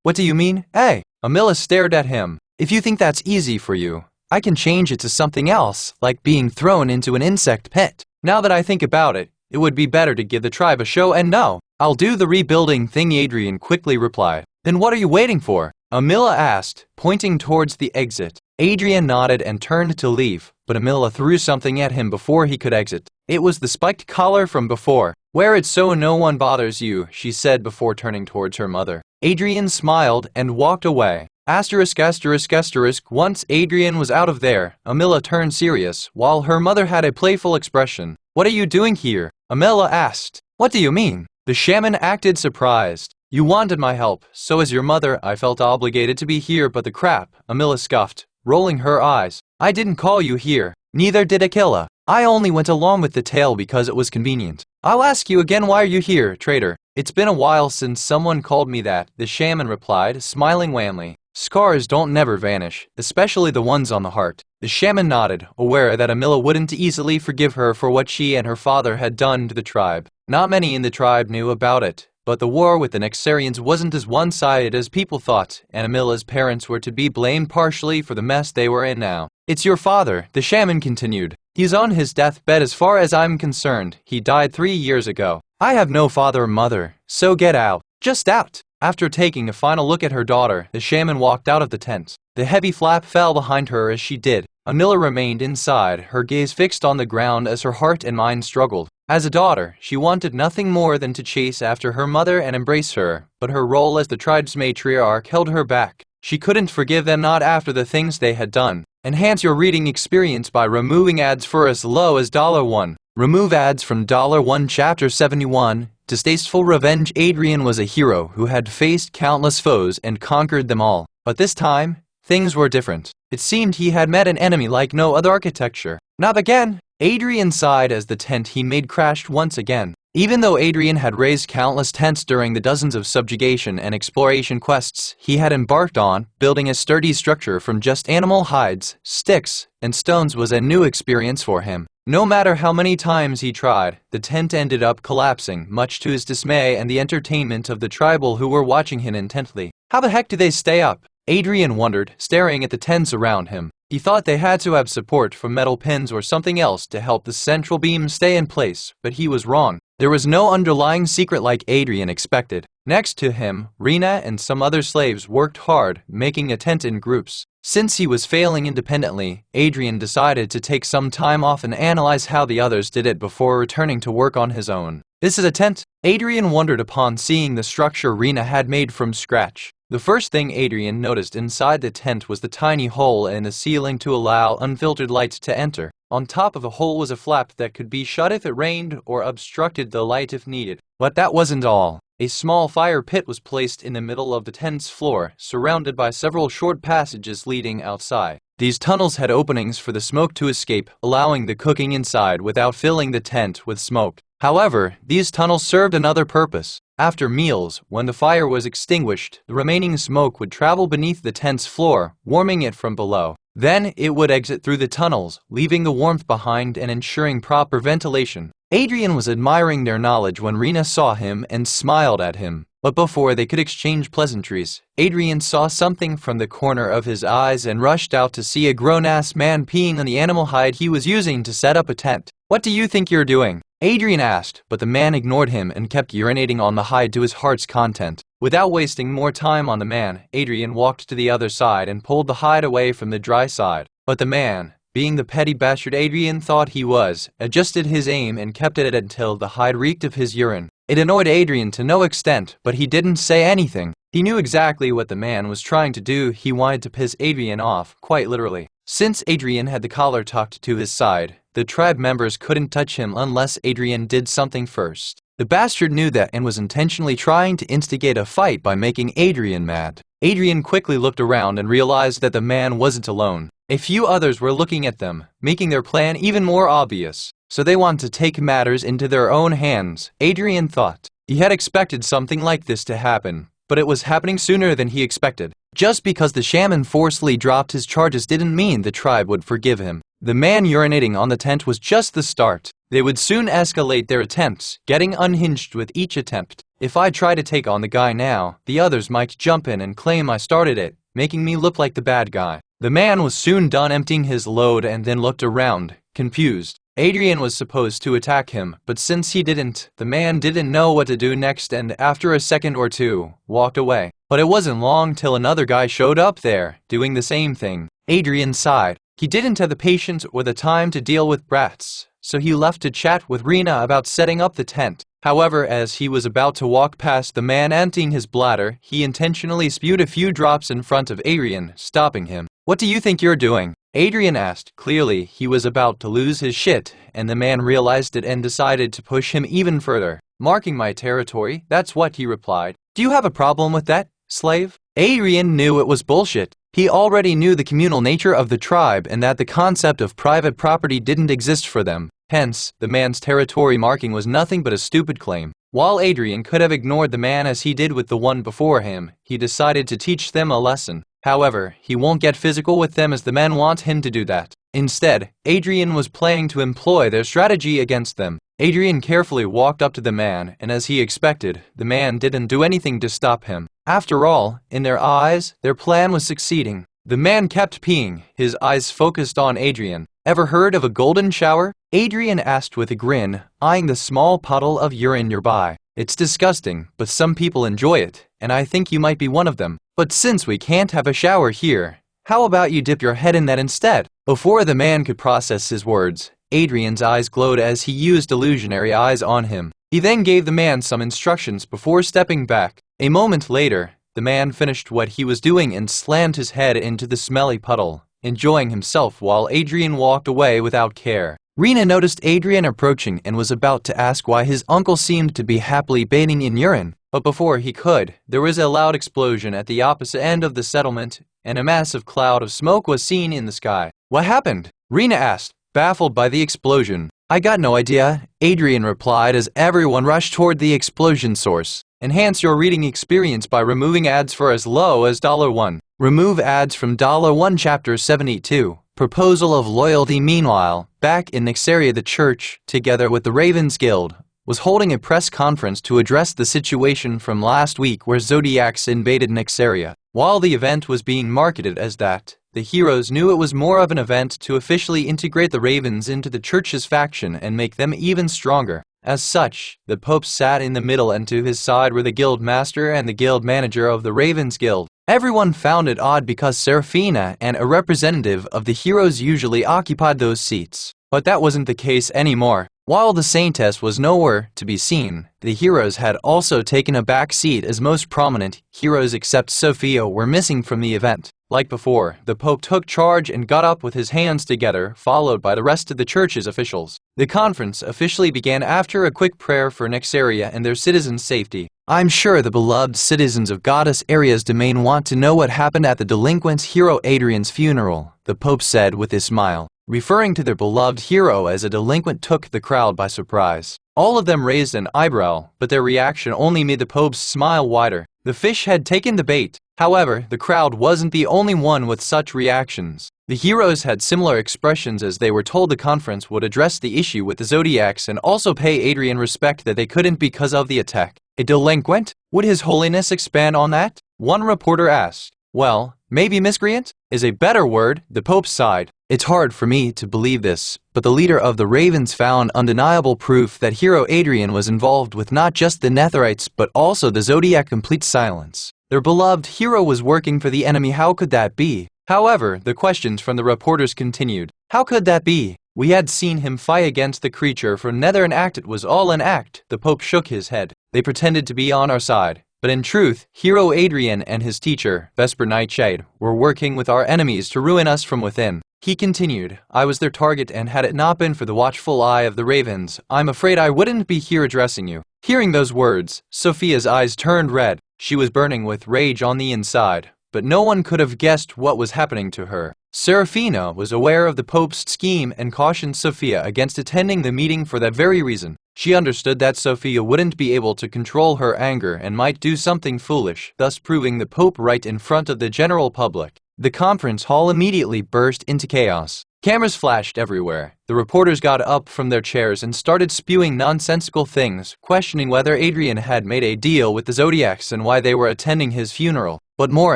What do you mean? Hey! Amila stared at him. If you think that's easy for you, I can change it to something else, like being thrown into an insect pit. Now that I think about it, it would be better to give the tribe a show and no. I'll do the rebuilding thing, Adrian quickly replied. Then what are you waiting for? Amila asked, pointing towards the exit. Adrian nodded and turned to leave, but Amila threw something at him before he could exit. It was the spiked collar from before. Wear it so no one bothers you, she said before turning towards her mother. Adrian smiled and walked away. Asterisk asterisk asterisk. Once Adrian was out of there, Amila turned serious, while her mother had a playful expression. What are you doing here? Amila asked. What do you mean? The shaman acted surprised. You wanted my help, so as your mother, I felt obligated to be here, but the crap, Amila scoffed, rolling her eyes. I didn't call you here. Neither did Akila. I only went along with the tale because it was convenient. I'll ask you again, why are you here, traitor? It's been a while since someone called me that, the shaman replied, smiling wanly. Scars don't never vanish, especially the ones on the heart. The shaman nodded, aware that Amila wouldn't easily forgive her for what she and her father had done to the tribe. Not many in the tribe knew about it, but the war with the Nexarians wasn't as one-sided as people thought, and Amila's parents were to be blamed partially for the mess they were in now. It's your father, the shaman continued. He's on his deathbed as far as I'm concerned. He died 3 years ago. I have no father or mother, so get out. Just out. After taking a final look at her daughter, the shaman walked out of the tent. The heavy flap fell behind her as she did. Amila remained inside, her gaze fixed on the ground as her heart and mind struggled. As a daughter, she wanted nothing more than to chase after her mother and embrace her, but her role as the tribe's matriarch held her back. She couldn't forgive them, not after the things they had done. Enhance your reading experience by removing ads for as low as $1. Remove ads from $1 Chapter 71. Distasteful revenge. Adrian was a hero who had faced countless foes and conquered them all. But this time, things were different. It seemed he had met an enemy like no other. Architecture. Not again! Adrian sighed as the tent he made crashed once again. Even though Adrian had raised countless tents during the dozens of subjugation and exploration quests he had embarked on, building a sturdy structure from just animal hides, sticks, and stones was a new experience for him. No matter how many times he tried, the tent ended up collapsing, much to his dismay and the entertainment of the tribal who were watching him intently. How the heck do they stay up? Adrian wondered, staring at the tents around him. He thought they had to have support from metal pins or something else to help the central beam stay in place, but he was wrong. There was no underlying secret like Adrian expected. Next to him, Rena and some other slaves worked hard, making a tent in groups. Since he was failing independently, Adrian decided to take some time off and analyze how the others did it before returning to work on his own. This is a tent? Adrian wondered upon seeing the structure Rena had made from scratch. The first thing Adrian noticed inside the tent was the tiny hole in the ceiling to allow unfiltered light to enter. On top of the hole was a flap that could be shut if it rained or obstructed the light if needed. But that wasn't all. A small fire pit was placed in the middle of the tent's floor, surrounded by several short passages leading outside. These tunnels had openings for the smoke to escape, allowing the cooking inside without filling the tent with smoke. However, these tunnels served another purpose. After meals, when the fire was extinguished, the remaining smoke would travel beneath the tent's floor, warming it from below. Then it would exit through the tunnels, leaving the warmth behind and ensuring proper ventilation. Adrian was admiring their knowledge when Rena saw him and smiled at him. But before they could exchange pleasantries, Adrian saw something from the corner of his eyes and rushed out to see a grown-ass man peeing on the animal hide he was using to set up a tent. What do you think you're doing? Adrian asked, but the man ignored him and kept urinating on the hide to his heart's content. Without wasting more time on the man, Adrian walked to the other side and pulled the hide away from the dry side. But the man, being the petty bastard Adrian thought he was, adjusted his aim and kept it until the hide reeked of his urine. It annoyed Adrian to no extent, but he didn't say anything. He knew exactly what the man was trying to do. He wanted to piss Adrian off, quite literally. Since Adrian had the collar tucked to his side, the tribe members couldn't touch him unless Adrian did something first. The bastard knew that and was intentionally trying to instigate a fight by making Adrian mad. Adrian quickly looked around and realized that the man wasn't alone. A few others were looking at them, making their plan even more obvious. So they wanted to take matters into their own hands, Adrian thought. He had expected something like this to happen, but it was happening sooner than he expected. Just because the shaman forcefully dropped his charges didn't mean the tribe would forgive him. The man urinating on the tent was just the start. They would soon escalate their attempts, getting unhinged with each attempt. If I try to take on the guy now, the others might jump in and claim I started it, making me look like the bad guy. The man was soon done emptying his load and then looked around, confused. Adrian was supposed to attack him, but since he didn't, the man didn't know what to do next and after a second or two, walked away. But it wasn't long till another guy showed up there, doing the same thing. Adrian sighed. He didn't have the patience or the time to deal with brats, so he left to chat with Rina about setting up the tent. However, as he was about to walk past the man emptying his bladder, he intentionally spewed a few drops in front of Adrian, stopping him. "What do you think you're doing?" Adrian asked. Clearly, he was about to lose his shit, and the man realized it and decided to push him even further. "Marking my territory, that's what," he replied. "Do you have a problem with that, slave?" Adrian knew it was bullshit. He already knew the communal nature of the tribe and that the concept of private property didn't exist for them. Hence, the man's territory marking was nothing but a stupid claim. While Adrian could have ignored the man as he did with the one before him, he decided to teach them a lesson. However, he won't get physical with them as the men want him to do that. Instead, Adrian was planning to employ their strategy against them. Adrian carefully walked up to the man, and as he expected, the man didn't do anything to stop him. After all, in their eyes, their plan was succeeding. The man kept peeing, his eyes focused on Adrian. "Ever heard of a golden shower?" Adrian asked with a grin, eyeing the small puddle of urine nearby. "It's disgusting, but some people enjoy it, and I think you might be one of them. But since we can't have a shower here, how about you dip your head in that instead?" Before the man could process his words, Adrian's eyes glowed as he used illusionary eyes on him. He then gave the man some instructions before stepping back. A moment later, the man finished what he was doing and slammed his head into the smelly puddle, enjoying himself while Adrian walked away without care. Rina noticed Adrian approaching and was about to ask why his uncle seemed to be happily bathing in urine. But before he could, there was a loud explosion at the opposite end of the settlement, and a massive cloud of smoke was seen in the sky. "What happened?" Rina asked, baffled by the explosion. "I got no idea," Adrian replied as everyone rushed toward the explosion source. Enhance your reading experience by removing ads for as low as $1. Remove ads from $1 Chapter 72. Proposal of Loyalty. Meanwhile, back in Nexaria, the church, together with the Ravens Guild, was holding a press conference to address the situation from last week where Zodiacs invaded Nexaria. While the event was being marketed as that, the heroes knew it was more of an event to officially integrate the Ravens into the church's faction and make them even stronger. As such, the Pope sat in the middle and to his side were the guild master and the guild manager of the Ravens Guild. Everyone found it odd because Serafina and a representative of the heroes usually occupied those seats. But that wasn't the case anymore. While the Saintess was nowhere to be seen, the heroes had also taken a back seat as most prominent heroes except Sophia were missing from the event. Like before, the Pope took charge and got up with his hands together, followed by the rest of the church's officials. The conference officially began after a quick prayer for Nexaria and their citizens' safety. "I'm sure the beloved citizens of Goddess Aria's domain want to know what happened at the delinquent hero Adrian's funeral," the Pope said with a smile. Referring to their beloved hero as a delinquent took the crowd by surprise. All of them raised an eyebrow, but their reaction only made the Pope's smile wider. The fish had taken the bait. However, the crowd wasn't the only one with such reactions. The heroes had similar expressions as they were told the conference would address the issue with the Zodiacs and also pay Adrian respect that they couldn't because of the attack. "A delinquent? Would His Holiness expand on that?" one reporter asked. "Well, maybe miscreant is a better word," the Pope sighed. "It's hard for me to believe this, but the leader of the Ravens found undeniable proof that hero Adrian was involved with not just the Netherites but also the Zodiac." Complete silence. Their beloved hero was working for the enemy. How could that be? However, the questions from the reporters continued. How could that be? We had seen him fight against the creature for Nether and act. It was all an act. The Pope shook his head. They pretended to be on our side. But in truth, hero Adrian and his teacher, Vesper Nightshade, were working with our enemies to ruin us from within. He continued, "I was their target, and had it not been for the watchful eye of the Ravens, I'm afraid I wouldn't be here addressing you." Hearing those words, Sophia's eyes turned red. She was burning with rage on the inside, but no one could have guessed what was happening to her. Serafina was aware of the Pope's scheme and cautioned Sophia against attending the meeting for that very reason. She understood that Sophia wouldn't be able to control her anger and might do something foolish, thus proving the Pope right in front of the general public. The conference hall immediately burst into chaos. Cameras flashed everywhere. The reporters got up from their chairs and started spewing nonsensical things, questioning whether Adrian had made a deal with the Zodiacs and why they were attending his funeral. But more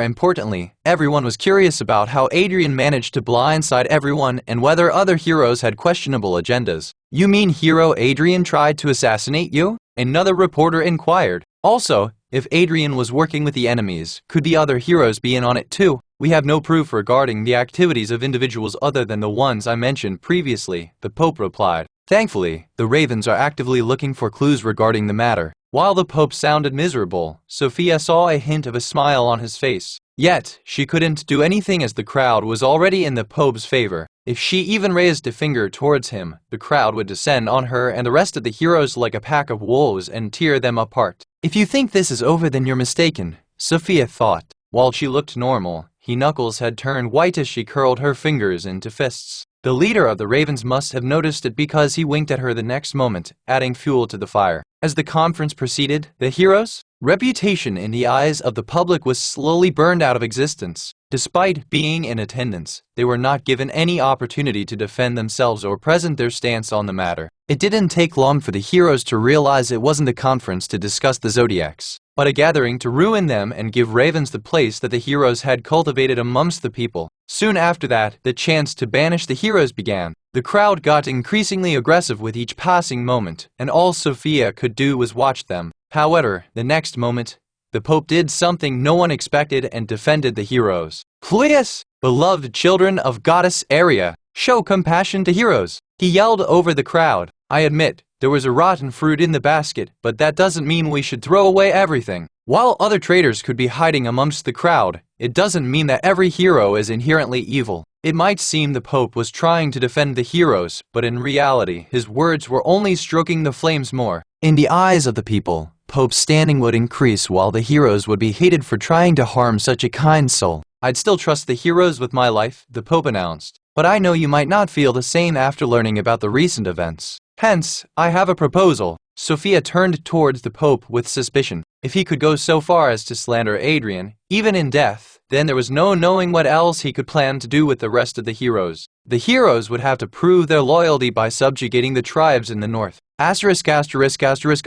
importantly, everyone was curious about how Adrian managed to blindside everyone and whether other heroes had questionable agendas. "You mean hero Adrian tried to assassinate you?" another reporter inquired. "Also, if Adrian was working with the enemies, could the other heroes be in on it too? We have no proof regarding the activities of individuals other than the ones I mentioned previously," the Pope replied. Thankfully, the ravens are actively looking for clues regarding the matter. While the Pope sounded miserable, Sophia saw a hint of a smile on his face. Yet, she couldn't do anything as the crowd was already in the Pope's favor. If she even raised a finger towards him, the crowd would descend on her and the rest of the heroes like a pack of wolves and tear them apart. If you think this is over, then you're mistaken, Sophia thought. While she looked normal, her knuckles had turned white as she curled her fingers into fists. The leader of the ravens must have noticed it because he winked at her the next moment, adding fuel to the fire. As the conference proceeded, the heroes' reputation in the eyes of the public was slowly burned out of existence. Despite being in attendance, they were not given any opportunity to defend themselves or present their stance on the matter. It didn't take long for the heroes to realize it wasn't a conference to discuss the zodiacs, but a gathering to ruin them and give ravens the place that the heroes had cultivated amongst the people. Soon after that, the chance to banish the heroes began. The crowd got increasingly aggressive with each passing moment, and all Sophia could do was watch them. However, the next moment, the Pope did something no one expected and defended the heroes. Please, beloved children of Goddess Aria, show compassion to heroes. He yelled over the crowd. I admit, there was a rotten fruit in the basket, but that doesn't mean we should throw away everything. While other traitors could be hiding amongst the crowd, it doesn't mean that every hero is inherently evil. It might seem the Pope was trying to defend the heroes, but in reality, his words were only stoking the flames more. In the eyes of the people, Pope's standing would increase while the heroes would be hated for trying to harm such a kind soul. I'd still trust the heroes with my life, the Pope announced. But I know you might not feel the same after learning about the recent events. Hence, I have a proposal. Sophia turned towards the Pope with suspicion. If he could go so far as to slander Adrian, even in death, then there was no knowing what else he could plan to do with the rest of the heroes. The heroes would have to prove their loyalty by subjugating the tribes in the north. *****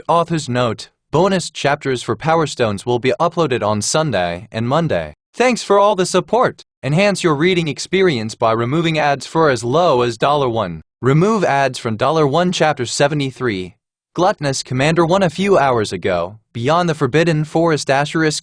Author's note. Bonus chapters for Power Stones will be uploaded on Sunday and Monday. Thanks for all the support. Enhance your reading experience by removing ads for as low as $1. Remove ads from $1 Chapter 73. Gluttonous Commander 1 a few hours ago. Beyond the Forbidden Forest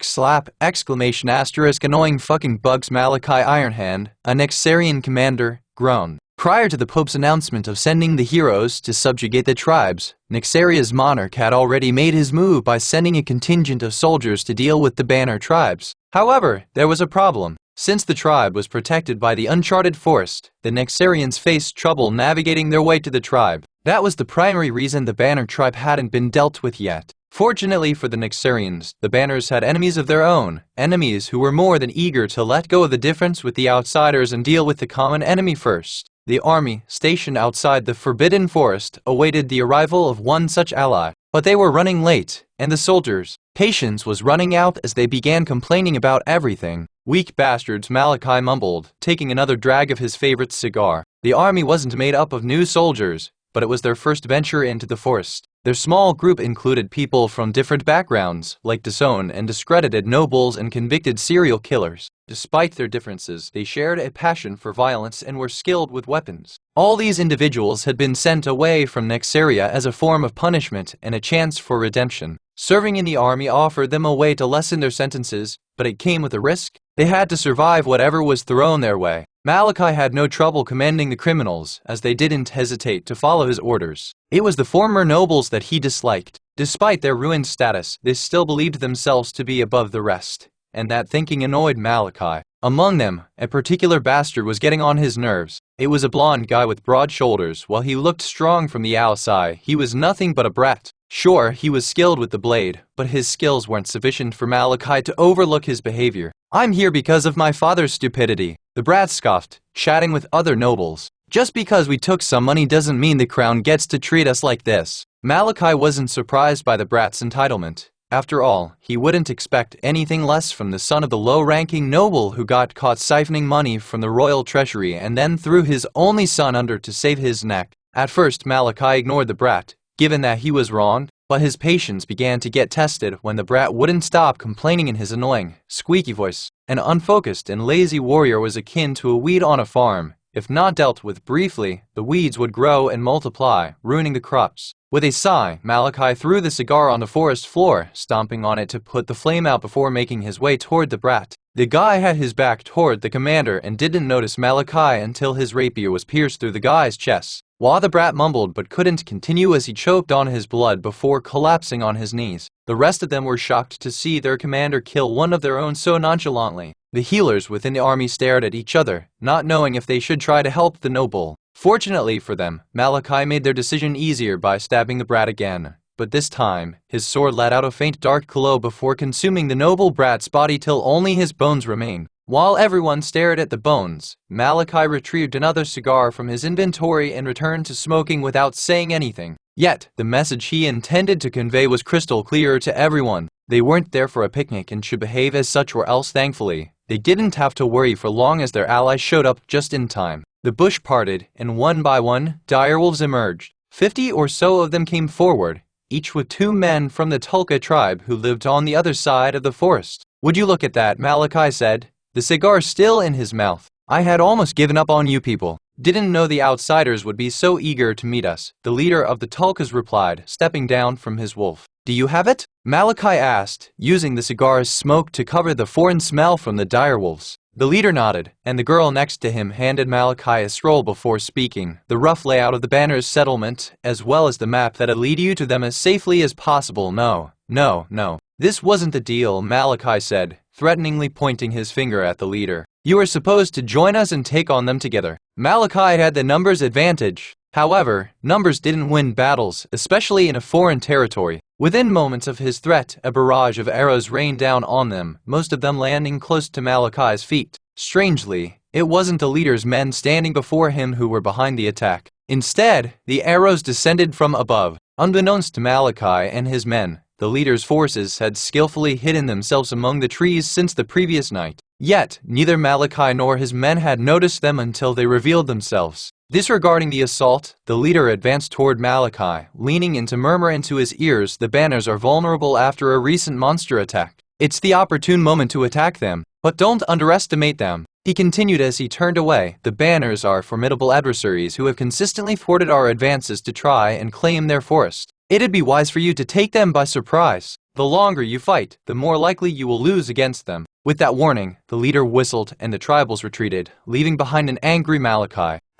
*slap! Annoying fucking bugs Malachi Ironhand, a Nexarian commander, groaned. Prior to the Pope's announcement of sending the heroes to subjugate the tribes, Nexaria's monarch had already made his move by sending a contingent of soldiers to deal with the Banner tribes. However, there was a problem. Since the tribe was protected by the uncharted forest, the Nexarians faced trouble navigating their way to the tribe. That was the primary reason the Banner tribe hadn't been dealt with yet. Fortunately for the Nexarians, the Banners had enemies of their own, enemies who were more than eager to let go of the difference with the outsiders and deal with the common enemy first. The army, stationed outside the Forbidden Forest, awaited the arrival of one such ally. But they were running late, and the soldiers' patience was running out as they began complaining about everything. Weak bastards, Malachi mumbled, taking another drag of his favorite cigar. The army wasn't made up of new soldiers, but it was their first venture into the forest. Their small group included people from different backgrounds, like disowned and discredited nobles and convicted serial killers. Despite their differences, they shared a passion for violence and were skilled with weapons. All these individuals had been sent away from Nexaria as a form of punishment and a chance for redemption. Serving in the army offered them a way to lessen their sentences, but it came with a risk. They had to survive whatever was thrown their way. Malachi had no trouble commending the criminals, as they didn't hesitate to follow his orders. It was the former nobles that he disliked. Despite their ruined status, they still believed themselves to be above the rest, and that thinking annoyed Malachi. Among them, a particular bastard was getting on his nerves. It was a blonde guy with broad shoulders. While he looked strong from the outside, he was nothing but a brat. Sure, he was skilled with the blade, but his skills weren't sufficient for Malachi to overlook his behavior. I'm here because of my father's stupidity, the brat scoffed, chatting with other nobles. Just because we took some money doesn't mean the crown gets to treat us like this. Malachi wasn't surprised by the brat's entitlement. After all, he wouldn't expect anything less from the son of the low-ranking noble who got caught siphoning money from the royal treasury and then threw his only son under to save his neck. At first, Malachi ignored the brat, given that he was wrong, but his patience began to get tested when the brat wouldn't stop complaining in his annoying, squeaky voice. An unfocused and lazy warrior was akin to a weed on a farm. If not dealt with briefly, the weeds would grow and multiply, ruining the crops. With a sigh, Malachi threw the cigar on the forest floor, stomping on it to put the flame out before making his way toward the brat. The guy had his back toward the commander and didn't notice Malachi until his rapier was pierced through the guy's chest. While the brat mumbled but couldn't continue as he choked on his blood before collapsing on his knees. The rest of them were shocked to see their commander kill one of their own so nonchalantly. The healers within the army stared at each other, not knowing if they should try to help the noble. Fortunately for them, Malachi made their decision easier by stabbing the brat again. But this time, his sword let out a faint dark glow before consuming the noble brat's body till only his bones remained. While everyone stared at the bones, Malachi retrieved another cigar from his inventory and returned to smoking without saying anything. Yet, the message he intended to convey was crystal clear to everyone. They weren't there for a picnic and should behave as such, or else thankfully, they didn't have to worry for long as their allies showed up just in time. The bush parted, and one by one, direwolves emerged. 50 or so of them came forward, each with 2 men from the Tulka tribe who lived on the other side of the forest. "Would you look at that?" Malachi said, the cigar still in his mouth. "I had almost given up on you people. Didn't know the outsiders would be so eager to meet us," the leader of the Tulkas replied, stepping down from his wolf. "Do you have it?" Malachi asked, using the cigar's smoke to cover the foreign smell from the direwolves. The leader nodded, and the girl next to him handed Malachi a scroll before speaking. "The rough layout of the Banner's settlement, as well as the map that'll lead you to them as safely as possible." No. This wasn't the deal," Malachi said, threateningly pointing his finger at the leader. "You are supposed to join us and take on them together." Malachi had the numbers advantage. However, numbers didn't win battles, especially in a foreign territory. Within moments of his threat, a barrage of arrows rained down on them, most of them landing close to Malachi's feet. Strangely, it wasn't the leader's men standing before him who were behind the attack. Instead, the arrows descended from above. Unbeknownst to Malachi and his men, the leader's forces had skillfully hidden themselves among the trees since the previous night. Yet, neither Malachi nor his men had noticed them until they revealed themselves. Disregarding the assault, the leader advanced toward Malachi, leaning in to murmur into his ears, "The Banners are vulnerable after a recent monster attack. It's the opportune moment to attack them, but don't underestimate them." He continued as he turned away. "The Banners are formidable adversaries who have consistently thwarted our advances to try and claim their forest. It'd be wise for you to take them by surprise. The longer you fight, the more likely you will lose against them." With that warning, the leader whistled and the tribals retreated, leaving behind an angry Malachi. *****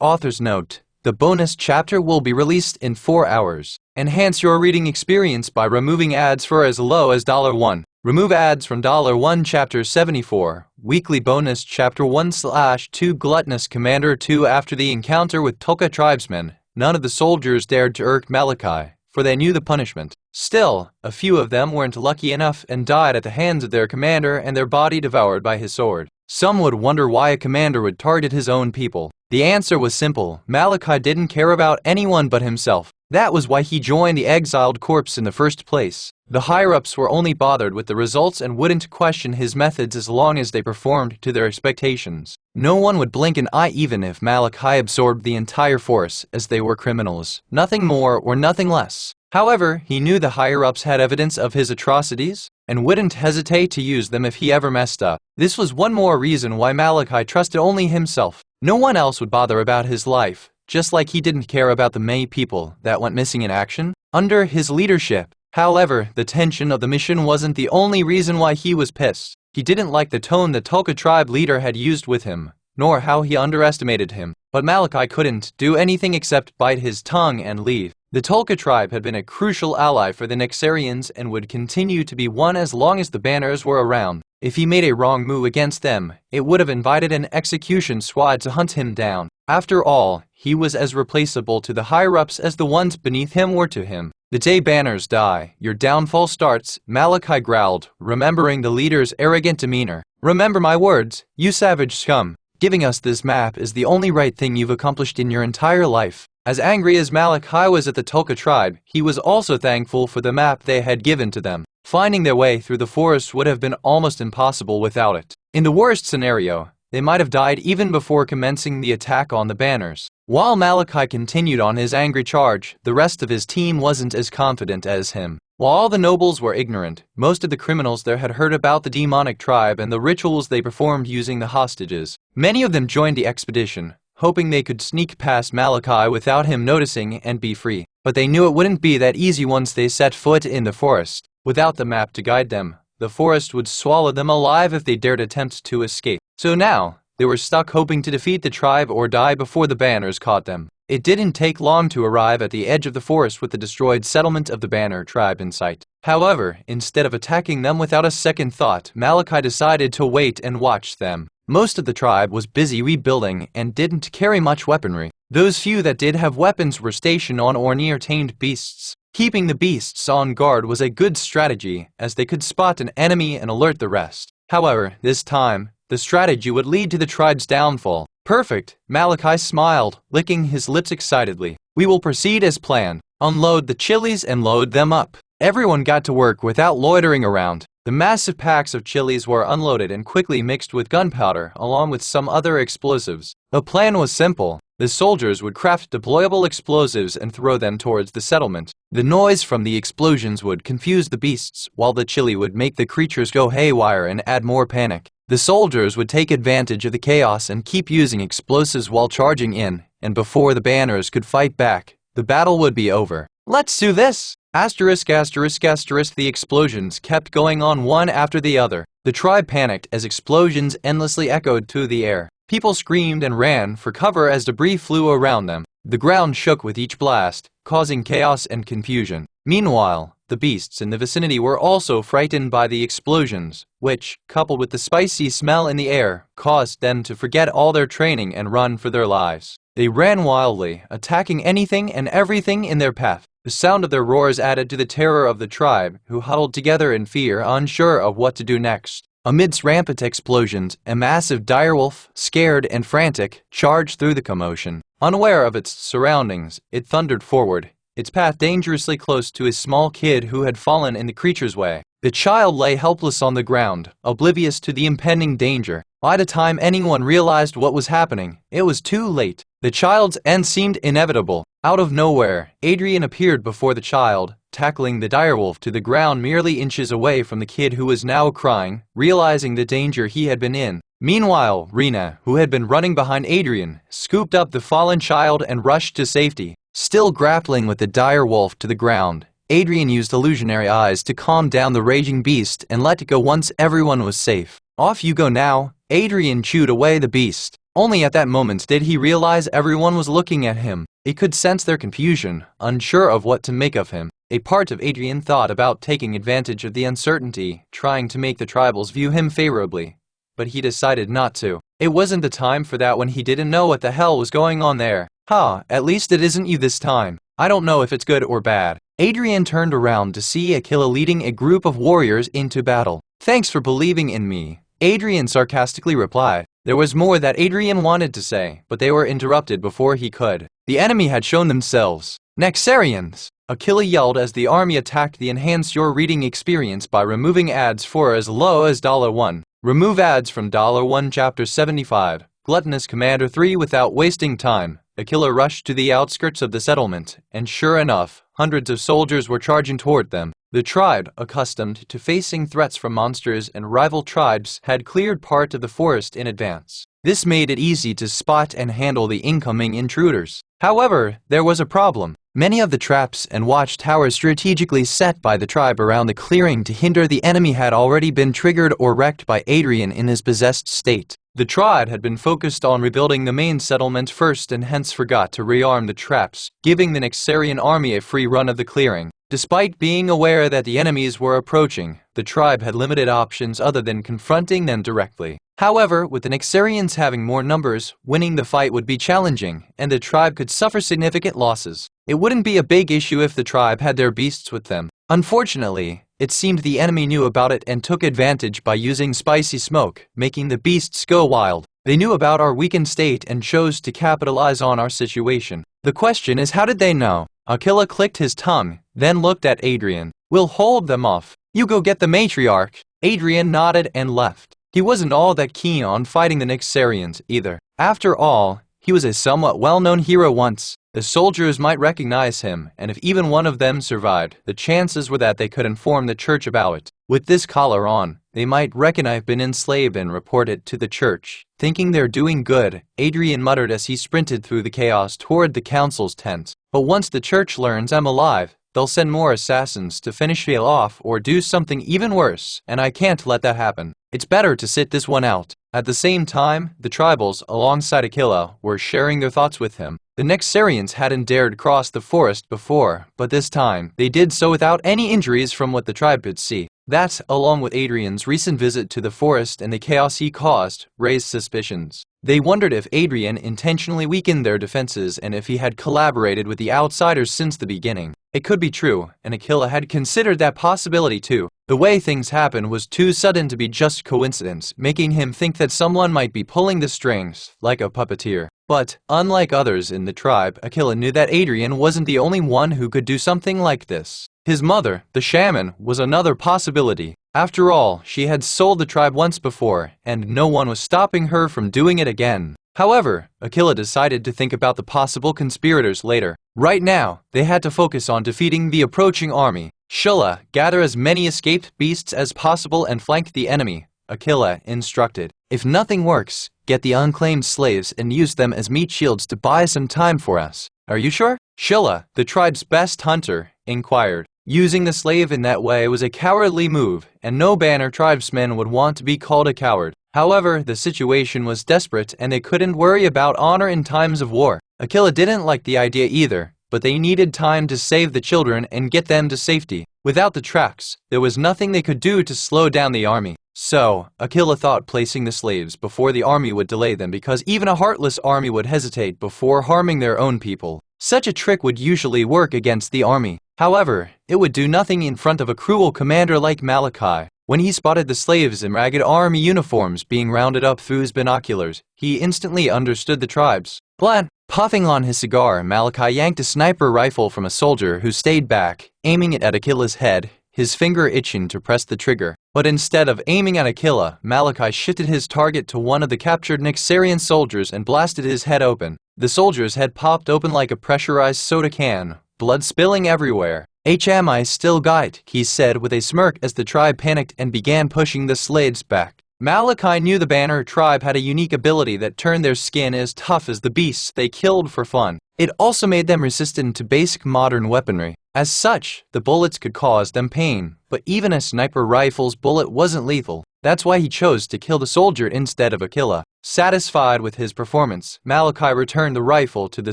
Author's note. The bonus chapter will be released in 4 hours. Enhance your reading experience by removing ads for as low as $1. Remove ads from $1 Chapter 74. Weekly bonus Chapter 1/2 Gluttonous Commander 2. After the encounter with Tulka tribesmen, none of the soldiers dared to irk Malachi, for they knew the punishment. Still, a few of them weren't lucky enough and died at the hands of their commander and their body devoured by his sword. Some would wonder why a commander would target his own people. The answer was simple. Malachi didn't care about anyone but himself. That was why he joined the exiled corps in the first place. The higher-ups were only bothered with the results and wouldn't question his methods as long as they performed to their expectations. No one would blink an eye even if Malachi absorbed the entire force, as they were criminals. Nothing more or nothing less. However, he knew the higher-ups had evidence of his atrocities, and wouldn't hesitate to use them if he ever messed up. This was one more reason why Malachi trusted only himself. No one else would bother about his life, just like he didn't care about the many people that went missing in action under his leadership. However, the tension of the mission wasn't the only reason why he was pissed. He didn't like the tone the Tulka tribe leader had used with him, nor how he underestimated him. But Malachi couldn't do anything except bite his tongue and leave. The Tulka tribe had been a crucial ally for the Nexarians and would continue to be one as long as the Banners were around. If he made a wrong move against them, it would have invited an execution squad to hunt him down. After all, he was as replaceable to the higher-ups as the ones beneath him were to him. "The day Banners die, your downfall starts," Malachi growled, remembering the leader's arrogant demeanor. "Remember my words, you savage scum. Giving us this map is the only right thing you've accomplished in your entire life." As angry as Malachi was at the Tulka tribe, he was also thankful for the map they had given to them. Finding their way through the forest would have been almost impossible without it. In the worst scenario, they might have died even before commencing the attack on the Banners. While Malachi continued on his angry charge, the rest of his team wasn't as confident as him. While all the nobles were ignorant, most of the criminals there had heard about the demonic tribe and the rituals they performed using the hostages. Many of them joined the expedition, hoping they could sneak past Malachi without him noticing and be free. But they knew it wouldn't be that easy once they set foot in the forest. Without the map to guide them, the forest would swallow them alive if they dared attempt to escape. So now, They were stuck hoping to defeat the tribe or die before the banners caught them. It didn't take long to arrive at the edge of the forest with the destroyed settlement of the Banner tribe in sight. However, instead of attacking them without a second thought, Malachi decided to wait and watch them. Most of the tribe was busy rebuilding and didn't carry much weaponry. Those few that did have weapons were stationed on or near tamed beasts. Keeping the beasts on guard was a good strategy, as they could spot an enemy and alert the rest. However, this time, the strategy would lead to the tribe's downfall. Perfect, Malachi smiled, licking his lips excitedly. We will proceed as planned. Unload the chilies and load them up. Everyone got to work without loitering around. The massive packs of chilies were unloaded and quickly mixed with gunpowder, along with some other explosives. The plan was simple. The soldiers would craft deployable explosives and throw them towards the settlement. The noise from the explosions would confuse the beasts, while the chili would make the creatures go haywire and add more panic. The soldiers would take advantage of the chaos and keep using explosives while charging in, and before the banners could fight back, the battle would be over. Let's do this! Asterisk, asterisk, asterisk. The explosions kept going on one after the other. The tribe panicked as explosions endlessly echoed through the air. People screamed and ran for cover as debris flew around them. The ground shook with each blast, causing chaos and confusion. Meanwhile, the beasts in the vicinity were also frightened by the explosions, which, coupled with the spicy smell in the air, caused them to forget all their training and run for their lives. They ran wildly, attacking anything and everything in their path. The sound of their roars added to the terror of the tribe, who huddled together in fear, unsure of what to do next. Amidst rampant explosions, a massive direwolf, scared and frantic, charged through the commotion. Unaware of its surroundings, it thundered forward, its path dangerously close to a small kid who had fallen in the creature's way. The child lay helpless on the ground, oblivious to the impending danger. By the time anyone realized what was happening, it was too late. The child's end seemed inevitable. Out of nowhere, Adrian appeared before the child, tackling the direwolf to the ground merely inches away from the kid who was now crying, realizing the danger he had been in. Meanwhile, Rena, who had been running behind Adrian, scooped up the fallen child and rushed to safety. Still grappling with the direwolf to the ground, Adrian used illusionary eyes to calm down the raging beast and let it go once everyone was safe. Off you go now, Adrian chewed away the beast. Only at that moment did he realize everyone was looking at him. He could sense their confusion, unsure of what to make of him. A part of Adrian thought about taking advantage of the uncertainty, trying to make the tribals view him favorably. But he decided not to. It wasn't the time for that when he didn't know what the hell was going on there. At least it isn't you this time. I don't know if it's good or bad. Adrian turned around to see Aquila leading a group of warriors into battle. Thanks for believing in me, Adrian sarcastically replied. There was more that Adrian wanted to say, but they were interrupted before he could. The enemy had shown themselves. Nexarians! Aquila yelled as the army attacked the Enhance Your Reading Experience by removing ads for as low as $1. Remove ads from $1 Chapter 75. Gluttonous Commander 3. Without wasting time, Aquila rushed to the outskirts of the settlement, and sure enough, hundreds of soldiers were charging toward them. The tribe, accustomed to facing threats from monsters and rival tribes, had cleared part of the forest in advance. This made it easy to spot and handle the incoming intruders. However, there was a problem. Many of the traps and watchtowers strategically set by the tribe around the clearing to hinder the enemy had already been triggered or wrecked by Adrian in his possessed state. The tribe had been focused on rebuilding the main settlement first and hence forgot to rearm the traps, giving the Nexarian army a free run of the clearing. Despite being aware that the enemies were approaching, the tribe had limited options other than confronting them directly. However, with the Nexarians having more numbers, winning the fight would be challenging, and the tribe could suffer significant losses. It wouldn't be a big issue if the tribe had their beasts with them. Unfortunately, it seemed the enemy knew about it and took advantage by using spicy smoke, making the beasts go wild. They knew about our weakened state and chose to capitalize on our situation. The question is, how did they know? Aquila clicked his tongue, then looked at Adrian. We'll hold them off. You go get the matriarch. Adrian nodded and left. He wasn't all that keen on fighting the Nexarians either. After all, he was a somewhat well-known hero once. The soldiers might recognize him, and if even one of them survived, the chances were that they could inform the church about it. With this collar on, they might reckon I've been enslaved and report it to the church. Thinking they're doing good, Adrian muttered as he sprinted through the chaos toward the council's tent. But once the church learns I'm alive, they'll send more assassins to finish me off or do something even worse, and I can't let that happen. It's better to sit this one out. At the same time, the tribals, alongside Aquila, were sharing their thoughts with him. The Nexarians hadn't dared cross the forest before, but this time, they did so without any injuries from what the tribe could see. That, along with Adrian's recent visit to the forest and the chaos he caused, raised suspicions. They wondered if Adrian intentionally weakened their defenses and if he had collaborated with the outsiders since the beginning. It could be true, and Aquila had considered that possibility too. The way things happened was too sudden to be just coincidence, making him think that someone might be pulling the strings, like a puppeteer. But, unlike others in the tribe, Aquila knew that Adrian wasn't the only one who could do something like this. His mother, the shaman, was another possibility. After all, she had sold the tribe once before, and no one was stopping her from doing it again. However, Aquila decided to think about the possible conspirators later. Right now, they had to focus on defeating the approaching army. Shula, gather as many escaped beasts as possible and flank the enemy, Aquila instructed. If nothing works, get the unclaimed slaves and use them as meat shields to buy some time for us. Are you sure? Shula, the tribe's best hunter, inquired. Using the slave in that way was a cowardly move, and no Banner tribesman would want to be called a coward. However, the situation was desperate and they couldn't worry about honor in times of war. Aquila didn't like the idea either, but they needed time to save the children and get them to safety. Without the tracks, there was nothing they could do to slow down the army. So, Aquila thought placing the slaves before the army would delay them because even a heartless army would hesitate before harming their own people. Such a trick would usually work against the army. However, it would do nothing in front of a cruel commander like Malachi. When he spotted the slaves in ragged army uniforms being rounded up through his binoculars, he instantly understood the tribe's plan. Puffing on his cigar, Malachi yanked a sniper rifle from a soldier who stayed back, aiming it at Aquila's head, his finger itching to press the trigger. But instead of aiming at Aquila, Malachi shifted his target to one of the captured Nexarian soldiers and blasted his head open. The soldier's head popped open like a pressurized soda can, blood spilling everywhere. "HMI still got," he said with a smirk as the tribe panicked and began pushing the slaves back. Malachi knew the Banner tribe had a unique ability that turned their skin as tough as the beasts they killed for fun. It also made them resistant to basic modern weaponry. As such, the bullets could cause them pain, but even a sniper rifle's bullet wasn't lethal. That's why he chose to kill the soldier instead of Aquila. Satisfied with his performance, Malachi returned the rifle to the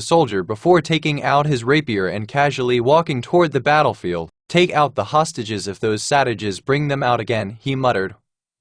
soldier before taking out his rapier and casually walking toward the battlefield. "Take out the hostages if those savages bring them out again," he muttered,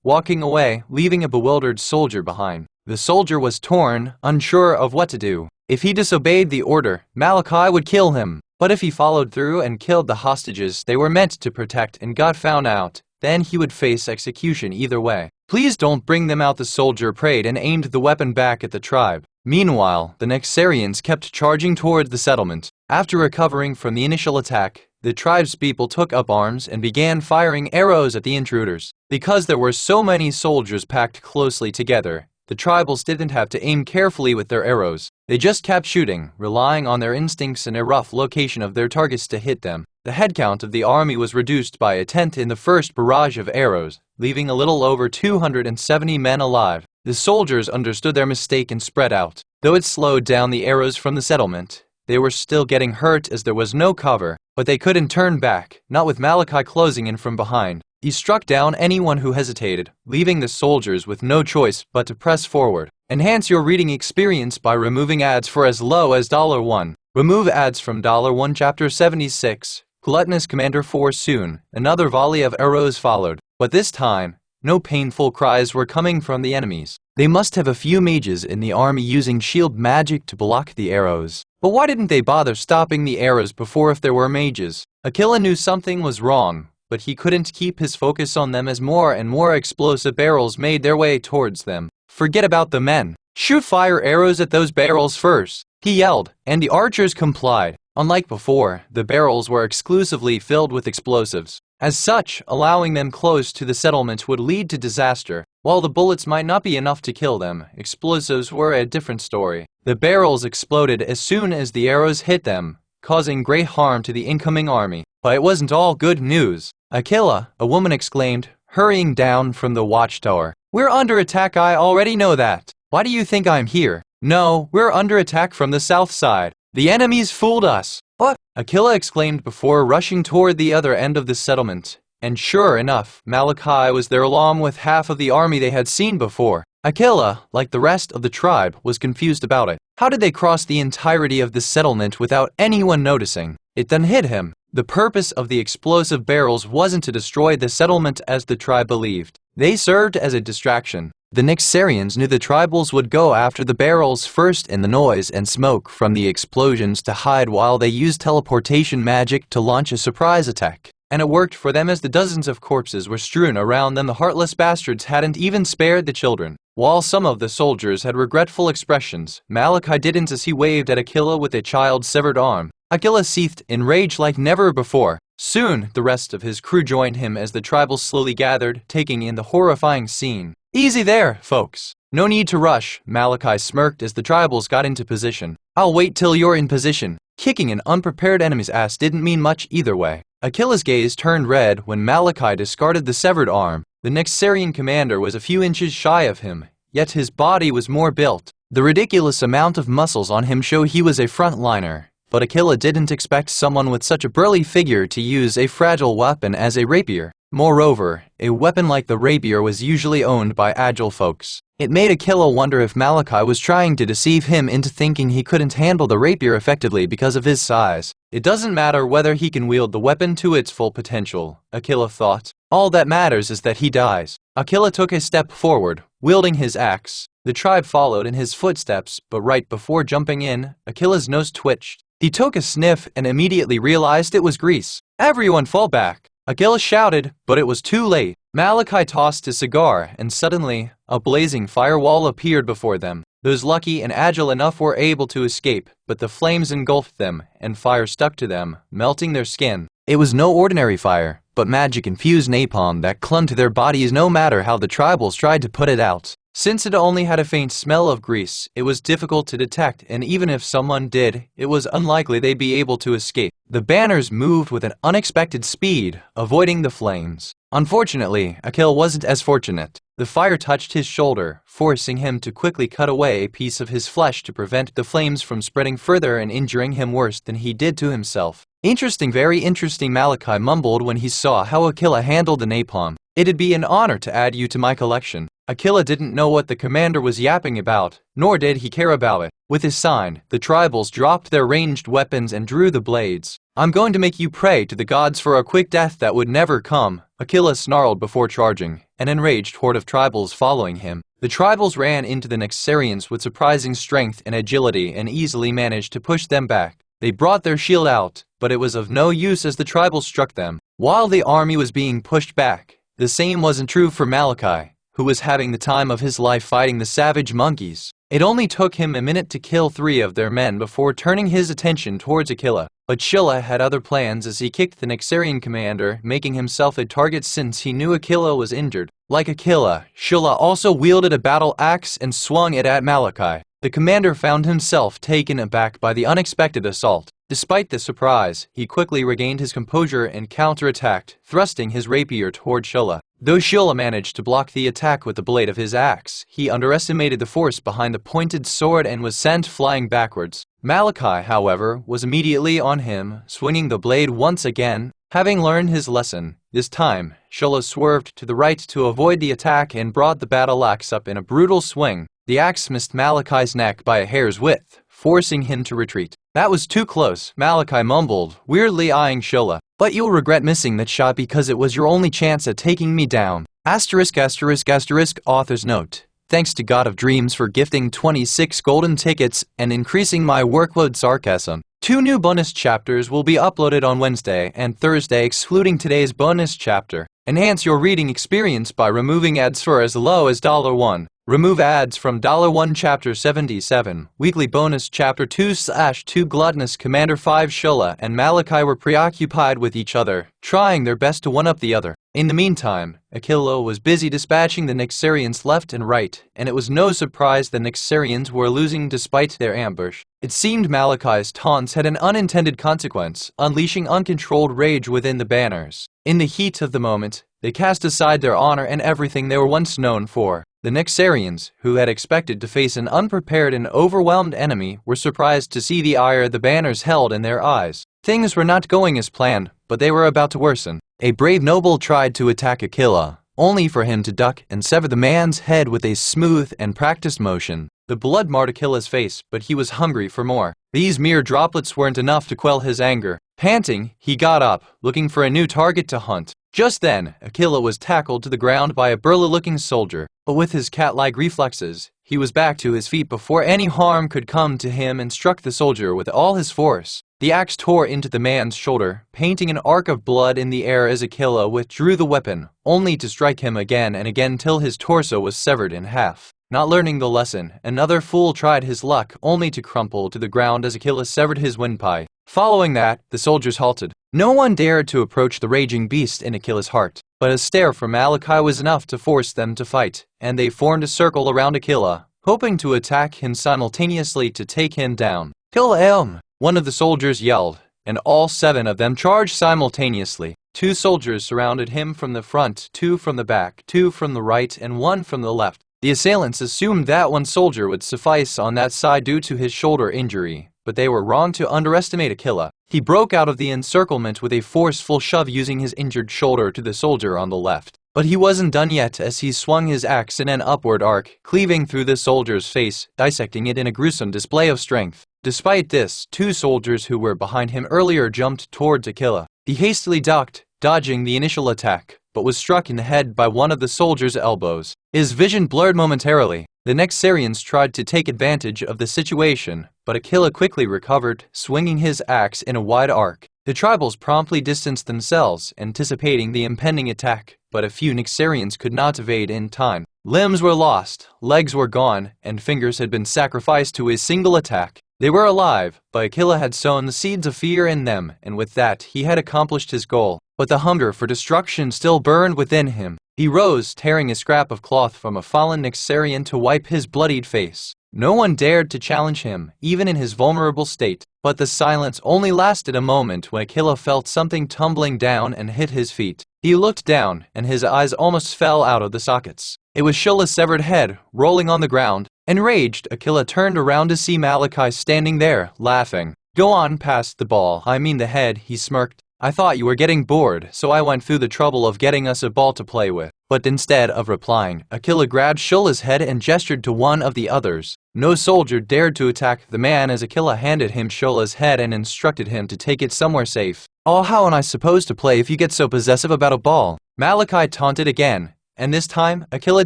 walking away, leaving a bewildered soldier behind. The soldier was torn, unsure of what to do. If he disobeyed the order, Malachi would kill him. But if he followed through and killed the hostages they were meant to protect and got found out, then he would face execution either way. "Please don't bring them out," the soldier prayed and aimed the weapon back at the tribe. Meanwhile, the Nexarians kept charging towards the settlement. After recovering from the initial attack, the tribe's people took up arms and began firing arrows at the intruders. Because there were so many soldiers packed closely together, the tribals didn't have to aim carefully with their arrows. They just kept shooting, relying on their instincts and a rough location of their targets to hit them. The headcount of the army was reduced by a tenth in the first barrage of arrows, leaving a little over 270 men alive. The soldiers understood their mistake and spread out. Though it slowed down the arrows from the settlement, they were still getting hurt as there was no cover, but they couldn't turn back, not with Malachi closing in from behind. He struck down anyone who hesitated, leaving the soldiers with no choice but to press forward. Enhance your reading experience by removing ads for as low as $1. Remove ads from $1 Chapter 76. Gluttonous Commander 4 soon. Another volley of arrows followed, but this time, no painful cries were coming from the enemies. They must have a few mages in the army using shield magic to block the arrows. But why didn't they bother stopping the arrows before if there were mages? Aquila knew something was wrong, but he couldn't keep his focus on them as more and more explosive barrels made their way towards them. "Forget about the men. Shoot fire arrows at those barrels first," he yelled, and the archers complied. Unlike before, the barrels were exclusively filled with explosives. As such, allowing them close to the settlement would lead to disaster. While the bullets might not be enough to kill them, explosives were a different story. The barrels exploded as soon as the arrows hit them, causing great harm to the incoming army. But it wasn't all good news. "Aquila," a woman exclaimed, hurrying down from the watchtower. "We're under attack, I already know that. Why do you think I'm here?" "No, we're under attack from the south side. The enemies fooled us." "What?" Aquila exclaimed before rushing toward the other end of the settlement. And sure enough, Malachi was there along with half of the army they had seen before. Aquila, like the rest of the tribe, was confused about it. How did they cross the entirety of the settlement without anyone noticing? It then hit him. The purpose of the explosive barrels wasn't to destroy the settlement as the tribe believed. They served as a distraction. The Nyxarians knew the tribals would go after the barrels first, and the noise and smoke from the explosions to hide while they used teleportation magic to launch a surprise attack. And it worked for them as the dozens of corpses were strewn around them. The heartless bastards hadn't even spared the children. While some of the soldiers had regretful expressions, Malachi didn't, as he waved at Aquila with a child's severed arm. Aquila seethed in rage like never before. Soon, the rest of his crew joined him as the tribals slowly gathered, taking in the horrifying scene. "Easy there, folks. No need to rush," Malachi smirked as the tribals got into position. "I'll wait till you're in position." Kicking an unprepared enemy's ass didn't mean much either way. Aquila's gaze turned red when Malachi discarded the severed arm. The Nyxarian commander was a few inches shy of him, yet his body was more built. The ridiculous amount of muscles on him showed he was a frontliner. But Aquila didn't expect someone with such a burly figure to use a fragile weapon as a rapier. Moreover, a weapon like the rapier was usually owned by agile folks. It made Aquila wonder if Malachi was trying to deceive him into thinking he couldn't handle the rapier effectively because of his size. It doesn't matter whether he can wield the weapon to its full potential, Aquila thought. All that matters is that he dies. Aquila took a step forward, wielding his axe. The tribe followed in his footsteps, but right before jumping in, Aquila's nose twitched. He took a sniff and immediately realized it was grease. "Everyone fall back!" Aquila shouted, but it was too late. Malachi tossed his cigar, and suddenly, a blazing firewall appeared before them. Those lucky and agile enough were able to escape, but the flames engulfed them, and fire stuck to them, melting their skin. It was no ordinary fire, but magic-infused napalm that clung to their bodies no matter how the tribals tried to put it out. Since it only had a faint smell of grease, it was difficult to detect, and even if someone did, it was unlikely they'd be able to escape. The banners moved with an unexpected speed, avoiding the flames. Unfortunately, Aquila wasn't as fortunate. The fire touched his shoulder, forcing him to quickly cut away a piece of his flesh to prevent the flames from spreading further and injuring him worse than he did to himself. "Interesting, very interesting," Malachi mumbled when he saw how Aquila handled the napalm. "It'd be an honor to add you to my collection." Aquila didn't know what the commander was yapping about, nor did he care about it. With his sign, the tribals dropped their ranged weapons and drew the blades. "I'm going to make you pray to the gods for a quick death that would never come," Aquila snarled before charging, an enraged horde of tribals following him. The tribals ran into the Nyxarians with surprising strength and agility and easily managed to push them back. They brought their shield out, but it was of no use as the tribals struck them. While the army was being pushed back, the same wasn't true for Malachi, who was having the time of his life fighting the savage monkeys. It only took him a minute to kill 3 of their men before turning his attention towards Aquila. But Scylla had other plans as he kicked the Nyxarian commander, making himself a target since he knew Aquila was injured. Like Aquila, Scylla also wielded a battle axe and swung it at Malachi. The commander found himself taken aback by the unexpected assault. Despite the surprise, he quickly regained his composure and counterattacked, thrusting his rapier toward Scylla. Though Scylla managed to block the attack with the blade of his axe, he underestimated the force behind the pointed sword and was sent flying backwards. Malachi, however, was immediately on him, swinging the blade once again. Having learned his lesson, this time, Scylla swerved to the right to avoid the attack and brought the battle axe up in a brutal swing. The axe missed Malachi's neck by a hair's width, forcing him to retreat. "That was too close," Malachi mumbled, weirdly eyeing Scylla. "But you'll regret missing that shot because it was your only chance at taking me down." Author's note. Thanks to God of Dreams for gifting 26 golden tickets and increasing my workload. Sarcasm. 2 new bonus chapters will be uploaded on Wednesday and Thursday, excluding today's bonus chapter. Enhance your reading experience by removing ads for as low as $1. Remove ads from $1 Chapter 77. Weekly bonus Chapter 2/2 Gluttonous Commander 5 Scylla and Malachi were preoccupied with each other, trying their best to one-up the other. In the meantime, Aquila was busy dispatching the Nyxarians left and right, and it was no surprise the Nyxarians were losing despite their ambush. It seemed Malachi's taunts had an unintended consequence, unleashing uncontrolled rage within the banners. In the heat of the moment, they cast aside their honor and everything they were once known for. The Nyxarians, who had expected to face an unprepared and overwhelmed enemy, were surprised to see the ire the banners held in their eyes. Things were not going as planned, but they were about to worsen. A brave noble tried to attack Aquila, only for him to duck and sever the man's head with a smooth and practiced motion. The blood marred Akila's face, but he was hungry for more. These mere droplets weren't enough to quell his anger. Panting, he got up, looking for a new target to hunt. Just then, Akila was tackled to the ground by a burly-looking soldier, but with his cat-like reflexes, he was back to his feet before any harm could come to him and struck the soldier with all his force. The axe tore into the man's shoulder, painting an arc of blood in the air as Akila withdrew the weapon, only to strike him again and again till his torso was severed in half. Not learning the lesson, another fool tried his luck only to crumple to the ground as Akila severed his windpipe. Following that, the soldiers halted. No one dared to approach the raging beast in Akila's heart, but a stare from Malachi was enough to force them to fight, and they formed a circle around Akila, hoping to attack him simultaneously to take him down. "Kill him!" one of the soldiers yelled, and all 7 of them charged simultaneously. 2 soldiers surrounded him from the front, 2 from the back, 2 from the right, and 1 from the left. The assailants assumed that 1 soldier would suffice on that side due to his shoulder injury, but they were wrong to underestimate Akila. He broke out of the encirclement with a forceful shove using his injured shoulder to the soldier on the left. But he wasn't done yet as he swung his axe in an upward arc, cleaving through the soldier's face, dissecting it in a gruesome display of strength. Despite this, 2 soldiers who were behind him earlier jumped towards Akila. He hastily ducked, dodging the initial attack, but was struck in the head by one of the soldier's elbows. His vision blurred momentarily. The Nexarians tried to take advantage of the situation, but Akila quickly recovered, swinging his axe in a wide arc. The tribals promptly distanced themselves, anticipating the impending attack, but a few Nexarians could not evade in time. Limbs were lost, legs were gone, and fingers had been sacrificed to a single attack. They were alive, but Akila had sown the seeds of fear in them, and with that he had accomplished his goal. But the hunger for destruction still burned within him. He rose, tearing a scrap of cloth from a fallen Nexarian to wipe his bloodied face. No one dared to challenge him, even in his vulnerable state. But the silence only lasted a moment when Akila felt something tumbling down and hit his feet. He looked down, and his eyes almost fell out of the sockets. It was Shula's severed head, rolling on the ground. Enraged, Akila turned around to see Malachi standing there, laughing. "Go on past the ball, I mean the head," he smirked. "I thought you were getting bored, so I went through the trouble of getting us a ball to play with." But instead of replying, Akila grabbed Shula's head and gestured to one of the others. No soldier dared to attack the man as Akila handed him Shula's head and instructed him to take it somewhere safe. "Oh, how am I supposed to play if you get so possessive about a ball?" Malachi taunted again, and this time, Akila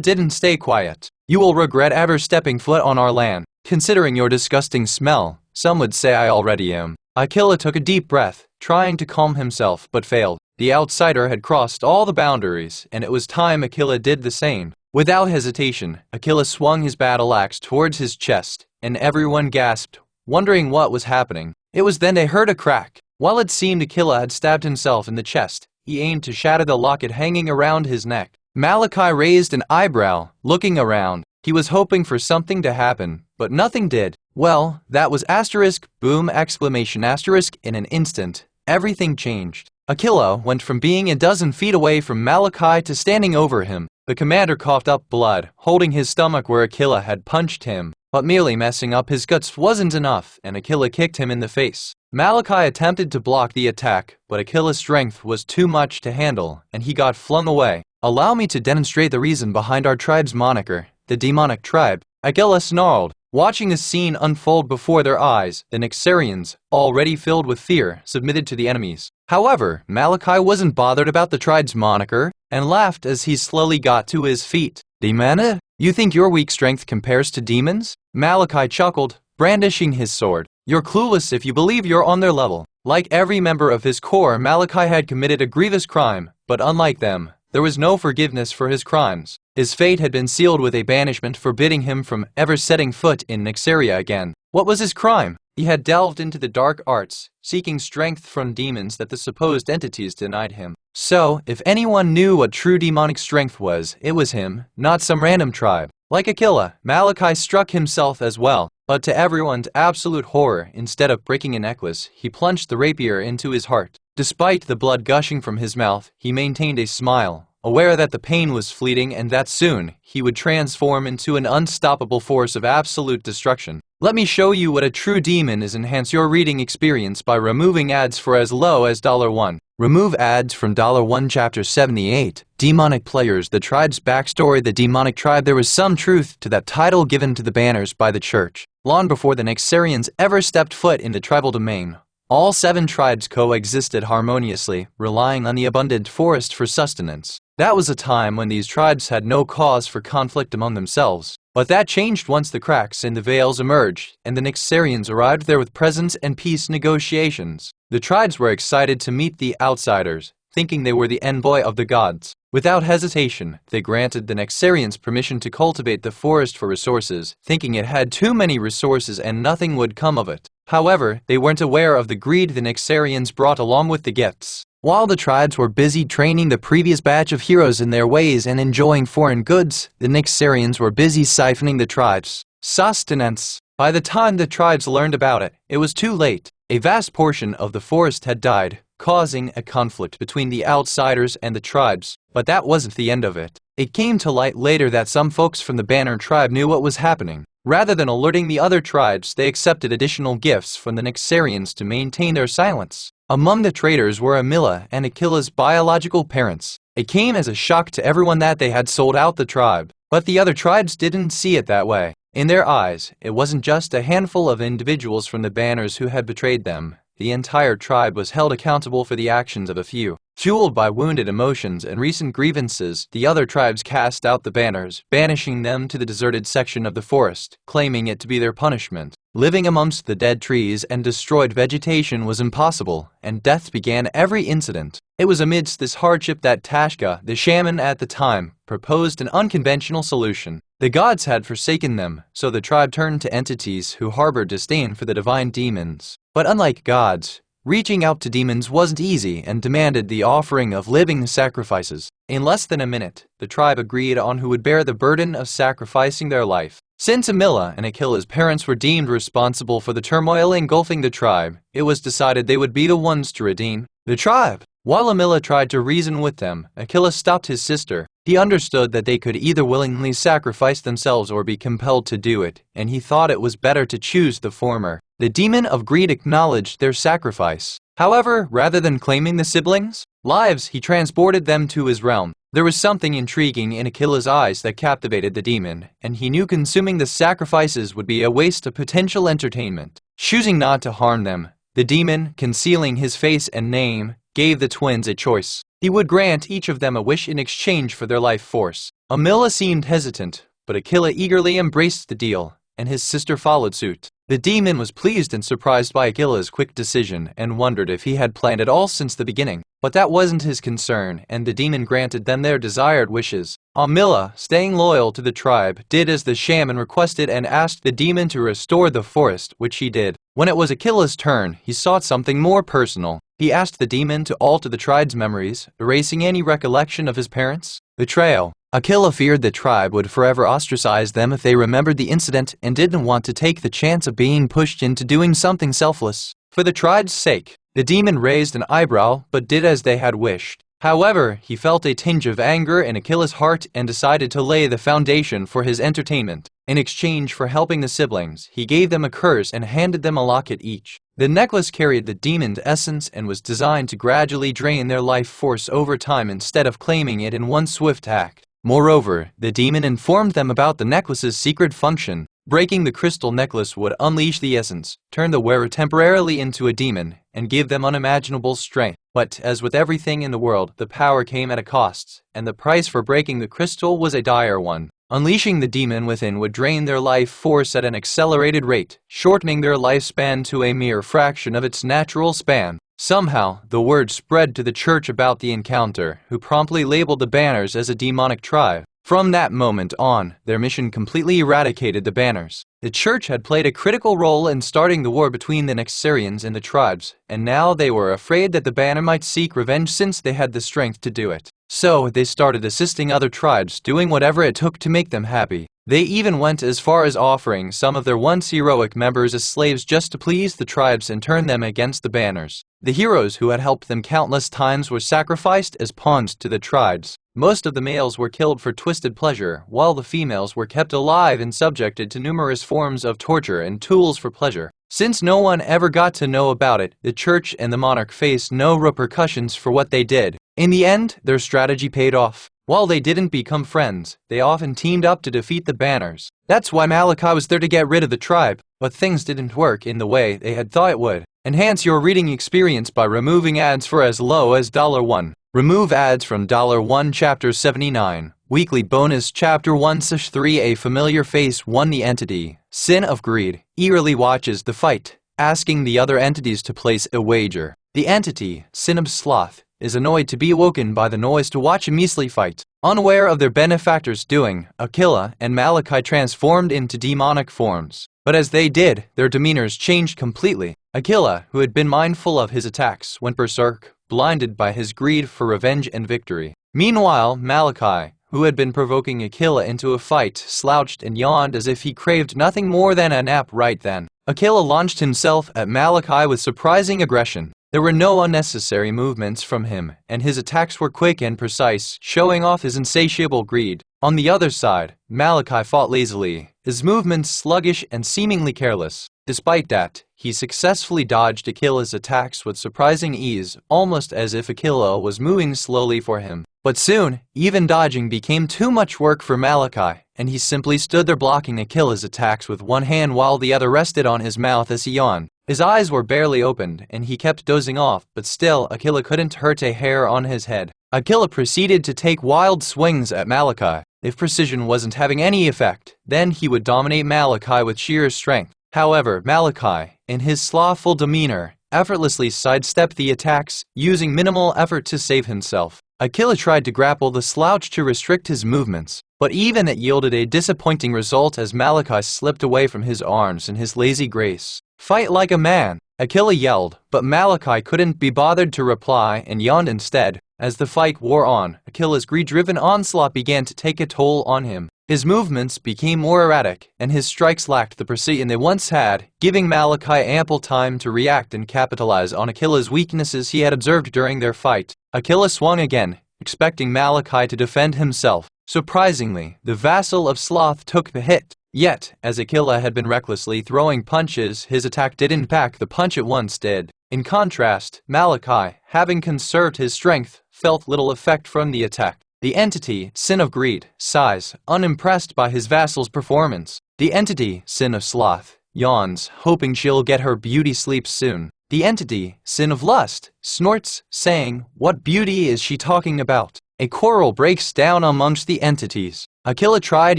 didn't stay quiet. "You will regret ever stepping foot on our land. Considering your disgusting smell, some would say I already am." Akila took a deep breath, trying to calm himself, but failed. The outsider had crossed all the boundaries, and it was time Akila did the same. Without hesitation, Akila swung his battle axe towards his chest, and everyone gasped, wondering what was happening. It was then they heard a crack. While it seemed Akila had stabbed himself in the chest, he aimed to shatter the locket hanging around his neck. Malachi raised an eyebrow, looking around. He was hoping for something to happen, but nothing did. Well, that was asterisk, boom, exclamation asterisk, in an instant. Everything changed. Akila went from being a dozen feet away from Malachi to standing over him. The commander coughed up blood, holding his stomach where Akila had punched him. But merely messing up his guts wasn't enough, and Akila kicked him in the face. Malachi attempted to block the attack, but Akila's strength was too much to handle, and he got flung away. "Allow me to demonstrate the reason behind our tribe's moniker, the demonic tribe," Akila snarled. Watching the scene unfold before their eyes, the Nexarians, already filled with fear, submitted to the enemies. However, Malachi wasn't bothered about the tribe's moniker, and laughed as he slowly got to his feet. "Demana? You think your weak strength compares to demons?" Malachi chuckled, brandishing his sword. "You're clueless if you believe you're on their level." Like every member of his corps, Malachi had committed a grievous crime, but unlike them, there was no forgiveness for his crimes. His fate had been sealed with a banishment forbidding him from ever setting foot in Nexaria again. What was his crime? He had delved into the dark arts, seeking strength from demons that the supposed entities denied him. So, if anyone knew what true demonic strength was, it was him, not some random tribe. Like Akila, Malachi struck himself as well, but to everyone's absolute horror, instead of breaking a necklace, he plunged the rapier into his heart. Despite the blood gushing from his mouth, he maintained a smile, aware that the pain was fleeting and that soon, he would transform into an unstoppable force of absolute destruction. Let me show you what a true demon is. Enhance your reading experience by removing ads for as low as $1. Remove ads from $1. Chapter 78. Demonic Players. The tribe's backstory. The demonic tribe. There was some truth to that title given to the banners by the church. Long before the Nexarians ever stepped foot in the tribal domain, all 7 tribes coexisted harmoniously, relying on the abundant forest for sustenance. That was a time when these tribes had no cause for conflict among themselves. But that changed once the cracks in the veils emerged, and the Nexarians arrived there with presents and peace negotiations. The tribes were excited to meet the outsiders, thinking they were the envoy of the gods. Without hesitation, they granted the Nexarians permission to cultivate the forest for resources, thinking it had too many resources and nothing would come of it. However, they weren't aware of the greed the Nexarians brought along with the gifts. While the tribes were busy training the previous batch of heroes in their ways and enjoying foreign goods, the Nexarians were busy siphoning the tribes' sustenance. By the time the tribes learned about it, it was too late. A vast portion of the forest had died, causing a conflict between the outsiders and the tribes. But that wasn't the end of it. It came to light later that some folks from the Banner tribe knew what was happening. Rather than alerting the other tribes, they accepted additional gifts from the Nexarians to maintain their silence. Among the traitors were Amila and Akila's biological parents. It came as a shock to everyone that they had sold out the tribe. But the other tribes didn't see it that way. In their eyes, it wasn't just a handful of individuals from the Banners who had betrayed them. The entire tribe was held accountable for the actions of a few. Fueled by wounded emotions and recent grievances, the other tribes cast out the Banners, banishing them to the deserted section of the forest, claiming it to be their punishment. Living amongst the dead trees and destroyed vegetation was impossible, and death began every incident. It was amidst this hardship that Tashka, the shaman at the time, proposed an unconventional solution. The gods had forsaken them, so the tribe turned to entities who harbored disdain for the divine demons. But unlike gods, reaching out to demons wasn't easy and demanded the offering of living sacrifices. In less than a minute, the tribe agreed on who would bear the burden of sacrificing their life. Since Amila and Akila's parents were deemed responsible for the turmoil engulfing the tribe, it was decided they would be the ones to redeem the tribe. While Amila tried to reason with them, Akila stopped his sister. He understood that they could either willingly sacrifice themselves or be compelled to do it, and he thought it was better to choose the former. The demon of greed acknowledged their sacrifice. However, rather than claiming the siblings' lives, he transported them to his realm. There was something intriguing in Akila's eyes that captivated the demon, and he knew consuming the sacrifices would be a waste of potential entertainment. Choosing not to harm them, the demon, concealing his face and name, gave the twins a choice. He would grant each of them a wish in exchange for their life force. Amila seemed hesitant, but Akila eagerly embraced the deal, and his sister followed suit. The demon was pleased and surprised by Akila's quick decision and wondered if he had planned it all since the beginning. But that wasn't his concern, and the demon granted them their desired wishes. Amila, staying loyal to the tribe, did as the shaman requested and asked the demon to restore the forest, which he did. When it was Akila's turn, he sought something more personal. He asked the demon to alter the tribe's memories, erasing any recollection of his parents' betrayal. Akila feared the tribe would forever ostracize them if they remembered the incident and didn't want to take the chance of being pushed into doing something selfless. For the tribe's sake, the demon raised an eyebrow but did as they had wished. However, he felt a tinge of anger in Akila's heart and decided to lay the foundation for his entertainment. In exchange for helping the siblings, he gave them a curse and handed them a locket each. The necklace carried the demon's essence and was designed to gradually drain their life force over time instead of claiming it in one swift act. Moreover, the demon informed them about the necklace's secret function. Breaking the crystal necklace would unleash the essence, turn the wearer temporarily into a demon, and give them unimaginable strength. But, as with everything in the world, the power came at a cost, and the price for breaking the crystal was a dire one. Unleashing the demon within would drain their life force at an accelerated rate, shortening their lifespan to a mere fraction of its natural span. Somehow, the word spread to the church about the encounter, who promptly labeled the Banners as a demonic tribe. From that moment on, their mission completely eradicated the Banners. The church had played a critical role in starting the war between the Nexarians and the tribes, and now they were afraid that the Banner might seek revenge since they had the strength to do it. So, they started assisting other tribes, doing whatever it took to make them happy. They even went as far as offering some of their once heroic members as slaves just to please the tribes and turn them against the Banners. The heroes who had helped them countless times were sacrificed as pawns to the tribes. Most of the males were killed for twisted pleasure, while the females were kept alive and subjected to numerous forms of torture and tools for pleasure. Since no one ever got to know about it, the church and the monarch faced no repercussions for what they did. In the end, their strategy paid off. While they didn't become friends, they often teamed up to defeat the Banners. That's why Malachi was there to get rid of the tribe, but things didn't work in the way they had thought it would. Enhance your reading experience by removing ads for as low as $1. Remove ads from $1 Chapter 79. Weekly bonus Chapter 1-3. A familiar face. 1. The entity, Sin of Greed, eagerly watches the fight, asking the other entities to place a wager. The entity, Sin of Sloth, is annoyed to be awoken by the noise to watch a measly fight. Unaware of their benefactor's doing, Aquila and Malachi transformed into demonic forms. But as they did, their demeanors changed completely. Aquila, who had been mindful of his attacks, went berserk, blinded by his greed for revenge and victory. Meanwhile, Malachi, who had been provoking Aquila into a fight, slouched and yawned as if he craved nothing more than a nap right then. Aquila launched himself at Malachi with surprising aggression. There were no unnecessary movements from him, and his attacks were quick and precise, showing off his insatiable greed. On the other side, Malachi fought lazily, his movements sluggish and seemingly careless. Despite that, he successfully dodged Aquila's attacks with surprising ease, almost as if Aquila was moving slowly for him. But soon, even dodging became too much work for Malachi, and he simply stood there blocking Aquila's attacks with one hand while the other rested on his mouth as he yawned. His eyes were barely opened, and he kept dozing off, but still Aquila couldn't hurt a hair on his head. Aquila proceeded to take wild swings at Malachi. If precision wasn't having any effect, then he would dominate Malachi with sheer strength. However, Malachi, in his slothful demeanor, effortlessly sidestepped the attacks, using minimal effort to save himself. Aquila tried to grapple the slouch to restrict his movements, but even it yielded a disappointing result as Malachi slipped away from his arms in his lazy grace. "Fight like a man," Aquila yelled, but Malachi couldn't be bothered to reply and yawned instead. As the fight wore on, Aquila's greed-driven onslaught began to take a toll on him. His movements became more erratic, and his strikes lacked the precision they once had, giving Malachi ample time to react and capitalize on Aquila's weaknesses he had observed during their fight. Aquila swung again, expecting Malachi to defend himself. Surprisingly, the vassal of Sloth took the hit. Yet, as Aquila had been recklessly throwing punches, his attack didn't pack the punch it once did. In contrast, Malachi, having conserved his strength, felt little effect from the attack. The entity, Sin of Greed, sighs, unimpressed by his vassal's performance. The entity, Sin of Sloth, yawns, hoping she'll get her beauty sleep soon. The entity, Sin of Lust, snorts, saying, "What beauty is she talking about?" A quarrel breaks down amongst the entities. Aquila tried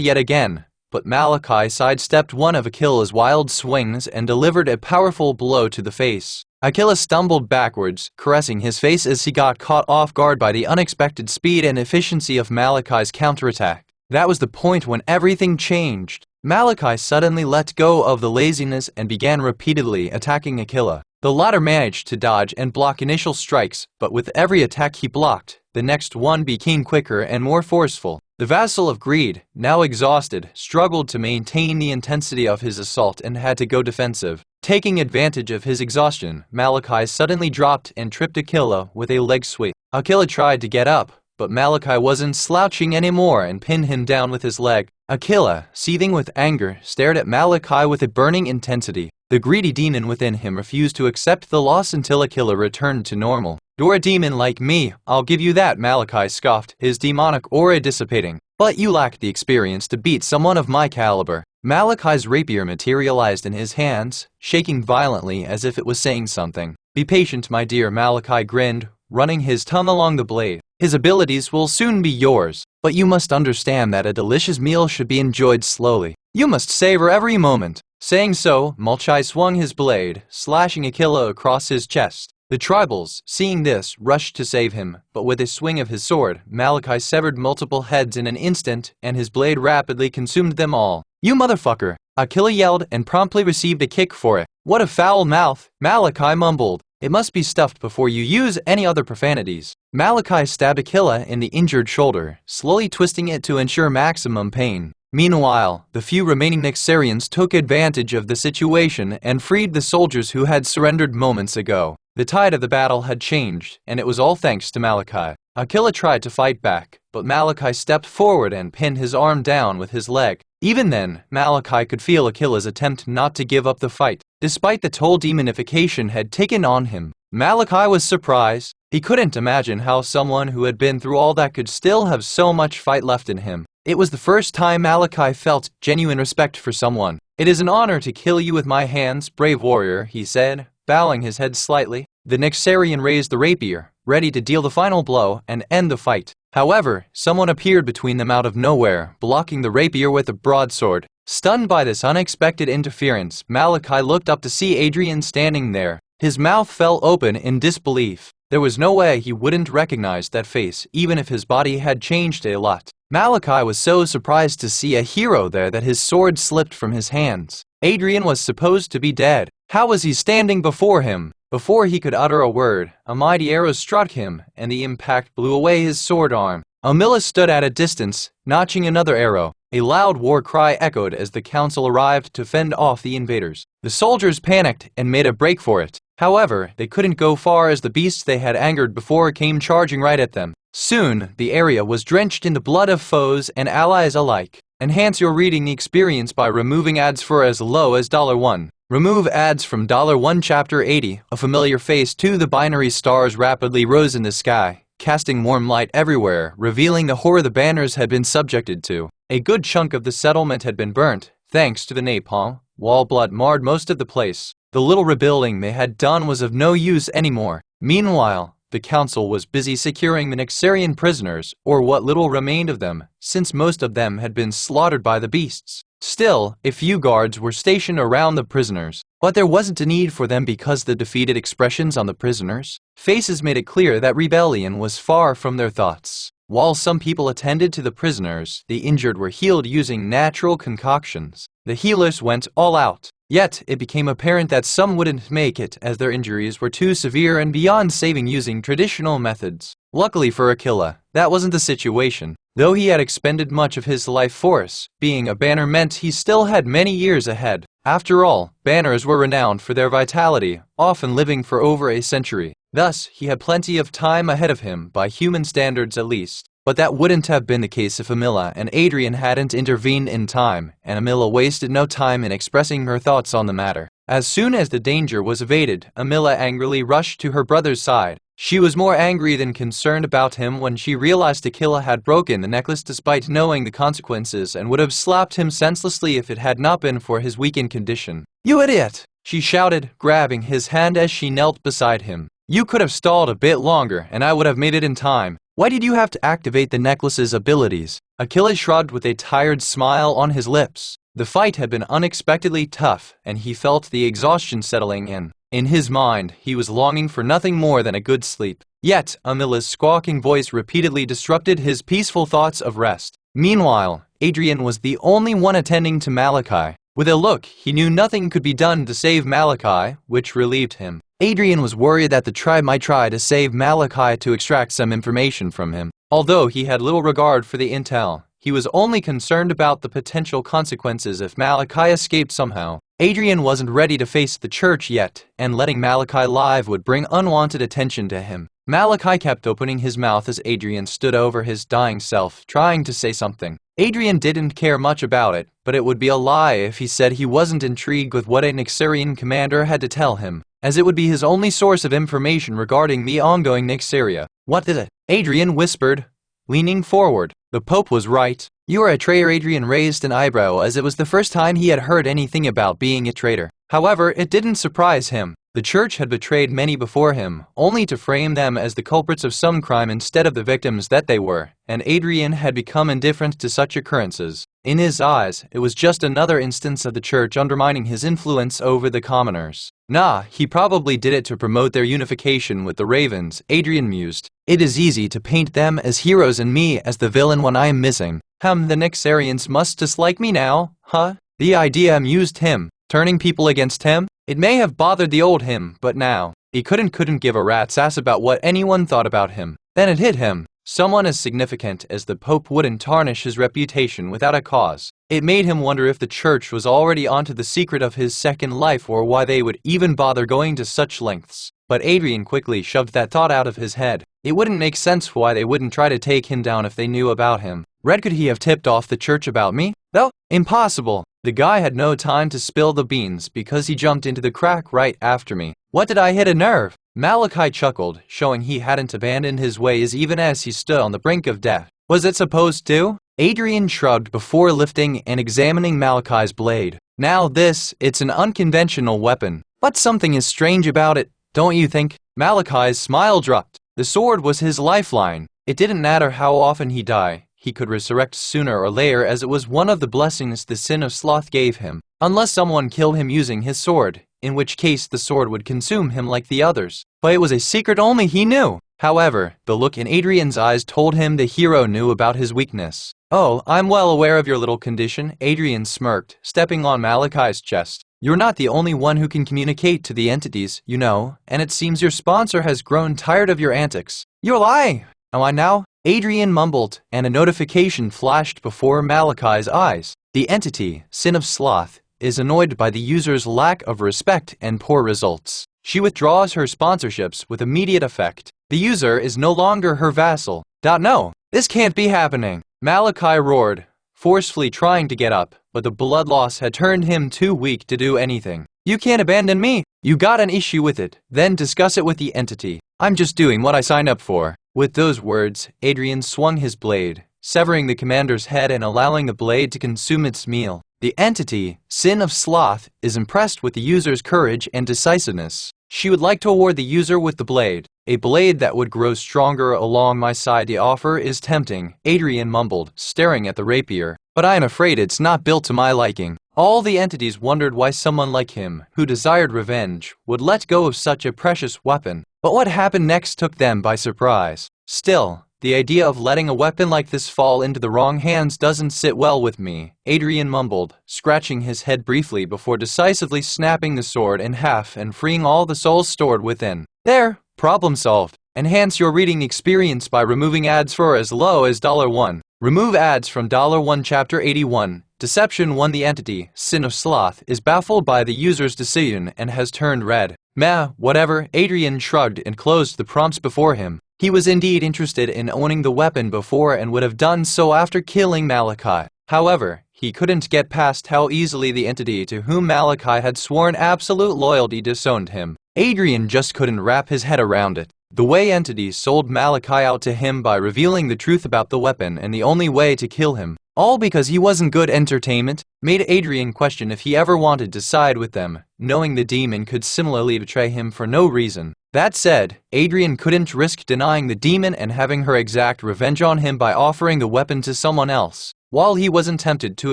yet again, but Malachi sidestepped one of Aquila's wild swings and delivered a powerful blow to the face. Aquila stumbled backwards, caressing his face as he got caught off guard by the unexpected speed and efficiency of Malachi's counterattack. That was the point when everything changed. Malachi suddenly let go of the laziness and began repeatedly attacking Aquila. The latter managed to dodge and block initial strikes, but with every attack he blocked, the next one became quicker and more forceful. The vassal of Greed, now exhausted, struggled to maintain the intensity of his assault and had to go defensive. Taking advantage of his exhaustion, Malachi suddenly dropped and tripped Aquila with a leg sweep. Aquila tried to get up, but Malachi wasn't slouching anymore and pinned him down with his leg. Aquila, seething with anger, stared at Malachi with a burning intensity. The greedy demon within him refused to accept the loss until Aquila returned to normal. "You're a demon like me, I'll give you that," Malachi scoffed, his demonic aura dissipating. "But you lack the experience to beat someone of my caliber." Malachi's rapier materialized in his hands, shaking violently as if it was saying something. "Be patient, my dear," Malachi grinned, running his tongue along the blade. "His abilities will soon be yours, but you must understand that a delicious meal should be enjoyed slowly. You must savor every moment." Saying so, Malachi swung his blade, slashing Aquila across his chest. The tribals, seeing this, rushed to save him, but with a swing of his sword, Malachi severed multiple heads in an instant, and his blade rapidly consumed them all. "You motherfucker!" Aquila yelled and promptly received a kick for it. "What a foul mouth!" Malachi mumbled. "It must be stuffed before you use any other profanities." Malachi stabbed Aquila in the injured shoulder, slowly twisting it to ensure maximum pain. Meanwhile, the few remaining Nexarians took advantage of the situation and freed the soldiers who had surrendered moments ago. The tide of the battle had changed, and it was all thanks to Malachi. Aquila tried to fight back, but Malachi stepped forward and pinned his arm down with his leg. Even then, Malachi could feel Aquila's attempt not to give up the fight, despite the toll demonification had taken on him. Malachi was surprised. He couldn't imagine how someone who had been through all that could still have so much fight left in him. It was the first time Malachi felt genuine respect for someone. "It is an honor to kill you with my hands, brave warrior," he said, bowing his head slightly. The Nyxarian raised the rapier, ready to deal the final blow and end the fight. However, someone appeared between them out of nowhere, blocking the rapier with a broadsword. Stunned by this unexpected interference, Malachi looked up to see Adrian standing there. His mouth fell open in disbelief. There was no way he wouldn't recognize that face, even if his body had changed a lot. Malachi was so surprised to see a hero there that his sword slipped from his hands. Adrian was supposed to be dead. How was he standing before him? Before he could utter a word, a mighty arrow struck him, and the impact blew away his sword arm. Amila stood at a distance, notching another arrow. A loud war cry echoed as the council arrived to fend off the invaders. The soldiers panicked and made a break for it. However, they couldn't go far as the beasts they had angered before came charging right at them. Soon, the area was drenched in the blood of foes and allies alike. Enhance your reading experience by removing ads for as low as $1. Remove ads from $1 Chapter 80. A familiar face to the binary stars rapidly rose in the sky, casting warm light everywhere, revealing the horror the banners had been subjected to. A good chunk of the settlement had been burnt, thanks to the napalm. Wall blood marred most of the place. The little rebuilding they had done was of no use anymore. Meanwhile, the council was busy securing the Nyxarian prisoners, or what little remained of them, since most of them had been slaughtered by the beasts. Still, a few guards were stationed around the prisoners, but there wasn't a need for them because the defeated expressions on the prisoners' faces made it clear that rebellion was far from their thoughts. While some people attended to the prisoners, the injured were healed using natural concoctions. The healers went all out. Yet, it became apparent that some wouldn't make it as their injuries were too severe and beyond saving using traditional methods. Luckily for Aquila, that wasn't the situation. Though he had expended much of his life force, being a banner meant he still had many years ahead. After all, banners were renowned for their vitality, often living for over a century. Thus, he had plenty of time ahead of him, by human standards at least. But that wouldn't have been the case if Amila and Adrian hadn't intervened in time, and Amila wasted no time in expressing her thoughts on the matter. As soon as the danger was evaded, Amila angrily rushed to her brother's side. She was more angry than concerned about him when she realized Aquila had broken the necklace despite knowing the consequences and would have slapped him senselessly if it had not been for his weakened condition. "You idiot!" she shouted, grabbing his hand as she knelt beside him. "You could have stalled a bit longer and I would have made it in time. Why did you have to activate the necklace's abilities?" Aquila shrugged with a tired smile on his lips. The fight had been unexpectedly tough, and he felt the exhaustion settling in. In his mind, he was longing for nothing more than a good sleep. Yet, Amila's squawking voice repeatedly disrupted his peaceful thoughts of rest. Meanwhile, Adrian was the only one attending to Malachi. With a look, he knew nothing could be done to save Malachi, which relieved him. Adrian was worried that the tribe might try to save Malachi to extract some information from him. Although he had little regard for the intel, he was only concerned about the potential consequences if Malachi escaped somehow. Adrian wasn't ready to face the church yet, and letting Malachi live would bring unwanted attention to him. Malachi kept opening his mouth as Adrian stood over his dying self, trying to say something. Adrian didn't care much about it, but it would be a lie if he said he wasn't intrigued with what a Nyxarian commander had to tell him, as it would be his only source of information regarding the ongoing Nyxaria. "What is it?" Adrian whispered, leaning forward. "The Pope was right. You are a traitor." Adrian raised an eyebrow as it was the first time he had heard anything about being a traitor. However, it didn't surprise him. The church had betrayed many before him, only to frame them as the culprits of some crime instead of the victims that they were, and Adrian had become indifferent to such occurrences. In his eyes, it was just another instance of the church undermining his influence over the commoners. Nah, he probably did it to promote their unification with the Ravens, Adrian mused. It is easy to paint them as heroes and me as the villain when I am missing. The Nyxarians must dislike me now, huh? The idea amused him. Turning people against him? It may have bothered the old him, but now, he couldn't give a rat's ass about what anyone thought about him. Then it hit him. Someone as significant as the Pope wouldn't tarnish his reputation without a cause. It made him wonder if the church was already onto the secret of his second life or why they would even bother going to such lengths. But Adrian quickly shoved that thought out of his head. It wouldn't make sense why they wouldn't try to take him down if they knew about him. Red, could he have tipped off the church about me? No, impossible. The guy had no time to spill the beans because he jumped into the crack right after me. What, did I hit a nerve? Malachi chuckled, showing he hadn't abandoned his ways even as he stood on the brink of death. Was it supposed to? Adrian shrugged before lifting and examining Malachi's blade. Now it's an unconventional weapon, but something is strange about it, don't you think? Malachi's smile dropped. The sword was his lifeline. It didn't matter how often he died. He could resurrect sooner or later, as it was one of the blessings the sin of sloth gave him. Unless someone killed him using his sword, in which case the sword would consume him like the others. But it was a secret only he knew. However, the look in Adrian's eyes told him the hero knew about his weakness. Oh, I'm well aware of your little condition, Adrian smirked, stepping on Malachi's chest. You're not the only one who can communicate to the entities, you know, and it seems your sponsor has grown tired of your antics. You lie! Am I now? Adrian mumbled, and a notification flashed before Malachi's eyes. The entity, Sin of Sloth, is annoyed by the user's lack of respect and poor results. She withdraws her sponsorships with immediate effect. The user is no longer her vassal. No, this can't be happening. Malachi roared, forcefully trying to get up, but the blood loss had turned him too weak to do anything. You can't abandon me. You got an issue with it, then discuss it with the entity. I'm just doing what I signed up for. With those words, Adrian swung his blade, severing the commander's head and allowing the blade to consume its meal. The entity, Sin of Sloth, is impressed with the user's courage and decisiveness. She would like to award the user with the blade, a blade that would grow stronger along my side. The offer is tempting, Adrian mumbled, staring at the rapier. But I am afraid it's not built to my liking. All the entities wondered why someone like him, who desired revenge, would let go of such a precious weapon. But what happened next took them by surprise. Still, the idea of letting a weapon like this fall into the wrong hands doesn't sit well with me, Adrian mumbled, scratching his head briefly before decisively snapping the sword in half and freeing all the souls stored within. There, problem solved. Enhance your reading experience by removing ads for as low as $1. Remove ads from $1. Chapter 81. Deception 1. The entity, Sin of Sloth, is baffled by the user's decision and has turned red. Meh, whatever, Adrian shrugged and closed the prompts before him. He was indeed interested in owning the weapon before and would have done so after killing Malachi. However, he couldn't get past how easily the entity to whom Malachi had sworn absolute loyalty disowned him. Adrian just couldn't wrap his head around it. The way entities sold Malachi out to him by revealing the truth about the weapon and the only way to kill him, all because he wasn't good entertainment, made Adrian question if he ever wanted to side with them, knowing the demon could similarly betray him for no reason. That said, Adrian couldn't risk denying the demon and having her exact revenge on him by offering the weapon to someone else. While he wasn't tempted to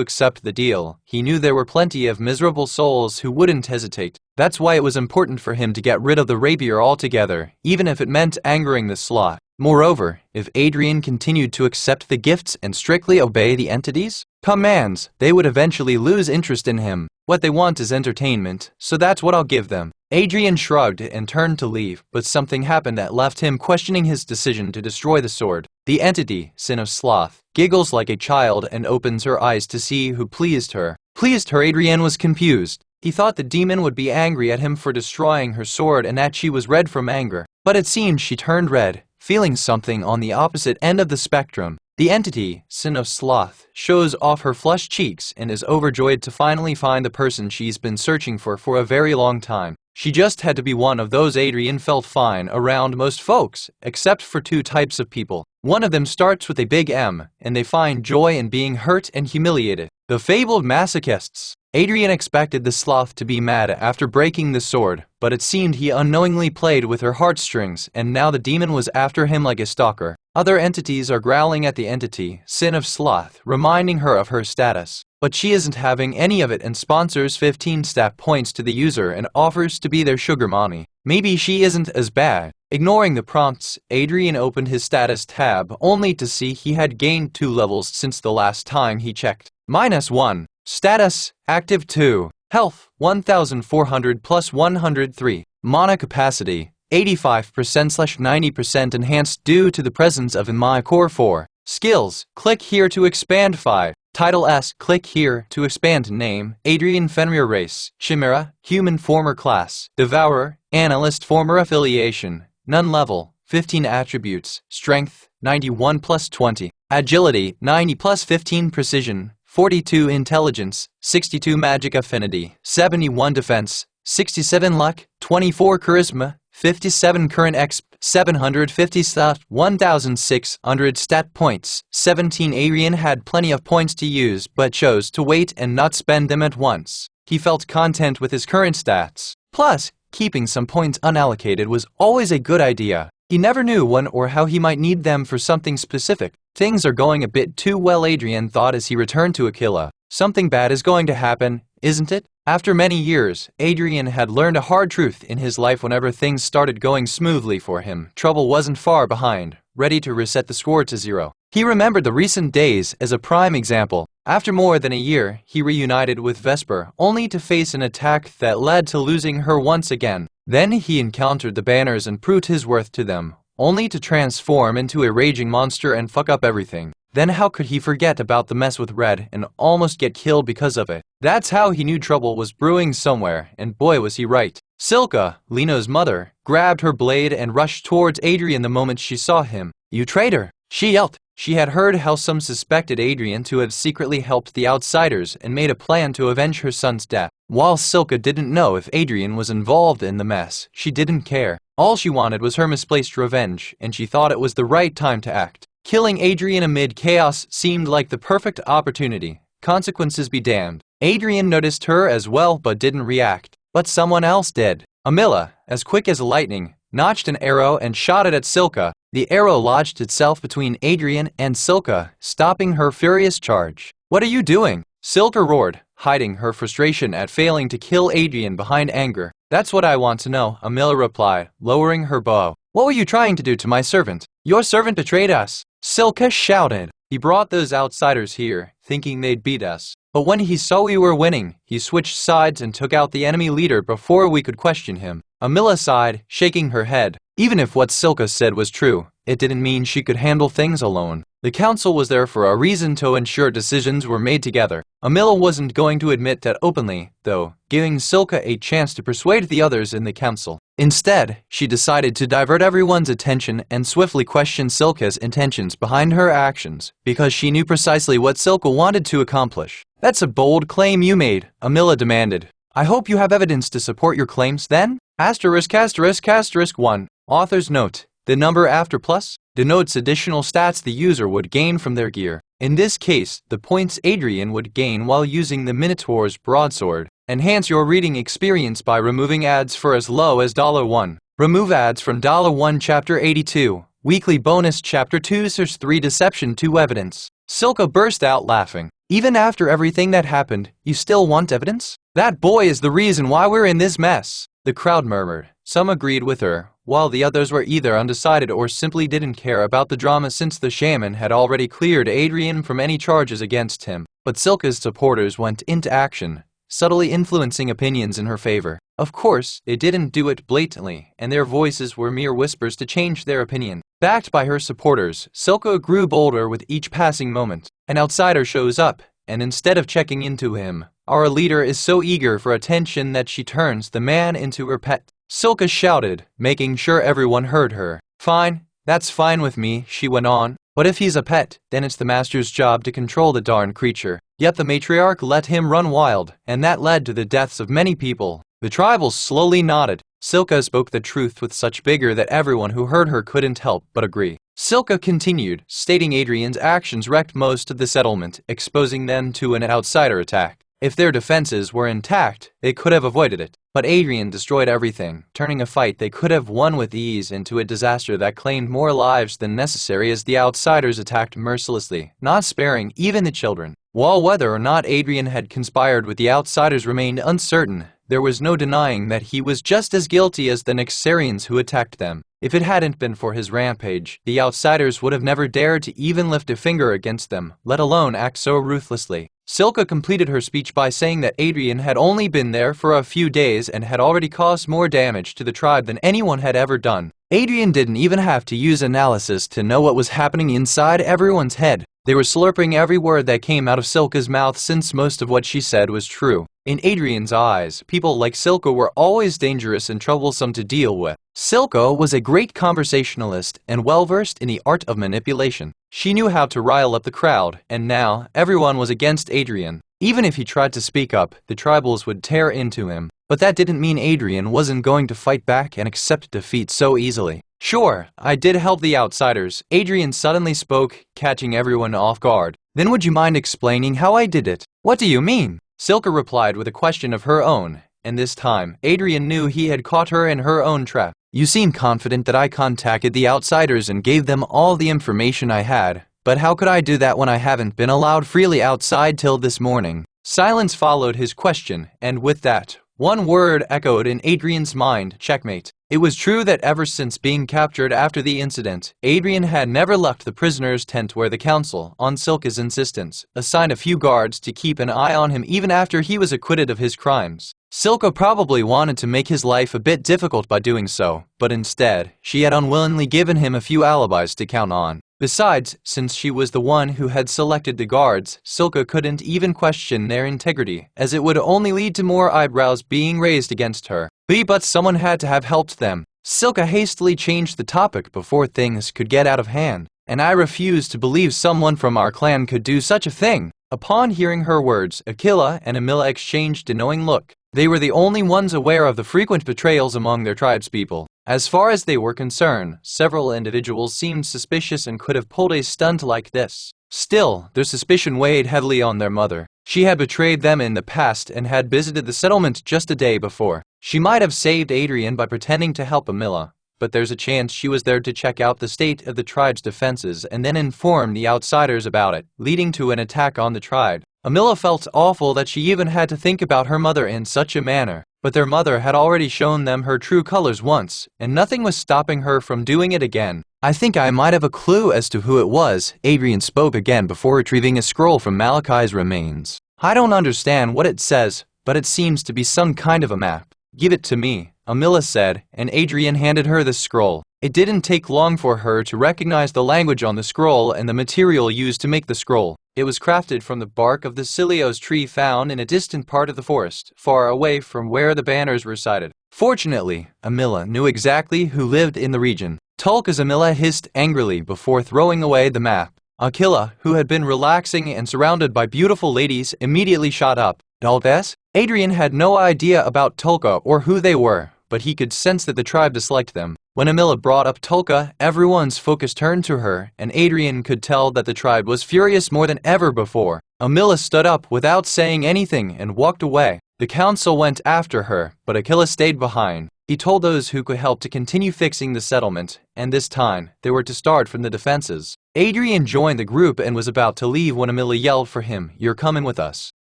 accept the deal, he knew there were plenty of miserable souls who wouldn't hesitate. That's why it was important for him to get rid of the rapier altogether, even if it meant angering the sloth. Moreover, if Adrian continued to accept the gifts and strictly obey the entities' commands, they would eventually lose interest in him. What they want is entertainment, so that's what I'll give them. Adrian shrugged and turned to leave, but something happened that left him questioning his decision to destroy the sword. The entity, Sin of Sloth, giggles like a child and opens her eyes to see who pleased her. Pleased her? Adrian was confused. He thought the demon would be angry at him for destroying her sword and that she was red from anger. But it seemed she turned red, feeling something on the opposite end of the spectrum. The entity, Sin of Sloth, shows off her flushed cheeks and is overjoyed to finally find the person she's been searching for a very long time. She just had to be one of those. Adrian felt fine around most folks, except for two types of people. One of them starts with a big M, and they find joy in being hurt and humiliated. The fabled masochists. Adrian expected the sloth to be mad after breaking the sword, but it seemed he unknowingly played with her heartstrings, and now the demon was after him like a stalker. Other entities are growling at the entity, Sin of Sloth, reminding her of her status. But she isn't having any of it and sponsors 15 stat points to the user and offers to be their sugar mommy. Maybe she isn't as bad. Ignoring the prompts, Adrian opened his status tab only to see he had gained 2 levels since the last time he checked. -1. Status, active 2. Health, 1400 plus 103. Mana capacity, 85%/90% enhanced due to the presence of my core 4. Skills, click here to expand 5. Title S, click here to expand name, Adrian Fenrir race, Chimaera, human former class, Devourer, analyst former affiliation, none level, 15 attributes, strength, 91 plus 20, agility, 90 plus 15 precision, 42 intelligence, 62 magic affinity, 71 defense, 67 luck, 24 charisma, 57 current exp, 750 stat, 1600 stat points. 17 Adrian had plenty of points to use but chose to wait and not spend them at once. He felt content with his current stats. Plus, keeping some points unallocated was always a good idea. He never knew when or how he might need them for something specific. Things are going a bit too well, Adrian thought as he returned to Aquila. Something bad is going to happen, isn't it? After many years, Adrian had learned a hard truth in his life. Whenever things started going smoothly for him, trouble wasn't far behind, ready to reset the score to 0. He remembered the recent days as a prime example. After more than a year, he reunited with Vesper, only to face an attack that led to losing her once again. Then he encountered the banners and proved his worth to them, only to transform into a raging monster and fuck up everything. Then how could he forget about the mess with Red and almost get killed because of it? That's how he knew trouble was brewing somewhere, and boy was he right. Silka, Lino's mother, grabbed her blade and rushed towards Adrian the moment she saw him. "You traitor!" she yelled. She had heard how some suspected Adrian to have secretly helped the outsiders and made a plan to avenge her son's death. While Silka didn't know if Adrian was involved in the mess, she didn't care. All she wanted was her misplaced revenge, and she thought it was the right time to act. Killing Adrian amid chaos seemed like the perfect opportunity. Consequences be damned. Adrian noticed her as well but didn't react. But someone else did. Amila, as quick as lightning, notched an arrow and shot it at Silka. The arrow lodged itself between Adrian and Silka, stopping her furious charge. "What are you doing?" Silka roared, hiding her frustration at failing to kill Adrian behind anger. "That's what I want to know," Amila replied, lowering her bow. "What were you trying to do to my servant?" "Your servant betrayed us," Silka shouted. "He brought those outsiders here, thinking they'd beat us. But when he saw we were winning, he switched sides and took out the enemy leader before we could question him." Amila sighed, shaking her head. Even if what Silka said was true, it didn't mean she could handle things alone. The council was there for a reason, to ensure decisions were made together. Amila wasn't going to admit that openly, though, giving Silka a chance to persuade the others in the council. Instead, she decided to divert everyone's attention and swiftly question Silka's intentions behind her actions, because she knew precisely what Silka wanted to accomplish. "That's a bold claim you made," Amila demanded. "I hope you have evidence to support your claims then?" ****1. Author's note. The number after plus denotes additional stats the user would gain from their gear. In this case, the points Adrian would gain while using the Minotaur's broadsword. Enhance your reading experience by removing ads for as low as $1. Remove ads from $1 Chapter 82. Weekly bonus Chapter 2 Search 3 Deception 2 Evidence. Silka burst out laughing. "Even after everything that happened, you still want evidence? That boy is the reason why we're in this mess." The crowd murmured. Some agreed with her, while the others were either undecided or simply didn't care about the drama, since the shaman had already cleared Adrian from any charges against him. But Silka's supporters went into action, subtly influencing opinions in her favor. Of course, they didn't do it blatantly, and their voices were mere whispers to change their opinion. Backed by her supporters, Silka grew bolder with each passing moment. An outsider shows up, and instead of checking into him, our leader is so eager for attention that she turns the man into her pet. Silka shouted, making sure everyone heard her. "Fine, that's fine with me," she went on. "But if he's a pet, then it's the master's job to control the darn creature." Yet the matriarch let him run wild, and that led to the deaths of many people. The tribals slowly nodded. Silka spoke the truth with such vigor that everyone who heard her couldn't help but agree. Silka continued, stating Adrian's actions wrecked most of the settlement, exposing them to an outsider attack. If their defenses were intact, they could have avoided it. But Adrian destroyed everything, turning a fight they could have won with ease into a disaster that claimed more lives than necessary as the outsiders attacked mercilessly, not sparing even the children. While whether or not Adrian had conspired with the outsiders remained uncertain, there was no denying that he was just as guilty as the Nexarians who attacked them. If it hadn't been for his rampage, the outsiders would have never dared to even lift a finger against them, let alone act so ruthlessly. Silka completed her speech by saying that Adrian had only been there for a few days and had already caused more damage to the tribe than anyone had ever done. Adrian didn't even have to use analysis to know what was happening inside everyone's head. They were slurping every word that came out of Silka's mouth since most of what she said was true. In Adrian's eyes, people like Silka were always dangerous and troublesome to deal with. Silka was a great conversationalist and well-versed in the art of manipulation. She knew how to rile up the crowd, and now everyone was against Adrian. Even if he tried to speak up, the tribals would tear into him. But that didn't mean Adrian wasn't going to fight back and accept defeat so easily. Sure, I did help the outsiders, Adrian suddenly spoke, catching everyone off guard. Then would you mind explaining how I did it? What do you mean? Silka replied with a question of her own, and this time, Adrian knew he had caught her in her own trap. You seem confident that I contacted the outsiders and gave them all the information I had, but how could I do that when I haven't been allowed freely outside till this morning? Silence followed his question, and with that, one word echoed in Adrian's mind: checkmate. It was true that ever since being captured after the incident, Adrian had never left the prisoner's tent where the council, on Silka's insistence, assigned a few guards to keep an eye on him even after he was acquitted of his crimes. Silka probably wanted to make his life a bit difficult by doing so, but instead, she had unwillingly given him a few alibis to count on. Besides, since she was the one who had selected the guards, Silka couldn't even question their integrity, as it would only lead to more eyebrows being raised against her. But someone had to have helped them. Silka hastily changed the topic before things could get out of hand, and I refuse to believe someone from our clan could do such a thing. Upon hearing her words, Akila and Amila exchanged a knowing look. They were the only ones aware of the frequent betrayals among their tribespeople. As far as they were concerned, several individuals seemed suspicious and could have pulled a stunt like this. Still, their suspicion weighed heavily on their mother. She had betrayed them in the past and had visited the settlement just a day before. She might have saved Adrian by pretending to help Amila, but there's a chance she was there to check out the state of the tribe's defenses and then inform the outsiders about it, leading to an attack on the tribe. Amila felt awful that she even had to think about her mother in such a manner, but their mother had already shown them her true colors once, and nothing was stopping her from doing it again. I think I might have a clue as to who it was, Adrian spoke again before retrieving a scroll from Malachi's remains. I don't understand what it says, but it seems to be some kind of a map. Give it to me, Amila said, and Adrian handed her the scroll. It didn't take long for her to recognize the language on the scroll and the material used to make the scroll. It was crafted from the bark of the Cilios tree found in a distant part of the forest, far away from where the banners resided. Fortunately, Amila knew exactly who lived in the region. Tulkas, Amila hissed angrily before throwing away the map. Akila, who had been relaxing and surrounded by beautiful ladies, immediately shot up. Dalbes? Adrian had no idea about Tulka or who they were, but he could sense that the tribe disliked them. When Amila brought up Tulka, everyone's focus turned to her, and Adrian could tell that the tribe was furious more than ever before. Amila stood up without saying anything and walked away. The council went after her, but Akila stayed behind. He told those who could help to continue fixing the settlement, and this time, they were to start from the defenses. Adrian joined the group and was about to leave when Amila yelled for him, "You're coming with us.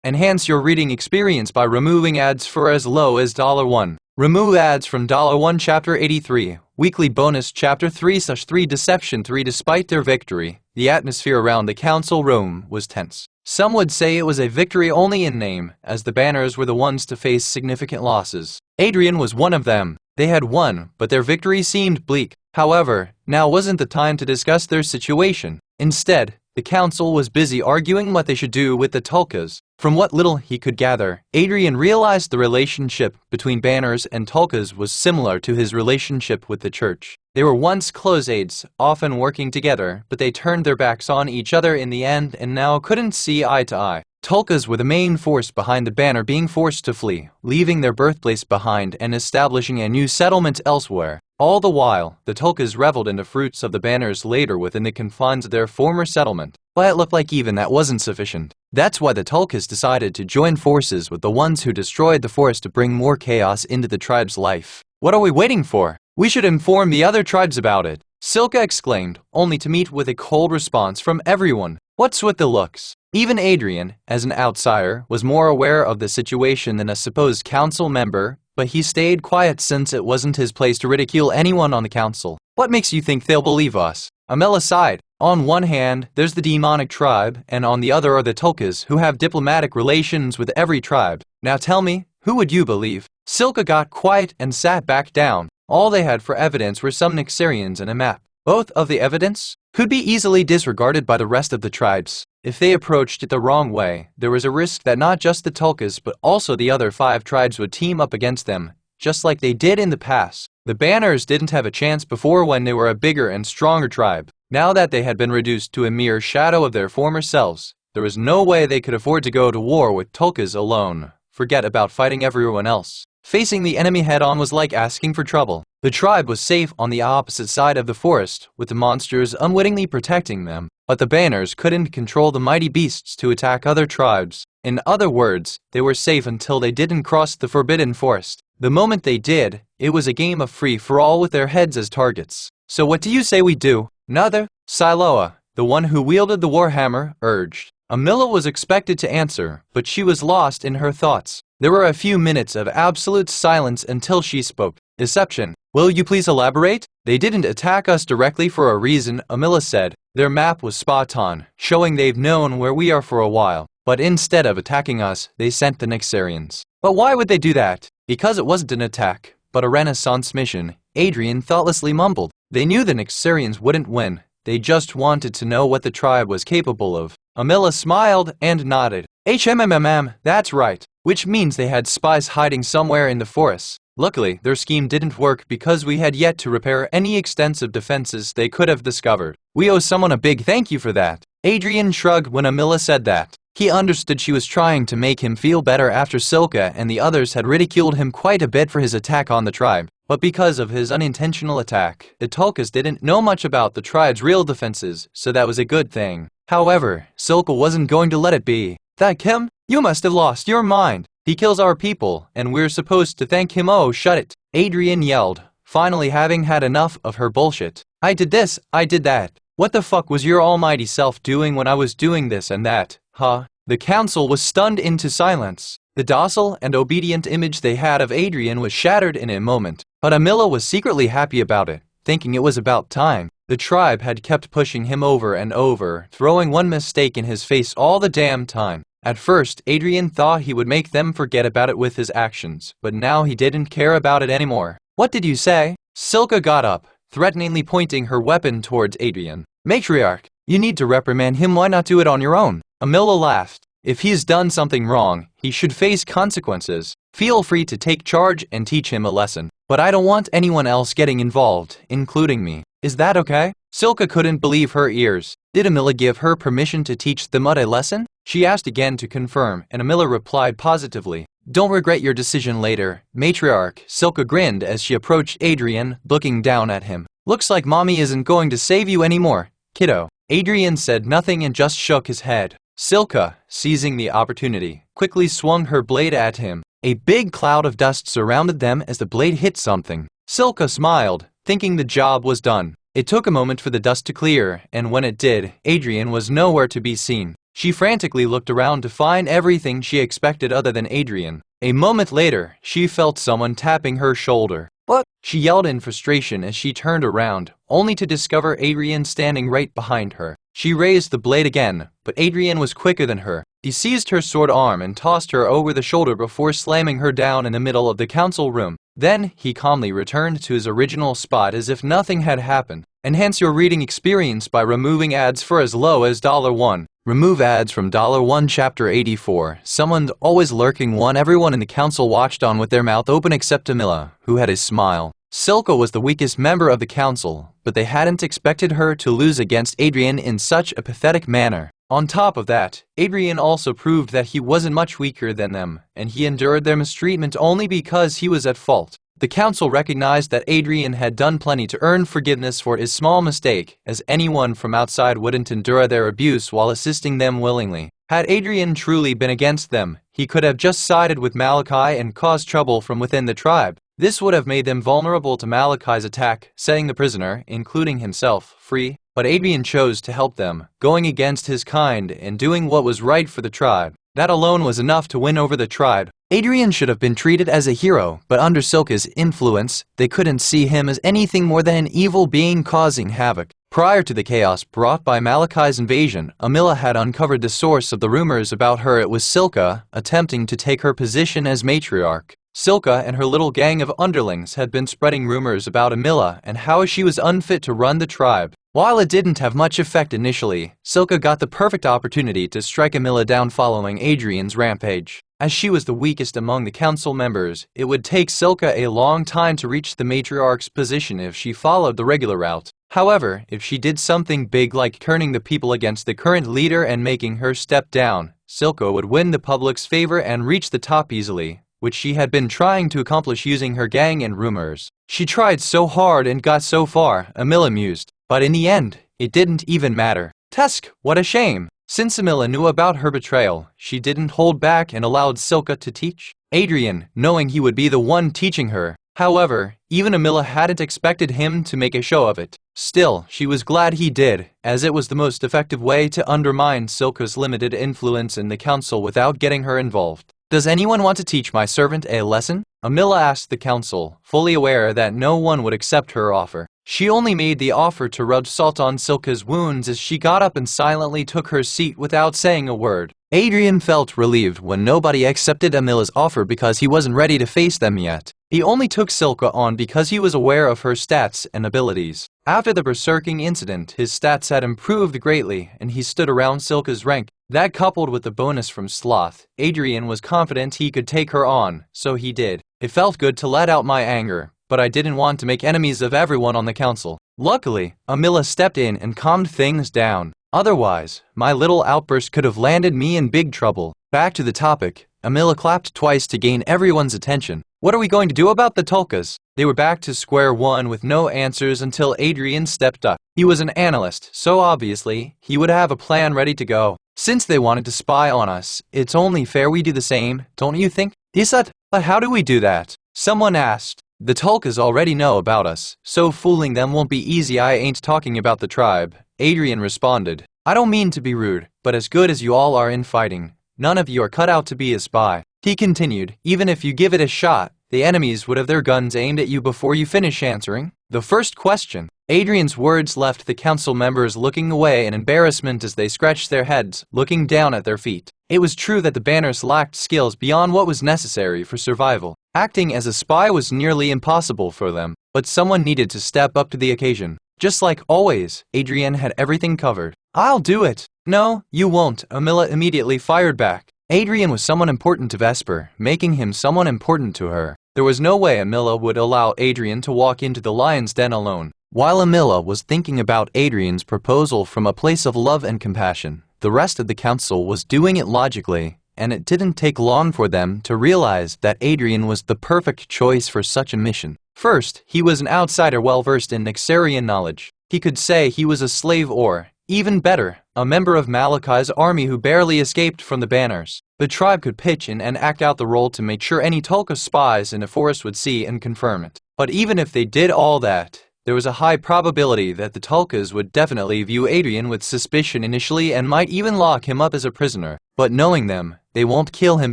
Enhance your reading experience by removing ads for as low as $1. Remove ads from $1 Chapter 83, Weekly Bonus Chapter 3/3 Deception 3. Despite their victory, the atmosphere around the council room was tense. Some would say it was a victory only in name, as the banners were the ones to face significant losses. Adrian was one of them. They had won, but their victory seemed bleak. However, now wasn't the time to discuss their situation. Instead, the council was busy arguing what they should do with the Tulkas. From what little he could gather, Adrian realized the relationship between banners and Tulkas was similar to his relationship with the church. They were once close aides, often working together, but they turned their backs on each other in the end and now couldn't see eye to eye. Tulkas were the main force behind the banner being forced to flee, leaving their birthplace behind and establishing a new settlement elsewhere. All the while, the Tulkas reveled in the fruits of the banners later within the confines of their former settlement. But it looked like even that wasn't sufficient. That's why the Tulkas decided to join forces with the ones who destroyed the forest to bring more chaos into the tribe's life. What are we waiting for? We should inform the other tribes about it, Silka exclaimed, only to meet with a cold response from everyone. What's with the looks? Even Adrian, as an outsider, was more aware of the situation than a supposed council member, but he stayed quiet since it wasn't his place to ridicule anyone on the council. What makes you think they'll believe us? Amela sighed. On one hand, there's the demonic tribe, and on the other are the Tulkas, who have diplomatic relations with every tribe. Now tell me, who would you believe? Silka got quiet and sat back down. All they had for evidence were some Nyxarians and a map. Both of the evidence could be easily disregarded by the rest of the tribes. If they approached it the wrong way, there was a risk that not just the Tulkas but also the other 5 tribes would team up against them, just like they did in the past. The Banners didn't have a chance before when they were a bigger and stronger tribe. Now that they had been reduced to a mere shadow of their former selves, there was no way they could afford to go to war with Tulkas alone. Forget about fighting everyone else. Facing the enemy head-on was like asking for trouble. The tribe was safe on the opposite side of the forest, with the monsters unwittingly protecting them. But the Banners couldn't control the mighty beasts to attack other tribes. In other words, they were safe until they didn't cross the forbidden forest. The moment they did, it was a game of free-for-all with their heads as targets. So what do you say we do? Another? Siloa, the one who wielded the warhammer, urged. Amila was expected to answer, but she was lost in her thoughts. There were a few minutes of absolute silence until she spoke. Deception. Will you please elaborate? They didn't attack us directly for a reason, Amila said. Their map was spot on, showing they've known where we are for a while. But instead of attacking us, they sent the Nyxarians. But why would they do that? Because it wasn't an attack, but a Renaissance mission, Adrian thoughtlessly mumbled. They knew the Nyxarians wouldn't win. They just wanted to know what the tribe was capable of. Amila smiled and nodded. That's right. Which means they had spies hiding somewhere in the forest. Luckily, their scheme didn't work because we had yet to repair any extensive defenses they could have discovered. We owe someone a big thank you for that. Adrian shrugged when Amila said that. He understood she was trying to make him feel better after Silka and the others had ridiculed him quite a bit for his attack on the tribe. But because of his unintentional attack, the Tulkas didn't know much about the tribe's real defenses, so that was a good thing. However, Silka wasn't going to let it be. Thank him? You must have lost your mind. He kills our people, and we're supposed to thank him. Oh, shut it. Adrian yelled, finally having had enough of her bullshit. I did this, I did that. What the fuck was your almighty self doing when I was doing this and that, huh? The council was stunned into silence. The docile and obedient image they had of Adrian was shattered in a moment, but Amila was secretly happy about it, thinking it was about time. The tribe had kept pushing him over and over, throwing one mistake in his face all the damn time. At first, Adrian thought he would make them forget about it with his actions, but now he didn't care about it anymore. What did you say? Silka got up, threateningly pointing her weapon towards Adrian. Matriarch, you need to reprimand him. Why not do it on your own? Amila laughed. If he's done something wrong, he should face consequences. Feel free to take charge and teach him a lesson. But I don't want anyone else getting involved, including me. Is that okay? Silka couldn't believe her ears. Did Amila give her permission to teach the mud a lesson? She asked again to confirm, and Amila replied positively. Don't regret your decision later, Matriarch. Silka grinned as she approached Adrian, looking down at him. Looks like mommy isn't going to save you anymore, kiddo. Adrian said nothing and just shook his head. Silka, seizing the opportunity, quickly swung her blade at him. A big cloud of dust surrounded them as the blade hit something. Silka smiled, thinking the job was done. It took a moment for the dust to clear, and when it did, Adrian was nowhere to be seen. She frantically looked around to find everything she expected other than Adrian. A moment later, she felt someone tapping her shoulder. What? She yelled in frustration as she turned around, only to discover Adrian standing right behind her. She raised the blade again, but Adrian was quicker than her. He seized her sword arm and tossed her over the shoulder before slamming her down in the middle of the council room. Then, he calmly returned to his original spot as if nothing had happened. Enhance your reading experience by removing ads for as low as $1. Remove ads from $1. Chapter 84. Summoned, always lurking one. Everyone in the council watched on with their mouth open except Amila, who had a smile. Silka was the weakest member of the council, but they hadn't expected her to lose against Adrian in such a pathetic manner. On top of that, Adrian also proved that he wasn't much weaker than them, and he endured their mistreatment only because he was at fault. The council recognized that Adrian had done plenty to earn forgiveness for his small mistake, as anyone from outside wouldn't endure their abuse while assisting them willingly. Had Adrian truly been against them, he could have just sided with Malachi and caused trouble from within the tribe. This would have made them vulnerable to Malachi's attack, setting the prisoner, including himself, free. But Adrian chose to help them, going against his kind and doing what was right for the tribe. That alone was enough to win over the tribe. Adrian should have been treated as a hero, but under Silka's influence, they couldn't see him as anything more than an evil being causing havoc. Prior to the chaos brought by Malachi's invasion, Amila had uncovered the source of the rumors about her. It was Silka, attempting to take her position as matriarch. Silka and her little gang of underlings had been spreading rumors about Amila and how she was unfit to run the tribe. While it didn't have much effect initially, Silka got the perfect opportunity to strike Amila down following Adrian's rampage. As she was the weakest among the council members, it would take Silka a long time to reach the matriarch's position if she followed the regular route. However, if she did something big like turning the people against the current leader and making her step down, Silka would win the public's favor and reach the top easily, which she had been trying to accomplish using her gang and rumors. She tried so hard and got so far, Amila mused, but in the end, it didn't even matter. Tusk, what a shame! Since Amila knew about her betrayal, she didn't hold back and allowed Silka to teach Adrian, knowing he would be the one teaching her. However, even Amila hadn't expected him to make a show of it. Still, she was glad he did, as it was the most effective way to undermine Silka's limited influence in the council without getting her involved. Does anyone want to teach my servant a lesson? Amila asked the council, fully aware that no one would accept her offer. She only made the offer to rub salt on Silka's wounds as she got up and silently took her seat without saying a word. Adrian felt relieved when nobody accepted Amila's offer because he wasn't ready to face them yet. He only took Silka on because he was aware of her stats and abilities. After the berserking incident, his stats had improved greatly and he stood around Silka's rank. That coupled with the bonus from Sloth, Adrian was confident he could take her on, so he did. It felt good to let out my anger, but I didn't want to make enemies of everyone on the council. Luckily, Amila stepped in and calmed things down. Otherwise, my little outburst could have landed me in big trouble. Back to the topic, Amila clapped twice to gain everyone's attention. What are we going to do about the Tulkas? They were back to square one with no answers until Adrian stepped up. He was an analyst, so obviously, he would have a plan ready to go. Since they wanted to spy on us, it's only fair we do the same, don't you think? Isat, but how do we do that? Someone asked. The Tulkas already know about us, so fooling them won't be easy. I ain't talking about the tribe. Adrian responded. I don't mean to be rude, but as good as you all are in fighting, none of you are cut out to be a spy. He continued, even if you give it a shot, the enemies would have their guns aimed at you before you finish answering the first question. Adrian's words left the council members looking away in embarrassment as they scratched their heads, looking down at their feet. It was true that the banners lacked skills beyond what was necessary for survival. Acting as a spy was nearly impossible for them, but someone needed to step up to the occasion. Just like always, Adrian had everything covered. I'll do it. No, you won't, Amila immediately fired back. Adrian was someone important to Vesper, making him someone important to her. There was no way Amila would allow Adrian to walk into the lion's den alone. While Amila was thinking about Adrian's proposal from a place of love and compassion, the rest of the council was doing it logically, and it didn't take long for them to realize that Adrian was the perfect choice for such a mission. First, he was an outsider well-versed in Nexarian knowledge. He could say he was a slave or, even better, a member of Malachi's army who barely escaped from the banners. The tribe could pitch in and act out the role to make sure any Tulka spies in the forest would see and confirm it. But even if they did all that, there was a high probability that the Tulkas would definitely view Adrian with suspicion initially and might even lock him up as a prisoner. But knowing them, they won't kill him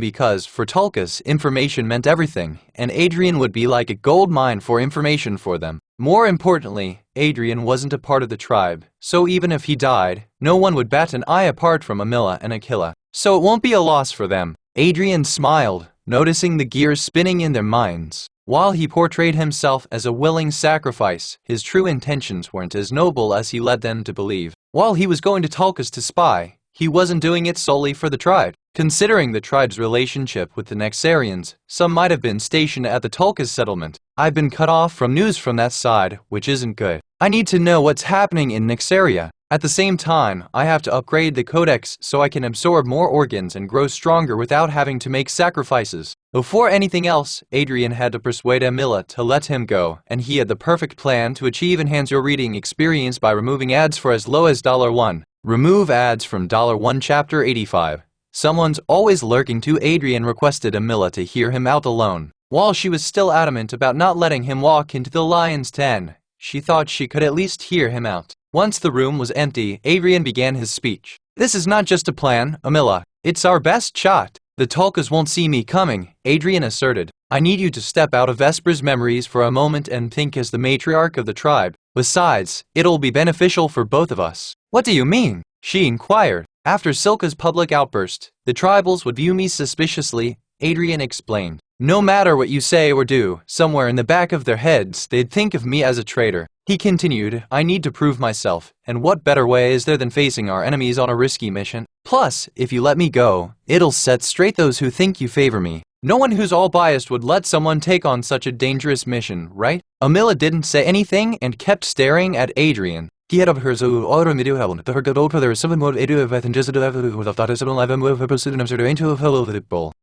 because, for Tulkas, information meant everything, and Adrian would be like a gold mine for information for them. More importantly, Adrian wasn't a part of the tribe, so even if he died, no one would bat an eye apart from Amila and Aquila. So it won't be a loss for them. Adrian smiled, noticing the gears spinning in their minds. While he portrayed himself as a willing sacrifice, his true intentions weren't as noble as he led them to believe. While he was going to Tulkas to spy, he wasn't doing it solely for the tribe. Considering the tribe's relationship with the Nexarians, some might have been stationed at the Tulkas settlement. I've been cut off from news from that side, which isn't good. I need to know what's happening in Nexaria. At the same time, I have to upgrade the codex so I can absorb more organs and grow stronger without having to make sacrifices. Before anything else, Adrian had to persuade Amila to let him go, and he had the perfect plan to enhance your reading experience by removing ads for as low as $1. Remove ads from $1 Chapter 85. Someone's always lurking to Adrian requested Amila to hear him out alone. While she was still adamant about not letting him walk into the lion's den, she thought she could at least hear him out. Once the room was empty, Adrian began his speech. This is not just a plan, Amila. It's our best shot. The Tulkas won't see me coming, Adrian asserted. I need you to step out of Vesper's memories for a moment and think as the matriarch of the tribe. Besides, it'll be beneficial for both of us. What do you mean? She inquired. After Silka's public outburst, the tribals would view me suspiciously, Adrian explained. No matter what you say or do, somewhere in the back of their heads, they'd think of me as a traitor. He continued, I need to prove myself, and what better way is there than facing our enemies on a risky mission? Plus, if you let me go, it'll set straight those who think you favor me. No one who's all biased would let someone take on such a dangerous mission, right? Amila didn't say anything and kept staring at Adrian.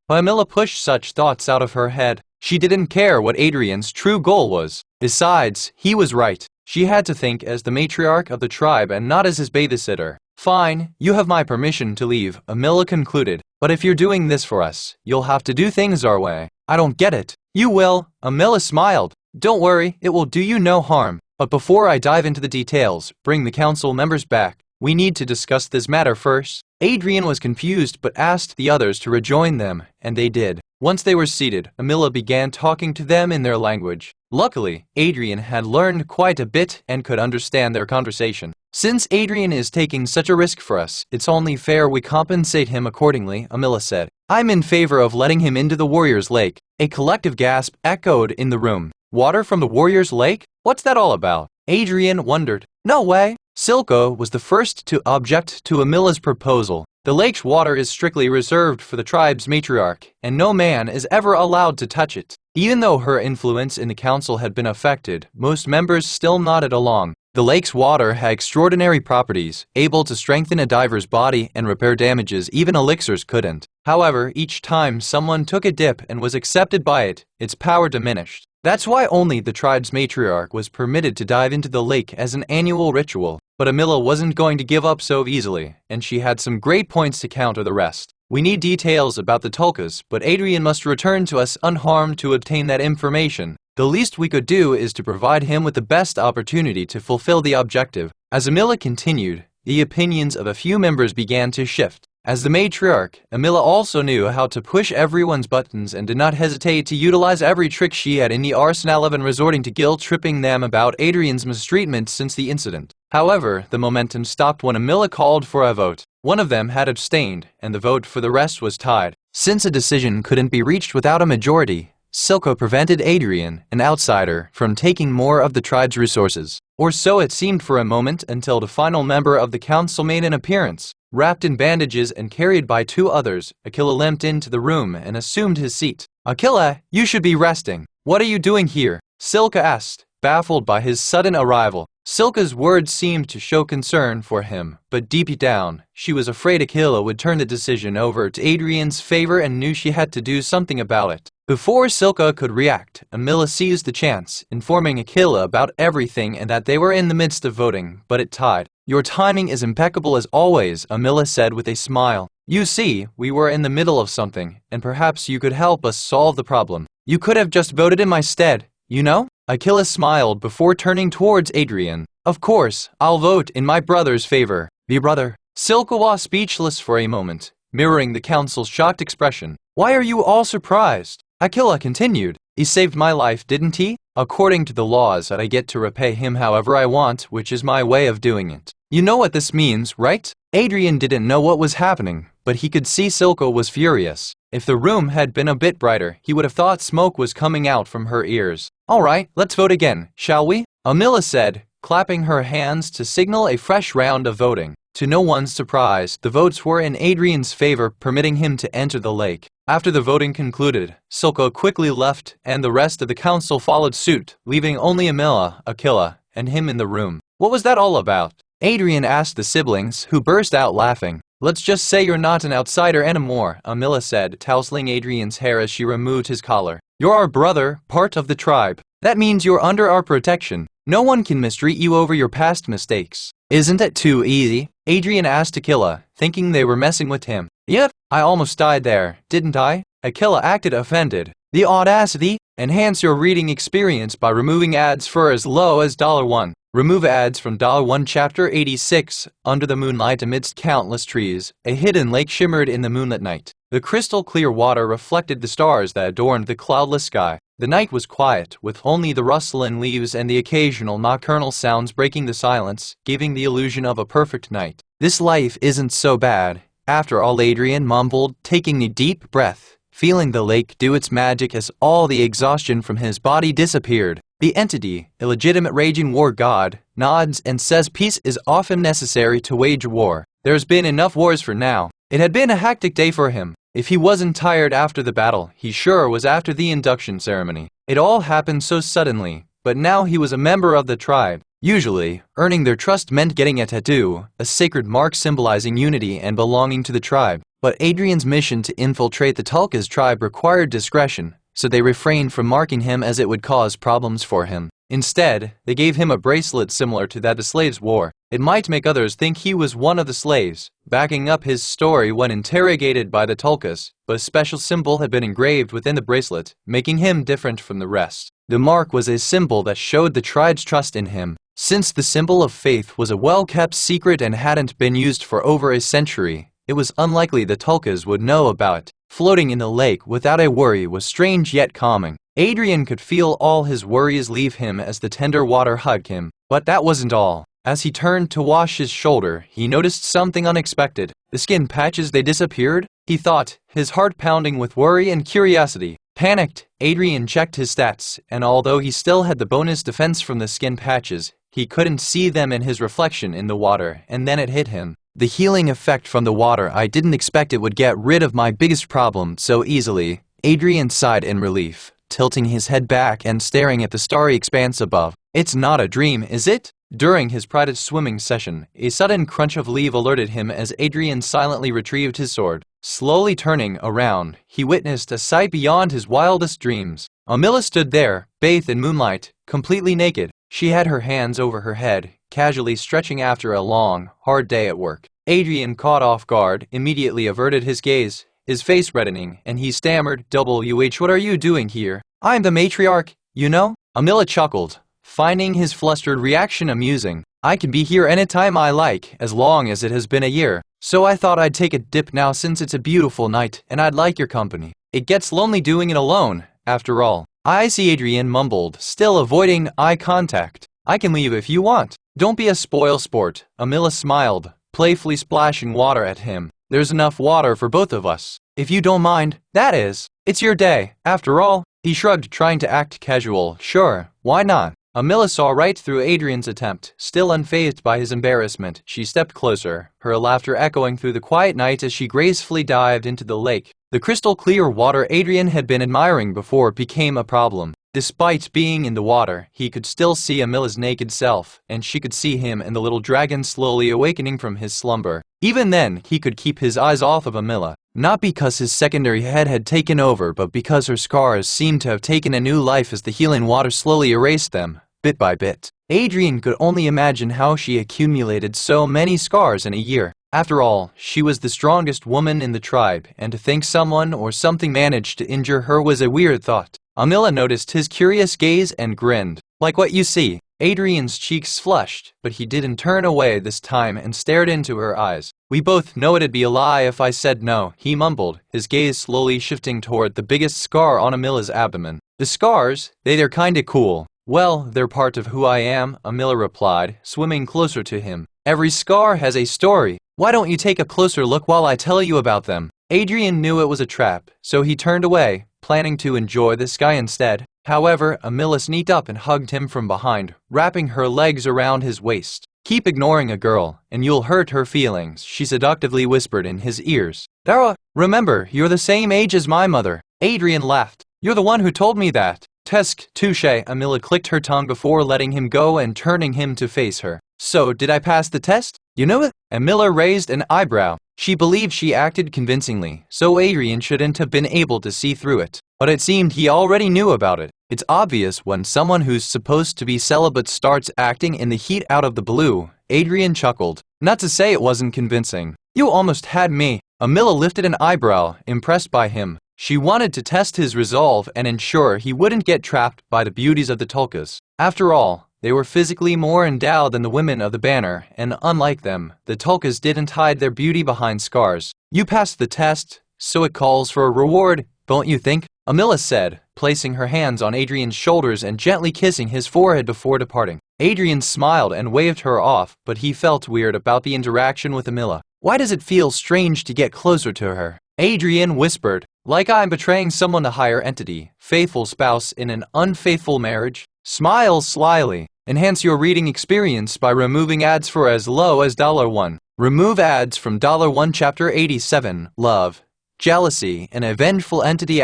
Amila pushed such thoughts out of her head. She didn't care what Adrian's true goal was. Besides, he was right. She had to think as the matriarch of the tribe and not as his babysitter. Fine, you have my permission to leave, Amila concluded. But if you're doing this for us, you'll have to do things our way. I don't get it. You will, Amila smiled. Don't worry, it will do you no harm. But before I dive into the details, bring the council members back. We need to discuss this matter first. Adrian was confused but asked the others to rejoin them, and they did. Once they were seated, Amila began talking to them in their language. Luckily, Adrian had learned quite a bit and could understand their conversation. Since Adrian is taking such a risk for us, it's only fair we compensate him accordingly, Amila said. I'm in favor of letting him into the Warrior's Lake. A collective gasp echoed in the room. Water from the Warrior's Lake? What's that all about? Adrian wondered. No way. Silco was the first to object to Amila's proposal. The lake's water is strictly reserved for the tribe's matriarch, and no man is ever allowed to touch it. Even though her influence in the council had been affected, most members still nodded along. The lake's water had extraordinary properties, able to strengthen a diver's body and repair damages even elixirs couldn't. However, each time someone took a dip and was accepted by it, its power diminished. That's why only the tribe's matriarch was permitted to dive into the lake as an annual ritual. But Amila wasn't going to give up so easily, and she had some great points to counter the rest. We need details about the Tulkas, but Adrian must return to us unharmed to obtain that information. The least we could do is to provide him with the best opportunity to fulfill the objective. As Amila continued, the opinions of a few members began to shift. As the matriarch, Amila also knew how to push everyone's buttons and did not hesitate to utilize every trick she had in the arsenal of resorting to guilt-tripping them about Adrian's mistreatment since the incident. However, the momentum stopped when Amila called for a vote. One of them had abstained, and the vote for the rest was tied. Since a decision couldn't be reached without a majority, Silco prevented Adrian, an outsider, from taking more of the tribe's resources. Or so it seemed for a moment until the final member of the council made an appearance. Wrapped in bandages and carried by two others, Aquila limped into the room and assumed his seat. Aquila, you should be resting. What are you doing here? Silca asked, baffled by his sudden arrival. Silca's words seemed to show concern for him, but deep down, she was afraid Aquila would turn the decision over to Adrian's favor and knew she had to do something about it. Before Silca could react, Amila seized the chance, informing Aquila about everything and that they were in the midst of voting, but it tied. Your timing is impeccable as always, Amila said with a smile. You see, we were in the middle of something, and perhaps you could help us solve the problem. You could have just voted in my stead, you know? Aquila smiled before turning towards Adrian. Of course, I'll vote in my brother's favor. The brother. Silca was speechless for a moment, mirroring the council's shocked expression. Why are you all surprised? Aquila continued. He saved my life, didn't he? According to the laws, I get to repay him however I want, which is my way of doing it. You know what this means, right? Adrian didn't know what was happening, but he could see Silco was furious. If the room had been a bit brighter, he would have thought smoke was coming out from her ears. All right, let's vote again, shall we? Amila said, clapping her hands to signal a fresh round of voting. To no one's surprise, the votes were in Adrian's favor, permitting him to enter the lake. After the voting concluded, Silco quickly left, and the rest of the council followed suit, leaving only Amila, Aquila, and him in the room. What was that all about? Adrian asked the siblings, who burst out laughing. Let's just say you're not an outsider anymore, Amila said, tousling Adrian's hair as she removed his collar. You're our brother, part of the tribe. That means you're under our protection. No one can mistreat you over your past mistakes. Isn't it too easy? Adrian asked Aquila, thinking they were messing with him. Yep, I almost died there, didn't I? Aquila acted offended. The audacity? Enhance your reading experience by removing ads for as low as $1. Remove ads from $1 Chapter 86. Under the moonlight amidst countless trees, a hidden lake shimmered in the moonlit night. The crystal clear water reflected the stars that adorned the cloudless sky. The night was quiet, with only the rustle in leaves and the occasional nocturnal sounds breaking the silence, giving the illusion of a perfect night. This life isn't so bad. After all, Adrian mumbled, taking a deep breath. feeling the lake do its magic as all the exhaustion from his body disappeared. The entity, illegitimate raging war god, nods and says peace is often necessary to wage war. There's been enough wars for now. It had been a hectic day for him. If he wasn't tired after the battle, he sure was after the induction ceremony. It all happened so suddenly, but now he was a member of the tribe. Usually, earning their trust meant getting a tattoo, a sacred mark symbolizing unity and belonging to the tribe. But Adrian's mission to infiltrate the Tulkas tribe required discretion, so they refrained from marking him as it would cause problems for him. Instead, they gave him a bracelet similar to that the slaves wore. It might make others think he was one of the slaves, backing up his story when interrogated by the Tulkas, but a special symbol had been engraved within the bracelet, making him different from the rest. The mark was a symbol that showed the tribe's trust in him. Since the symbol of faith was a well-kept secret and hadn't been used for over a century, it was unlikely the Tulkas would know about it. Floating in the lake without a worry was strange yet calming. Adrian could feel all his worries leave him as the tender water hugged him. But that wasn't all. As he turned to wash his shoulder, he noticed something unexpected. The skin patches, they disappeared? He thought, his heart pounding with worry and curiosity. Panicked, Adrian checked his stats, and although he still had the bonus defense from the skin patches, he couldn't see them in his reflection in the water, and then it hit him. The healing effect from the water, I didn't expect it would get rid of my biggest problem so easily. Adrian sighed in relief, tilting his head back and staring at the starry expanse above. It's not a dream, is it? During his private swimming session, a sudden crunch of leaf alerted him as Adrian silently retrieved his sword. Slowly turning around, he witnessed a sight beyond his wildest dreams. Amila stood there, bathed in moonlight, completely naked. She had her hands over her head, casually stretching after a long, hard day at work. Adrian, caught off guard, immediately averted his gaze, his face reddening, and he stammered, "WH, what are you doing here? I'm the matriarch, you know?" Amila chuckled, finding his flustered reaction amusing. "I can be here anytime I like, as long as it has been a year. So I thought I'd take a dip now since it's a beautiful night, and I'd like your company. It gets lonely doing it alone, after all." "I see," Adrian mumbled, still avoiding eye contact. "I can leave if you want." "Don't be a spoil sport," Amila smiled, playfully splashing water at him. "There's enough water for both of us. If you don't mind, that is. It's your day, after all." He shrugged, trying to act casual. "Sure, why not?" Amila saw right through Adrian's attempt. Still unfazed by his embarrassment, she stepped closer, her laughter echoing through the quiet night as she gracefully dived into the lake. The crystal-clear water Adrian had been admiring before became a problem. Despite being in the water, he could still see Amila's naked self, and she could see him and the little dragon slowly awakening from his slumber. Even then, he could keep his eyes off of Amila, not because his secondary head had taken over, but because her scars seemed to have taken a new life as the healing water slowly erased them, bit by bit. Adrian could only imagine how she accumulated so many scars in a year. After all, she was the strongest woman in the tribe, and to think someone or something managed to injure her was a weird thought. Amila noticed his curious gaze and grinned. "Like what you see." Adrian's cheeks flushed, but he didn't turn away this time and stared into her eyes. "We both know it'd be a lie if I said no," he mumbled, his gaze slowly shifting toward the biggest scar on Amila's abdomen. "The scars? They're kinda cool." "Well, they're part of who I am," Amila replied, swimming closer to him. "Every scar has a story. Why don't you take a closer look while I tell you about them?" Adrian knew it was a trap, so he turned away, planning to enjoy the sky instead. However, Amila sneaked up and hugged him from behind, wrapping her legs around his waist. "Keep ignoring a girl, and you'll hurt her feelings," she seductively whispered in his ears. "Dara, remember, you're the same age as my mother." Adrian laughed. "You're the one who told me that." "Tesk, touche." Amila clicked her tongue before letting him go and turning him to face her. "So, did I pass the test? You know it?" Amila raised an eyebrow. She believed she acted convincingly, so Adrian shouldn't have been able to see through it. But it seemed he already knew about it. It's obvious when someone who's supposed to be celibate starts acting in the heat out of the blue. Adrian chuckled. "Not to say it wasn't convincing. You almost had me." Amila lifted an eyebrow, impressed by him. She wanted to test his resolve and ensure he wouldn't get trapped by the beauties of the Tulkas. After all, they were physically more endowed than the women of the banner, and unlike them, the Tulkas didn't hide their beauty behind scars. "You passed the test, so it calls for a reward, don't you think?" Amila said, placing her hands on Adrian's shoulders and gently kissing his forehead before departing. Adrian smiled and waved her off, but he felt weird about the interaction with Amila. Why does it feel strange to get closer to her? Adrian whispered. Like I'm betraying someone to higher entity, faithful spouse in an unfaithful marriage? Smile slyly. Enhance your reading experience by removing ads for as low as $1. Remove ads from $1 Chapter 87, Love, Jealousy, an vengeful entity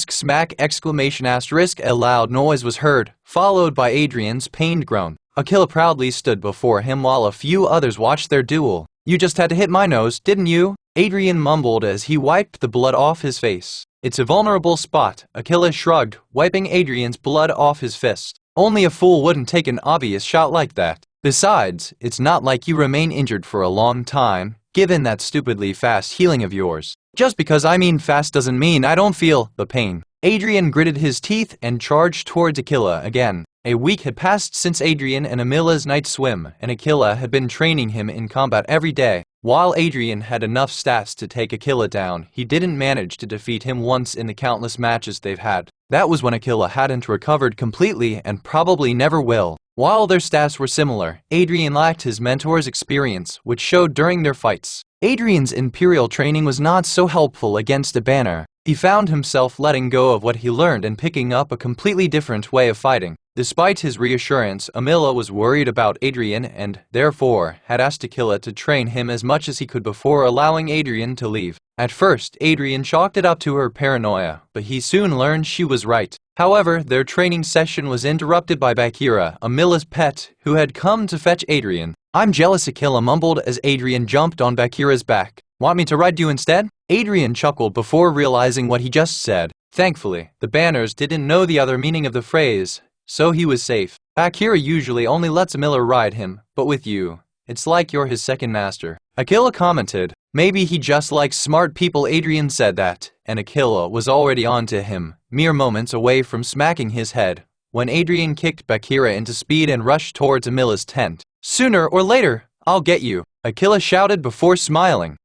smack ! A loud noise was heard, followed by Adrian's pained groan. Aquila proudly stood before him while a few others watched their duel. You just had to hit my nose, didn't you? Adrian mumbled as he wiped the blood off his face. It's a vulnerable spot, Aquila shrugged, wiping Adrian's blood off his fist. Only a fool wouldn't take an obvious shot like that. Besides, it's not like you remain injured for a long time, given that stupidly fast healing of yours. Just because I mean fast doesn't mean I don't feel the pain. Adrian gritted his teeth and charged towards Aquila again. A week had passed since Adrian and Amila's night swim, and Aquila had been training him in combat every day. While Adrian had enough stats to take Aquila down, he didn't manage to defeat him once in the countless matches they've had. That was when Aquila hadn't recovered completely and probably never will. While their stats were similar, Adrian lacked his mentor's experience, which showed during their fights. Adrian's imperial training was not so helpful against a banner. He found himself letting go of what he learned and picking up a completely different way of fighting. Despite his reassurance, Amila was worried about Adrian and, therefore, had asked Aquila to train him as much as he could before allowing Adrian to leave. At first, Adrian chalked it up to her paranoia, but he soon learned she was right. However, their training session was interrupted by Bakira, Amila's pet, who had come to fetch Adrian. I'm jealous, Aquila mumbled as Adrian jumped on Bakira's back. Want me to ride you instead? Adrian chuckled before realizing what he just said. Thankfully, the banners didn't know the other meaning of the phrase, so he was safe. Bakira usually only lets Amila ride him, but with you, it's like you're his second master. Aquila commented. Maybe he just likes smart people. Adrian said that, and Aquila was already on to him, mere moments away from smacking his head, when Adrian kicked Bakira into speed and rushed towards Amila's tent. Sooner or later, I'll get you, Aquila shouted before smiling.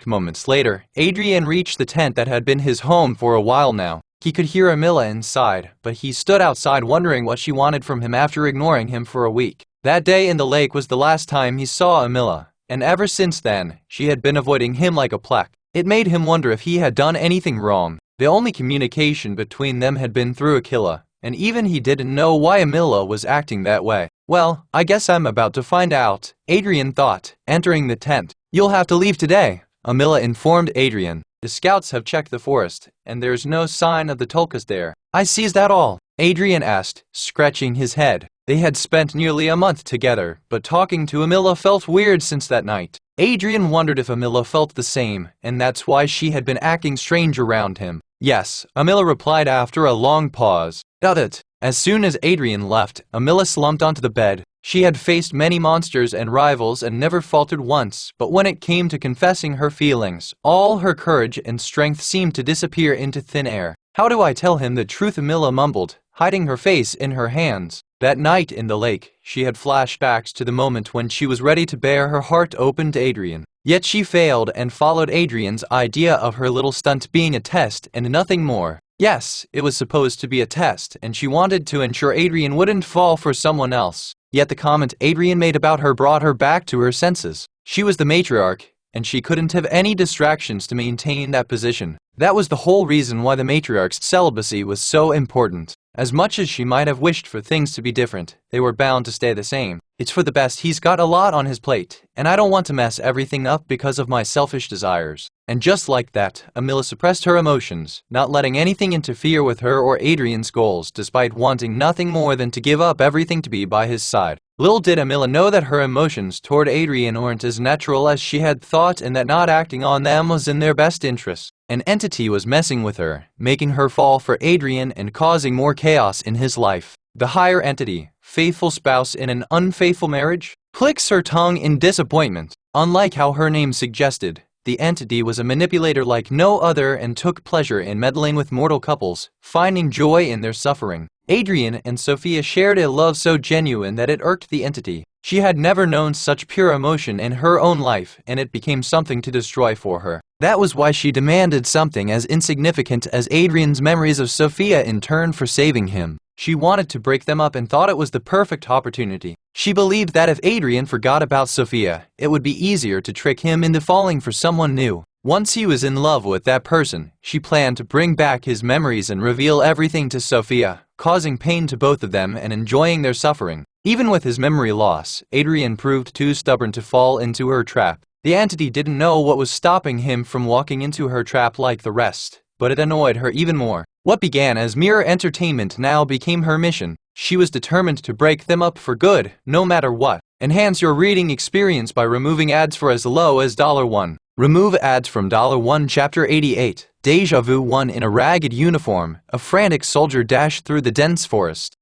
Moments later, Adrian reached the tent that had been his home for a while now. He could hear Amila inside, but he stood outside wondering what she wanted from him after ignoring him for a week. That day in the lake was the last time he saw Amila, and ever since then, she had been avoiding him like a plague. It made him wonder if he had done anything wrong. The only communication between them had been through Aquila, and even he didn't know why Amila was acting that way. Well, I guess I'm about to find out, Adrian thought, entering the tent. You'll have to leave today, Amila informed Adrian. The scouts have checked the forest, and there's no sign of the Tulkas there. I sees that all? Adrian asked, scratching his head. They had spent nearly a month together, but talking to Amila felt weird since that night. Adrian wondered if Amila felt the same, and that's why she had been acting strange around him. Yes, Amila replied after a long pause. Got it. As soon as Adrian left, Amila slumped onto the bed. She had faced many monsters and rivals and never faltered once, but when it came to confessing her feelings, all her courage and strength seemed to disappear into thin air. How do I tell him the truth? Amila mumbled, hiding her face in her hands. That night in the lake, she had flashbacks to the moment when she was ready to bare her heart open to Adrian. Yet she failed and followed Adrian's idea of her little stunt being a test and nothing more. Yes, it was supposed to be a test, and she wanted to ensure Adrian wouldn't fall for someone else. Yet the comment Adrian made about her brought her back to her senses. She was the matriarch, and she couldn't have any distractions to maintain that position. That was the whole reason why the matriarch's celibacy was so important. As much as she might have wished for things to be different, they were bound to stay the same. It's for the best. He's got a lot on his plate, and I don't want to mess everything up because of my selfish desires. And just like that, Amila suppressed her emotions, not letting anything interfere with her or Adrian's goals, despite wanting nothing more than to give up everything to be by his side. Little did Amila know that her emotions toward Adrian weren't as natural as she had thought, and that not acting on them was in their best interest. An entity was messing with her, making her fall for Adrian and causing more chaos in his life. The higher entity, faithful spouse in an unfaithful marriage, clicks her tongue in disappointment. Unlike how her name suggested, the entity was a manipulator like no other and took pleasure in meddling with mortal couples, finding joy in their suffering. Adrian and Sophia shared a love so genuine that it irked the entity. She had never known such pure emotion in her own life, and it became something to destroy for her. That was why she demanded something as insignificant as Adrian's memories of Sophia in turn for saving him. She wanted to break them up and thought it was the perfect opportunity. She believed that if Adrian forgot about Sophia, it would be easier to trick him into falling for someone new. Once he was in love with that person, she planned to bring back his memories and reveal everything to Sophia, causing pain to both of them and enjoying their suffering. Even with his memory loss, Adrian proved too stubborn to fall into her trap. The entity didn't know what was stopping him from walking into her trap like the rest, but it annoyed her even more. What began as mere entertainment now became her mission. She was determined to break them up for good, no matter what. Enhance your reading experience by removing ads for as low as $1. Remove ads from $1. Chapter 88. Deja vu. 1. In a ragged uniform, a frantic soldier dashed through the dense forest.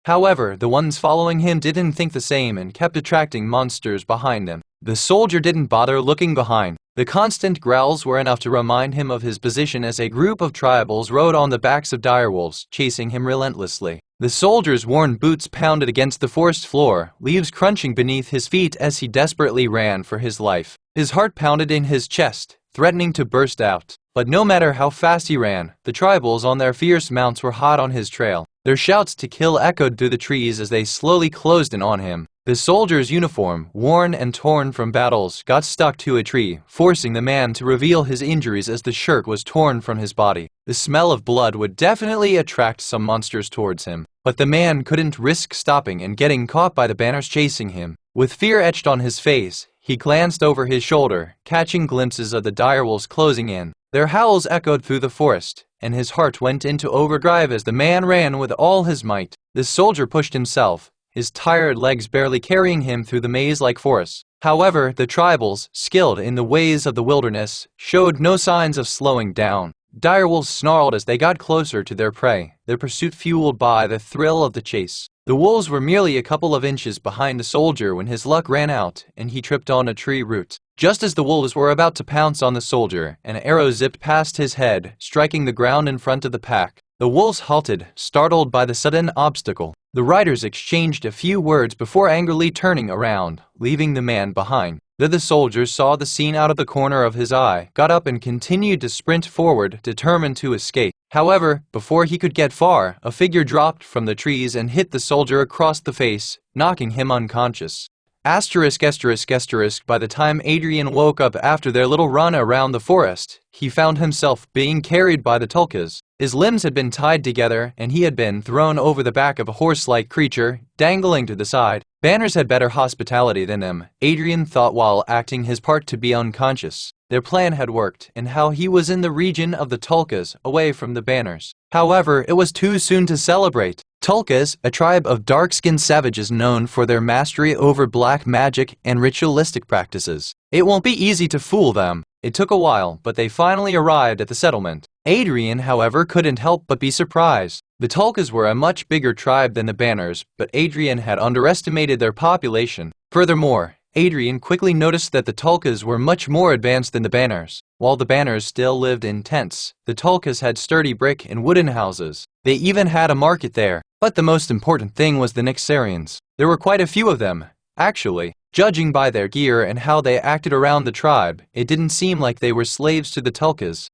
However, the ones following him didn't think the same and kept attracting monsters behind him. The soldier didn't bother looking behind. The constant growls were enough to remind him of his position as a group of tribals rode on the backs of direwolves, chasing him relentlessly. The soldier's worn boots pounded against the forest floor, leaves crunching beneath his feet as he desperately ran for his life. His heart pounded in his chest, threatening to burst out. But no matter how fast he ran, the tribals on their fierce mounts were hot on his trail. Their shouts to kill echoed through the trees as they slowly closed in on him. The soldier's uniform, worn and torn from battles, got stuck to a tree, forcing the man to reveal his injuries as the shirt was torn from his body. The smell of blood would definitely attract some monsters towards him, but the man couldn't risk stopping and getting caught by the banners chasing him. With fear etched on his face, he glanced over his shoulder, catching glimpses of the direwolves closing in. Their howls echoed through the forest, and his heart went into overdrive as the man ran with all his might. The soldier pushed himself, his tired legs barely carrying him through the maze-like forest. However, the tribals, skilled in the ways of the wilderness, showed no signs of slowing down. Direwolves snarled as they got closer to their prey, their pursuit fueled by the thrill of the chase. The wolves were merely a couple of inches behind the soldier when his luck ran out and he tripped on a tree root. Just as the wolves were about to pounce on the soldier, an arrow zipped past his head, striking the ground in front of the pack. The wolves halted, startled by the sudden obstacle. The riders exchanged a few words before angrily turning around, leaving the man behind. Then the soldier saw the scene out of the corner of his eye, got up and continued to sprint forward, determined to escape. However, before he could get far, a figure dropped from the trees and hit the soldier across the face, knocking him unconscious. By the time Adrian woke up after their little run around the forest, he found himself being carried by the tulkas. His limbs had been tied together and he had been thrown over the back of a horse-like creature, dangling to the side. Banners had better hospitality than them, Adrian thought while acting his part to be unconscious. Their plan had worked, and how he was in the region of the tulkas, away from the banners. However, it was too soon to celebrate. Tulkas, a tribe of dark-skinned savages known for their mastery over black magic and ritualistic practices. It won't be easy to fool them. It took a while, but they finally arrived at the settlement. Adrian, however, couldn't help but be surprised. The Tulkas were a much bigger tribe than the Banners, but Adrian had underestimated their population. Furthermore, Adrian quickly noticed that the Tulkas were much more advanced than the Banners. While the Banners still lived in tents, the Tulkas had sturdy brick and wooden houses. They even had a market there. But the most important thing was the Nyxarians. There were quite a few of them, actually. Judging by their gear and how they acted around the tribe, it didn't seem like they were slaves to the Tulkas.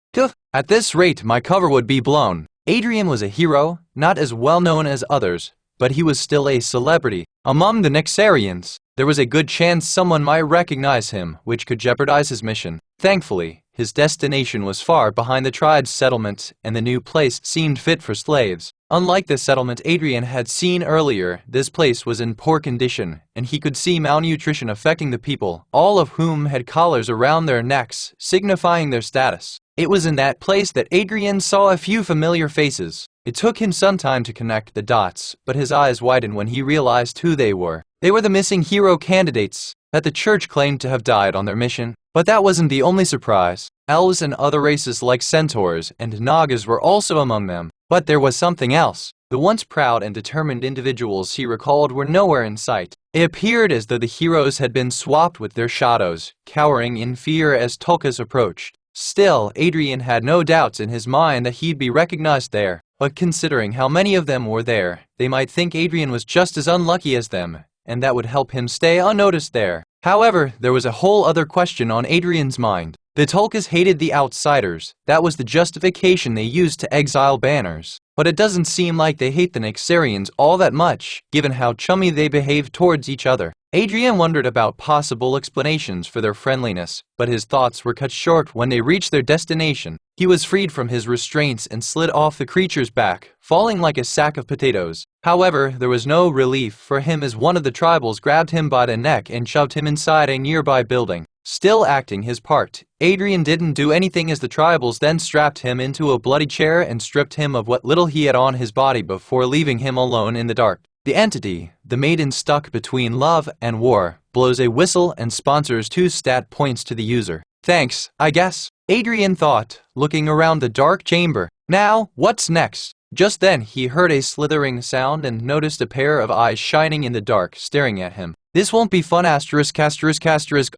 At this rate, my cover would be blown. Adrian was a hero, not as well known as others, but he was still a celebrity. Among the Nyxarians, there was a good chance someone might recognize him, which could jeopardize his mission. Thankfully, his destination was far behind the tribe's settlement, and the new place seemed fit for slaves. Unlike the settlement Adrian had seen earlier, this place was in poor condition, and he could see malnutrition affecting the people, all of whom had collars around their necks, signifying their status. It was in that place that Adrian saw a few familiar faces. It took him some time to connect the dots, but his eyes widened when he realized who they were. They were the missing hero candidates that the church claimed to have died on their mission. But that wasn't the only surprise. Elves and other races like centaurs and nagas were also among them. But there was something else. The once proud and determined individuals he recalled were nowhere in sight. It appeared as though the heroes had been swapped with their shadows, cowering in fear as Tulkas approached. Still, Adrian had no doubts in his mind that he'd be recognized there. But considering how many of them were there, they might think Adrian was just as unlucky as them, and that would help him stay unnoticed there. However, there was a whole other question on Adrian's mind. The Tulkas hated the outsiders. That was the justification they used to exile Banners. But it doesn't seem like they hate the Nyxarians all that much, given how chummy they behaved towards each other. Adrian wondered about possible explanations for their friendliness, but his thoughts were cut short when they reached their destination. He was freed from his restraints and slid off the creature's back, falling like a sack of potatoes. However, there was no relief for him as one of the tribals grabbed him by the neck and shoved him inside a nearby building. Still acting his part, Adrian didn't do anything as the tribals then strapped him into a bloody chair and stripped him of what little he had on his body before leaving him alone in the dark. The entity, the maiden stuck between love and war, blows a whistle and sponsors 2 stat points to the user. Thanks, I guess, Adrian thought, looking around the dark chamber. Now, what's next? Just then he heard a slithering sound and noticed a pair of eyes shining in the dark, staring at him. This won't be fun *******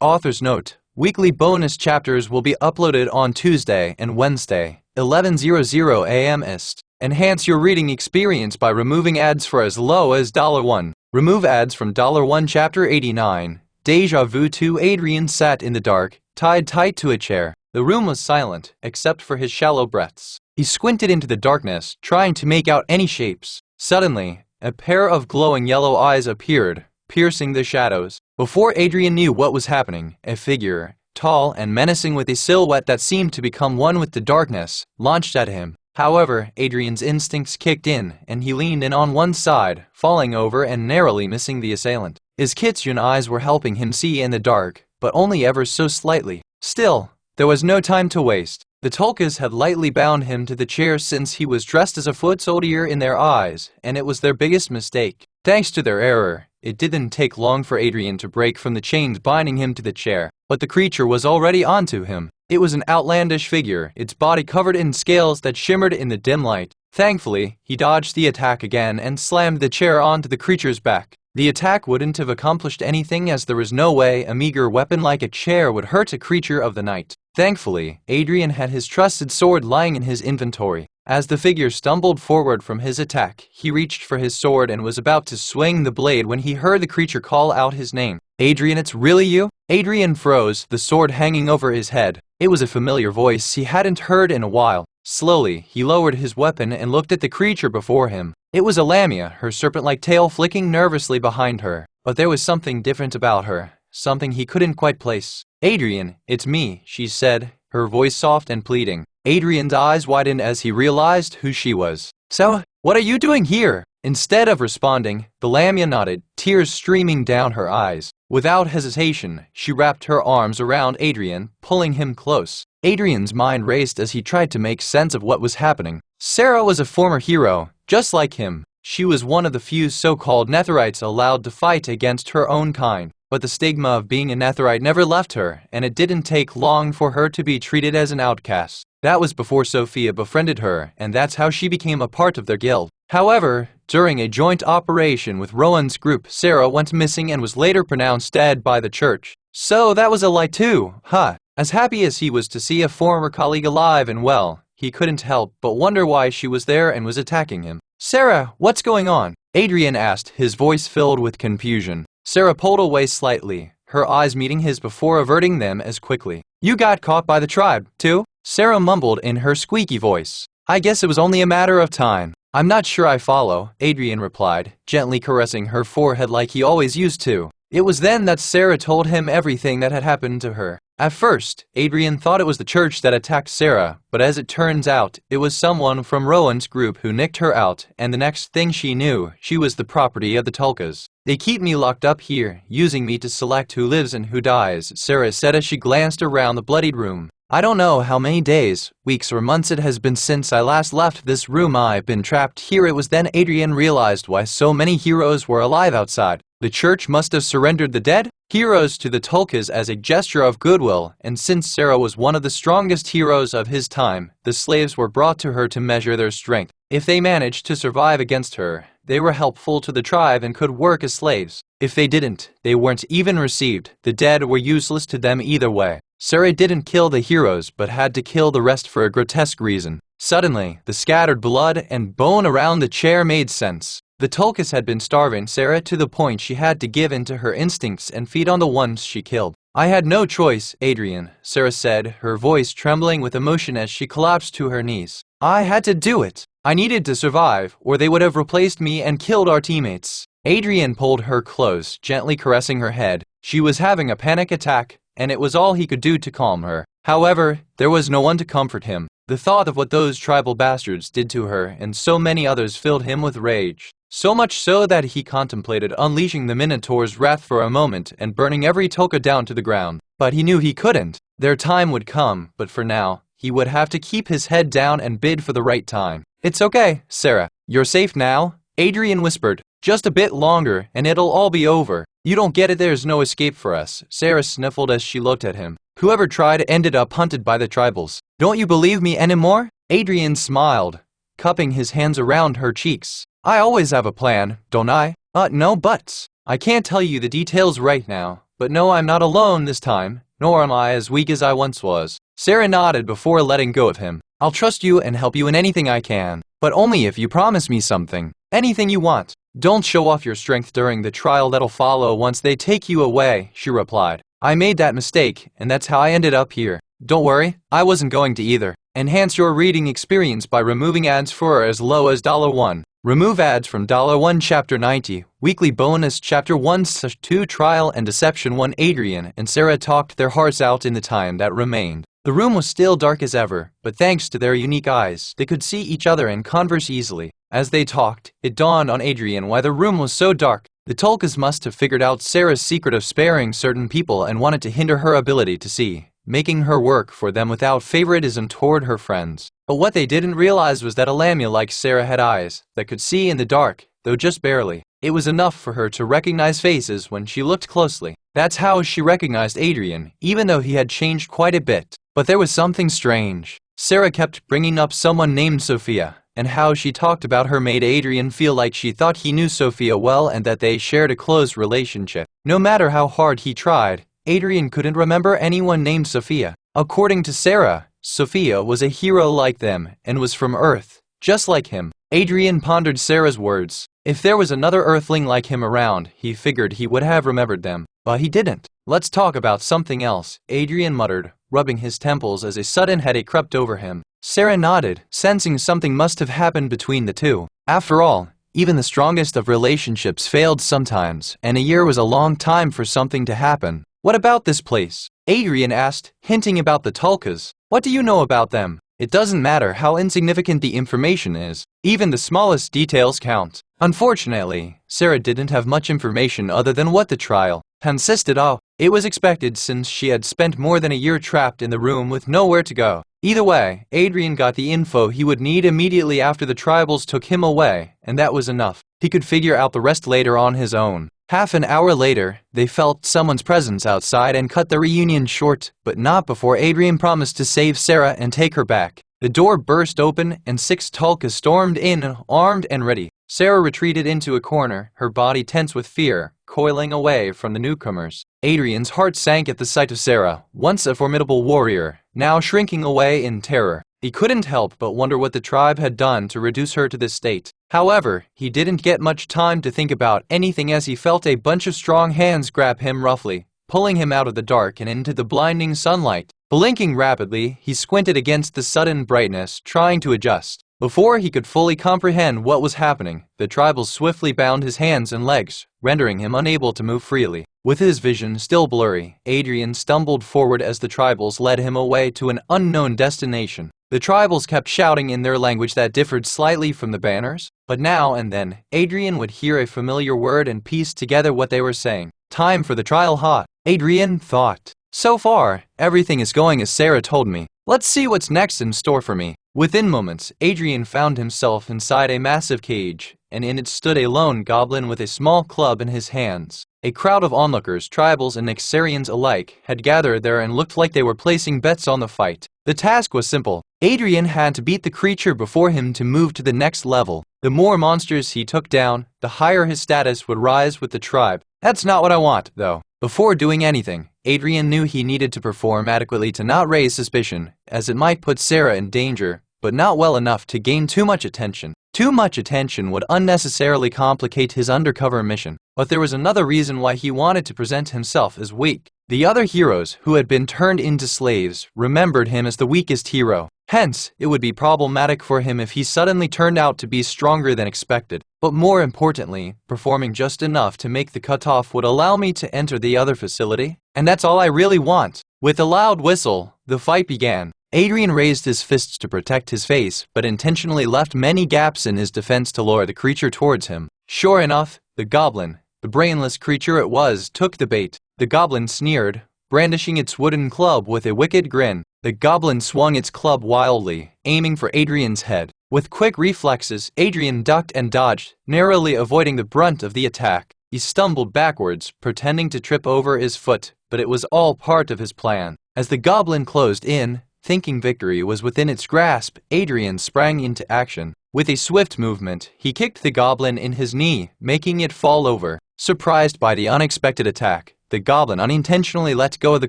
author's note. Weekly bonus chapters will be uploaded on Tuesday and Wednesday, 11:00 a.m. East. Enhance your reading experience by removing ads for as low as $1. Remove ads from $1 Chapter 89. Deja Vu 2. Adrian sat in the dark, tied tight to a chair. The room was silent, except for his shallow breaths. He squinted into the darkness, trying to make out any shapes. Suddenly, a pair of glowing yellow eyes appeared, piercing the shadows. Before Adrian knew what was happening, a figure, tall and menacing with a silhouette that seemed to become one with the darkness, launched at him. However, Adrian's instincts kicked in, and he leaned in on one side, falling over and narrowly missing the assailant. His kitsune eyes were helping him see in the dark, but only ever so slightly. Still, there was no time to waste. The Tulkas had lightly bound him to the chair since he was dressed as a foot soldier in their eyes, and it was their biggest mistake. Thanks to their error, it didn't take long for Adrian to break from the chains binding him to the chair, but the creature was already onto him. It was an outlandish figure, its body covered in scales that shimmered in the dim light. Thankfully, he dodged the attack again and slammed the chair onto the creature's back. The attack wouldn't have accomplished anything as there was no way a meager weapon like a chair would hurt a creature of the night. Thankfully, Adrian had his trusted sword lying in his inventory. As the figure stumbled forward from his attack, he reached for his sword and was about to swing the blade when he heard the creature call out his name. Adrian, it's really you? Adrian froze, the sword hanging over his head. It was a familiar voice he hadn't heard in a while. Slowly, he lowered his weapon and looked at the creature before him. It was a lamia, her serpent-like tail flicking nervously behind her. But there was something different about her, something he couldn't quite place. Adrian, it's me, she said, her voice soft and pleading. Adrian's eyes widened as he realized who she was. So, what are you doing here? Instead of responding, the lamia nodded, tears streaming down her eyes. Without hesitation, she wrapped her arms around Adrian, pulling him close. Adrian's mind raced as he tried to make sense of what was happening. Sarah was a former hero, just like him. She was one of the few so-called Netherites allowed to fight against her own kind. But the stigma of being a Netherite never left her, and it didn't take long for her to be treated as an outcast. That was before Sophia befriended her, and that's how she became a part of their guild. However, during a joint operation with Rowan's group, Sarah went missing and was later pronounced dead by the church. So that was a lie too, huh? As happy as he was to see a former colleague alive and well, he couldn't help but wonder why she was there and was attacking him. Sarah, what's going on? Adrian asked, his voice filled with confusion. Sarah pulled away slightly, her eyes meeting his before averting them as quickly. You got caught by the tribe, too? Sarah mumbled in her squeaky voice. I guess it was only a matter of time. I'm not sure I follow, Adrian replied, gently caressing her forehead like he always used to. It was then that Sarah told him everything that had happened to her. At first, Adrian thought it was the church that attacked Sarah, but as it turns out, it was someone from Rowan's group who nicked her out, and the next thing she knew, she was the property of the Tulkas. They keep me locked up here, using me to select who lives and who dies, Sarah said as she glanced around the bloodied room. I don't know how many days, weeks or months it has been since I last left this room. I've been trapped here. It was then Adrian realized why so many heroes were alive outside. The church must have surrendered the dead heroes to the Tulkas as a gesture of goodwill, and since Sarah was one of the strongest heroes of his time, the slaves were brought to her to measure their strength. If they managed to survive against her, they were helpful to the tribe and could work as slaves. If they didn't, they weren't even received. The dead were useless to them either way. Sarah didn't kill the heroes, but had to kill the rest for a grotesque reason. Suddenly, the scattered blood and bone around the chair made sense. The Tulkas had been starving Sarah to the point she had to give in to her instincts and feed on the ones she killed. I had no choice, Adrian, Sarah said, her voice trembling with emotion as she collapsed to her knees. I had to do it. I needed to survive, or they would have replaced me and killed our teammates. Adrian pulled her close, gently caressing her head. She was having a panic attack, and it was all he could do to calm her. However, there was no one to comfort him. The thought of what those tribal bastards did to her and so many others filled him with rage. So much so that he contemplated unleashing the Minotaur's wrath for a moment and burning every Tulka down to the ground. But he knew he couldn't. Their time would come, but for now, he would have to keep his head down and bid for the right time. "It's okay, Sarah. You're safe now," Adrian whispered. "Just a bit longer, and it'll all be over. You don't get it, there's no escape for us," Sarah sniffled as she looked at him. "Whoever tried ended up hunted by the tribals. Don't you believe me anymore?" Adrian smiled, cupping his hands around her cheeks. "I always have a plan, don't I?" No buts. I can't tell you the details right now, but no, I'm not alone this time, nor am I as weak as I once was." Sarah nodded before letting go of him. "I'll trust you and help you in anything I can, but only if you promise me something. Anything you want. Don't show off your strength during the trial that'll follow once they take you away," she replied. "I made that mistake, and that's how I ended up here. Don't worry, I wasn't going to either. Enhance your reading experience by removing ads for as low as $1. Remove ads from $1 Chapter 90, Weekly Bonus Chapter 1/2 Trial and Deception 1. Adrian and Sarah talked their hearts out in the time that remained. The room was still dark as ever, but thanks to their unique eyes, they could see each other and converse easily. As they talked, it dawned on Adrian why the room was so dark. The Tulkas must have figured out Sarah's secret of sparing certain people and wanted to hinder her ability to see, making her work for them without favoritism toward her friends. But what they didn't realize was that a lamia like Sarah had eyes that could see in the dark, though just barely. It was enough for her to recognize faces when she looked closely. That's how she recognized Adrian, even though he had changed quite a bit. But there was something strange. Sarah kept bringing up someone named Sophia, and how she talked about her made Adrian feel like she thought he knew Sophia well and that they shared a close relationship. No matter how hard he tried, Adrian couldn't remember anyone named Sophia. According to Sarah, Sophia was a hero like them and was from Earth, just like him. Adrian pondered Sarah's words. If there was another Earthling like him around, he figured he would have remembered them. But he didn't. "Let's talk about something else," Adrian muttered, rubbing his temples as a sudden headache crept over him. Sarah nodded, sensing something must have happened between the two. After all, even the strongest of relationships failed sometimes, and a year was a long time for something to happen. "What about this place?" Adrian asked, hinting about the Tulkas. "What do you know about them?" It doesn't matter how insignificant the information is. Even the smallest details count. Unfortunately, Sarah didn't have much information other than what the trial consisted of. It was expected since she had spent more than a year trapped in the room with nowhere to go. Either way, Adrian got the info he would need immediately after the tribals took him away, and that was enough. He could figure out the rest later on his own. Half an hour later, they felt someone's presence outside and cut the reunion short, but not before Adrian promised to save Sarah and take her back. The door burst open and 6 Tulkas stormed in, armed and ready. Sarah retreated into a corner, her body tense with fear, coiling away from the newcomers. Adrian's heart sank at the sight of Sarah, once a formidable warrior, now shrinking away in terror. He couldn't help but wonder what the tribe had done to reduce her to this state. However, he didn't get much time to think about anything as he felt a bunch of strong hands grab him roughly, pulling him out of the dark and into the blinding sunlight. Blinking rapidly, he squinted against the sudden brightness, trying to adjust. Before he could fully comprehend what was happening, the tribals swiftly bound his hands and legs, rendering him unable to move freely. With his vision still blurry, Adrian stumbled forward as the tribals led him away to an unknown destination. The tribals kept shouting in their language that differed slightly from the banners, but now and then, Adrian would hear a familiar word and piece together what they were saying. "Time for the trial hot," Adrian thought. "So far, everything is going as Sarah told me. Let's see what's next in store for me." Within moments, Adrian found himself inside a massive cage, and in it stood a lone goblin with a small club in his hands. A crowd of onlookers, tribals and Nexarians alike, had gathered there and looked like they were placing bets on the fight. The task was simple. Adrian had to beat the creature before him to move to the next level. The more monsters he took down, the higher his status would rise with the tribe. That's not what I want, though. Before doing anything, Adrian knew he needed to perform adequately to not raise suspicion, as it might put Sarah in danger, but not well enough to gain too much attention. Too much attention would unnecessarily complicate his undercover mission. But there was another reason why he wanted to present himself as weak. The other heroes, who had been turned into slaves, remembered him as the weakest hero. Hence, it would be problematic for him if he suddenly turned out to be stronger than expected. but more importantly, performing just enough to make the cutoff would allow me to enter the other facility, and that's all I really want. With a loud whistle, the fight began. Adrian raised his fists to protect his face, but intentionally left many gaps in his defense to lure the creature towards him. Sure enough, the goblin, the brainless creature it was, took the bait. The goblin sneered, brandishing its wooden club with a wicked grin. The goblin swung its club wildly, aiming for Adrian's head. With quick reflexes, Adrian ducked and dodged, narrowly avoiding the brunt of the attack. He stumbled backwards, pretending to trip over his foot, but it was all part of his plan. As the goblin closed in, thinking victory was within its grasp, Adrian sprang into action. With a swift movement, he kicked the goblin in his knee, making it fall over. Surprised by the unexpected attack, the goblin unintentionally let go of the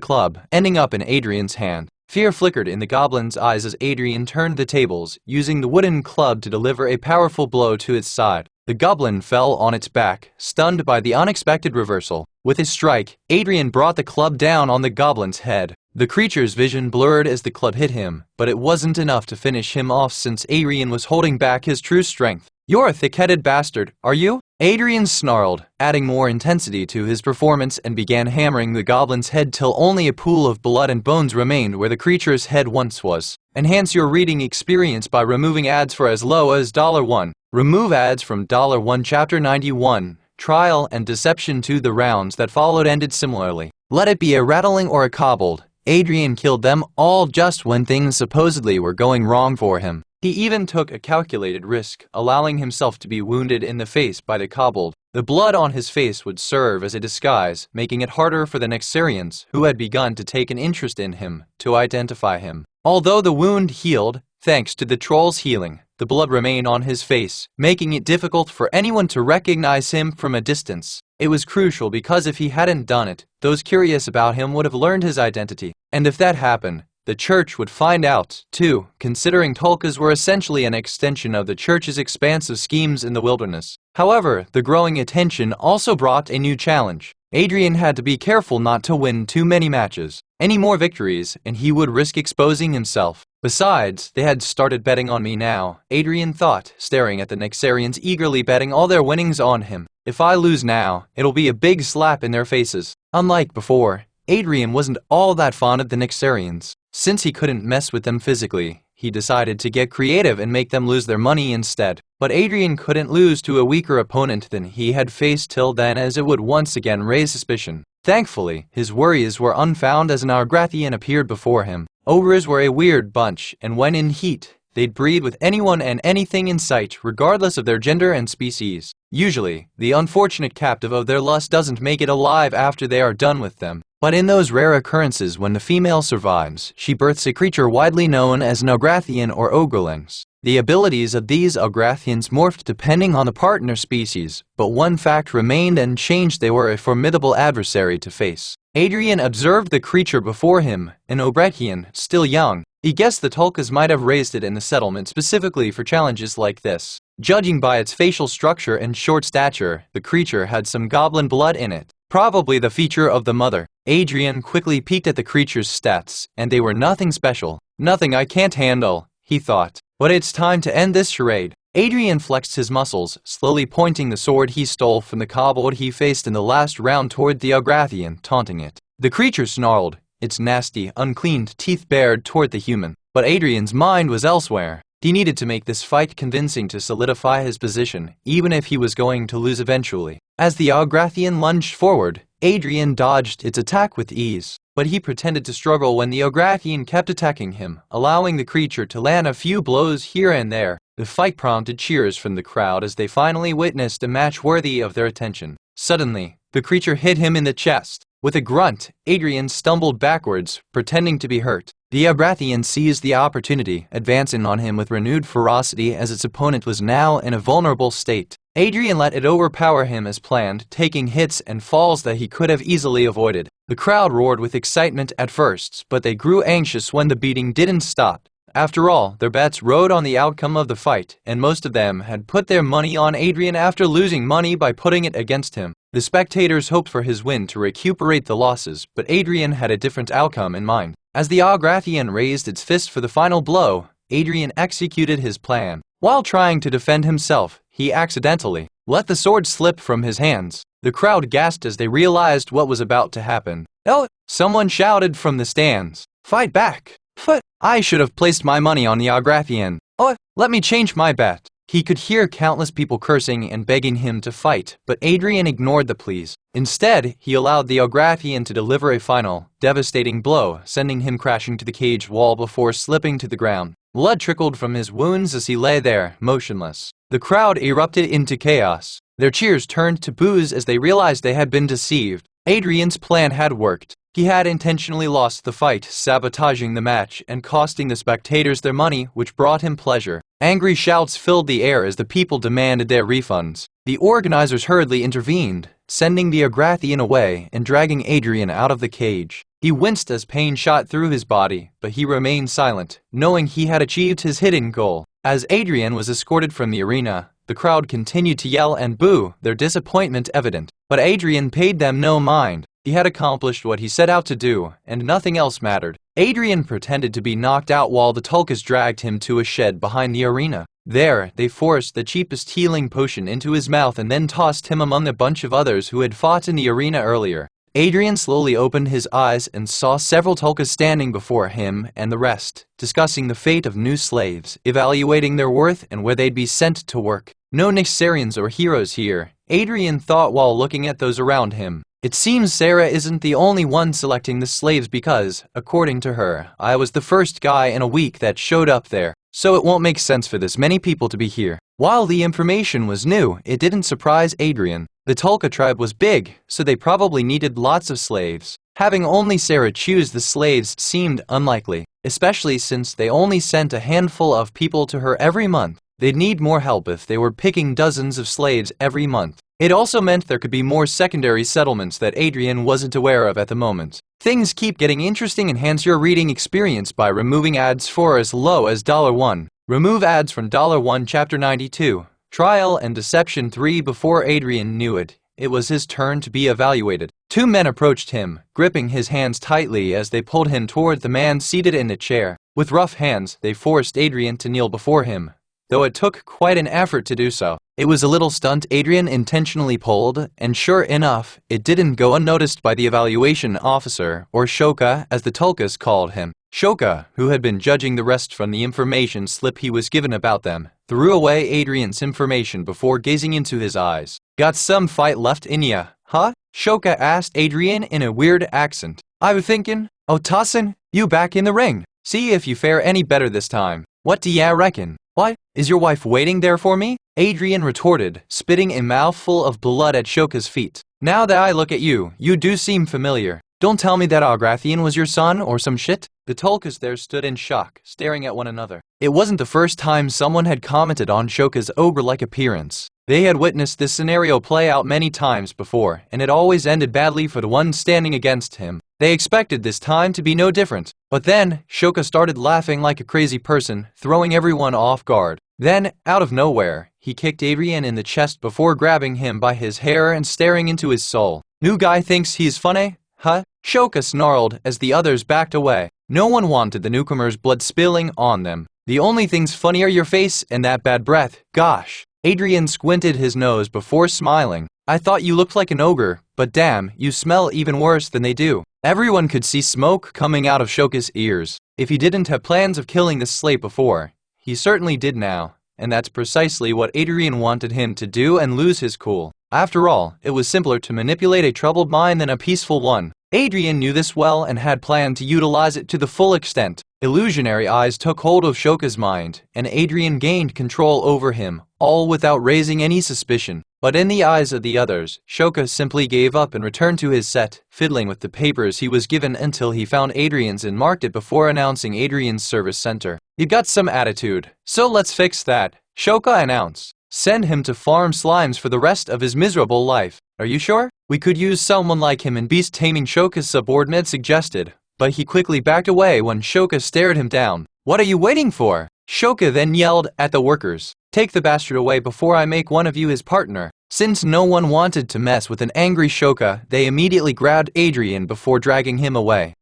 club, ending up in Adrian's hand. Fear flickered in the goblin's eyes as Adrian turned the tables, using the wooden club to deliver a powerful blow to its side. The goblin fell on its back, stunned by the unexpected reversal. With a strike, Adrian brought the club down on the goblin's head. The creature's vision blurred as the club hit him, but it wasn't enough to finish him off since Adrian was holding back his true strength. "You're a thick-headed bastard, are you?" Adrian snarled, adding more intensity to his performance, and began hammering the goblin's head till only a pool of blood and bones remained where the creature's head once was. Enhance your reading experience by removing ads for as low as $1. Remove ads from $1. Chapter 91. Trial and Deception 2. The rounds that followed ended similarly. Let it be a rattling or a kobold, Adrian killed them all just when things supposedly were going wrong for him. He even took a calculated risk, allowing himself to be wounded in the face by the kobold. The blood on his face would serve as a disguise, making it harder for the Nexarians, who had begun to take an interest in him, to identify him. Although the wound healed, thanks to the troll's healing, the blood remained on his face, making it difficult for anyone to recognize him from a distance. It was crucial because if he hadn't done it, those curious about him would have learned his identity. And if that happened, the church would find out, too, considering Tulkas were essentially an extension of the church's expansive schemes in the wilderness. However, the growing attention also brought a new challenge. Adrian had to be careful not to win too many matches. Any more victories, and he would risk exposing himself. Besides, they had started betting on me now, Adrian thought, staring at the Nexarians eagerly betting all their winnings on him. If I lose now, it'll be a big slap in their faces. Unlike before, Adrian wasn't all that fond of the Nexarians. Since he couldn't mess with them physically, he decided to get creative and make them lose their money instead. But Adrian couldn't lose to a weaker opponent than he had faced till then, as it would once again raise suspicion. Thankfully, his worries were unfounded as an Argrathian appeared before him. Ogres were a weird bunch, and when in heat, they'd breed with anyone and anything in sight, regardless of their gender and species. Usually, the unfortunate captive of their lust doesn't make it alive after they are done with them. But in those rare occurrences when the female survives, she births a creature widely known as an Ograthian or Ogrelings. The abilities of these Ograthians morphed depending on the partner species, but one fact remained and changed: they were a formidable adversary to face. Adrian observed the creature before him, an Ograthian, still young. He guessed the Tulkas might have raised it in the settlement specifically for challenges like this. Judging by its facial structure and short stature, the creature had some goblin blood in it, probably the feature of the mother. Adrian quickly peeked at the creature's stats, and they were nothing special. Nothing I can't handle, he thought. But it's time to end this charade. Adrian flexed his muscles, slowly pointing the sword he stole from the kobold he faced in the last round toward the Ograthian, taunting it. The creature snarled, its nasty, uncleaned teeth bared toward the human. But Adrian's mind was elsewhere. He needed to make this fight convincing to solidify his position, even if he was going to lose eventually. As the Ograthian lunged forward, Adrian dodged its attack with ease, but he pretended to struggle when the Ograthian kept attacking him, allowing the creature to land a few blows here and there. The fight prompted cheers from the crowd as they finally witnessed a match worthy of their attention. Suddenly, the creature hit him in the chest. With a grunt, Adrian stumbled backwards, pretending to be hurt. The Ograthian seized the opportunity, advancing on him with renewed ferocity as its opponent was now in a vulnerable state. Adrian let it overpower him as planned, taking hits and falls that he could have easily avoided. The crowd roared with excitement at first, but they grew anxious when the beating didn't stop. After all, their bets rode on the outcome of the fight, and most of them had put their money on Adrian after losing money by putting it against him. The spectators hoped for his win to recuperate the losses, but Adrian had a different outcome in mind. As the Ograthian raised its fist for the final blow, Adrian executed his plan. While trying to defend himself, he accidentally let the sword slip from his hands. The crowd gasped as they realized what was about to happen. "Oh!" someone shouted from the stands. "Fight back! Foot! I should have placed my money on the Agrathian. Oh, let me change my bet." He could hear countless people cursing and begging him to fight, but Adrian ignored the pleas. Instead, he allowed the Agrathian to deliver a final, devastating blow, sending him crashing to the cage wall before slipping to the ground. Blood trickled from his wounds as he lay there, motionless. The crowd erupted into chaos. Their cheers turned to boos as they realized they had been deceived. Adrian's plan had worked. He had intentionally lost the fight, sabotaging the match and costing the spectators their money, which brought him pleasure. Angry shouts filled the air as the people demanded their refunds. The organizers hurriedly intervened, sending the Agrathian away and dragging Adrian out of the cage. He winced as pain shot through his body, but he remained silent, knowing he had achieved his hidden goal. As Adrian was escorted from the arena, the crowd continued to yell and boo, their disappointment evident. But Adrian paid them no mind. He had accomplished what he set out to do, and nothing else mattered. Adrian pretended to be knocked out while the Tulkas dragged him to a shed behind the arena. There, they forced the cheapest healing potion into his mouth and then tossed him among a bunch of others who had fought in the arena earlier. Adrian slowly opened his eyes and saw several Tulkas standing before him and the rest, discussing the fate of new slaves, evaluating their worth and where they'd be sent to work. No Nixarians or heroes here, Adrian thought while looking at those around him. It seems Sarah isn't the only one selecting the slaves because, according to her, I was the first guy in a week that showed up there, so it won't make sense for this many people to be here. While the information was new, it didn't surprise Adrian. The Tulka tribe was big, so they probably needed lots of slaves. Having only Sarah choose the slaves seemed unlikely, especially since they only sent a handful of people to her every month. They'd need more help if they were picking dozens of slaves every month. It also meant there could be more secondary settlements that Adrian wasn't aware of at the moment. Things keep getting interesting. Enhance your reading experience by removing ads for as low as $1. Remove ads from $1 Chapter 92. Trial and Deception 3. Before Adrian knew it, it was his turn to be evaluated. Two men approached him, gripping his hands tightly as they pulled him toward the man seated in a chair. With rough hands, they forced Adrian to kneel before him, though it took quite an effort to do so. It was a little stunt Adrian intentionally pulled, and sure enough, it didn't go unnoticed by the evaluation officer, or Shoka as the Tulkas called him. Shoka, who had been judging the rest from the information slip he was given about them, threw away Adrian's information before gazing into his eyes. "Got some fight left in ya, huh?" Shoka asked Adrian in a weird accent. "I was thinking, oh Tassin, you back in the ring. See if you fare any better this time. What do ya reckon?" "What? Is your wife waiting there for me?" Adrian retorted, spitting a mouthful of blood at Shoka's feet. "Now that I look at you, you do seem familiar. Don't tell me that Agrathian was your son or some shit." The Tulkas there stood in shock, staring at one another. It wasn't the first time someone had commented on Shoka's ogre-like appearance. They had witnessed this scenario play out many times before, and it always ended badly for the one standing against him. They expected this time to be no different. But then, Shoka started laughing like a crazy person, throwing everyone off guard. Then, out of nowhere, he kicked Adrian in the chest before grabbing him by his hair and staring into his soul. "New guy thinks he's funny, huh?" Shoka snarled as the others backed away. No one wanted the newcomer's blood spilling on them. "The only things funny are your face and that bad breath, gosh." Adrian squinted his nose before smiling. "I thought you looked like an ogre, but damn, you smell even worse than they do." Everyone could see smoke coming out of Shoka's ears. If he didn't have plans of killing this slave before, he certainly did now, and that's precisely what Adrian wanted him to do and lose his cool. After all, it was simpler to manipulate a troubled mind than a peaceful one. Adrian knew this well and had planned to utilize it to the full extent. Illusionary eyes took hold of Shoka's mind, and Adrian gained control over him, all without raising any suspicion. But in the eyes of the others, Shoka simply gave up and returned to his set, fiddling with the papers he was given until he found Adrian's and marked it before announcing Adrian's service center. "You got some attitude, so let's fix that," Shoka announced. "Send him to farm slimes for the rest of his miserable life." "Are you sure? We could use someone like him in beast taming," Shoka's subordinate suggested, but he quickly backed away when Shoka stared him down. "What are you waiting for?" Shoka then yelled at the workers. "Take the bastard away before I make one of you his partner." Since no one wanted to mess with an angry Shoka, they immediately grabbed Adrian before dragging him away.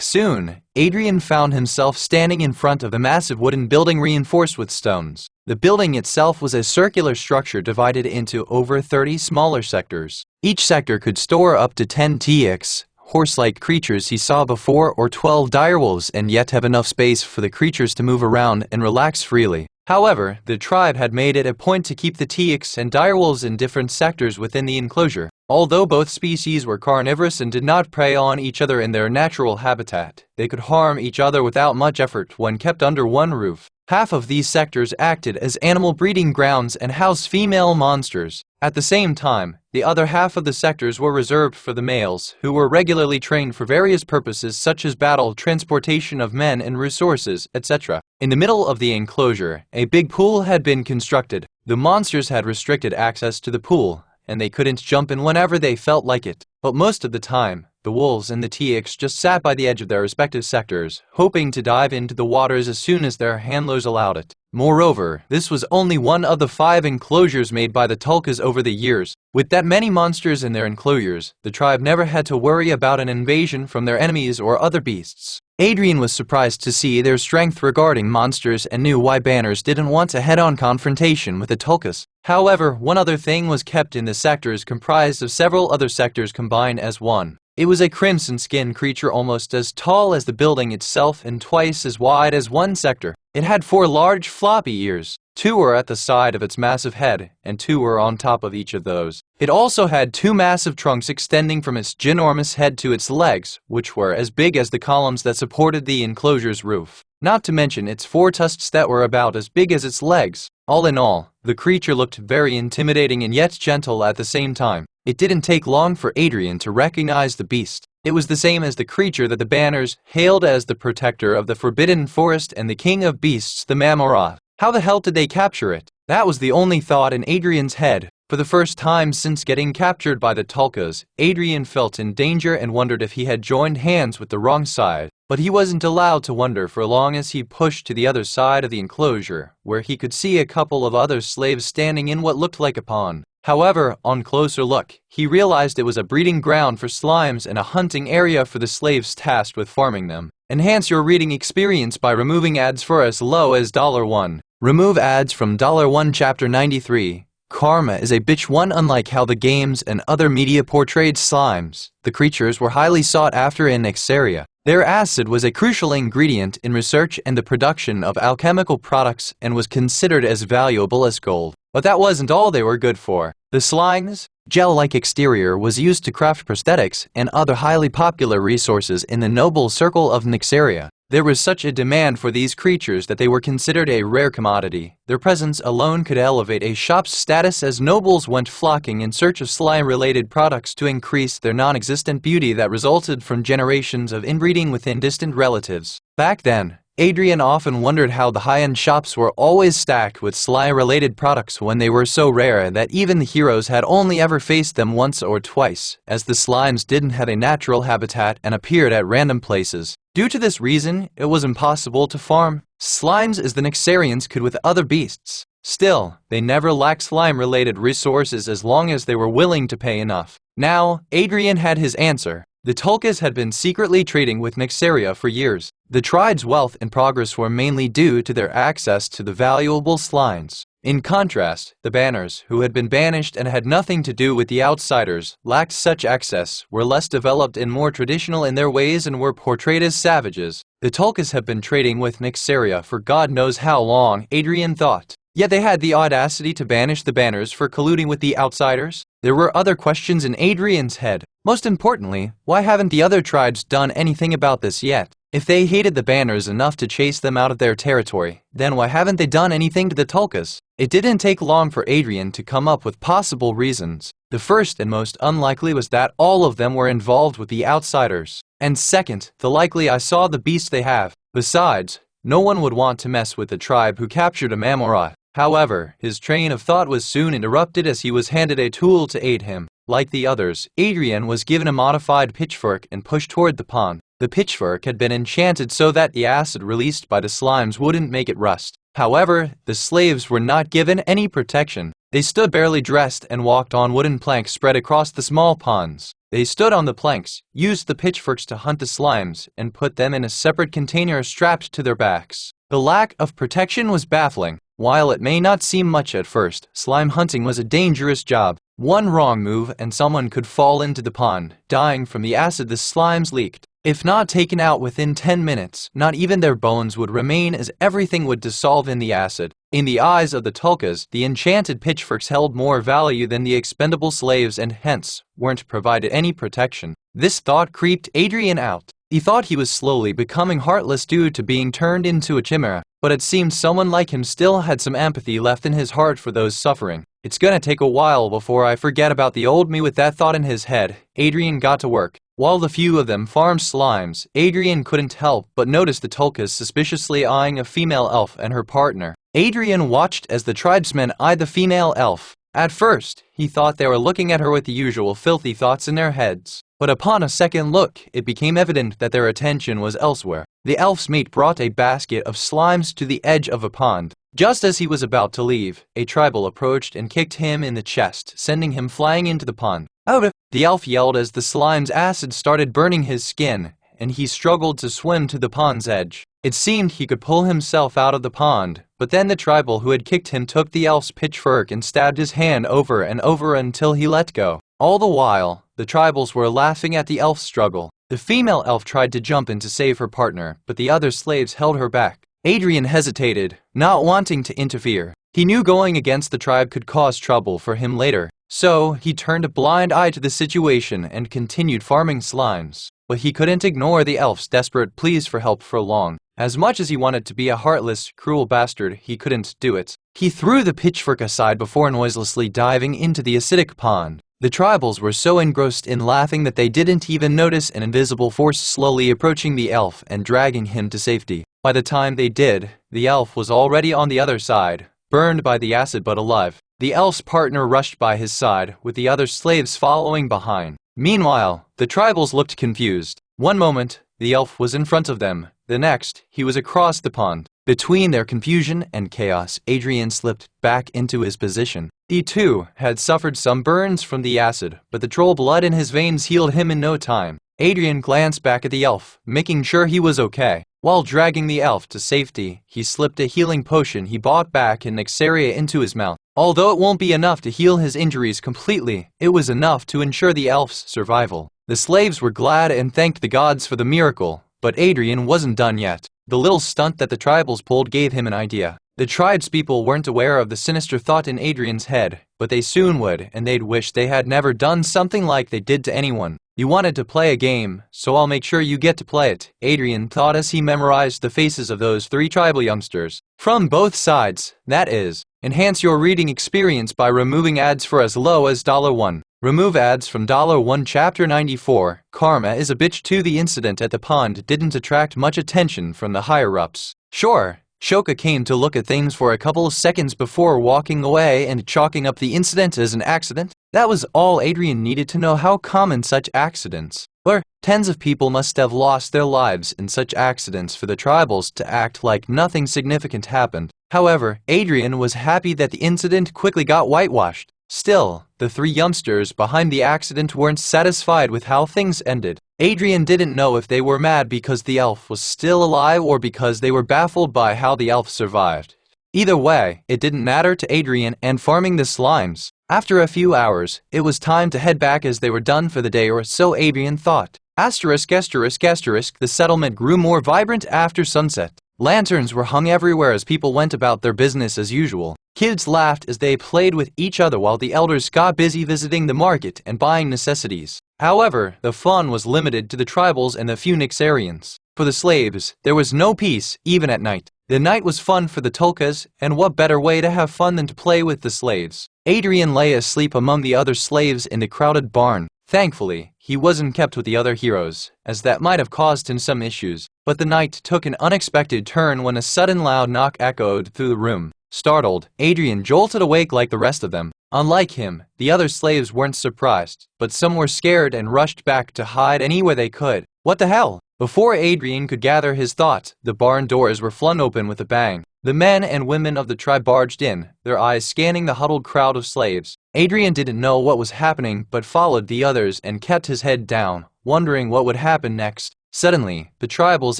Soon, Adrian found himself standing in front of a massive wooden building reinforced with stones. The building itself was a circular structure divided into over 30 smaller sectors. Each sector could store up to 10 TX, horse-like creatures he saw before, or 12 direwolves, and yet have enough space for the creatures to move around and relax freely. However, the tribe had made it a point to keep the TX and direwolves in different sectors within the enclosure. Although both species were carnivorous and did not prey on each other in their natural habitat, they could harm each other without much effort when kept under one roof. Half of these sectors acted as animal breeding grounds and housed female monsters. At the same time, the other half of the sectors were reserved for the males, who were regularly trained for various purposes such as battle, transportation of men and resources, etc. In the middle of the enclosure, a big pool had been constructed. The monsters had restricted access to the pool, and they couldn't jump in whenever they felt like it. But most of the time, the wolves and the TX just sat by the edge of their respective sectors, hoping to dive into the waters as soon as their handlers allowed it. Moreover, this was only one of the 5 enclosures made by the Tulkas over the years. With that many monsters in their enclosures, the tribe never had to worry about an invasion from their enemies or other beasts. Adrian was surprised to see their strength regarding monsters and knew why banners didn't want a head-on confrontation with the Tulkas. However, one other thing was kept in the sectors comprised of several other sectors combined as one. It was a crimson-skinned creature almost as tall as the building itself and twice as wide as one sector. It had 4 large floppy ears. 2 were at the side of its massive head, and 2 were on top of each of those. It also had 2 massive trunks extending from its ginormous head to its legs, which were as big as the columns that supported the enclosure's roof. Not to mention its 4 tusks that were about as big as its legs. All in all, the creature looked very intimidating and yet gentle at the same time. It didn't take long for Adrian to recognize the beast. It was the same as the creature that the banners hailed as the protector of the Forbidden Forest and the king of beasts, the Mammoth. How the hell did they capture it? That was the only thought in Adrian's head. For the first time since getting captured by the Tulkas, Adrian felt in danger and wondered if he had joined hands with the wrong side. But he wasn't allowed to wonder for long as he pushed to the other side of the enclosure, where he could see a couple of other slaves standing in what looked like a pond. However, on closer look, he realized it was a breeding ground for slimes and a hunting area for the slaves tasked with farming them. Enhance your reading experience by removing ads for as low as $1. Remove ads from $1 Chapter 93. Karma is a bitch one. Unlike how the games and other media portrayed slimes, the creatures were highly sought after in Nexaria. Their acid was a crucial ingredient in research and the production of alchemical products and was considered as valuable as gold. But that wasn't all they were good for. The slime's gel-like exterior was used to craft prosthetics and other highly popular resources in the noble circle of Nexaria. There was such a demand for these creatures that they were considered a rare commodity. Their presence alone could elevate a shop's status as nobles went flocking in search of slime-related products to increase their non-existent beauty that resulted from generations of inbreeding within distant relatives. Back then, Adrian often wondered how the high-end shops were always stacked with slime-related products when they were so rare that even the heroes had only ever faced them once or twice, as the slimes didn't have a natural habitat and appeared at random places. Due to this reason, it was impossible to farm slimes as the Nexarians could with other beasts. Still, they never lacked slime-related resources as long as they were willing to pay enough. Now, Adrian had his answer. The Tulkas had been secretly trading with Nexaria for years. The tribe's wealth and progress were mainly due to their access to the valuable slimes. In contrast, the banners, who had been banished and had nothing to do with the outsiders, lacked such access, were less developed and more traditional in their ways and were portrayed as savages. The Tulkas had been trading with Nexaria for God knows how long, Adrian thought. Yet they had the audacity to banish the banners for colluding with the outsiders. There were other questions in Adrian's head. Most importantly, why haven't the other tribes done anything about this yet? If they hated the banners enough to chase them out of their territory, then why haven't they done anything to the Tulkas? It didn't take long for Adrian to come up with possible reasons. The first and most unlikely was that all of them were involved with the outsiders. And second, the likely I saw the beast they have. Besides, no one would want to mess with the tribe who captured a Mammoth. However, his train of thought was soon interrupted as he was handed a tool to aid him. Like the others, Adrian was given a modified pitchfork and pushed toward the pond. The pitchfork had been enchanted so that the acid released by the slimes wouldn't make it rust. However, the slaves were not given any protection. They stood barely dressed and walked on wooden planks spread across the small ponds. They stood on the planks, used the pitchforks to hunt the slimes, and put them in a separate container strapped to their backs. The lack of protection was baffling. While it may not seem much at first, slime hunting was a dangerous job. One wrong move and someone could fall into the pond, dying from the acid the slimes leaked. If not taken out within 10 minutes, not even their bones would remain, as everything would dissolve in the acid. In the eyes of the Tulkas, the enchanted pitchforks held more value than the expendable slaves and hence weren't provided any protection. This thought creeped Adrian out. He thought he was slowly becoming heartless due to being turned into a chimera, but it seemed someone like him still had some empathy left in his heart for those suffering. It's gonna take a while before I forget about the old me. With that thought in his head, Adrian got to work. While the few of them farmed slimes, Adrian couldn't help but notice the Tulkas suspiciously eyeing a female elf and her partner. Adrian watched as the tribesmen eyed the female elf. At first, he thought they were looking at her with the usual filthy thoughts in their heads. But upon a second look, it became evident that their attention was elsewhere. The elf's mate brought a basket of slimes to the edge of a pond. Just as he was about to leave, a tribal approached and kicked him in the chest, sending him flying into the pond. "Out!" The elf yelled as the slime's acid started burning his skin, and he struggled to swim to the pond's edge. It seemed he could pull himself out of the pond, but then the tribal who had kicked him took the elf's pitchfork and stabbed his hand over and over until he let go. All the while, the tribals were laughing at the elf's struggle. The female elf tried to jump in to save her partner, but the other slaves held her back. Adrian hesitated, not wanting to interfere. He knew going against the tribe could cause trouble for him later, so he turned a blind eye to the situation and continued farming slimes. But he couldn't ignore the elf's desperate pleas for help for long. As much as he wanted to be a heartless, cruel bastard, he couldn't do it. He threw the pitchfork aside before noiselessly diving into the acidic pond. The tribals were so engrossed in laughing that they didn't even notice an invisible force slowly approaching the elf and dragging him to safety. By the time they did, the elf was already on the other side, burned by the acid but alive. The elf's partner rushed by his side, with the other slaves following behind. Meanwhile, the tribals looked confused. One moment, the elf was in front of them. The next, he was across the pond. Between their confusion and chaos, Adrian slipped back into his position. He too had suffered some burns from the acid, but the troll blood in his veins healed him in no time. Adrian glanced back at the elf, making sure he was okay. While dragging the elf to safety, he slipped a healing potion he bought back in Nexaria into his mouth. Although it won't be enough to heal his injuries completely, it was enough to ensure the elf's survival. The slaves were glad and thanked the gods for the miracle, but Adrian wasn't done yet. The little stunt that the tribals pulled gave him an idea. The tribespeople weren't aware of the sinister thought in Adrian's head, but they soon would, and they'd wish they had never done something like they did to anyone. "You wanted to play a game, so I'll make sure you get to play it," Adrian thought as he memorized the faces of those 3 tribal youngsters. From both sides, that is. Enhance your reading experience by removing ads for as low as $1. Remove ads from $1. Chapter 94, Karma is a bitch too. The incident at the pond didn't attract much attention from the higher-ups. Sure, Shoka came to look at things for a couple of seconds before walking away and chalking up the incident as an accident. That was all Adrian needed to know how common such accidents were. Tens of people must have lost their lives in such accidents for the tribals to act like nothing significant happened. However, Adrian was happy that the incident quickly got whitewashed. Still, the 3 youngsters behind the accident weren't satisfied with how things ended. Adrian didn't know if they were mad because the elf was still alive or because they were baffled by how the elf survived. Either way, it didn't matter to Adrian and farming the slimes. After a few hours, it was time to head back as they were done for the day, or so Adrian thought. *****, the settlement grew more vibrant after sunset. Lanterns were hung everywhere as people went about their business as usual. Kids laughed as they played with each other while the elders got busy visiting the market and buying necessities. However, the fun was limited to the tribals and the few Nexarians. For the slaves, there was no peace, even at night. The night was fun for the Tulkas, and what better way to have fun than to play with the slaves? Adrian lay asleep among the other slaves in the crowded barn. Thankfully, he wasn't kept with the other heroes, as that might have caused him some issues. But the night took an unexpected turn when a sudden loud knock echoed through the room. Startled, Adrian jolted awake like the rest of them. Unlike him, the other slaves weren't surprised, but some were scared and rushed back to hide anywhere they could. What the hell? Before Adrian could gather his thoughts, the barn doors were flung open with a bang. The men and women of the tribe barged in, their eyes scanning the huddled crowd of slaves. Adrian didn't know what was happening but followed the others and kept his head down, wondering what would happen next. Suddenly, the tribals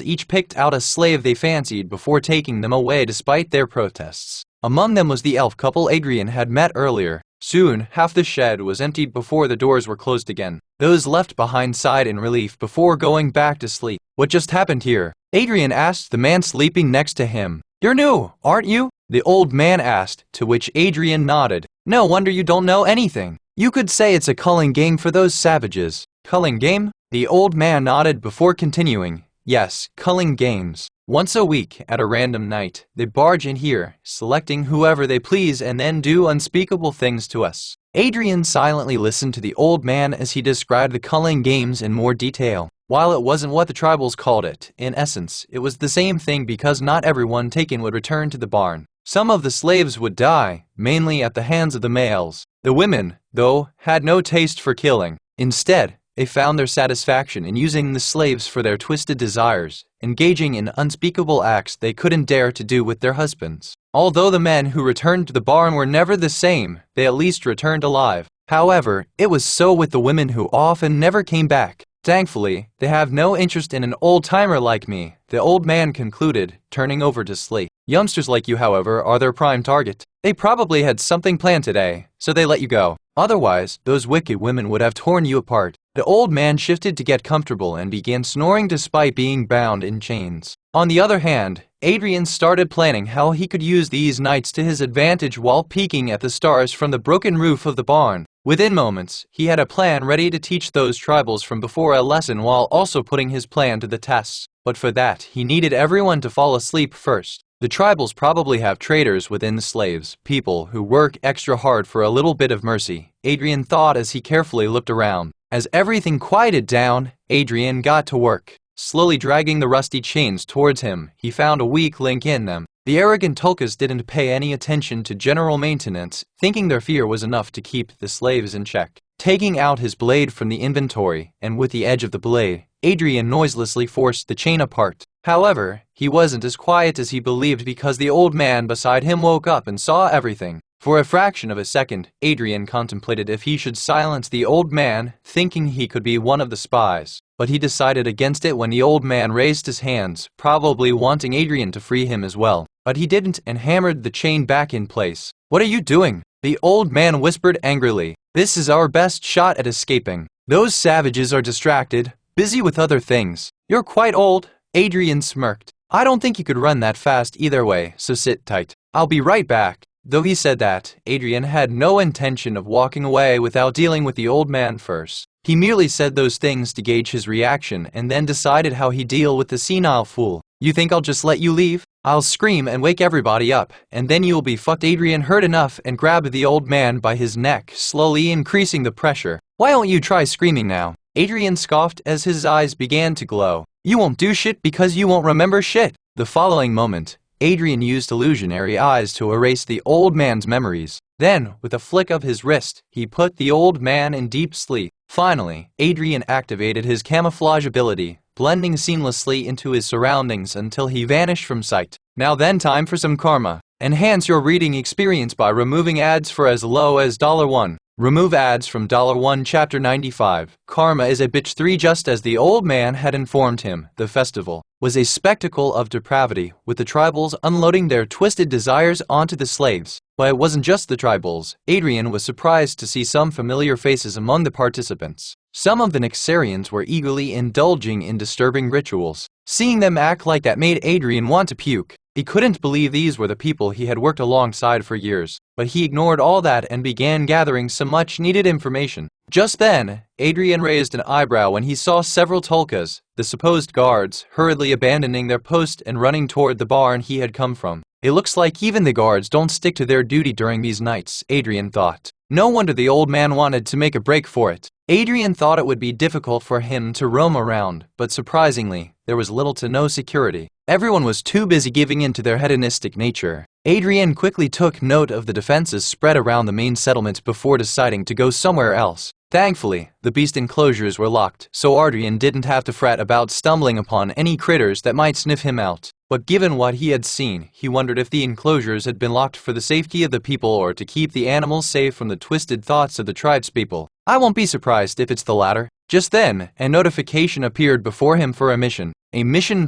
each picked out a slave they fancied before taking them away despite their protests. Among them was the elf couple Adrian had met earlier. Soon, half the shed was emptied before the doors were closed again. Those left behind sighed in relief before going back to sleep. What just happened here? Adrian asked the man sleeping next to him. You're new, aren't you? The old man asked, to which Adrian nodded. No wonder you don't know anything. You could say it's a culling game for those savages. Culling game? The old man nodded before continuing. Yes, culling games. Once a week, at a random night, they barge in here, selecting whoever they please and then do unspeakable things to us. Adrian silently listened to the old man as he described the culling games in more detail. While it wasn't what the tribals called it, in essence, it was the same thing because not everyone taken would return to the barn. Some of the slaves would die, mainly at the hands of the males. The women, though, had no taste for killing. Instead, they found their satisfaction in using the slaves for their twisted desires, engaging in unspeakable acts they couldn't dare to do with their husbands. Although the men who returned to the barn were never the same, they at least returned alive. However, it was so with the women who often never came back. Thankfully, they have no interest in an old-timer like me, the old man concluded, turning over to sleep. Youngsters like you, however, are their prime target. They probably had something planned today, so they let you go. Otherwise, those wicked women would have torn you apart. The old man shifted to get comfortable and began snoring despite being bound in chains. On the other hand, Adrian started planning how he could use these nights to his advantage while peeking at the stars from the broken roof of the barn. Within moments, he had a plan ready to teach those tribals from before a lesson while also putting his plan to the test. But for that, he needed everyone to fall asleep first. The tribals probably have traitors within the slaves, people who work extra hard for a little bit of mercy, Adrian thought as he carefully looked around. As everything quieted down, Adrian got to work. Slowly dragging the rusty chains towards him, he found a weak link in them. The arrogant Tulkas didn't pay any attention to general maintenance, thinking their fear was enough to keep the slaves in check. Taking out his blade from the inventory, and with the edge of the blade, Adrian noiselessly forced the chain apart. However, he wasn't as quiet as he believed because the old man beside him woke up and saw everything. For a fraction of a second, Adrian contemplated if he should silence the old man, thinking he could be one of the spies. But he decided against it when the old man raised his hands, probably wanting Adrian to free him as well. But he didn't and hammered the chain back in place. What are you doing? The old man whispered angrily. This is our best shot at escaping. Those savages are distracted, busy with other things. You're quite old. Adrian smirked. I don't think you could run that fast either way, so sit tight. I'll be right back. Though he said that, Adrian had no intention of walking away without dealing with the old man first. He merely said those things to gauge his reaction and then decided how he'd deal with the senile fool. You think I'll just let you leave? I'll scream and wake everybody up, and then you'll be fucked. Adrian heard enough and grabbed the old man by his neck, slowly increasing the pressure. Why don't you try screaming now? Adrian scoffed as his eyes began to glow. You won't do shit because you won't remember shit. The following moment, Adrian used illusionary eyes to erase the old man's memories. Then, with a flick of his wrist, he put the old man in deep sleep. Finally, Adrian activated his camouflage ability, blending seamlessly into his surroundings until he vanished from sight. Now then, time for some karma. Enhance your reading experience by removing ads for as low as $1. Remove ads from $1 Chapter 95. Karma is a bitch 3. Just as the old man had informed him, the festival was a spectacle of depravity, with the tribals unloading their twisted desires onto the slaves. But it wasn't just the tribals. Adrian was surprised to see some familiar faces among the participants. Some of the Nixarians were eagerly indulging in disturbing rituals. Seeing them act like that made Adrian want to puke. He couldn't believe these were the people he had worked alongside for years, but he ignored all that and began gathering some much-needed information. Just then, Adrian raised an eyebrow when he saw several Tulkas, the supposed guards, hurriedly abandoning their post and running toward the barn he had come from. It looks like even the guards don't stick to their duty during these nights, Adrian thought. No wonder the old man wanted to make a break for it. Adrian thought it would be difficult for him to roam around, but surprisingly, there was little to no security. Everyone was too busy giving in to their hedonistic nature. Adrian quickly took note of the defenses spread around the main settlement before deciding to go somewhere else. Thankfully, the beast enclosures were locked, so Adrian didn't have to fret about stumbling upon any critters that might sniff him out. But given what he had seen, he wondered if the enclosures had been locked for the safety of the people or to keep the animals safe from the twisted thoughts of the tribespeople. I won't be surprised if it's the latter. Just then, a notification appeared before him for a mission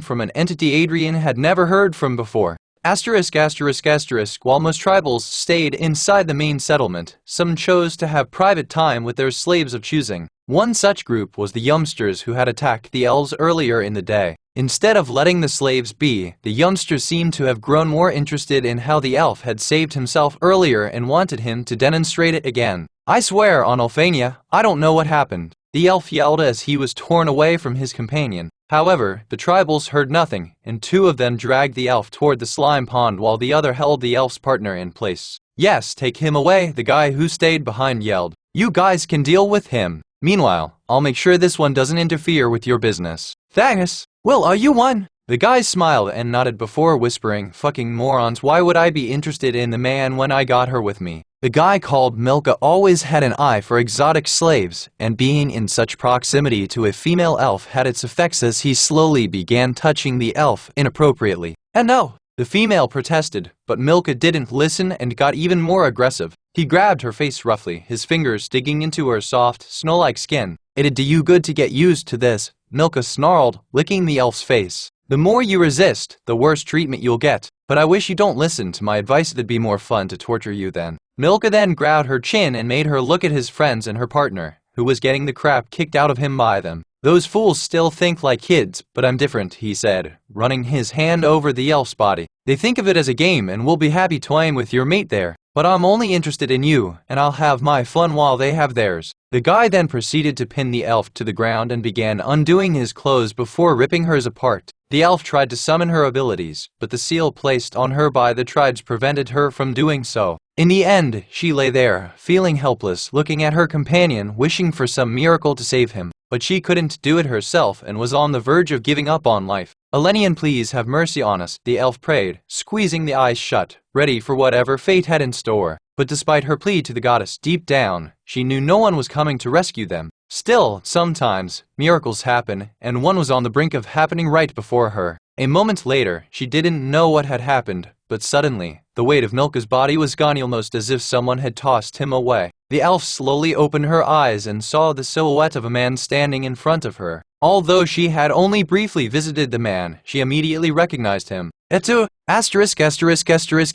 from an entity Adrian had never heard from before. While most tribals stayed inside the main settlement, some chose to have private time with their slaves of choosing. One such group was the youngsters who had attacked the elves earlier in the day. Instead of letting the slaves be, the youngsters seemed to have grown more interested in how the elf had saved himself earlier and wanted him to demonstrate it again. I swear on Alphania, I don't know what happened, the elf yelled as he was torn away from his companion. However, the tribals heard nothing, and two of them dragged the elf toward the slime pond while the other held the elf's partner in place. Yes, take him away, the guy who stayed behind yelled. You guys can deal with him. Meanwhile, I'll make sure this one doesn't interfere with your business. Thanks. Well, are you one? The guy smiled and nodded before whispering, fucking morons, why would I be interested in the man when I got her with me? The guy called Milka always had an eye for exotic slaves, and being in such proximity to a female elf had its effects as he slowly began touching the elf inappropriately. And no, the female protested, but Milka didn't listen and got even more aggressive. He grabbed her face roughly, his fingers digging into her soft, snow-like skin. It'd do you good to get used to this, Milka snarled, licking the elf's face. The more you resist, the worse treatment you'll get. But I wish you don't listen to my advice, it'd be more fun to torture you then. Milka then grabbed her chin and made her look at his friends and her partner, who was getting the crap kicked out of him by them. Those fools still think like kids, but I'm different, he said, running his hand over the elf's body. They think of it as a game and will be happy toying with your mate there. But I'm only interested in you, and I'll have my fun while they have theirs. The guy then proceeded to pin the elf to the ground and began undoing his clothes before ripping hers apart. The elf tried to summon her abilities, but the seal placed on her by the tribes prevented her from doing so. In the end, she lay there, feeling helpless, looking at her companion, wishing for some miracle to save him. But she couldn't do it herself and was on the verge of giving up on life. Elenian, please have mercy on us, the elf prayed, squeezing the eyes shut, ready for whatever fate had in store. But despite her plea to the goddess deep down, she knew no one was coming to rescue them. Still, sometimes, miracles happen, and one was on the brink of happening right before her. A moment later, she didn't know what had happened, but suddenly, the weight of Milka's body was gone almost as if someone had tossed him away. The elf slowly opened her eyes and saw the silhouette of a man standing in front of her. Although she had only briefly visited the man, she immediately recognized him. Etu,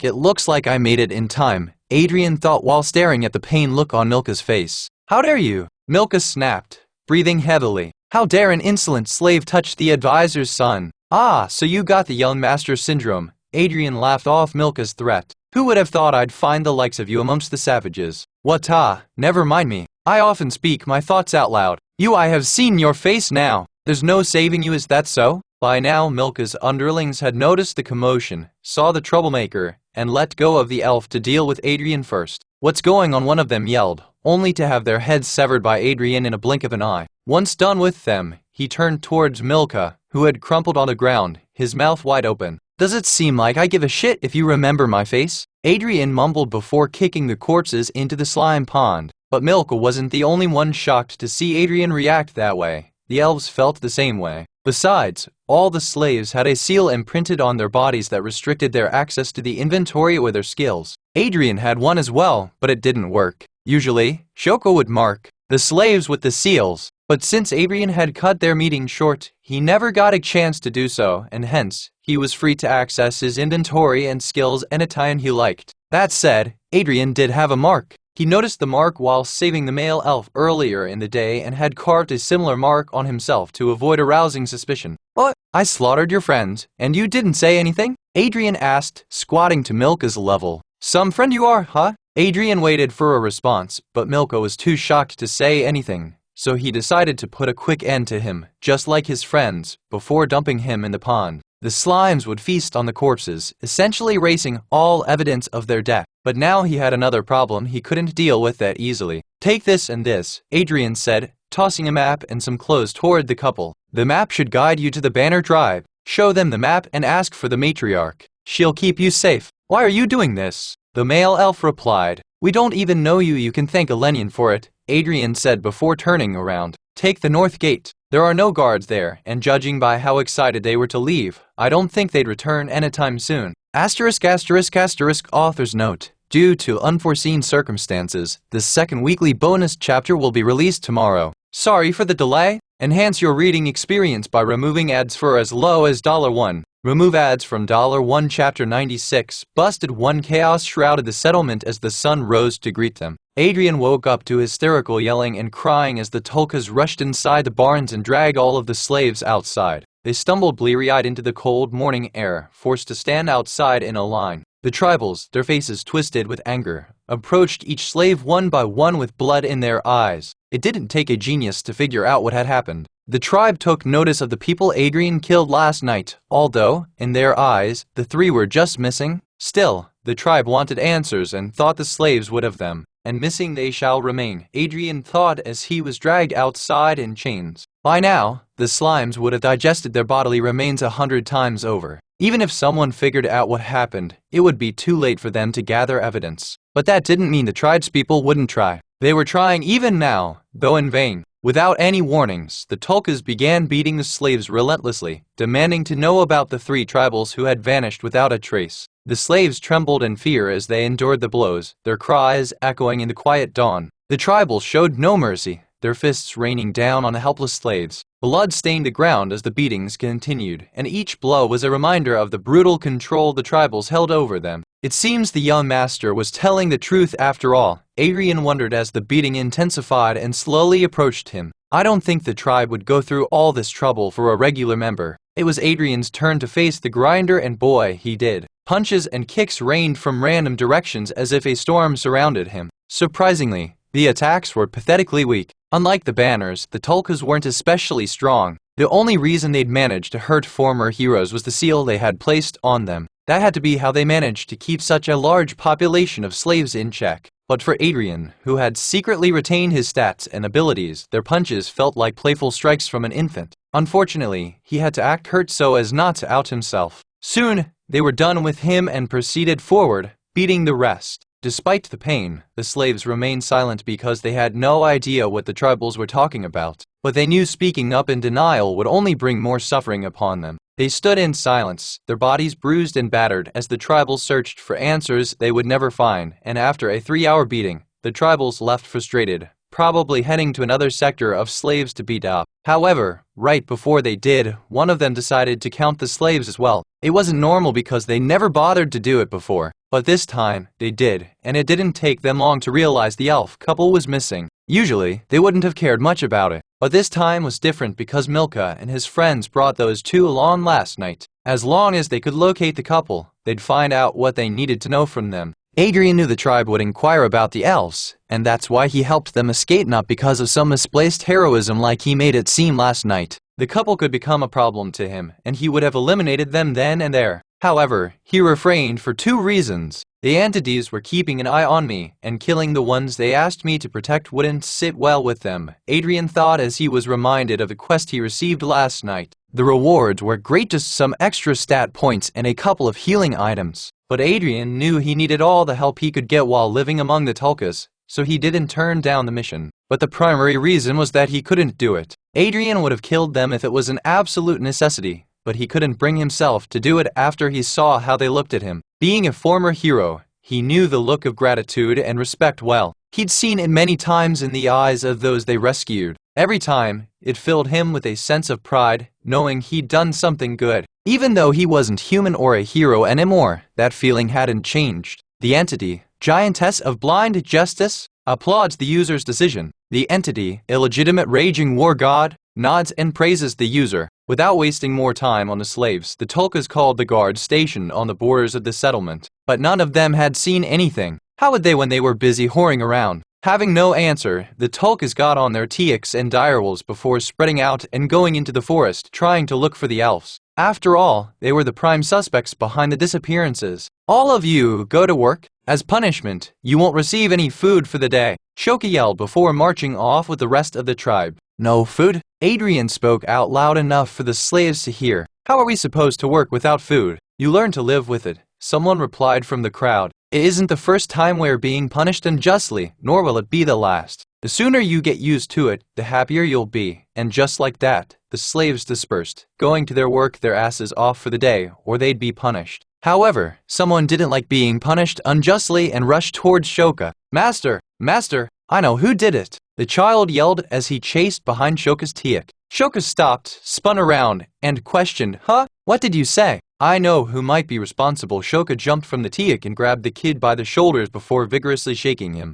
it looks like I made it in time, Adrian thought while staring at the pained look on Milka's face. How dare you? Milka snapped, breathing heavily. How dare an insolent slave touch the advisor's son? Ah, so you got the young master syndrome. Adrian laughed off Milka's threat. Who would have thought I'd find the likes of you amongst the savages? What never mind me. I often speak my thoughts out loud. I have seen your face now. There's no saving you, is that so? By now Milka's underlings had noticed the commotion, saw the troublemaker, and let go of the elf to deal with Adrian first. What's going on? One of them yelled, only to have their heads severed by Adrian in a blink of an eye. Once done with them, he turned towards Milka, who had crumpled on the ground, his mouth wide open. Does it seem like I give a shit if you remember my face? Adrian mumbled before kicking the corpses into the slime pond. But Milka wasn't the only one shocked to see Adrian react that way. The elves felt the same way. Besides, all the slaves had a seal imprinted on their bodies that restricted their access to the inventory or their skills. Adrian had one as well, but it didn't work. Usually, Shoko would mark the slaves with the seals, but since Adrian had cut their meeting short, he never got a chance to do so, and hence, he was free to access his inventory and skills anytime he liked. That said, Adrian did have a mark. He noticed the mark while saving the male elf earlier in the day and had carved a similar mark on himself to avoid arousing suspicion. What? I slaughtered your friends, and you didn't say anything? Adrian asked, squatting to Milka's level. Some friend you are, huh? Adrian waited for a response, but Milka was too shocked to say anything, so he decided to put a quick end to him, just like his friends, before dumping him in the pond. The slimes would feast on the corpses, essentially erasing all evidence of their death. But now he had another problem he couldn't deal with that easily. Take this and this, Adrian said, tossing a map and some clothes toward the couple. The map should guide you to the Banner tribe. Show them the map and ask for the matriarch. She'll keep you safe. Why are you doing this? The male elf replied. We don't even know you can thank Elenian for it. Adrian said before turning around. Take the north gate. There are no guards there, and judging by how excited they were to leave, I don't think they'd return anytime soon. Author's note. Due to unforeseen circumstances, the second weekly bonus chapter will be released tomorrow. Sorry for the delay. Enhance your reading experience by removing ads for as low as $1. Remove ads from $1. Chapter 96. Busted 1. Chaos shrouded the settlement as the sun rose to greet them. Adrian woke up to hysterical yelling and crying as the Tolkas rushed inside the barns and dragged all of the slaves outside. They stumbled bleary-eyed into the cold morning air, forced to stand outside in a line. The tribals, their faces twisted with anger, approached each slave one by one with blood in their eyes. It didn't take a genius to figure out what had happened. The tribe took notice of the people Adrian killed last night, although, in their eyes, the three were just missing. Still, the tribe wanted answers and thought the slaves would have them. And missing they shall remain, Adrian thought as he was dragged outside in chains. By now, the slimes would have digested their bodily remains 100 times over. Even if someone figured out what happened, it would be too late for them to gather evidence. But that didn't mean the tribespeople wouldn't try. They were trying even now, though in vain. Without any warnings, the Tolkas began beating the slaves relentlessly, demanding to know about the three tribals who had vanished without a trace. The slaves trembled in fear as they endured the blows, their cries echoing in the quiet dawn. The tribals showed no mercy, their fists raining down on the helpless slaves. Blood stained the ground as the beatings continued, and each blow was a reminder of the brutal control the tribals held over them. It seems the young master was telling the truth after all, Adrian wondered as the beating intensified and slowly approached him. I don't think the tribe would go through all this trouble for a regular member. It was Adrian's turn to face the grinder, and boy, he did. Punches and kicks rained from random directions as if a storm surrounded him. Surprisingly, the attacks were pathetically weak. Unlike the banners, the Tolkas weren't especially strong. The only reason they'd managed to hurt former heroes was the seal they had placed on them. That had to be how they managed to keep such a large population of slaves in check. But for Adrian, who had secretly retained his stats and abilities, their punches felt like playful strikes from an infant. Unfortunately, he had to act hurt so as not to out himself. Soon, they were done with him and proceeded forward, beating the rest. Despite the pain, the slaves remained silent because they had no idea what the tribals were talking about. But they knew speaking up in denial would only bring more suffering upon them. They stood in silence, their bodies bruised and battered as the tribals searched for answers they would never find, and after a 3-hour beating, the tribals left frustrated, probably heading to another sector of slaves to beat up. However, right before they did, one of them decided to count the slaves as well. It wasn't normal because they never bothered to do it before. But this time, they did, and it didn't take them long to realize the elf couple was missing. Usually, they wouldn't have cared much about it, but this time was different because Milka and his friends brought those two along last night. As long as they could locate the couple, they'd find out what they needed to know from them. Adrian knew the tribe would inquire about the elves, and that's why he helped them escape, not because of some misplaced heroism like he made it seem last night. The couple could become a problem to him, and he would have eliminated them then and there. However, he refrained for 2 reasons. The entities were keeping an eye on me, and killing the ones they asked me to protect wouldn't sit well with them, Adrian thought as he was reminded of the quest he received last night. The rewards were great, just some extra stat points and a couple of healing items. But Adrian knew he needed all the help he could get while living among the Tolkas, so he didn't turn down the mission. But the primary reason was that he couldn't do it. Adrian would have killed them if it was an absolute necessity, but he couldn't bring himself to do it after he saw how they looked at him. Being a former hero, he knew the look of gratitude and respect well. He'd seen it many times in the eyes of those they rescued. Every time, it filled him with a sense of pride, knowing he'd done something good. Even though he wasn't human or a hero anymore, that feeling hadn't changed. The entity, Giantess of Blind Justice, applauds the user's decision. The entity, illegitimate raging war god, nods and praises the user. Without wasting more time on the slaves, the Tolkas called the guards stationed on the borders of the settlement. But none of them had seen anything. How would they when they were busy whoring around? Having no answer, the Tolkas got on their Tiaks and direwolves before spreading out and going into the forest, trying to look for the elves. After all, they were the prime suspects behind the disappearances. All of you go to work. As punishment, you won't receive any food for the day, Shoki yelled before marching off with the rest of the tribe. No food? Adrian spoke out loud enough for the slaves to hear. How are we supposed to work without food? You learn to live with it, someone replied from the crowd. It isn't the first time we're being punished unjustly, nor will it be the last. The sooner you get used to it, the happier you'll be. And just like that, the slaves dispersed, going to their work their asses off for the day, or they'd be punished. However, someone didn't like being punished unjustly and rushed towards Shoka. Master, master, I know who did it, the child yelled as he chased behind Shoka's teak. Shoka stopped, spun around, and questioned, Huh? What did you say? I know who might be responsible. Shoka jumped from the teak and grabbed the kid by the shoulders before vigorously shaking him.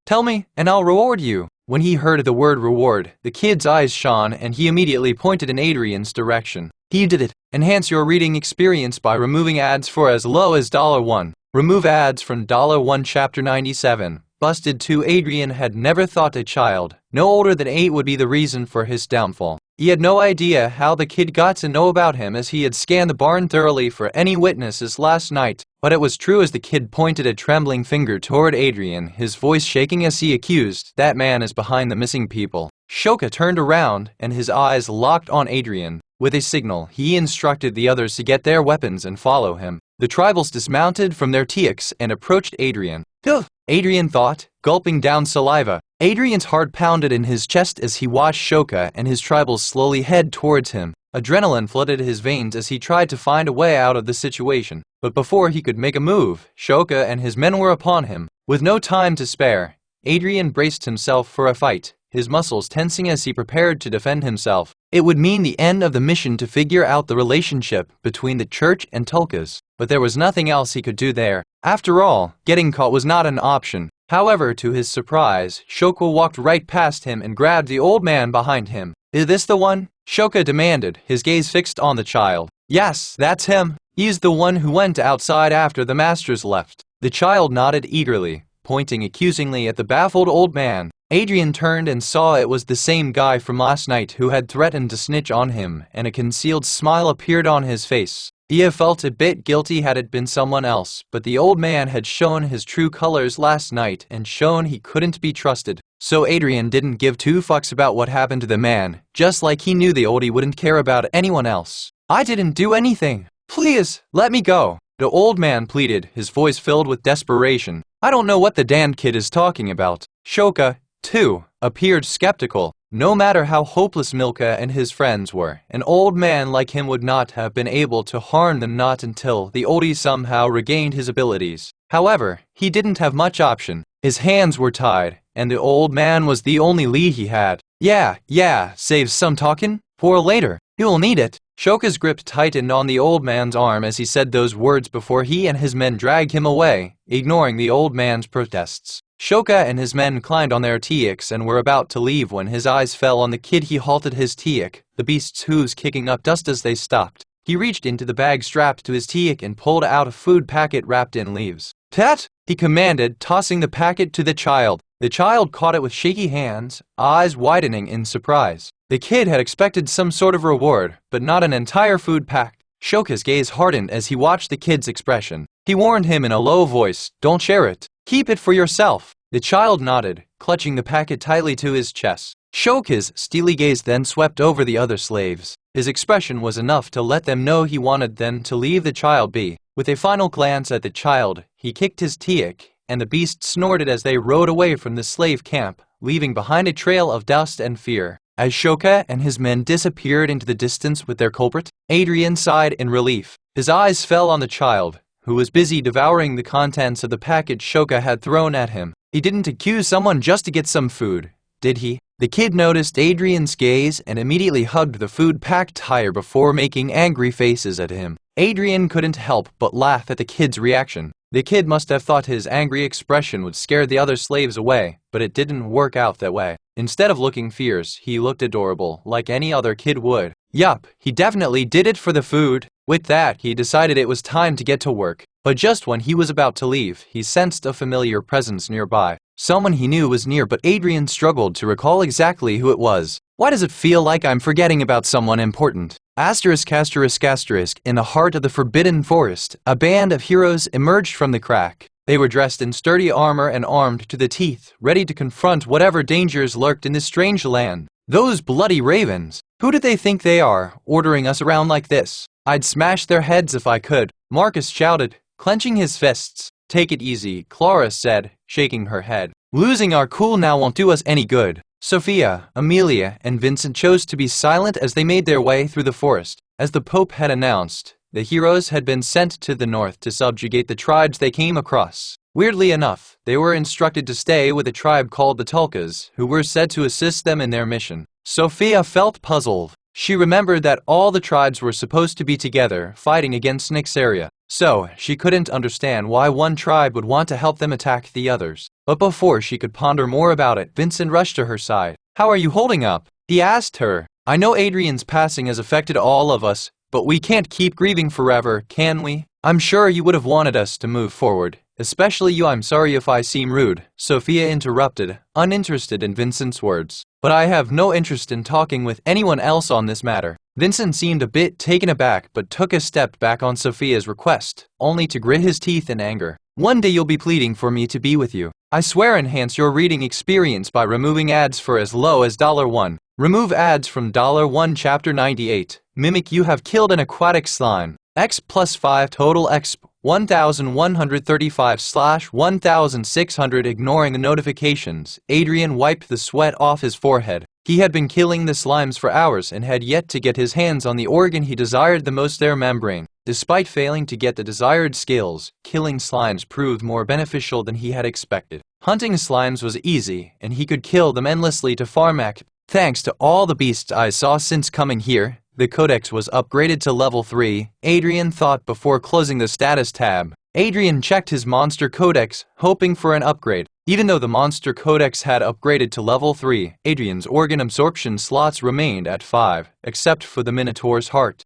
Tell me, and I'll reward you. When he heard the word reward, the kid's eyes shone and he immediately pointed in Adrian's direction. He did it. Enhance your reading experience by removing ads for as low as $1. Remove ads from $1 Chapter 97. Busted 2. Adrian had never thought a child, no older than 8, would be the reason for his downfall. He had no idea how the kid got to know about him, as he had scanned the barn thoroughly for any witnesses last night. But it was true as the kid pointed a trembling finger toward Adrian, his voice shaking as he accused, That man is behind the missing people. Shoka turned around and his eyes locked on Adrian. With a signal, he instructed the others to get their weapons and follow him. The tribals dismounted from their teaks and approached Adrian. Ugh, Adrian thought, gulping down saliva. Adrian's heart pounded in his chest as he watched Shoka and his tribals slowly head towards him. Adrenaline flooded his veins as he tried to find a way out of the situation. But before he could make a move, Shoka and his men were upon him. With no time to spare, Adrian braced himself for a fight, his muscles tensing as he prepared to defend himself. It would mean the end of the mission to figure out the relationship between the church and Tulkas, but there was nothing else he could do there. After all, getting caught was not an option. However, to his surprise, Shoka walked right past him and grabbed the old man behind him. Is this the one? Shoka demanded, his gaze fixed on the child. Yes, that's him. He's the one who went outside after the masters left. The child nodded eagerly, pointing accusingly at the baffled old man. Adrian turned and saw it was the same guy from last night who had threatened to snitch on him, and a concealed smile appeared on his face. He had felt a bit guilty had it been someone else, but the old man had shown his true colors last night and shown he couldn't be trusted. So Adrian didn't give two fucks about what happened to the man, just like he knew the oldie wouldn't care about anyone else. I didn't do anything. Please, let me go. The old man pleaded, his voice filled with desperation. I don't know what the damned kid is talking about. Shoka, too, appeared skeptical. No matter how hopeless Milka and his friends were, an old man like him would not have been able to harm them, not until the oldie somehow regained his abilities. However, he didn't have much option. His hands were tied, and the old man was the only lead he had. Yeah, save some talking for later. You'll need it. Shoka's grip tightened on the old man's arm as he said those words before he and his men dragged him away, ignoring the old man's protests. Shoka and his men climbed on their teaks and were about to leave when his eyes fell on the kid. He halted his teak, the beast's hooves kicking up dust as they stopped. He reached into the bag strapped to his teak and pulled out a food packet wrapped in leaves. Tat! He commanded, tossing the packet to the child. The child caught it with shaky hands, eyes widening in surprise. The kid had expected some sort of reward, but not an entire food pack. Shoka's gaze hardened as he watched the kid's expression. He warned him in a low voice, Don't share it. Keep it for yourself. The child nodded, clutching the packet tightly to his chest. Shoka's steely gaze then swept over the other slaves. His expression was enough to let them know he wanted them to leave the child be. With a final glance at the child, he kicked his teak, and the beast snorted as they rode away from the slave camp, leaving behind a trail of dust and fear. As Shoka and his men disappeared into the distance with their culprit, Adrian sighed in relief. His eyes fell on the child, who was busy devouring the contents of the package Shoka had thrown at him. He didn't accuse someone just to get some food, did he? The kid noticed Adrian's gaze and immediately hugged the food packed higher before making angry faces at him. Adrian couldn't help but laugh at the kid's reaction. The kid must have thought his angry expression would scare the other slaves away, but it didn't work out that way. Instead of looking fierce, he looked adorable, like any other kid would. Yup, he definitely did it for the food. With that, he decided it was time to get to work. But just when he was about to leave, he sensed a familiar presence nearby. Someone he knew was near, but Adrian struggled to recall exactly who it was. Why does it feel like I'm forgetting about someone important? Asterisk. In the heart of the Forbidden Forest, a band of heroes emerged from the crack. They were dressed in sturdy armor and armed to the teeth, ready to confront whatever dangers lurked in this strange land. Those bloody ravens! Who do they think they are, ordering us around like this? I'd smash their heads if I could, Marcus shouted, clenching his fists. Take it easy, Clara said, shaking her head. Losing our cool now won't do us any good. Sophia, Amelia, and Vincent chose to be silent as they made their way through the forest. As the Pope had announced, the heroes had been sent to the north to subjugate the tribes they came across. Weirdly enough, they were instructed to stay with a tribe called the Tulkas, who were said to assist them in their mission. Sophia felt puzzled. She remembered that all the tribes were supposed to be together, fighting against Nyxaria. So, she couldn't understand why one tribe would want to help them attack the others. But before she could ponder more about it, Vincent rushed to her side. "How are you holding up?" he asked her. "I know Adrian's passing has affected all of us, but we can't keep grieving forever, can we? I'm sure you would have wanted us to move forward. Especially you." "I'm sorry if I seem rude," Sophia interrupted, uninterested in Vincent's words. "But I have no interest in talking with anyone else on this matter." Vincent seemed a bit taken aback but took a step back on Sophia's request, only to grit his teeth in anger. "One day you'll be pleading for me to be with you. I swear enhance your reading experience by removing ads for as low as $1. Remove ads from $1 Chapter 98. Mimic you have killed an aquatic slime. X plus 5 total X 1135/1600. Ignoring the notifications, Adrian wiped the sweat off his forehead. He had been killing the slimes for hours and had yet to get his hands on the organ he desired the most, their membrane. Despite failing to get the desired skills, killing slimes proved more beneficial than he had expected. Hunting slimes was easy, and he could kill them endlessly to farm XP. Thanks to all the beasts I saw since coming here, the codex was upgraded to level 3, Adrian thought before closing the status tab. Adrian checked his monster codex, hoping for an upgrade. Even though the monster codex had upgraded to level 3, Adrian's organ absorption slots remained at 5, except for the Minotaur's heart.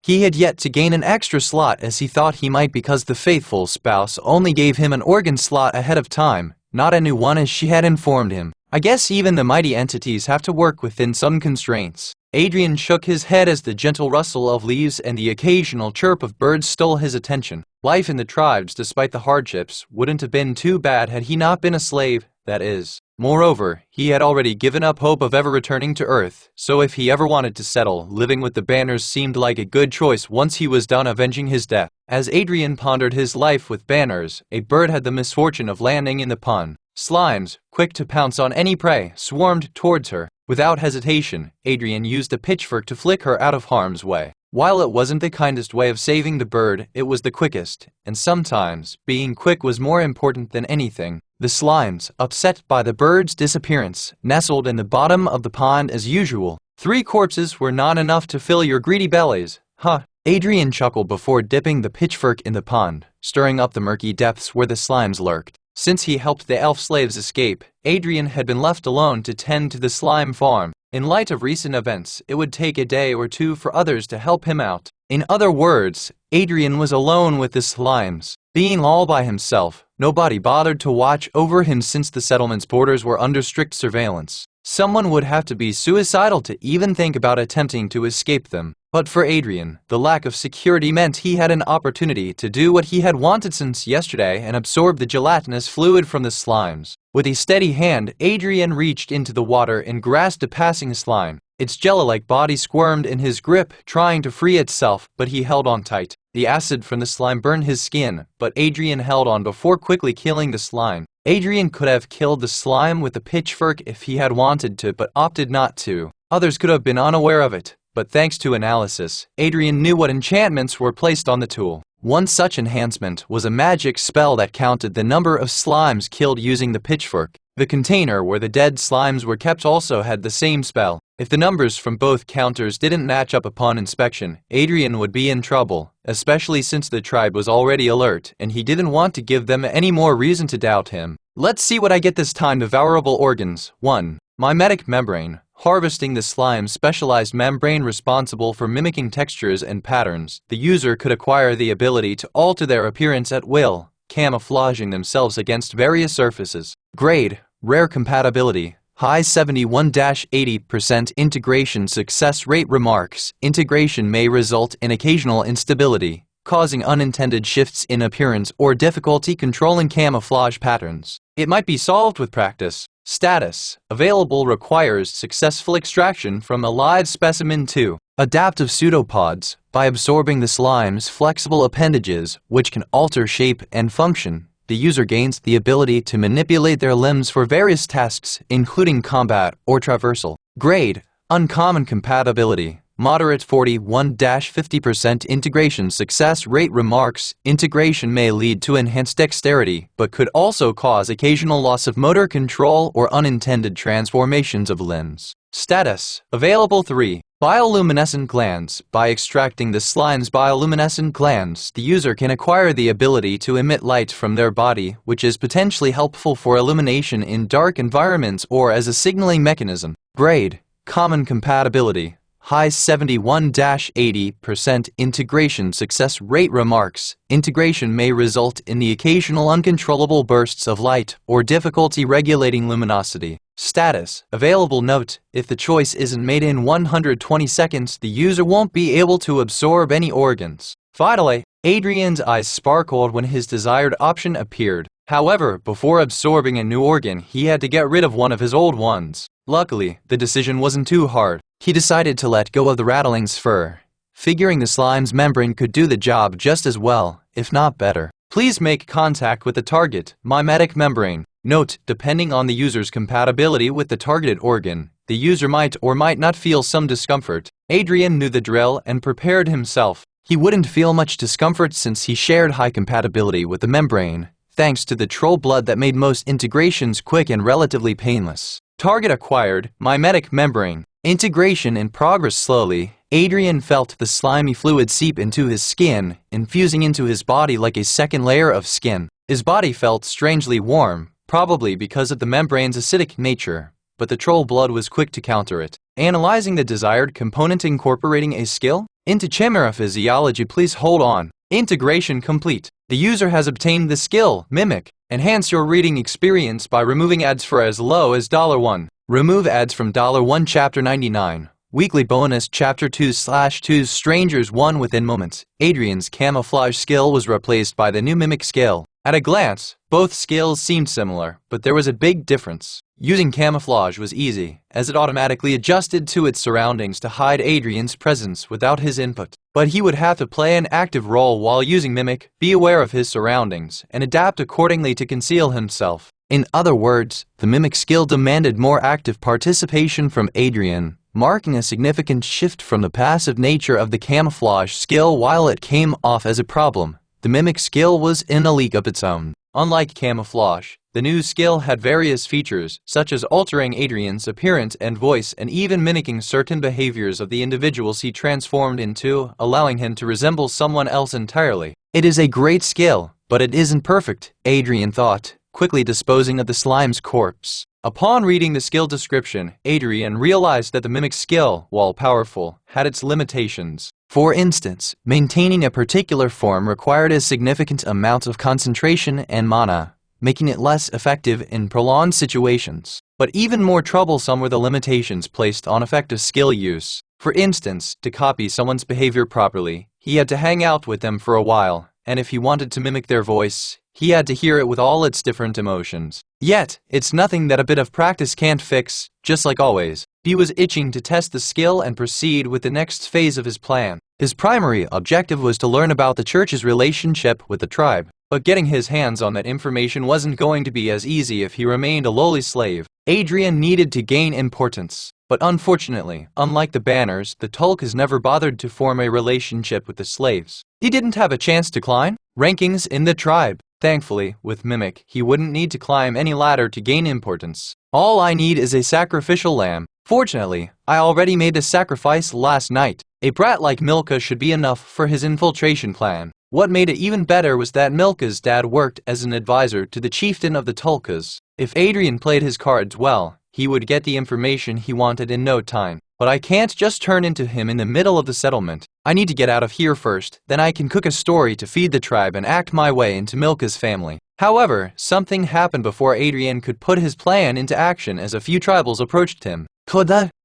He had yet to gain an extra slot as he thought he might because the faithful spouse only gave him an organ slot ahead of time, not a new one as she had informed him. I guess even the mighty entities have to work within some constraints. Adrian shook his head as the gentle rustle of leaves and the occasional chirp of birds stole his attention. Life in the tribes, despite the hardships, wouldn't have been too bad had he not been a slave, that is. Moreover, he had already given up hope of ever returning to Earth, so if he ever wanted to settle, living with the Banners seemed like a good choice once he was done avenging his death. As Adrian pondered his life with Banners, a bird had the misfortune of landing in the pond. Slimes, quick to pounce on any prey, swarmed towards her. Without hesitation, Adrian used a pitchfork to flick her out of harm's way. While it wasn't the kindest way of saving the bird, it was the quickest, and sometimes, being quick was more important than anything. The slimes, upset by the bird's disappearance, nestled in the bottom of the pond as usual. 3 corpses were not enough to fill your greedy bellies, huh? Adrian chuckled before dipping the pitchfork in the pond, stirring up the murky depths where the slimes lurked. Since he helped the elf slaves escape, Adrian had been left alone to tend to the slime farm. In light of recent events, it would take a day or two for others to help him out. In other words, Adrian was alone with the slimes. Being all by himself, nobody bothered to watch over him since the settlement's borders were under strict surveillance. Someone would have to be suicidal to even think about attempting to escape them. But for Adrian, the lack of security meant he had an opportunity to do what he had wanted since yesterday and absorb the gelatinous fluid from the slimes. With a steady hand, Adrian reached into the water and grasped a passing slime. Its jello-like body squirmed in his grip, trying to free itself, but he held on tight. The acid from the slime burned his skin, but Adrian held on before quickly killing the slime. Adrian could have killed the slime with a pitchfork if he had wanted to, but opted not to. Others could have been unaware of it. But thanks to analysis, Adrian knew what enchantments were placed on the tool. One such enhancement was a magic spell that counted the number of slimes killed using the pitchfork. The container where the dead slimes were kept also had the same spell. If the numbers from both counters didn't match up upon inspection, Adrian would be in trouble, especially since the tribe was already alert and he didn't want to give them any more reason to doubt him. Let's see what I get this time. Devourable organs. 1. Mimetic membrane. Harvesting the slime's specialized membrane responsible for mimicking textures and patterns, the user could acquire the ability to alter their appearance at will, camouflaging themselves against various surfaces. Grade: Rare compatibility. High 71-80% integration success rate. Remarks: integration may result in occasional instability, causing unintended shifts in appearance or difficulty controlling camouflage patterns. It might be solved with practice. Status: available, requires successful extraction from a live specimen. 2. Adaptive pseudopods. By absorbing the slime's flexible appendages, which can alter shape and function, the user gains the ability to manipulate their limbs for various tasks, including combat or traversal. Grade: Uncommon compatibility. Moderate 41-50% integration success rate. Remarks: integration may lead to enhanced dexterity, but could also cause occasional loss of motor control or unintended transformations of limbs. Status: Available 3. Bioluminescent glands. By extracting the slime's bioluminescent glands, the user can acquire the ability to emit light from their body, which is potentially helpful for illumination in dark environments or as a signaling mechanism. Grade: Common compatibility. High 71-80% integration success rate. Remarks: integration may result in the occasional uncontrollable bursts of light or difficulty regulating luminosity. Status: Available. Note: if the choice isn't made in 120 seconds, the user won't be able to absorb any organs. Finally, Adrian's eyes sparkled when his desired option appeared. However, before absorbing a new organ, he had to get rid of one of his old ones. Luckily, the decision wasn't too hard. He decided to let go of the rattling's fur, figuring the slime's membrane could do the job just as well, if not better. Please make contact with the target mimetic membrane. Note: depending on the user's compatibility with the targeted organ, the user might or might not feel some discomfort. Adrian knew the drill and prepared himself. He wouldn't feel much discomfort since he shared high compatibility with the membrane, thanks to the troll blood that made most integrations quick and relatively painless. Target acquired, mimetic membrane. Integration in progress. Slowly, Adrian felt the slimy fluid seep into his skin, infusing into his body like a second layer of skin. His body felt strangely warm, probably because of the membrane's acidic nature, but the troll blood was quick to counter it. Analyzing the desired component. Incorporating a skill into Chimaera physiology. Please hold on. Integration complete. The user has obtained the skill Mimic. Enhance your reading experience by removing ads for as low as $1. Remove ads from $1 Chapter 99. Weekly bonus Chapter 2/2 Strangers 1 within moments. Adrian's camouflage skill was replaced by the new Mimic skill. At a glance, both skills seemed similar, but there was a big difference. Using camouflage was easy, as it automatically adjusted to its surroundings to hide Adrian's presence without his input. But he would have to play an active role while using Mimic, be aware of his surroundings, and adapt accordingly to conceal himself. In other words, the Mimic skill demanded more active participation from Adrian, marking a significant shift from the passive nature of the camouflage skill. While it came off as a problem, the Mimic skill was in a league of its own. Unlike camouflage, the new skill had various features, such as altering Adrian's appearance and voice and even mimicking certain behaviors of the individuals he transformed into, allowing him to resemble someone else entirely. It is a great skill, but it isn't perfect, Adrian thought, quickly disposing of the slime's corpse. Upon reading the skill description, Adrian realized that the Mimic skill, while powerful, had its limitations. For instance, maintaining a particular form required a significant amount of concentration and mana, making it less effective in prolonged situations. But even more troublesome were the limitations placed on effective skill use. For instance, to copy someone's behavior properly, he had to hang out with them for a while, and if he wanted to mimic their voice, he had to hear it with all its different emotions. Yet, it's nothing that a bit of practice can't fix. Just like always, he was itching to test the skill and proceed with the next phase of his plan. His primary objective was to learn about the church's relationship with the tribe, but getting his hands on that information wasn't going to be as easy if he remained a lowly slave. Adrian needed to gain importance, but unfortunately, unlike the banners, the Tulkas never bothered to form a relationship with the slaves. He didn't have a chance to climb rankings in the tribe. Thankfully, with Mimic, he wouldn't need to climb any ladder to gain importance. All I need is a sacrificial lamb. Fortunately, I already made the sacrifice last night. A brat like Milka should be enough for his infiltration plan. What made it even better was that Milka's dad worked as an advisor to the chieftain of the Tulkas. If Adrian played his cards well, he would get the information he wanted in no time. But I can't just turn into him in the middle of the settlement. I need to get out of here first, then I can cook a story to feed the tribe and act my way into Milka's family. However, something happened before Adrian could put his plan into action as a few tribals approached him.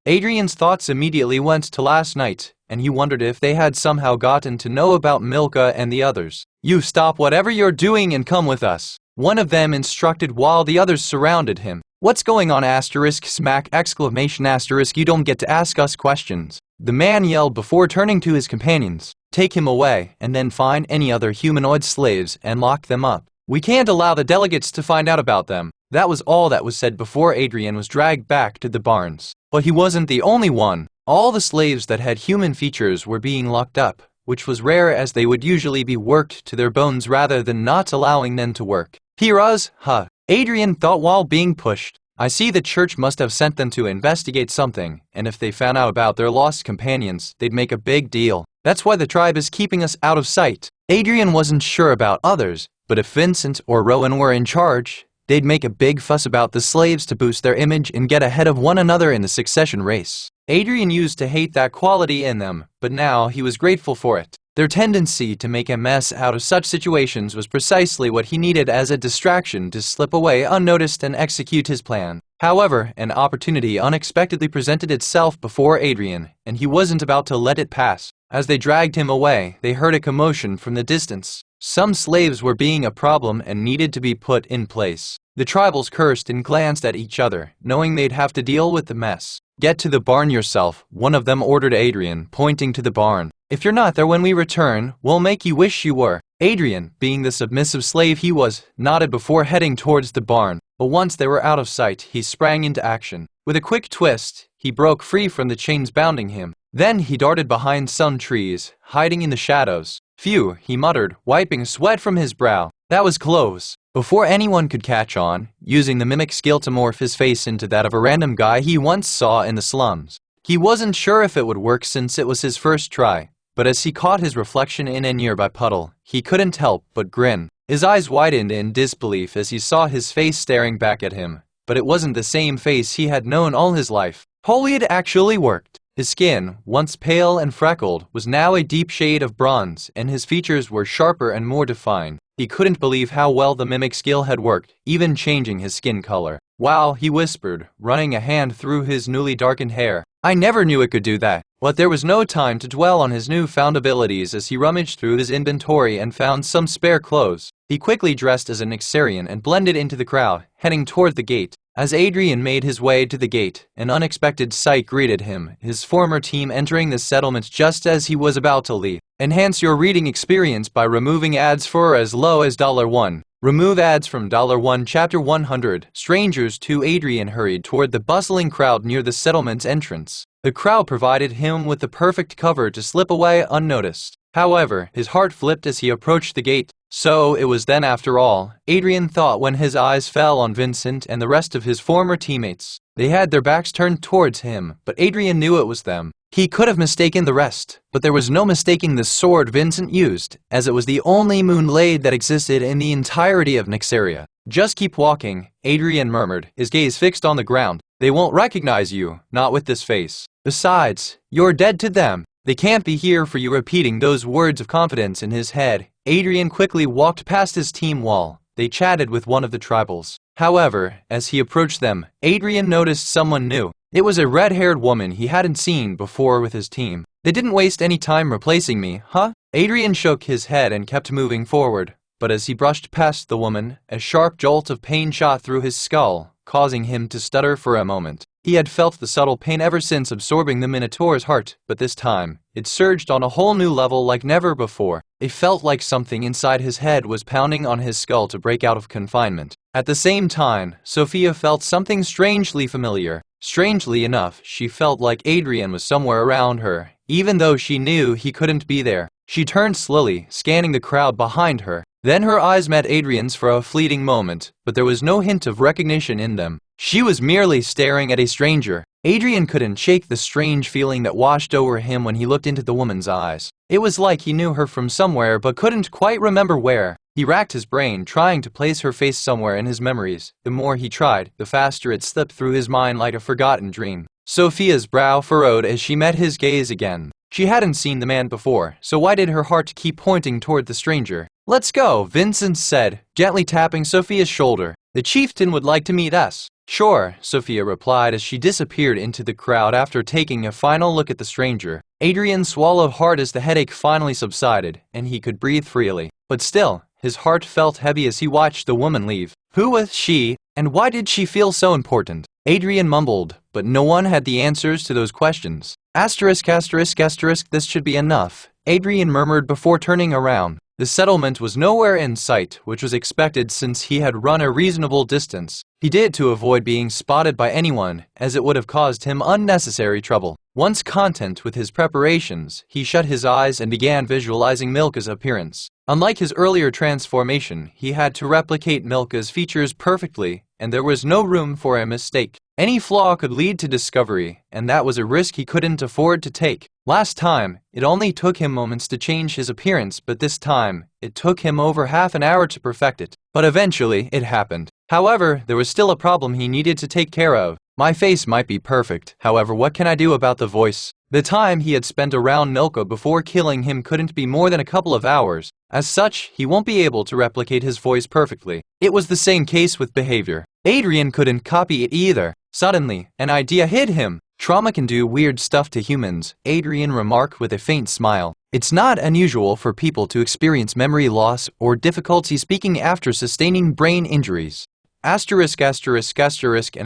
Adrian's thoughts immediately went to last night, and he wondered if they had somehow gotten to know about Milka and the others. You stop whatever you're doing and come with us, one of them instructed while the others surrounded him. What's going on smack you don't get to ask us questions. The man yelled before turning to his companions. Take him away and then find any other humanoid slaves and lock them up. We can't allow the delegates to find out about them. That was all that was said before Adrian was dragged back to the barns. But he wasn't the only one. All the slaves that had human features were being locked up, which was rare as they would usually be worked to their bones rather than not allowing them to work. Chimaeras, huh? Adrian thought while being pushed. I see the church must have sent them to investigate something, and if they found out about their lost companions, they'd make a big deal. That's why the tribe is keeping us out of sight. Adrian wasn't sure about others, but if Vincent or Rowan were in charge, they'd make a big fuss about the slaves to boost their image and get ahead of one another in the succession race. Adrian used to hate that quality in them, but now he was grateful for it. Their tendency to make a mess out of such situations was precisely what he needed as a distraction to slip away unnoticed and execute his plan. However, an opportunity unexpectedly presented itself before Adrian, and he wasn't about to let it pass. As they dragged him away, they heard a commotion from the distance. Some slaves were being a problem and needed to be put in place. The tribals cursed and glanced at each other, knowing they'd have to deal with the mess. "Get to the barn yourself," one of them ordered Adrian, pointing to the barn. "If you're not there when we return, we'll make you wish you were." Adrian, being the submissive slave he was, nodded before heading towards the barn. But once they were out of sight, he sprang into action. With a quick twist, he broke free from the chains bounding him. Then he darted behind some trees, hiding in the shadows. "Phew," he muttered, wiping sweat from his brow. "That was close." Before anyone could catch on, using the mimic skill to morph his face into that of a random guy he once saw in the slums. He wasn't sure if it would work since it was his first try, but as he caught his reflection in a nearby puddle, he couldn't help but grin. His eyes widened in disbelief as he saw his face staring back at him, but it wasn't the same face he had known all his life. Holy, it actually worked! His skin, once pale and freckled, was now a deep shade of bronze, and his features were sharper and more defined. He couldn't believe how well the mimic skill had worked, even changing his skin color. "Wow," he whispered, running a hand through his newly darkened hair. "I never knew it could do that." But there was no time to dwell on his newfound abilities as he rummaged through his inventory and found some spare clothes. He quickly dressed as a Nyxarian and blended into the crowd, heading toward the gate. As Adrian made his way to the gate, an unexpected sight greeted him, his former team entering the settlement just as he was about to leave. Enhance your reading experience by removing ads for as low as $1. Remove ads from $1 Chapter 100. Strangers 2. Adrian hurried toward the bustling crowd near the settlement's entrance. The crowd provided him with the perfect cover to slip away unnoticed. However, his heart flipped as he approached the gate. So it was then after all, Adrian thought when his eyes fell on Vincent and the rest of his former teammates. They had their backs turned towards him, but Adrian knew it was them. He could have mistaken the rest, but there was no mistaking the sword Vincent used, as it was the only moonblade that existed in the entirety of Nyxaria. "Just keep walking," Adrian murmured, his gaze fixed on the ground. "They won't recognize you, not with this face. Besides, you're dead to them. They can't be here for you." Repeating those words of confidence in his head, Adrian quickly walked past his team wall. They chatted with one of the tribals. However, as he approached them, Adrian noticed someone new. It was a red-haired woman he hadn't seen before with his team. "They didn't waste any time replacing me, huh?" Adrian shook his head and kept moving forward. But as he brushed past the woman, a sharp jolt of pain shot through his skull, causing him to stutter for a moment. He had felt the subtle pain ever since absorbing the Minotaur's heart, but this time, it surged on a whole new level like never before. It felt like something inside his head was pounding on his skull to break out of confinement. At the same time, Sophia felt something strangely familiar. Strangely enough, she felt like Adrian was somewhere around her, even though she knew he couldn't be there. She turned slowly, scanning the crowd behind her. Then her eyes met Adrian's for a fleeting moment, but there was no hint of recognition in them. She was merely staring at a stranger. Adrian couldn't shake the strange feeling that washed over him when he looked into the woman's eyes. It was like he knew her from somewhere but couldn't quite remember where. He racked his brain, trying to place her face somewhere in his memories. The more he tried, the faster it slipped through his mind like a forgotten dream. Sophia's brow furrowed as she met his gaze again. She hadn't seen the man before, so why did her heart keep pointing toward the stranger? "Let's go," Vincent said, gently tapping Sophia's shoulder. "The chieftain would like to meet us." "Sure," Sophia replied as she disappeared into the crowd after taking a final look at the stranger. Adrian swallowed hard as the headache finally subsided, and he could breathe freely. But still, his heart felt heavy as he watched the woman leave. Who was she, and why did she feel so important? Adrian mumbled, but no one had the answers to those questions. Asterisk, asterisk, asterisk, this should be enough. Adrian murmured before turning around. The settlement was nowhere in sight, which was expected since he had run a reasonable distance. He did to avoid being spotted by anyone, as it would have caused him unnecessary trouble. Once content with his preparations, he shut his eyes and began visualizing Milka's appearance. Unlike his earlier transformation, he had to replicate Milka's features perfectly, and there was no room for a mistake. Any flaw could lead to discovery, and that was a risk he couldn't afford to take. Last time, it only took him moments to change his appearance, but this time, it took him over half an hour to perfect it. But eventually, it happened. However, there was still a problem he needed to take care of. My face might be perfect, however, what can I do about the voice? The time he had spent around Milka before killing him couldn't be more than a couple of hours. As such, he won't be able to replicate his voice perfectly. It was the same case with behavior. Adrian couldn't copy it either. Suddenly, an idea hit him. Trauma can do weird stuff to humans, Adrian remarked with a faint smile. It's not unusual for people to experience memory loss or difficulty speaking after sustaining brain injuries. An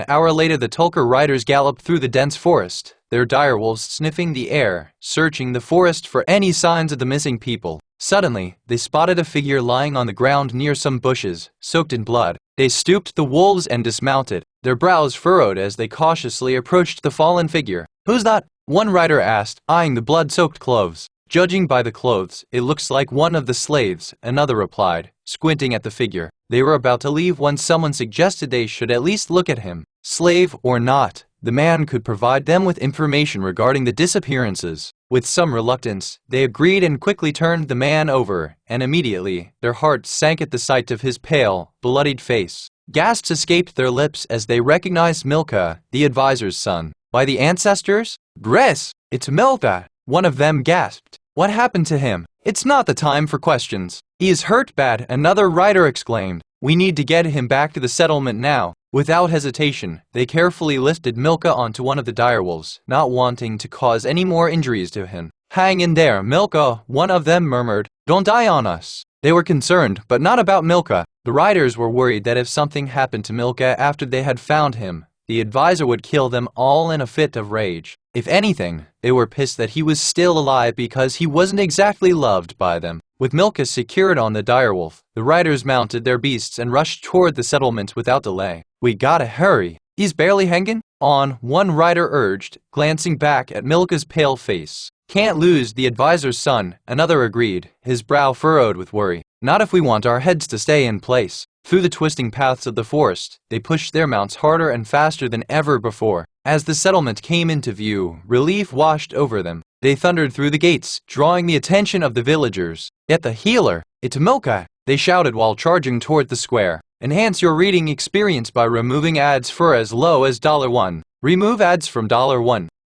hour later, the Tulkar riders galloped through the dense forest, their direwolves sniffing the air, searching the forest for any signs of the missing people. Suddenly, they spotted a figure lying on the ground near some bushes, soaked in blood. They stooped the wolves and dismounted, their brows furrowed as they cautiously approached the fallen figure. "Who's that?" one rider asked, eyeing the blood-soaked clothes. "Judging by the clothes, it looks like one of the slaves," another replied, squinting at the figure. They were about to leave when someone suggested they should at least look at him. Slave or not, the man could provide them with information regarding the disappearances. With some reluctance, they agreed and quickly turned the man over, and immediately, their hearts sank at the sight of his pale, bloodied face. Gasps escaped their lips as they recognized Milka, the advisor's son. "By the ancestors? Bress, it's Milka!" One of them gasped. "What happened to him?" "It's not the time for questions. He is hurt bad," another rider exclaimed. "We need to get him back to the settlement now." Without hesitation, they carefully lifted Milka onto one of the direwolves, not wanting to cause any more injuries to him. "Hang in there, Milka," one of them murmured. "Don't die on us." They were concerned, but not about Milka. The riders were worried that if something happened to Milka after they had found him, the advisor would kill them all in a fit of rage. If anything, they were pissed that he was still alive because he wasn't exactly loved by them. With Milka secured on the direwolf, the riders mounted their beasts and rushed toward the settlement without delay. "We gotta hurry. He's barely hanging on," one rider urged, glancing back at Milka's pale face. "Can't lose the advisor's son," another agreed, his brow furrowed with worry. "Not if we want our heads to stay in place." Through the twisting paths of the forest, they pushed their mounts harder and faster than ever before. As the settlement came into view, relief washed over them. They thundered through the gates, drawing the attention of the villagers. "Get the healer! It's Milka!" they shouted while charging toward the square. Enhance your reading experience by removing ads for as low as $1. Remove ads from $1.